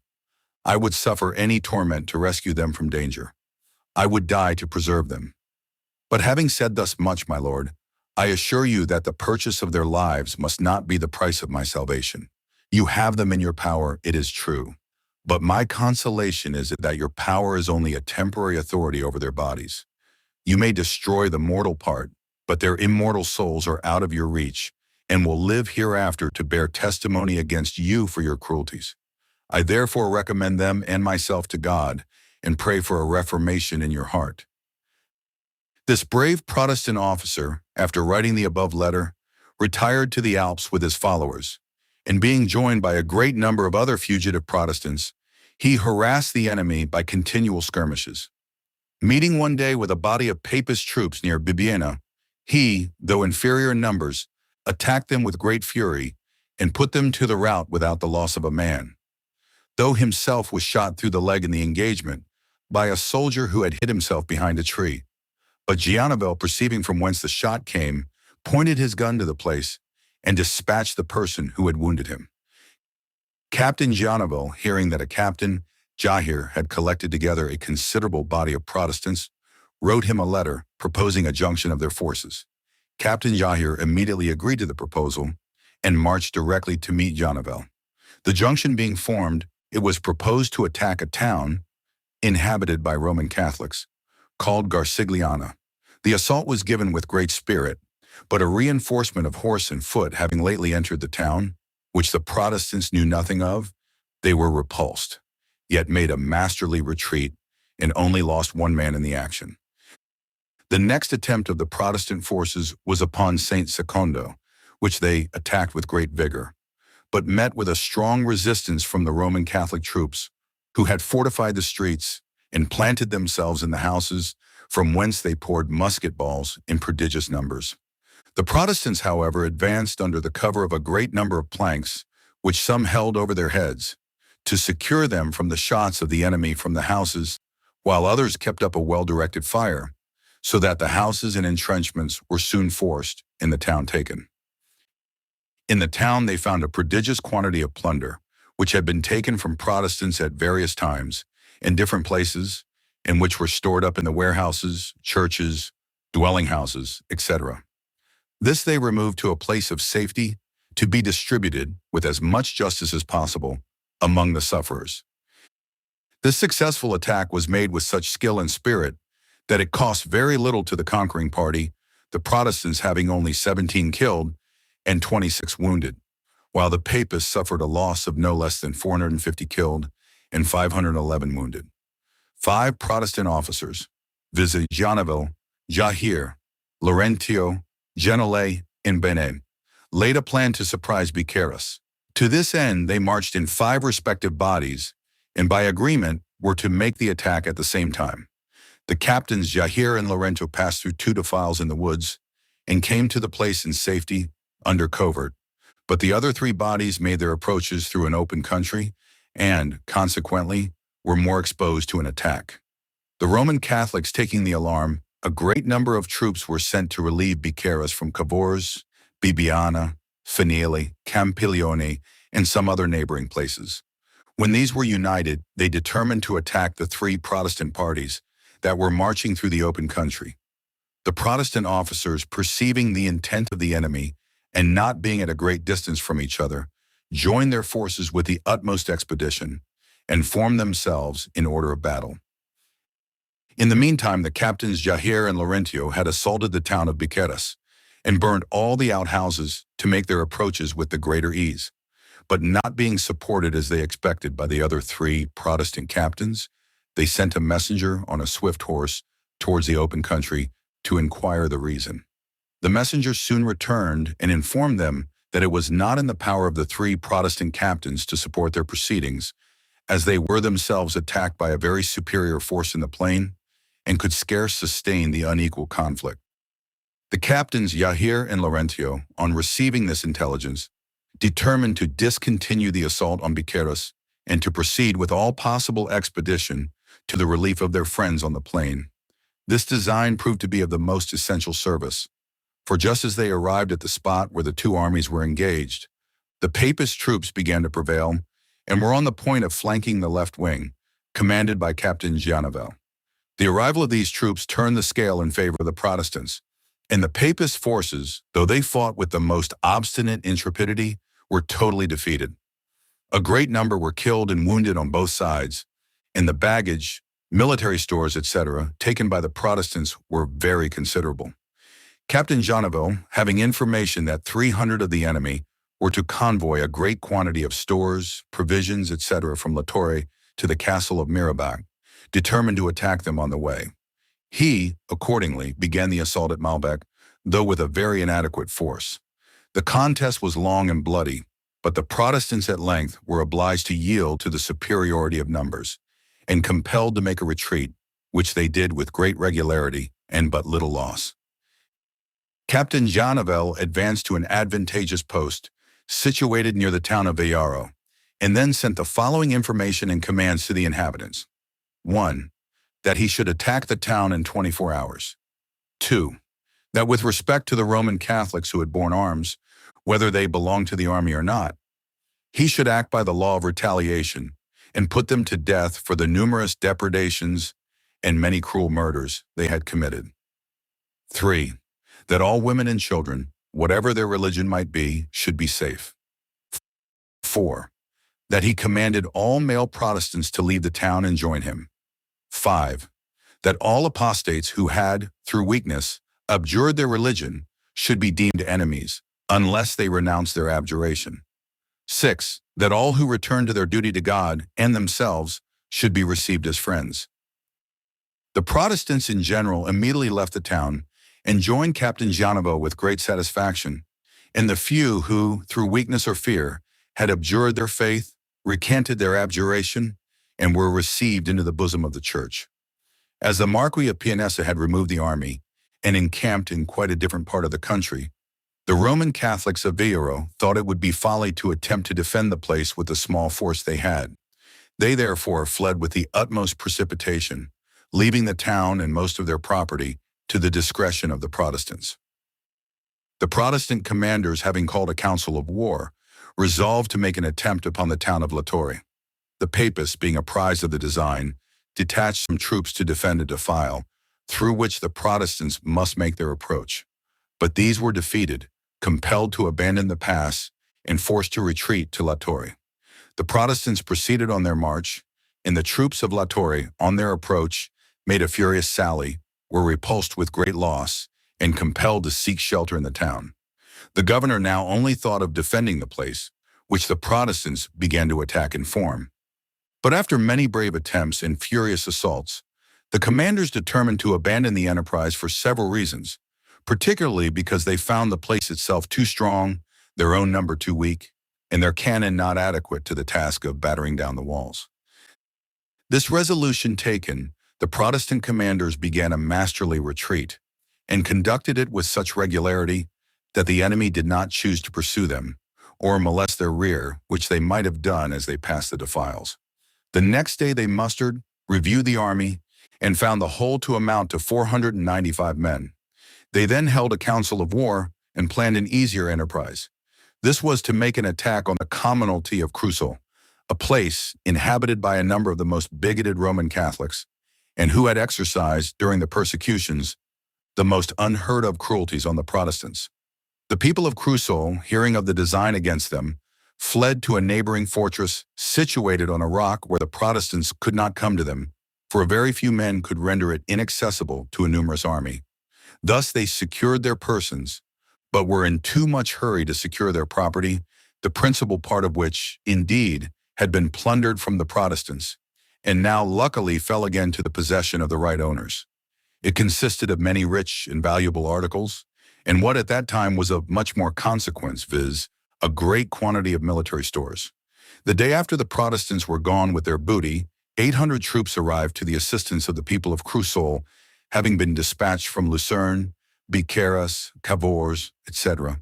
I would suffer any torment to rescue them from danger. I would die to preserve them. But having said thus much, my lord, I assure you that the purchase of their lives must not be the price of my salvation. You have them in your power, it is true. But my consolation is that your power is only a temporary authority over their bodies. You may destroy the mortal part, but their immortal souls are out of your reach and will live hereafter to bear testimony against you for your cruelties. I therefore recommend them and myself to God and pray for a reformation in your heart. This brave Protestant officer, after writing the above letter, retired to the Alps with his followers, and being joined by a great number of other fugitive Protestants, he harassed the enemy by continual skirmishes. Meeting one day with a body of Papist troops near Bibbiena, he, though inferior in numbers, attacked them with great fury and put them to the rout without the loss of a man, though himself was shot through the leg in the engagement by a soldier who had hid himself behind a tree. But Giannavel, perceiving from whence the shot came, pointed his gun to the place and dispatched the person who had wounded him. Captain Giannavel, hearing that a Captain Jahir had collected together a considerable body of Protestants, wrote him a letter proposing a junction of their forces. Captain Jahir immediately agreed to the proposal and marched directly to meet Giannavel. The junction being formed, it was proposed to attack a town inhabited by Roman Catholics called Garcigliana. The assault was given with great spirit, but a reinforcement of horse and foot having lately entered the town, which the Protestants knew nothing of, they were repulsed. yet made a masterly retreat and only lost one man in the action. The next attempt of the Protestant forces was upon St. Secondo, which they attacked with great vigor, but met with a strong resistance from the Roman Catholic troops, who had fortified the streets and planted themselves in the houses, from whence they poured musket balls in prodigious numbers. The Protestants, however, advanced under the cover of a great number of planks, which some held over their heads, to secure them from the shots of the enemy from the houses, while others kept up a well-directed fire, so that the houses and entrenchments were soon forced and the town taken. In the town they found a prodigious quantity of plunder, which had been taken from Protestants at various times, in different places, and which were stored up in the warehouses, churches, dwelling houses, etc. This they removed to a place of safety, to be distributed, with as much justice as possible, among the sufferers. This successful attack was made with such skill and spirit that it cost very little to the conquering party, the Protestants having only 17 killed and 26 wounded, while the Papists suffered a loss of no less than 450 killed and 511 wounded. 5 Protestant officers, viz. Gianville, Jahir, Laurentio, Genole, and Benet, laid a plan to surprise Bicaris. To this end, they marched in 5 respective bodies, and by agreement were to make the attack at the same time. The captains Jahir and Laurentio passed through 2 defiles in the woods and came to the place in safety under covert, but the other 3 bodies made their approaches through an open country and, consequently, were more exposed to an attack. The Roman Catholics taking the alarm, a great number of troops were sent to relieve Bicaris from Cavours, Bibbiena, Finale, Campiglione, and some other neighboring places. When these were united, they determined to attack the 3 Protestant parties that were marching through the open country. The Protestant officers, perceiving the intent of the enemy and not being at a great distance from each other, joined their forces with the utmost expedition and formed themselves in order of battle. In the meantime, the captains Jahir and Laurentio had assaulted the town of Bicaris and burned all the outhouses to make their approaches with the greater ease. But not being supported as they expected by the other 3 Protestant captains, they sent a messenger on a swift horse towards the open country to inquire the reason. The messenger soon returned and informed them that it was not in the power of the 3 Protestant captains to support their proceedings, as they were themselves attacked by a very superior force in the plain and could scarce sustain the unequal conflict. The captains Jahir and Laurentio, on receiving this intelligence, determined to discontinue the assault on Bicaris and to proceed with all possible expedition to the relief of their friends on the plain. This design proved to be of the most essential service, for just as they arrived at the spot where the 2 armies were engaged, the Papist troops began to prevail and were on the point of flanking the left wing, commanded by Captain Gianville. The arrival of these troops turned the scale in favor of the Protestants, and the Papist forces, though they fought with the most obstinate intrepidity, were totally defeated. A great number were killed and wounded on both sides, and the baggage, military stores, etc., taken by the Protestants were very considerable. Captain Gianville, having information that 300 of the enemy were to convoy a great quantity of stores, provisions, etc. from La Torre to the castle of Mirabac, determined to attack them on the way. He, accordingly, began the assault at Malbec, though with a very inadequate force. The contest was long and bloody, but the Protestants at length were obliged to yield to the superiority of numbers, and compelled to make a retreat, which they did with great regularity and but little loss. Captain Gianville advanced to an advantageous post, situated near the town of Villaro, and then sent the following information and commands to the inhabitants. 1. That he should attack the town in 24 hours. 2. That with respect to the Roman Catholics who had borne arms, whether they belonged to the army or not, he should act by the law of retaliation and put them to death for the numerous depredations and many cruel murders they had committed. 3. That all women and children, whatever their religion might be, should be safe. 4. That he commanded all male Protestants to leave the town and join him. 5. That all apostates who had, through weakness, abjured their religion should be deemed enemies, unless they renounce their abjuration. 6. That all who return to their duty to God and themselves should be received as friends. The Protestants in general immediately left the town and joined Captain Gianovo with great satisfaction, and the few who, through weakness or fear, had abjured their faith, recanted their abjuration, and were received into the bosom of the church. As the Marquis of Pianesa had removed the army and encamped in quite a different part of the country, the Roman Catholics of Villaro thought it would be folly to attempt to defend the place with the small force they had. They therefore fled with the utmost precipitation, leaving the town and most of their property to the discretion of the Protestants. The Protestant commanders, having called a council of war, resolved to make an attempt upon the town of Latori. The Papists, being apprised of the design, detached some troops to defend a defile, through which the Protestants must make their approach. But these were defeated, compelled to abandon the pass, and forced to retreat to Latori. The Protestants proceeded on their march, and the troops of Latori, on their approach, made a furious sally, were repulsed with great loss, and compelled to seek shelter in the town. The governor now only thought of defending the place, which the Protestants began to attack in form. But after many brave attempts and furious assaults, the commanders determined to abandon the enterprise for several reasons, particularly because they found the place itself too strong, their own number too weak, and their cannon not adequate to the task of battering down the walls. This resolution taken, the Protestant commanders began a masterly retreat, and conducted it with such regularity that the enemy did not choose to pursue them, or molest their rear, which they might have done as they passed the defiles. The next day they mustered, reviewed the army, and found the whole to amount to 495 men. They then held a council of war and planned an easier enterprise. This was to make an attack on the commonalty of Crucial, a place inhabited by a number of the most bigoted Roman Catholics, and who had exercised, during the persecutions, the most unheard-of cruelties on the Protestants. The people of Crucial, hearing of the design against them, fled to a neighboring fortress situated on a rock where the Protestants could not come to them, for a very few men could render it inaccessible to a numerous army. Thus they secured their persons, but were in too much hurry to secure their property, the principal part of which, indeed, had been plundered from the Protestants, and now luckily fell again to the possession of the right owners. It consisted of many rich and valuable articles, and what at that time was of much more consequence, viz., a great quantity of military stores. The day after the Protestants were gone with their booty, 800 troops arrived to the assistance of the people of Crucial, having been dispatched from Lucerne, Bicaras, Cavours, etc.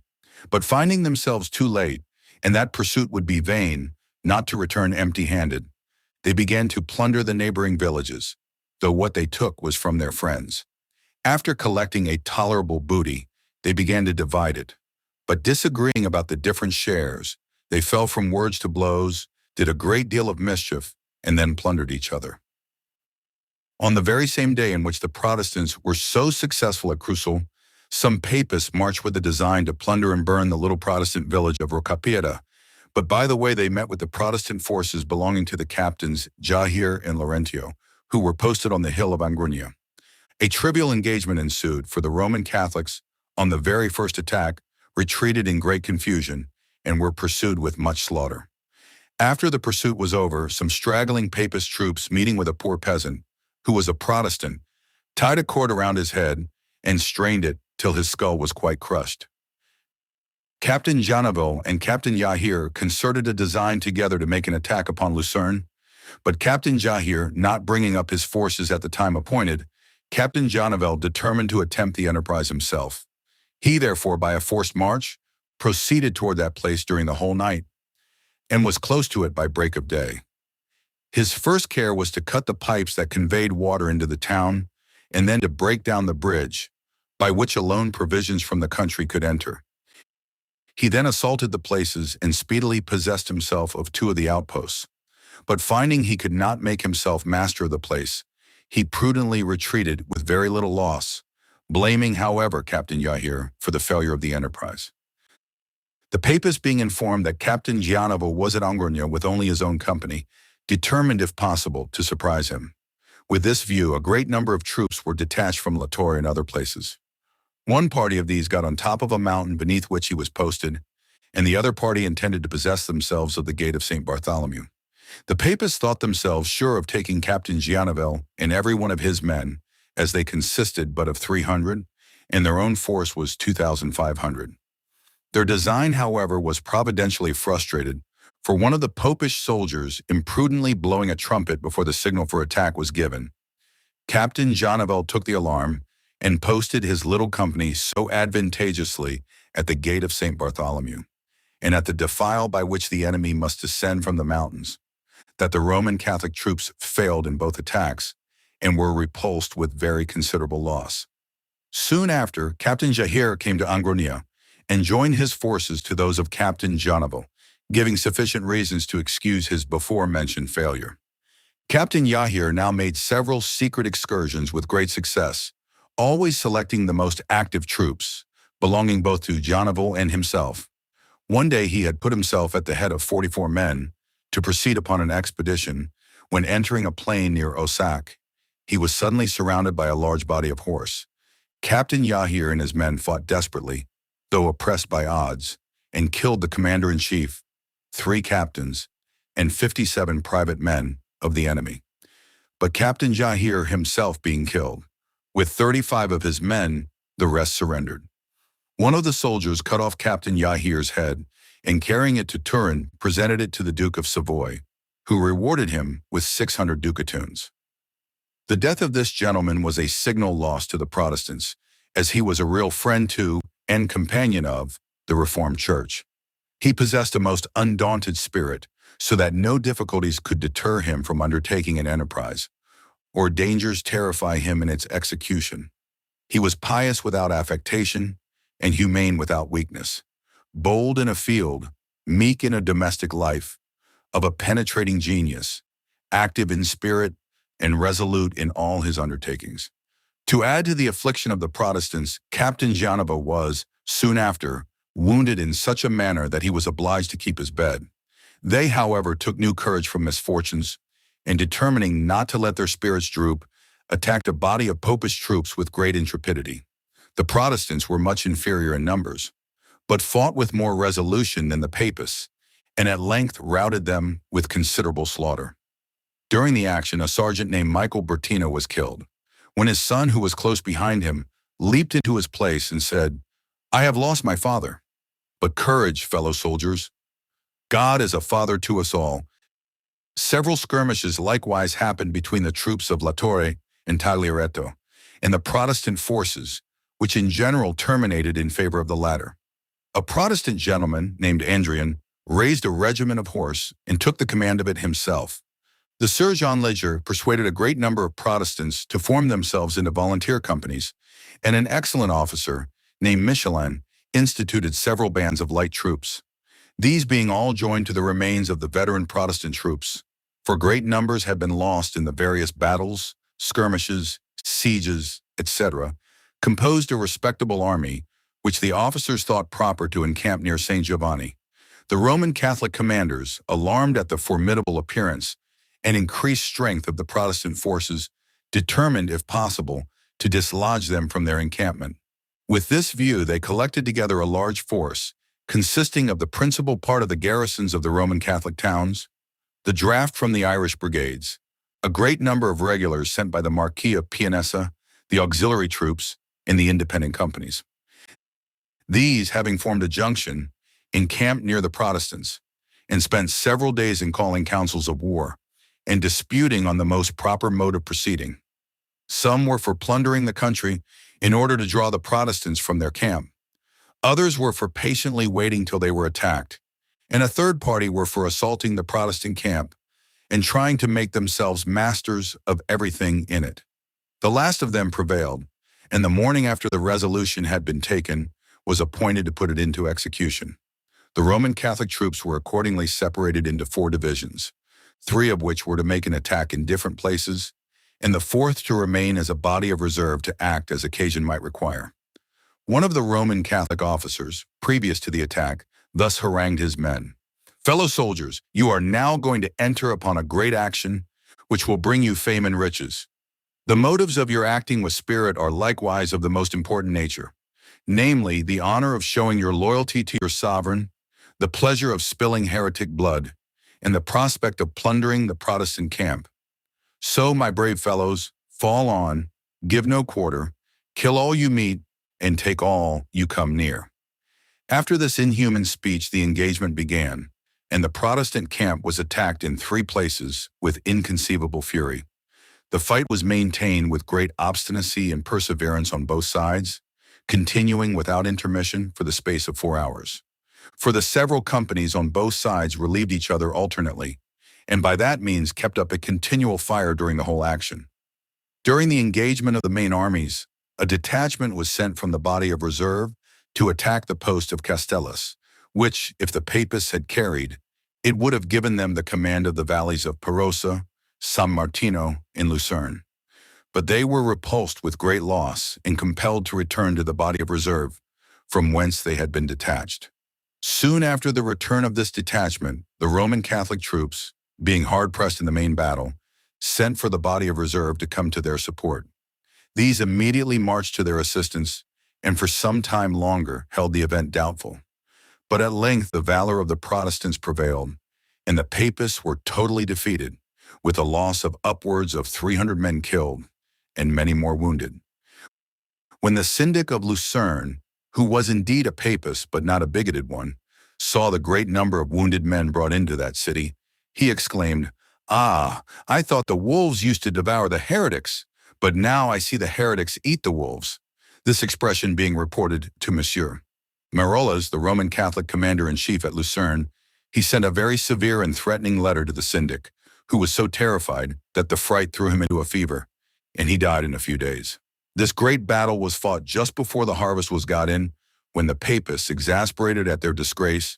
But finding themselves too late, and that pursuit would be vain, not to return empty-handed, they began to plunder the neighboring villages, though what they took was from their friends. After collecting a tolerable booty, they began to divide it. But disagreeing about the different shares, they fell from words to blows, did a great deal of mischief, and then plundered each other. On the very same day in which the Protestants were so successful at Crucial, some Papists marched with the design to plunder and burn the little Protestant village of Rocapieta, but by the way they met with the Protestant forces belonging to the captains Jahir and Laurentio, who were posted on the hill of Angrugna. A trivial engagement ensued, for the Roman Catholics, on the very first attack, retreated in great confusion, and were pursued with much slaughter. After the pursuit was over, some straggling Papist troops, meeting with a poor peasant, who was a Protestant, tied a cord around his head and strained it till his skull was quite crushed. Captain Gianovo and Captain Jahir concerted a design together to make an attack upon Lucerne, but Captain Jahir not bringing up his forces at the time appointed, Captain Gianovo determined to attempt the enterprise himself. He, therefore, by a forced march, proceeded toward that place during the whole night, and was close to it by break of day. His first care was to cut the pipes that conveyed water into the town, and then to break down the bridge, by which alone provisions from the country could enter. He then assaulted the places and speedily possessed himself of 2 of the outposts. But finding he could not make himself master of the place, he prudently retreated with very little loss, blaming, however, Captain Jahir for the failure of the enterprise. The Papists, being informed that Captain Gianovo was at Angrugna with only his own company, determined, if possible, to surprise him. With this view, a great number of troops were detached from Latori and other places. One party of these got on top of a mountain beneath which he was posted, and the other party intended to possess themselves of the gate of St. Bartholomew. The papists thought themselves sure of taking Captain Gianovel and every one of his men, as they consisted but of 300, and their own force was 2,500. Their design, however, was providentially frustrated, for one of the popish soldiers imprudently blowing a trumpet before the signal for attack was given. Captain Gianovel took the alarm and posted his little company so advantageously at the gate of St. Bartholomew, and at the defile by which the enemy must descend from the mountains, that the Roman Catholic troops failed in both attacks and were repulsed with very considerable loss. Soon after, Captain Jahir came to Angronia and joined his forces to those of Captain Gianovel, giving sufficient reasons to excuse his before-mentioned failure. Captain Yahir now made several secret excursions with great success, always selecting the most active troops, belonging both to Gianovel and himself. One day he had put himself at the head of 44 men to proceed upon an expedition, when entering a plain near Ossac, he was suddenly surrounded by a large body of horse. Captain Yahir and his men fought desperately, though oppressed by odds, and killed the commander-in-chief, 3 captains, and 57 private men of the enemy. But Captain Jahir himself being killed, with 35 of his men, the rest surrendered. One of the soldiers cut off Captain Yahir's head, and carrying it to Turin, presented it to the Duke of Savoy, who rewarded him with 600 ducatoons. The death of this gentleman was a signal loss to the Protestants, as he was a real friend to and companion of the Reformed Church. He possessed a most undaunted spirit, so that no difficulties could deter him from undertaking an enterprise, or dangers terrify him in its execution. He was pious without affectation, and humane without weakness, bold in a field, meek in a domestic life, of a penetrating genius, active in spirit, and resolute in all his undertakings. To add to the affliction of the Protestants, Captain Gianovel was, soon after, wounded in such a manner that he was obliged to keep his bed. They, however, took new courage from misfortunes, and determining not to let their spirits droop, attacked a body of popish troops with great intrepidity. The Protestants were much inferior in numbers, but fought with more resolution than the papists, and at length routed them with considerable slaughter. During the action, a sergeant named Michael Bertino was killed, when his son, who was close behind him, leaped into his place and said, "I have lost my father. But courage, fellow soldiers. God is a father to us all." Several skirmishes likewise happened between the troops of La Torre and Tagliaretto and the Protestant forces, which in general terminated in favor of the latter. A Protestant gentleman named Andrian raised a regiment of horse and took the command of it himself. The Sieur Jean Leger persuaded a great number of Protestants to form themselves into volunteer companies, and an excellent officer named Michelin instituted several bands of light troops, these being all joined to the remains of the veteran Protestant troops, for great numbers had been lost in the various battles, skirmishes, sieges, etc., composed a respectable army, which the officers thought proper to encamp near St. Giovanni. The Roman Catholic commanders, alarmed at the formidable appearance and increased strength of the Protestant forces, determined, if possible, to dislodge them from their encampment. With this view, they collected together a large force, consisting of the principal part of the garrisons of the Roman Catholic towns, the draft from the Irish brigades, a great number of regulars sent by the Marquis of Pianessa, the auxiliary troops, and the independent companies. These, having formed a junction, encamped near the Protestants, and spent several days in calling councils of war, and disputing on the most proper mode of proceeding. Some were for plundering the country in order to draw the Protestants from their camp. Others were for patiently waiting till they were attacked, and a third party were for assaulting the Protestant camp and trying to make themselves masters of everything in it. The last of them prevailed, and the morning after the resolution had been taken was appointed to put it into execution. The Roman Catholic troops were accordingly separated into 4 divisions, 3 of which were to make an attack in different places, and the 4th to remain as a body of reserve to act as occasion might require. One of the Roman Catholic officers, previous to the attack, thus harangued his men. "Fellow soldiers, you are now going to enter upon a great action, which will bring you fame and riches. The motives of your acting with spirit are likewise of the most important nature, namely, the honor of showing your loyalty to your sovereign, the pleasure of spilling heretic blood, and the prospect of plundering the Protestant camp. So, my brave fellows, fall on, give no quarter, kill all you meet, and take all you come near. After this inhuman speech, the engagement began, and the Protestant camp was attacked in 3 places with inconceivable fury. The fight was maintained with great obstinacy and perseverance on both sides, continuing without intermission for the space of 4 hours. For the several companies on both sides relieved each other alternately, and by that means kept up a continual fire during the whole action. During the engagement of the main armies, a detachment was sent from the body of reserve to attack the post of Castellus, which, if the Papists had carried, it would have given them the command of the valleys of Perosa, San Martino, and Lucerne. But they were repulsed with great loss and compelled to return to the body of reserve, from whence they had been detached. Soon after the return of this detachment, the Roman Catholic troops, being hard-pressed in the main battle, sent for the body of reserve to come to their support. These immediately marched to their assistance, and for some time longer held the event doubtful. But at length the valor of the Protestants prevailed, and the Papists were totally defeated, with a loss of upwards of 300 men killed and many more wounded. When the Syndic of Lucerne, who was indeed a Papist but not a bigoted one, saw the great number of wounded men brought into that city, he exclaimed, "Ah, I thought the wolves used to devour the heretics, but now I see the heretics eat the wolves," this expression being reported to Monsieur Marolles, the Roman Catholic commander-in-chief at Lucerne. He sent a very severe and threatening letter to the Syndic, who was so terrified that the fright threw him into a fever, and he died in a few days. This great battle was fought just before the harvest was got in, when the Papists, exasperated at their disgrace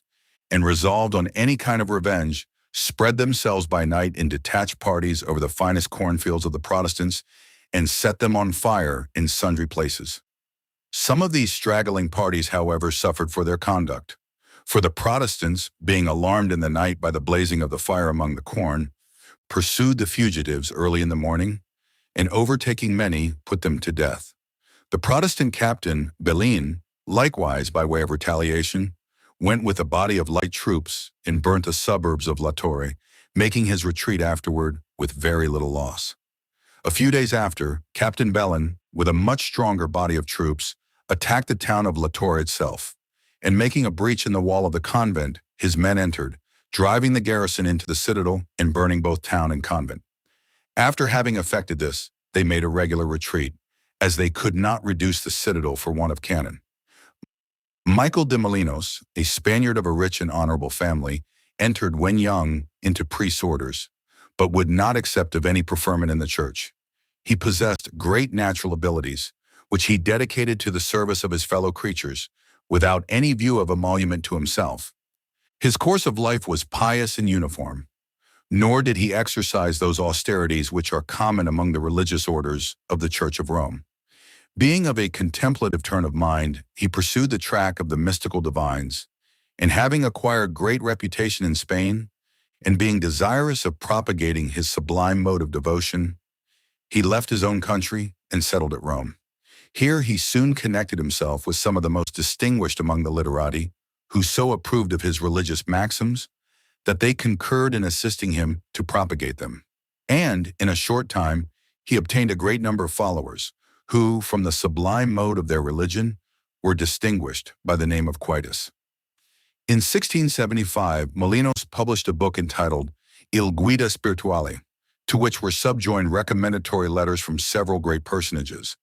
and resolved on any kind of revenge, spread themselves by night in detached parties over the finest cornfields of the Protestants and set them on fire in sundry places. Some of these straggling parties, however, suffered for their conduct. For the Protestants, being alarmed in the night by the blazing of the fire among the corn, pursued the fugitives early in the morning, and overtaking many, put them to death. The Protestant captain, Bellin, likewise by way of retaliation, went with a body of light troops and burnt the suburbs of La Torre, making his retreat afterward with very little loss. A few days after, Captain Bellin, with a much stronger body of troops, attacked the town of La Torre itself, and making a breach in the wall of the convent, his men entered, driving the garrison into the citadel and burning both town and convent. After having effected this, they made a regular retreat, as they could not reduce the citadel for want of cannon. Michael de Molinos, a Spaniard of a rich and honorable family, entered when young into priest's orders, but would not accept of any preferment in the church. He possessed great natural abilities, which he dedicated to the service of his fellow creatures, without any view of emolument to himself. His course of life was pious and uniform, nor did he exercise those austerities which are common among the religious orders of the Church of Rome. Being of a contemplative turn of mind, he pursued the track of the mystical divines, and having acquired great reputation in Spain, and being desirous of propagating his sublime mode of devotion, he left his own country and settled at Rome. Here he soon connected himself with some of the most distinguished among the literati, who so approved of his religious maxims that they concurred in assisting him to propagate them. And, in a short time, he obtained a great number of followers, who, from the sublime mode of their religion, were distinguished by the name of Quitus. In 1675, Molinos published a book entitled Il Guida Spirituale, to which were subjoined recommendatory letters from several great personages.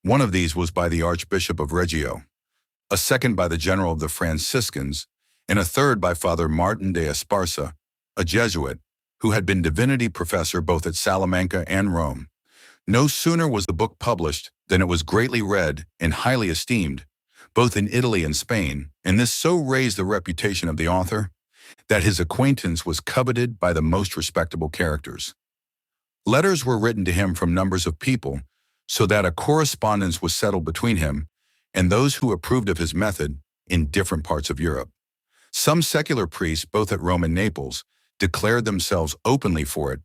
One of these was by the Archbishop of Reggio, a second by the General of the Franciscans, and a third by Father Martin de Esparza, a Jesuit, who had been divinity professor both at Salamanca and Rome. No sooner was the book published than it was greatly read and highly esteemed, both in Italy and Spain, and this so raised the reputation of the author that his acquaintance was coveted by the most respectable characters. Letters were written to him from numbers of people, so that a correspondence was settled between him and those who approved of his method in different parts of Europe. Some secular priests, both at Rome and Naples, declared themselves openly for it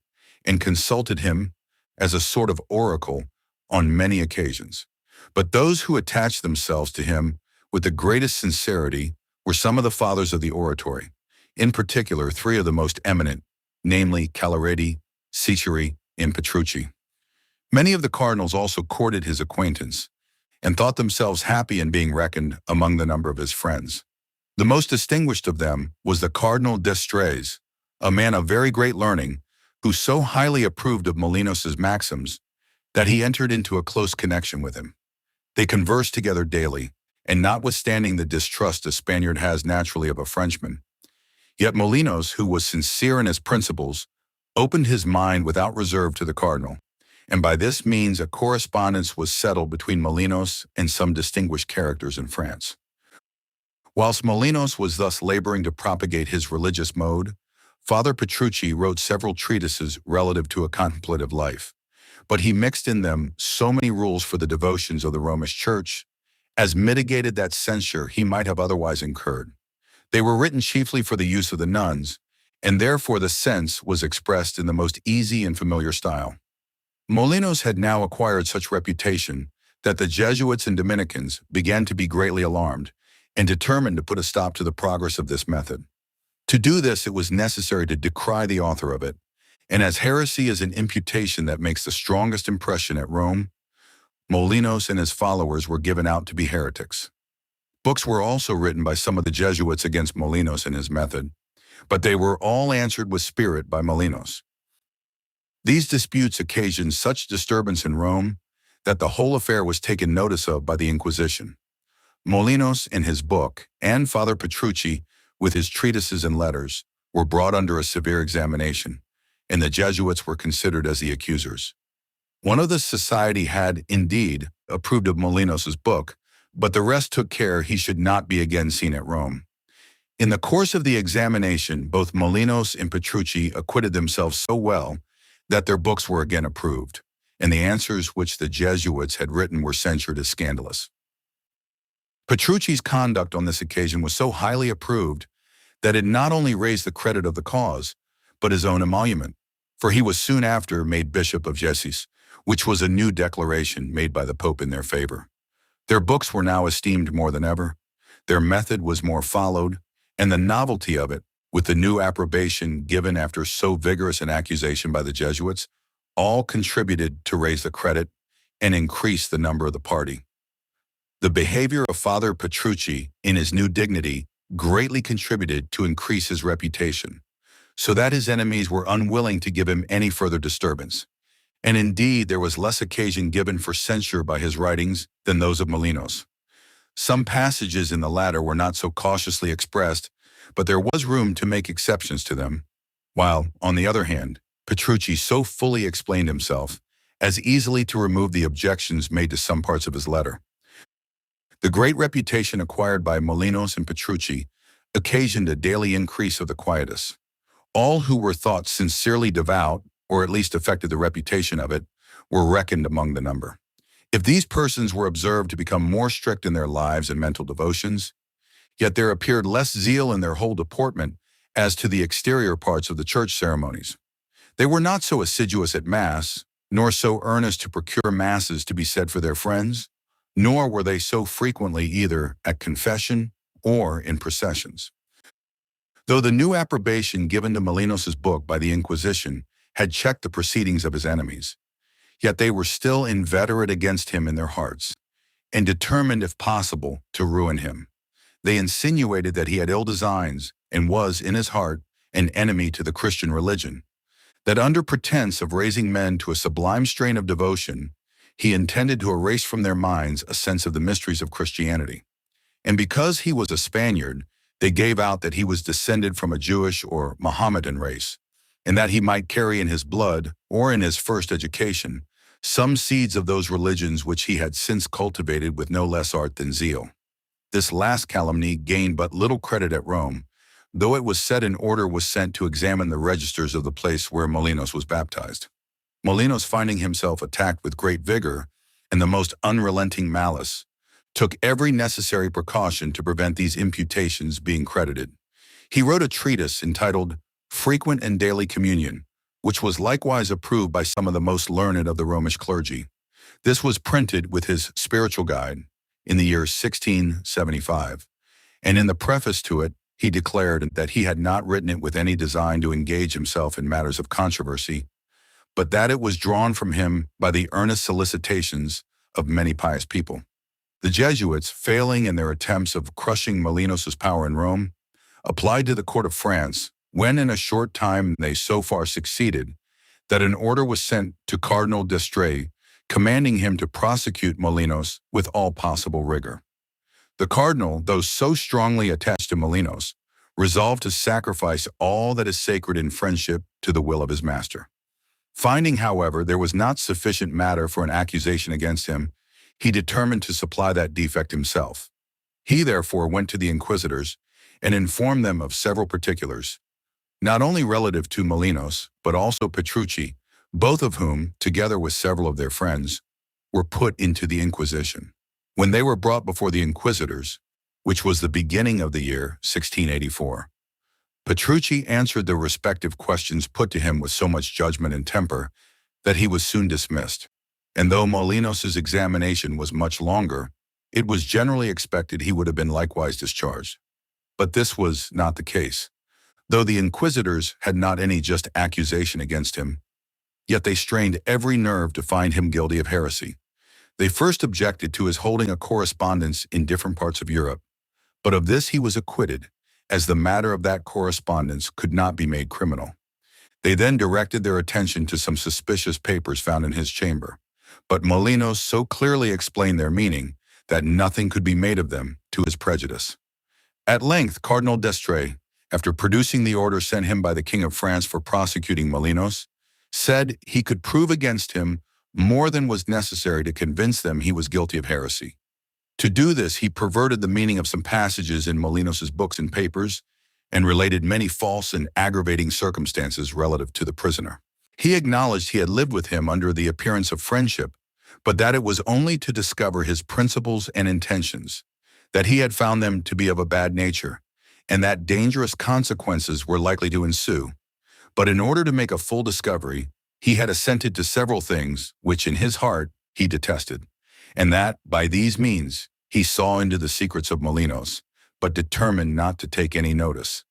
and consulted him as a sort of oracle on many occasions. But those who attached themselves to him with the greatest sincerity were some of the fathers of the oratory. In particular, three of the most eminent, namely Calareti, Ciceri, and Petrucci. Many of the cardinals also courted his acquaintance, and thought themselves happy in being reckoned among the number of his friends. The most distinguished of them was the Cardinal d'Estrées, a man of very great learning, who so highly approved of Molinos's maxims that he entered into a close connection with him. They conversed together daily, and notwithstanding the distrust a Spaniard has naturally of a Frenchman, yet Molinos, who was sincere in his principles, opened his mind without reserve to the cardinal, and by this means a correspondence was settled between Molinos and some distinguished characters in France. Whilst Molinos was thus laboring to propagate his religious mode, Father Petrucci wrote several treatises relative to a contemplative life, but he mixed in them so many rules for the devotions of the Romish Church as mitigated that censure he might have otherwise incurred. They were written chiefly for the use of the nuns, and therefore the sense was expressed in the most easy and familiar style. Molinos had now acquired such reputation that the Jesuits and Dominicans began to be greatly alarmed and determined to put a stop to the progress of this method. To do this, it was necessary to decry the author of it, and as heresy is an imputation that makes the strongest impression at Rome, Molinos and his followers were given out to be heretics. Books were also written by some of the Jesuits against Molinos and his method, but they were all answered with spirit by Molinos. These disputes occasioned such disturbance in Rome that the whole affair was taken notice of by the Inquisition. Molinos in his book, and Father Petrucci with his treatises and letters, were brought under a severe examination, and the Jesuits were considered as the accusers. One of the society had, indeed, approved of Molinos's book, but the rest took care he should not be again seen at Rome. In the course of the examination, both Molinos and Petrucci acquitted themselves so well that their books were again approved, and the answers which the Jesuits had written were censured as scandalous. Petrucci's conduct on this occasion was so highly approved that it not only raised the credit of the cause, but his own emolument, for he was soon after made Bishop of Jessis, which was a new declaration made by the Pope in their favor. Their books were now esteemed more than ever, their method was more followed, and the novelty of it, with the new approbation given after so vigorous an accusation by the Jesuits, all contributed to raise the credit and increase the number of the party. The behavior of Father Petrucci in his new dignity greatly contributed to increase his reputation, so that his enemies were unwilling to give him any further disturbance. And indeed, there was less occasion given for censure by his writings than those of Molinos. Some passages in the latter were not so cautiously expressed, but there was room to make exceptions to them, while, on the other hand, Petrucci so fully explained himself as easily to remove the objections made to some parts of his letter. The great reputation acquired by Molinos and Petrucci occasioned a daily increase of the quietus. All who were thought sincerely devout, or at least affected the reputation of it, were reckoned among the number. If these persons were observed to become more strict in their lives and mental devotions, yet there appeared less zeal in their whole deportment as to the exterior parts of the church ceremonies. They were not so assiduous at Mass, nor so earnest to procure Masses to be said for their friends, nor were they so frequently either at confession or in processions. Though the new approbation given to Molinos's book by the Inquisition had checked the proceedings of his enemies, yet they were still inveterate against him in their hearts, and determined, if possible, to ruin him. They insinuated that he had ill designs and was, in his heart, an enemy to the Christian religion, that under pretense of raising men to a sublime strain of devotion, he intended to erase from their minds a sense of the mysteries of Christianity. And because he was a Spaniard, they gave out that he was descended from a Jewish or Mohammedan race, and that he might carry in his blood, or in his first education, some seeds of those religions which he had since cultivated with no less art than zeal. This last calumny gained but little credit at Rome, though it was said an order was sent to examine the registers of the place where Molinos was baptized. Molinos, finding himself attacked with great vigor and the most unrelenting malice, took every necessary precaution to prevent these imputations being credited. He wrote a treatise entitled Frequent and Daily Communion, which was likewise approved by some of the most learned of the Romish clergy. This was printed with his spiritual guide in the year 1675, and in the preface to it, he declared that he had not written it with any design to engage himself in matters of controversy, but that it was drawn from him by the earnest solicitations of many pious people. The Jesuits, failing in their attempts of crushing Molinos's power in Rome, applied to the court of France, when in a short time they so far succeeded that an order was sent to Cardinal d'Estrees, commanding him to prosecute Molinos with all possible rigor. The cardinal, though so strongly attached to Molinos, resolved to sacrifice all that is sacred in friendship to the will of his master. Finding, however, there was not sufficient matter for an accusation against him, he determined to supply that defect himself. He therefore went to the inquisitors and informed them of several particulars, not only relative to Molinos, but also Petrucci, both of whom, together with several of their friends, were put into the Inquisition. When they were brought before the inquisitors, which was the beginning of the year 1684, Petrucci answered the respective questions put to him with so much judgment and temper that he was soon dismissed. And though Molinos's examination was much longer, it was generally expected he would have been likewise discharged. But this was not the case. Though the inquisitors had not any just accusation against him, yet they strained every nerve to find him guilty of heresy. They first objected to his holding a correspondence in different parts of Europe, but of this he was acquitted, as the matter of that correspondence could not be made criminal. They then directed their attention to some suspicious papers found in his chamber, but Molinos so clearly explained their meaning that nothing could be made of them to his prejudice. At length, Cardinal d'Estrees, after producing the order sent him by the King of France for prosecuting Molinos, said he could prove against him more than was necessary to convince them he was guilty of heresy. To do this, he perverted the meaning of some passages in Molinos's books and papers and related many false and aggravating circumstances relative to the prisoner. He acknowledged he had lived with him under the appearance of friendship, but that it was only to discover his principles and intentions, that he had found them to be of a bad nature, and that dangerous consequences were likely to ensue. But in order to make a full discovery, he had assented to several things which in his heart he detested, and that, by these means, he saw into the secrets of Molinos, but determined not to take any notice,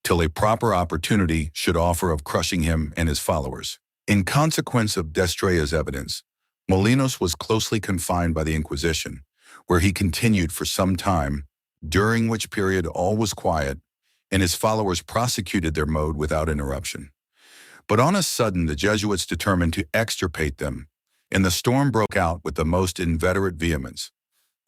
till a proper opportunity should offer of crushing him and his followers. In consequence of d'Estrees' evidence, Molinos was closely confined by the Inquisition, where he continued for some time, during which period all was quiet, and his followers prosecuted their mode without interruption. But on a sudden the Jesuits determined to extirpate them, and the storm broke out with the most inveterate vehemence.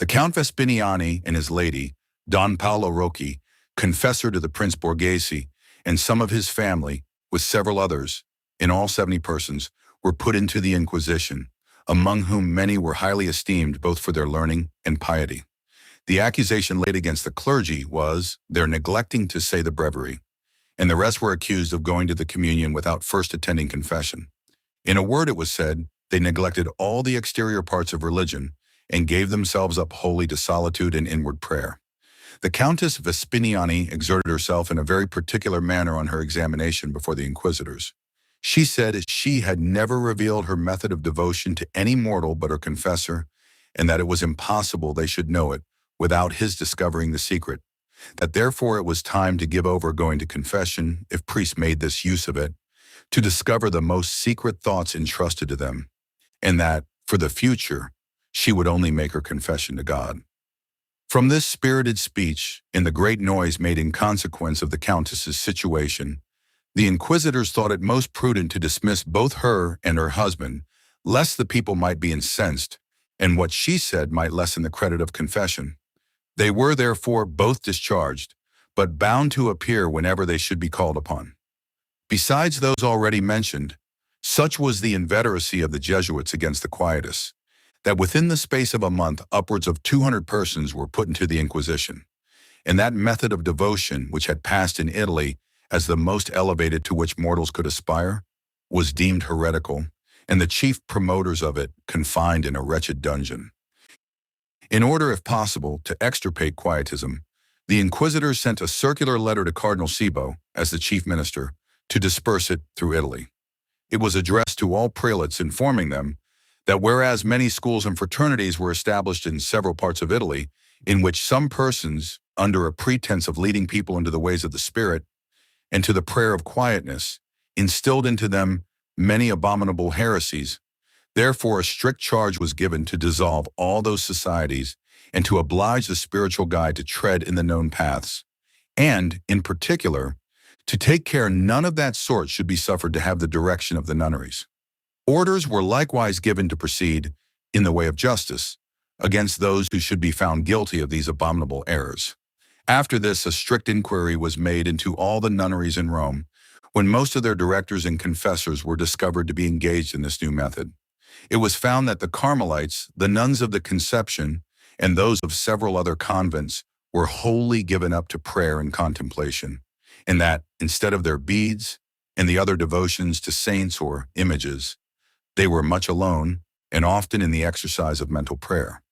The Count Vespiniani and his lady, Don Paolo Rocchi, confessor to the Prince Borghese, and some of his family, with several others, in all 70 persons, were put into the Inquisition, among whom many were highly esteemed both for their learning and piety. The accusation laid against the clergy was their neglecting to say the breviary, and the rest were accused of going to the communion without first attending confession. In a word, it was said, they neglected all the exterior parts of religion and gave themselves up wholly to solitude and inward prayer. The Countess Vespiniani exerted herself in a very particular manner on her examination before the inquisitors. She said she had never revealed her method of devotion to any mortal but her confessor, and that it was impossible they should know it without his discovering the secret, that therefore it was time to give over going to confession, if priests made this use of it, to discover the most secret thoughts entrusted to them, and that, for the future, she would only make her confession to God. From this spirited speech, and the great noise made in consequence of the Countess's situation, the inquisitors thought it most prudent to dismiss both her and her husband, lest the people might be incensed, and what she said might lessen the credit of confession. They were therefore both discharged, but bound to appear whenever they should be called upon. Besides those already mentioned, such was the inveteracy of the Jesuits against the Quietists, that within the space of a month upwards of 200 persons were put into the Inquisition, and that method of devotion which had passed in Italy as the most elevated to which mortals could aspire, was deemed heretical, and the chief promoters of it confined in a wretched dungeon. In order, if possible, to extirpate Quietism, the inquisitors sent a circular letter to Cardinal Cibo, as the chief minister, to disperse it through Italy. It was addressed to all prelates, informing them that whereas many schools and fraternities were established in several parts of Italy, in which some persons, under a pretense of leading people into the ways of the Spirit and to the prayer of quietness, instilled into them many abominable heresies. Therefore, a strict charge was given to dissolve all those societies and to oblige the spiritual guide to tread in the known paths, and, in particular, to take care none of that sort should be suffered to have the direction of the nunneries. Orders were likewise given to proceed, in the way of justice, against those who should be found guilty of these abominable errors. After this, a strict inquiry was made into all the nunneries in Rome, when most of their directors and confessors were discovered to be engaged in this new method. It was found that the Carmelites, the nuns of the Conception, and those of several other convents were wholly given up to prayer and contemplation, and that, instead of their beads and the other devotions to saints or images, they were much alone and often in the exercise of mental prayer.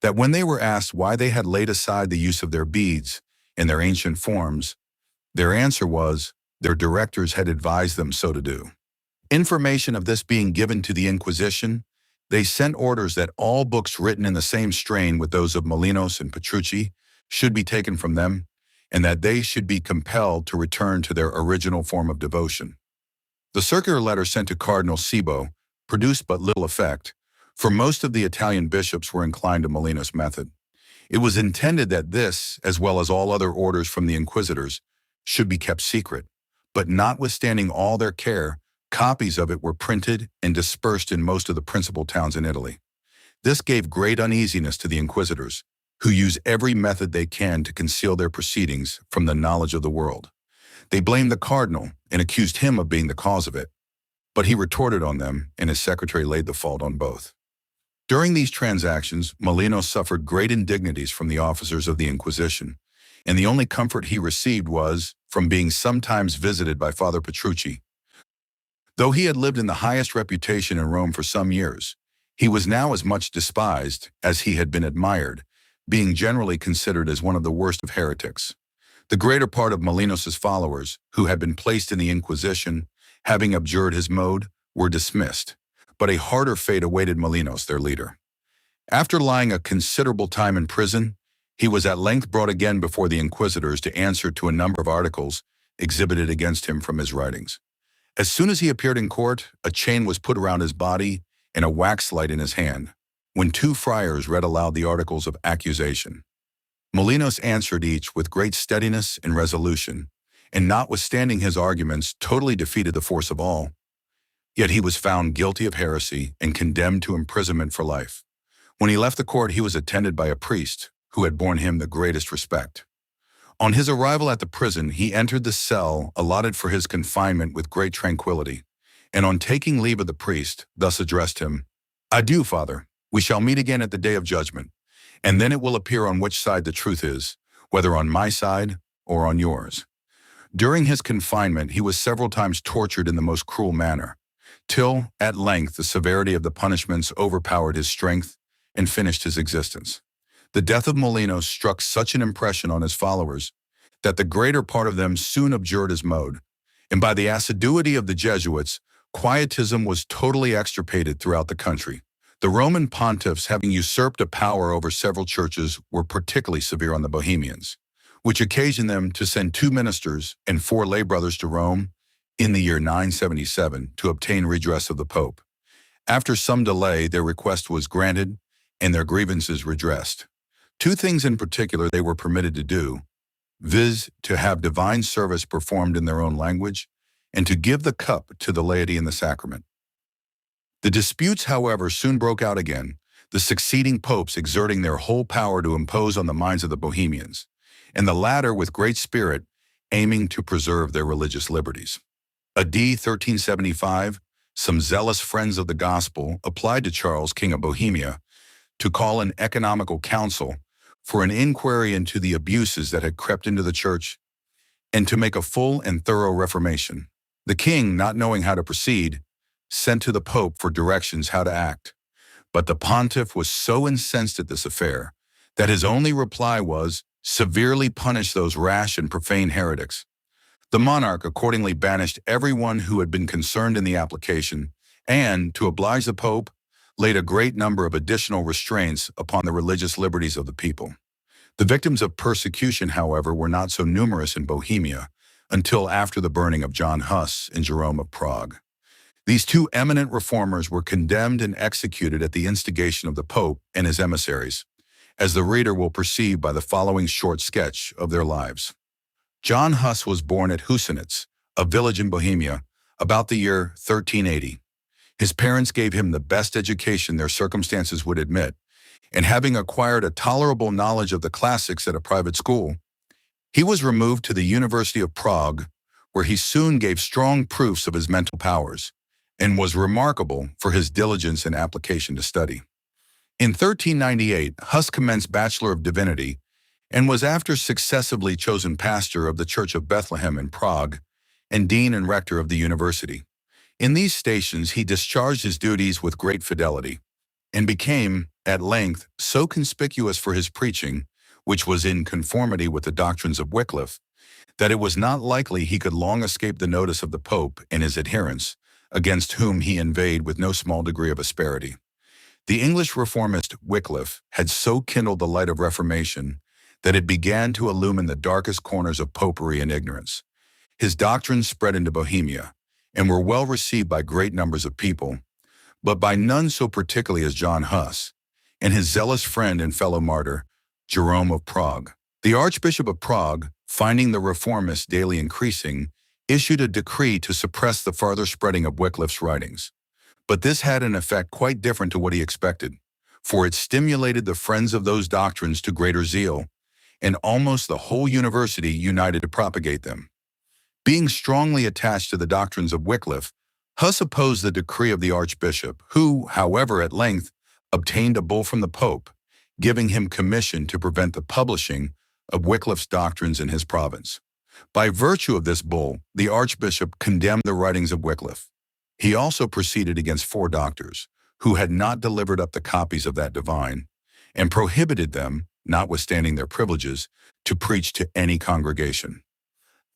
That when they were asked why they had laid aside the use of their beads and their ancient forms, their answer was, their directors had advised them so to do. Information of this being given to the Inquisition, they sent orders that all books written in the same strain with those of Molinos and Petrucci should be taken from them, and that they should be compelled to return to their original form of devotion. The circular letter sent to Cardinal Cibo produced but little effect, for most of the Italian bishops were inclined to Molinos' method. It was intended that this, as well as all other orders from the inquisitors, should be kept secret, but notwithstanding all their care, copies of it were printed and dispersed in most of the principal towns in Italy. This gave great uneasiness to the inquisitors, who use every method they can to conceal their proceedings from the knowledge of the world. They blamed the cardinal and accused him of being the cause of it, but he retorted on them, and his secretary laid the fault on both. During these transactions, Molinos suffered great indignities from the officers of the Inquisition, and the only comfort he received was from being sometimes visited by Father Petrucci. Though he had lived in the highest reputation in Rome for some years, he was now as much despised as he had been admired, being generally considered as one of the worst of heretics. The greater part of Molinos' followers, who had been placed in the Inquisition, having abjured his mode, were dismissed, but a harder fate awaited Molinos, their leader. After lying a considerable time in prison, he was at length brought again before the inquisitors to answer to a number of articles exhibited against him from his writings. As soon as he appeared in court, a chain was put around his body and a wax light in his hand, when two friars read aloud the articles of accusation. Molinos answered each with great steadiness and resolution, and notwithstanding his arguments totally defeated the force of all. Yet he was found guilty of heresy and condemned to imprisonment for life. When he left the court, he was attended by a priest who had borne him the greatest respect. On his arrival at the prison, he entered the cell allotted for his confinement with great tranquility, and on taking leave of the priest, thus addressed him, "Adieu, Father. We shall meet again at the day of judgment, and then it will appear on which side the truth is, whether on my side or on yours." During his confinement, he was several times tortured in the most cruel manner, till, at length, the severity of the punishments overpowered his strength and finished his existence. The death of Molinos struck such an impression on his followers that the greater part of them soon abjured his mode, and by the assiduity of the Jesuits, quietism was totally extirpated throughout the country. The Roman pontiffs, having usurped a power over several churches, were particularly severe on the Bohemians, which occasioned them to send 2 ministers and 4 lay brothers to Rome in the year 977 to obtain redress of the Pope. After some delay, their request was granted and their grievances redressed. 2 things in particular they were permitted to do, viz., to have divine service performed in their own language, and to give the cup to the laity in the sacrament. The disputes, however, soon broke out again, the succeeding popes exerting their whole power to impose on the minds of the Bohemians, and the latter with great spirit aiming to preserve their religious liberties. A.D. 1375, some zealous friends of the gospel applied to Charles, King of Bohemia, to call an economical council for an inquiry into the abuses that had crept into the church, and to make a full and thorough reformation. The king, not knowing how to proceed, sent to the Pope for directions how to act. But the pontiff was so incensed at this affair that his only reply was, "Severely punish those rash and profane heretics." The monarch accordingly banished everyone who had been concerned in the application, and, to oblige the Pope, laid a great number of additional restraints upon the religious liberties of the people. The victims of persecution, however, were not so numerous in Bohemia until after the burning of John Huss and Jerome of Prague. These two eminent reformers were condemned and executed at the instigation of the Pope and his emissaries, as the reader will perceive by the following short sketch of their lives. John Huss was born at Husinec, a village in Bohemia, about the year 1380. His parents gave him the best education their circumstances would admit, and having acquired a tolerable knowledge of the classics at a private school, he was removed to the University of Prague, where he soon gave strong proofs of his mental powers, and was remarkable for his diligence and application to study. In 1398, Huss commenced Bachelor of Divinity and was after successively chosen pastor of the Church of Bethlehem in Prague and dean and rector of the university. In these stations, he discharged his duties with great fidelity and became, at length, so conspicuous for his preaching, which was in conformity with the doctrines of Wycliffe, that it was not likely he could long escape the notice of the Pope and his adherents, against whom he inveighed with no small degree of asperity. The English reformist Wycliffe had so kindled the light of Reformation that it began to illumine the darkest corners of popery and ignorance. His doctrines spread into Bohemia and were well received by great numbers of people, but by none so particularly as John Huss and his zealous friend and fellow martyr, Jerome of Prague. The Archbishop of Prague, finding the reformists daily increasing, issued a decree to suppress the farther spreading of Wycliffe's writings. But this had an effect quite different to what he expected, for it stimulated the friends of those doctrines to greater zeal, and almost the whole university united to propagate them. Being strongly attached to the doctrines of Wycliffe, Huss opposed the decree of the archbishop, who, however, at length obtained a bull from the Pope, giving him commission to prevent the publishing of Wycliffe's doctrines in his province. By virtue of this bull, the archbishop condemned the writings of Wycliffe. He also proceeded against 4 doctors, who had not delivered up the copies of that divine, and prohibited them, notwithstanding their privileges, to preach to any congregation.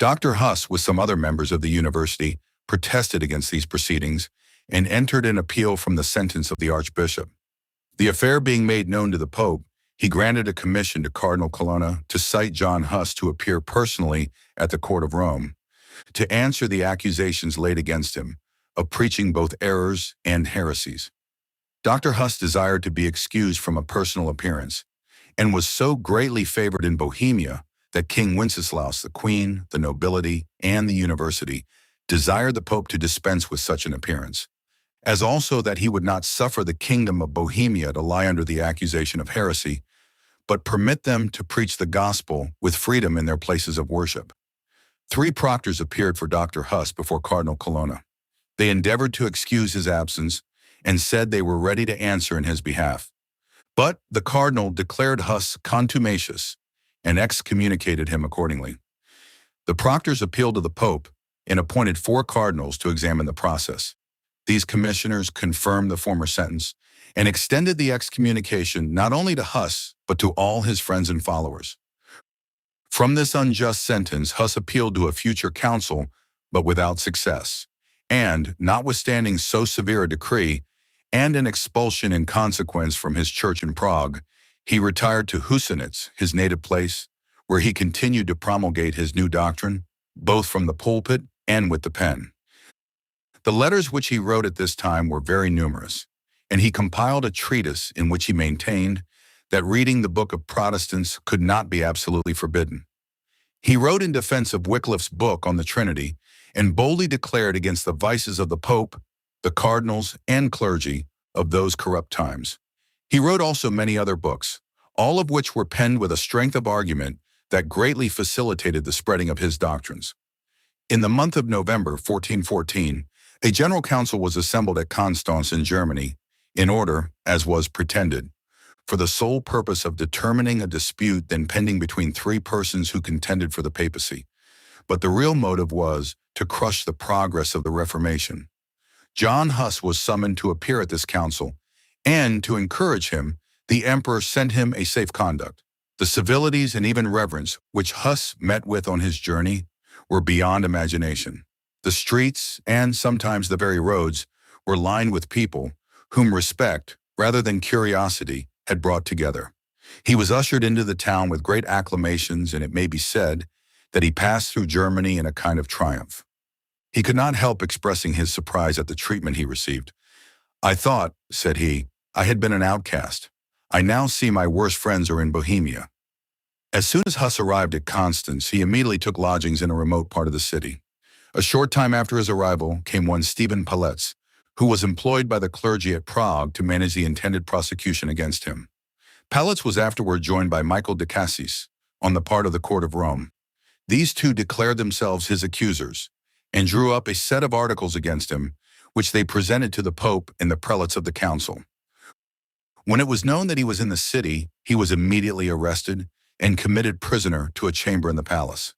Dr. Huss, with some other members of the university, protested against these proceedings and entered an appeal from the sentence of the archbishop. The affair being made known to the Pope, he granted a commission to Cardinal Colonna to cite John Huss to appear personally at the court of Rome, to answer the accusations laid against him of preaching both errors and heresies. Dr. Huss desired to be excused from a personal appearance, and was so greatly favored in Bohemia that King Wenceslaus, the Queen, the nobility, and the university desired the Pope to dispense with such an appearance, as also that he would not suffer the kingdom of Bohemia to lie under the accusation of heresy, but permit them to preach the gospel with freedom in their places of worship. 3 proctors appeared for Dr. Huss before Cardinal Colonna. They endeavored to excuse his absence and said they were ready to answer in his behalf. But the cardinal declared Huss contumacious and excommunicated him accordingly. The proctors appealed to the Pope and appointed 4 cardinals to examine the process. These commissioners confirmed the former sentence and extended the excommunication not only to Huss, but to all his friends and followers. From this unjust sentence, Huss appealed to a future council, but without success. And, notwithstanding so severe a decree, and an expulsion in consequence from his church in Prague, he retired to Husinec, his native place, where he continued to promulgate his new doctrine, both from the pulpit and with the pen. The letters which he wrote at this time were very numerous, and he compiled a treatise in which he maintained that reading the Book of Protestants could not be absolutely forbidden. He wrote in defense of Wycliffe's book on the Trinity, and boldly declared against the vices of the Pope, the cardinals, and clergy of those corrupt times. He wrote also many other books, all of which were penned with a strength of argument that greatly facilitated the spreading of his doctrines. In the month of November 1414, a general council was assembled at Constance in Germany, in order, as was pretended, for the sole purpose of determining a dispute then pending between 3 persons who contended for the papacy. But the real motive was to crush the progress of the Reformation. John Huss was summoned to appear at this council, and to encourage him, the emperor sent him a safe conduct. The civilities and even reverence which Huss met with on his journey were beyond imagination. The streets, and sometimes the very roads, were lined with people whom respect, rather than curiosity, had brought together. He was ushered into the town with great acclamations, and it may be said that he passed through Germany in a kind of triumph. He could not help expressing his surprise at the treatment he received. "I thought," said he, "I had been an outcast. I now see my worst friends are in Bohemia." As soon as Huss arrived at Constance, he immediately took lodgings in a remote part of the city. A short time after his arrival came one Stephen Paletz, who was employed by the clergy at Prague to manage the intended prosecution against him. Paletz was afterward joined by Michael de Cassis on the part of the court of Rome. These two declared themselves his accusers and drew up a set of articles against him, which they presented to the Pope and the prelates of the council. When it was known that he was in the city, he was immediately arrested and committed prisoner to a chamber in the palace.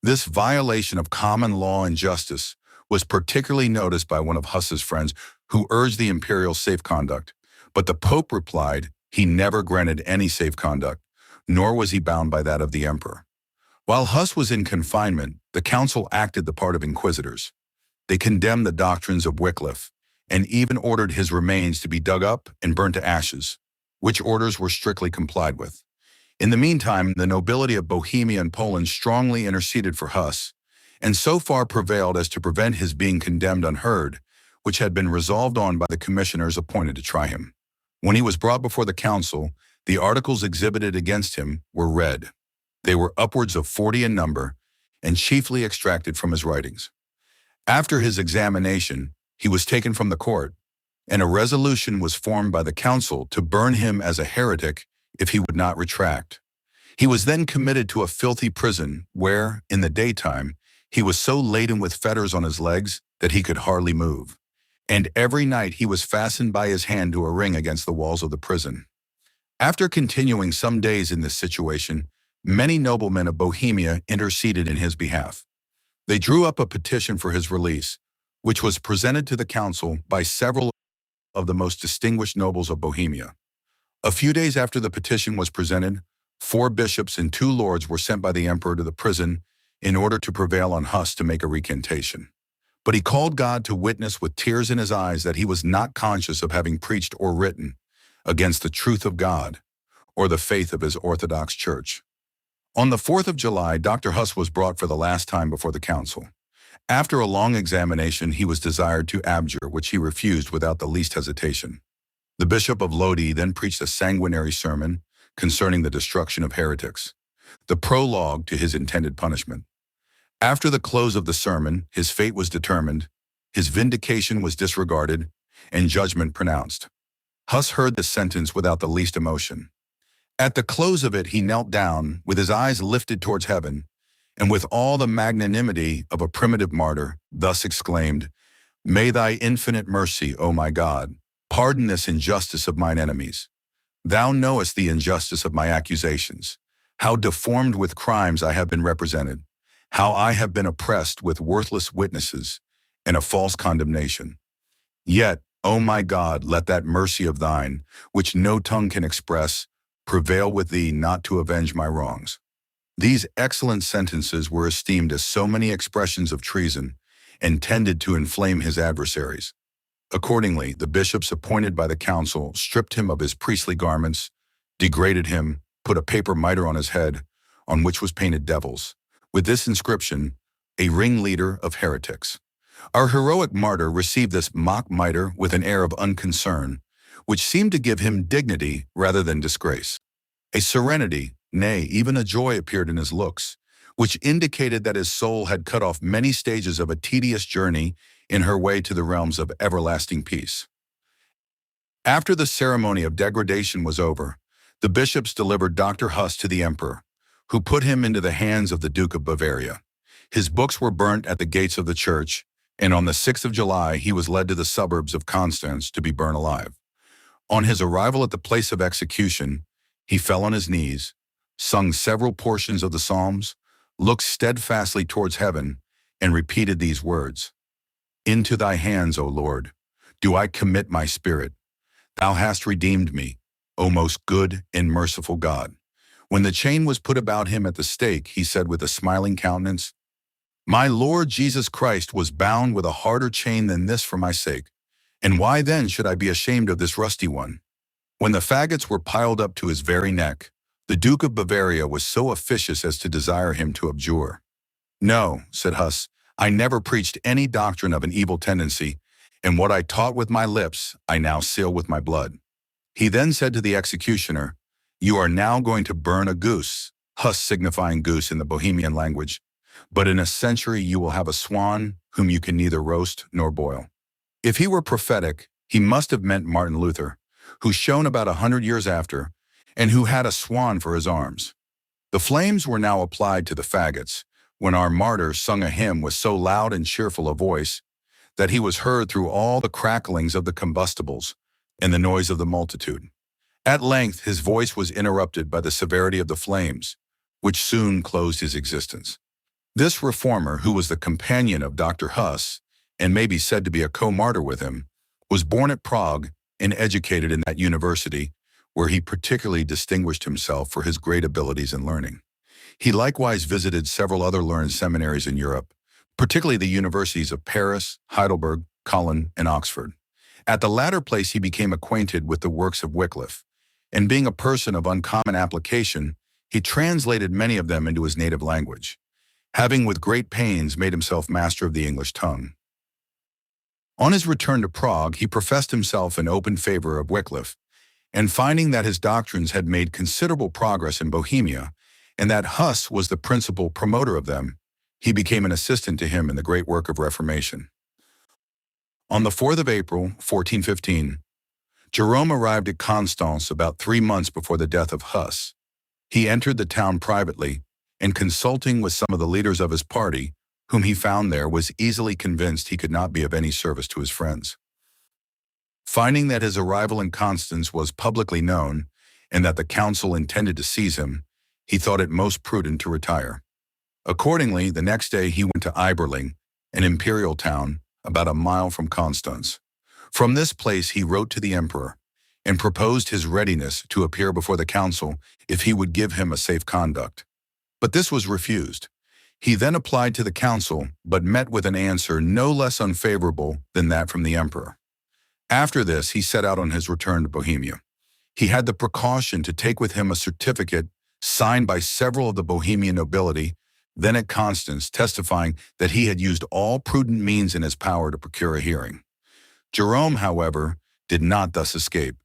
This violation of common law and justice was particularly noticed by one of Huss's friends, who urged the imperial safe conduct, but the Pope replied he never granted any safe conduct, nor was he bound by that of the emperor. While Huss was in confinement, the council acted the part of inquisitors. They condemned the doctrines of Wycliffe and even ordered his remains to be dug up and burnt to ashes, which orders were strictly complied with. In the meantime, the nobility of Bohemia and Poland strongly interceded for Huss, and so far prevailed as to prevent his being condemned unheard, which had been resolved on by the commissioners appointed to try him. When he was brought before the council, the articles exhibited against him were read. They were upwards of 40 in number, and chiefly extracted from his writings. After his examination, he was taken from the court, and a resolution was formed by the council to burn him as a heretic if he would not retract. He was then committed to a filthy prison where, in the daytime, he was so laden with fetters on his legs that he could hardly move, and every night he was fastened by his hand to a ring against the walls of the prison. After continuing some days in this situation, many noblemen of Bohemia interceded in his behalf. They drew up a petition for his release, which was presented to the council by several of the most distinguished nobles of Bohemia. A few days after the petition was presented, 4 bishops and 2 lords were sent by the emperor to the prison in order to prevail on Huss to make a recantation. But he called God to witness with tears in his eyes that he was not conscious of having preached or written against the truth of God or the faith of his Orthodox Church. On the 4th of July, Dr. Huss was brought for the last time before the council. After a long examination, he was desired to abjure, which he refused without the least hesitation. The Bishop of Lodi then preached a sanguinary sermon concerning the destruction of heretics, the prologue to his intended punishment. After the close of the sermon, his fate was determined, his vindication was disregarded, and judgment pronounced. Huss heard the sentence without the least emotion. At the close of it, he knelt down, with his eyes lifted towards heaven, and with all the magnanimity of a primitive martyr, thus exclaimed, "May thy infinite mercy, O my God, pardon this injustice of mine enemies. Thou knowest the injustice of my accusations, how deformed with crimes I have been represented, how I have been oppressed with worthless witnesses and a false condemnation. Yet, O my God, let that mercy of thine, which no tongue can express, prevail with thee not to avenge my wrongs." These excellent sentences were esteemed as so many expressions of treason and tended to inflame his adversaries. Accordingly, the bishops appointed by the council stripped him of his priestly garments, degraded him, put a paper mitre on his head, on which was painted devils, with this inscription, "A ringleader of heretics." Our heroic martyr received this mock mitre with an air of unconcern, which seemed to give him dignity rather than disgrace. A serenity, nay, even a joy appeared in his looks, which indicated that his soul had cut off many stages of a tedious journey in her way to the realms of everlasting peace. After the ceremony of degradation was over, the bishops delivered Dr. Huss to the emperor, who put him into the hands of the Duke of Bavaria. His books were burnt at the gates of the church, and on the 6th of July he was led to the suburbs of Constance to be burned alive. On his arrival at the place of execution, he fell on his knees, sung several portions of the Psalms, looked steadfastly towards heaven, and repeated these words, "Into thy hands, O Lord, do I commit my spirit. Thou hast redeemed me, O most good and merciful God." When the chain was put about him at the stake, he said with a smiling countenance, "My Lord Jesus Christ was bound with a harder chain than this for my sake, and why then should I be ashamed of this rusty one?" When the faggots were piled up to his very neck, the Duke of Bavaria was so officious as to desire him to abjure. "No," said Huss, "I never preached any doctrine of an evil tendency, and what I taught with my lips I now seal with my blood." He then said to the executioner, "You are now going to burn a goose," Huss signifying goose in the Bohemian language, "but in a century you will have a swan whom you can neither roast nor boil." If he were prophetic, he must have meant Martin Luther, who shone about 100 years after, and who had a swan for his arms. The flames were now applied to the faggots, when our martyr sung a hymn with so loud and cheerful a voice that he was heard through all the cracklings of the combustibles and the noise of the multitude. At length his voice was interrupted by the severity of the flames, which soon closed his existence. This reformer, who was the companion of Dr. Huss, and may be said to be a co-martyr with him, was born at Prague and educated in that university, where he particularly distinguished himself for his great abilities in learning. He likewise visited several other learned seminaries in Europe, particularly the universities of Paris, Heidelberg, Cologne, and Oxford. At the latter place he became acquainted with the works of Wycliffe, and being a person of uncommon application, he translated many of them into his native language, having with great pains made himself master of the English tongue. On his return to Prague, he professed himself in open favor of Wycliffe, and finding that his doctrines had made considerable progress in Bohemia, and that Huss was the principal promoter of them, he became an assistant to him in the great work of Reformation. On the 4th of April, 1415, Jerome arrived at Constance about 3 months before the death of Huss. He entered the town privately, and consulting with some of the leaders of his party, whom he found there, was easily convinced he could not be of any service to his friends. Finding that his arrival in Constance was publicly known, and that the council intended to seize him, he thought it most prudent to retire. Accordingly, the next day he went to Eberling, an imperial town about a mile from Constance. From this place he wrote to the emperor, and proposed his readiness to appear before the council if he would give him a safe conduct. But this was refused. He then applied to the council, but met with an answer no less unfavorable than that from the emperor. After this, he set out on his return to Bohemia. He had the precaution to take with him a certificate signed by several of the Bohemian nobility, then at Constance, testifying that he had used all prudent means in his power to procure a hearing. Jerome, however, did not thus escape.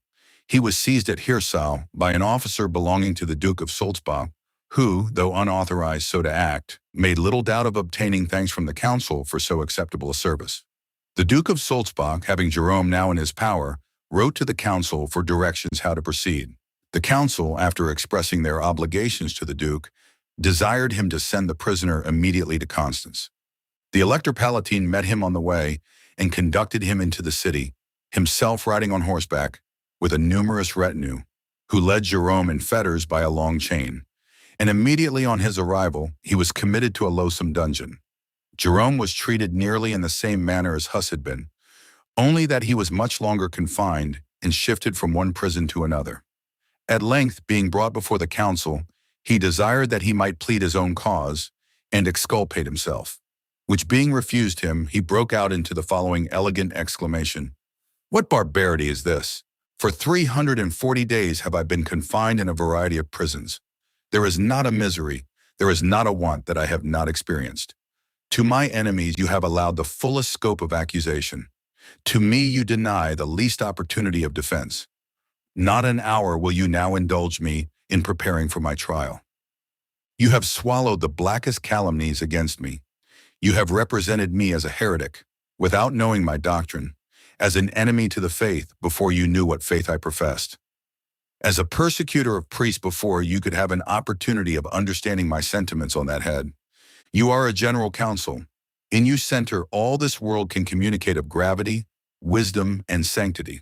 He was seized at Hirsau by an officer belonging to the Duke of Sulzbach, who, though unauthorized so to act, made little doubt of obtaining thanks from the council for so acceptable a service. The Duke of Sulzbach, having Jerome now in his power, wrote to the council for directions how to proceed. The council, after expressing their obligations to the Duke, desired him to send the prisoner immediately to Constance. The Elector Palatine met him on the way and conducted him into the city, himself riding on horseback, with a numerous retinue, who led Jerome in fetters by a long chain. And immediately on his arrival, he was committed to a loathsome dungeon. Jerome was treated nearly in the same manner as Huss had been, only that he was much longer confined and shifted from one prison to another. At length, being brought before the council, he desired that he might plead his own cause and exculpate himself, which being refused him, he broke out into the following elegant exclamation: "What barbarity is this? For 340 days have I been confined in a variety of prisons. There is not a misery, there is not a want that I have not experienced. To my enemies you have allowed the fullest scope of accusation. To me you deny the least opportunity of defense. Not an hour will you now indulge me in preparing for my trial. You have swallowed the blackest calumnies against me. You have represented me as a heretic, without knowing my doctrine, as an enemy to the faith before you knew what faith I professed. As a persecutor of priests before you could have an opportunity of understanding my sentiments on that head. You are a general council. In you center all this world can communicate of gravity, wisdom, and sanctity.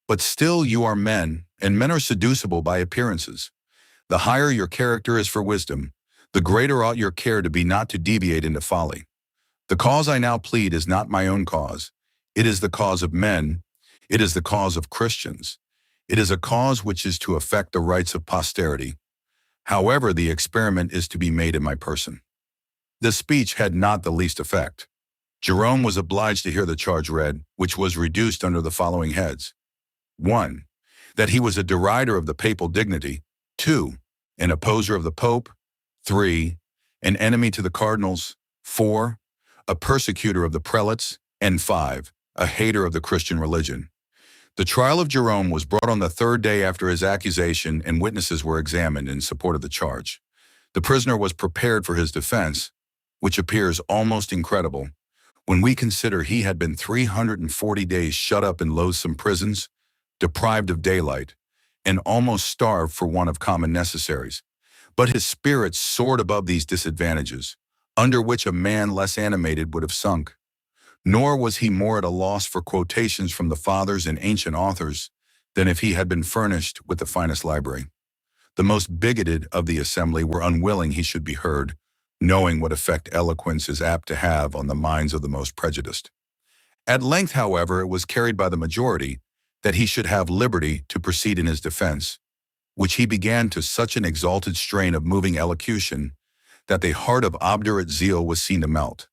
But still you are men, and men are seducible by appearances. The higher your character is for wisdom, the greater ought your care to be not to deviate into folly. The cause I now plead is not my own cause. It is the cause of men. It is the cause of Christians. It is a cause which is to affect the rights of posterity. However, the experiment is to be made in my person." This speech had not the least effect. Jerome was obliged to hear the charge read, which was reduced under the following heads. 1. that he was a derider of the papal dignity, 2, an opposer of the Pope, 3, an enemy to the cardinals, 4, a persecutor of the prelates, and 5, a hater of the Christian religion. The trial of Jerome was brought on the third day after his accusation, and witnesses were examined in support of the charge. The prisoner was prepared for his defense, which appears almost incredible when we consider he had been 340 days shut up in loathsome prisons, deprived of daylight, and almost starved for want of common necessaries. But his spirit soared above these disadvantages, under which a man less animated would have sunk. Nor was he more at a loss for quotations from the fathers and ancient authors than if he had been furnished with the finest library. The most bigoted of the assembly were unwilling he should be heard, knowing what effect eloquence is apt to have on the minds of the most prejudiced. At length, however, it was carried by the majority that he should have liberty to proceed in his defense, which he began to such an exalted strain of moving elocution that the heart of obdurate zeal was seen to melt,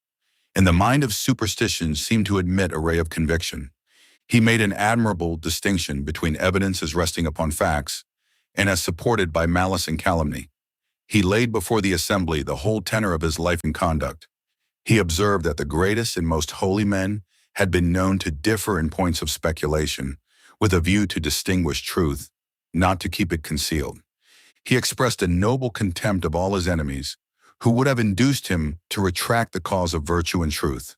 and the mind of superstition seemed to admit a ray of conviction. He made an admirable distinction between evidence as resting upon facts and as supported by malice and calumny. He laid before the assembly the whole tenor of his life and conduct. He observed that the greatest and most holy men had been known to differ in points of speculation, with a view to distinguish truth, not to keep it concealed. He expressed a noble contempt of all his enemies, who would have induced him to retract the cause of virtue and truth.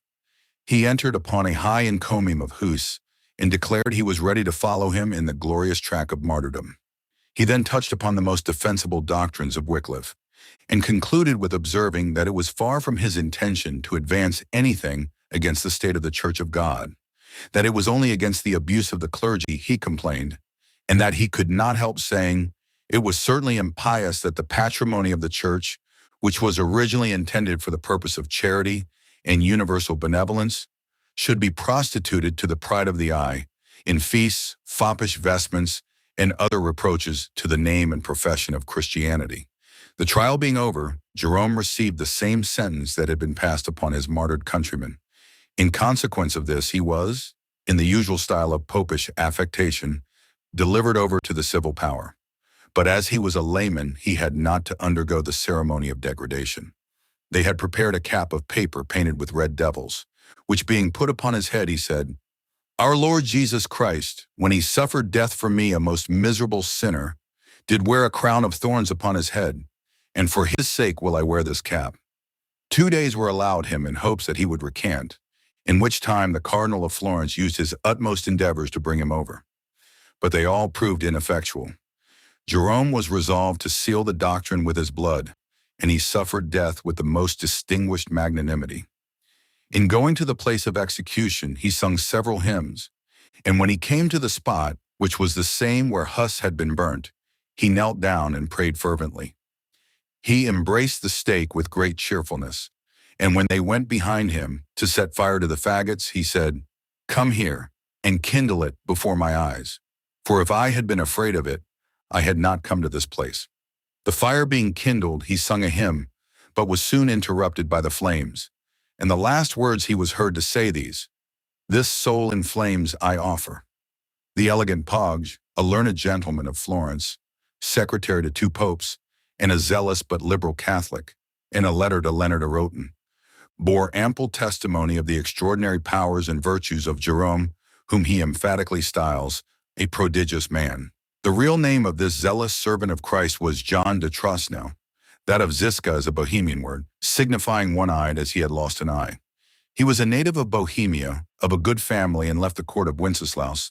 He entered upon a high encomium of Huss, and declared he was ready to follow him in the glorious track of martyrdom. He then touched upon the most defensible doctrines of Wycliffe, and concluded with observing that it was far from his intention to advance anything against the state of the Church of God, that it was only against the abuse of the clergy he complained, and that he could not help saying, it was certainly impious that the patrimony of the Church, which was originally intended for the purpose of charity and universal benevolence, should be prostituted to the pride of the eye, in feasts, foppish vestments, and other reproaches to the name and profession of Christianity. The trial being over, Jerome received the same sentence that had been passed upon his martyred countrymen. In consequence of this, he was, in the usual style of popish affectation, delivered over to the civil power. But as he was a layman, he had not to undergo the ceremony of degradation. They had prepared a cap of paper painted with red devils, which being put upon his head, he said, Our Lord Jesus Christ, when he suffered death for me, a most miserable sinner, did wear a crown of thorns upon his head, and for his sake will I wear this cap. 2 days were allowed him in hopes that he would recant, in which time the Cardinal of Florence used his utmost endeavors to bring him over. But they all proved ineffectual. Jerome was resolved to seal the doctrine with his blood, and he suffered death with the most distinguished magnanimity. In going to the place of execution, he sung several hymns, and when he came to the spot, which was the same where Huss had been burnt, he knelt down and prayed fervently. He embraced the stake with great cheerfulness, and when they went behind him to set fire to the faggots, he said, Come here, and kindle it before my eyes, for if I had been afraid of it, I had not come to this place. The fire being kindled, he sung a hymn, but was soon interrupted by the flames, and the last words he was heard to say these, This soul in flames I offer. The elegant Page, a learned gentleman of Florence, secretary to 2 popes, and a zealous but liberal Catholic, in a letter to Leonard Arotin, bore ample testimony of the extraordinary powers and virtues of Jerome, whom he emphatically styles a prodigious man. The real name of this zealous servant of Christ was John de Trosno. That of Ziska is a Bohemian word, signifying one-eyed as he had lost an eye. He was a native of Bohemia, of a good family, and left the court of Wenceslaus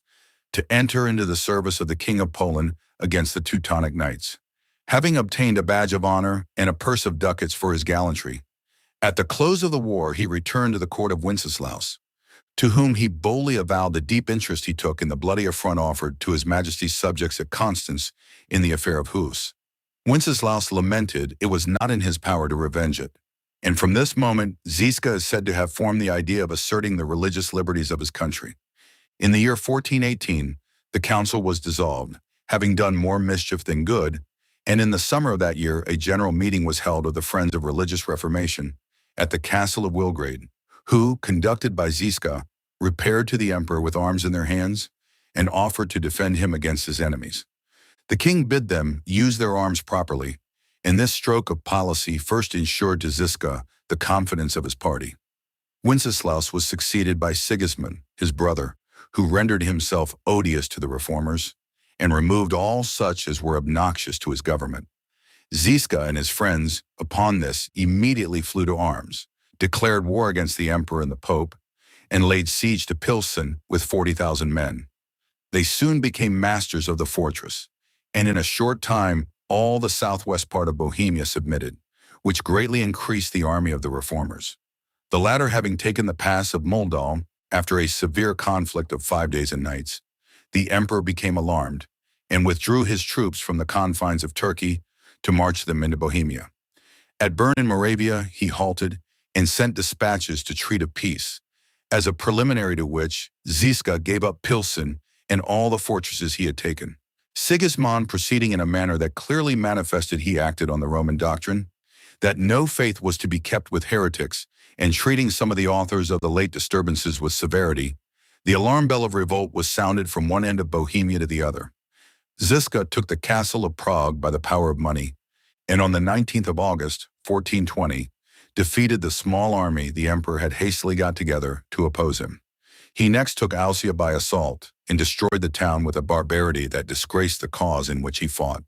to enter into the service of the King of Poland against the Teutonic Knights. Having obtained a badge of honor and a purse of ducats for his gallantry, at the close of the war he returned to the court of Wenceslaus, to whom he boldly avowed the deep interest he took in the bloody affront offered to his Majesty's subjects at Constance in the affair of Huss. Wenceslaus lamented it was not in his power to revenge it, and from this moment Ziska is said to have formed the idea of asserting the religious liberties of his country. In the year 1418, the council was dissolved, having done more mischief than good, and in the summer of that year a general meeting was held of the Friends of Religious Reformation at the castle of Wilgrade, who, conducted by Ziska, repaired to the emperor with arms in their hands, and offered to defend him against his enemies. The king bid them use their arms properly, and this stroke of policy first ensured to Ziska the confidence of his party. Wenceslaus was succeeded by Sigismund, his brother, who rendered himself odious to the reformers and removed all such as were obnoxious to his government. Ziska and his friends, upon this, immediately flew to arms, declared war against the emperor and the pope, and laid siege to Pilsen with 40,000 men. They soon became masters of the fortress, and in a short time all the southwest part of Bohemia submitted, which greatly increased the army of the reformers. The latter having taken the pass of Moldau after a severe conflict of 5 days and nights, the emperor became alarmed and withdrew his troops from the confines of Turkey to march them into Bohemia. At Bern in Moravia he halted and sent dispatches to treat of peace, as a preliminary to which Ziska gave up Pilsen and all the fortresses he had taken. Sigismund, proceeding in a manner that clearly manifested he acted on the Roman doctrine, that no faith was to be kept with heretics, and treating some of the authors of the late disturbances with severity, the alarm bell of revolt was sounded from one end of Bohemia to the other. Ziska took the castle of Prague by the power of money, and on the 19th of August, 1420, defeated the small army the emperor had hastily got together to oppose him. He next took Ausia by assault and destroyed the town with a barbarity that disgraced the cause in which he fought.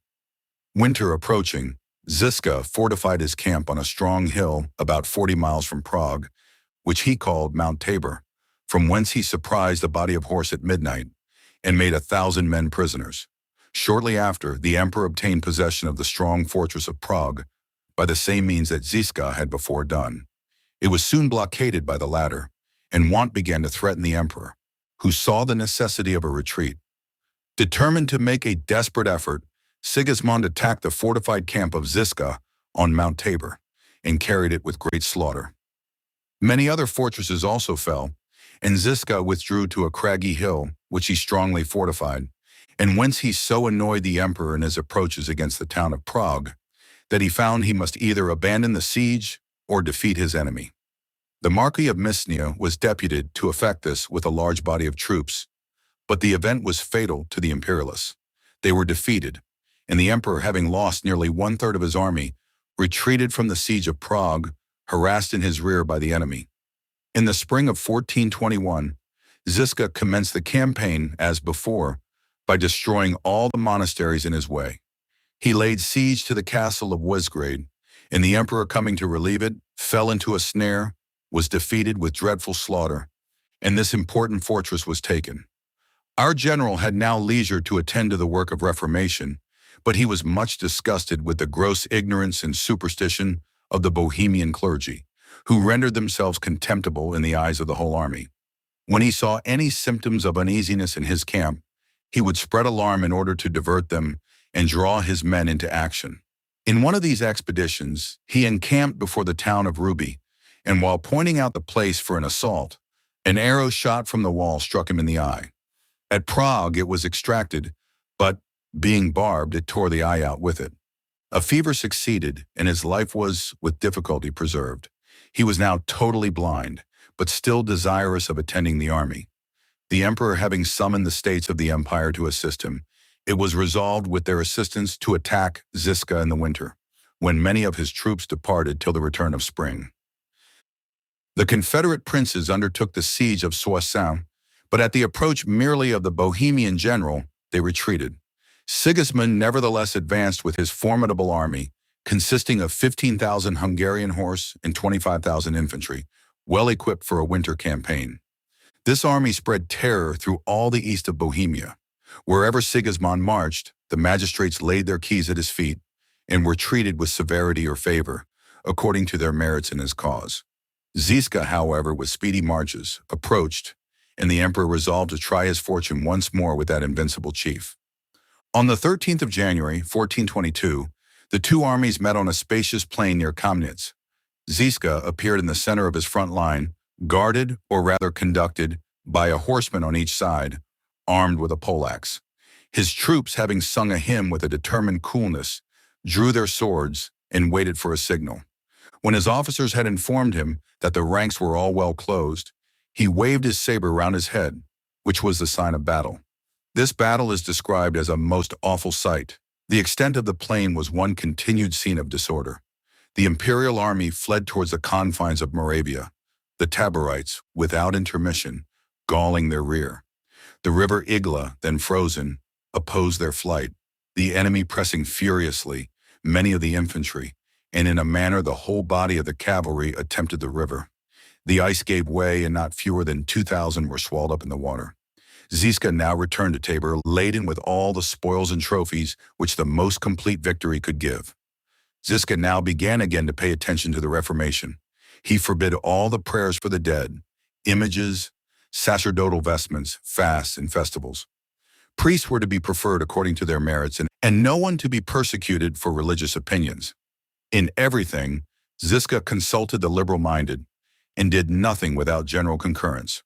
Winter approaching, Ziska fortified his camp on a strong hill about 40 miles from Prague, which he called Mount Tabor, from whence he surprised a body of horse at midnight and made 1,000 men prisoners. Shortly after, the emperor obtained possession of the strong fortress of Prague by the same means that Ziska had before done. It was soon blockaded by the latter, and want began to threaten the emperor, who saw the necessity of a retreat. Determined to make a desperate effort, Sigismund attacked the fortified camp of Ziska on Mount Tabor and carried it with great slaughter. Many other fortresses also fell, and Ziska withdrew to a craggy hill, which he strongly fortified, and whence he so annoyed the emperor in his approaches against the town of Prague that he found he must either abandon the siege or defeat his enemy. The Marquis of Misnia was deputed to effect this with a large body of troops, but the event was fatal to the imperialists. They were defeated, and the emperor, having lost nearly 1/3 of his army, retreated from the siege of Prague, harassed in his rear by the enemy. In the spring of 1421, Ziska commenced the campaign as before by destroying all the monasteries in his way. He laid siege to the castle of Wezgrade, and the emperor, coming to relieve it, fell into a snare, was defeated with dreadful slaughter, and this important fortress was taken. Our general had now leisure to attend to the work of reformation, but he was much disgusted with the gross ignorance and superstition of the Bohemian clergy, who rendered themselves contemptible in the eyes of the whole army. When he saw any symptoms of uneasiness in his camp, he would spread alarm in order to divert them and draw his men into action. In one of these expeditions, he encamped before the town of Ruby, and while pointing out the place for an assault, an arrow shot from the wall struck him in the eye. At Prague it was extracted, but, being barbed, it tore the eye out with it. A fever succeeded, and his life was, with difficulty, preserved. He was now totally blind, but still desirous of attending the army. The emperor having summoned the states of the empire to assist him, it was resolved with their assistance to attack Ziska in the winter, when many of his troops departed till the return of spring. The Confederate princes undertook the siege of Soissons, but at the approach merely of the Bohemian general, they retreated. Sigismund nevertheless advanced with his formidable army, consisting of 15,000 Hungarian horse and 25,000 infantry, well equipped for a winter campaign. This army spread terror through all the east of Bohemia. Wherever Sigismund marched, the magistrates laid their keys at his feet and were treated with severity or favor, according to their merits in his cause. Ziska, however, with speedy marches, approached, and the emperor resolved to try his fortune once more with that invincible chief. On the 13th of January, 1422, the two armies met on a spacious plain near Kamnitz. Ziska appeared in the center of his front line, guarded, or rather conducted, by a horseman on each side, armed with a poleaxe. His troops, having sung a hymn with a determined coolness, drew their swords and waited for a signal. When his officers had informed him that the ranks were all well closed, he waved his saber round his head, which was the sign of battle. This battle is described as a most awful sight. The extent of the plain was one continued scene of disorder. The imperial army fled towards the confines of Moravia, the Taborites, without intermission, galling their rear. The river Igla, then frozen, opposed their flight, the enemy pressing furiously, many of the infantry, and in a manner the whole body of the cavalry attempted the river. The ice gave way, and not fewer than 2,000 were swallowed up in the water. Ziska now returned to Tabor, laden with all the spoils and trophies which the most complete victory could give. Ziska now began again to pay attention to the Reformation. He forbid all the prayers for the dead, images, sacerdotal vestments, fasts, and festivals. Priests were to be preferred according to their merits, and no one to be persecuted for religious opinions. In everything, Ziska consulted the liberal-minded and did nothing without general concurrence.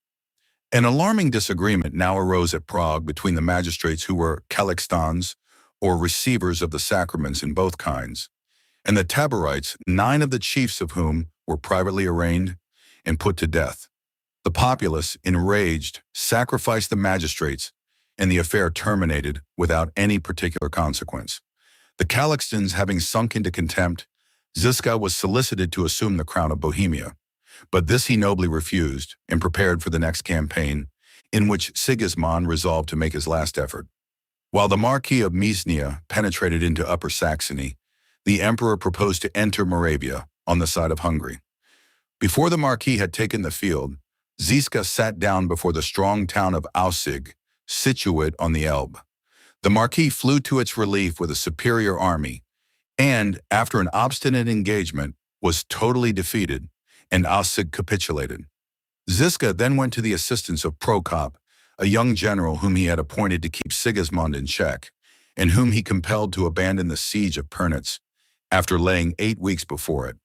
An alarming disagreement now arose at Prague between the magistrates who were calixtans, or receivers of the sacraments in both kinds, and the Taborites, 9 of the chiefs of whom were privately arraigned and put to death. The populace, enraged, sacrificed the magistrates, and the affair terminated without any particular consequence. The calixtans having sunk into contempt, Ziska was solicited to assume the crown of Bohemia, but this he nobly refused and prepared for the next campaign, in which Sigismund resolved to make his last effort. While the Marquis of Mesnia penetrated into Upper Saxony, the emperor proposed to enter Moravia on the side of Hungary. Before the Marquis had taken the field, Ziska sat down before the strong town of Aussig, situate on the Elbe. The Marquis flew to its relief with a superior army, and, after an obstinate engagement, was totally defeated, and Aussig capitulated. Ziska then went to the assistance of Prokop, a young general whom he had appointed to keep Sigismund in check, and whom he compelled to abandon the siege of Pernitz, after laying 8 weeks before it.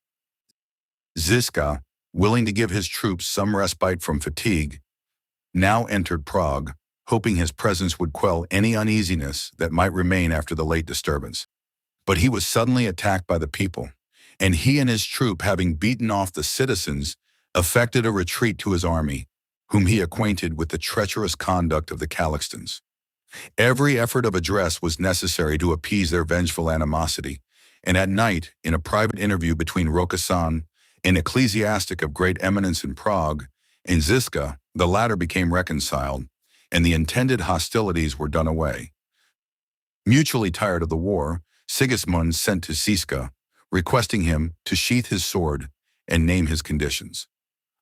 Ziska, willing to give his troops some respite from fatigue, now entered Prague, hoping his presence would quell any uneasiness that might remain after the late disturbance. But he was suddenly attacked by the people, and he and his troop, having beaten off the citizens, effected a retreat to his army, whom he acquainted with the treacherous conduct of the calixtans. Every effort of address was necessary to appease their vengeful animosity, and at night, in a private interview between Rokasan, an ecclesiastic of great eminence in Prague, and Ziska, the latter became reconciled, and the intended hostilities were done away. Mutually tired of the war, Sigismund sent to Ziska, requesting him to sheath his sword and name his conditions.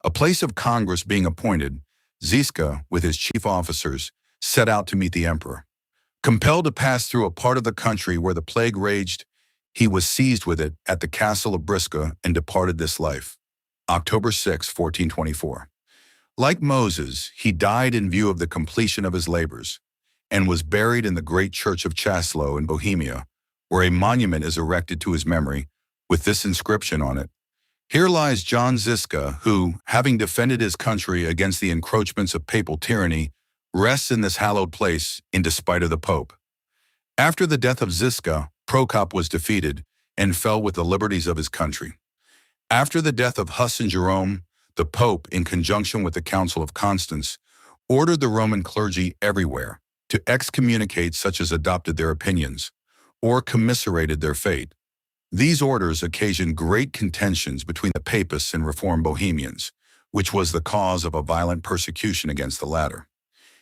A place of Congress being appointed, Ziska, with his chief officers, set out to meet the emperor. Compelled to pass through a part of the country where the plague raged, he was seized with it at the castle of Briska and departed this life. October 6, 1424. Like Moses, he died in view of the completion of his labors, and was buried in the great church of Chaslo in Bohemia, where a monument is erected to his memory, with this inscription on it: "Here lies John Ziska, who, having defended his country against the encroachments of papal tyranny, rests in this hallowed place in despite of the Pope." After the death of Ziska, Prokop was defeated and fell with the liberties of his country. After the death of Huss and Jerome, the Pope, in conjunction with the Council of Constance, ordered the Roman clergy everywhere to excommunicate such as adopted their opinions or commiserated their fate. These orders occasioned great contentions between the Papists and Reformed Bohemians, which was the cause of a violent persecution against the latter.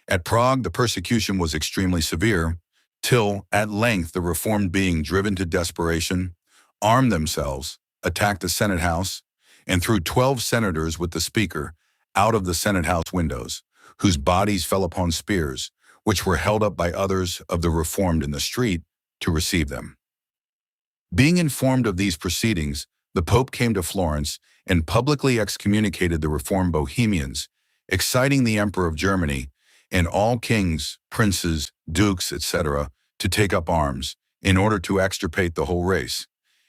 At Prague, the persecution was extremely severe, till, at length, the Reformed, being driven to desperation, armed themselves, attacked the Senate House, and threw 12 senators with the Speaker out of the Senate House windows, whose bodies fell upon spears, which were held up by others of the Reformed in the street to receive them. Being informed of these proceedings, the Pope came to Florence and publicly excommunicated the Reformed Bohemians, exciting the Emperor of Germany and all kings, princes, dukes, etc., to take up arms in order to extirpate the whole race,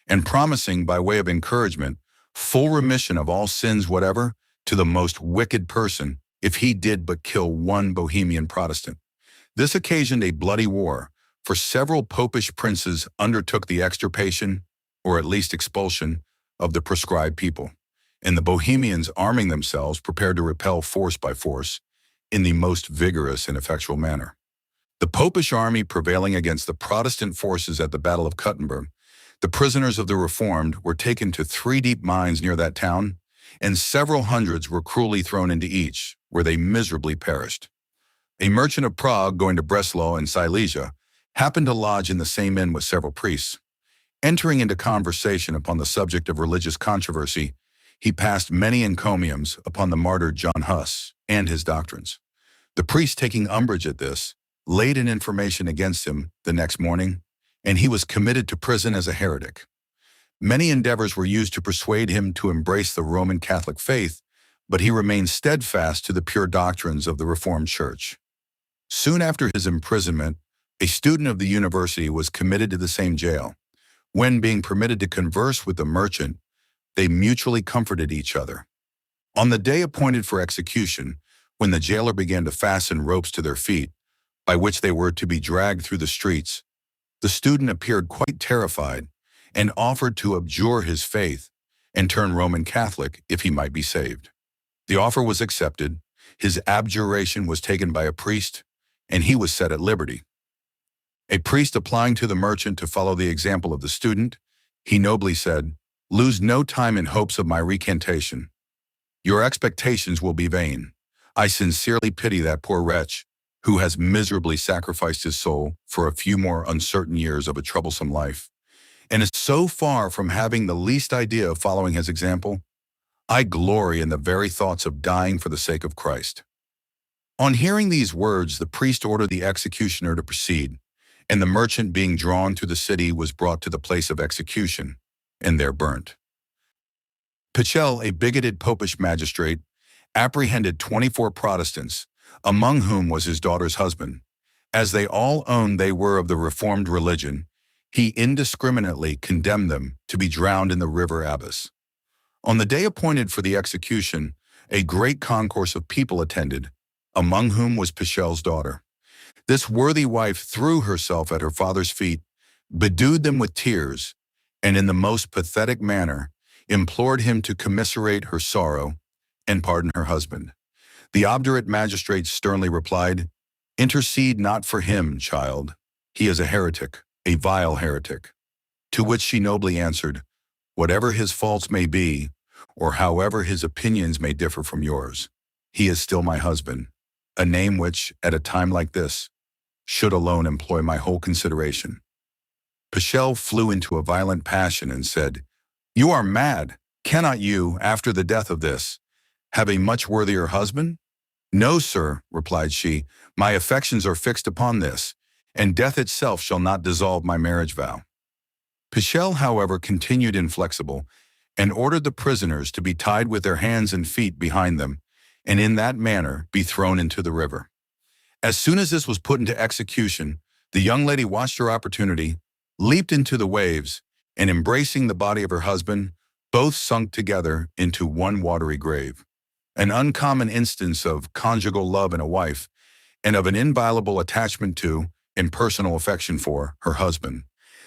and promising, by way of encouragement, full remission of all sins whatever to the most wicked person if he did but kill one Bohemian Protestant. This occasioned a bloody war, for several popish princes undertook the extirpation, or at least expulsion, of the proscribed people, and the Bohemians, arming themselves, prepared to repel force by force in the most vigorous and effectual manner. The Popish army prevailing against the Protestant forces at the Battle of Kuttenberg, the prisoners of the Reformed were taken to 3 deep mines near that town, and several hundreds were cruelly thrown into each, where they miserably perished. A merchant of Prague going to Breslau in Silesia happened to lodge in the same inn with several priests. Entering into conversation upon the subject of religious controversy, he passed many encomiums upon the martyr John Huss and his doctrines. The priest, taking umbrage at this, laid in information against him the next morning, and he was committed to prison as a heretic. Many endeavors were used to persuade him to embrace the Roman Catholic faith, but he remained steadfast to the pure doctrines of the Reformed Church. Soon after his imprisonment, a student of the university was committed to the same jail. When being permitted to converse with the merchant, they mutually comforted each other. On the day appointed for execution, when the jailer began to fasten ropes to their feet, by which they were to be dragged through the streets, the student appeared quite terrified and offered to abjure his faith and turn Roman Catholic if he might be saved. The offer was accepted, his abjuration was taken by a priest, and he was set at liberty. A priest applying to the merchant to follow the example of the student, he nobly said, "Lose no time in hopes of my recantation. Your expectations will be vain. I sincerely pity that poor wretch who has miserably sacrificed his soul for a few more uncertain years of a troublesome life, and is so far from having the least idea of following his example. I glory in the very thoughts of dying for the sake of Christ." On hearing these words, the priest ordered the executioner to proceed, and the merchant, being drawn through the city, was brought to the place of execution, and there burnt. Pichel, a bigoted Popish magistrate, apprehended 24 Protestants, among whom was his daughter's husband. As they all owned they were of the Reformed religion, he indiscriminately condemned them to be drowned in the river Abyss. On the day appointed for the execution, a great concourse of people attended, among whom was Pichel's daughter. This worthy wife threw herself at her father's feet, bedewed them with tears, and in the most pathetic manner implored him to commiserate her sorrow and pardon her husband. The obdurate magistrate sternly replied, "Intercede not for him, child. He is a heretic, a vile heretic." To which she nobly answered, "Whatever his faults may be, or however his opinions may differ from yours, he is still my husband, a name which, at a time like this, should alone employ my whole consideration." Pichel flew into a violent passion and said, "You are mad. Cannot you, after the death of this, have a much worthier husband?" "No, sir," replied she, "my affections are fixed upon this, and death itself shall not dissolve my marriage vow." Pichel, however, continued inflexible, and ordered the prisoners to be tied with their hands and feet behind them, and in that manner be thrown into the river. As soon as this was put into execution, the young lady watched her opportunity, leaped into the waves, and embracing the body of her husband, both sunk together into one watery grave. An uncommon instance of conjugal love in a wife, and of an inviolable attachment to, and personal affection for, her husband.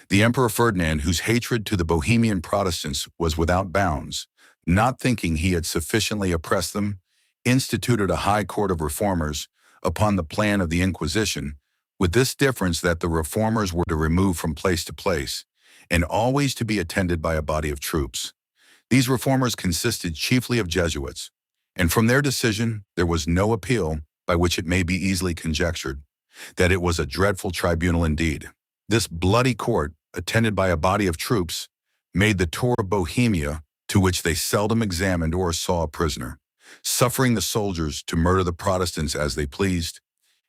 The Emperor Ferdinand, whose hatred to the Bohemian Protestants was without bounds, not thinking he had sufficiently oppressed them, instituted a high court of reformers upon the plan of the Inquisition, with this difference that the reformers were to remove from place to place, and always to be attended by a body of troops. These reformers consisted chiefly of Jesuits, and from their decision there was no appeal, by which it may be easily conjectured that it was a dreadful tribunal indeed. This bloody court, attended by a body of troops, made the tour of Bohemia, to which they seldom examined or saw a prisoner, suffering the soldiers to murder the Protestants as they pleased,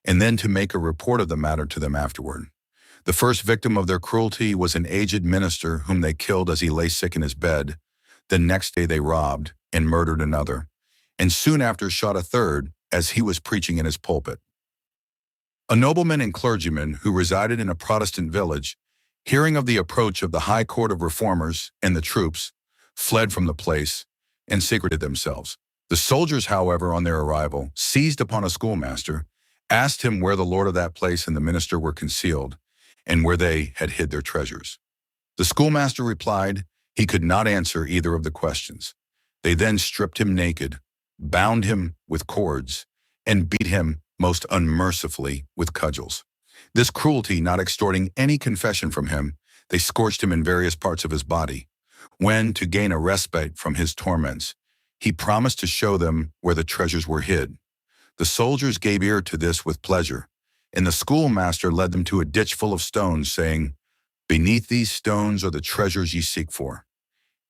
and then to make a report of the matter to them afterward. The first victim of their cruelty was an aged minister whom they killed as he lay sick in his bed. The next day they robbed and murdered another, and soon after shot a third as he was preaching in his pulpit. A nobleman and clergyman who resided in a Protestant village, hearing of the approach of the high court of reformers and the troops, fled from the place and secreted themselves. The soldiers, however, on their arrival, seized upon a schoolmaster, asked him where the lord of that place and the minister were concealed, and where they had hid their treasures. The schoolmaster replied he could not answer either of the questions. They then stripped him naked, bound him with cords, and beat him most unmercifully with cudgels. This cruelty not extorting any confession from him, they scorched him in various parts of his body. When, to gain a respite from his torments, he promised to show them where the treasures were hid. The soldiers gave ear to this with pleasure, and the schoolmaster led them to a ditch full of stones, saying, "Beneath these stones are the treasures ye seek for."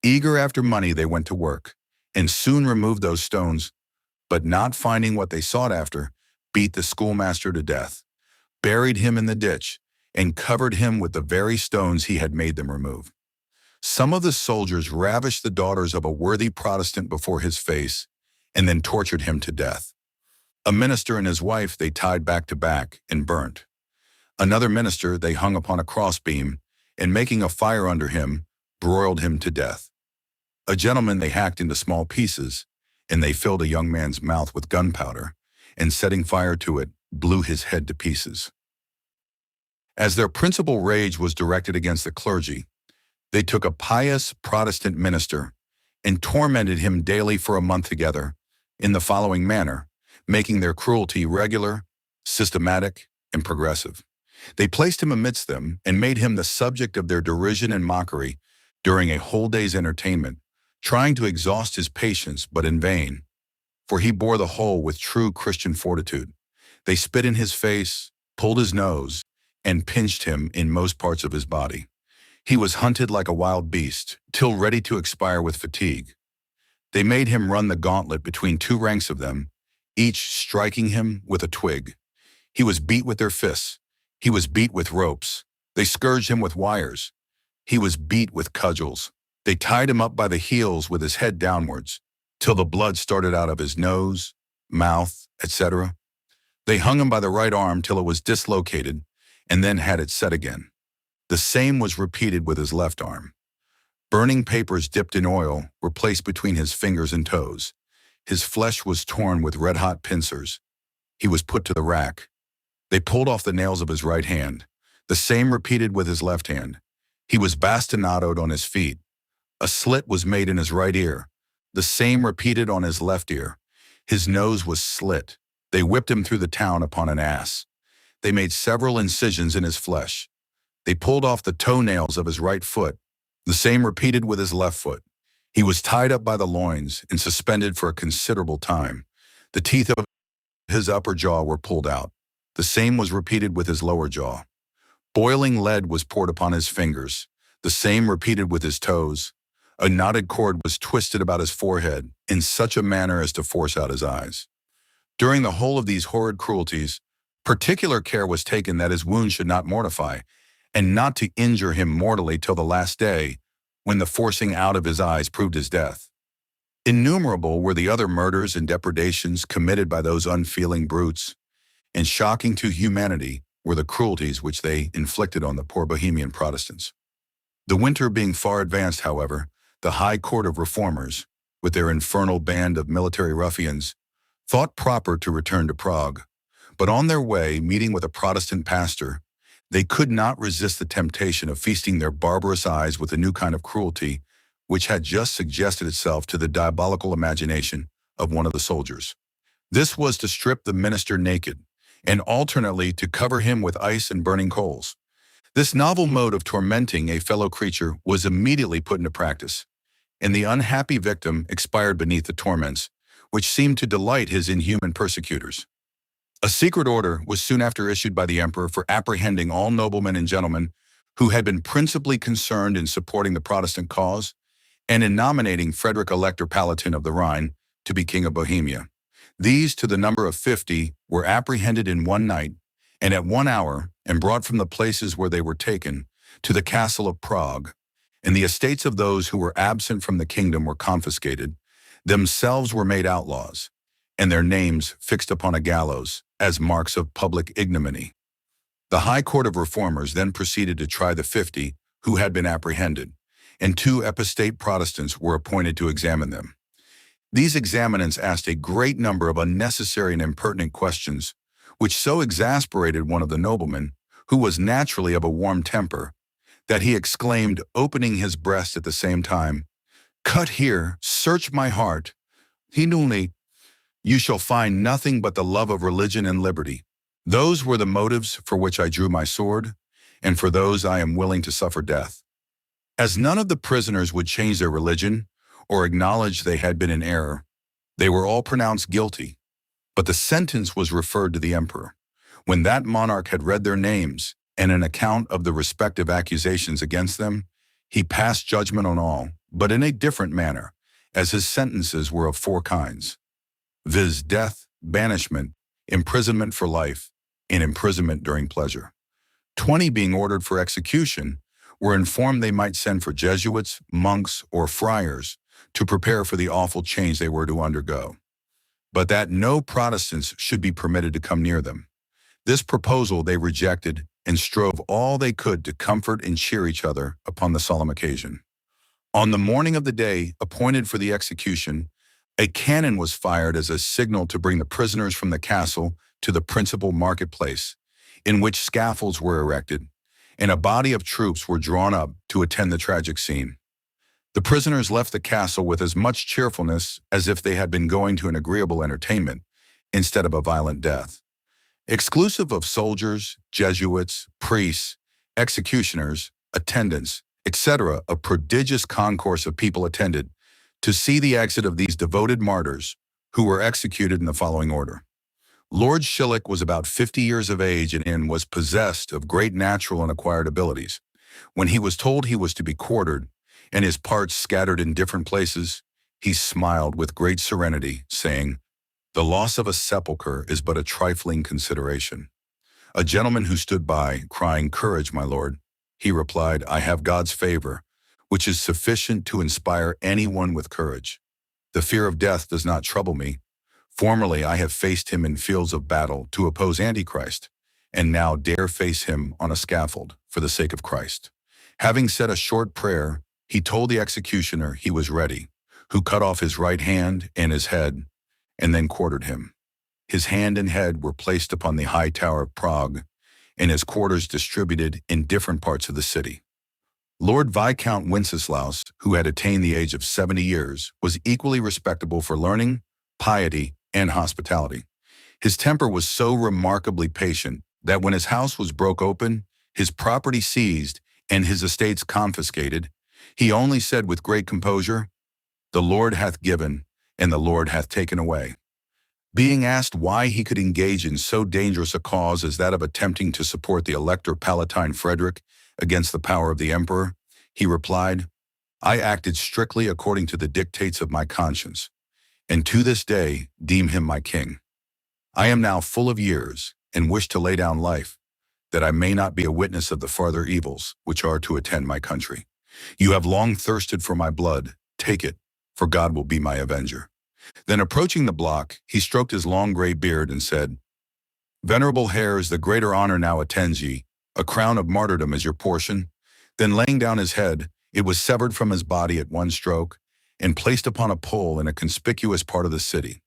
Eager after money, they went to work, and soon removed those stones, but not finding what they sought after, beat the schoolmaster to death, buried him in the ditch, and covered him with the very stones he had made them remove. Some of the soldiers ravished the daughters of a worthy Protestant before his face, and then tortured him to death. A minister and his wife they tied back to back and burnt. Another minister they hung upon a crossbeam, and making a fire under him, broiled him to death. A gentleman they hacked into small pieces, and they filled a young man's mouth with gunpowder, and setting fire to it, blew his head to pieces. As their principal rage was directed against the clergy, they took a pious Protestant minister and tormented him daily for a month together in the following manner, making their cruelty regular, systematic, and progressive. They placed him amidst them and made him the subject of their derision and mockery during a whole day's entertainment, trying to exhaust his patience, but in vain, for he bore the whole with true Christian fortitude. They spit in his face, pulled his nose, and pinched him in most parts of his body. He was hunted like a wild beast, till ready to expire with fatigue. They made him run the gauntlet between two ranks of them, each striking him with a twig. He was beat with their fists. He was beat with ropes. They scourged him with wires. He was beat with cudgels. They tied him up by the heels with his head downwards, till the blood started out of his nose, mouth, etc. They hung him by the right arm till it was dislocated, and then had it set again. The same was repeated with his left arm. Burning papers dipped in oil were placed between his fingers and toes. His flesh was torn with red-hot pincers. He was put to the rack. They pulled off the nails of his right hand. The same repeated with his left hand. He was bastinadoed on his feet. A slit was made in his right ear. The same repeated on his left ear. His nose was slit. They whipped him through the town upon an ass. They made several incisions in his flesh. They pulled off the toenails of his right foot. The same repeated with his left foot. He was tied up by the loins and suspended for a considerable time. The teeth of his upper jaw were pulled out. The same was repeated with his lower jaw. Boiling lead was poured upon his fingers. The same repeated with his toes. A knotted cord was twisted about his forehead in such a manner as to force out his eyes. During the whole of these horrid cruelties, particular care was taken that his wound should not mortify, and not to injure him mortally till the last day, when the forcing out of his eyes proved his death. Innumerable were the other murders and depredations committed by those unfeeling brutes, and shocking to humanity were the cruelties which they inflicted on the poor Bohemian Protestants. The winter being far advanced, however, the High Court of Reformers, with their infernal band of military ruffians, thought proper to return to Prague, but on their way, meeting with a Protestant pastor, they could not resist the temptation of feasting their barbarous eyes with a new kind of cruelty which had just suggested itself to the diabolical imagination of one of the soldiers. This was to strip the minister naked, and alternately to cover him with ice and burning coals. This novel mode of tormenting a fellow creature was immediately put into practice, and the unhappy victim expired beneath the torments, which seemed to delight his inhuman persecutors. A secret order was soon after issued by the emperor for apprehending all noblemen and gentlemen who had been principally concerned in supporting the Protestant cause, and in nominating Frederick Elector Palatine of the Rhine to be King of Bohemia. These, to the number of 50, were apprehended in one night, and at 1 hour, and brought from the places where they were taken to the castle of Prague, and the estates of those who were absent from the kingdom were confiscated, themselves were made outlaws, and their names fixed upon a gallows as marks of public ignominy. The High Court of Reformers then proceeded to try the 50 who had been apprehended, and 2 epistate Protestants were appointed to examine them. These examinants asked a great number of unnecessary and impertinent questions, which so exasperated one of the noblemen, who was naturally of a warm temper, that he exclaimed, opening his breast at the same time, "Cut here, search my heart. Hinulni, you shall find nothing but the love of religion and liberty. Those were the motives for which I drew my sword, and for those I am willing to suffer death. As none of the prisoners would change their religion or acknowledge they had been in error, they were all pronounced guilty, but the sentence was referred to the emperor. When that monarch had read their names and an account of the respective accusations against them, he passed judgment on all, but in a different manner, as his sentences were of four kinds, viz. Death, banishment, imprisonment for life, and imprisonment during pleasure. 20 being ordered for execution were informed they might send for Jesuits, monks, or friars to prepare for the awful change they were to undergo, but that no Protestants should be permitted to come near them. This proposal they rejected and strove all they could to comfort and cheer each other upon the solemn occasion. On the morning of the day appointed for the execution, a cannon was fired as a signal to bring the prisoners from the castle to the principal marketplace, in which scaffolds were erected, and a body of troops were drawn up to attend the tragic scene. The prisoners left the castle with as much cheerfulness as if they had been going to an agreeable entertainment instead of a violent death. Exclusive of soldiers, Jesuits, priests, executioners, attendants, etc., a prodigious concourse of people attended to see the exit of these devoted martyrs, who were executed in the following order. Lord Schillick was about 50 years of age and was possessed of great natural and acquired abilities. When he was told he was to be quartered, and his parts scattered in different places, he smiled with great serenity, saying, "The loss of a sepulchre is but a trifling consideration." A gentleman who stood by, crying, "Courage, my lord," he replied, "I have God's favor, which is sufficient to inspire anyone with courage. The fear of death does not trouble me. Formerly I have faced him in fields of battle to oppose Antichrist, and now dare face him on a scaffold for the sake of Christ." Having said a short prayer, he told the executioner he was ready, who cut off his right hand and his head, and then quartered him. His hand and head were placed upon the high tower of Prague, and his quarters distributed in different parts of the city. Lord Viscount Wenceslaus, who had attained the age of 70 years, was equally respectable for learning, piety, and hospitality. His temper was so remarkably patient that when his house was broke open, his property seized, and his estates confiscated, he only said with great composure, "The Lord hath given, and the Lord hath taken away." Being asked why he could engage in so dangerous a cause as that of attempting to support the Elector Palatine Frederick against the power of the emperor, he replied, "I acted strictly according to the dictates of my conscience, and to this day deem him my king. I am now full of years, and wish to lay down life, that I may not be a witness of the farther evils which are to attend my country. You have long thirsted for my blood, take it, for God will be my avenger." Then approaching the block, he stroked his long gray beard and said, "Venerable hairs, the greater honor now attends ye. A crown of martyrdom is your portion." Then laying down his head, it was severed from his body at one stroke and placed upon a pole in a conspicuous part of the city.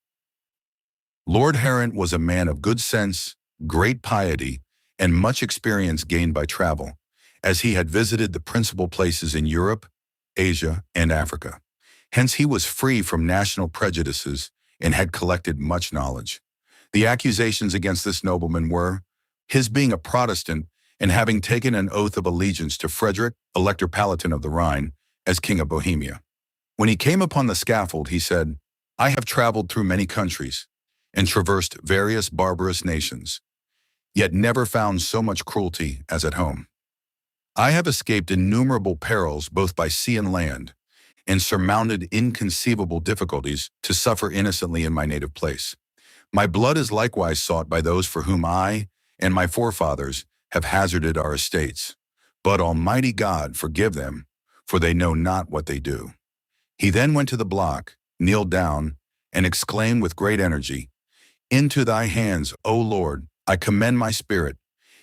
Lord Harrant was a man of good sense, great piety, and much experience gained by travel, as he had visited the principal places in Europe, Asia, and Africa. Hence he was free from national prejudices and had collected much knowledge. The accusations against this nobleman were his being a Protestant and having taken an oath of allegiance to Frederick, Elector Palatine of the Rhine, as King of Bohemia. When he came upon the scaffold, he said, "I have traveled through many countries and traversed various barbarous nations, yet never found so much cruelty as at home. I have escaped innumerable perils both by sea and land, and surmounted inconceivable difficulties to suffer innocently in my native place. My blood is likewise sought by those for whom I and my forefathers have hazarded our estates. But Almighty God forgive them, for they know not what they do." He then went to the block, kneeled down, and exclaimed with great energy, "Into thy hands, O Lord, I commend my spirit.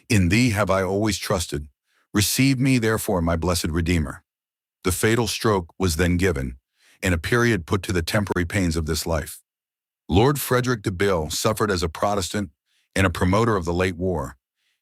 In thee have I always trusted. Receive me, therefore, my blessed Redeemer." The fatal stroke was then given, and a period put to the temporary pains of this life. Lord Frederick de Bille suffered as a Protestant and a promoter of the late war.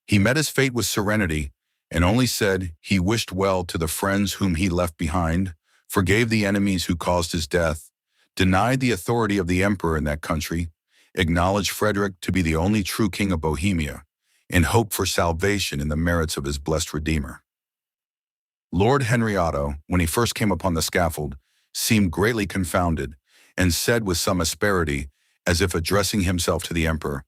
He met his fate with serenity, and only said he wished well to the friends whom he left behind, forgave the enemies who caused his death, denied the authority of the emperor in that country, acknowledged Frederick to be the only true king of Bohemia, and hoped for salvation in the merits of his blessed Redeemer. Lord Henry Otto, when he first came upon the scaffold, seemed greatly confounded, and said with some asperity, as if addressing himself to the emperor,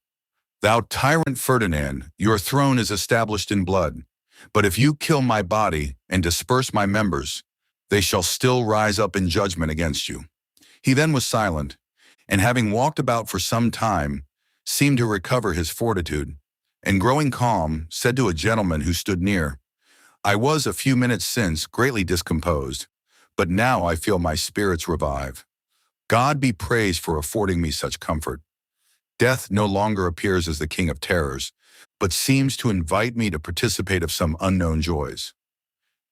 "Thou tyrant Ferdinand, your throne is established in blood, but if you kill my body and disperse my members, they shall still rise up in judgment against you." He then was silent, and having walked about for some time, seemed to recover his fortitude, and growing calm, said to a gentleman who stood near, "I was a few minutes since greatly discomposed, but now I feel my spirits revive. God be praised for affording me such comfort. Death no longer appears as the king of terrors, but seems to invite me to participate of some unknown joys."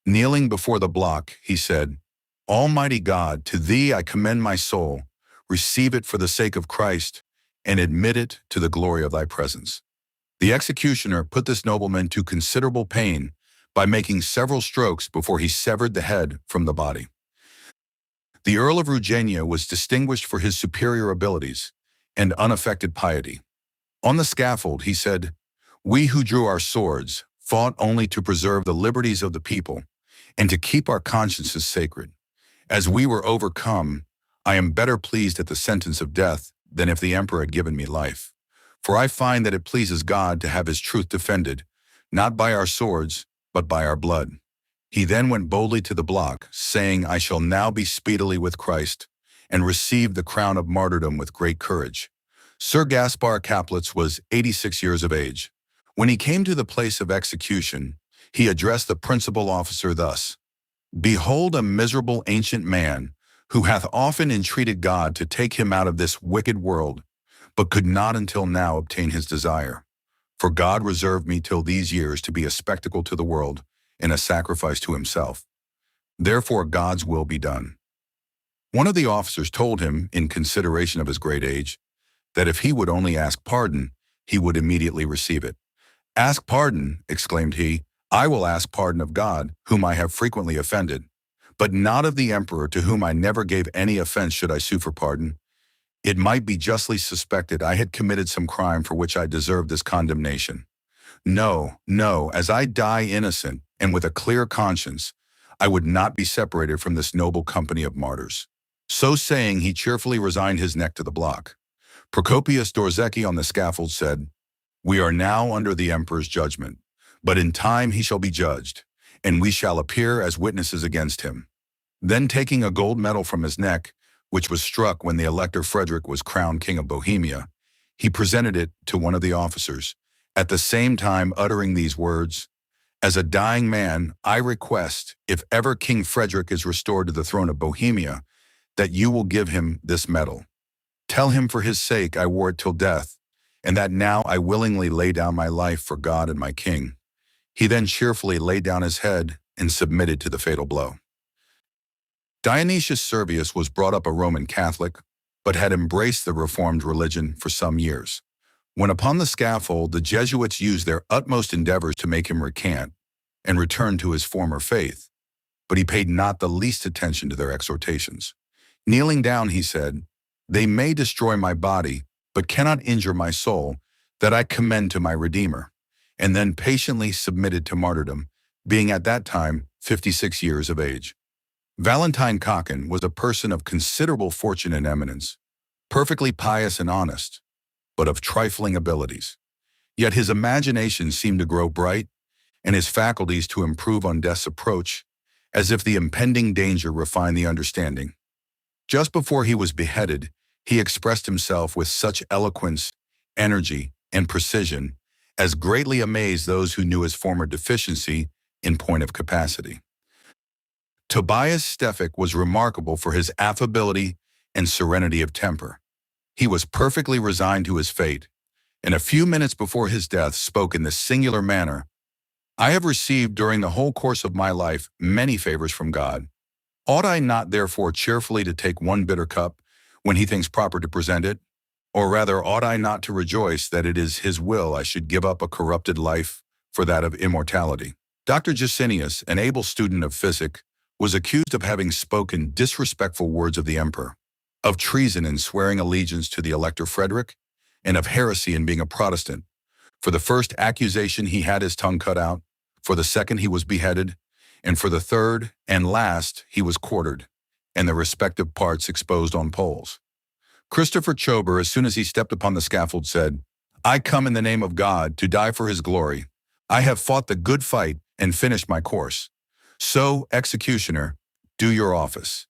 Kneeling before the block, he said, "Almighty God, to thee I commend my soul. Receive it for the sake of Christ, and admit it to the glory of thy presence." The executioner put this nobleman to considerable pain by making several strokes before he severed the head from the body. The Earl of Ruggiero was distinguished for his superior abilities and unaffected piety. On the scaffold, he said, "We who drew our swords fought only to preserve the liberties of the people and to keep our consciences sacred. As we were overcome, I am better pleased at the sentence of death than if the emperor had given me life. For I find that it pleases God to have his truth defended, not by our swords, but by our blood." He then went boldly to the block, saying, "I shall now be speedily with Christ, and receive the crown of martyrdom with great courage." Sir Gaspar Caplitz was 86 years of age. When he came to the place of execution, he addressed the principal officer thus, "Behold a miserable ancient man, who hath often entreated God to take him out of this wicked world, but could not until now obtain his desire. For God reserved me till these years to be a spectacle to the world, and a sacrifice to himself. Therefore God's will be done." One of the officers told him, in consideration of his great age, that if he would only ask pardon, he would immediately receive it. "Ask pardon," exclaimed he, "I will ask pardon of God, whom I have frequently offended, but not of the emperor, to whom I never gave any offense should I sue for pardon. It might be justly suspected I had committed some crime for which I deserved this condemnation. No, no, as I die innocent and with a clear conscience, I would not be separated from this noble company of martyrs." So saying, he cheerfully resigned his neck to the block. Procopius Dvorzecki on the scaffold said, "We are now under the emperor's judgment, but in time he shall be judged, and we shall appear as witnesses against him." Then taking a gold medal from his neck, which was struck when the Elector Frederick was crowned King of Bohemia, he presented it to one of the officers, at the same time uttering these words, "As a dying man, I request, if ever King Frederick is restored to the throne of Bohemia, that you will give him this medal. Tell him for his sake I wore it till death, and that now I willingly lay down my life for God and my king." He then cheerfully laid down his head and submitted to the fatal blow. Dionysius Servius was brought up a Roman Catholic, but had embraced the Reformed religion for some years. When upon the scaffold, the Jesuits used their utmost endeavors to make him recant and return to his former faith, but he paid not the least attention to their exhortations. Kneeling down, he said, "They may destroy my body, but cannot injure my soul, that I commend to my Redeemer," and then patiently submitted to martyrdom, being at that time 56 years of age. Valentine Cocken was a person of considerable fortune and eminence, perfectly pious and honest, but of trifling abilities. Yet his imagination seemed to grow bright, and his faculties to improve on death's approach, as if the impending danger refined the understanding. Just before he was beheaded, he expressed himself with such eloquence, energy, and precision as greatly amazed those who knew his former deficiency in point of capacity. Tobias Stefik was remarkable for his affability and serenity of temper. He was perfectly resigned to his fate, and a few minutes before his death spoke in this singular manner, "I have received during the whole course of my life many favors from God. Ought I not therefore cheerfully to take one bitter cup when he thinks proper to present it? Or rather, ought I not to rejoice that it is his will I should give up a corrupted life for that of immortality?" Dr. Jusinius, an able student of physic, was accused of having spoken disrespectful words of the emperor, of treason in swearing allegiance to the Elector Frederick, and of heresy in being a Protestant. For the first accusation he had his tongue cut out, for the second he was beheaded, and for the third and last he was quartered, and the respective parts exposed on poles. Christopher Chober, as soon as he stepped upon the scaffold, said, "I come in the name of God to die for his glory. I have fought the good fight and finished my course. So, executioner, do your office."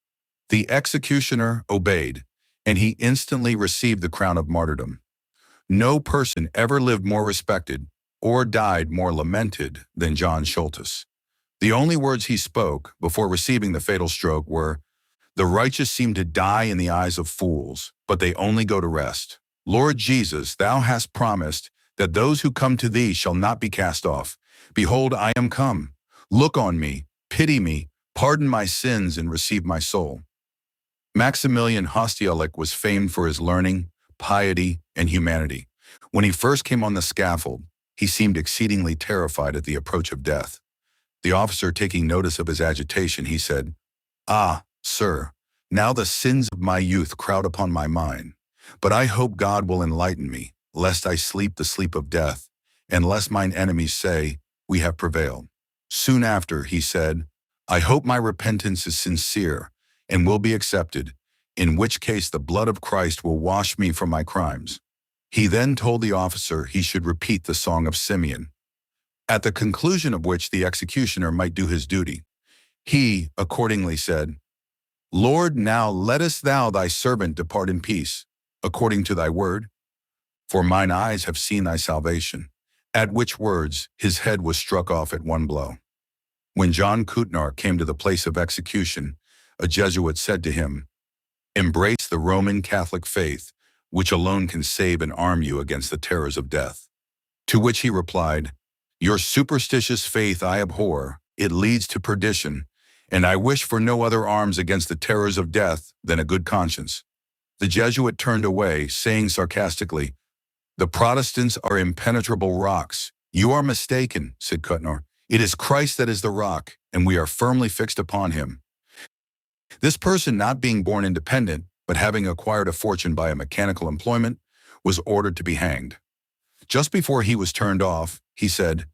The executioner obeyed, and he instantly received the crown of martyrdom. No person ever lived more respected or died more lamented than John Foxe. The only words he spoke before receiving the fatal stroke were, "The righteous seem to die in the eyes of fools, but they only go to rest. Lord Jesus, thou hast promised that those who come to thee shall not be cast off. Behold, I am come. Look on me, pity me, pardon my sins, and receive my soul." Maximilian Hostialik was famed for his learning, piety, and humanity. When he first came on the scaffold, he seemed exceedingly terrified at the approach of death. The officer taking notice of his agitation, he said, "Ah, sir, now the sins of my youth crowd upon my mind. But I hope God will enlighten me, lest I sleep the sleep of death, and lest mine enemies say, we have prevailed." Soon after, he said, "I hope my repentance is sincere and will be accepted, in which case the blood of Christ will wash me from my crimes." He then told the officer he should repeat the Song of Simeon, at the conclusion of which the executioner might do his duty. He accordingly said, "Lord, now lettest thou thy servant depart in peace, according to thy word, for mine eyes have seen thy salvation," at which words his head was struck off at one blow. When John Foxe came to the place of execution, a Jesuit said to him, "Embrace the Roman Catholic faith, which alone can save and arm you against the terrors of death." To which he replied, "Your superstitious faith I abhor, it leads to perdition, and I wish for no other arms against the terrors of death than a good conscience." The Jesuit turned away, saying sarcastically, "The Protestants are impenetrable rocks." "You are mistaken," said Foxe. "It is Christ that is the rock, and we are firmly fixed upon him." This person, not being born independent, but having acquired a fortune by a mechanical employment, was ordered to be hanged. Just before he was turned off, he said,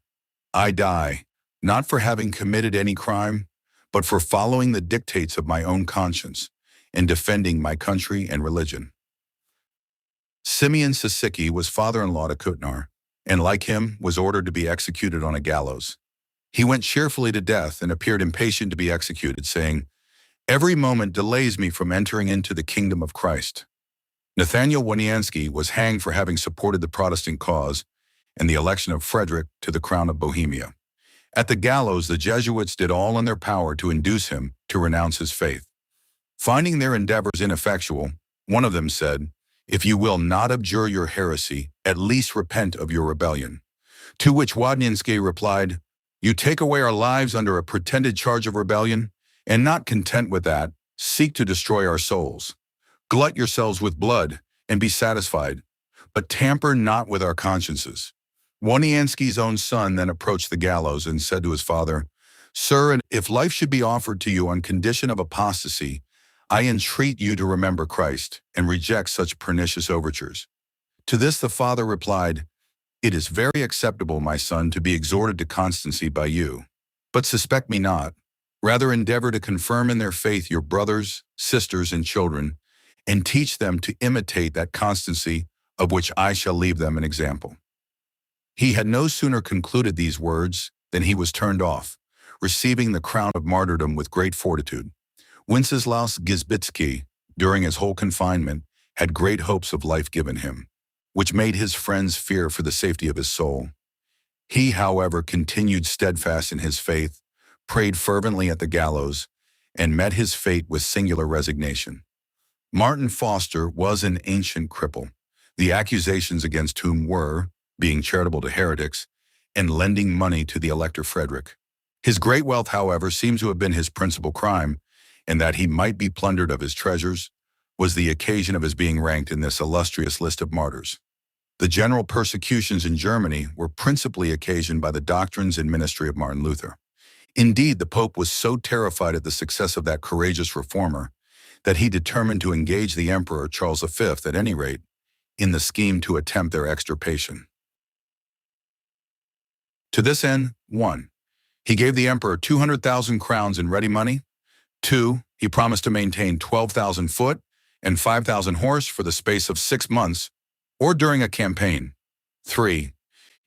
"I die, not for having committed any crime, but for following the dictates of my own conscience and defending my country and religion." Simeon Sasicki was father-in-law to Foxe, and like him, was ordered to be executed on a gallows. He went cheerfully to death and appeared impatient to be executed, saying, "Every moment delays me from entering into the kingdom of Christ." Nathaniel Wonianski was hanged for having supported the Protestant cause and the election of Frederick to the crown of Bohemia. At the gallows, the Jesuits did all in their power to induce him to renounce his faith. Finding their endeavors ineffectual, one of them said, "If you will not abjure your heresy, at least repent of your rebellion." To which Wonianski replied, "You take away our lives under a pretended charge of rebellion, and not content with that, seek to destroy our souls. Glut yourselves with blood, and be satisfied, but tamper not with our consciences." Wonianski's own son then approached the gallows and said to his father, "Sir, if life should be offered to you on condition of apostasy, I entreat you to remember Christ and reject such pernicious overtures." To this the father replied, "It is very acceptable, my son, to be exhorted to constancy by you, but suspect me not. Rather endeavor to confirm in their faith your brothers, sisters, and children, and teach them to imitate that constancy of which I shall leave them an example." He had no sooner concluded these words than he was turned off, receiving the crown of martyrdom with great fortitude. Wenceslaus Gizbitsky, during his whole confinement, had great hopes of life given him, which made his friends fear for the safety of his soul. He, however, continued steadfast in his faith, prayed fervently at the gallows, and met his fate with singular resignation. Martin Foster was an ancient cripple, the accusations against whom were, being charitable to heretics, and lending money to the Elector Frederick. His great wealth, however, seems to have been his principal crime, and that he might be plundered of his treasures was the occasion of his being ranked in this illustrious list of martyrs. The general persecutions in Germany were principally occasioned by the doctrines and ministry of Martin Luther. Indeed, the Pope was so terrified at the success of that courageous reformer that he determined to engage the Emperor Charles V, at any rate, in the scheme to attempt their extirpation. To this end, 1. He gave the emperor 200,000 crowns in ready money. 2. He promised to maintain 12,000 foot and 5,000 horse for the space of 6 months, or during a campaign. 3.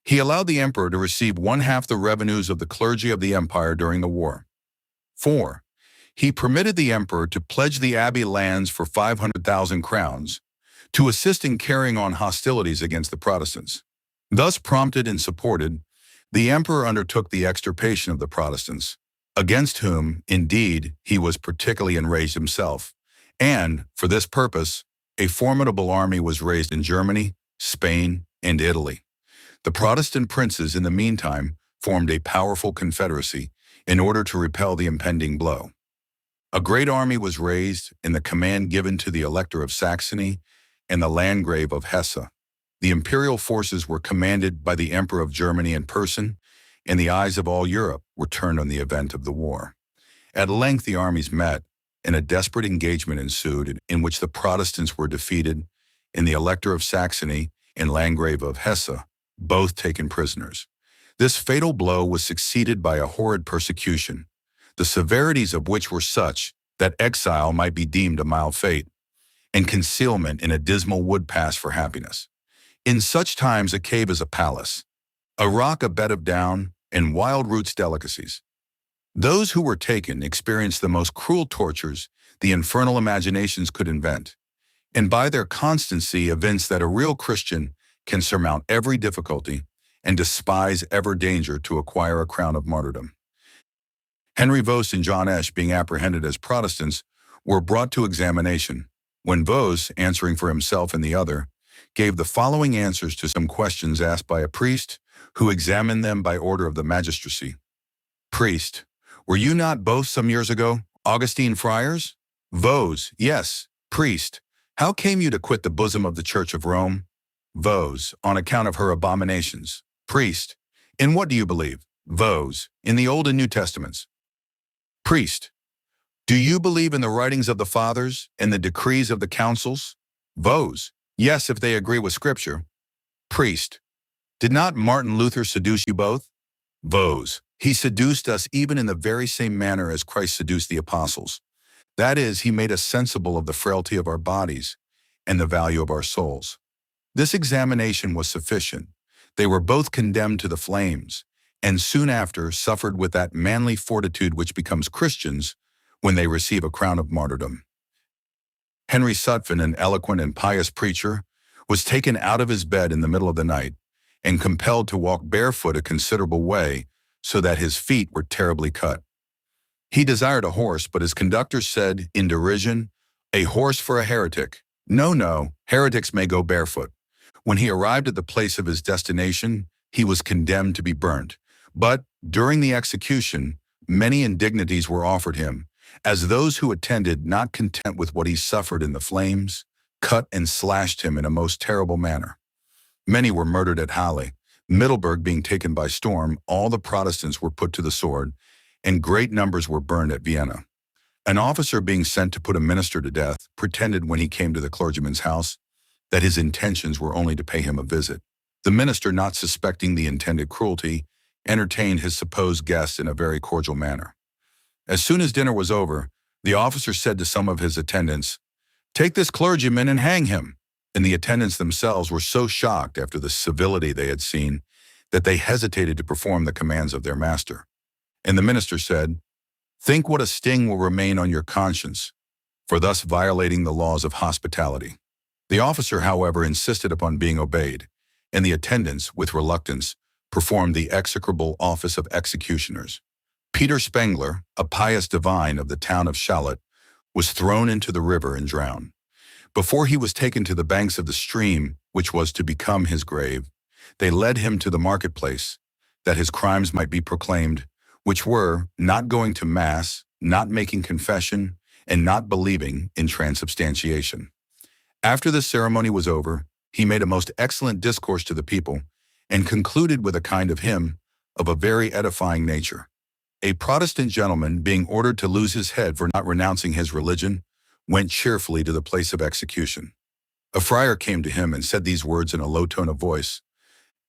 He allowed the emperor to receive 1/2 the revenues of the clergy of the empire during the war. 4. He permitted the emperor to pledge the abbey lands for 500,000 crowns to assist in carrying on hostilities against the Protestants. Thus prompted and supported, the emperor undertook the extirpation of the Protestants, against whom, indeed, he was particularly enraged himself, and, for this purpose, a formidable army was raised in Germany, Spain, and Italy. The Protestant princes, in the meantime, formed a powerful confederacy in order to repel the impending blow. A great army was raised, and the command given to the Elector of Saxony and the Landgrave of Hesse. The imperial forces were commanded by the Emperor of Germany in person, and the eyes of all Europe were turned on the event of the war. At length the armies met, and a desperate engagement ensued in which the Protestants were defeated, and the Elector of Saxony and Landgrave of Hesse both taken prisoners. This fatal blow was succeeded by a horrid persecution, the severities of which were such that exile might be deemed a mild fate, and concealment in a dismal wood pass for happiness. In such times a cave is a palace, a rock a bed of down, and wild roots delicacies. Those who were taken experienced the most cruel tortures the infernal imaginations could invent, and by their constancy evinced that a real Christian can surmount every difficulty and despise every danger to acquire a crown of martyrdom. Henry Vos and John Esch, being apprehended as Protestants, were brought to examination, when Vos, answering for himself and the other, gave the following answers to some questions asked by a priest, who examined them by order of the magistracy. Priest: Were you not both some years ago Augustine friars? Vos: Yes. Priest: How came you to quit the bosom of the Church of Rome? Vos: On account of her abominations. Priest: In what do you believe? Vos: In the Old and New Testaments. Priest: Do you believe in the writings of the Fathers and the decrees of the councils? Vos: Yes, if they agree with Scripture. Priest: Did not Martin Luther seduce you both? Vos: He seduced us even in the very same manner as Christ seduced the apostles. That is, he made us sensible of the frailty of our bodies and the value of our souls. This examination was sufficient. They were both condemned to the flames, and soon after suffered with that manly fortitude which becomes Christians when they receive a crown of martyrdom. Henry Sutphen, an eloquent and pious preacher, was taken out of his bed in the middle of the night and compelled to walk barefoot a considerable way so that his feet were terribly cut. He desired a horse, but his conductor said in derision, "A horse for a heretic. No, no, heretics may go barefoot." When he arrived at the place of his destination, he was condemned to be burnt. But during the execution, many indignities were offered him, as those who attended, not content with what he suffered in the flames, cut and slashed him in a most terrible manner. Many were murdered at Halle. Middelburg being taken by storm, all the Protestants were put to the sword, and great numbers were burned at Vienna. An officer being sent to put a minister to death pretended when he came to the clergyman's house that his intentions were only to pay him a visit. The minister, not suspecting the intended cruelty, entertained his supposed guest in a very cordial manner. As soon as dinner was over, the officer said to some of his attendants, "Take this clergyman and hang him." And the attendants themselves were so shocked after the civility they had seen that they hesitated to perform the commands of their master. And the minister said, "Think what a sting will remain on your conscience for thus violating the laws of hospitality." The officer, however, insisted upon being obeyed, and the attendants, with reluctance, performed the execrable office of executioners. Peter Spengler, a pious divine of the town of Shallot, was thrown into the river and drowned. Before he was taken to the banks of the stream, which was to become his grave, they led him to the marketplace, that his crimes might be proclaimed, which were not going to Mass, not making confession, and not believing in transubstantiation. After the ceremony was over, he made a most excellent discourse to the people, and concluded with a kind of hymn of a very edifying nature. A Protestant gentleman, being ordered to lose his head for not renouncing his religion, went cheerfully to the place of execution. A friar came to him and said these words in a low tone of voice: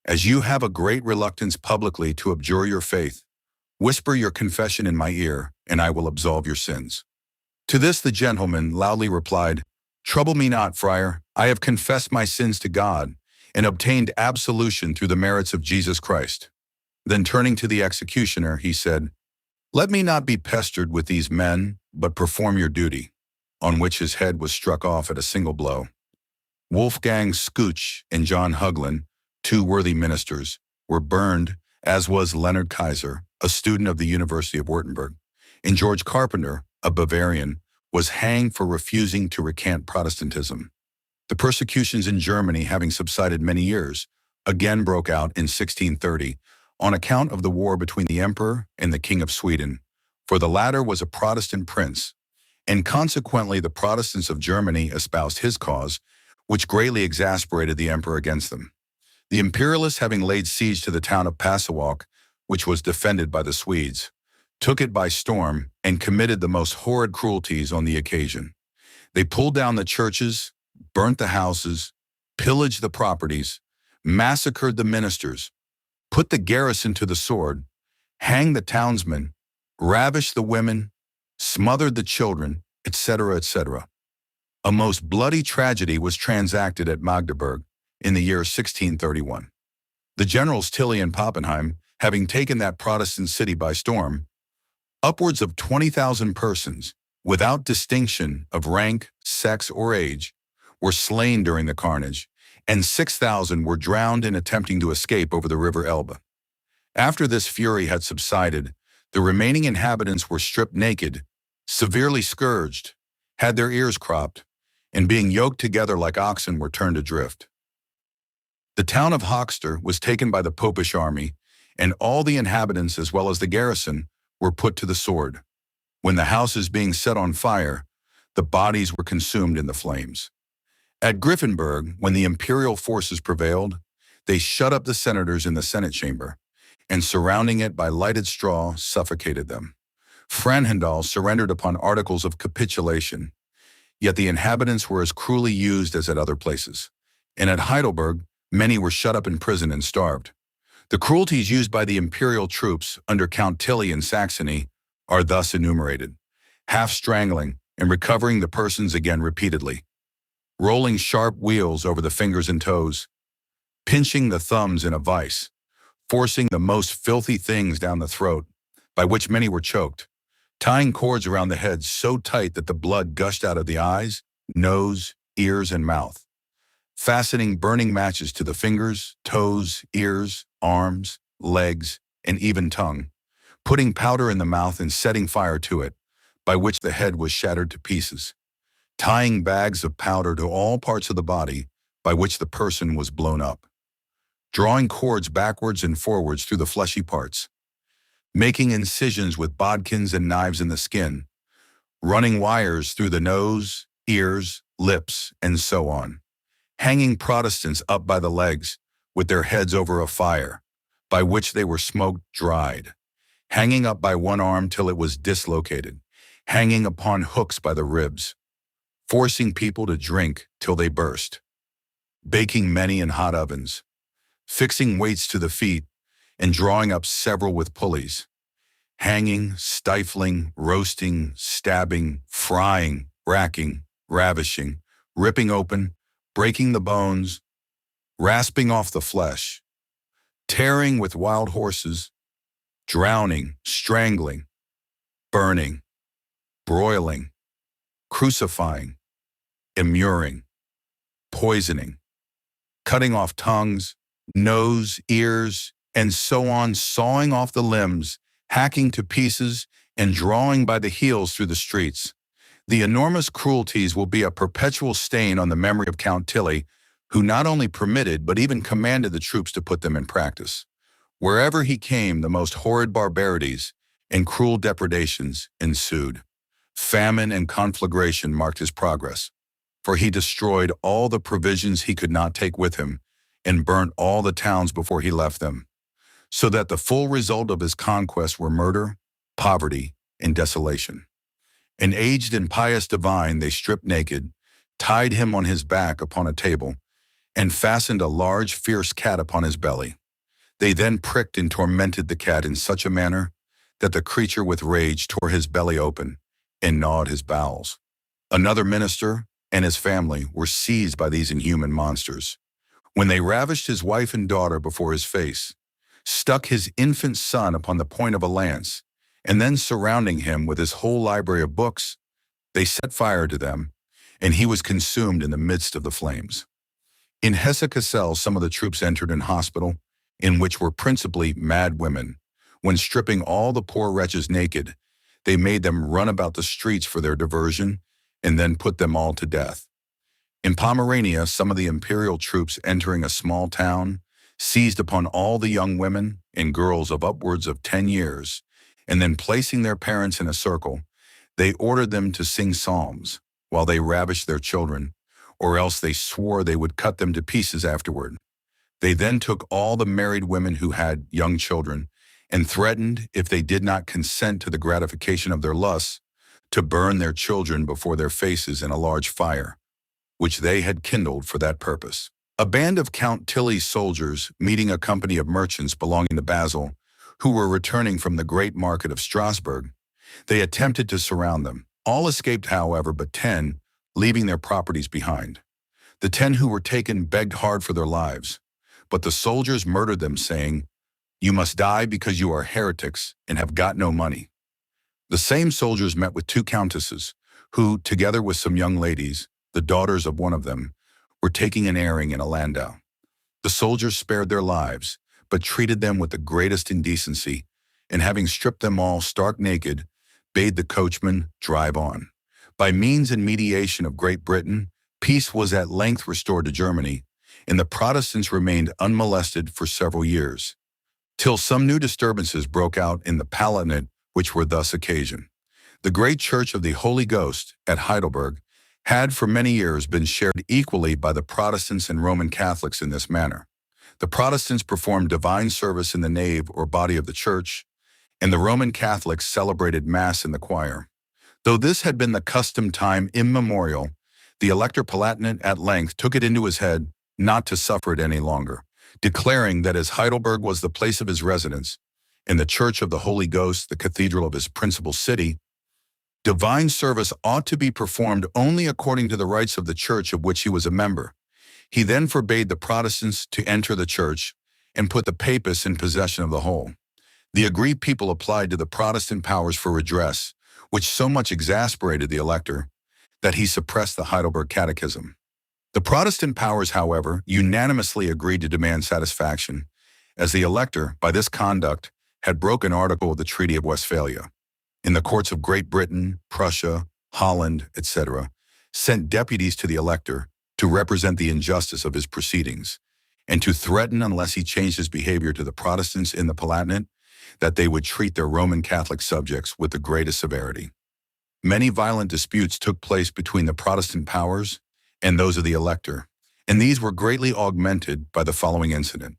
"As you have a great reluctance publicly to abjure your faith, whisper your confession in my ear, and I will absolve your sins." To this the gentleman loudly replied, "Trouble me not, friar. I have confessed my sins to God and obtained absolution through the merits of Jesus Christ." Then turning to the executioner, he said, "Let me not be pestered with these men, but perform your duty," on which his head was struck off at a single blow. Wolfgang Schutz and John Huglin, two worthy ministers, were burned, as was Leonard Kaiser, a student of the University of Württemberg, and George Carpenter, a Bavarian, was hanged for refusing to recant Protestantism. The persecutions in Germany, having subsided many years, again broke out in 1630 on account of the war between the emperor and the king of Sweden, for the latter was a Protestant prince, and consequently the Protestants of Germany espoused his cause, which greatly exasperated the emperor against them. The imperialists, having laid siege to the town of Passewalk, which was defended by the Swedes, took it by storm and committed the most horrid cruelties on the occasion. They pulled down the churches, burnt the houses, pillaged the properties, massacred the ministers, put the garrison to the sword, hanged the townsmen, ravished the women, smothered the children, etc., etc. A most bloody tragedy was transacted at Magdeburg in the year 1631. The generals Tilly and Pappenheim, having taken that Protestant city by storm, upwards of 20,000 persons, without distinction of rank, sex, or age, were slain during the carnage, and 6,000 were drowned in attempting to escape over the river Elbe. After this fury had subsided, the remaining inhabitants were stripped naked, severely scourged, had their ears cropped, and being yoked together like oxen were turned adrift. The town of Hoxter was taken by the Popish army, and all the inhabitants as well as the garrison were put to the sword. When the houses being set on fire, the bodies were consumed in the flames. At Griffenburg, when the imperial forces prevailed, they shut up the senators in the Senate chamber, and surrounding it by lighted straw, suffocated them. Franhendall surrendered upon articles of capitulation, yet the inhabitants were as cruelly used as at other places, and at Heidelberg many were shut up in prison and starved. The cruelties used by the imperial troops under Count Tilly in Saxony are thus enumerated: half strangling and recovering the persons again repeatedly, rolling sharp wheels over the fingers and toes, pinching the thumbs in a vice, forcing the most filthy things down the throat, by which many were choked, tying cords around the head so tight that the blood gushed out of the eyes, nose, ears, and mouth, fastening burning matches to the fingers, toes, ears, arms, legs, and even tongue, putting powder in the mouth and setting fire to it, by which the head was shattered to pieces, tying bags of powder to all parts of the body, by which the person was blown up, drawing cords backwards and forwards through the fleshy parts, making incisions with bodkins and knives in the skin, running wires through the nose, ears, lips, and so on, hanging Protestants up by the legs with their heads over a fire, by which they were smoked dried, hanging up by one arm till it was dislocated, hanging upon hooks by the ribs, forcing people to drink till they burst, baking many in hot ovens, fixing weights to the feet, and drawing up several with pulleys, hanging, stifling, roasting, stabbing, frying, racking, ravishing, ripping open, breaking the bones, rasping off the flesh, tearing with wild horses, drowning, strangling, burning, broiling, crucifying, immuring, poisoning, cutting off tongues, nose, ears, and so on, sawing off the limbs, hacking to pieces, and drawing by the heels through the streets. The enormous cruelties will be a perpetual stain on the memory of Count Tilly, who not only permitted but even commanded the troops to put them in practice. Wherever he came, the most horrid barbarities and cruel depredations ensued. Famine and conflagration marked his progress, for he destroyed all the provisions he could not take with him and burnt all the towns before he left them, so that the full result of his conquest were murder, poverty, and desolation. An aged and pious divine they stripped naked, tied him on his back upon a table, and fastened a large fierce cat upon his belly. They then pricked and tormented the cat in such a manner that the creature with rage tore his belly open and gnawed his bowels. Another minister and his family were seized by these inhuman monsters, when they ravished his wife and daughter before his face, stuck his infant son upon the point of a lance, and then surrounding him with his whole library of books, they set fire to them, and he was consumed in the midst of the flames. In Hesse-Kassel, some of the troops entered an hospital, in which were principally mad women. When stripping all the poor wretches naked, they made them run about the streets for their diversion, and then put them all to death. In Pomerania, some of the imperial troops entering a small town, seized upon all the young women and girls of upwards of 10 years, and then placing their parents in a circle, they ordered them to sing psalms, while they ravished their children, or else they swore they would cut them to pieces afterward. They then took all the married women who had young children, and threatened, if they did not consent to the gratification of their lusts, to burn their children before their faces in a large fire, which they had kindled for that purpose. A band of Count Tilly's soldiers, meeting a company of merchants belonging to Basel, who were returning from the great market of Strasbourg, they attempted to surround them. All escaped, however, but 10, leaving their properties behind. The 10 who were taken begged hard for their lives, but the soldiers murdered them, saying, "You must die because you are heretics and have got no money." The same soldiers met with 2 countesses, who, together with some young ladies, the daughters of one of them, were taking an airing in a landau. The soldiers spared their lives, but treated them with the greatest indecency, and having stripped them all stark naked, bade the coachman drive on. By means and mediation of Great Britain, peace was at length restored to Germany, and the Protestants remained unmolested for several years, till some new disturbances broke out in the Palatinate, which were thus occasioned. The great Church of the Holy Ghost at Heidelberg had for many years been shared equally by the Protestants and Roman Catholics in this manner. The Protestants performed divine service in the nave or body of the church, and the Roman Catholics celebrated Mass in the choir. Though this had been the custom time immemorial, the Elector Palatinate at length took it into his head not to suffer it any longer, declaring that as Heidelberg was the place of his residence, and the Church of the Holy Ghost the cathedral of his principal city, divine service ought to be performed only according to the rites of the church of which he was a member. He then forbade the Protestants to enter the church and put the Papists in possession of the whole. The aggrieved people applied to the Protestant powers for redress, which so much exasperated the elector that he suppressed the Heidelberg Catechism. The Protestant powers, however, unanimously agreed to demand satisfaction, as the elector, by this conduct, had broken an article of the Treaty of Westphalia. In the courts of Great Britain, Prussia, Holland, etc., sent deputies to the elector to represent the injustice of his proceedings, and to threaten, unless he changed his behavior to the Protestants in the Palatinate, that they would treat their Roman Catholic subjects with the greatest severity. Many violent disputes took place between the Protestant powers and those of the elector, and these were greatly augmented by the following incident.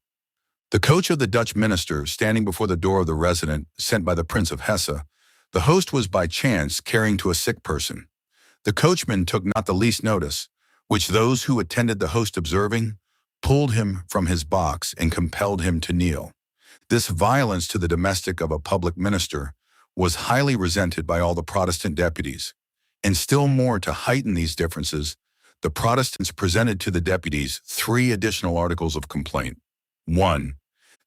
The coach of the Dutch minister, standing before the door of the resident sent by the Prince of Hesse, the host was by chance carrying to a sick person. The coachman took not the least notice, which those who attended the host observing, pulled him from his box and compelled him to kneel. This violence to the domestic of a public minister was highly resented by all the Protestant deputies, and still more to heighten these differences, the Protestants presented to the deputies 3 additional articles of complaint. 1.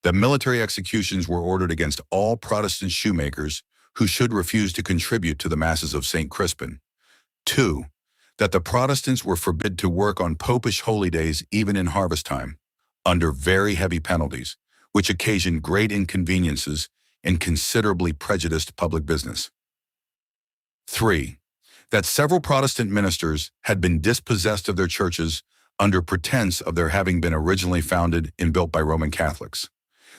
That military executions were ordered against all Protestant shoemakers who should refuse to contribute to the masses of St. Crispin. 2. That the Protestants were forbid to work on popish holy days even in harvest time, under very heavy penalties, which occasioned great inconveniences and considerably prejudiced public business. 3. That several Protestant ministers had been dispossessed of their churches under pretense of their having been originally founded and built by Roman Catholics.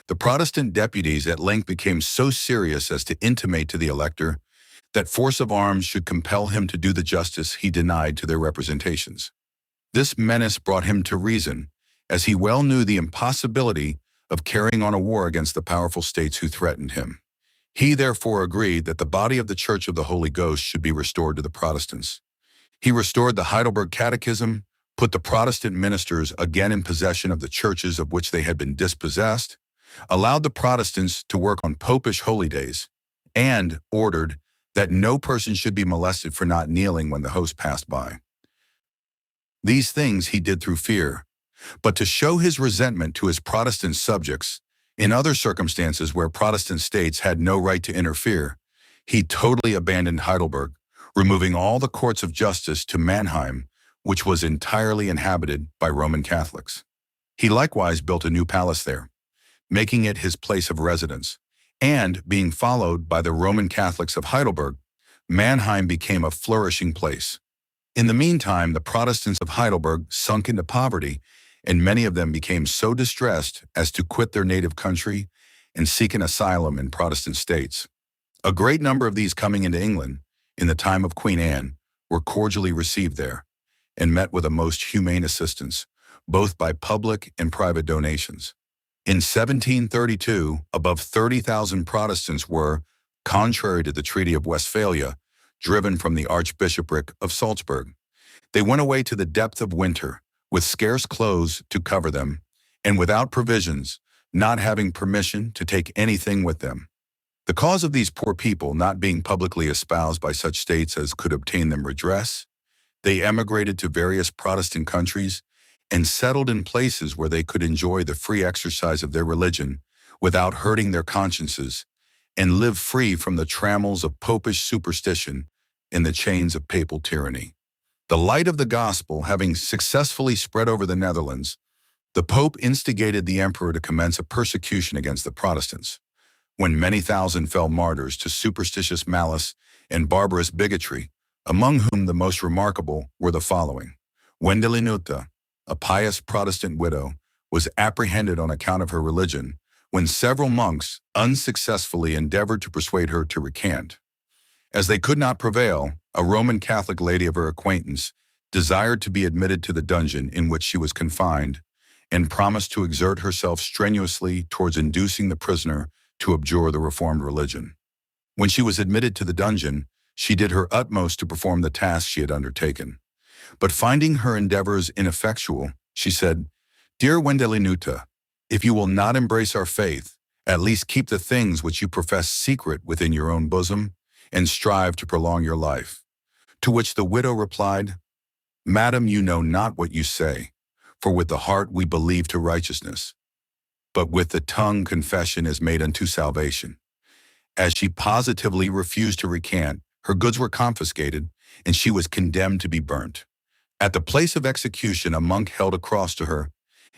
The Protestant deputies at length became so serious as to intimate to the elector that force of arms should compel him to do the justice he denied to their representations. This menace brought him to reason, as he well knew the impossibility of carrying on a war against the powerful states who threatened him. He therefore agreed that the body of the Church of the Holy Ghost should be restored to the Protestants. He restored the Heidelberg Catechism, put the Protestant ministers again in possession of the churches of which they had been dispossessed, allowed the Protestants to work on popish holy days, and ordered that no person should be molested for not kneeling when the host passed by. These things he did through fear, but to show his resentment to his Protestant subjects, in other circumstances where Protestant states had no right to interfere, he totally abandoned Heidelberg, removing all the courts of justice to Mannheim, which was entirely inhabited by Roman Catholics. He likewise built a new palace there, making it his place of residence, and being followed by the Roman Catholics of Heidelberg, Mannheim became a flourishing place. In the meantime, the Protestants of Heidelberg sunk into poverty, and many of them became so distressed as to quit their native country and seek an asylum in Protestant states. A great number of these coming into England, in the time of Queen Anne, were cordially received there, and met with a most humane assistance, both by public and private donations. In 1732, above 30,000 Protestants were, contrary to the Treaty of Westphalia, driven from the Archbishopric of Salzburg. They went away to the depth of winter, with scarce clothes to cover them, and without provisions, not having permission to take anything with them. The cause of these poor people not being publicly espoused by such states as could obtain them redress, they emigrated to various Protestant countries and settled in places where they could enjoy the free exercise of their religion without hurting their consciences, and live free from the trammels of popish superstition and the chains of papal tyranny. The light of the gospel having successfully spread over the Netherlands, the Pope instigated the emperor to commence a persecution against the Protestants, when many thousand fell martyrs to superstitious malice and barbarous bigotry, among whom the most remarkable were the following. Wendelinutta, a pious Protestant widow, was apprehended on account of her religion, when several monks unsuccessfully endeavored to persuade her to recant. As they could not prevail, a Roman Catholic lady of her acquaintance desired to be admitted to the dungeon in which she was confined, and promised to exert herself strenuously towards inducing the prisoner to abjure the Reformed religion. When she was admitted to the dungeon, she did her utmost to perform the task she had undertaken. But finding her endeavors ineffectual, she said, "Dear Wendelinutta, if you will not embrace our faith, at least keep the things which you profess secret within your own bosom, and strive to prolong your life." To which the widow replied, "Madam, you know not what you say, for with the heart we believe to righteousness, but with the tongue confession is made unto salvation." As she positively refused to recant, her goods were confiscated, and she was condemned to be burnt. At the place of execution, a monk held a cross to her,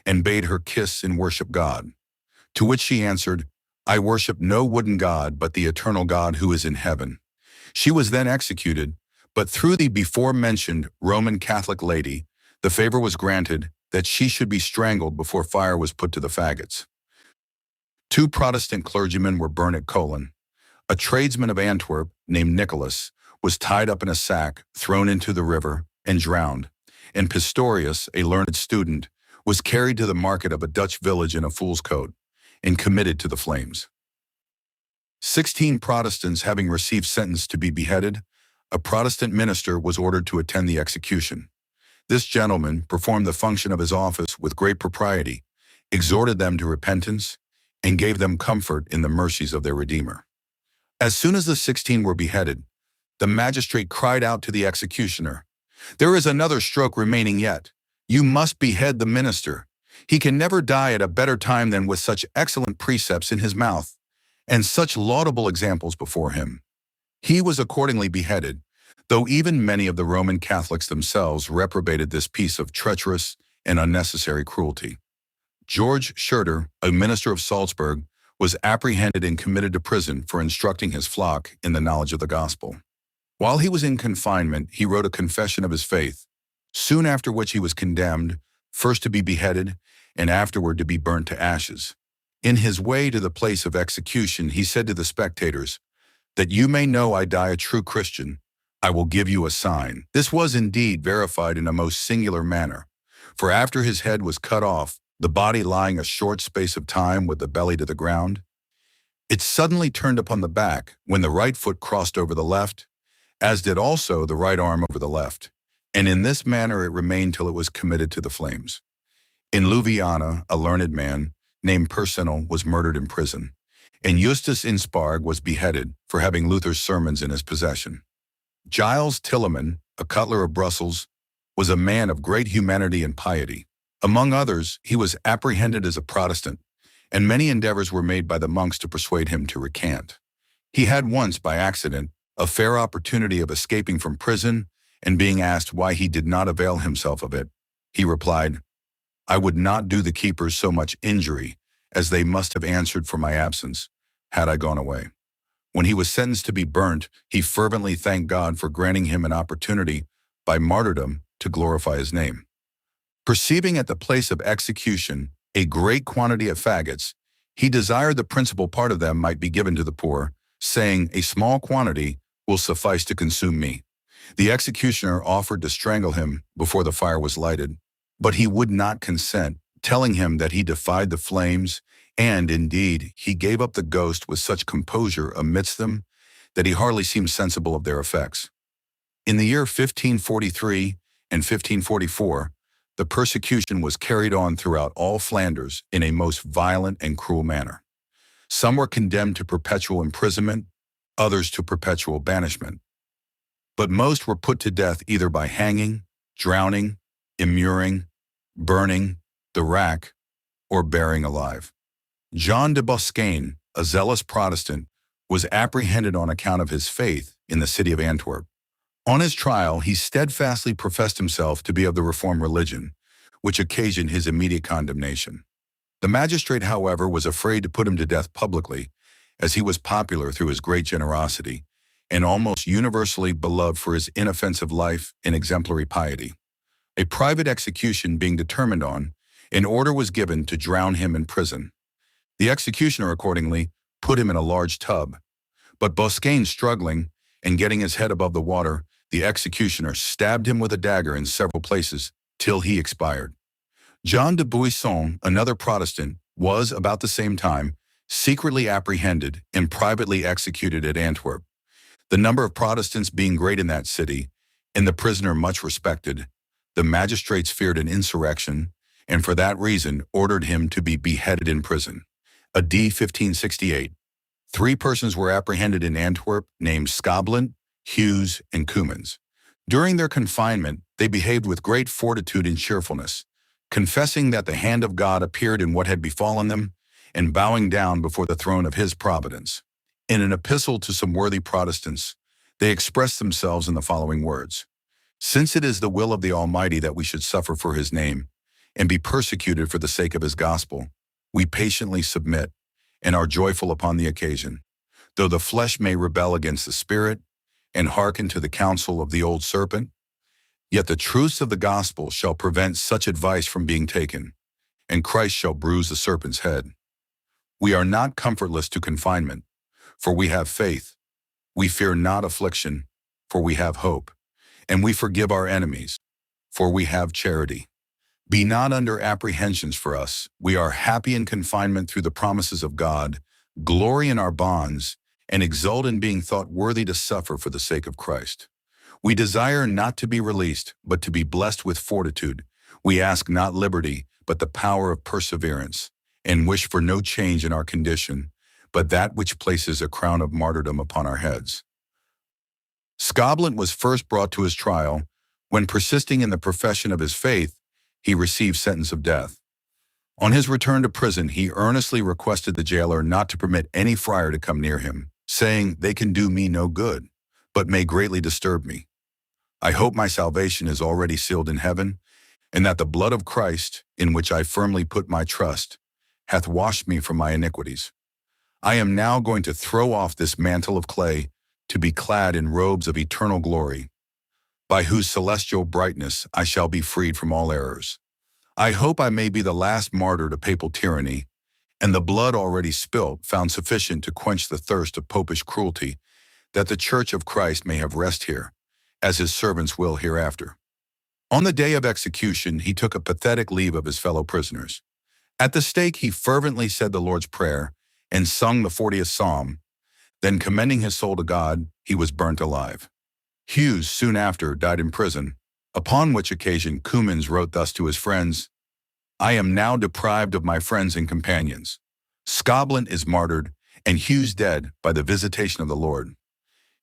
and bade her kiss and worship God. To which she answered, "I worship no wooden god, but the eternal God who is in heaven." She was then executed, but through the before-mentioned Roman Catholic lady, the favor was granted that she should be strangled before fire was put to the faggots. 2 Protestant clergymen were burned at Cologne. A tradesman of Antwerp, named Nicholas, was tied up in a sack, thrown into the river, and drowned, and Pistorius, a learned student, was carried to the market of a Dutch village in a fool's coat, and committed to the flames. 16 Protestants having received sentence to be beheaded, a Protestant minister was ordered to attend the execution. This gentleman performed the function of his office with great propriety, exhorted them to repentance, and gave them comfort in the mercies of their Redeemer. As soon as the 16 were beheaded, the magistrate cried out to the executioner, "There is another stroke remaining yet. You must behead the minister. He can never die at a better time than with such excellent precepts in his mouth, and such laudable examples before him." He was accordingly beheaded, though even many of the Roman Catholics themselves reprobated this piece of treacherous and unnecessary cruelty. George Schurter, a minister of Salzburg, was apprehended and committed to prison for instructing his flock in the knowledge of the gospel. While he was in confinement, he wrote a confession of his faith, soon after which he was condemned, first to be beheaded, and afterward to be burnt to ashes. In his way to the place of execution, he said to the spectators, "That you may know I die a true Christian, I will give you a sign." This was indeed verified in a most singular manner, for after his head was cut off, the body lying a short space of time with the belly to the ground, it suddenly turned upon the back when the right foot crossed over the left, as did also the right arm over the left, and in this manner it remained till it was committed to the flames. In Louisiana, a learned man named Personal was murdered in prison, and Justus Insparg was beheaded for having Luther's sermons in his possession. Giles Tilleman, a cutler of Brussels, was a man of great humanity and piety. Among others, he was apprehended as a Protestant, and many endeavors were made by the monks to persuade him to recant. He had once, by accident, a fair opportunity of escaping from prison, and being asked why he did not avail himself of it, he replied, "I would not do the keepers so much injury, as they must have answered for my absence, had I gone away." When he was sentenced to be burnt, he fervently thanked God for granting him an opportunity, by martyrdom, to glorify his name. Perceiving at the place of execution a great quantity of faggots, he desired the principal part of them might be given to the poor, saying, "A small quantity will suffice to consume me." The executioner offered to strangle him before the fire was lighted, but he would not consent, telling him that he defied the flames, and, indeed, he gave up the ghost with such composure amidst them that he hardly seemed sensible of their effects. In the year 1543 and 1544, the persecution was carried on throughout all Flanders in a most violent and cruel manner. Some were condemned to perpetual imprisonment, others to perpetual banishment. But most were put to death either by hanging, drowning, immuring, burning, the rack, or burying alive. John de Boscain, a zealous Protestant, was apprehended on account of his faith in the city of Antwerp. On his trial, he steadfastly professed himself to be of the Reformed religion, which occasioned his immediate condemnation. The magistrate, however, was afraid to put him to death publicly, as he was popular through his great generosity, and almost universally beloved for his inoffensive life and exemplary piety. A private execution being determined on, an order was given to drown him in prison. The executioner accordingly put him in a large tub, but Boscain struggling and getting his head above the water, the executioner stabbed him with a dagger in several places till he expired. John de Buisson, another Protestant, was, about the same time, secretly apprehended and privately executed at Antwerp. The number of Protestants being great in that city, and the prisoner much respected, the magistrates feared an insurrection, and for that reason ordered him to be beheaded in prison. A.D. 1568. 3 persons were apprehended in Antwerp named Scoblant, Hughes, and Cummins. During their confinement, they behaved with great fortitude and cheerfulness, confessing that the hand of God appeared in what had befallen them, and bowing down before the throne of his providence. In an epistle to some worthy Protestants, they expressed themselves in the following words: "Since it is the will of the Almighty that we should suffer for his name, and be persecuted for the sake of his gospel, we patiently submit, and are joyful upon the occasion, though the flesh may rebel against the spirit, and hearken to the counsel of the old serpent, yet the truths of the gospel shall prevent such advice from being taken, and Christ shall bruise the serpent's head. We are not comfortless to confinement, for we have faith. We fear not affliction, for we have hope, and we forgive our enemies, for we have charity. Be not under apprehensions for us. We are happy in confinement through the promises of God, glory in our bonds, and exult in being thought worthy to suffer for the sake of Christ. We desire not to be released, but to be blessed with fortitude. We ask not liberty, but the power of perseverance, and wish for no change in our condition, but that which places a crown of martyrdom upon our heads." Scoblant was first brought to his trial, when persisting in the profession of his faith, he received sentence of death. On his return to prison, he earnestly requested the jailer not to permit any friar to come near him, saying, "They can do me no good, but may greatly disturb me. I hope my salvation is already sealed in heaven, and that the blood of Christ, in which I firmly put my trust, hath washed me from my iniquities. I am now going to throw off this mantle of clay to be clad in robes of eternal glory, by whose celestial brightness I shall be freed from all errors. I hope I may be the last martyr to papal tyranny, and the blood already spilt found sufficient to quench the thirst of popish cruelty, that the Church of Christ may have rest here, as his servants will hereafter." On the day of execution, he took a pathetic leave of his fellow prisoners. At the stake, he fervently said the Lord's Prayer and sung the 40th Psalm. Then, commending his soul to God, he was burnt alive. Hughes, soon after, died in prison, Upon which occasion Cumins wrote thus to his friends, I am now deprived of my friends and companions. Scoblant is martyred, and Hugh's dead by the visitation of the Lord.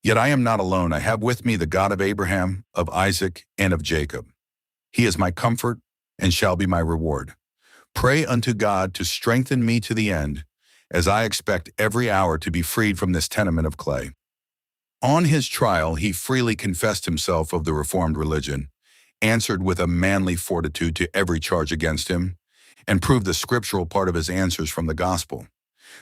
Yet I am not alone. I have with me the God of Abraham, of Isaac, and of Jacob. He is my comfort, and shall be my reward. Pray unto God to strengthen me to the end, as I expect every hour to be freed from this tenement of clay. On his trial, he freely confessed himself of the Reformed religion, answered with a manly fortitude to every charge against him, and proved the scriptural part of his answers from the gospel.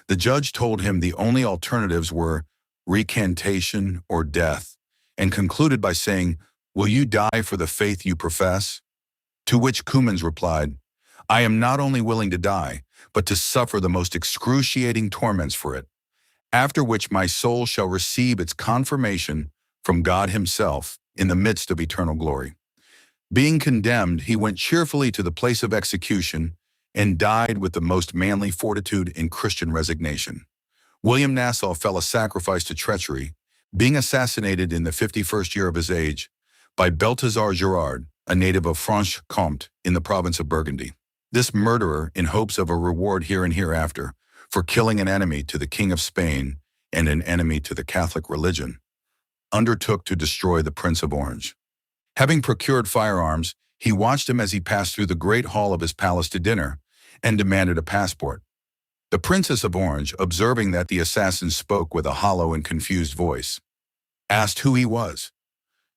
The judge told him the only alternatives were recantation or death, and concluded by saying, Will you die for the faith you profess? To which Cumins replied, I am not only willing to die, but to suffer the most excruciating torments for it, after which my soul shall receive its confirmation from God himself in the midst of eternal glory. Being condemned, he went cheerfully to the place of execution and died with the most manly fortitude and Christian resignation. William Nassau fell a sacrifice to treachery, being assassinated in the 51st year of his age by Balthazar Gerard, a native of Franche-Comté in the province of Burgundy. This murderer, in hopes of a reward here and hereafter for killing an enemy to the King of Spain and an enemy to the Catholic religion, undertook to destroy the Prince of Orange. Having procured firearms, he watched him as he passed through the great hall of his palace to dinner and demanded a passport. The Princess of Orange, observing that the assassin spoke with a hollow and confused voice, asked who he was,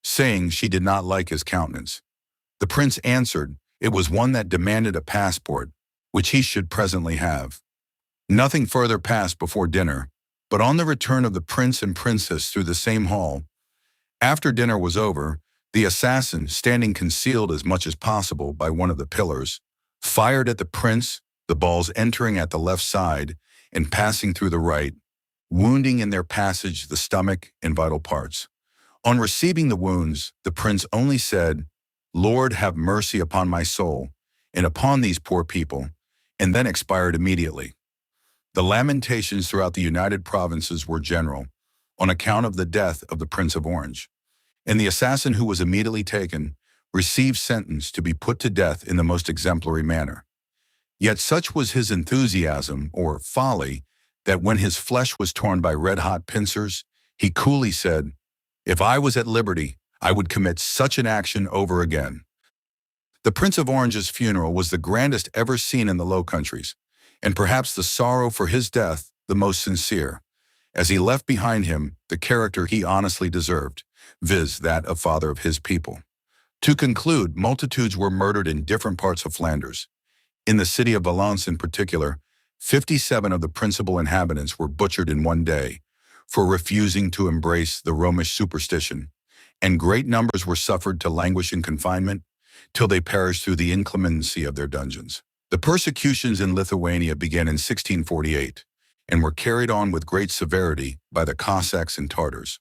saying she did not like his countenance. The prince answered it was one that demanded a passport, which he should presently have. Nothing further passed before dinner, but on the return of the prince and princess through the same hall, after dinner was over, the assassin, standing concealed as much as possible by one of the pillars, fired at the prince, the balls entering at the left side and passing through the right, wounding in their passage the stomach and vital parts. On receiving the wounds, the prince only said, Lord, have mercy upon my soul and upon these poor people, and then expired immediately. The lamentations throughout the United Provinces were general, on account of the death of the Prince of Orange, and the assassin who was immediately taken received sentence to be put to death in the most exemplary manner. Yet such was his enthusiasm, or folly, that when his flesh was torn by red-hot pincers, he coolly said, If I was at liberty, I would commit such an action over again. The Prince of Orange's funeral was the grandest ever seen in the Low Countries, and perhaps the sorrow for his death the most sincere, as he left behind him the character he honestly deserved, viz. That of father of his people. To conclude, multitudes were murdered in different parts of Flanders. In the city of Valence in particular, 57 of the principal inhabitants were butchered in one day for refusing to embrace the Romish superstition, and great numbers were suffered to languish in confinement till they perished through the inclemency of their dungeons. The persecutions in Lithuania began in 1648 and were carried on with great severity by the Cossacks and Tartars.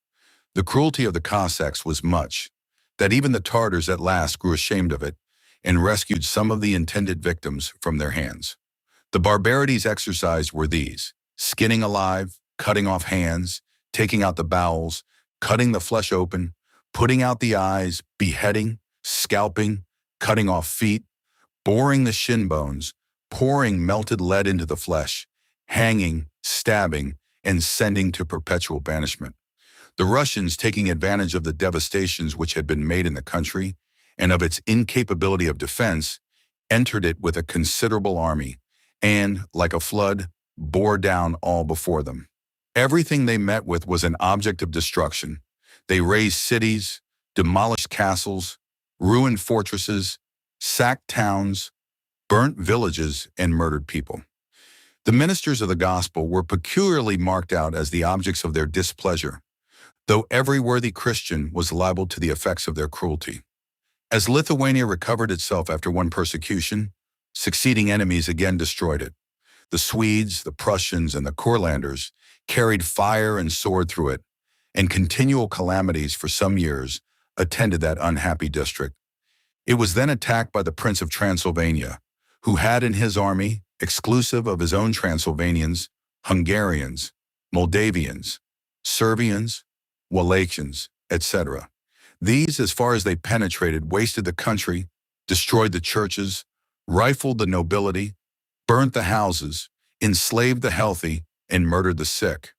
The cruelty of the Cossacks was much, that even the Tartars at last grew ashamed of it and rescued some of the intended victims from their hands. The barbarities exercised were these: skinning alive, cutting off hands, taking out the bowels, cutting the flesh open, putting out the eyes, beheading, scalping, cutting off feet, boring the shin bones, pouring melted lead into the flesh, hanging, stabbing, and sending to perpetual banishment. The Russians, taking advantage of the devastations which had been made in the country and of its incapability of defense, entered it with a considerable army and, like a flood, bore down all before them. Everything they met with was an object of destruction. They razed cities, demolished castles, ruined fortresses, sacked towns, burnt villages, and murdered people. The ministers of the gospel were peculiarly marked out as the objects of their displeasure, though every worthy Christian was liable to the effects of their cruelty. As Lithuania recovered itself after one persecution, succeeding enemies again destroyed it. The Swedes, the Prussians, and the Courlanders carried fire and sword through it, and continual calamities for some years attended that unhappy district. It was then attacked by the Prince of Transylvania, who had in his army, exclusive of his own Transylvanians, Hungarians, Moldavians, Serbians, Wallachians, etc. These, as far as they penetrated, wasted the country, destroyed the churches, rifled the nobility, burnt the houses, enslaved the healthy, and murdered the sick.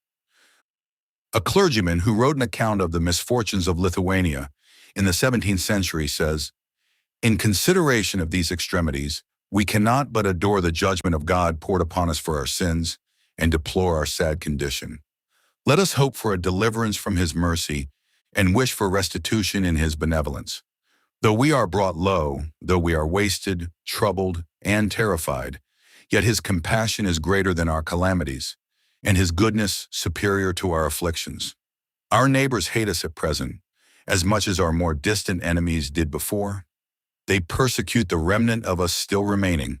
A clergyman who wrote an account of the misfortunes of Lithuania in the 17th century says, "In consideration of these extremities, we cannot but adore the judgment of God poured upon us for our sins and deplore our sad condition. Let us hope for a deliverance from his mercy and wish for restitution in his benevolence. Though we are brought low, though we are wasted, troubled, and terrified, yet his compassion is greater than our calamities, and his goodness superior to our afflictions. Our neighbors hate us at present, as much as our more distant enemies did before. They persecute the remnant of us still remaining,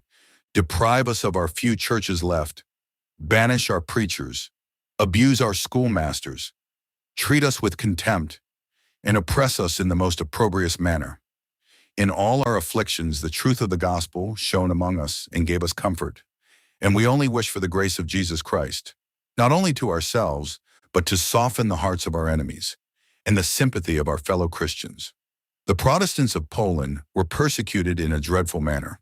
deprive us of our few churches left, banish our preachers, abuse our schoolmasters, treat us with contempt, and oppress us in the most opprobrious manner. In all our afflictions, the truth of the gospel shone among us and gave us comfort, and we only wish for the grace of Jesus Christ, not only to ourselves, but to soften the hearts of our enemies and the sympathy of our fellow Christians." The Protestants of Poland were persecuted in a dreadful manner.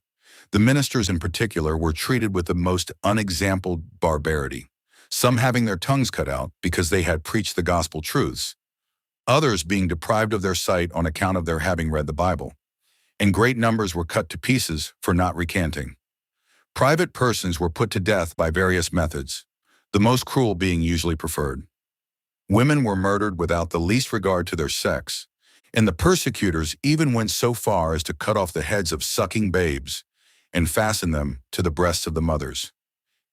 The ministers in particular were treated with the most unexampled barbarity, some having their tongues cut out because they had preached the gospel truths, others being deprived of their sight on account of their having read the Bible, and great numbers were cut to pieces for not recanting. Private persons were put to death by various methods, the most cruel being usually preferred. Women were murdered without the least regard to their sex, and the persecutors even went so far as to cut off the heads of sucking babes and fasten them to the breasts of the mothers.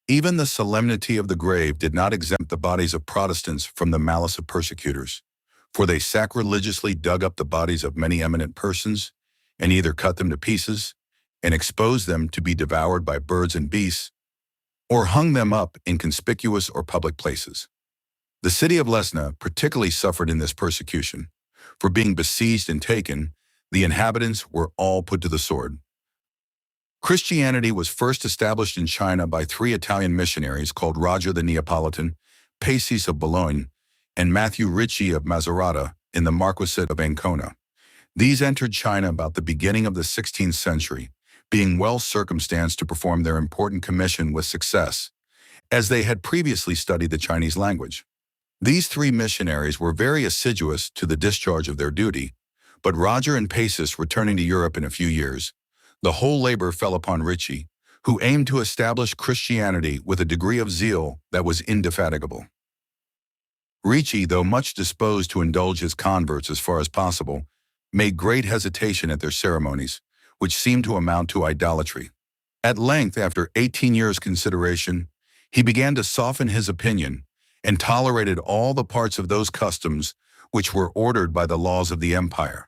Even the solemnity of the grave did not exempt the bodies of Protestants from the malice of persecutors, for they sacrilegiously dug up the bodies of many eminent persons and either cut them to pieces and exposed them to be devoured by birds and beasts, or hung them up in conspicuous or public places. The city of Lesna particularly suffered in this persecution. For being besieged and taken, the inhabitants were all put to the sword. Christianity was first established in China by 3 Italian missionaries called Roger the Neapolitan, Pacis of Bologna, and Matthew Ricci of Macerata in the Marquisate of Ancona. These entered China about the beginning of the 16th century, being well circumstanced to perform their important commission with success, as they had previously studied the Chinese language. These 3 missionaries were very assiduous to the discharge of their duty, but Roger and Pacis returning to Europe in a few years, the whole labor fell upon Ricci, who aimed to establish Christianity with a degree of zeal that was indefatigable. Ricci, though much disposed to indulge his converts as far as possible, made great hesitation at their ceremonies, which seemed to amount to idolatry. At length, after 18 years' consideration, he began to soften his opinion and tolerated all the parts of those customs which were ordered by the laws of the empire,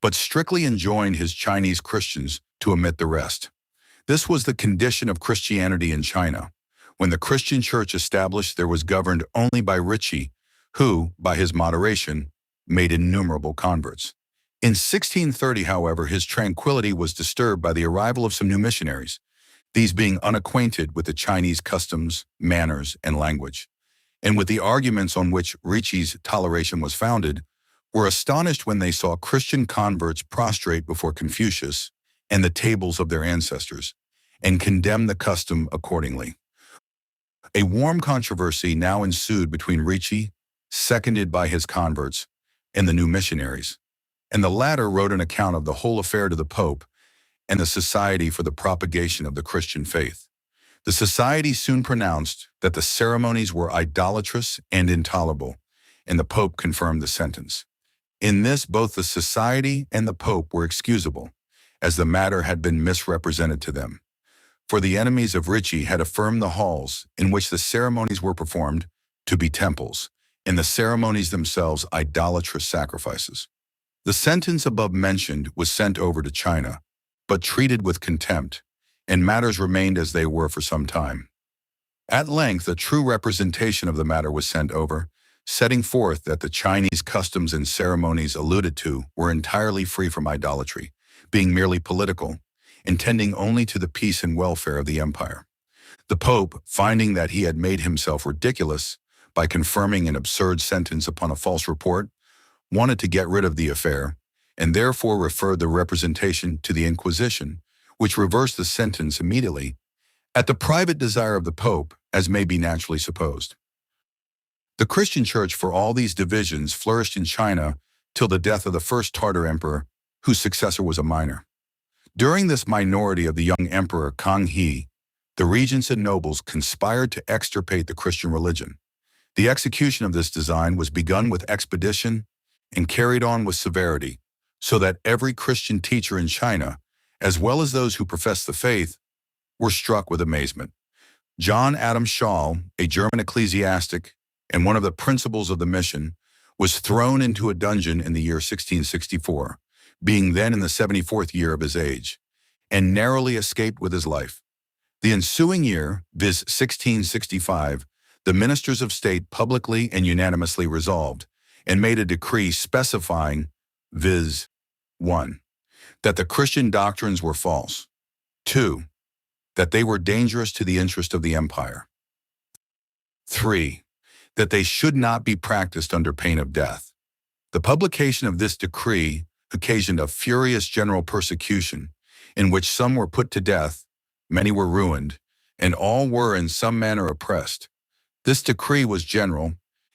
but strictly enjoined his Chinese Christians to omit the rest. This was the condition of Christianity in China, when the Christian church established there was governed only by Ricci, who, by his moderation, made innumerable converts. In 1630, however, his tranquility was disturbed by the arrival of some new missionaries, these being unacquainted with the Chinese customs, manners, and language, and with the arguments on which Ricci's toleration was founded, were astonished when they saw Christian converts prostrate before Confucius and the tables of their ancestors, and condemned the custom accordingly. A warm controversy now ensued between Ricci, seconded by his converts, and the new missionaries, and the latter wrote an account of the whole affair to the Pope and the Society for the Propagation of the Christian Faith. The society soon pronounced that the ceremonies were idolatrous and intolerable, and the Pope confirmed the sentence. In this, both the society and the Pope were excusable, as the matter had been misrepresented to them. For the enemies of Ricci had affirmed the halls in which the ceremonies were performed to be temples, and the ceremonies themselves idolatrous sacrifices. The sentence above mentioned was sent over to China, but treated with contempt, and matters remained as they were for some time. At length, a true representation of the matter was sent over, setting forth that the Chinese customs and ceremonies alluded to were entirely free from idolatry, being merely political, and tending only to the peace and welfare of the empire. The Pope, finding that he had made himself ridiculous by confirming an absurd sentence upon a false report, wanted to get rid of the affair, and therefore referred the representation to the Inquisition, which reversed the sentence immediately, at the private desire of the Pope, as may be naturally supposed. The Christian Church, for all these divisions, flourished in China till the death of the first Tartar emperor, whose successor was a minor. During this minority of the young emperor Kang He, the regents and nobles conspired to extirpate the Christian religion. The execution of this design was begun with expedition and carried on with severity, so that every Christian teacher in China, as well as those who professed the faith, were struck with amazement. John Adam Schall, a German ecclesiastic and one of the principals of the mission, was thrown into a dungeon in the year 1664, being then in the 74th year of his age, and narrowly escaped with his life. The ensuing year, viz. 1665, the ministers of state publicly and unanimously resolved and made a decree specifying, viz. 1. That the Christian doctrines were false. 2. That they were dangerous to the interest of the empire. 3. That they should not be practiced under pain of death. The publication of this decree occasioned a furious general persecution, in which some were put to death, many were ruined, and all were in some manner oppressed. This decree was general,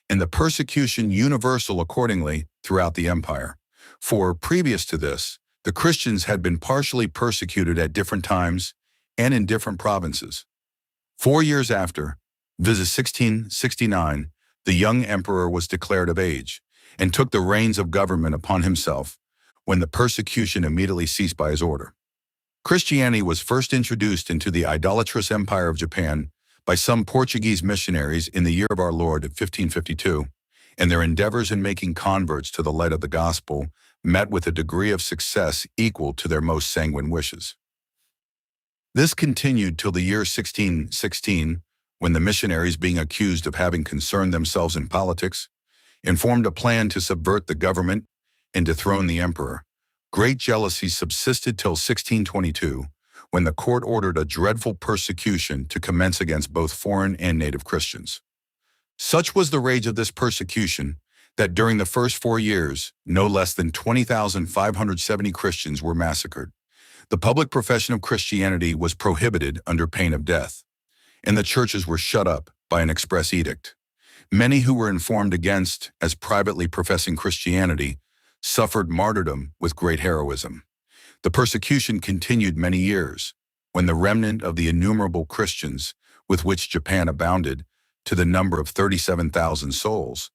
and the persecution universal accordingly throughout the empire. For, previous to this, the Christians had been partially persecuted at different times and in different provinces. 4 years after, viz. 1669, the young emperor was declared of age, and took the reins of government upon himself, when the persecution immediately ceased by his order. Christianity was first introduced into the idolatrous empire of Japan by some Portuguese missionaries in the year of our Lord 1552, and their endeavors in making converts to the light of the gospel met with a degree of success equal to their most sanguine wishes. This continued till the year 1616, when the missionaries, being accused of having concerned themselves in politics, informed a plan to subvert the government and dethrone the emperor. Great jealousy subsisted till 1622, when the court ordered a dreadful persecution to commence against both foreign and native Christians. Such was the rage of this persecution that during the first 4 years, no less than 20,570 Christians were massacred. The public profession of Christianity was prohibited under pain of death, and the churches were shut up by an express edict. Many who were informed against as privately professing Christianity suffered martyrdom with great heroism. The persecution continued many years, when the remnant of the innumerable Christians with which Japan abounded, to the number of 37,000 souls,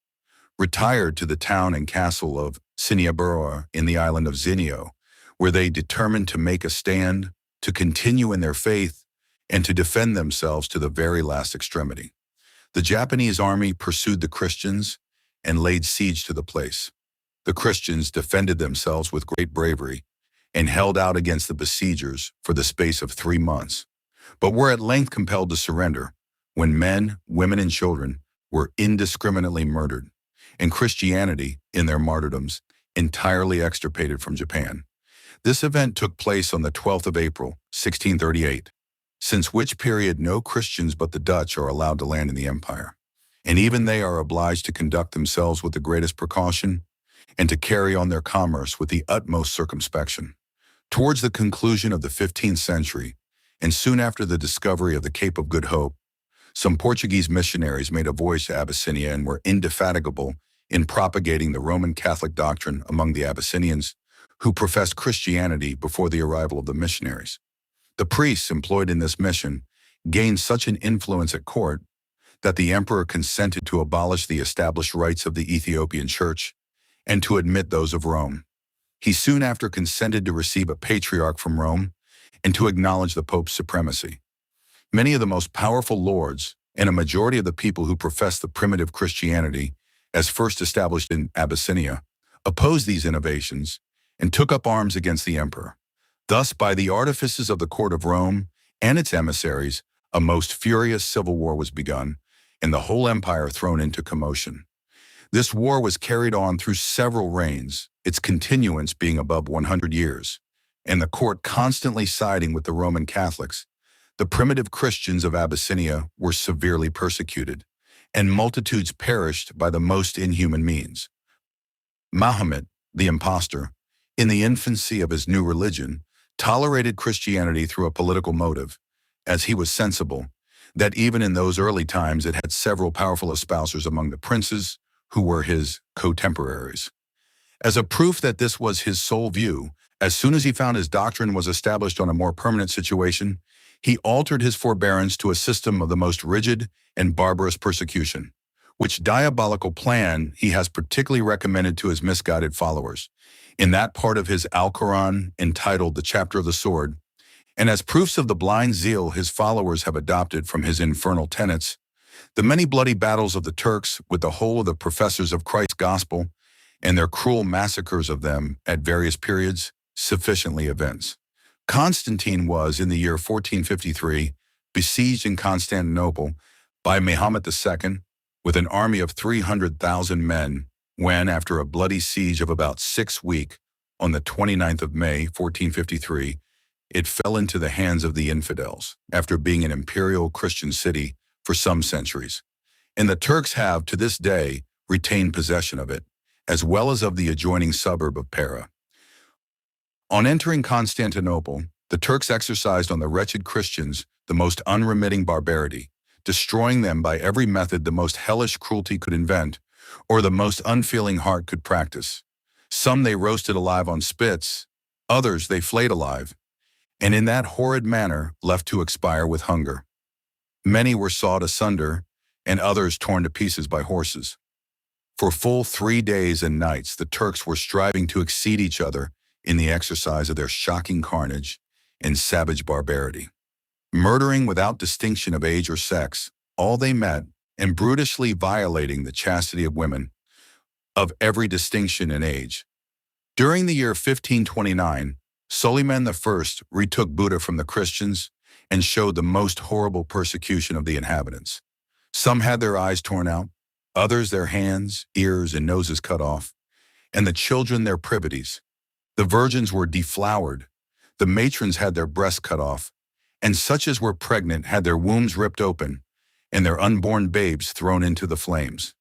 retired to the town and castle of Siniabura in the island of Zinio, where they determined to make a stand, to continue in their faith, and to defend themselves to the very last extremity. The Japanese army pursued the Christians and laid siege to the place. The Christians defended themselves with great bravery and held out against the besiegers for the space of 3 months, but were at length compelled to surrender, when men, women, and children were indiscriminately murdered, and Christianity, in their martyrdoms, entirely extirpated from Japan. This event took place on the 12th of April, 1638, since which period no Christians but the Dutch are allowed to land in the empire, and even they are obliged to conduct themselves with the greatest precaution and to carry on their commerce with the utmost circumspection. Towards the conclusion of the 15th century, and soon after the discovery of the Cape of Good Hope, some Portuguese missionaries made a voyage to Abyssinia and were indefatigable in propagating the Roman Catholic doctrine among the Abyssinians who professed Christianity before the arrival of the missionaries. The priests employed in this mission gained such an influence at court that the emperor consented to abolish the established rites of the Ethiopian Church and to admit those of Rome. He soon after consented to receive a patriarch from Rome and to acknowledge the Pope's supremacy. Many of the most powerful lords and a majority of the people who professed the primitive Christianity, as first established in Abyssinia, opposed these innovations and took up arms against the emperor. Thus, by the artifices of the court of Rome and its emissaries, a most furious civil war was begun, and the whole empire thrown into commotion. This war was carried on through several reigns, its continuance being above 100 years, and the court constantly siding with the Roman Catholics. The primitive Christians of Abyssinia were severely persecuted, and multitudes perished by the most inhuman means. Mahomet, the impostor, in the infancy of his new religion, tolerated Christianity through a political motive, as he was sensible that even in those early times it had several powerful espousers among the princes who were his contemporaries. As a proof that this was his sole view, as soon as he found his doctrine was established on a more permanent situation, he altered his forbearance to a system of the most rigid and barbarous persecution, which diabolical plan he has particularly recommended to his misguided followers, in that part of his Al-Quran entitled the Chapter of the Sword, and as proofs of the blind zeal his followers have adopted from his infernal tenets, the many bloody battles of the Turks with the whole of the professors of Christ's gospel, and their cruel massacres of them at various periods, sufficiently evince. Constantine was, in the year 1453, besieged in Constantinople by Muhammad II with an army of 300,000 men, when, after a bloody siege of about 6 weeks, on the 29th of May, 1453, it fell into the hands of the infidels, after being an imperial Christian city for some centuries. And the Turks have, to this day, retained possession of it, as well as of the adjoining suburb of Pera. On entering Constantinople, the Turks exercised on the wretched Christians the most unremitting barbarity, destroying them by every method the most hellish cruelty could invent, or the most unfeeling heart could practice. Some they roasted alive on spits, others they flayed alive, and in that horrid manner left to expire with hunger. Many were sawed asunder, and others torn to pieces by horses. For full 3 days and nights the Turks were striving to exceed each other in the exercise of their shocking carnage and savage barbarity, murdering without distinction of age or sex all they met, and brutishly violating the chastity of women of every distinction and age. During the year 1529, Suleiman I retook Buddha from the Christians and showed the most horrible persecution of the inhabitants. Some had their eyes torn out, others their hands, ears, and noses cut off, and the children their privities. The virgins were deflowered, the matrons had their breasts cut off, and such as were pregnant had their wombs ripped open, and their unborn babes thrown into the flames.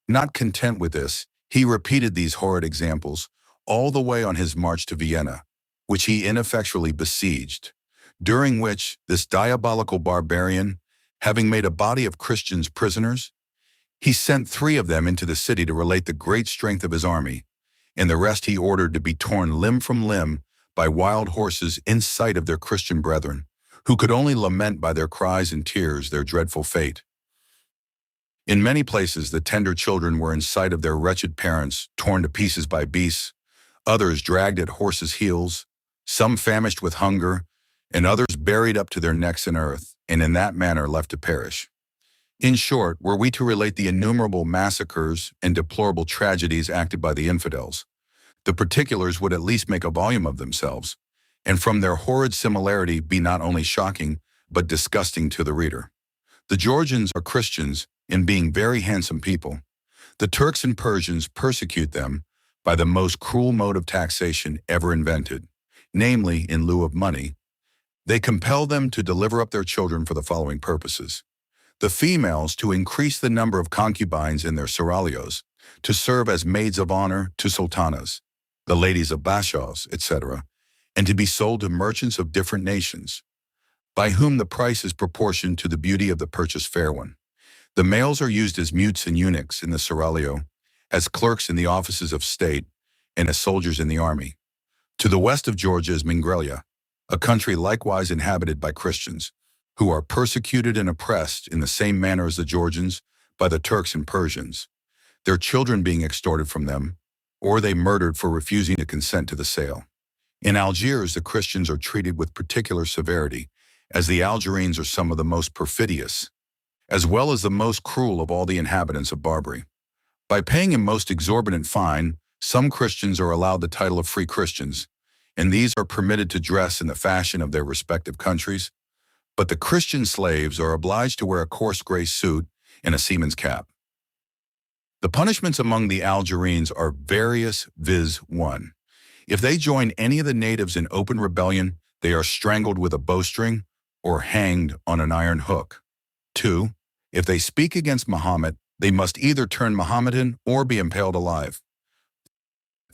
Not content with this, he repeated these horrid examples all the way on his march to Vienna, which he ineffectually besieged, during which this diabolical barbarian, having made a body of Christians prisoners, he sent 3 of them into the city to relate the great strength of his army, and the rest he ordered to be torn limb from limb by wild horses in sight of their Christian brethren, who could only lament by their cries and tears their dreadful fate. In many places the tender children were in sight of their wretched parents, torn to pieces by beasts, others dragged at horses' heels, some famished with hunger, and others buried up to their necks in earth, and in that manner left to perish. In short, were we to relate the innumerable massacres and deplorable tragedies acted by the infidels, the particulars would at least make a volume of themselves, and from their horrid similarity be not only shocking, but disgusting to the reader. The Georgians are Christians in being very handsome people. The Turks and Persians persecute them by the most cruel mode of taxation ever invented, namely, in lieu of money. They compel them to deliver up their children for the following purposes: the females to increase the number of concubines in their seraglios, to serve as maids of honor to sultanas, the ladies of bashaws, etc., and to be sold to merchants of different nations, by whom the price is proportioned to the beauty of the purchased fair one. The males are used as mutes and eunuchs in the seraglio, as clerks in the offices of state, and as soldiers in the army. To the west of Georgia is Mingrelia, a country likewise inhabited by Christians, who are persecuted and oppressed in the same manner as the Georgians by the Turks and Persians, their children being extorted from them, or they murdered for refusing to consent to the sale. In Algiers, the Christians are treated with particular severity, as the Algerines are some of the most perfidious, as well as the most cruel of all the inhabitants of Barbary. By paying a most exorbitant fine, some Christians are allowed the title of free Christians, and these are permitted to dress in the fashion of their respective countries, but the Christian slaves are obliged to wear a coarse gray suit and a seaman's cap. The punishments among the Algerines are various, viz. 1. If they join any of the natives in open rebellion, they are strangled with a bowstring or hanged on an iron hook. 2. If they speak against Muhammad, they must either turn Mohammedan or be impaled alive.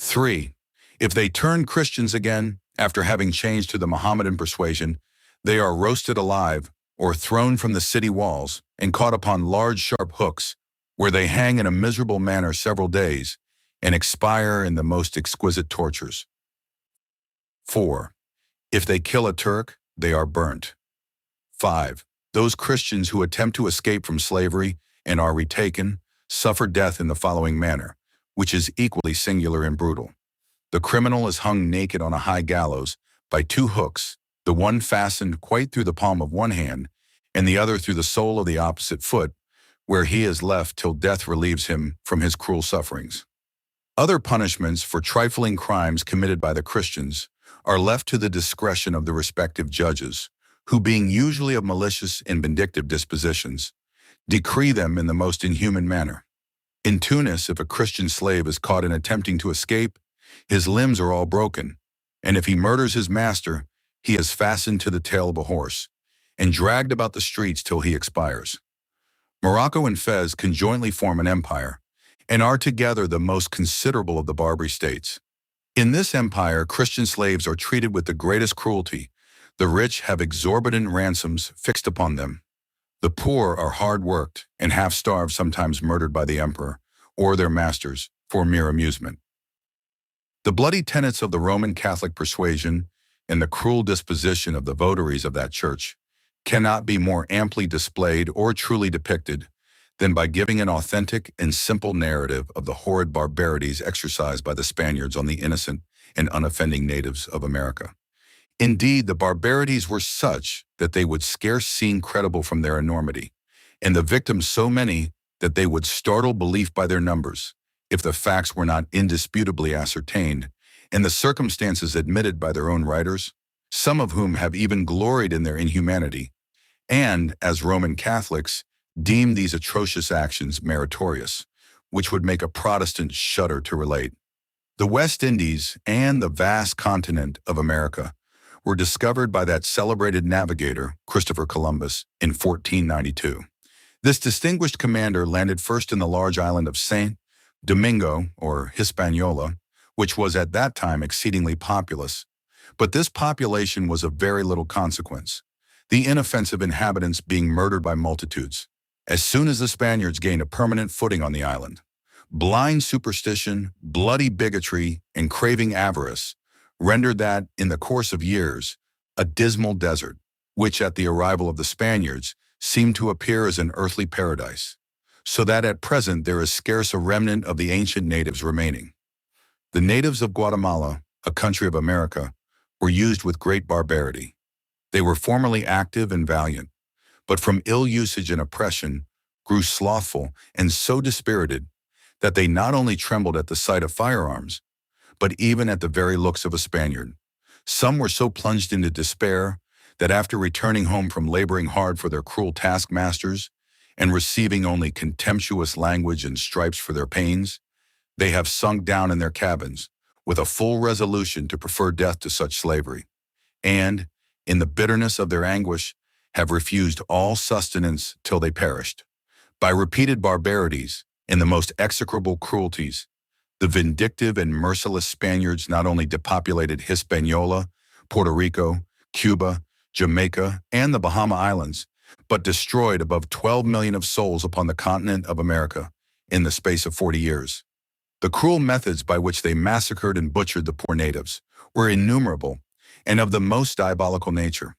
3. If they turn Christians again, after having changed to the Mohammedan persuasion, they are roasted alive or thrown from the city walls and caught upon large sharp hooks, where they hang in a miserable manner several days and expire in the most exquisite tortures. 4. If they kill a Turk, they are burnt. 5. Those Christians who attempt to escape from slavery and are retaken suffer death in the following manner, which is equally singular and brutal. The criminal is hung naked on a high gallows by 2 hooks, the one fastened quite through the palm of one hand, and the other through the sole of the opposite foot, where he is left till death relieves him from his cruel sufferings. Other punishments for trifling crimes committed by the Christians are left to the discretion of the respective judges, who, being usually of malicious and vindictive dispositions, decree them in the most inhuman manner. In Tunis, if a Christian slave is caught in attempting to escape, his limbs are all broken, and if he murders his master, he is fastened to the tail of a horse and dragged about the streets till he expires. Morocco and Fez conjointly form an empire and are together the most considerable of the Barbary states. In this empire, Christian slaves are treated with the greatest cruelty. The rich have exorbitant ransoms fixed upon them. The poor are hard-worked and half-starved, sometimes murdered by the emperor or their masters for mere amusement. The bloody tenets of the Roman Catholic persuasion and the cruel disposition of the votaries of that church cannot be more amply displayed or truly depicted than by giving an authentic and simple narrative of the horrid barbarities exercised by the Spaniards on the innocent and unoffending natives of America. Indeed, the barbarities were such that they would scarce seem credible from their enormity, and the victims so many that they would startle belief by their numbers, if the facts were not indisputably ascertained, and the circumstances admitted by their own writers, some of whom have even gloried in their inhumanity, and, as Roman Catholics, deemed these atrocious actions meritorious, which would make a Protestant shudder to relate. The West Indies and the vast continent of America were discovered by that celebrated navigator, Christopher Columbus, in 1492. This distinguished commander landed first in the large island of St. Domingo, or Hispaniola, which was at that time exceedingly populous. But this population was of very little consequence, the inoffensive inhabitants being murdered by multitudes as soon as the Spaniards gained a permanent footing on the island. Blind superstition, bloody bigotry, and craving avarice rendered that, in the course of years, a dismal desert, which at the arrival of the Spaniards seemed to appear as an earthly paradise, so that at present there is scarce a remnant of the ancient natives remaining. The natives of Guatemala, a country of America, were used with great barbarity. They were formerly active and valiant, but from ill usage and oppression grew slothful and so dispirited that they not only trembled at the sight of firearms, but even at the very looks of a Spaniard. Some were so plunged into despair that after returning home from laboring hard for their cruel taskmasters and receiving only contemptuous language and stripes for their pains, they have sunk down in their cabins with a full resolution to prefer death to such slavery, and, in the bitterness of their anguish, have refused all sustenance till they perished. By repeated barbarities and the most execrable cruelties, the vindictive and merciless Spaniards not only depopulated Hispaniola, Puerto Rico, Cuba, Jamaica, and the Bahama Islands, but destroyed above 12 million of souls upon the continent of America in the space of 40 years. The cruel methods by which they massacred and butchered the poor natives were innumerable and of the most diabolical nature.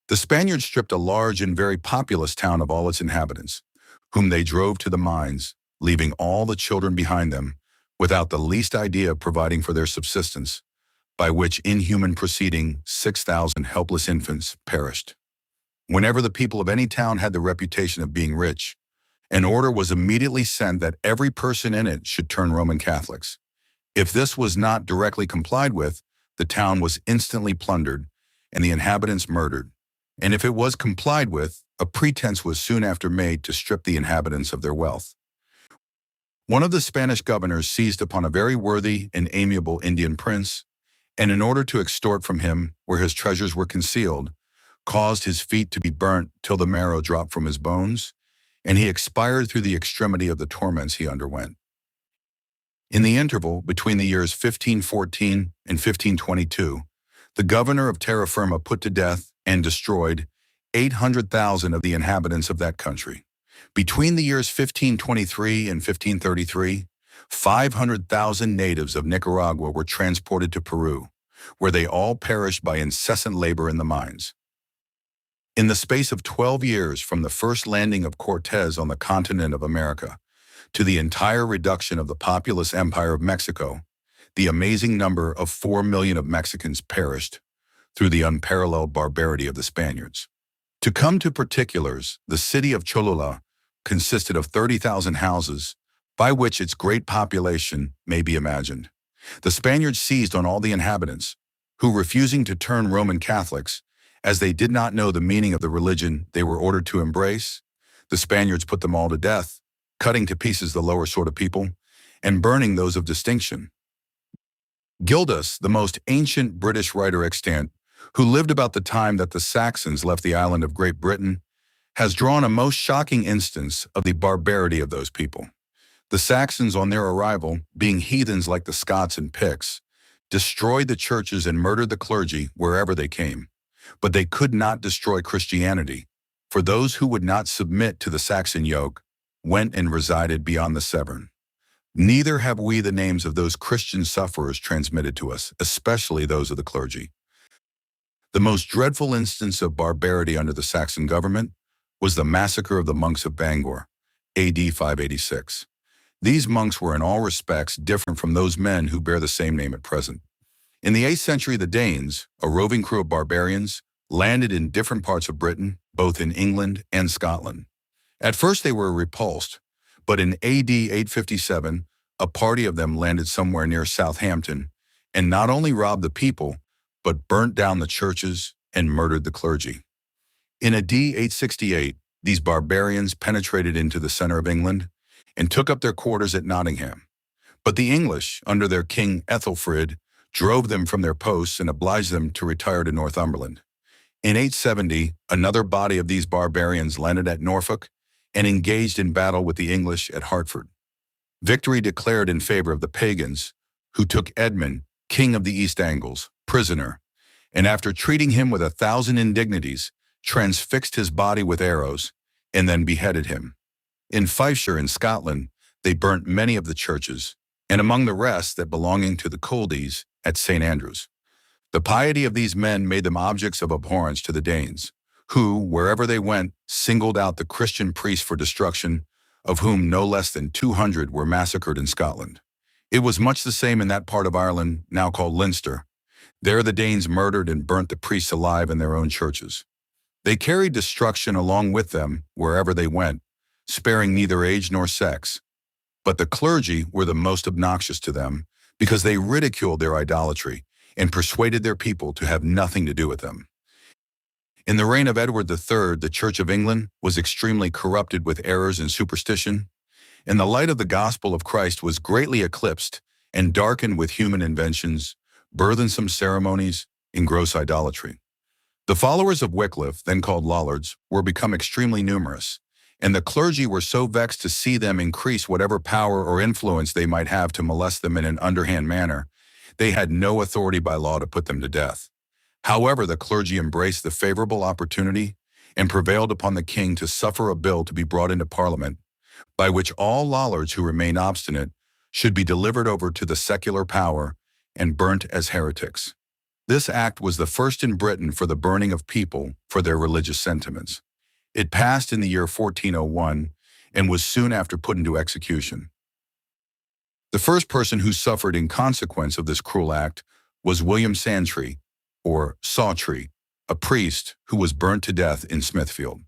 The Spaniards stripped a large and very populous town of all its inhabitants, whom they drove to the mines, leaving all the children behind them, without the least idea of providing for their subsistence, by which inhuman proceeding 6,000 helpless infants perished. Whenever the people of any town had the reputation of being rich, an order was immediately sent that every person in it should turn Roman Catholics. If this was not directly complied with, the town was instantly plundered and the inhabitants murdered. And if it was complied with, a pretense was soon after made to strip the inhabitants of their wealth. One of the Spanish governors seized upon a very worthy and amiable Indian prince, and in order to extort from him where his treasures were concealed, caused his feet to be burnt till the marrow dropped from his bones, and he expired through the extremity of the torments he underwent. In the interval between the years 1514 and 1522, the governor of terra firma put to death and destroyed 800,000 of the inhabitants of that country. Between the years 1523 and 1533, 500,000 natives of Nicaragua were transported to Peru, where they all perished by incessant labor in the mines. In the space of 12 years from the first landing of Cortés on the continent of America to the entire reduction of the populous empire of Mexico, the amazing number of 4 million of Mexicans perished through the unparalleled barbarity of the Spaniards. To come to particulars, the city of Cholula consisted of 30,000 houses, by which its great population may be imagined. The Spaniards seized on all the inhabitants, who, refusing to turn Roman Catholics, as they did not know the meaning of the religion they were ordered to embrace, the Spaniards put them all to death, cutting to pieces the lower sort of people, and burning those of distinction. Gildas, the most ancient British writer extant, who lived about the time that the Saxons left the island of Great Britain, has drawn a most shocking instance of the barbarity of those people. The Saxons, on their arrival, being heathens like the Scots and Picts, destroyed the churches and murdered the clergy wherever they came. But they could not destroy Christianity, for those who would not submit to the Saxon yoke went and resided beyond the Severn. Neither have we the names of those Christian sufferers transmitted to us, especially those of the clergy. The most dreadful instance of barbarity under the Saxon government was the massacre of the monks of Bangor, AD 586. These monks were in all respects different from those men who bear the same name at present. In the 8th century, the Danes, a roving crew of barbarians, landed in different parts of Britain, both in England and Scotland. At first they were repulsed, but in AD 857, a party of them landed somewhere near Southampton and not only robbed the people, but burnt down the churches and murdered the clergy. In AD 868, these barbarians penetrated into the center of England and took up their quarters at Nottingham. But the English, under their king Ethelfrid, drove them from their posts and obliged them to retire to Northumberland. In 870, another body of these barbarians landed at Norfolk and engaged in battle with the English at Hartford. Victory declared in favor of the pagans, who took Edmund, king of the East Angles, prisoner, and after treating him with 1,000 indignities, transfixed his body with arrows, and then beheaded him. In Fifeshire in Scotland, they burnt many of the churches, and among the rest that belonging to the Coldies at St. Andrews. The piety of these men made them objects of abhorrence to the Danes, who, wherever they went, singled out the Christian priests for destruction, of whom no less than 200 were massacred in Scotland. It was much the same in that part of Ireland now called Leinster. There the Danes murdered and burnt the priests alive in their own churches. They carried destruction along with them wherever they went, sparing neither age nor sex. But the clergy were the most obnoxious to them because they ridiculed their idolatry and persuaded their people to have nothing to do with them. In the reign of Edward III, the Church of England was extremely corrupted with errors and superstition, and the light of the gospel of Christ was greatly eclipsed and darkened with human inventions, burthensome ceremonies, and gross idolatry. The followers of Wycliffe, then called Lollards, were become extremely numerous, and the clergy were so vexed to see them increase whatever power or influence they might have to molest them in an underhand manner, they had no authority by law to put them to death. However, the clergy embraced the favorable opportunity and prevailed upon the king to suffer a bill to be brought into Parliament, by which all Lollards who remain obstinate should be delivered over to the secular power and burnt as heretics. This act was the first in Britain for the burning of people for their religious sentiments. It passed in the year 1401 and was soon after put into execution. The first person who suffered in consequence of this cruel act was William Santry, or Sawtrey, a priest who was burnt to death in Smithfield.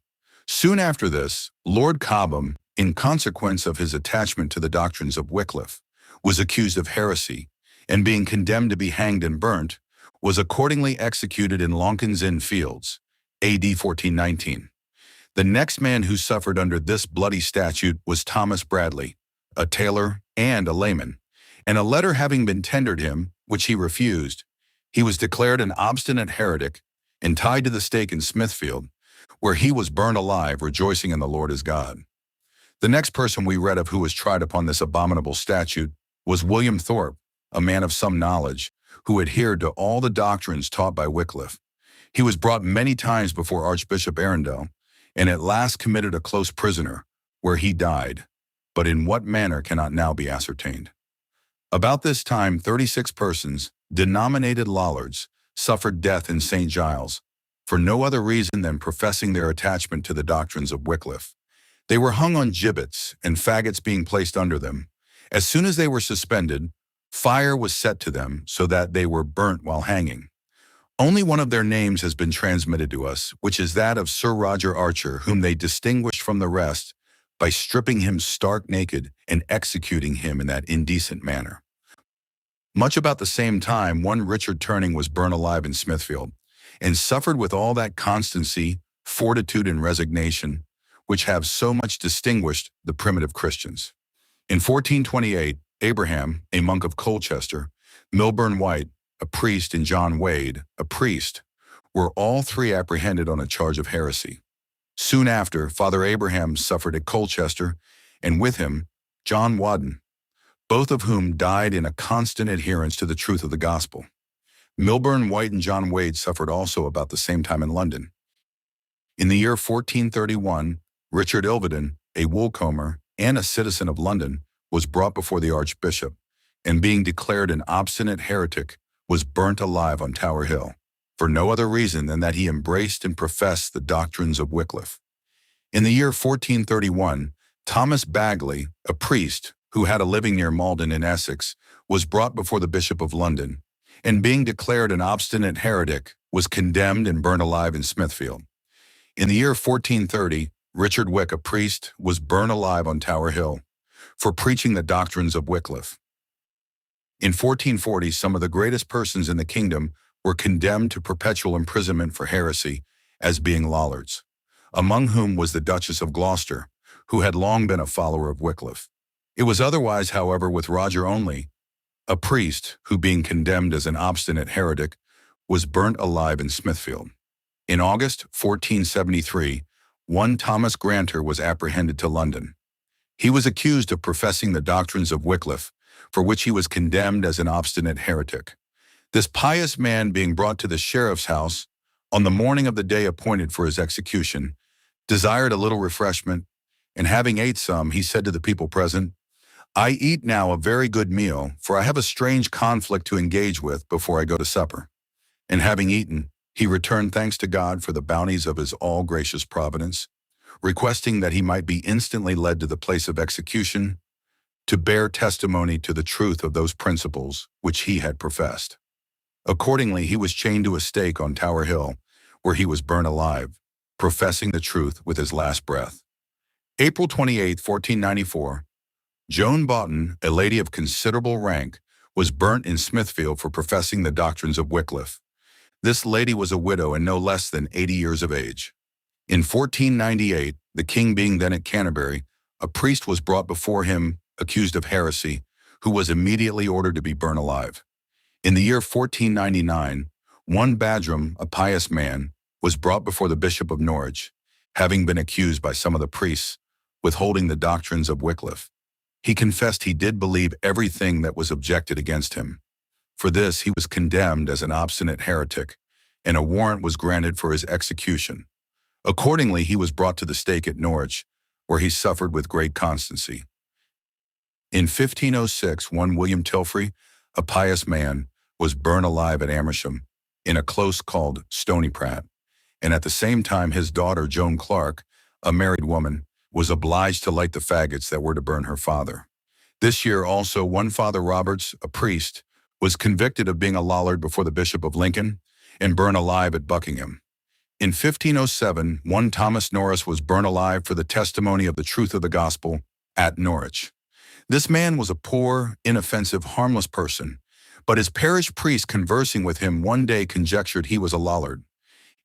Soon after this, Lord Cobham, in consequence of his attachment to the doctrines of Wycliffe, was accused of heresy, and being condemned to be hanged and burnt, was accordingly executed in Lonkins Inn Fields, AD 1419. The next man who suffered under this bloody statute was Thomas Bradley, a tailor and a layman, and a letter having been tendered him, which he refused, he was declared an obstinate heretic and tied to the stake in Smithfield, where he was burned alive, rejoicing in the Lord as God. The next person we read of who was tried upon this abominable statute was William Thorpe, a man of some knowledge, who adhered to all the doctrines taught by Wycliffe. He was brought many times before Archbishop Arundel, and at last committed a close prisoner, where he died, but in what manner cannot now be ascertained. About this time 36 persons, denominated Lollards, suffered death in St. Giles, for no other reason than professing their attachment to the doctrines of Wycliffe. They were hung on gibbets, and faggots being placed under them. As soon as they were suspended, fire was set to them, so that they were burnt while hanging. Only one of their names has been transmitted to us, which is that of Sir Roger Archer, whom they distinguished from the rest by stripping him stark naked and executing him in that indecent manner. Much about the same time, one Richard Turning was burnt alive in Smithfield, and suffered with all that constancy, fortitude, and resignation which have so much distinguished the primitive Christians. In 1428, Abraham, a monk of Colchester, Milburn White, a priest, and John Wade, a priest, were all three apprehended on a charge of heresy. Soon after, Father Abraham suffered at Colchester, and with him, John Wadden, both of whom died in a constant adherence to the truth of the gospel. Milburn White and John Wade suffered also about the same time in London. In the year 1431, Richard Ilvaden, a woolcomber and a citizen of London, was brought before the Archbishop, and being declared an obstinate heretic, was burnt alive on Tower Hill, for no other reason than that he embraced and professed the doctrines of Wycliffe. In the year 1431, Thomas Bagley, a priest who had a living near Malden in Essex, was brought before the Bishop of London, and being declared an obstinate heretic, was condemned and burnt alive in Smithfield. In the year 1430, Richard Wick, a priest, was burnt alive on Tower Hill for preaching the doctrines of Wycliffe. In 1440, some of the greatest persons in the kingdom were condemned to perpetual imprisonment for heresy as being Lollards, among whom was the Duchess of Gloucester, who had long been a follower of Wycliffe. It was otherwise, however, with Roger Only, a priest who, being condemned as an obstinate heretic, was burnt alive in Smithfield. In August 1473, one Thomas Granter was apprehended to London. He was accused of professing the doctrines of Wycliffe, for which he was condemned as an obstinate heretic. This pious man, being brought to the sheriff's house on the morning of the day appointed for his execution, desired a little refreshment, and having ate some, he said to the people present, "I eat now a very good meal, for I have a strange conflict to engage with before I go to supper." And having eaten, he returned thanks to God for the bounties of his all-gracious providence, requesting that he might be instantly led to the place of execution to bear testimony to the truth of those principles which he had professed. Accordingly, he was chained to a stake on Tower Hill, where he was burnt alive, professing the truth with his last breath. April 28, 1494, Joan Boughton, a lady of considerable rank, was burnt in Smithfield for professing the doctrines of Wycliffe. This lady was a widow and no less than 80 years of age. In 1498, the king being then at Canterbury, a priest was brought before him accused of heresy, who was immediately ordered to be burnt alive. In the year 1499, one Badram, a pious man, was brought before the Bishop of Norwich, having been accused by some of the priests with holding the doctrines of Wycliffe. He confessed he did believe everything that was objected against him. For this he was condemned as an obstinate heretic, and a warrant was granted for his execution. Accordingly, he was brought to the stake at Norwich, where he suffered with great constancy. In 1506, one William Tilfrey, a pious man, was burnt alive at Amersham, in a close called Stonypratt, and at the same time his daughter Joan Clark, a married woman, was obliged to light the faggots that were to burn her father. This year also one Father Roberts, a priest, was convicted of being a Lollard before the Bishop of Lincoln and burnt alive at Buckingham. In 1507, one Thomas Norris was burnt alive for the testimony of the truth of the gospel at Norwich. This man was a poor, inoffensive, harmless person, but his parish priest conversing with him one day conjectured he was a Lollard.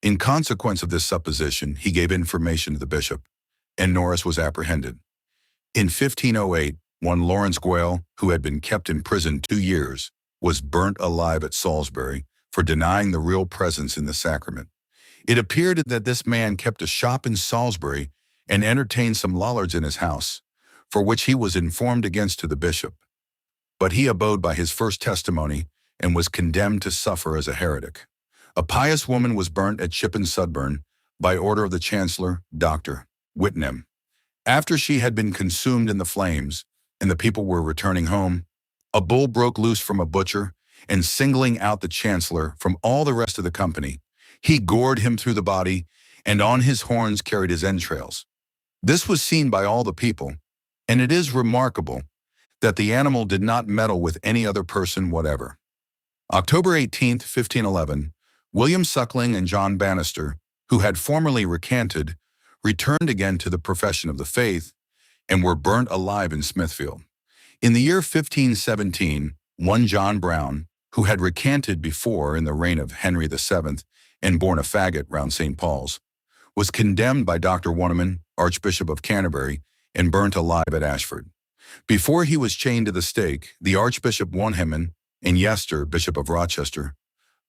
In consequence of this supposition, he gave information to the bishop, and Norris was apprehended. In 1508, one Lawrence Gwale, who had been kept in prison 2 years, was burnt alive at Salisbury for denying the real presence in the sacrament. It appeared that this man kept a shop in Salisbury and entertained some Lollards in his house, for which he was informed against to the bishop. but he abode by his first testimony and was condemned to suffer as a heretic. A pious woman was burnt at Chippen Sudburn by order of the Chancellor, Dr. Whitnam. After she had been consumed in the flames, and the people were returning home, a bull broke loose from a butcher, and singling out the Chancellor from all the rest of the company, he gored him through the body, and on his horns carried his entrails. This was seen by all the people, and it is remarkable that the animal did not meddle with any other person whatever. October 18, 1511, William Suckling and John Bannister, who had formerly recanted, returned again to the profession of the faith and were burnt alive in Smithfield. In the year 1517, one John Brown, who had recanted before in the reign of Henry VII and borne a faggot round St. Paul's, was condemned by Dr. Warneman, Archbishop of Canterbury, and burnt alive at Ashford. Before he was chained to the stake, the Archbishop Warneman and Yester, Bishop of Rochester,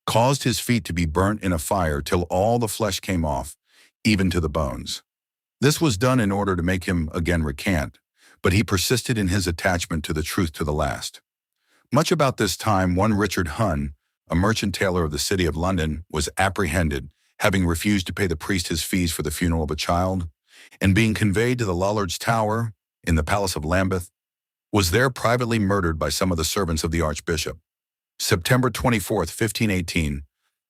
caused his feet to be burnt in a fire till all the flesh came off, even to the bones. This was done in order to make him again recant, but he persisted in his attachment to the truth to the last. Much about this time, one Richard Hunn, a merchant tailor of the city of London, was apprehended, having refused to pay the priest his fees for the funeral of a child, and being conveyed to the Lollards Tower in the Palace of Lambeth, was there privately murdered by some of the servants of the Archbishop. September 24, 1518,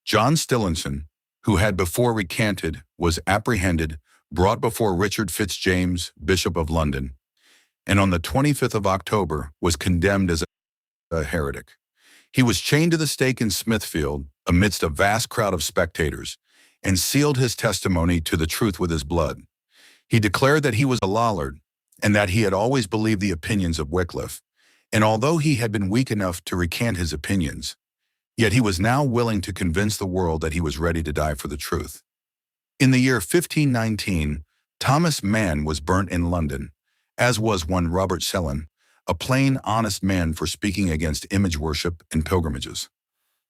John Stillinson, who had before recanted, was apprehended, brought before Richard Fitzjames, Bishop of London, and on the 25th of October was condemned as a heretic. He was chained to the stake in Smithfield amidst a vast crowd of spectators, and sealed his testimony to the truth with his blood. He declared that he was a Lollard, and that he had always believed the opinions of Wycliffe, and although he had been weak enough to recant his opinions, yet he was now willing to convince the world that he was ready to die for the truth. In the year 1519, Thomas Mann was burnt in London, as was one Robert Sellon, a plain, honest man for speaking against image worship and pilgrimages.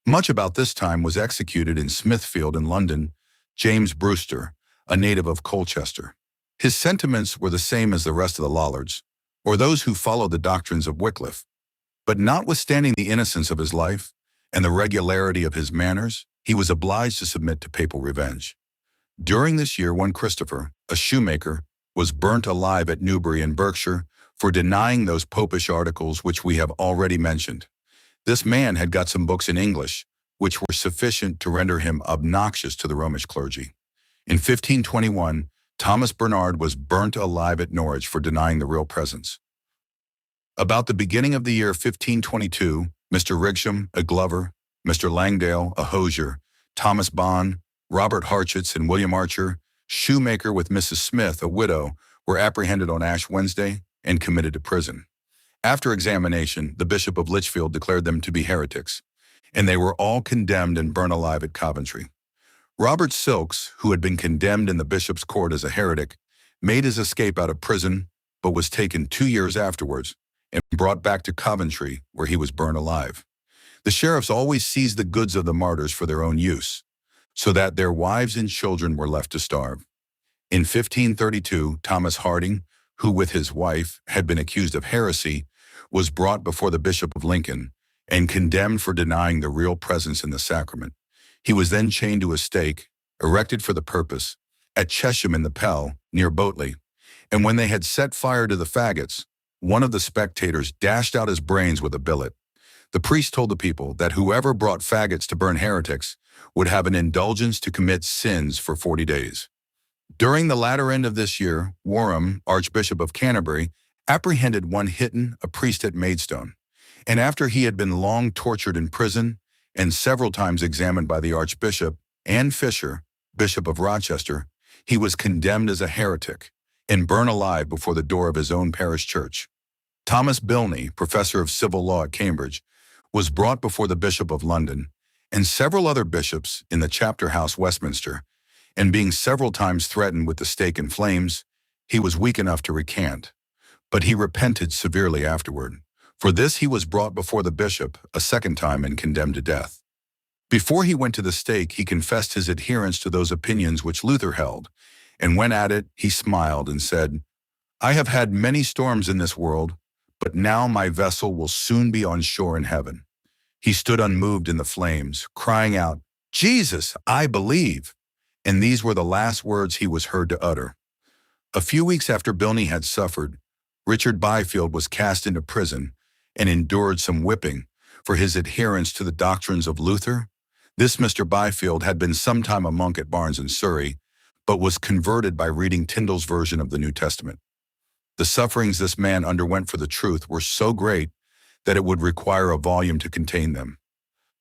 Much about this time was executed in Smithfield in London, James Brewster, a native of Colchester. His sentiments were the same as the rest of the Lollards, or those who followed the doctrines of Wycliffe. But notwithstanding the innocence of his life and the regularity of his manners, he was obliged to submit to papal revenge. During this year, one Christopher, a shoemaker, was burnt alive at Newbury in Berkshire for denying those popish articles which we have already mentioned. This man had got some books in English, which were sufficient to render him obnoxious to the Romish clergy. In 1521, Thomas Bernard was burnt alive at Norwich for denying the real presence. About the beginning of the year 1522, Mr. Rigsham, a glover, Mr. Langdale, a hosier, Thomas Bond, Robert Harchitz, and William Archer, shoemaker with Mrs. Smith, a widow, were apprehended on Ash Wednesday and committed to prison. After examination, the Bishop of Lichfield declared them to be heretics, and they were all condemned and burnt alive at Coventry. Robert Silks, who had been condemned in the bishop's court as a heretic, made his escape out of prison, but was taken 2 years afterwards and brought back to Coventry, where he was burnt alive. The sheriffs always seized the goods of the martyrs for their own use, so that their wives and children were left to starve. In 1532, Thomas Harding, who with his wife had been accused of heresy, was brought before the Bishop of Lincoln and condemned for denying the real presence in the sacrament. He was then chained to a stake, erected for the purpose, at Chesham in the Pell, near Botley, and when they had set fire to the faggots, one of the spectators dashed out his brains with a billet. The priest told the people that whoever brought faggots to burn heretics would have an indulgence to commit sins for 40 days. During the latter end of this year, Warham, Archbishop of Canterbury, apprehended one Hitton, a priest at Maidstone, and after he had been long tortured in prison and several times examined by the Archbishop and Fisher, Bishop of Rochester, he was condemned as a heretic and burned alive before the door of his own parish church. Thomas Bilney, professor of civil law at Cambridge, was brought before the Bishop of London and several other bishops in the chapter house Westminster, and being several times threatened with the stake and flames, he was weak enough to recant, but he repented severely afterward. For this he was brought before the bishop a second time and condemned to death. Before he went to the stake, he confessed his adherence to those opinions which Luther held, and when at it, he smiled and said, "I have had many storms in this world, but now my vessel will soon be on shore in heaven." He stood unmoved in the flames, crying out, "Jesus, I believe." And these were the last words he was heard to utter. A few weeks after Bilney had suffered, Richard Byfield was cast into prison and endured some whipping for his adherence to the doctrines of Luther. This Mr. Byfield had been sometime a monk at Barnes in Surrey, but was converted by reading Tyndale's version of the New Testament. The sufferings this man underwent for the truth were so great that it would require a volume to contain them.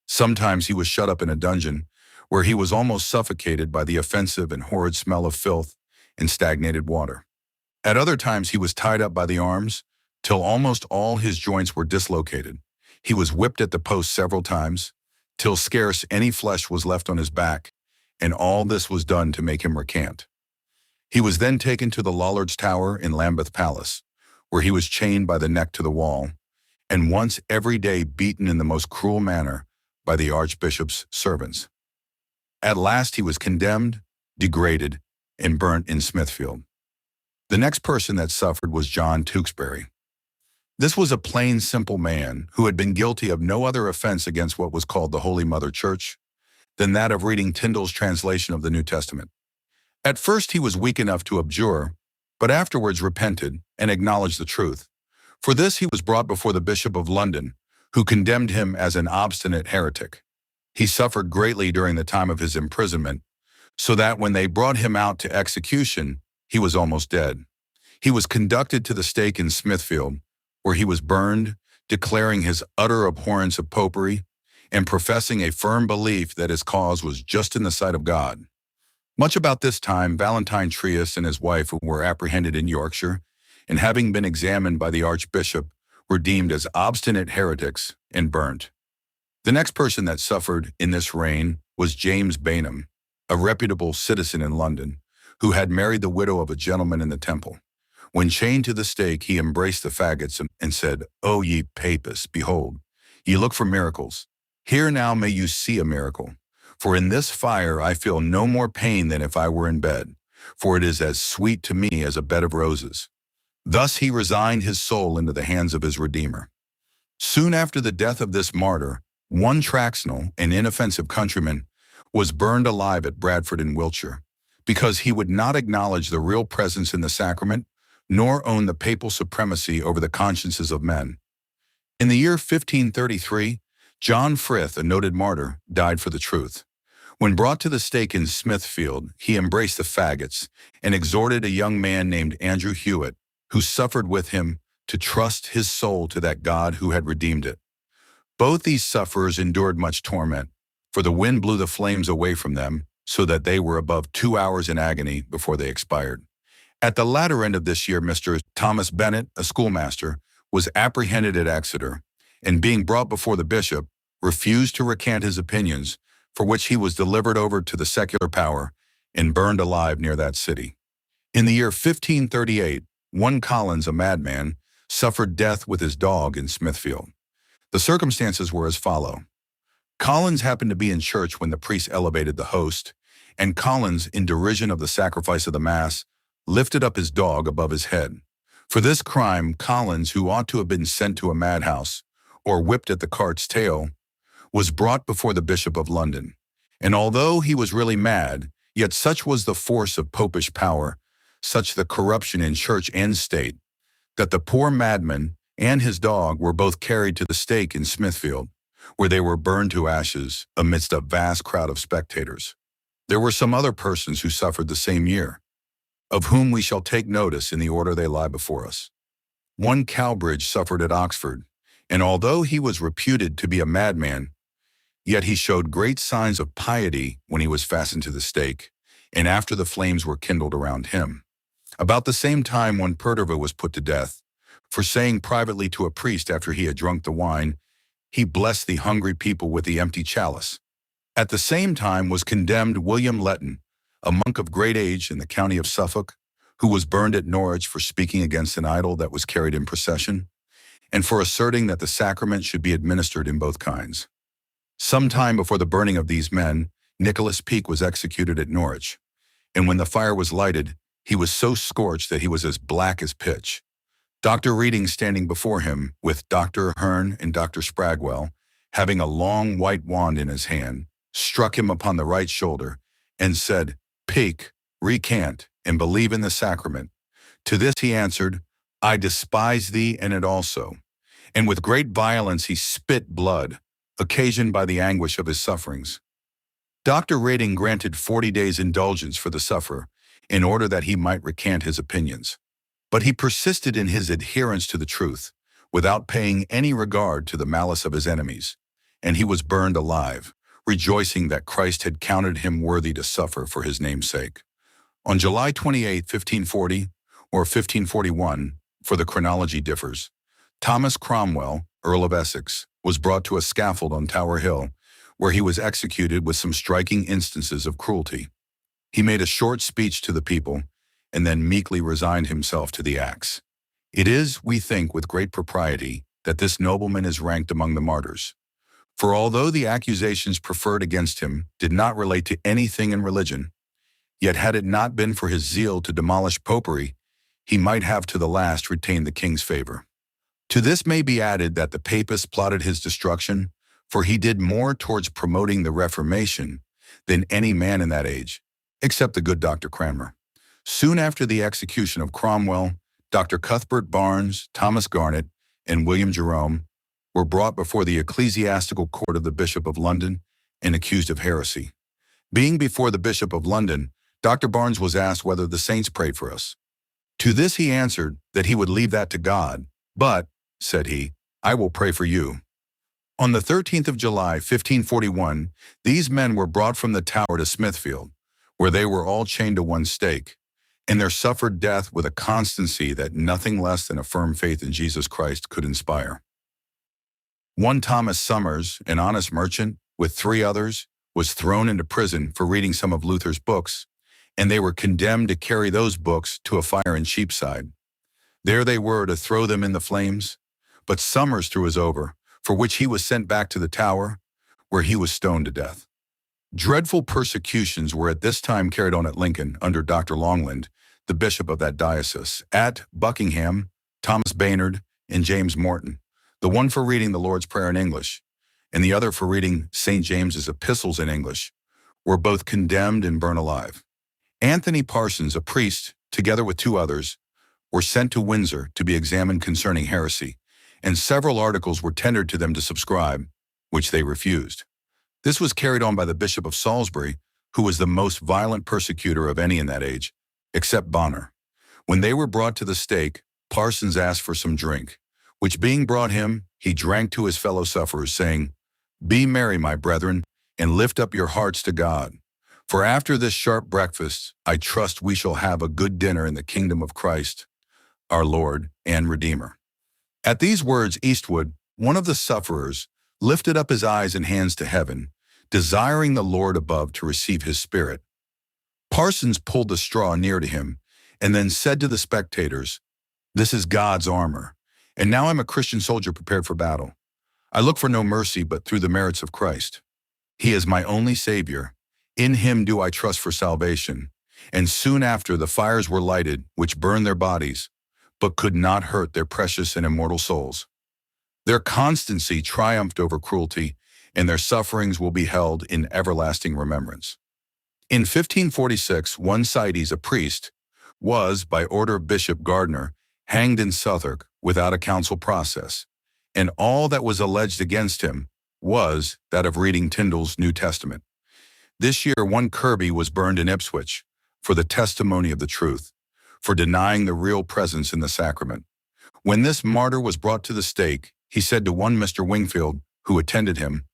Sometimes he was shut up in a dungeon where he was almost suffocated by the offensive and horrid smell of filth and stagnated water. At other times he was tied up by the arms till almost all his joints were dislocated. He was whipped at the post several times till scarce any flesh was left on his back, and all this was done to make him recant. He was then taken to the Lollards' Tower in Lambeth Palace, where he was chained by the neck to the wall, and once every day beaten in the most cruel manner by the Archbishop's servants. At last he was condemned, degraded, and burnt in Smithfield. The next person that suffered was John Tewkesbury. This was a plain, simple man who had been guilty of no other offense against what was called the Holy Mother Church than that of reading Tyndale's translation of the New Testament. At first he was weak enough to abjure, but afterwards repented and acknowledged the truth. For this he was brought before the Bishop of London, who condemned him as an obstinate heretic. He suffered greatly during the time of his imprisonment, so that when they brought him out to execution, he was almost dead. He was conducted to the stake in Smithfield, where he was burned, declaring his utter abhorrence of popery and professing a firm belief that his cause was just in the sight of God. Much about this time, Valentine Trius and his wife were apprehended in Yorkshire, and having been examined by the Archbishop, were deemed as obstinate heretics and burnt. The next person that suffered in this reign was James Bainham, a reputable citizen in London, who had married the widow of a gentleman in the Temple. When chained to the stake, he embraced the faggots and said, "O ye papists, behold, ye look for miracles. Here now may you see a miracle. For in this fire I feel no more pain than if I were in bed, for it is as sweet to me as a bed of roses." Thus he resigned his soul into the hands of his Redeemer. Soon after the death of this martyr, one Traxnell, an inoffensive countryman, was burned alive at Bradford in Wiltshire, because he would not acknowledge the real presence in the sacrament, nor own the papal supremacy over the consciences of men. In the year 1533, John Frith, a noted martyr, died for the truth. When brought to the stake in Smithfield, he embraced the faggots and exhorted a young man named Andrew Hewitt, who suffered with him, to trust his soul to that God who had redeemed it. Both these sufferers endured much torment, for the wind blew the flames away from them, so that they were above 2 hours in agony before they expired. At the latter end of this year, Mr. Thomas Bennet, a schoolmaster, was apprehended at Exeter, and being brought before the bishop, refused to recant his opinions, for which he was delivered over to the secular power and burned alive near that city. In the year 1538, one Collins, a madman, suffered death with his dog in Smithfield. The circumstances were as follow. Collins happened to be in church when the priest elevated the host, and Collins, in derision of the sacrifice of the Mass, lifted up his dog above his head. For this crime, Collins, who ought to have been sent to a madhouse or whipped at the cart's tail, was brought before the Bishop of London. And although he was really mad, yet such was the force of popish power, such the corruption in church and state, that the poor madman and his dog were both carried to the stake in Smithfield, where they were burned to ashes amidst a vast crowd of spectators. There were some other persons who suffered the same year, of whom we shall take notice in the order they lie before us. One Cowbridge suffered at Oxford, and although he was reputed to be a madman, yet he showed great signs of piety when he was fastened to the stake, and after the flames were kindled around him. About the same time, one Perterva was put to death, for saying privately to a priest after he had drunk the wine, "He blessed the hungry people with the empty chalice." At the same time was condemned William Letton, a monk of great age in the county of Suffolk, who was burned at Norwich for speaking against an idol that was carried in procession, and for asserting that the sacrament should be administered in both kinds. Some time before the burning of these men, Nicholas Peake was executed at Norwich, and when the fire was lighted, he was so scorched that he was as black as pitch. Dr. Reading standing before him with Dr. Hearn and Dr. Spragwell, having a long white wand in his hand, struck him upon the right shoulder and said, "Peak, recant, and believe in the sacrament." To this he answered, "I despise thee and it also." And with great violence he spit blood, occasioned by the anguish of his sufferings. Dr. Reading granted 40 days indulgence for the sufferer in order that he might recant his opinions. But he persisted in his adherence to the truth, without paying any regard to the malice of his enemies, and he was burned alive, rejoicing that Christ had counted him worthy to suffer for his name's sake. On July 28, 1540, or 1541, for the chronology differs, Thomas Cromwell, Earl of Essex, was brought to a scaffold on Tower Hill, where he was executed with some striking instances of cruelty. He made a short speech to the people, and then meekly resigned himself to the axe. It is, we think, with great propriety, that this nobleman is ranked among the martyrs. For although the accusations preferred against him did not relate to anything in religion, yet had it not been for his zeal to demolish popery, he might have to the last retained the king's favor. To this may be added that the papists plotted his destruction, for he did more towards promoting the Reformation than any man in that age, except the good Dr. Cranmer. Soon after the execution of Cromwell, Dr. Cuthbert Barnes, Thomas Garnet, and William Jerome were brought before the ecclesiastical court of the Bishop of London and accused of heresy. Being before the Bishop of London, Dr. Barnes was asked whether the saints prayed for us. To this he answered that he would leave that to God, but, said he, "I will pray for you." On the 13th of July, 1541, these men were brought from the Tower to Smithfield, where they were all chained to one stake, and there suffered death with a constancy that nothing less than a firm faith in Jesus Christ could inspire. One Thomas Summers, an honest merchant, with 3 others, was thrown into prison for reading some of Luther's books, and they were condemned to carry those books to a fire in Cheapside. There they were to throw them in the flames, but Summers threw his over, for which he was sent back to the Tower, where he was stoned to death. Dreadful persecutions were at this time carried on at Lincoln under Dr. Longland, the bishop of that diocese, at Buckingham, Thomas Baynard, and James Morton, the one for reading the Lord's Prayer in English, and the other for reading St. James's epistles in English, were both condemned and burned alive. Anthony Parsons, a priest, together with 2 others, were sent to Windsor to be examined concerning heresy, and several articles were tendered to them to subscribe, which they refused. This was carried on by the Bishop of Salisbury, who was the most violent persecutor of any in that age, except Bonner. When they were brought to the stake, Parsons asked for some drink, which being brought him, he drank to his fellow sufferers, saying, "Be merry, my brethren, and lift up your hearts to God. For after this sharp breakfast, I trust we shall have a good dinner in the kingdom of Christ, our Lord and Redeemer." At these words, Eastwood, one of the sufferers, lifted up his eyes and hands to heaven, desiring the Lord above to receive his spirit. Parsons pulled the straw near to him, and then said to the spectators, "This is God's armor, and now I'm a Christian soldier prepared for battle. I look for no mercy but through the merits of Christ. He is my only Savior. In him do I trust for salvation." And soon after the fires were lighted, which burned their bodies, but could not hurt their precious and immortal souls. Their constancy triumphed over cruelty, and their sufferings will be held in everlasting remembrance. In 1546, one Sides, a priest, was, by order of Bishop Gardiner, hanged in Southwark without a council process, and all that was alleged against him was that of reading Tyndale's New Testament. This year, one Kirby was burned in Ipswich for the testimony of the truth, for denying the real presence in the sacrament. When this martyr was brought to the stake, he said to one Mr. Wingfield, who attended him,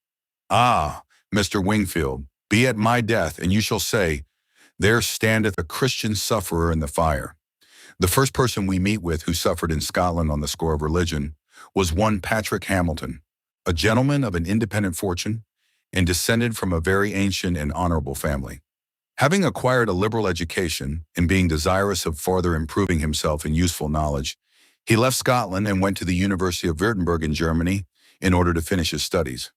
"Ah, Mr. Wingfield, be at my death, and you shall say, 'There standeth a Christian sufferer in the fire.'" The first person we meet with who suffered in Scotland on the score of religion was one Patrick Hamilton, a gentleman of an independent fortune and descended from a very ancient and honorable family. Having acquired a liberal education and being desirous of farther improving himself in useful knowledge, he left Scotland and went to the University of Württemberg in Germany in order to finish his studies.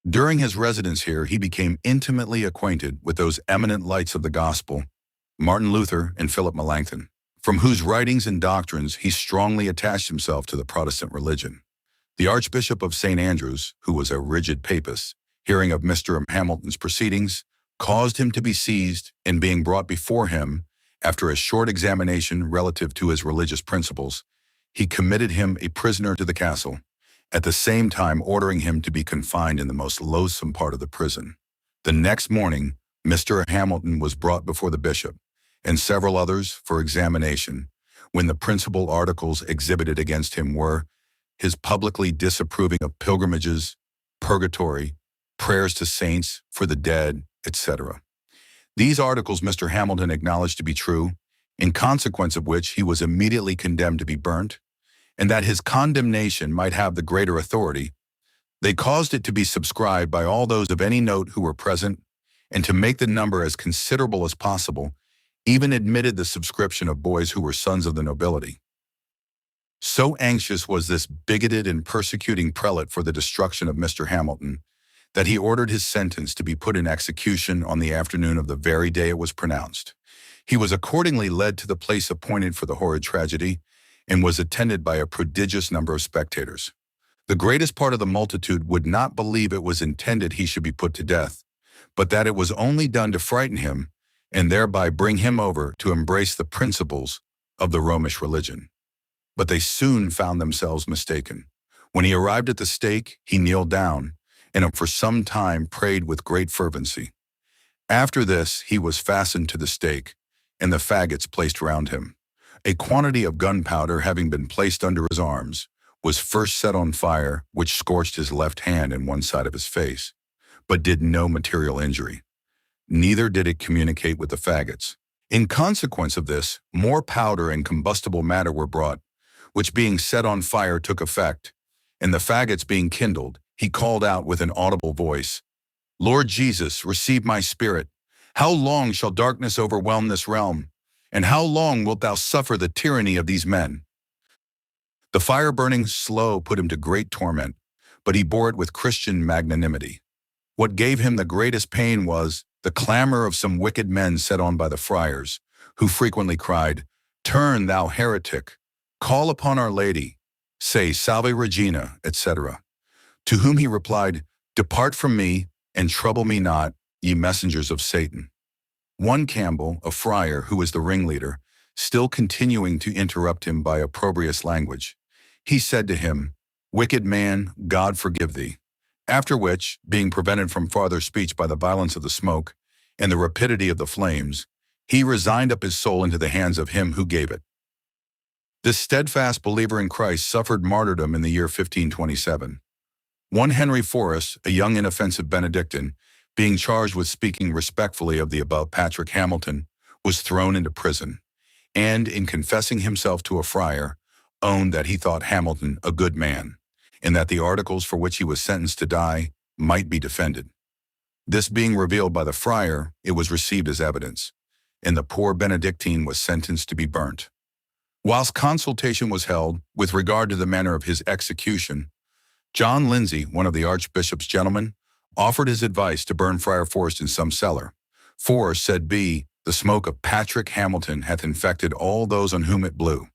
During his residence here, he became intimately acquainted with those eminent lights of the gospel, Martin Luther and Philip Melanchthon. from whose writings and doctrines he strongly attached himself to the Protestant religion. The Archbishop of St. Andrews, who was a rigid papist, hearing of Mr. Hamilton's proceedings, caused him to be seized and being brought before him, after a short examination relative to his religious principles, he committed him a prisoner to the castle, at the same time ordering him to be confined in the most loathsome part of the prison. The next morning, Mr. Hamilton was brought before the bishop, and several others for examination, when the principal articles exhibited against him were his publicly disapproving of pilgrimages, purgatory, prayers to saints, for the dead, etc. These articles Mr. Hamilton acknowledged to be true, in consequence of which he was immediately condemned to be burnt, and that his condemnation might have the greater authority, they caused it to be subscribed by all those of any note who were present, and to make the number as considerable as possible, even admitted the subscription of boys who were sons of the nobility. So anxious was this bigoted and persecuting prelate for the destruction of Mr. Hamilton, that he ordered his sentence to be put in execution on the afternoon of the very day it was pronounced. He was accordingly led to the place appointed for the horrid tragedy, and was attended by a prodigious number of spectators. The greatest part of the multitude would not believe it was intended he should be put to death, but that it was only done to frighten him, and thereby bring him over to embrace the principles of the Romish religion. But they soon found themselves mistaken. When he arrived at the stake, he kneeled down, and for some time prayed with great fervency. After this, he was fastened to the stake, and the faggots placed round him. A quantity of gunpowder having been placed under his arms, was first set on fire, which scorched his left hand and one side of his face, but did no material injury. Neither did it communicate with the faggots. In consequence of this, more powder and combustible matter were brought, which being set on fire took effect, and the faggots being kindled, he called out with an audible voice, "Lord Jesus, receive my spirit. How long shall darkness overwhelm this realm? And how long wilt thou suffer the tyranny of these men?" The fire burning slow put him to great torment, but he bore it with Christian magnanimity. What gave him the greatest pain was the clamor of some wicked men set on by the friars, who frequently cried, "Turn, thou heretic! Call upon Our Lady, say Salve Regina," etc. To whom he replied, "Depart from me, and trouble me not, ye messengers of Satan." One Campbell, a friar who was the ringleader, still continuing to interrupt him by opprobrious language, he said to him, "Wicked man, God forgive thee." After which, being prevented from farther speech by the violence of the smoke and the rapidity of the flames, he resigned up his soul into the hands of him who gave it. This steadfast believer in Christ suffered martyrdom in the year 1527. One Henry Forrest, a young inoffensive Benedictine, being charged with speaking respectfully of the above Patrick Hamilton, was thrown into prison, and in confessing himself to a friar, owned that he thought Hamilton a good man, and that the articles for which he was sentenced to die might be defended. This being revealed by the friar, it was received as evidence, and the poor Benedictine was sentenced to be burnt. Whilst consultation was held with regard to the manner of his execution, John Lindsay, one of the Archbishop's gentlemen, offered his advice to burn Friar Forrest in some cellar. For, said B, the smoke of Patrick Hamilton hath infected all those on whom it blew.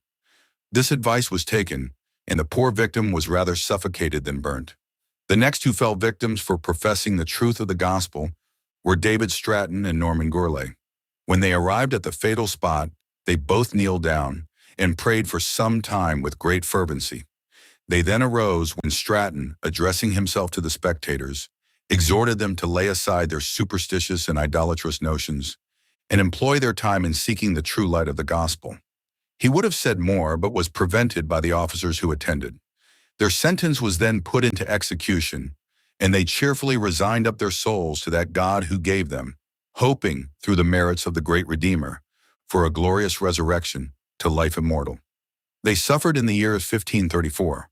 This advice was taken, and the poor victim was rather suffocated than burnt. The next who fell victims for professing the truth of the gospel were David Stratton and Norman Gourlay. When they arrived at the fatal spot, they both kneeled down and prayed for some time with great fervency. They then arose when Stratton, addressing himself to the spectators, exhorted them to lay aside their superstitious and idolatrous notions and employ their time in seeking the true light of the gospel. He would have said more, but was prevented by the officers who attended. Their sentence was then put into execution, and they cheerfully resigned up their souls to that God who gave them, hoping, through the merits of the great Redeemer, for a glorious resurrection to life immortal. They suffered in the year of 1534.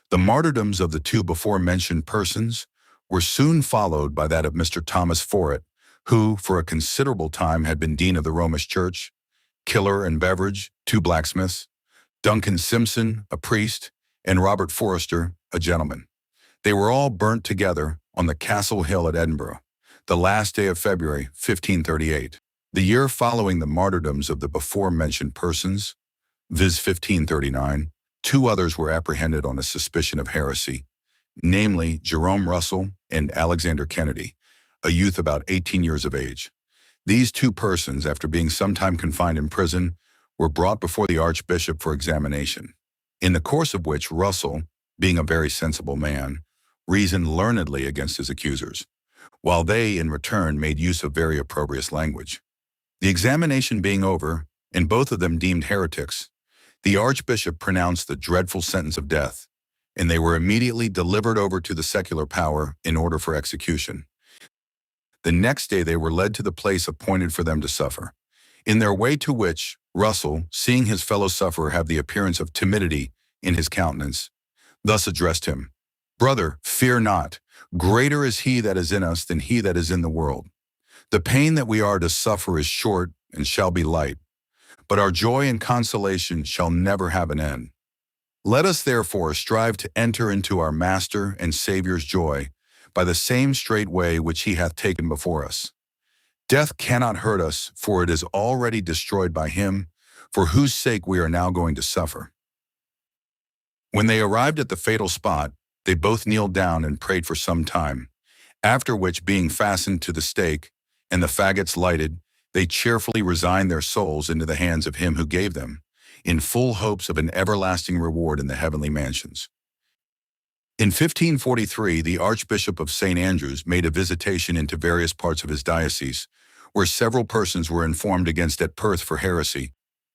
The martyrdoms of the two before-mentioned persons were soon followed by that of Mr. Thomas Forret, who, for a considerable time, had been dean of the Romish Church, Killer and Beveridge, two blacksmiths, Duncan Simpson, a priest, and Robert Forrester, a gentleman. They were all burnt together on the Castle Hill at Edinburgh, the last day of February, 1538. The year following the martyrdoms of the before-mentioned persons viz. 1539, two others were apprehended on a suspicion of heresy, namely Jerome Russell and Alexander Kennedy, a youth about 18 years of age. These two persons, after being some time confined in prison, were brought before the archbishop for examination, in the course of which Russell, being a very sensible man, reasoned learnedly against his accusers, while they, in return, made use of very opprobrious language. The examination being over, and both of them deemed heretics, the archbishop pronounced the dreadful sentence of death, and they were immediately delivered over to the secular power in order for execution. The next day they were led to the place appointed for them to suffer, in their way to which Russell, seeing his fellow sufferer have the appearance of timidity in his countenance, thus addressed him, "Brother, fear not. Greater is he that is in us than he that is in the world. The pain that we are to suffer is short and shall be light, but our joy and consolation shall never have an end. Let us therefore strive to enter into our Master and Saviour's joy by the same straight way which he hath taken before us. Death cannot hurt us, for it is already destroyed by him, for whose sake we are now going to suffer." When they arrived at the fatal spot, they both kneeled down and prayed for some time, after which, being fastened to the stake and the faggots lighted, they cheerfully resigned their souls into the hands of him who gave them, in full hopes of an everlasting reward in the heavenly mansions. In 1543, the Archbishop of St. Andrews made a visitation into various parts of his diocese, where several persons were informed against at Perth for heresy.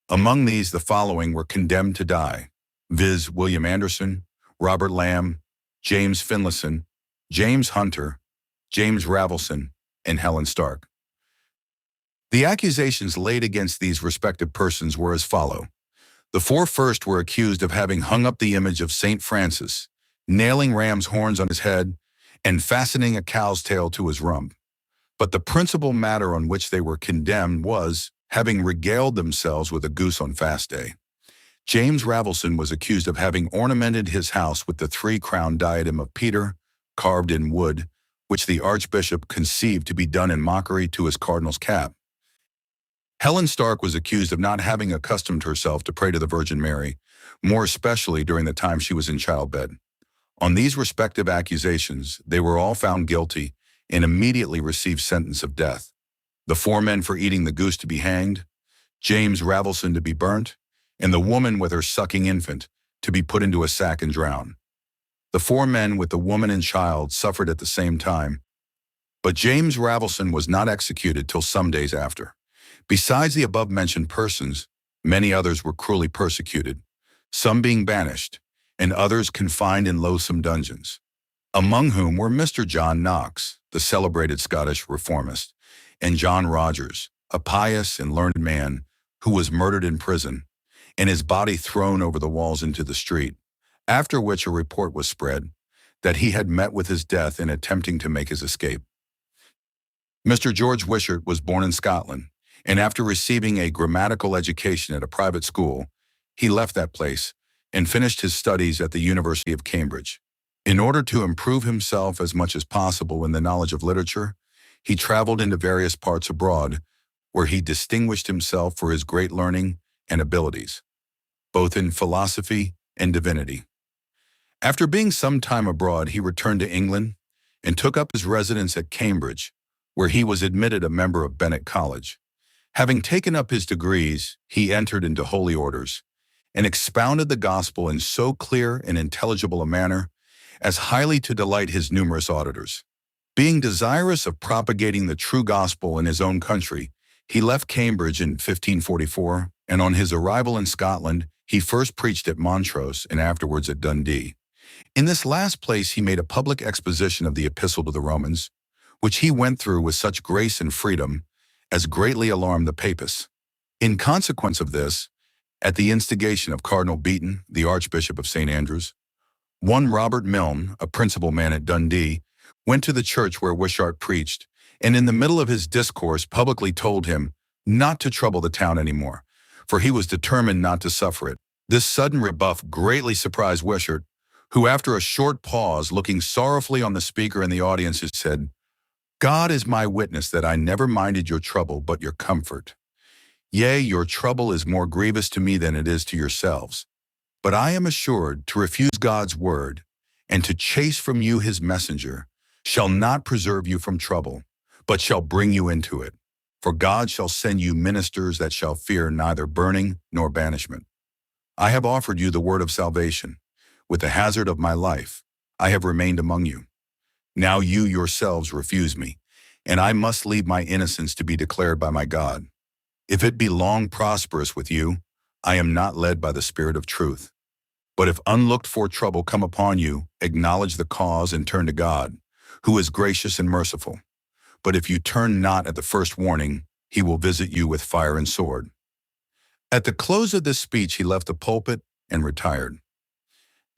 Among these, the following were condemned to die, viz. William Anderson, Robert Lamb, James Finlayson, James Hunter, James Ravelson, and Helen Stark. The accusations laid against these respective persons were as follow. The four first were accused of having hung up the image of St. Francis, nailing ram's horns on his head, and fastening a cow's tail to his rump. But the principal matter on which they were condemned was having regaled themselves with a goose on fast day. James Ravelson was accused of having ornamented his house with the three-crowned diadem of Peter, carved in wood, which the archbishop conceived to be done in mockery to his cardinal's cap. Helen Stark was accused of not having accustomed herself to pray to the Virgin Mary, more especially during the time she was in childbed. On these respective accusations, they were all found guilty and immediately received sentence of death. The four men for eating the goose to be hanged, James Ravelson to be burnt, and the woman with her sucking infant to be put into a sack and drowned. The four men with the woman and child suffered at the same time, but James Ravelson was not executed till some days after. Besides the above-mentioned persons, many others were cruelly persecuted, some being banished, and others confined in loathsome dungeons, among whom were Mr. John Knox, the celebrated Scottish reformist, and John Rogers, a pious and learned man who was murdered in prison, and his body thrown over the walls into the street, after which a report was spread that he had met with his death in attempting to make his escape. Mr. George Wishart was born in Scotland, and after receiving a grammatical education at a private school, he left that place and finished his studies at the University of Cambridge. In order to improve himself as much as possible in the knowledge of literature, he traveled into various parts abroad, where he distinguished himself for his great learning and abilities, both in philosophy and divinity. After being some time abroad, he returned to England and took up his residence at Cambridge, where he was admitted a member of Bennett College. Having taken up his degrees, he entered into holy orders and expounded the gospel in so clear and intelligible a manner as highly to delight his numerous auditors. Being desirous of propagating the true gospel in his own country, he left Cambridge in 1544, and on his arrival in Scotland, he first preached at Montrose and afterwards at Dundee. In this last place he made a public exposition of the Epistle to the Romans, which he went through with such grace and freedom as greatly alarmed the papists. In consequence of this, at the instigation of Cardinal Beaton, the Archbishop of St. Andrews, one Robert Milne, a principal man at Dundee, went to the church where Wishart preached, and in the middle of his discourse publicly told him not to trouble the town anymore, for he was determined not to suffer it. This sudden rebuff greatly surprised Wishart, who after a short pause, looking sorrowfully on the speaker and the audience, said, "God is my witness that I never minded your trouble but your comfort. Yea, your trouble is more grievous to me than it is to yourselves. But I am assured to refuse God's word, and to chase from you his messenger, shall not preserve you from trouble, but shall bring you into it. For God shall send you ministers that shall fear neither burning nor banishment. I have offered you the word of salvation. With the hazard of my life, I have remained among you. Now you yourselves refuse me, and I must leave my innocence to be declared by my God. If it be long prosperous with you, I am not led by the Spirit of truth. But if unlooked for trouble come upon you, acknowledge the cause and turn to God, who is gracious and merciful. But if you turn not at the first warning, he will visit you with fire and sword. At the close of this speech, he left the pulpit and retired.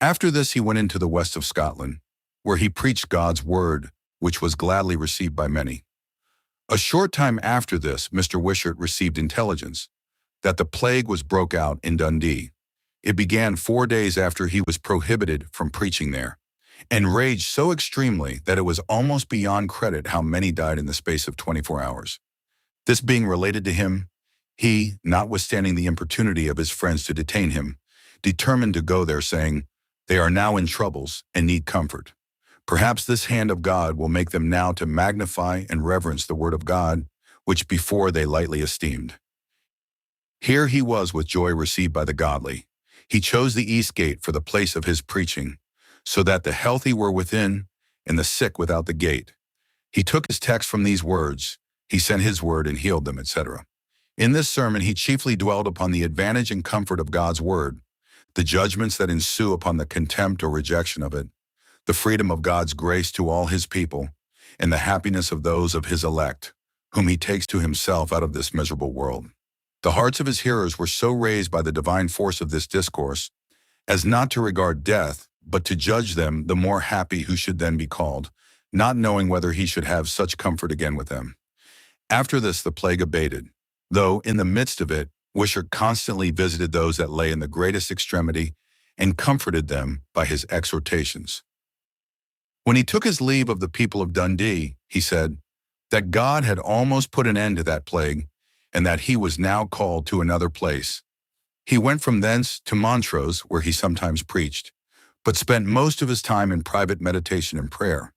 After this, he went into the west of Scotland, where he preached God's word, which was gladly received by many. A short time after this, Mr. Wishart received intelligence that the plague was broke out in Dundee. It began 4 days after he was prohibited from preaching there, and raged so extremely that it was almost beyond credit how many died in the space of 24 hours. This being related to him, he, notwithstanding the importunity of his friends to detain him, determined to go there, saying, "They are now in troubles and need comfort. Perhaps this hand of God will make them now to magnify and reverence the word of God, which before they lightly esteemed." Here he was with joy received by the godly. He chose the east gate for the place of his preaching, so that the healthy were within and the sick without the gate. He took his text from these words, he sent his word and healed them, etc. In this sermon, he chiefly dwelled upon the advantage and comfort of God's word, the judgments that ensue upon the contempt or rejection of it, the freedom of God's grace to all his people, and the happiness of those of his elect, whom he takes to himself out of this miserable world. The hearts of his hearers were so raised by the divine force of this discourse, as not to regard death, but to judge them the more happy who should then be called, not knowing whether he should have such comfort again with them. After this the plague abated, though in the midst of it Wishart constantly visited those that lay in the greatest extremity, and comforted them by his exhortations. When he took his leave of the people of Dundee, he said that God had almost put an end to that plague, and that he was now called to another place. He went from thence to Montrose, where he sometimes preached, but spent most of his time in private meditation and prayer.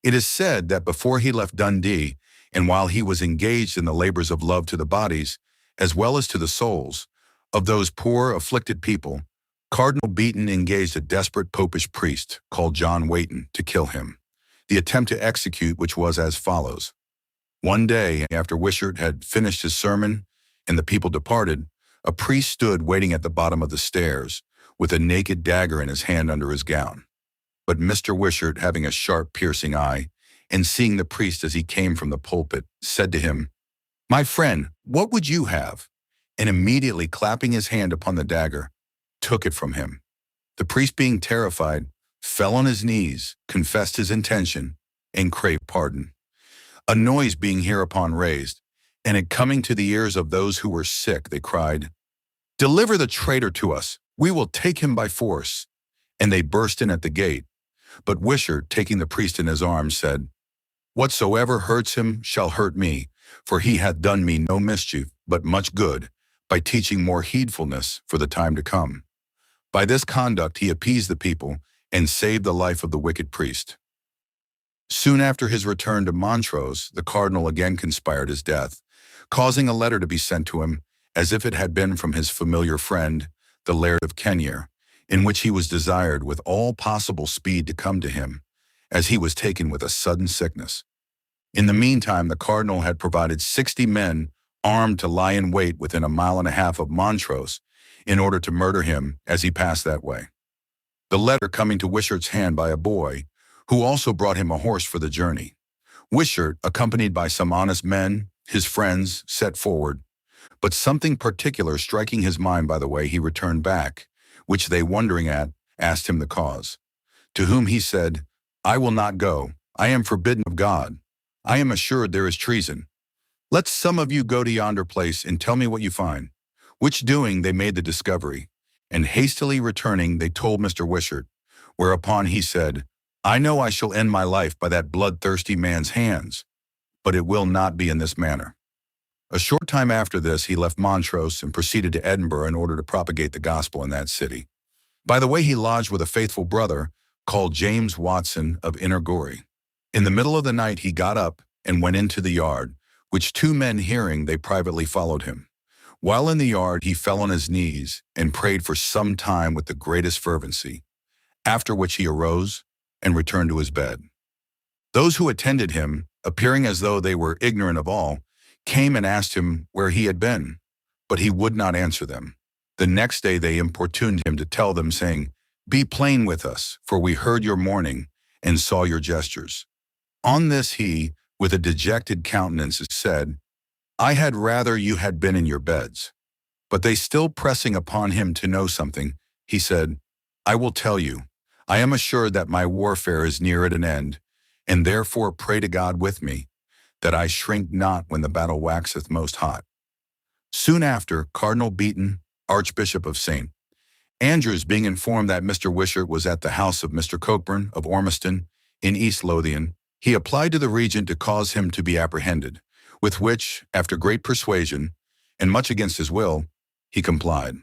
It is said that before he left Dundee, and while he was engaged in the labors of love to the bodies, as well as to the souls, of those poor, afflicted people, Cardinal Beaton engaged a desperate popish priest called John Wayton to kill him. The attempt to execute which was as follows. One day, after Wishart had finished his sermon and the people departed, a priest stood waiting at the bottom of the stairs, with a naked dagger in his hand under his gown. But Mr. Wishart, having a sharp, piercing eye, and seeing the priest as he came from the pulpit, said to him, "My friend, what would you have?" And immediately clapping his hand upon the dagger, took it from him. The priest, being terrified, fell on his knees, confessed his intention, and craved pardon. A noise being hereupon raised, and it coming to the ears of those who were sick, they cried, "Deliver the traitor to us, we will take him by force." And they burst in at the gate. But Wishart, taking the priest in his arms, said, "Whatsoever hurts him shall hurt me, for he hath done me no mischief, but much good, by teaching more heedfulness for the time to come." By this conduct he appeased the people, and saved the life of the wicked priest. Soon after his return to Montrose, the cardinal again conspired his death, causing a letter to be sent to him, as if it had been from his familiar friend, the Laird of Kenyer, in which he was desired with all possible speed to come to him, as he was taken with a sudden sickness. In the meantime, the cardinal had provided 60 men armed to lie in wait within 1.5 miles of Montrose, in order to murder him as he passed that way. The letter coming to Wishart's hand by a boy, who also brought him a horse for the journey. Wishart, accompanied by some honest men, his friends, set forward, but something particular striking his mind by the way he returned back, which they wondering at, asked him the cause. To whom he said, "I will not go, I am forbidden of God. I am assured there is treason. Let some of you go to yonder place and tell me what you find." Which doing, they made the discovery, and hastily returning, they told Mr. Wishart, whereupon he said, "I know I shall end my life by that bloodthirsty man's hands, but it will not be in this manner." A short time after this, he left Montrose and proceeded to Edinburgh in order to propagate the gospel in that city. By the way, he lodged with a faithful brother called James Watson of Innergory. In the middle of the night he got up and went into the yard, which two men hearing, they privately followed him. While in the yard he fell on his knees and prayed for some time with the greatest fervency, after which he arose and returned to his bed. Those who attended him, appearing as though they were ignorant of all, came and asked him where he had been, but he would not answer them. The next day they importuned him to tell them, saying, "Be plain with us, for we heard your mourning and saw your gestures." On this he, with a dejected countenance, said, "I had rather you had been in your beds." But they still pressing upon him to know something, he said, "I will tell you. I am assured that my warfare is near at an end, and therefore pray to God with me, that I shrink not when the battle waxeth most hot." Soon after, Cardinal Beaton, Archbishop of St. Andrews, being informed that Mr. Wishart was at the house of Mr. Cockburn of Ormiston in East Lothian, he applied to the regent to cause him to be apprehended, with which, after great persuasion, and much against his will, he complied.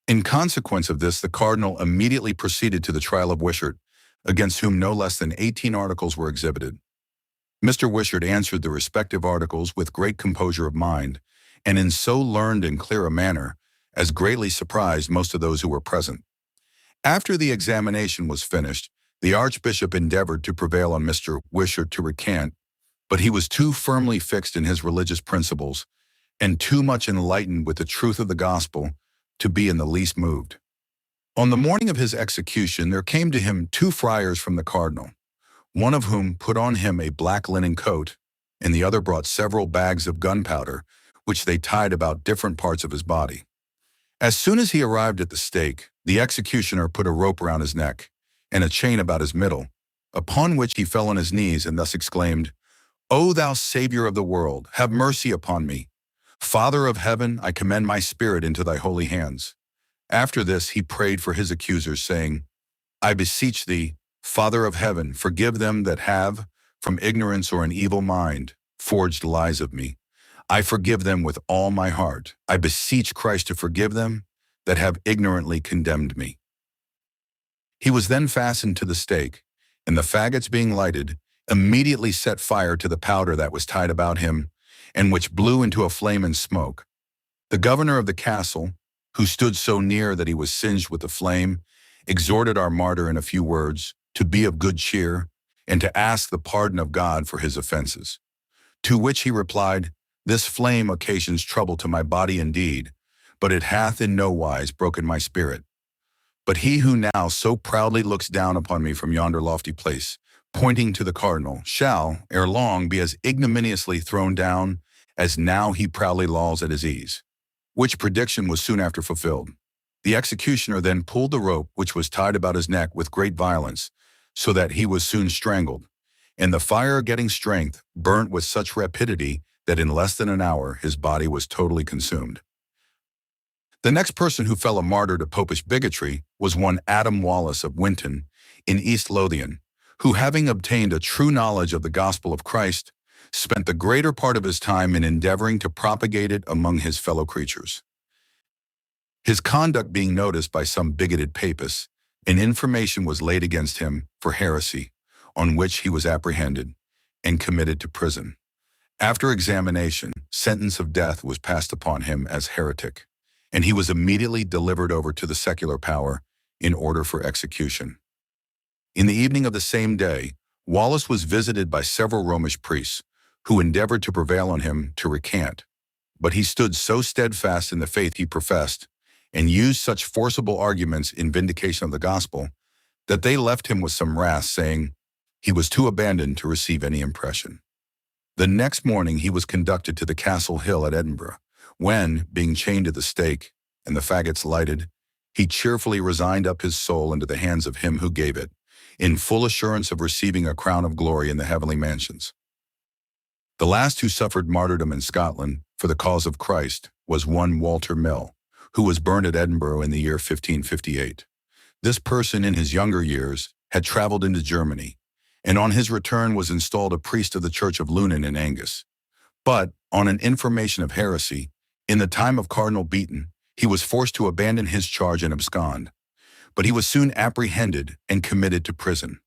In consequence of this, the cardinal immediately proceeded to the trial of Wishart, against whom no less than 18 articles were exhibited. Mr. Wishart answered the respective articles with great composure of mind, and in so learned and clear a manner as greatly surprised most of those who were present. After the examination was finished, the archbishop endeavored to prevail on Mr. Wishart to recant, but he was too firmly fixed in his religious principles and too much enlightened with the truth of the gospel to be in the least moved. On the morning of his execution, there came to him two friars from the cardinal, one of whom put on him a black linen coat, and the other brought several bags of gunpowder, which they tied about different parts of his body. As soon as he arrived at the stake, the executioner put a rope around his neck and a chain about his middle, upon which he fell on his knees and thus exclaimed, "O thou Savior of the world, have mercy upon me. Father of heaven, I commend my spirit into thy holy hands." After this he prayed for his accusers, saying, "I beseech thee, Father of heaven, forgive them that have, from ignorance or an evil mind, forged lies of me. I forgive them with all my heart. I beseech Christ to forgive them that have ignorantly condemned me." He was then fastened to the stake, and the faggots being lighted, immediately set fire to the powder that was tied about him, and which blew into a flame and smoke. The governor of the castle, who stood so near that he was singed with the flame, exhorted our martyr in a few words to be of good cheer and to ask the pardon of God for his offenses. To which he replied, "This flame occasions trouble to my body indeed, but it hath in no wise broken my spirit. But he who now so proudly looks down upon me from yonder lofty place, pointing to the cardinal, shall, ere long, be as ignominiously thrown down as now he proudly lolls at his ease." Which prediction was soon after fulfilled. The executioner then pulled the rope which was tied about his neck with great violence, so that he was soon strangled, and the fire, getting strength, burnt with such rapidity that in less than an hour his body was totally consumed. The next person who fell a martyr to popish bigotry was one Adam Wallace of Winton in East Lothian, who, having obtained a true knowledge of the gospel of Christ, spent the greater part of his time in endeavoring to propagate it among his fellow creatures. His conduct being noticed by some bigoted papists, an information was laid against him for heresy, on which he was apprehended and committed to prison. After examination, sentence of death was passed upon him as heretic, and he was immediately delivered over to the secular power in order for execution. In the evening of the same day, Wallace was visited by several Romish priests, who endeavored to prevail on him to recant, but he stood so steadfast in the faith he professed, and used such forcible arguments in vindication of the gospel, that they left him with some wrath, saying he was too abandoned to receive any impression. The next morning he was conducted to the Castle Hill at Edinburgh, when, being chained to the stake and the faggots lighted, he cheerfully resigned up his soul into the hands of him who gave it, in full assurance of receiving a crown of glory in the heavenly mansions. The last who suffered martyrdom in Scotland for the cause of Christ was one Walter Mill, who was burned at Edinburgh in the year 1558. This person in his younger years had traveled into Germany, and on his return was installed a priest of the Church of Lunan in Angus. But, on an information of heresy, in the time of Cardinal Beaton, he was forced to abandon his charge and abscond. But he was soon apprehended and committed to prison.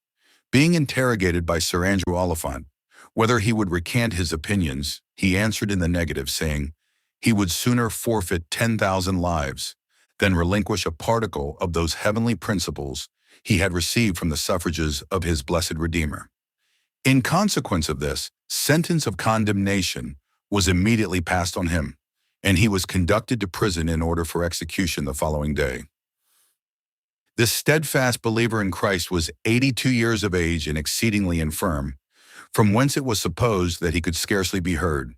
Being interrogated by Sir Andrew Oliphant whether he would recant his opinions, he answered in the negative, saying he would sooner forfeit 10,000 lives than relinquish a particle of those heavenly principles he had received from the suffrages of his blessed Redeemer. In consequence of this, sentence of condemnation was immediately passed on him, and he was conducted to prison in order for execution the following day. This steadfast believer in Christ was 82 years of age and exceedingly infirm, from whence it was supposed that he could scarcely be heard.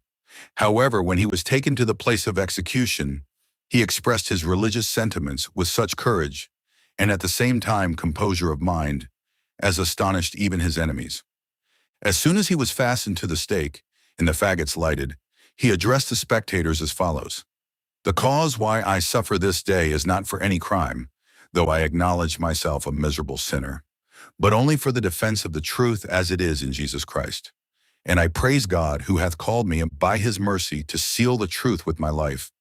However, when he was taken to the place of execution, he expressed his religious sentiments with such courage, and at the same time composure of mind, as astonished even his enemies. As soon as he was fastened to the stake, and the faggots lighted, he addressed the spectators as follows: "The cause why I suffer this day is not for any crime, though I acknowledge myself a miserable sinner, but only for the defense of the truth as it is in Jesus Christ. And I praise God, who hath called me by his mercy to seal the truth with my life,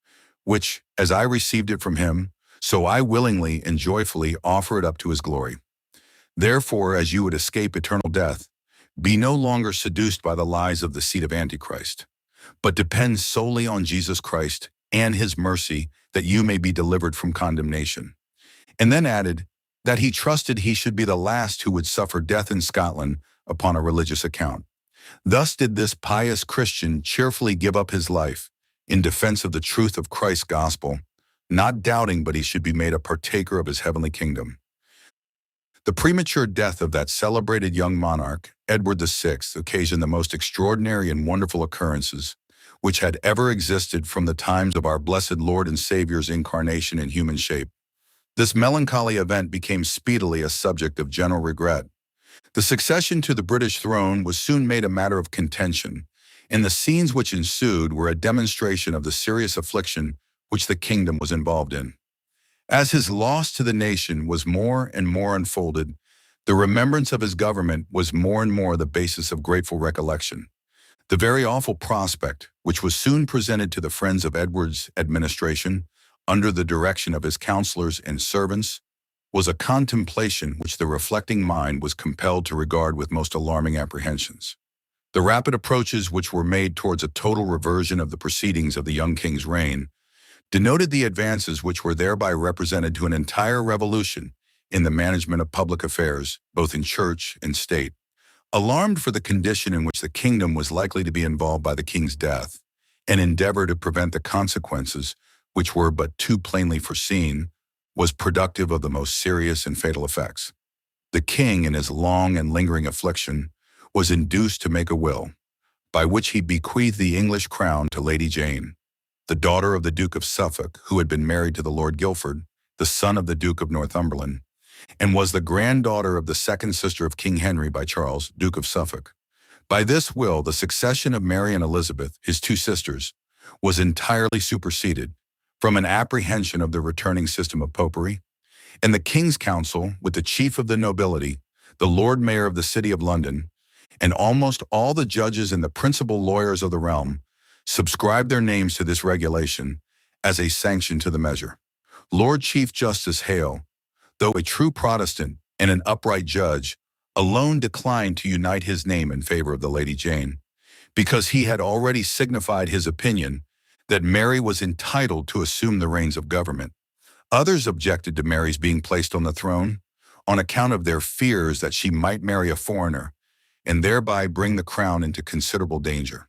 which, as I received it from him, so I willingly and joyfully offer it up to his glory. Therefore, as you would escape eternal death, be no longer seduced by the lies of the seed of Antichrist, but depend solely on Jesus Christ and his mercy, that you may be delivered from condemnation." And then added that he trusted he should be the last who would suffer death in Scotland upon a religious account. Thus did this pious Christian cheerfully give up his life in defense of the truth of Christ's gospel, not doubting but he should be made a partaker of his heavenly kingdom. The premature death of that celebrated young monarch, Edward VI, occasioned the most extraordinary and wonderful occurrences which had ever existed from the times of our blessed Lord and Savior's incarnation in human shape. This melancholy event became speedily a subject of general regret. The succession to the British throne was soon made a matter of contention, and the scenes which ensued were a demonstration of the serious affliction which the kingdom was involved in. As his loss to the nation was more and more unfolded, the remembrance of his government was more and more the basis of grateful recollection. The very awful prospect, which was soon presented to the friends of Edward's administration, under the direction of his counselors and servants, was a contemplation which the reflecting mind was compelled to regard with most alarming apprehensions. The rapid approaches which were made towards a total reversion of the proceedings of the young king's reign denoted the advances which were thereby represented to an entire revolution in the management of public affairs, both in church and state. Alarmed for the condition in which the kingdom was likely to be involved by the king's death, an endeavor to prevent the consequences, which were but too plainly foreseen, was productive of the most serious and fatal effects. The king, in his long and lingering affliction, was induced to make a will, by which he bequeathed the English crown to Lady Jane, the daughter of the Duke of Suffolk, who had been married to the Lord Guilford, the son of the Duke of Northumberland, and was the granddaughter of the second sister of King Henry by Charles, Duke of Suffolk. By this will, the succession of Mary and Elizabeth, his two sisters, was entirely superseded, from an apprehension of the returning system of popery, and the King's Council, with the chief of the nobility, the Lord Mayor of the City of London, and almost all the judges and the principal lawyers of the realm, subscribed their names to this regulation as a sanction to the measure. Lord Chief Justice Hale, though a true Protestant and an upright judge, alone declined to unite his name in favor of the Lady Jane, because he had already signified his opinion that Mary was entitled to assume the reins of government. Others objected to Mary's being placed on the throne on account of their fears that she might marry a foreigner and thereby bring the crown into considerable danger.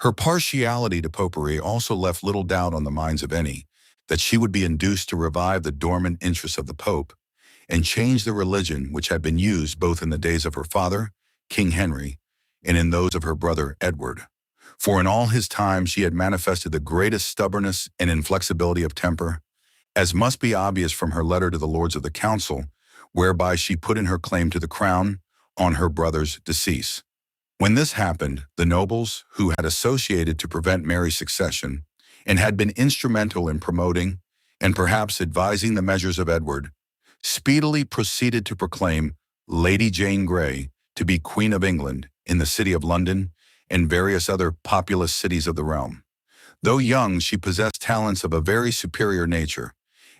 Her partiality to popery also left little doubt on the minds of any that she would be induced to revive the dormant interests of the Pope and change the religion which had been used both in the days of her father, King Henry, and in those of her brother Edward. For in all his time she had manifested the greatest stubbornness and inflexibility of temper, as must be obvious from her letter to the Lords of the Council, whereby she put in her claim to the crown on her brother's decease. When this happened, the nobles, who had associated to prevent Mary's succession, and had been instrumental in promoting and perhaps advising the measures of Edward, speedily proceeded to proclaim Lady Jane Grey to be Queen of England in the city of London, and various other populous cities of the realm. Though young, she possessed talents of a very superior nature,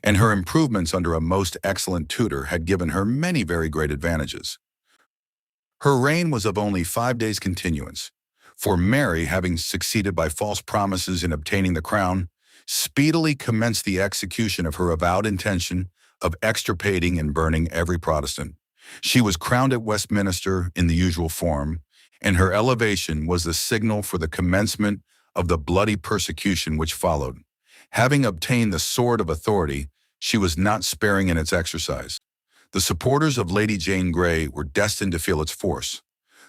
and her improvements under a most excellent tutor had given her many very great advantages. Her reign was of only 5 days' continuance, for Mary, having succeeded by false promises in obtaining the crown, speedily commenced the execution of her avowed intention of extirpating and burning every Protestant. She was crowned at Westminster in the usual form, and her elevation was the signal for the commencement of the bloody persecution which followed. Having obtained the sword of authority, she was not sparing in its exercise. The supporters of Lady Jane Grey were destined to feel its force.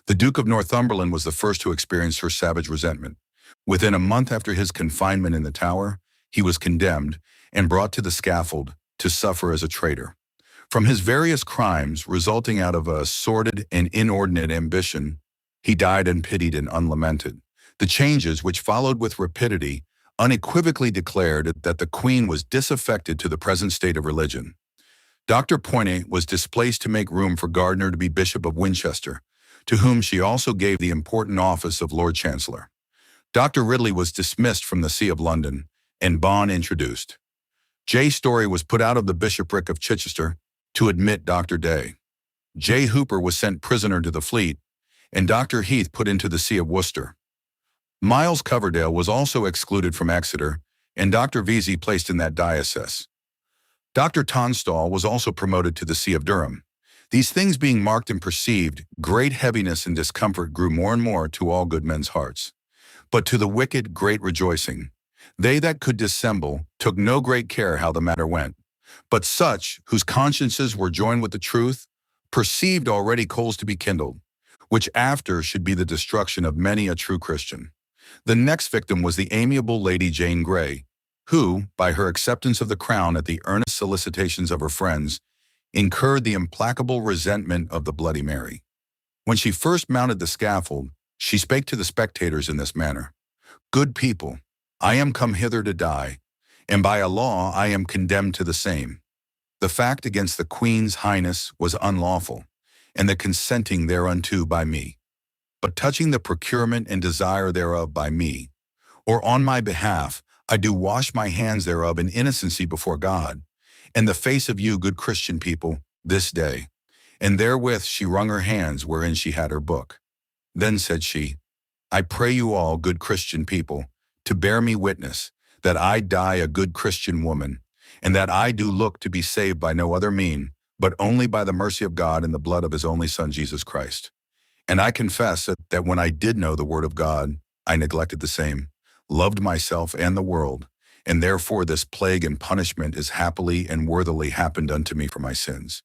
The Duke of Northumberland was the first to experience her savage resentment. Within a month after his confinement in the Tower, he was condemned and brought to the scaffold to suffer as a traitor. From his various crimes resulting out of a sordid and inordinate ambition, he died unpitied and unlamented. The changes which followed with rapidity unequivocally declared that the Queen was disaffected to the present state of religion. Dr. Poynet was displaced to make room for Gardiner to be Bishop of Winchester, to whom she also gave the important office of Lord Chancellor. Dr. Ridley was dismissed from the See of London, and Bonn introduced. J. Story was put out of the bishopric of Chichester to admit Dr. Day. J. Hooper was sent prisoner to the Fleet, and Dr. Heath put into the See of Worcester. Miles Coverdale was also excluded from Exeter, and Dr. Vesey placed in that diocese. Dr. Tonstal was also promoted to the See of Durham. These things being marked and perceived, great heaviness and discomfort grew more and more to all good men's hearts. But to the wicked great rejoicing. They that could dissemble took no great care how the matter went. But such, whose consciences were joined with the truth, perceived already coals to be kindled, which after should be the destruction of many a true Christian. The next victim was the amiable Lady Jane Grey, who, by her acceptance of the crown at the earnest solicitations of her friends, incurred the implacable resentment of the Bloody Mary. When she first mounted the scaffold, she spake to the spectators in this manner: "Good people, I am come hither to die, and by a law I am condemned to the same. The fact against the Queen's Highness was unlawful, and the consenting thereunto by me. But touching the procurement and desire thereof by me, or on my behalf, I do wash my hands thereof in innocency before God, and the face of you, good Christian people, this day." And therewith she wrung her hands wherein she had her book. Then said she, "I pray you all, good Christian people, to bear me witness, that I die a good Christian woman, and that I do look to be saved by no other mean, but only by the mercy of God and the blood of his only Son, Jesus Christ. And I confess that when I did know the word of God, I neglected the same, loved myself and the world, and therefore this plague and punishment is happily and worthily happened unto me for my sins.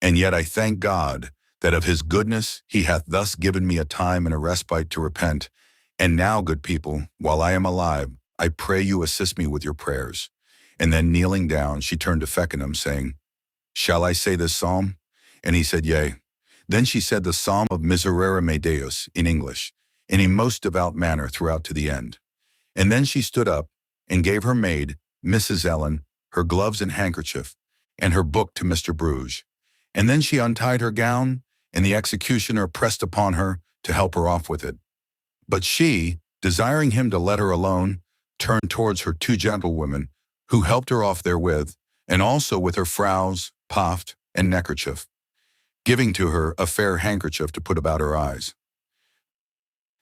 And yet I thank God that of his goodness he hath thus given me a time and a respite to repent. And now, good people, while I am alive, I pray you assist me with your prayers." And then kneeling down, she turned to Feckenham, saying, "Shall I say this psalm?" And he said, "Yea." Then she said the psalm of Miserere me Deus in English, in a most devout manner throughout to the end. And then she stood up and gave her maid, Mrs. Ellen, her gloves and handkerchief, and her book to Mr. Bruges. And then she untied her gown, and the executioner pressed upon her to help her off with it. But she, desiring him to let her alone, turned towards her two gentlewomen, who helped her off therewith, and also with her frowes, paft, and neckerchief, giving to her a fair handkerchief to put about her eyes.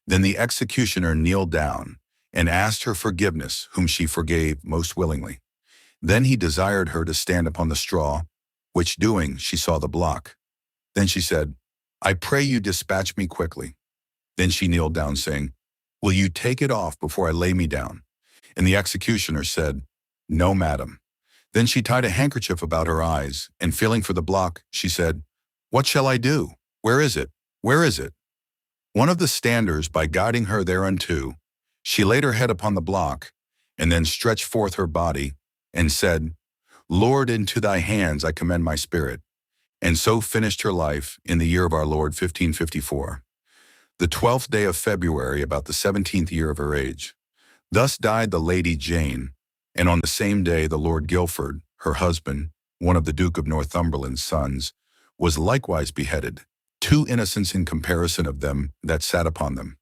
Then the executioner kneeled down, and asked her forgiveness, whom she forgave most willingly. Then he desired her to stand upon the straw, which doing she saw the block. Then she said, "I pray you dispatch me quickly." Then she kneeled down, saying, "Will you take it off before I lay me down?" And the executioner said, "No, madam." Then she tied a handkerchief about her eyes, and feeling for the block, she said, "What shall I do? Where is it? Where is it?" One of the standers, by guiding her thereunto, she laid her head upon the block, and then stretched forth her body, and said, "Lord, into thy hands I commend my spirit." And so finished her life in the year of our Lord 1554, the 12th day of February, about the 17th year of her age. Thus died the Lady Jane, and on the same day the Lord Guilford, her husband, one of the Duke of Northumberland's sons, was likewise beheaded, two innocents in comparison of them that sat upon them.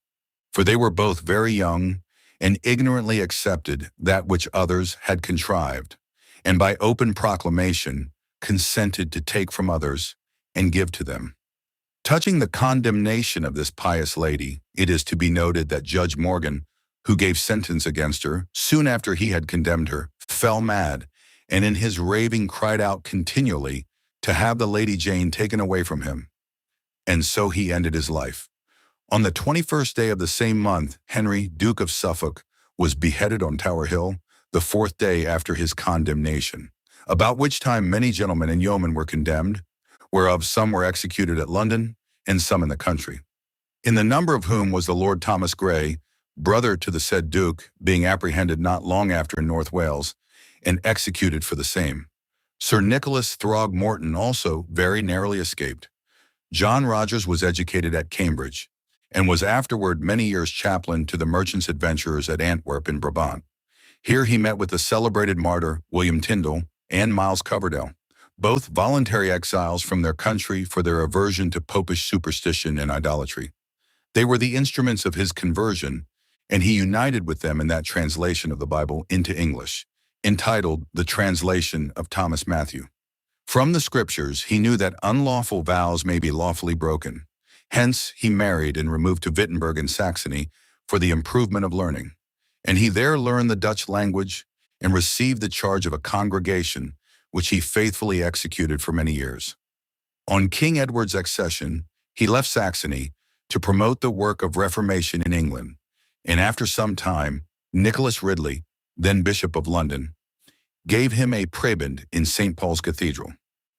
for they were both very young and ignorantly accepted that which others had contrived, and by open proclamation consented to take from others and give to them. Touching the condemnation of this pious lady, it is to be noted that Judge Morgan, who gave sentence against her soon after he had condemned her, fell mad, and in his raving cried out continually to have the Lady Jane taken away from him. And so he ended his life. On the 21st day of the same month, Henry, Duke of Suffolk, was beheaded on Tower Hill, the 4th day after his condemnation, about which time many gentlemen and yeomen were condemned, whereof some were executed at London, and some in the country. In the number of whom was the Lord Thomas Grey, brother to the said Duke, being apprehended not long after in North Wales, and executed for the same. Sir Nicholas Throgmorton also very narrowly escaped. John Rogers was educated at Cambridge, and was afterward many years chaplain to the merchants' adventurers at Antwerp in Brabant. Here he met with the celebrated martyr William Tyndale and Miles Coverdale, both voluntary exiles from their country for their aversion to popish superstition and idolatry. They were the instruments of his conversion, and he united with them in that translation of the Bible into English, entitled The Translation of Thomas Matthew. From the Scriptures, he knew that unlawful vows may be lawfully broken. Hence, he married and removed to Wittenberg in Saxony for the improvement of learning. And he there learned the Dutch language and received the charge of a congregation, which he faithfully executed for many years. On King Edward's accession, he left Saxony to promote the work of Reformation in England, and after some time, Nicholas Ridley, then Bishop of London, gave him a prebend in St. Paul's Cathedral,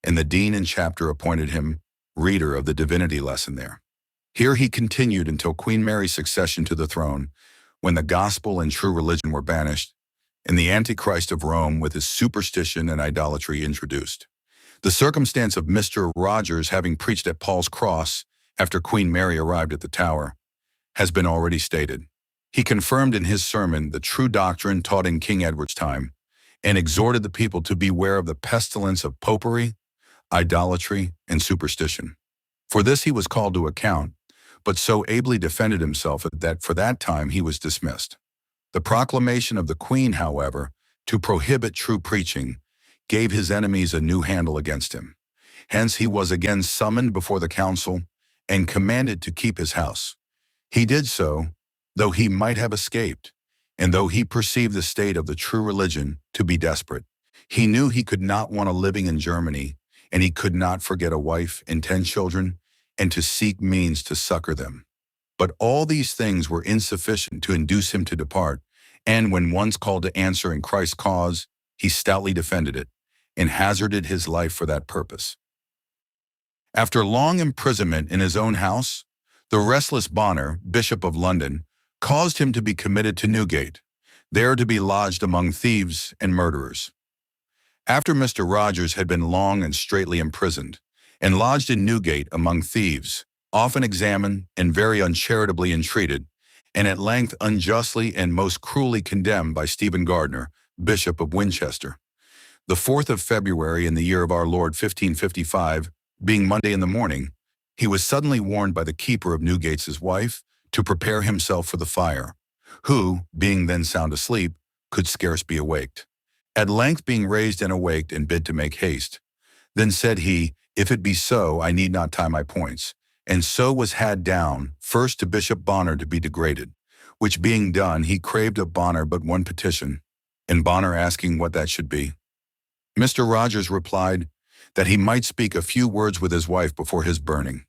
and the dean and chapter appointed him reader of the divinity lesson there. Here he continued until Queen Mary's succession to the throne, when the gospel and true religion were banished, and the Antichrist of Rome with his superstition and idolatry introduced. The circumstance of Mr. Rogers having preached at Paul's Cross after Queen Mary arrived at the Tower has been already stated. He confirmed in his sermon the true doctrine taught in King Edward's time, and exhorted the people to beware of the pestilence of popery, idolatry, and superstition. For this he was called to account, but so ably defended himself that for that time he was dismissed. The proclamation of the Queen, however, to prohibit true preaching, gave his enemies a new handle against him. Hence he was again summoned before the council and commanded to keep his house. He did so, though he might have escaped, and though he perceived the state of the true religion to be desperate. He knew he could not want a living in Germany, and he could not forget a wife and 10 children, and to seek means to succor them. But all these things were insufficient to induce him to depart, and when once called to answer in Christ's cause, he stoutly defended it, and hazarded his life for that purpose. After long imprisonment in his own house, the restless Bonner, Bishop of London, caused him to be committed to Newgate, there to be lodged among thieves and murderers. After Mr. Rogers had been long and straitly imprisoned, and lodged in Newgate among thieves, often examined and very uncharitably entreated, and at length unjustly and most cruelly condemned by Stephen Gardiner, Bishop of Winchester. The 4th of February in the year of our Lord 1555, being Monday in the morning, he was suddenly warned by the keeper of Newgate's wife to prepare himself for the fire, who, being then sound asleep, could scarce be awaked. At length being raised and awaked and bid to make haste, then said he, if it be so, I need not tie my points, and so was had down, first to Bishop Bonner to be degraded, which being done, he craved of Bonner but one petition, and Bonner asking what that should be. Mr. Rogers replied that he might speak a few words with his wife before his burning.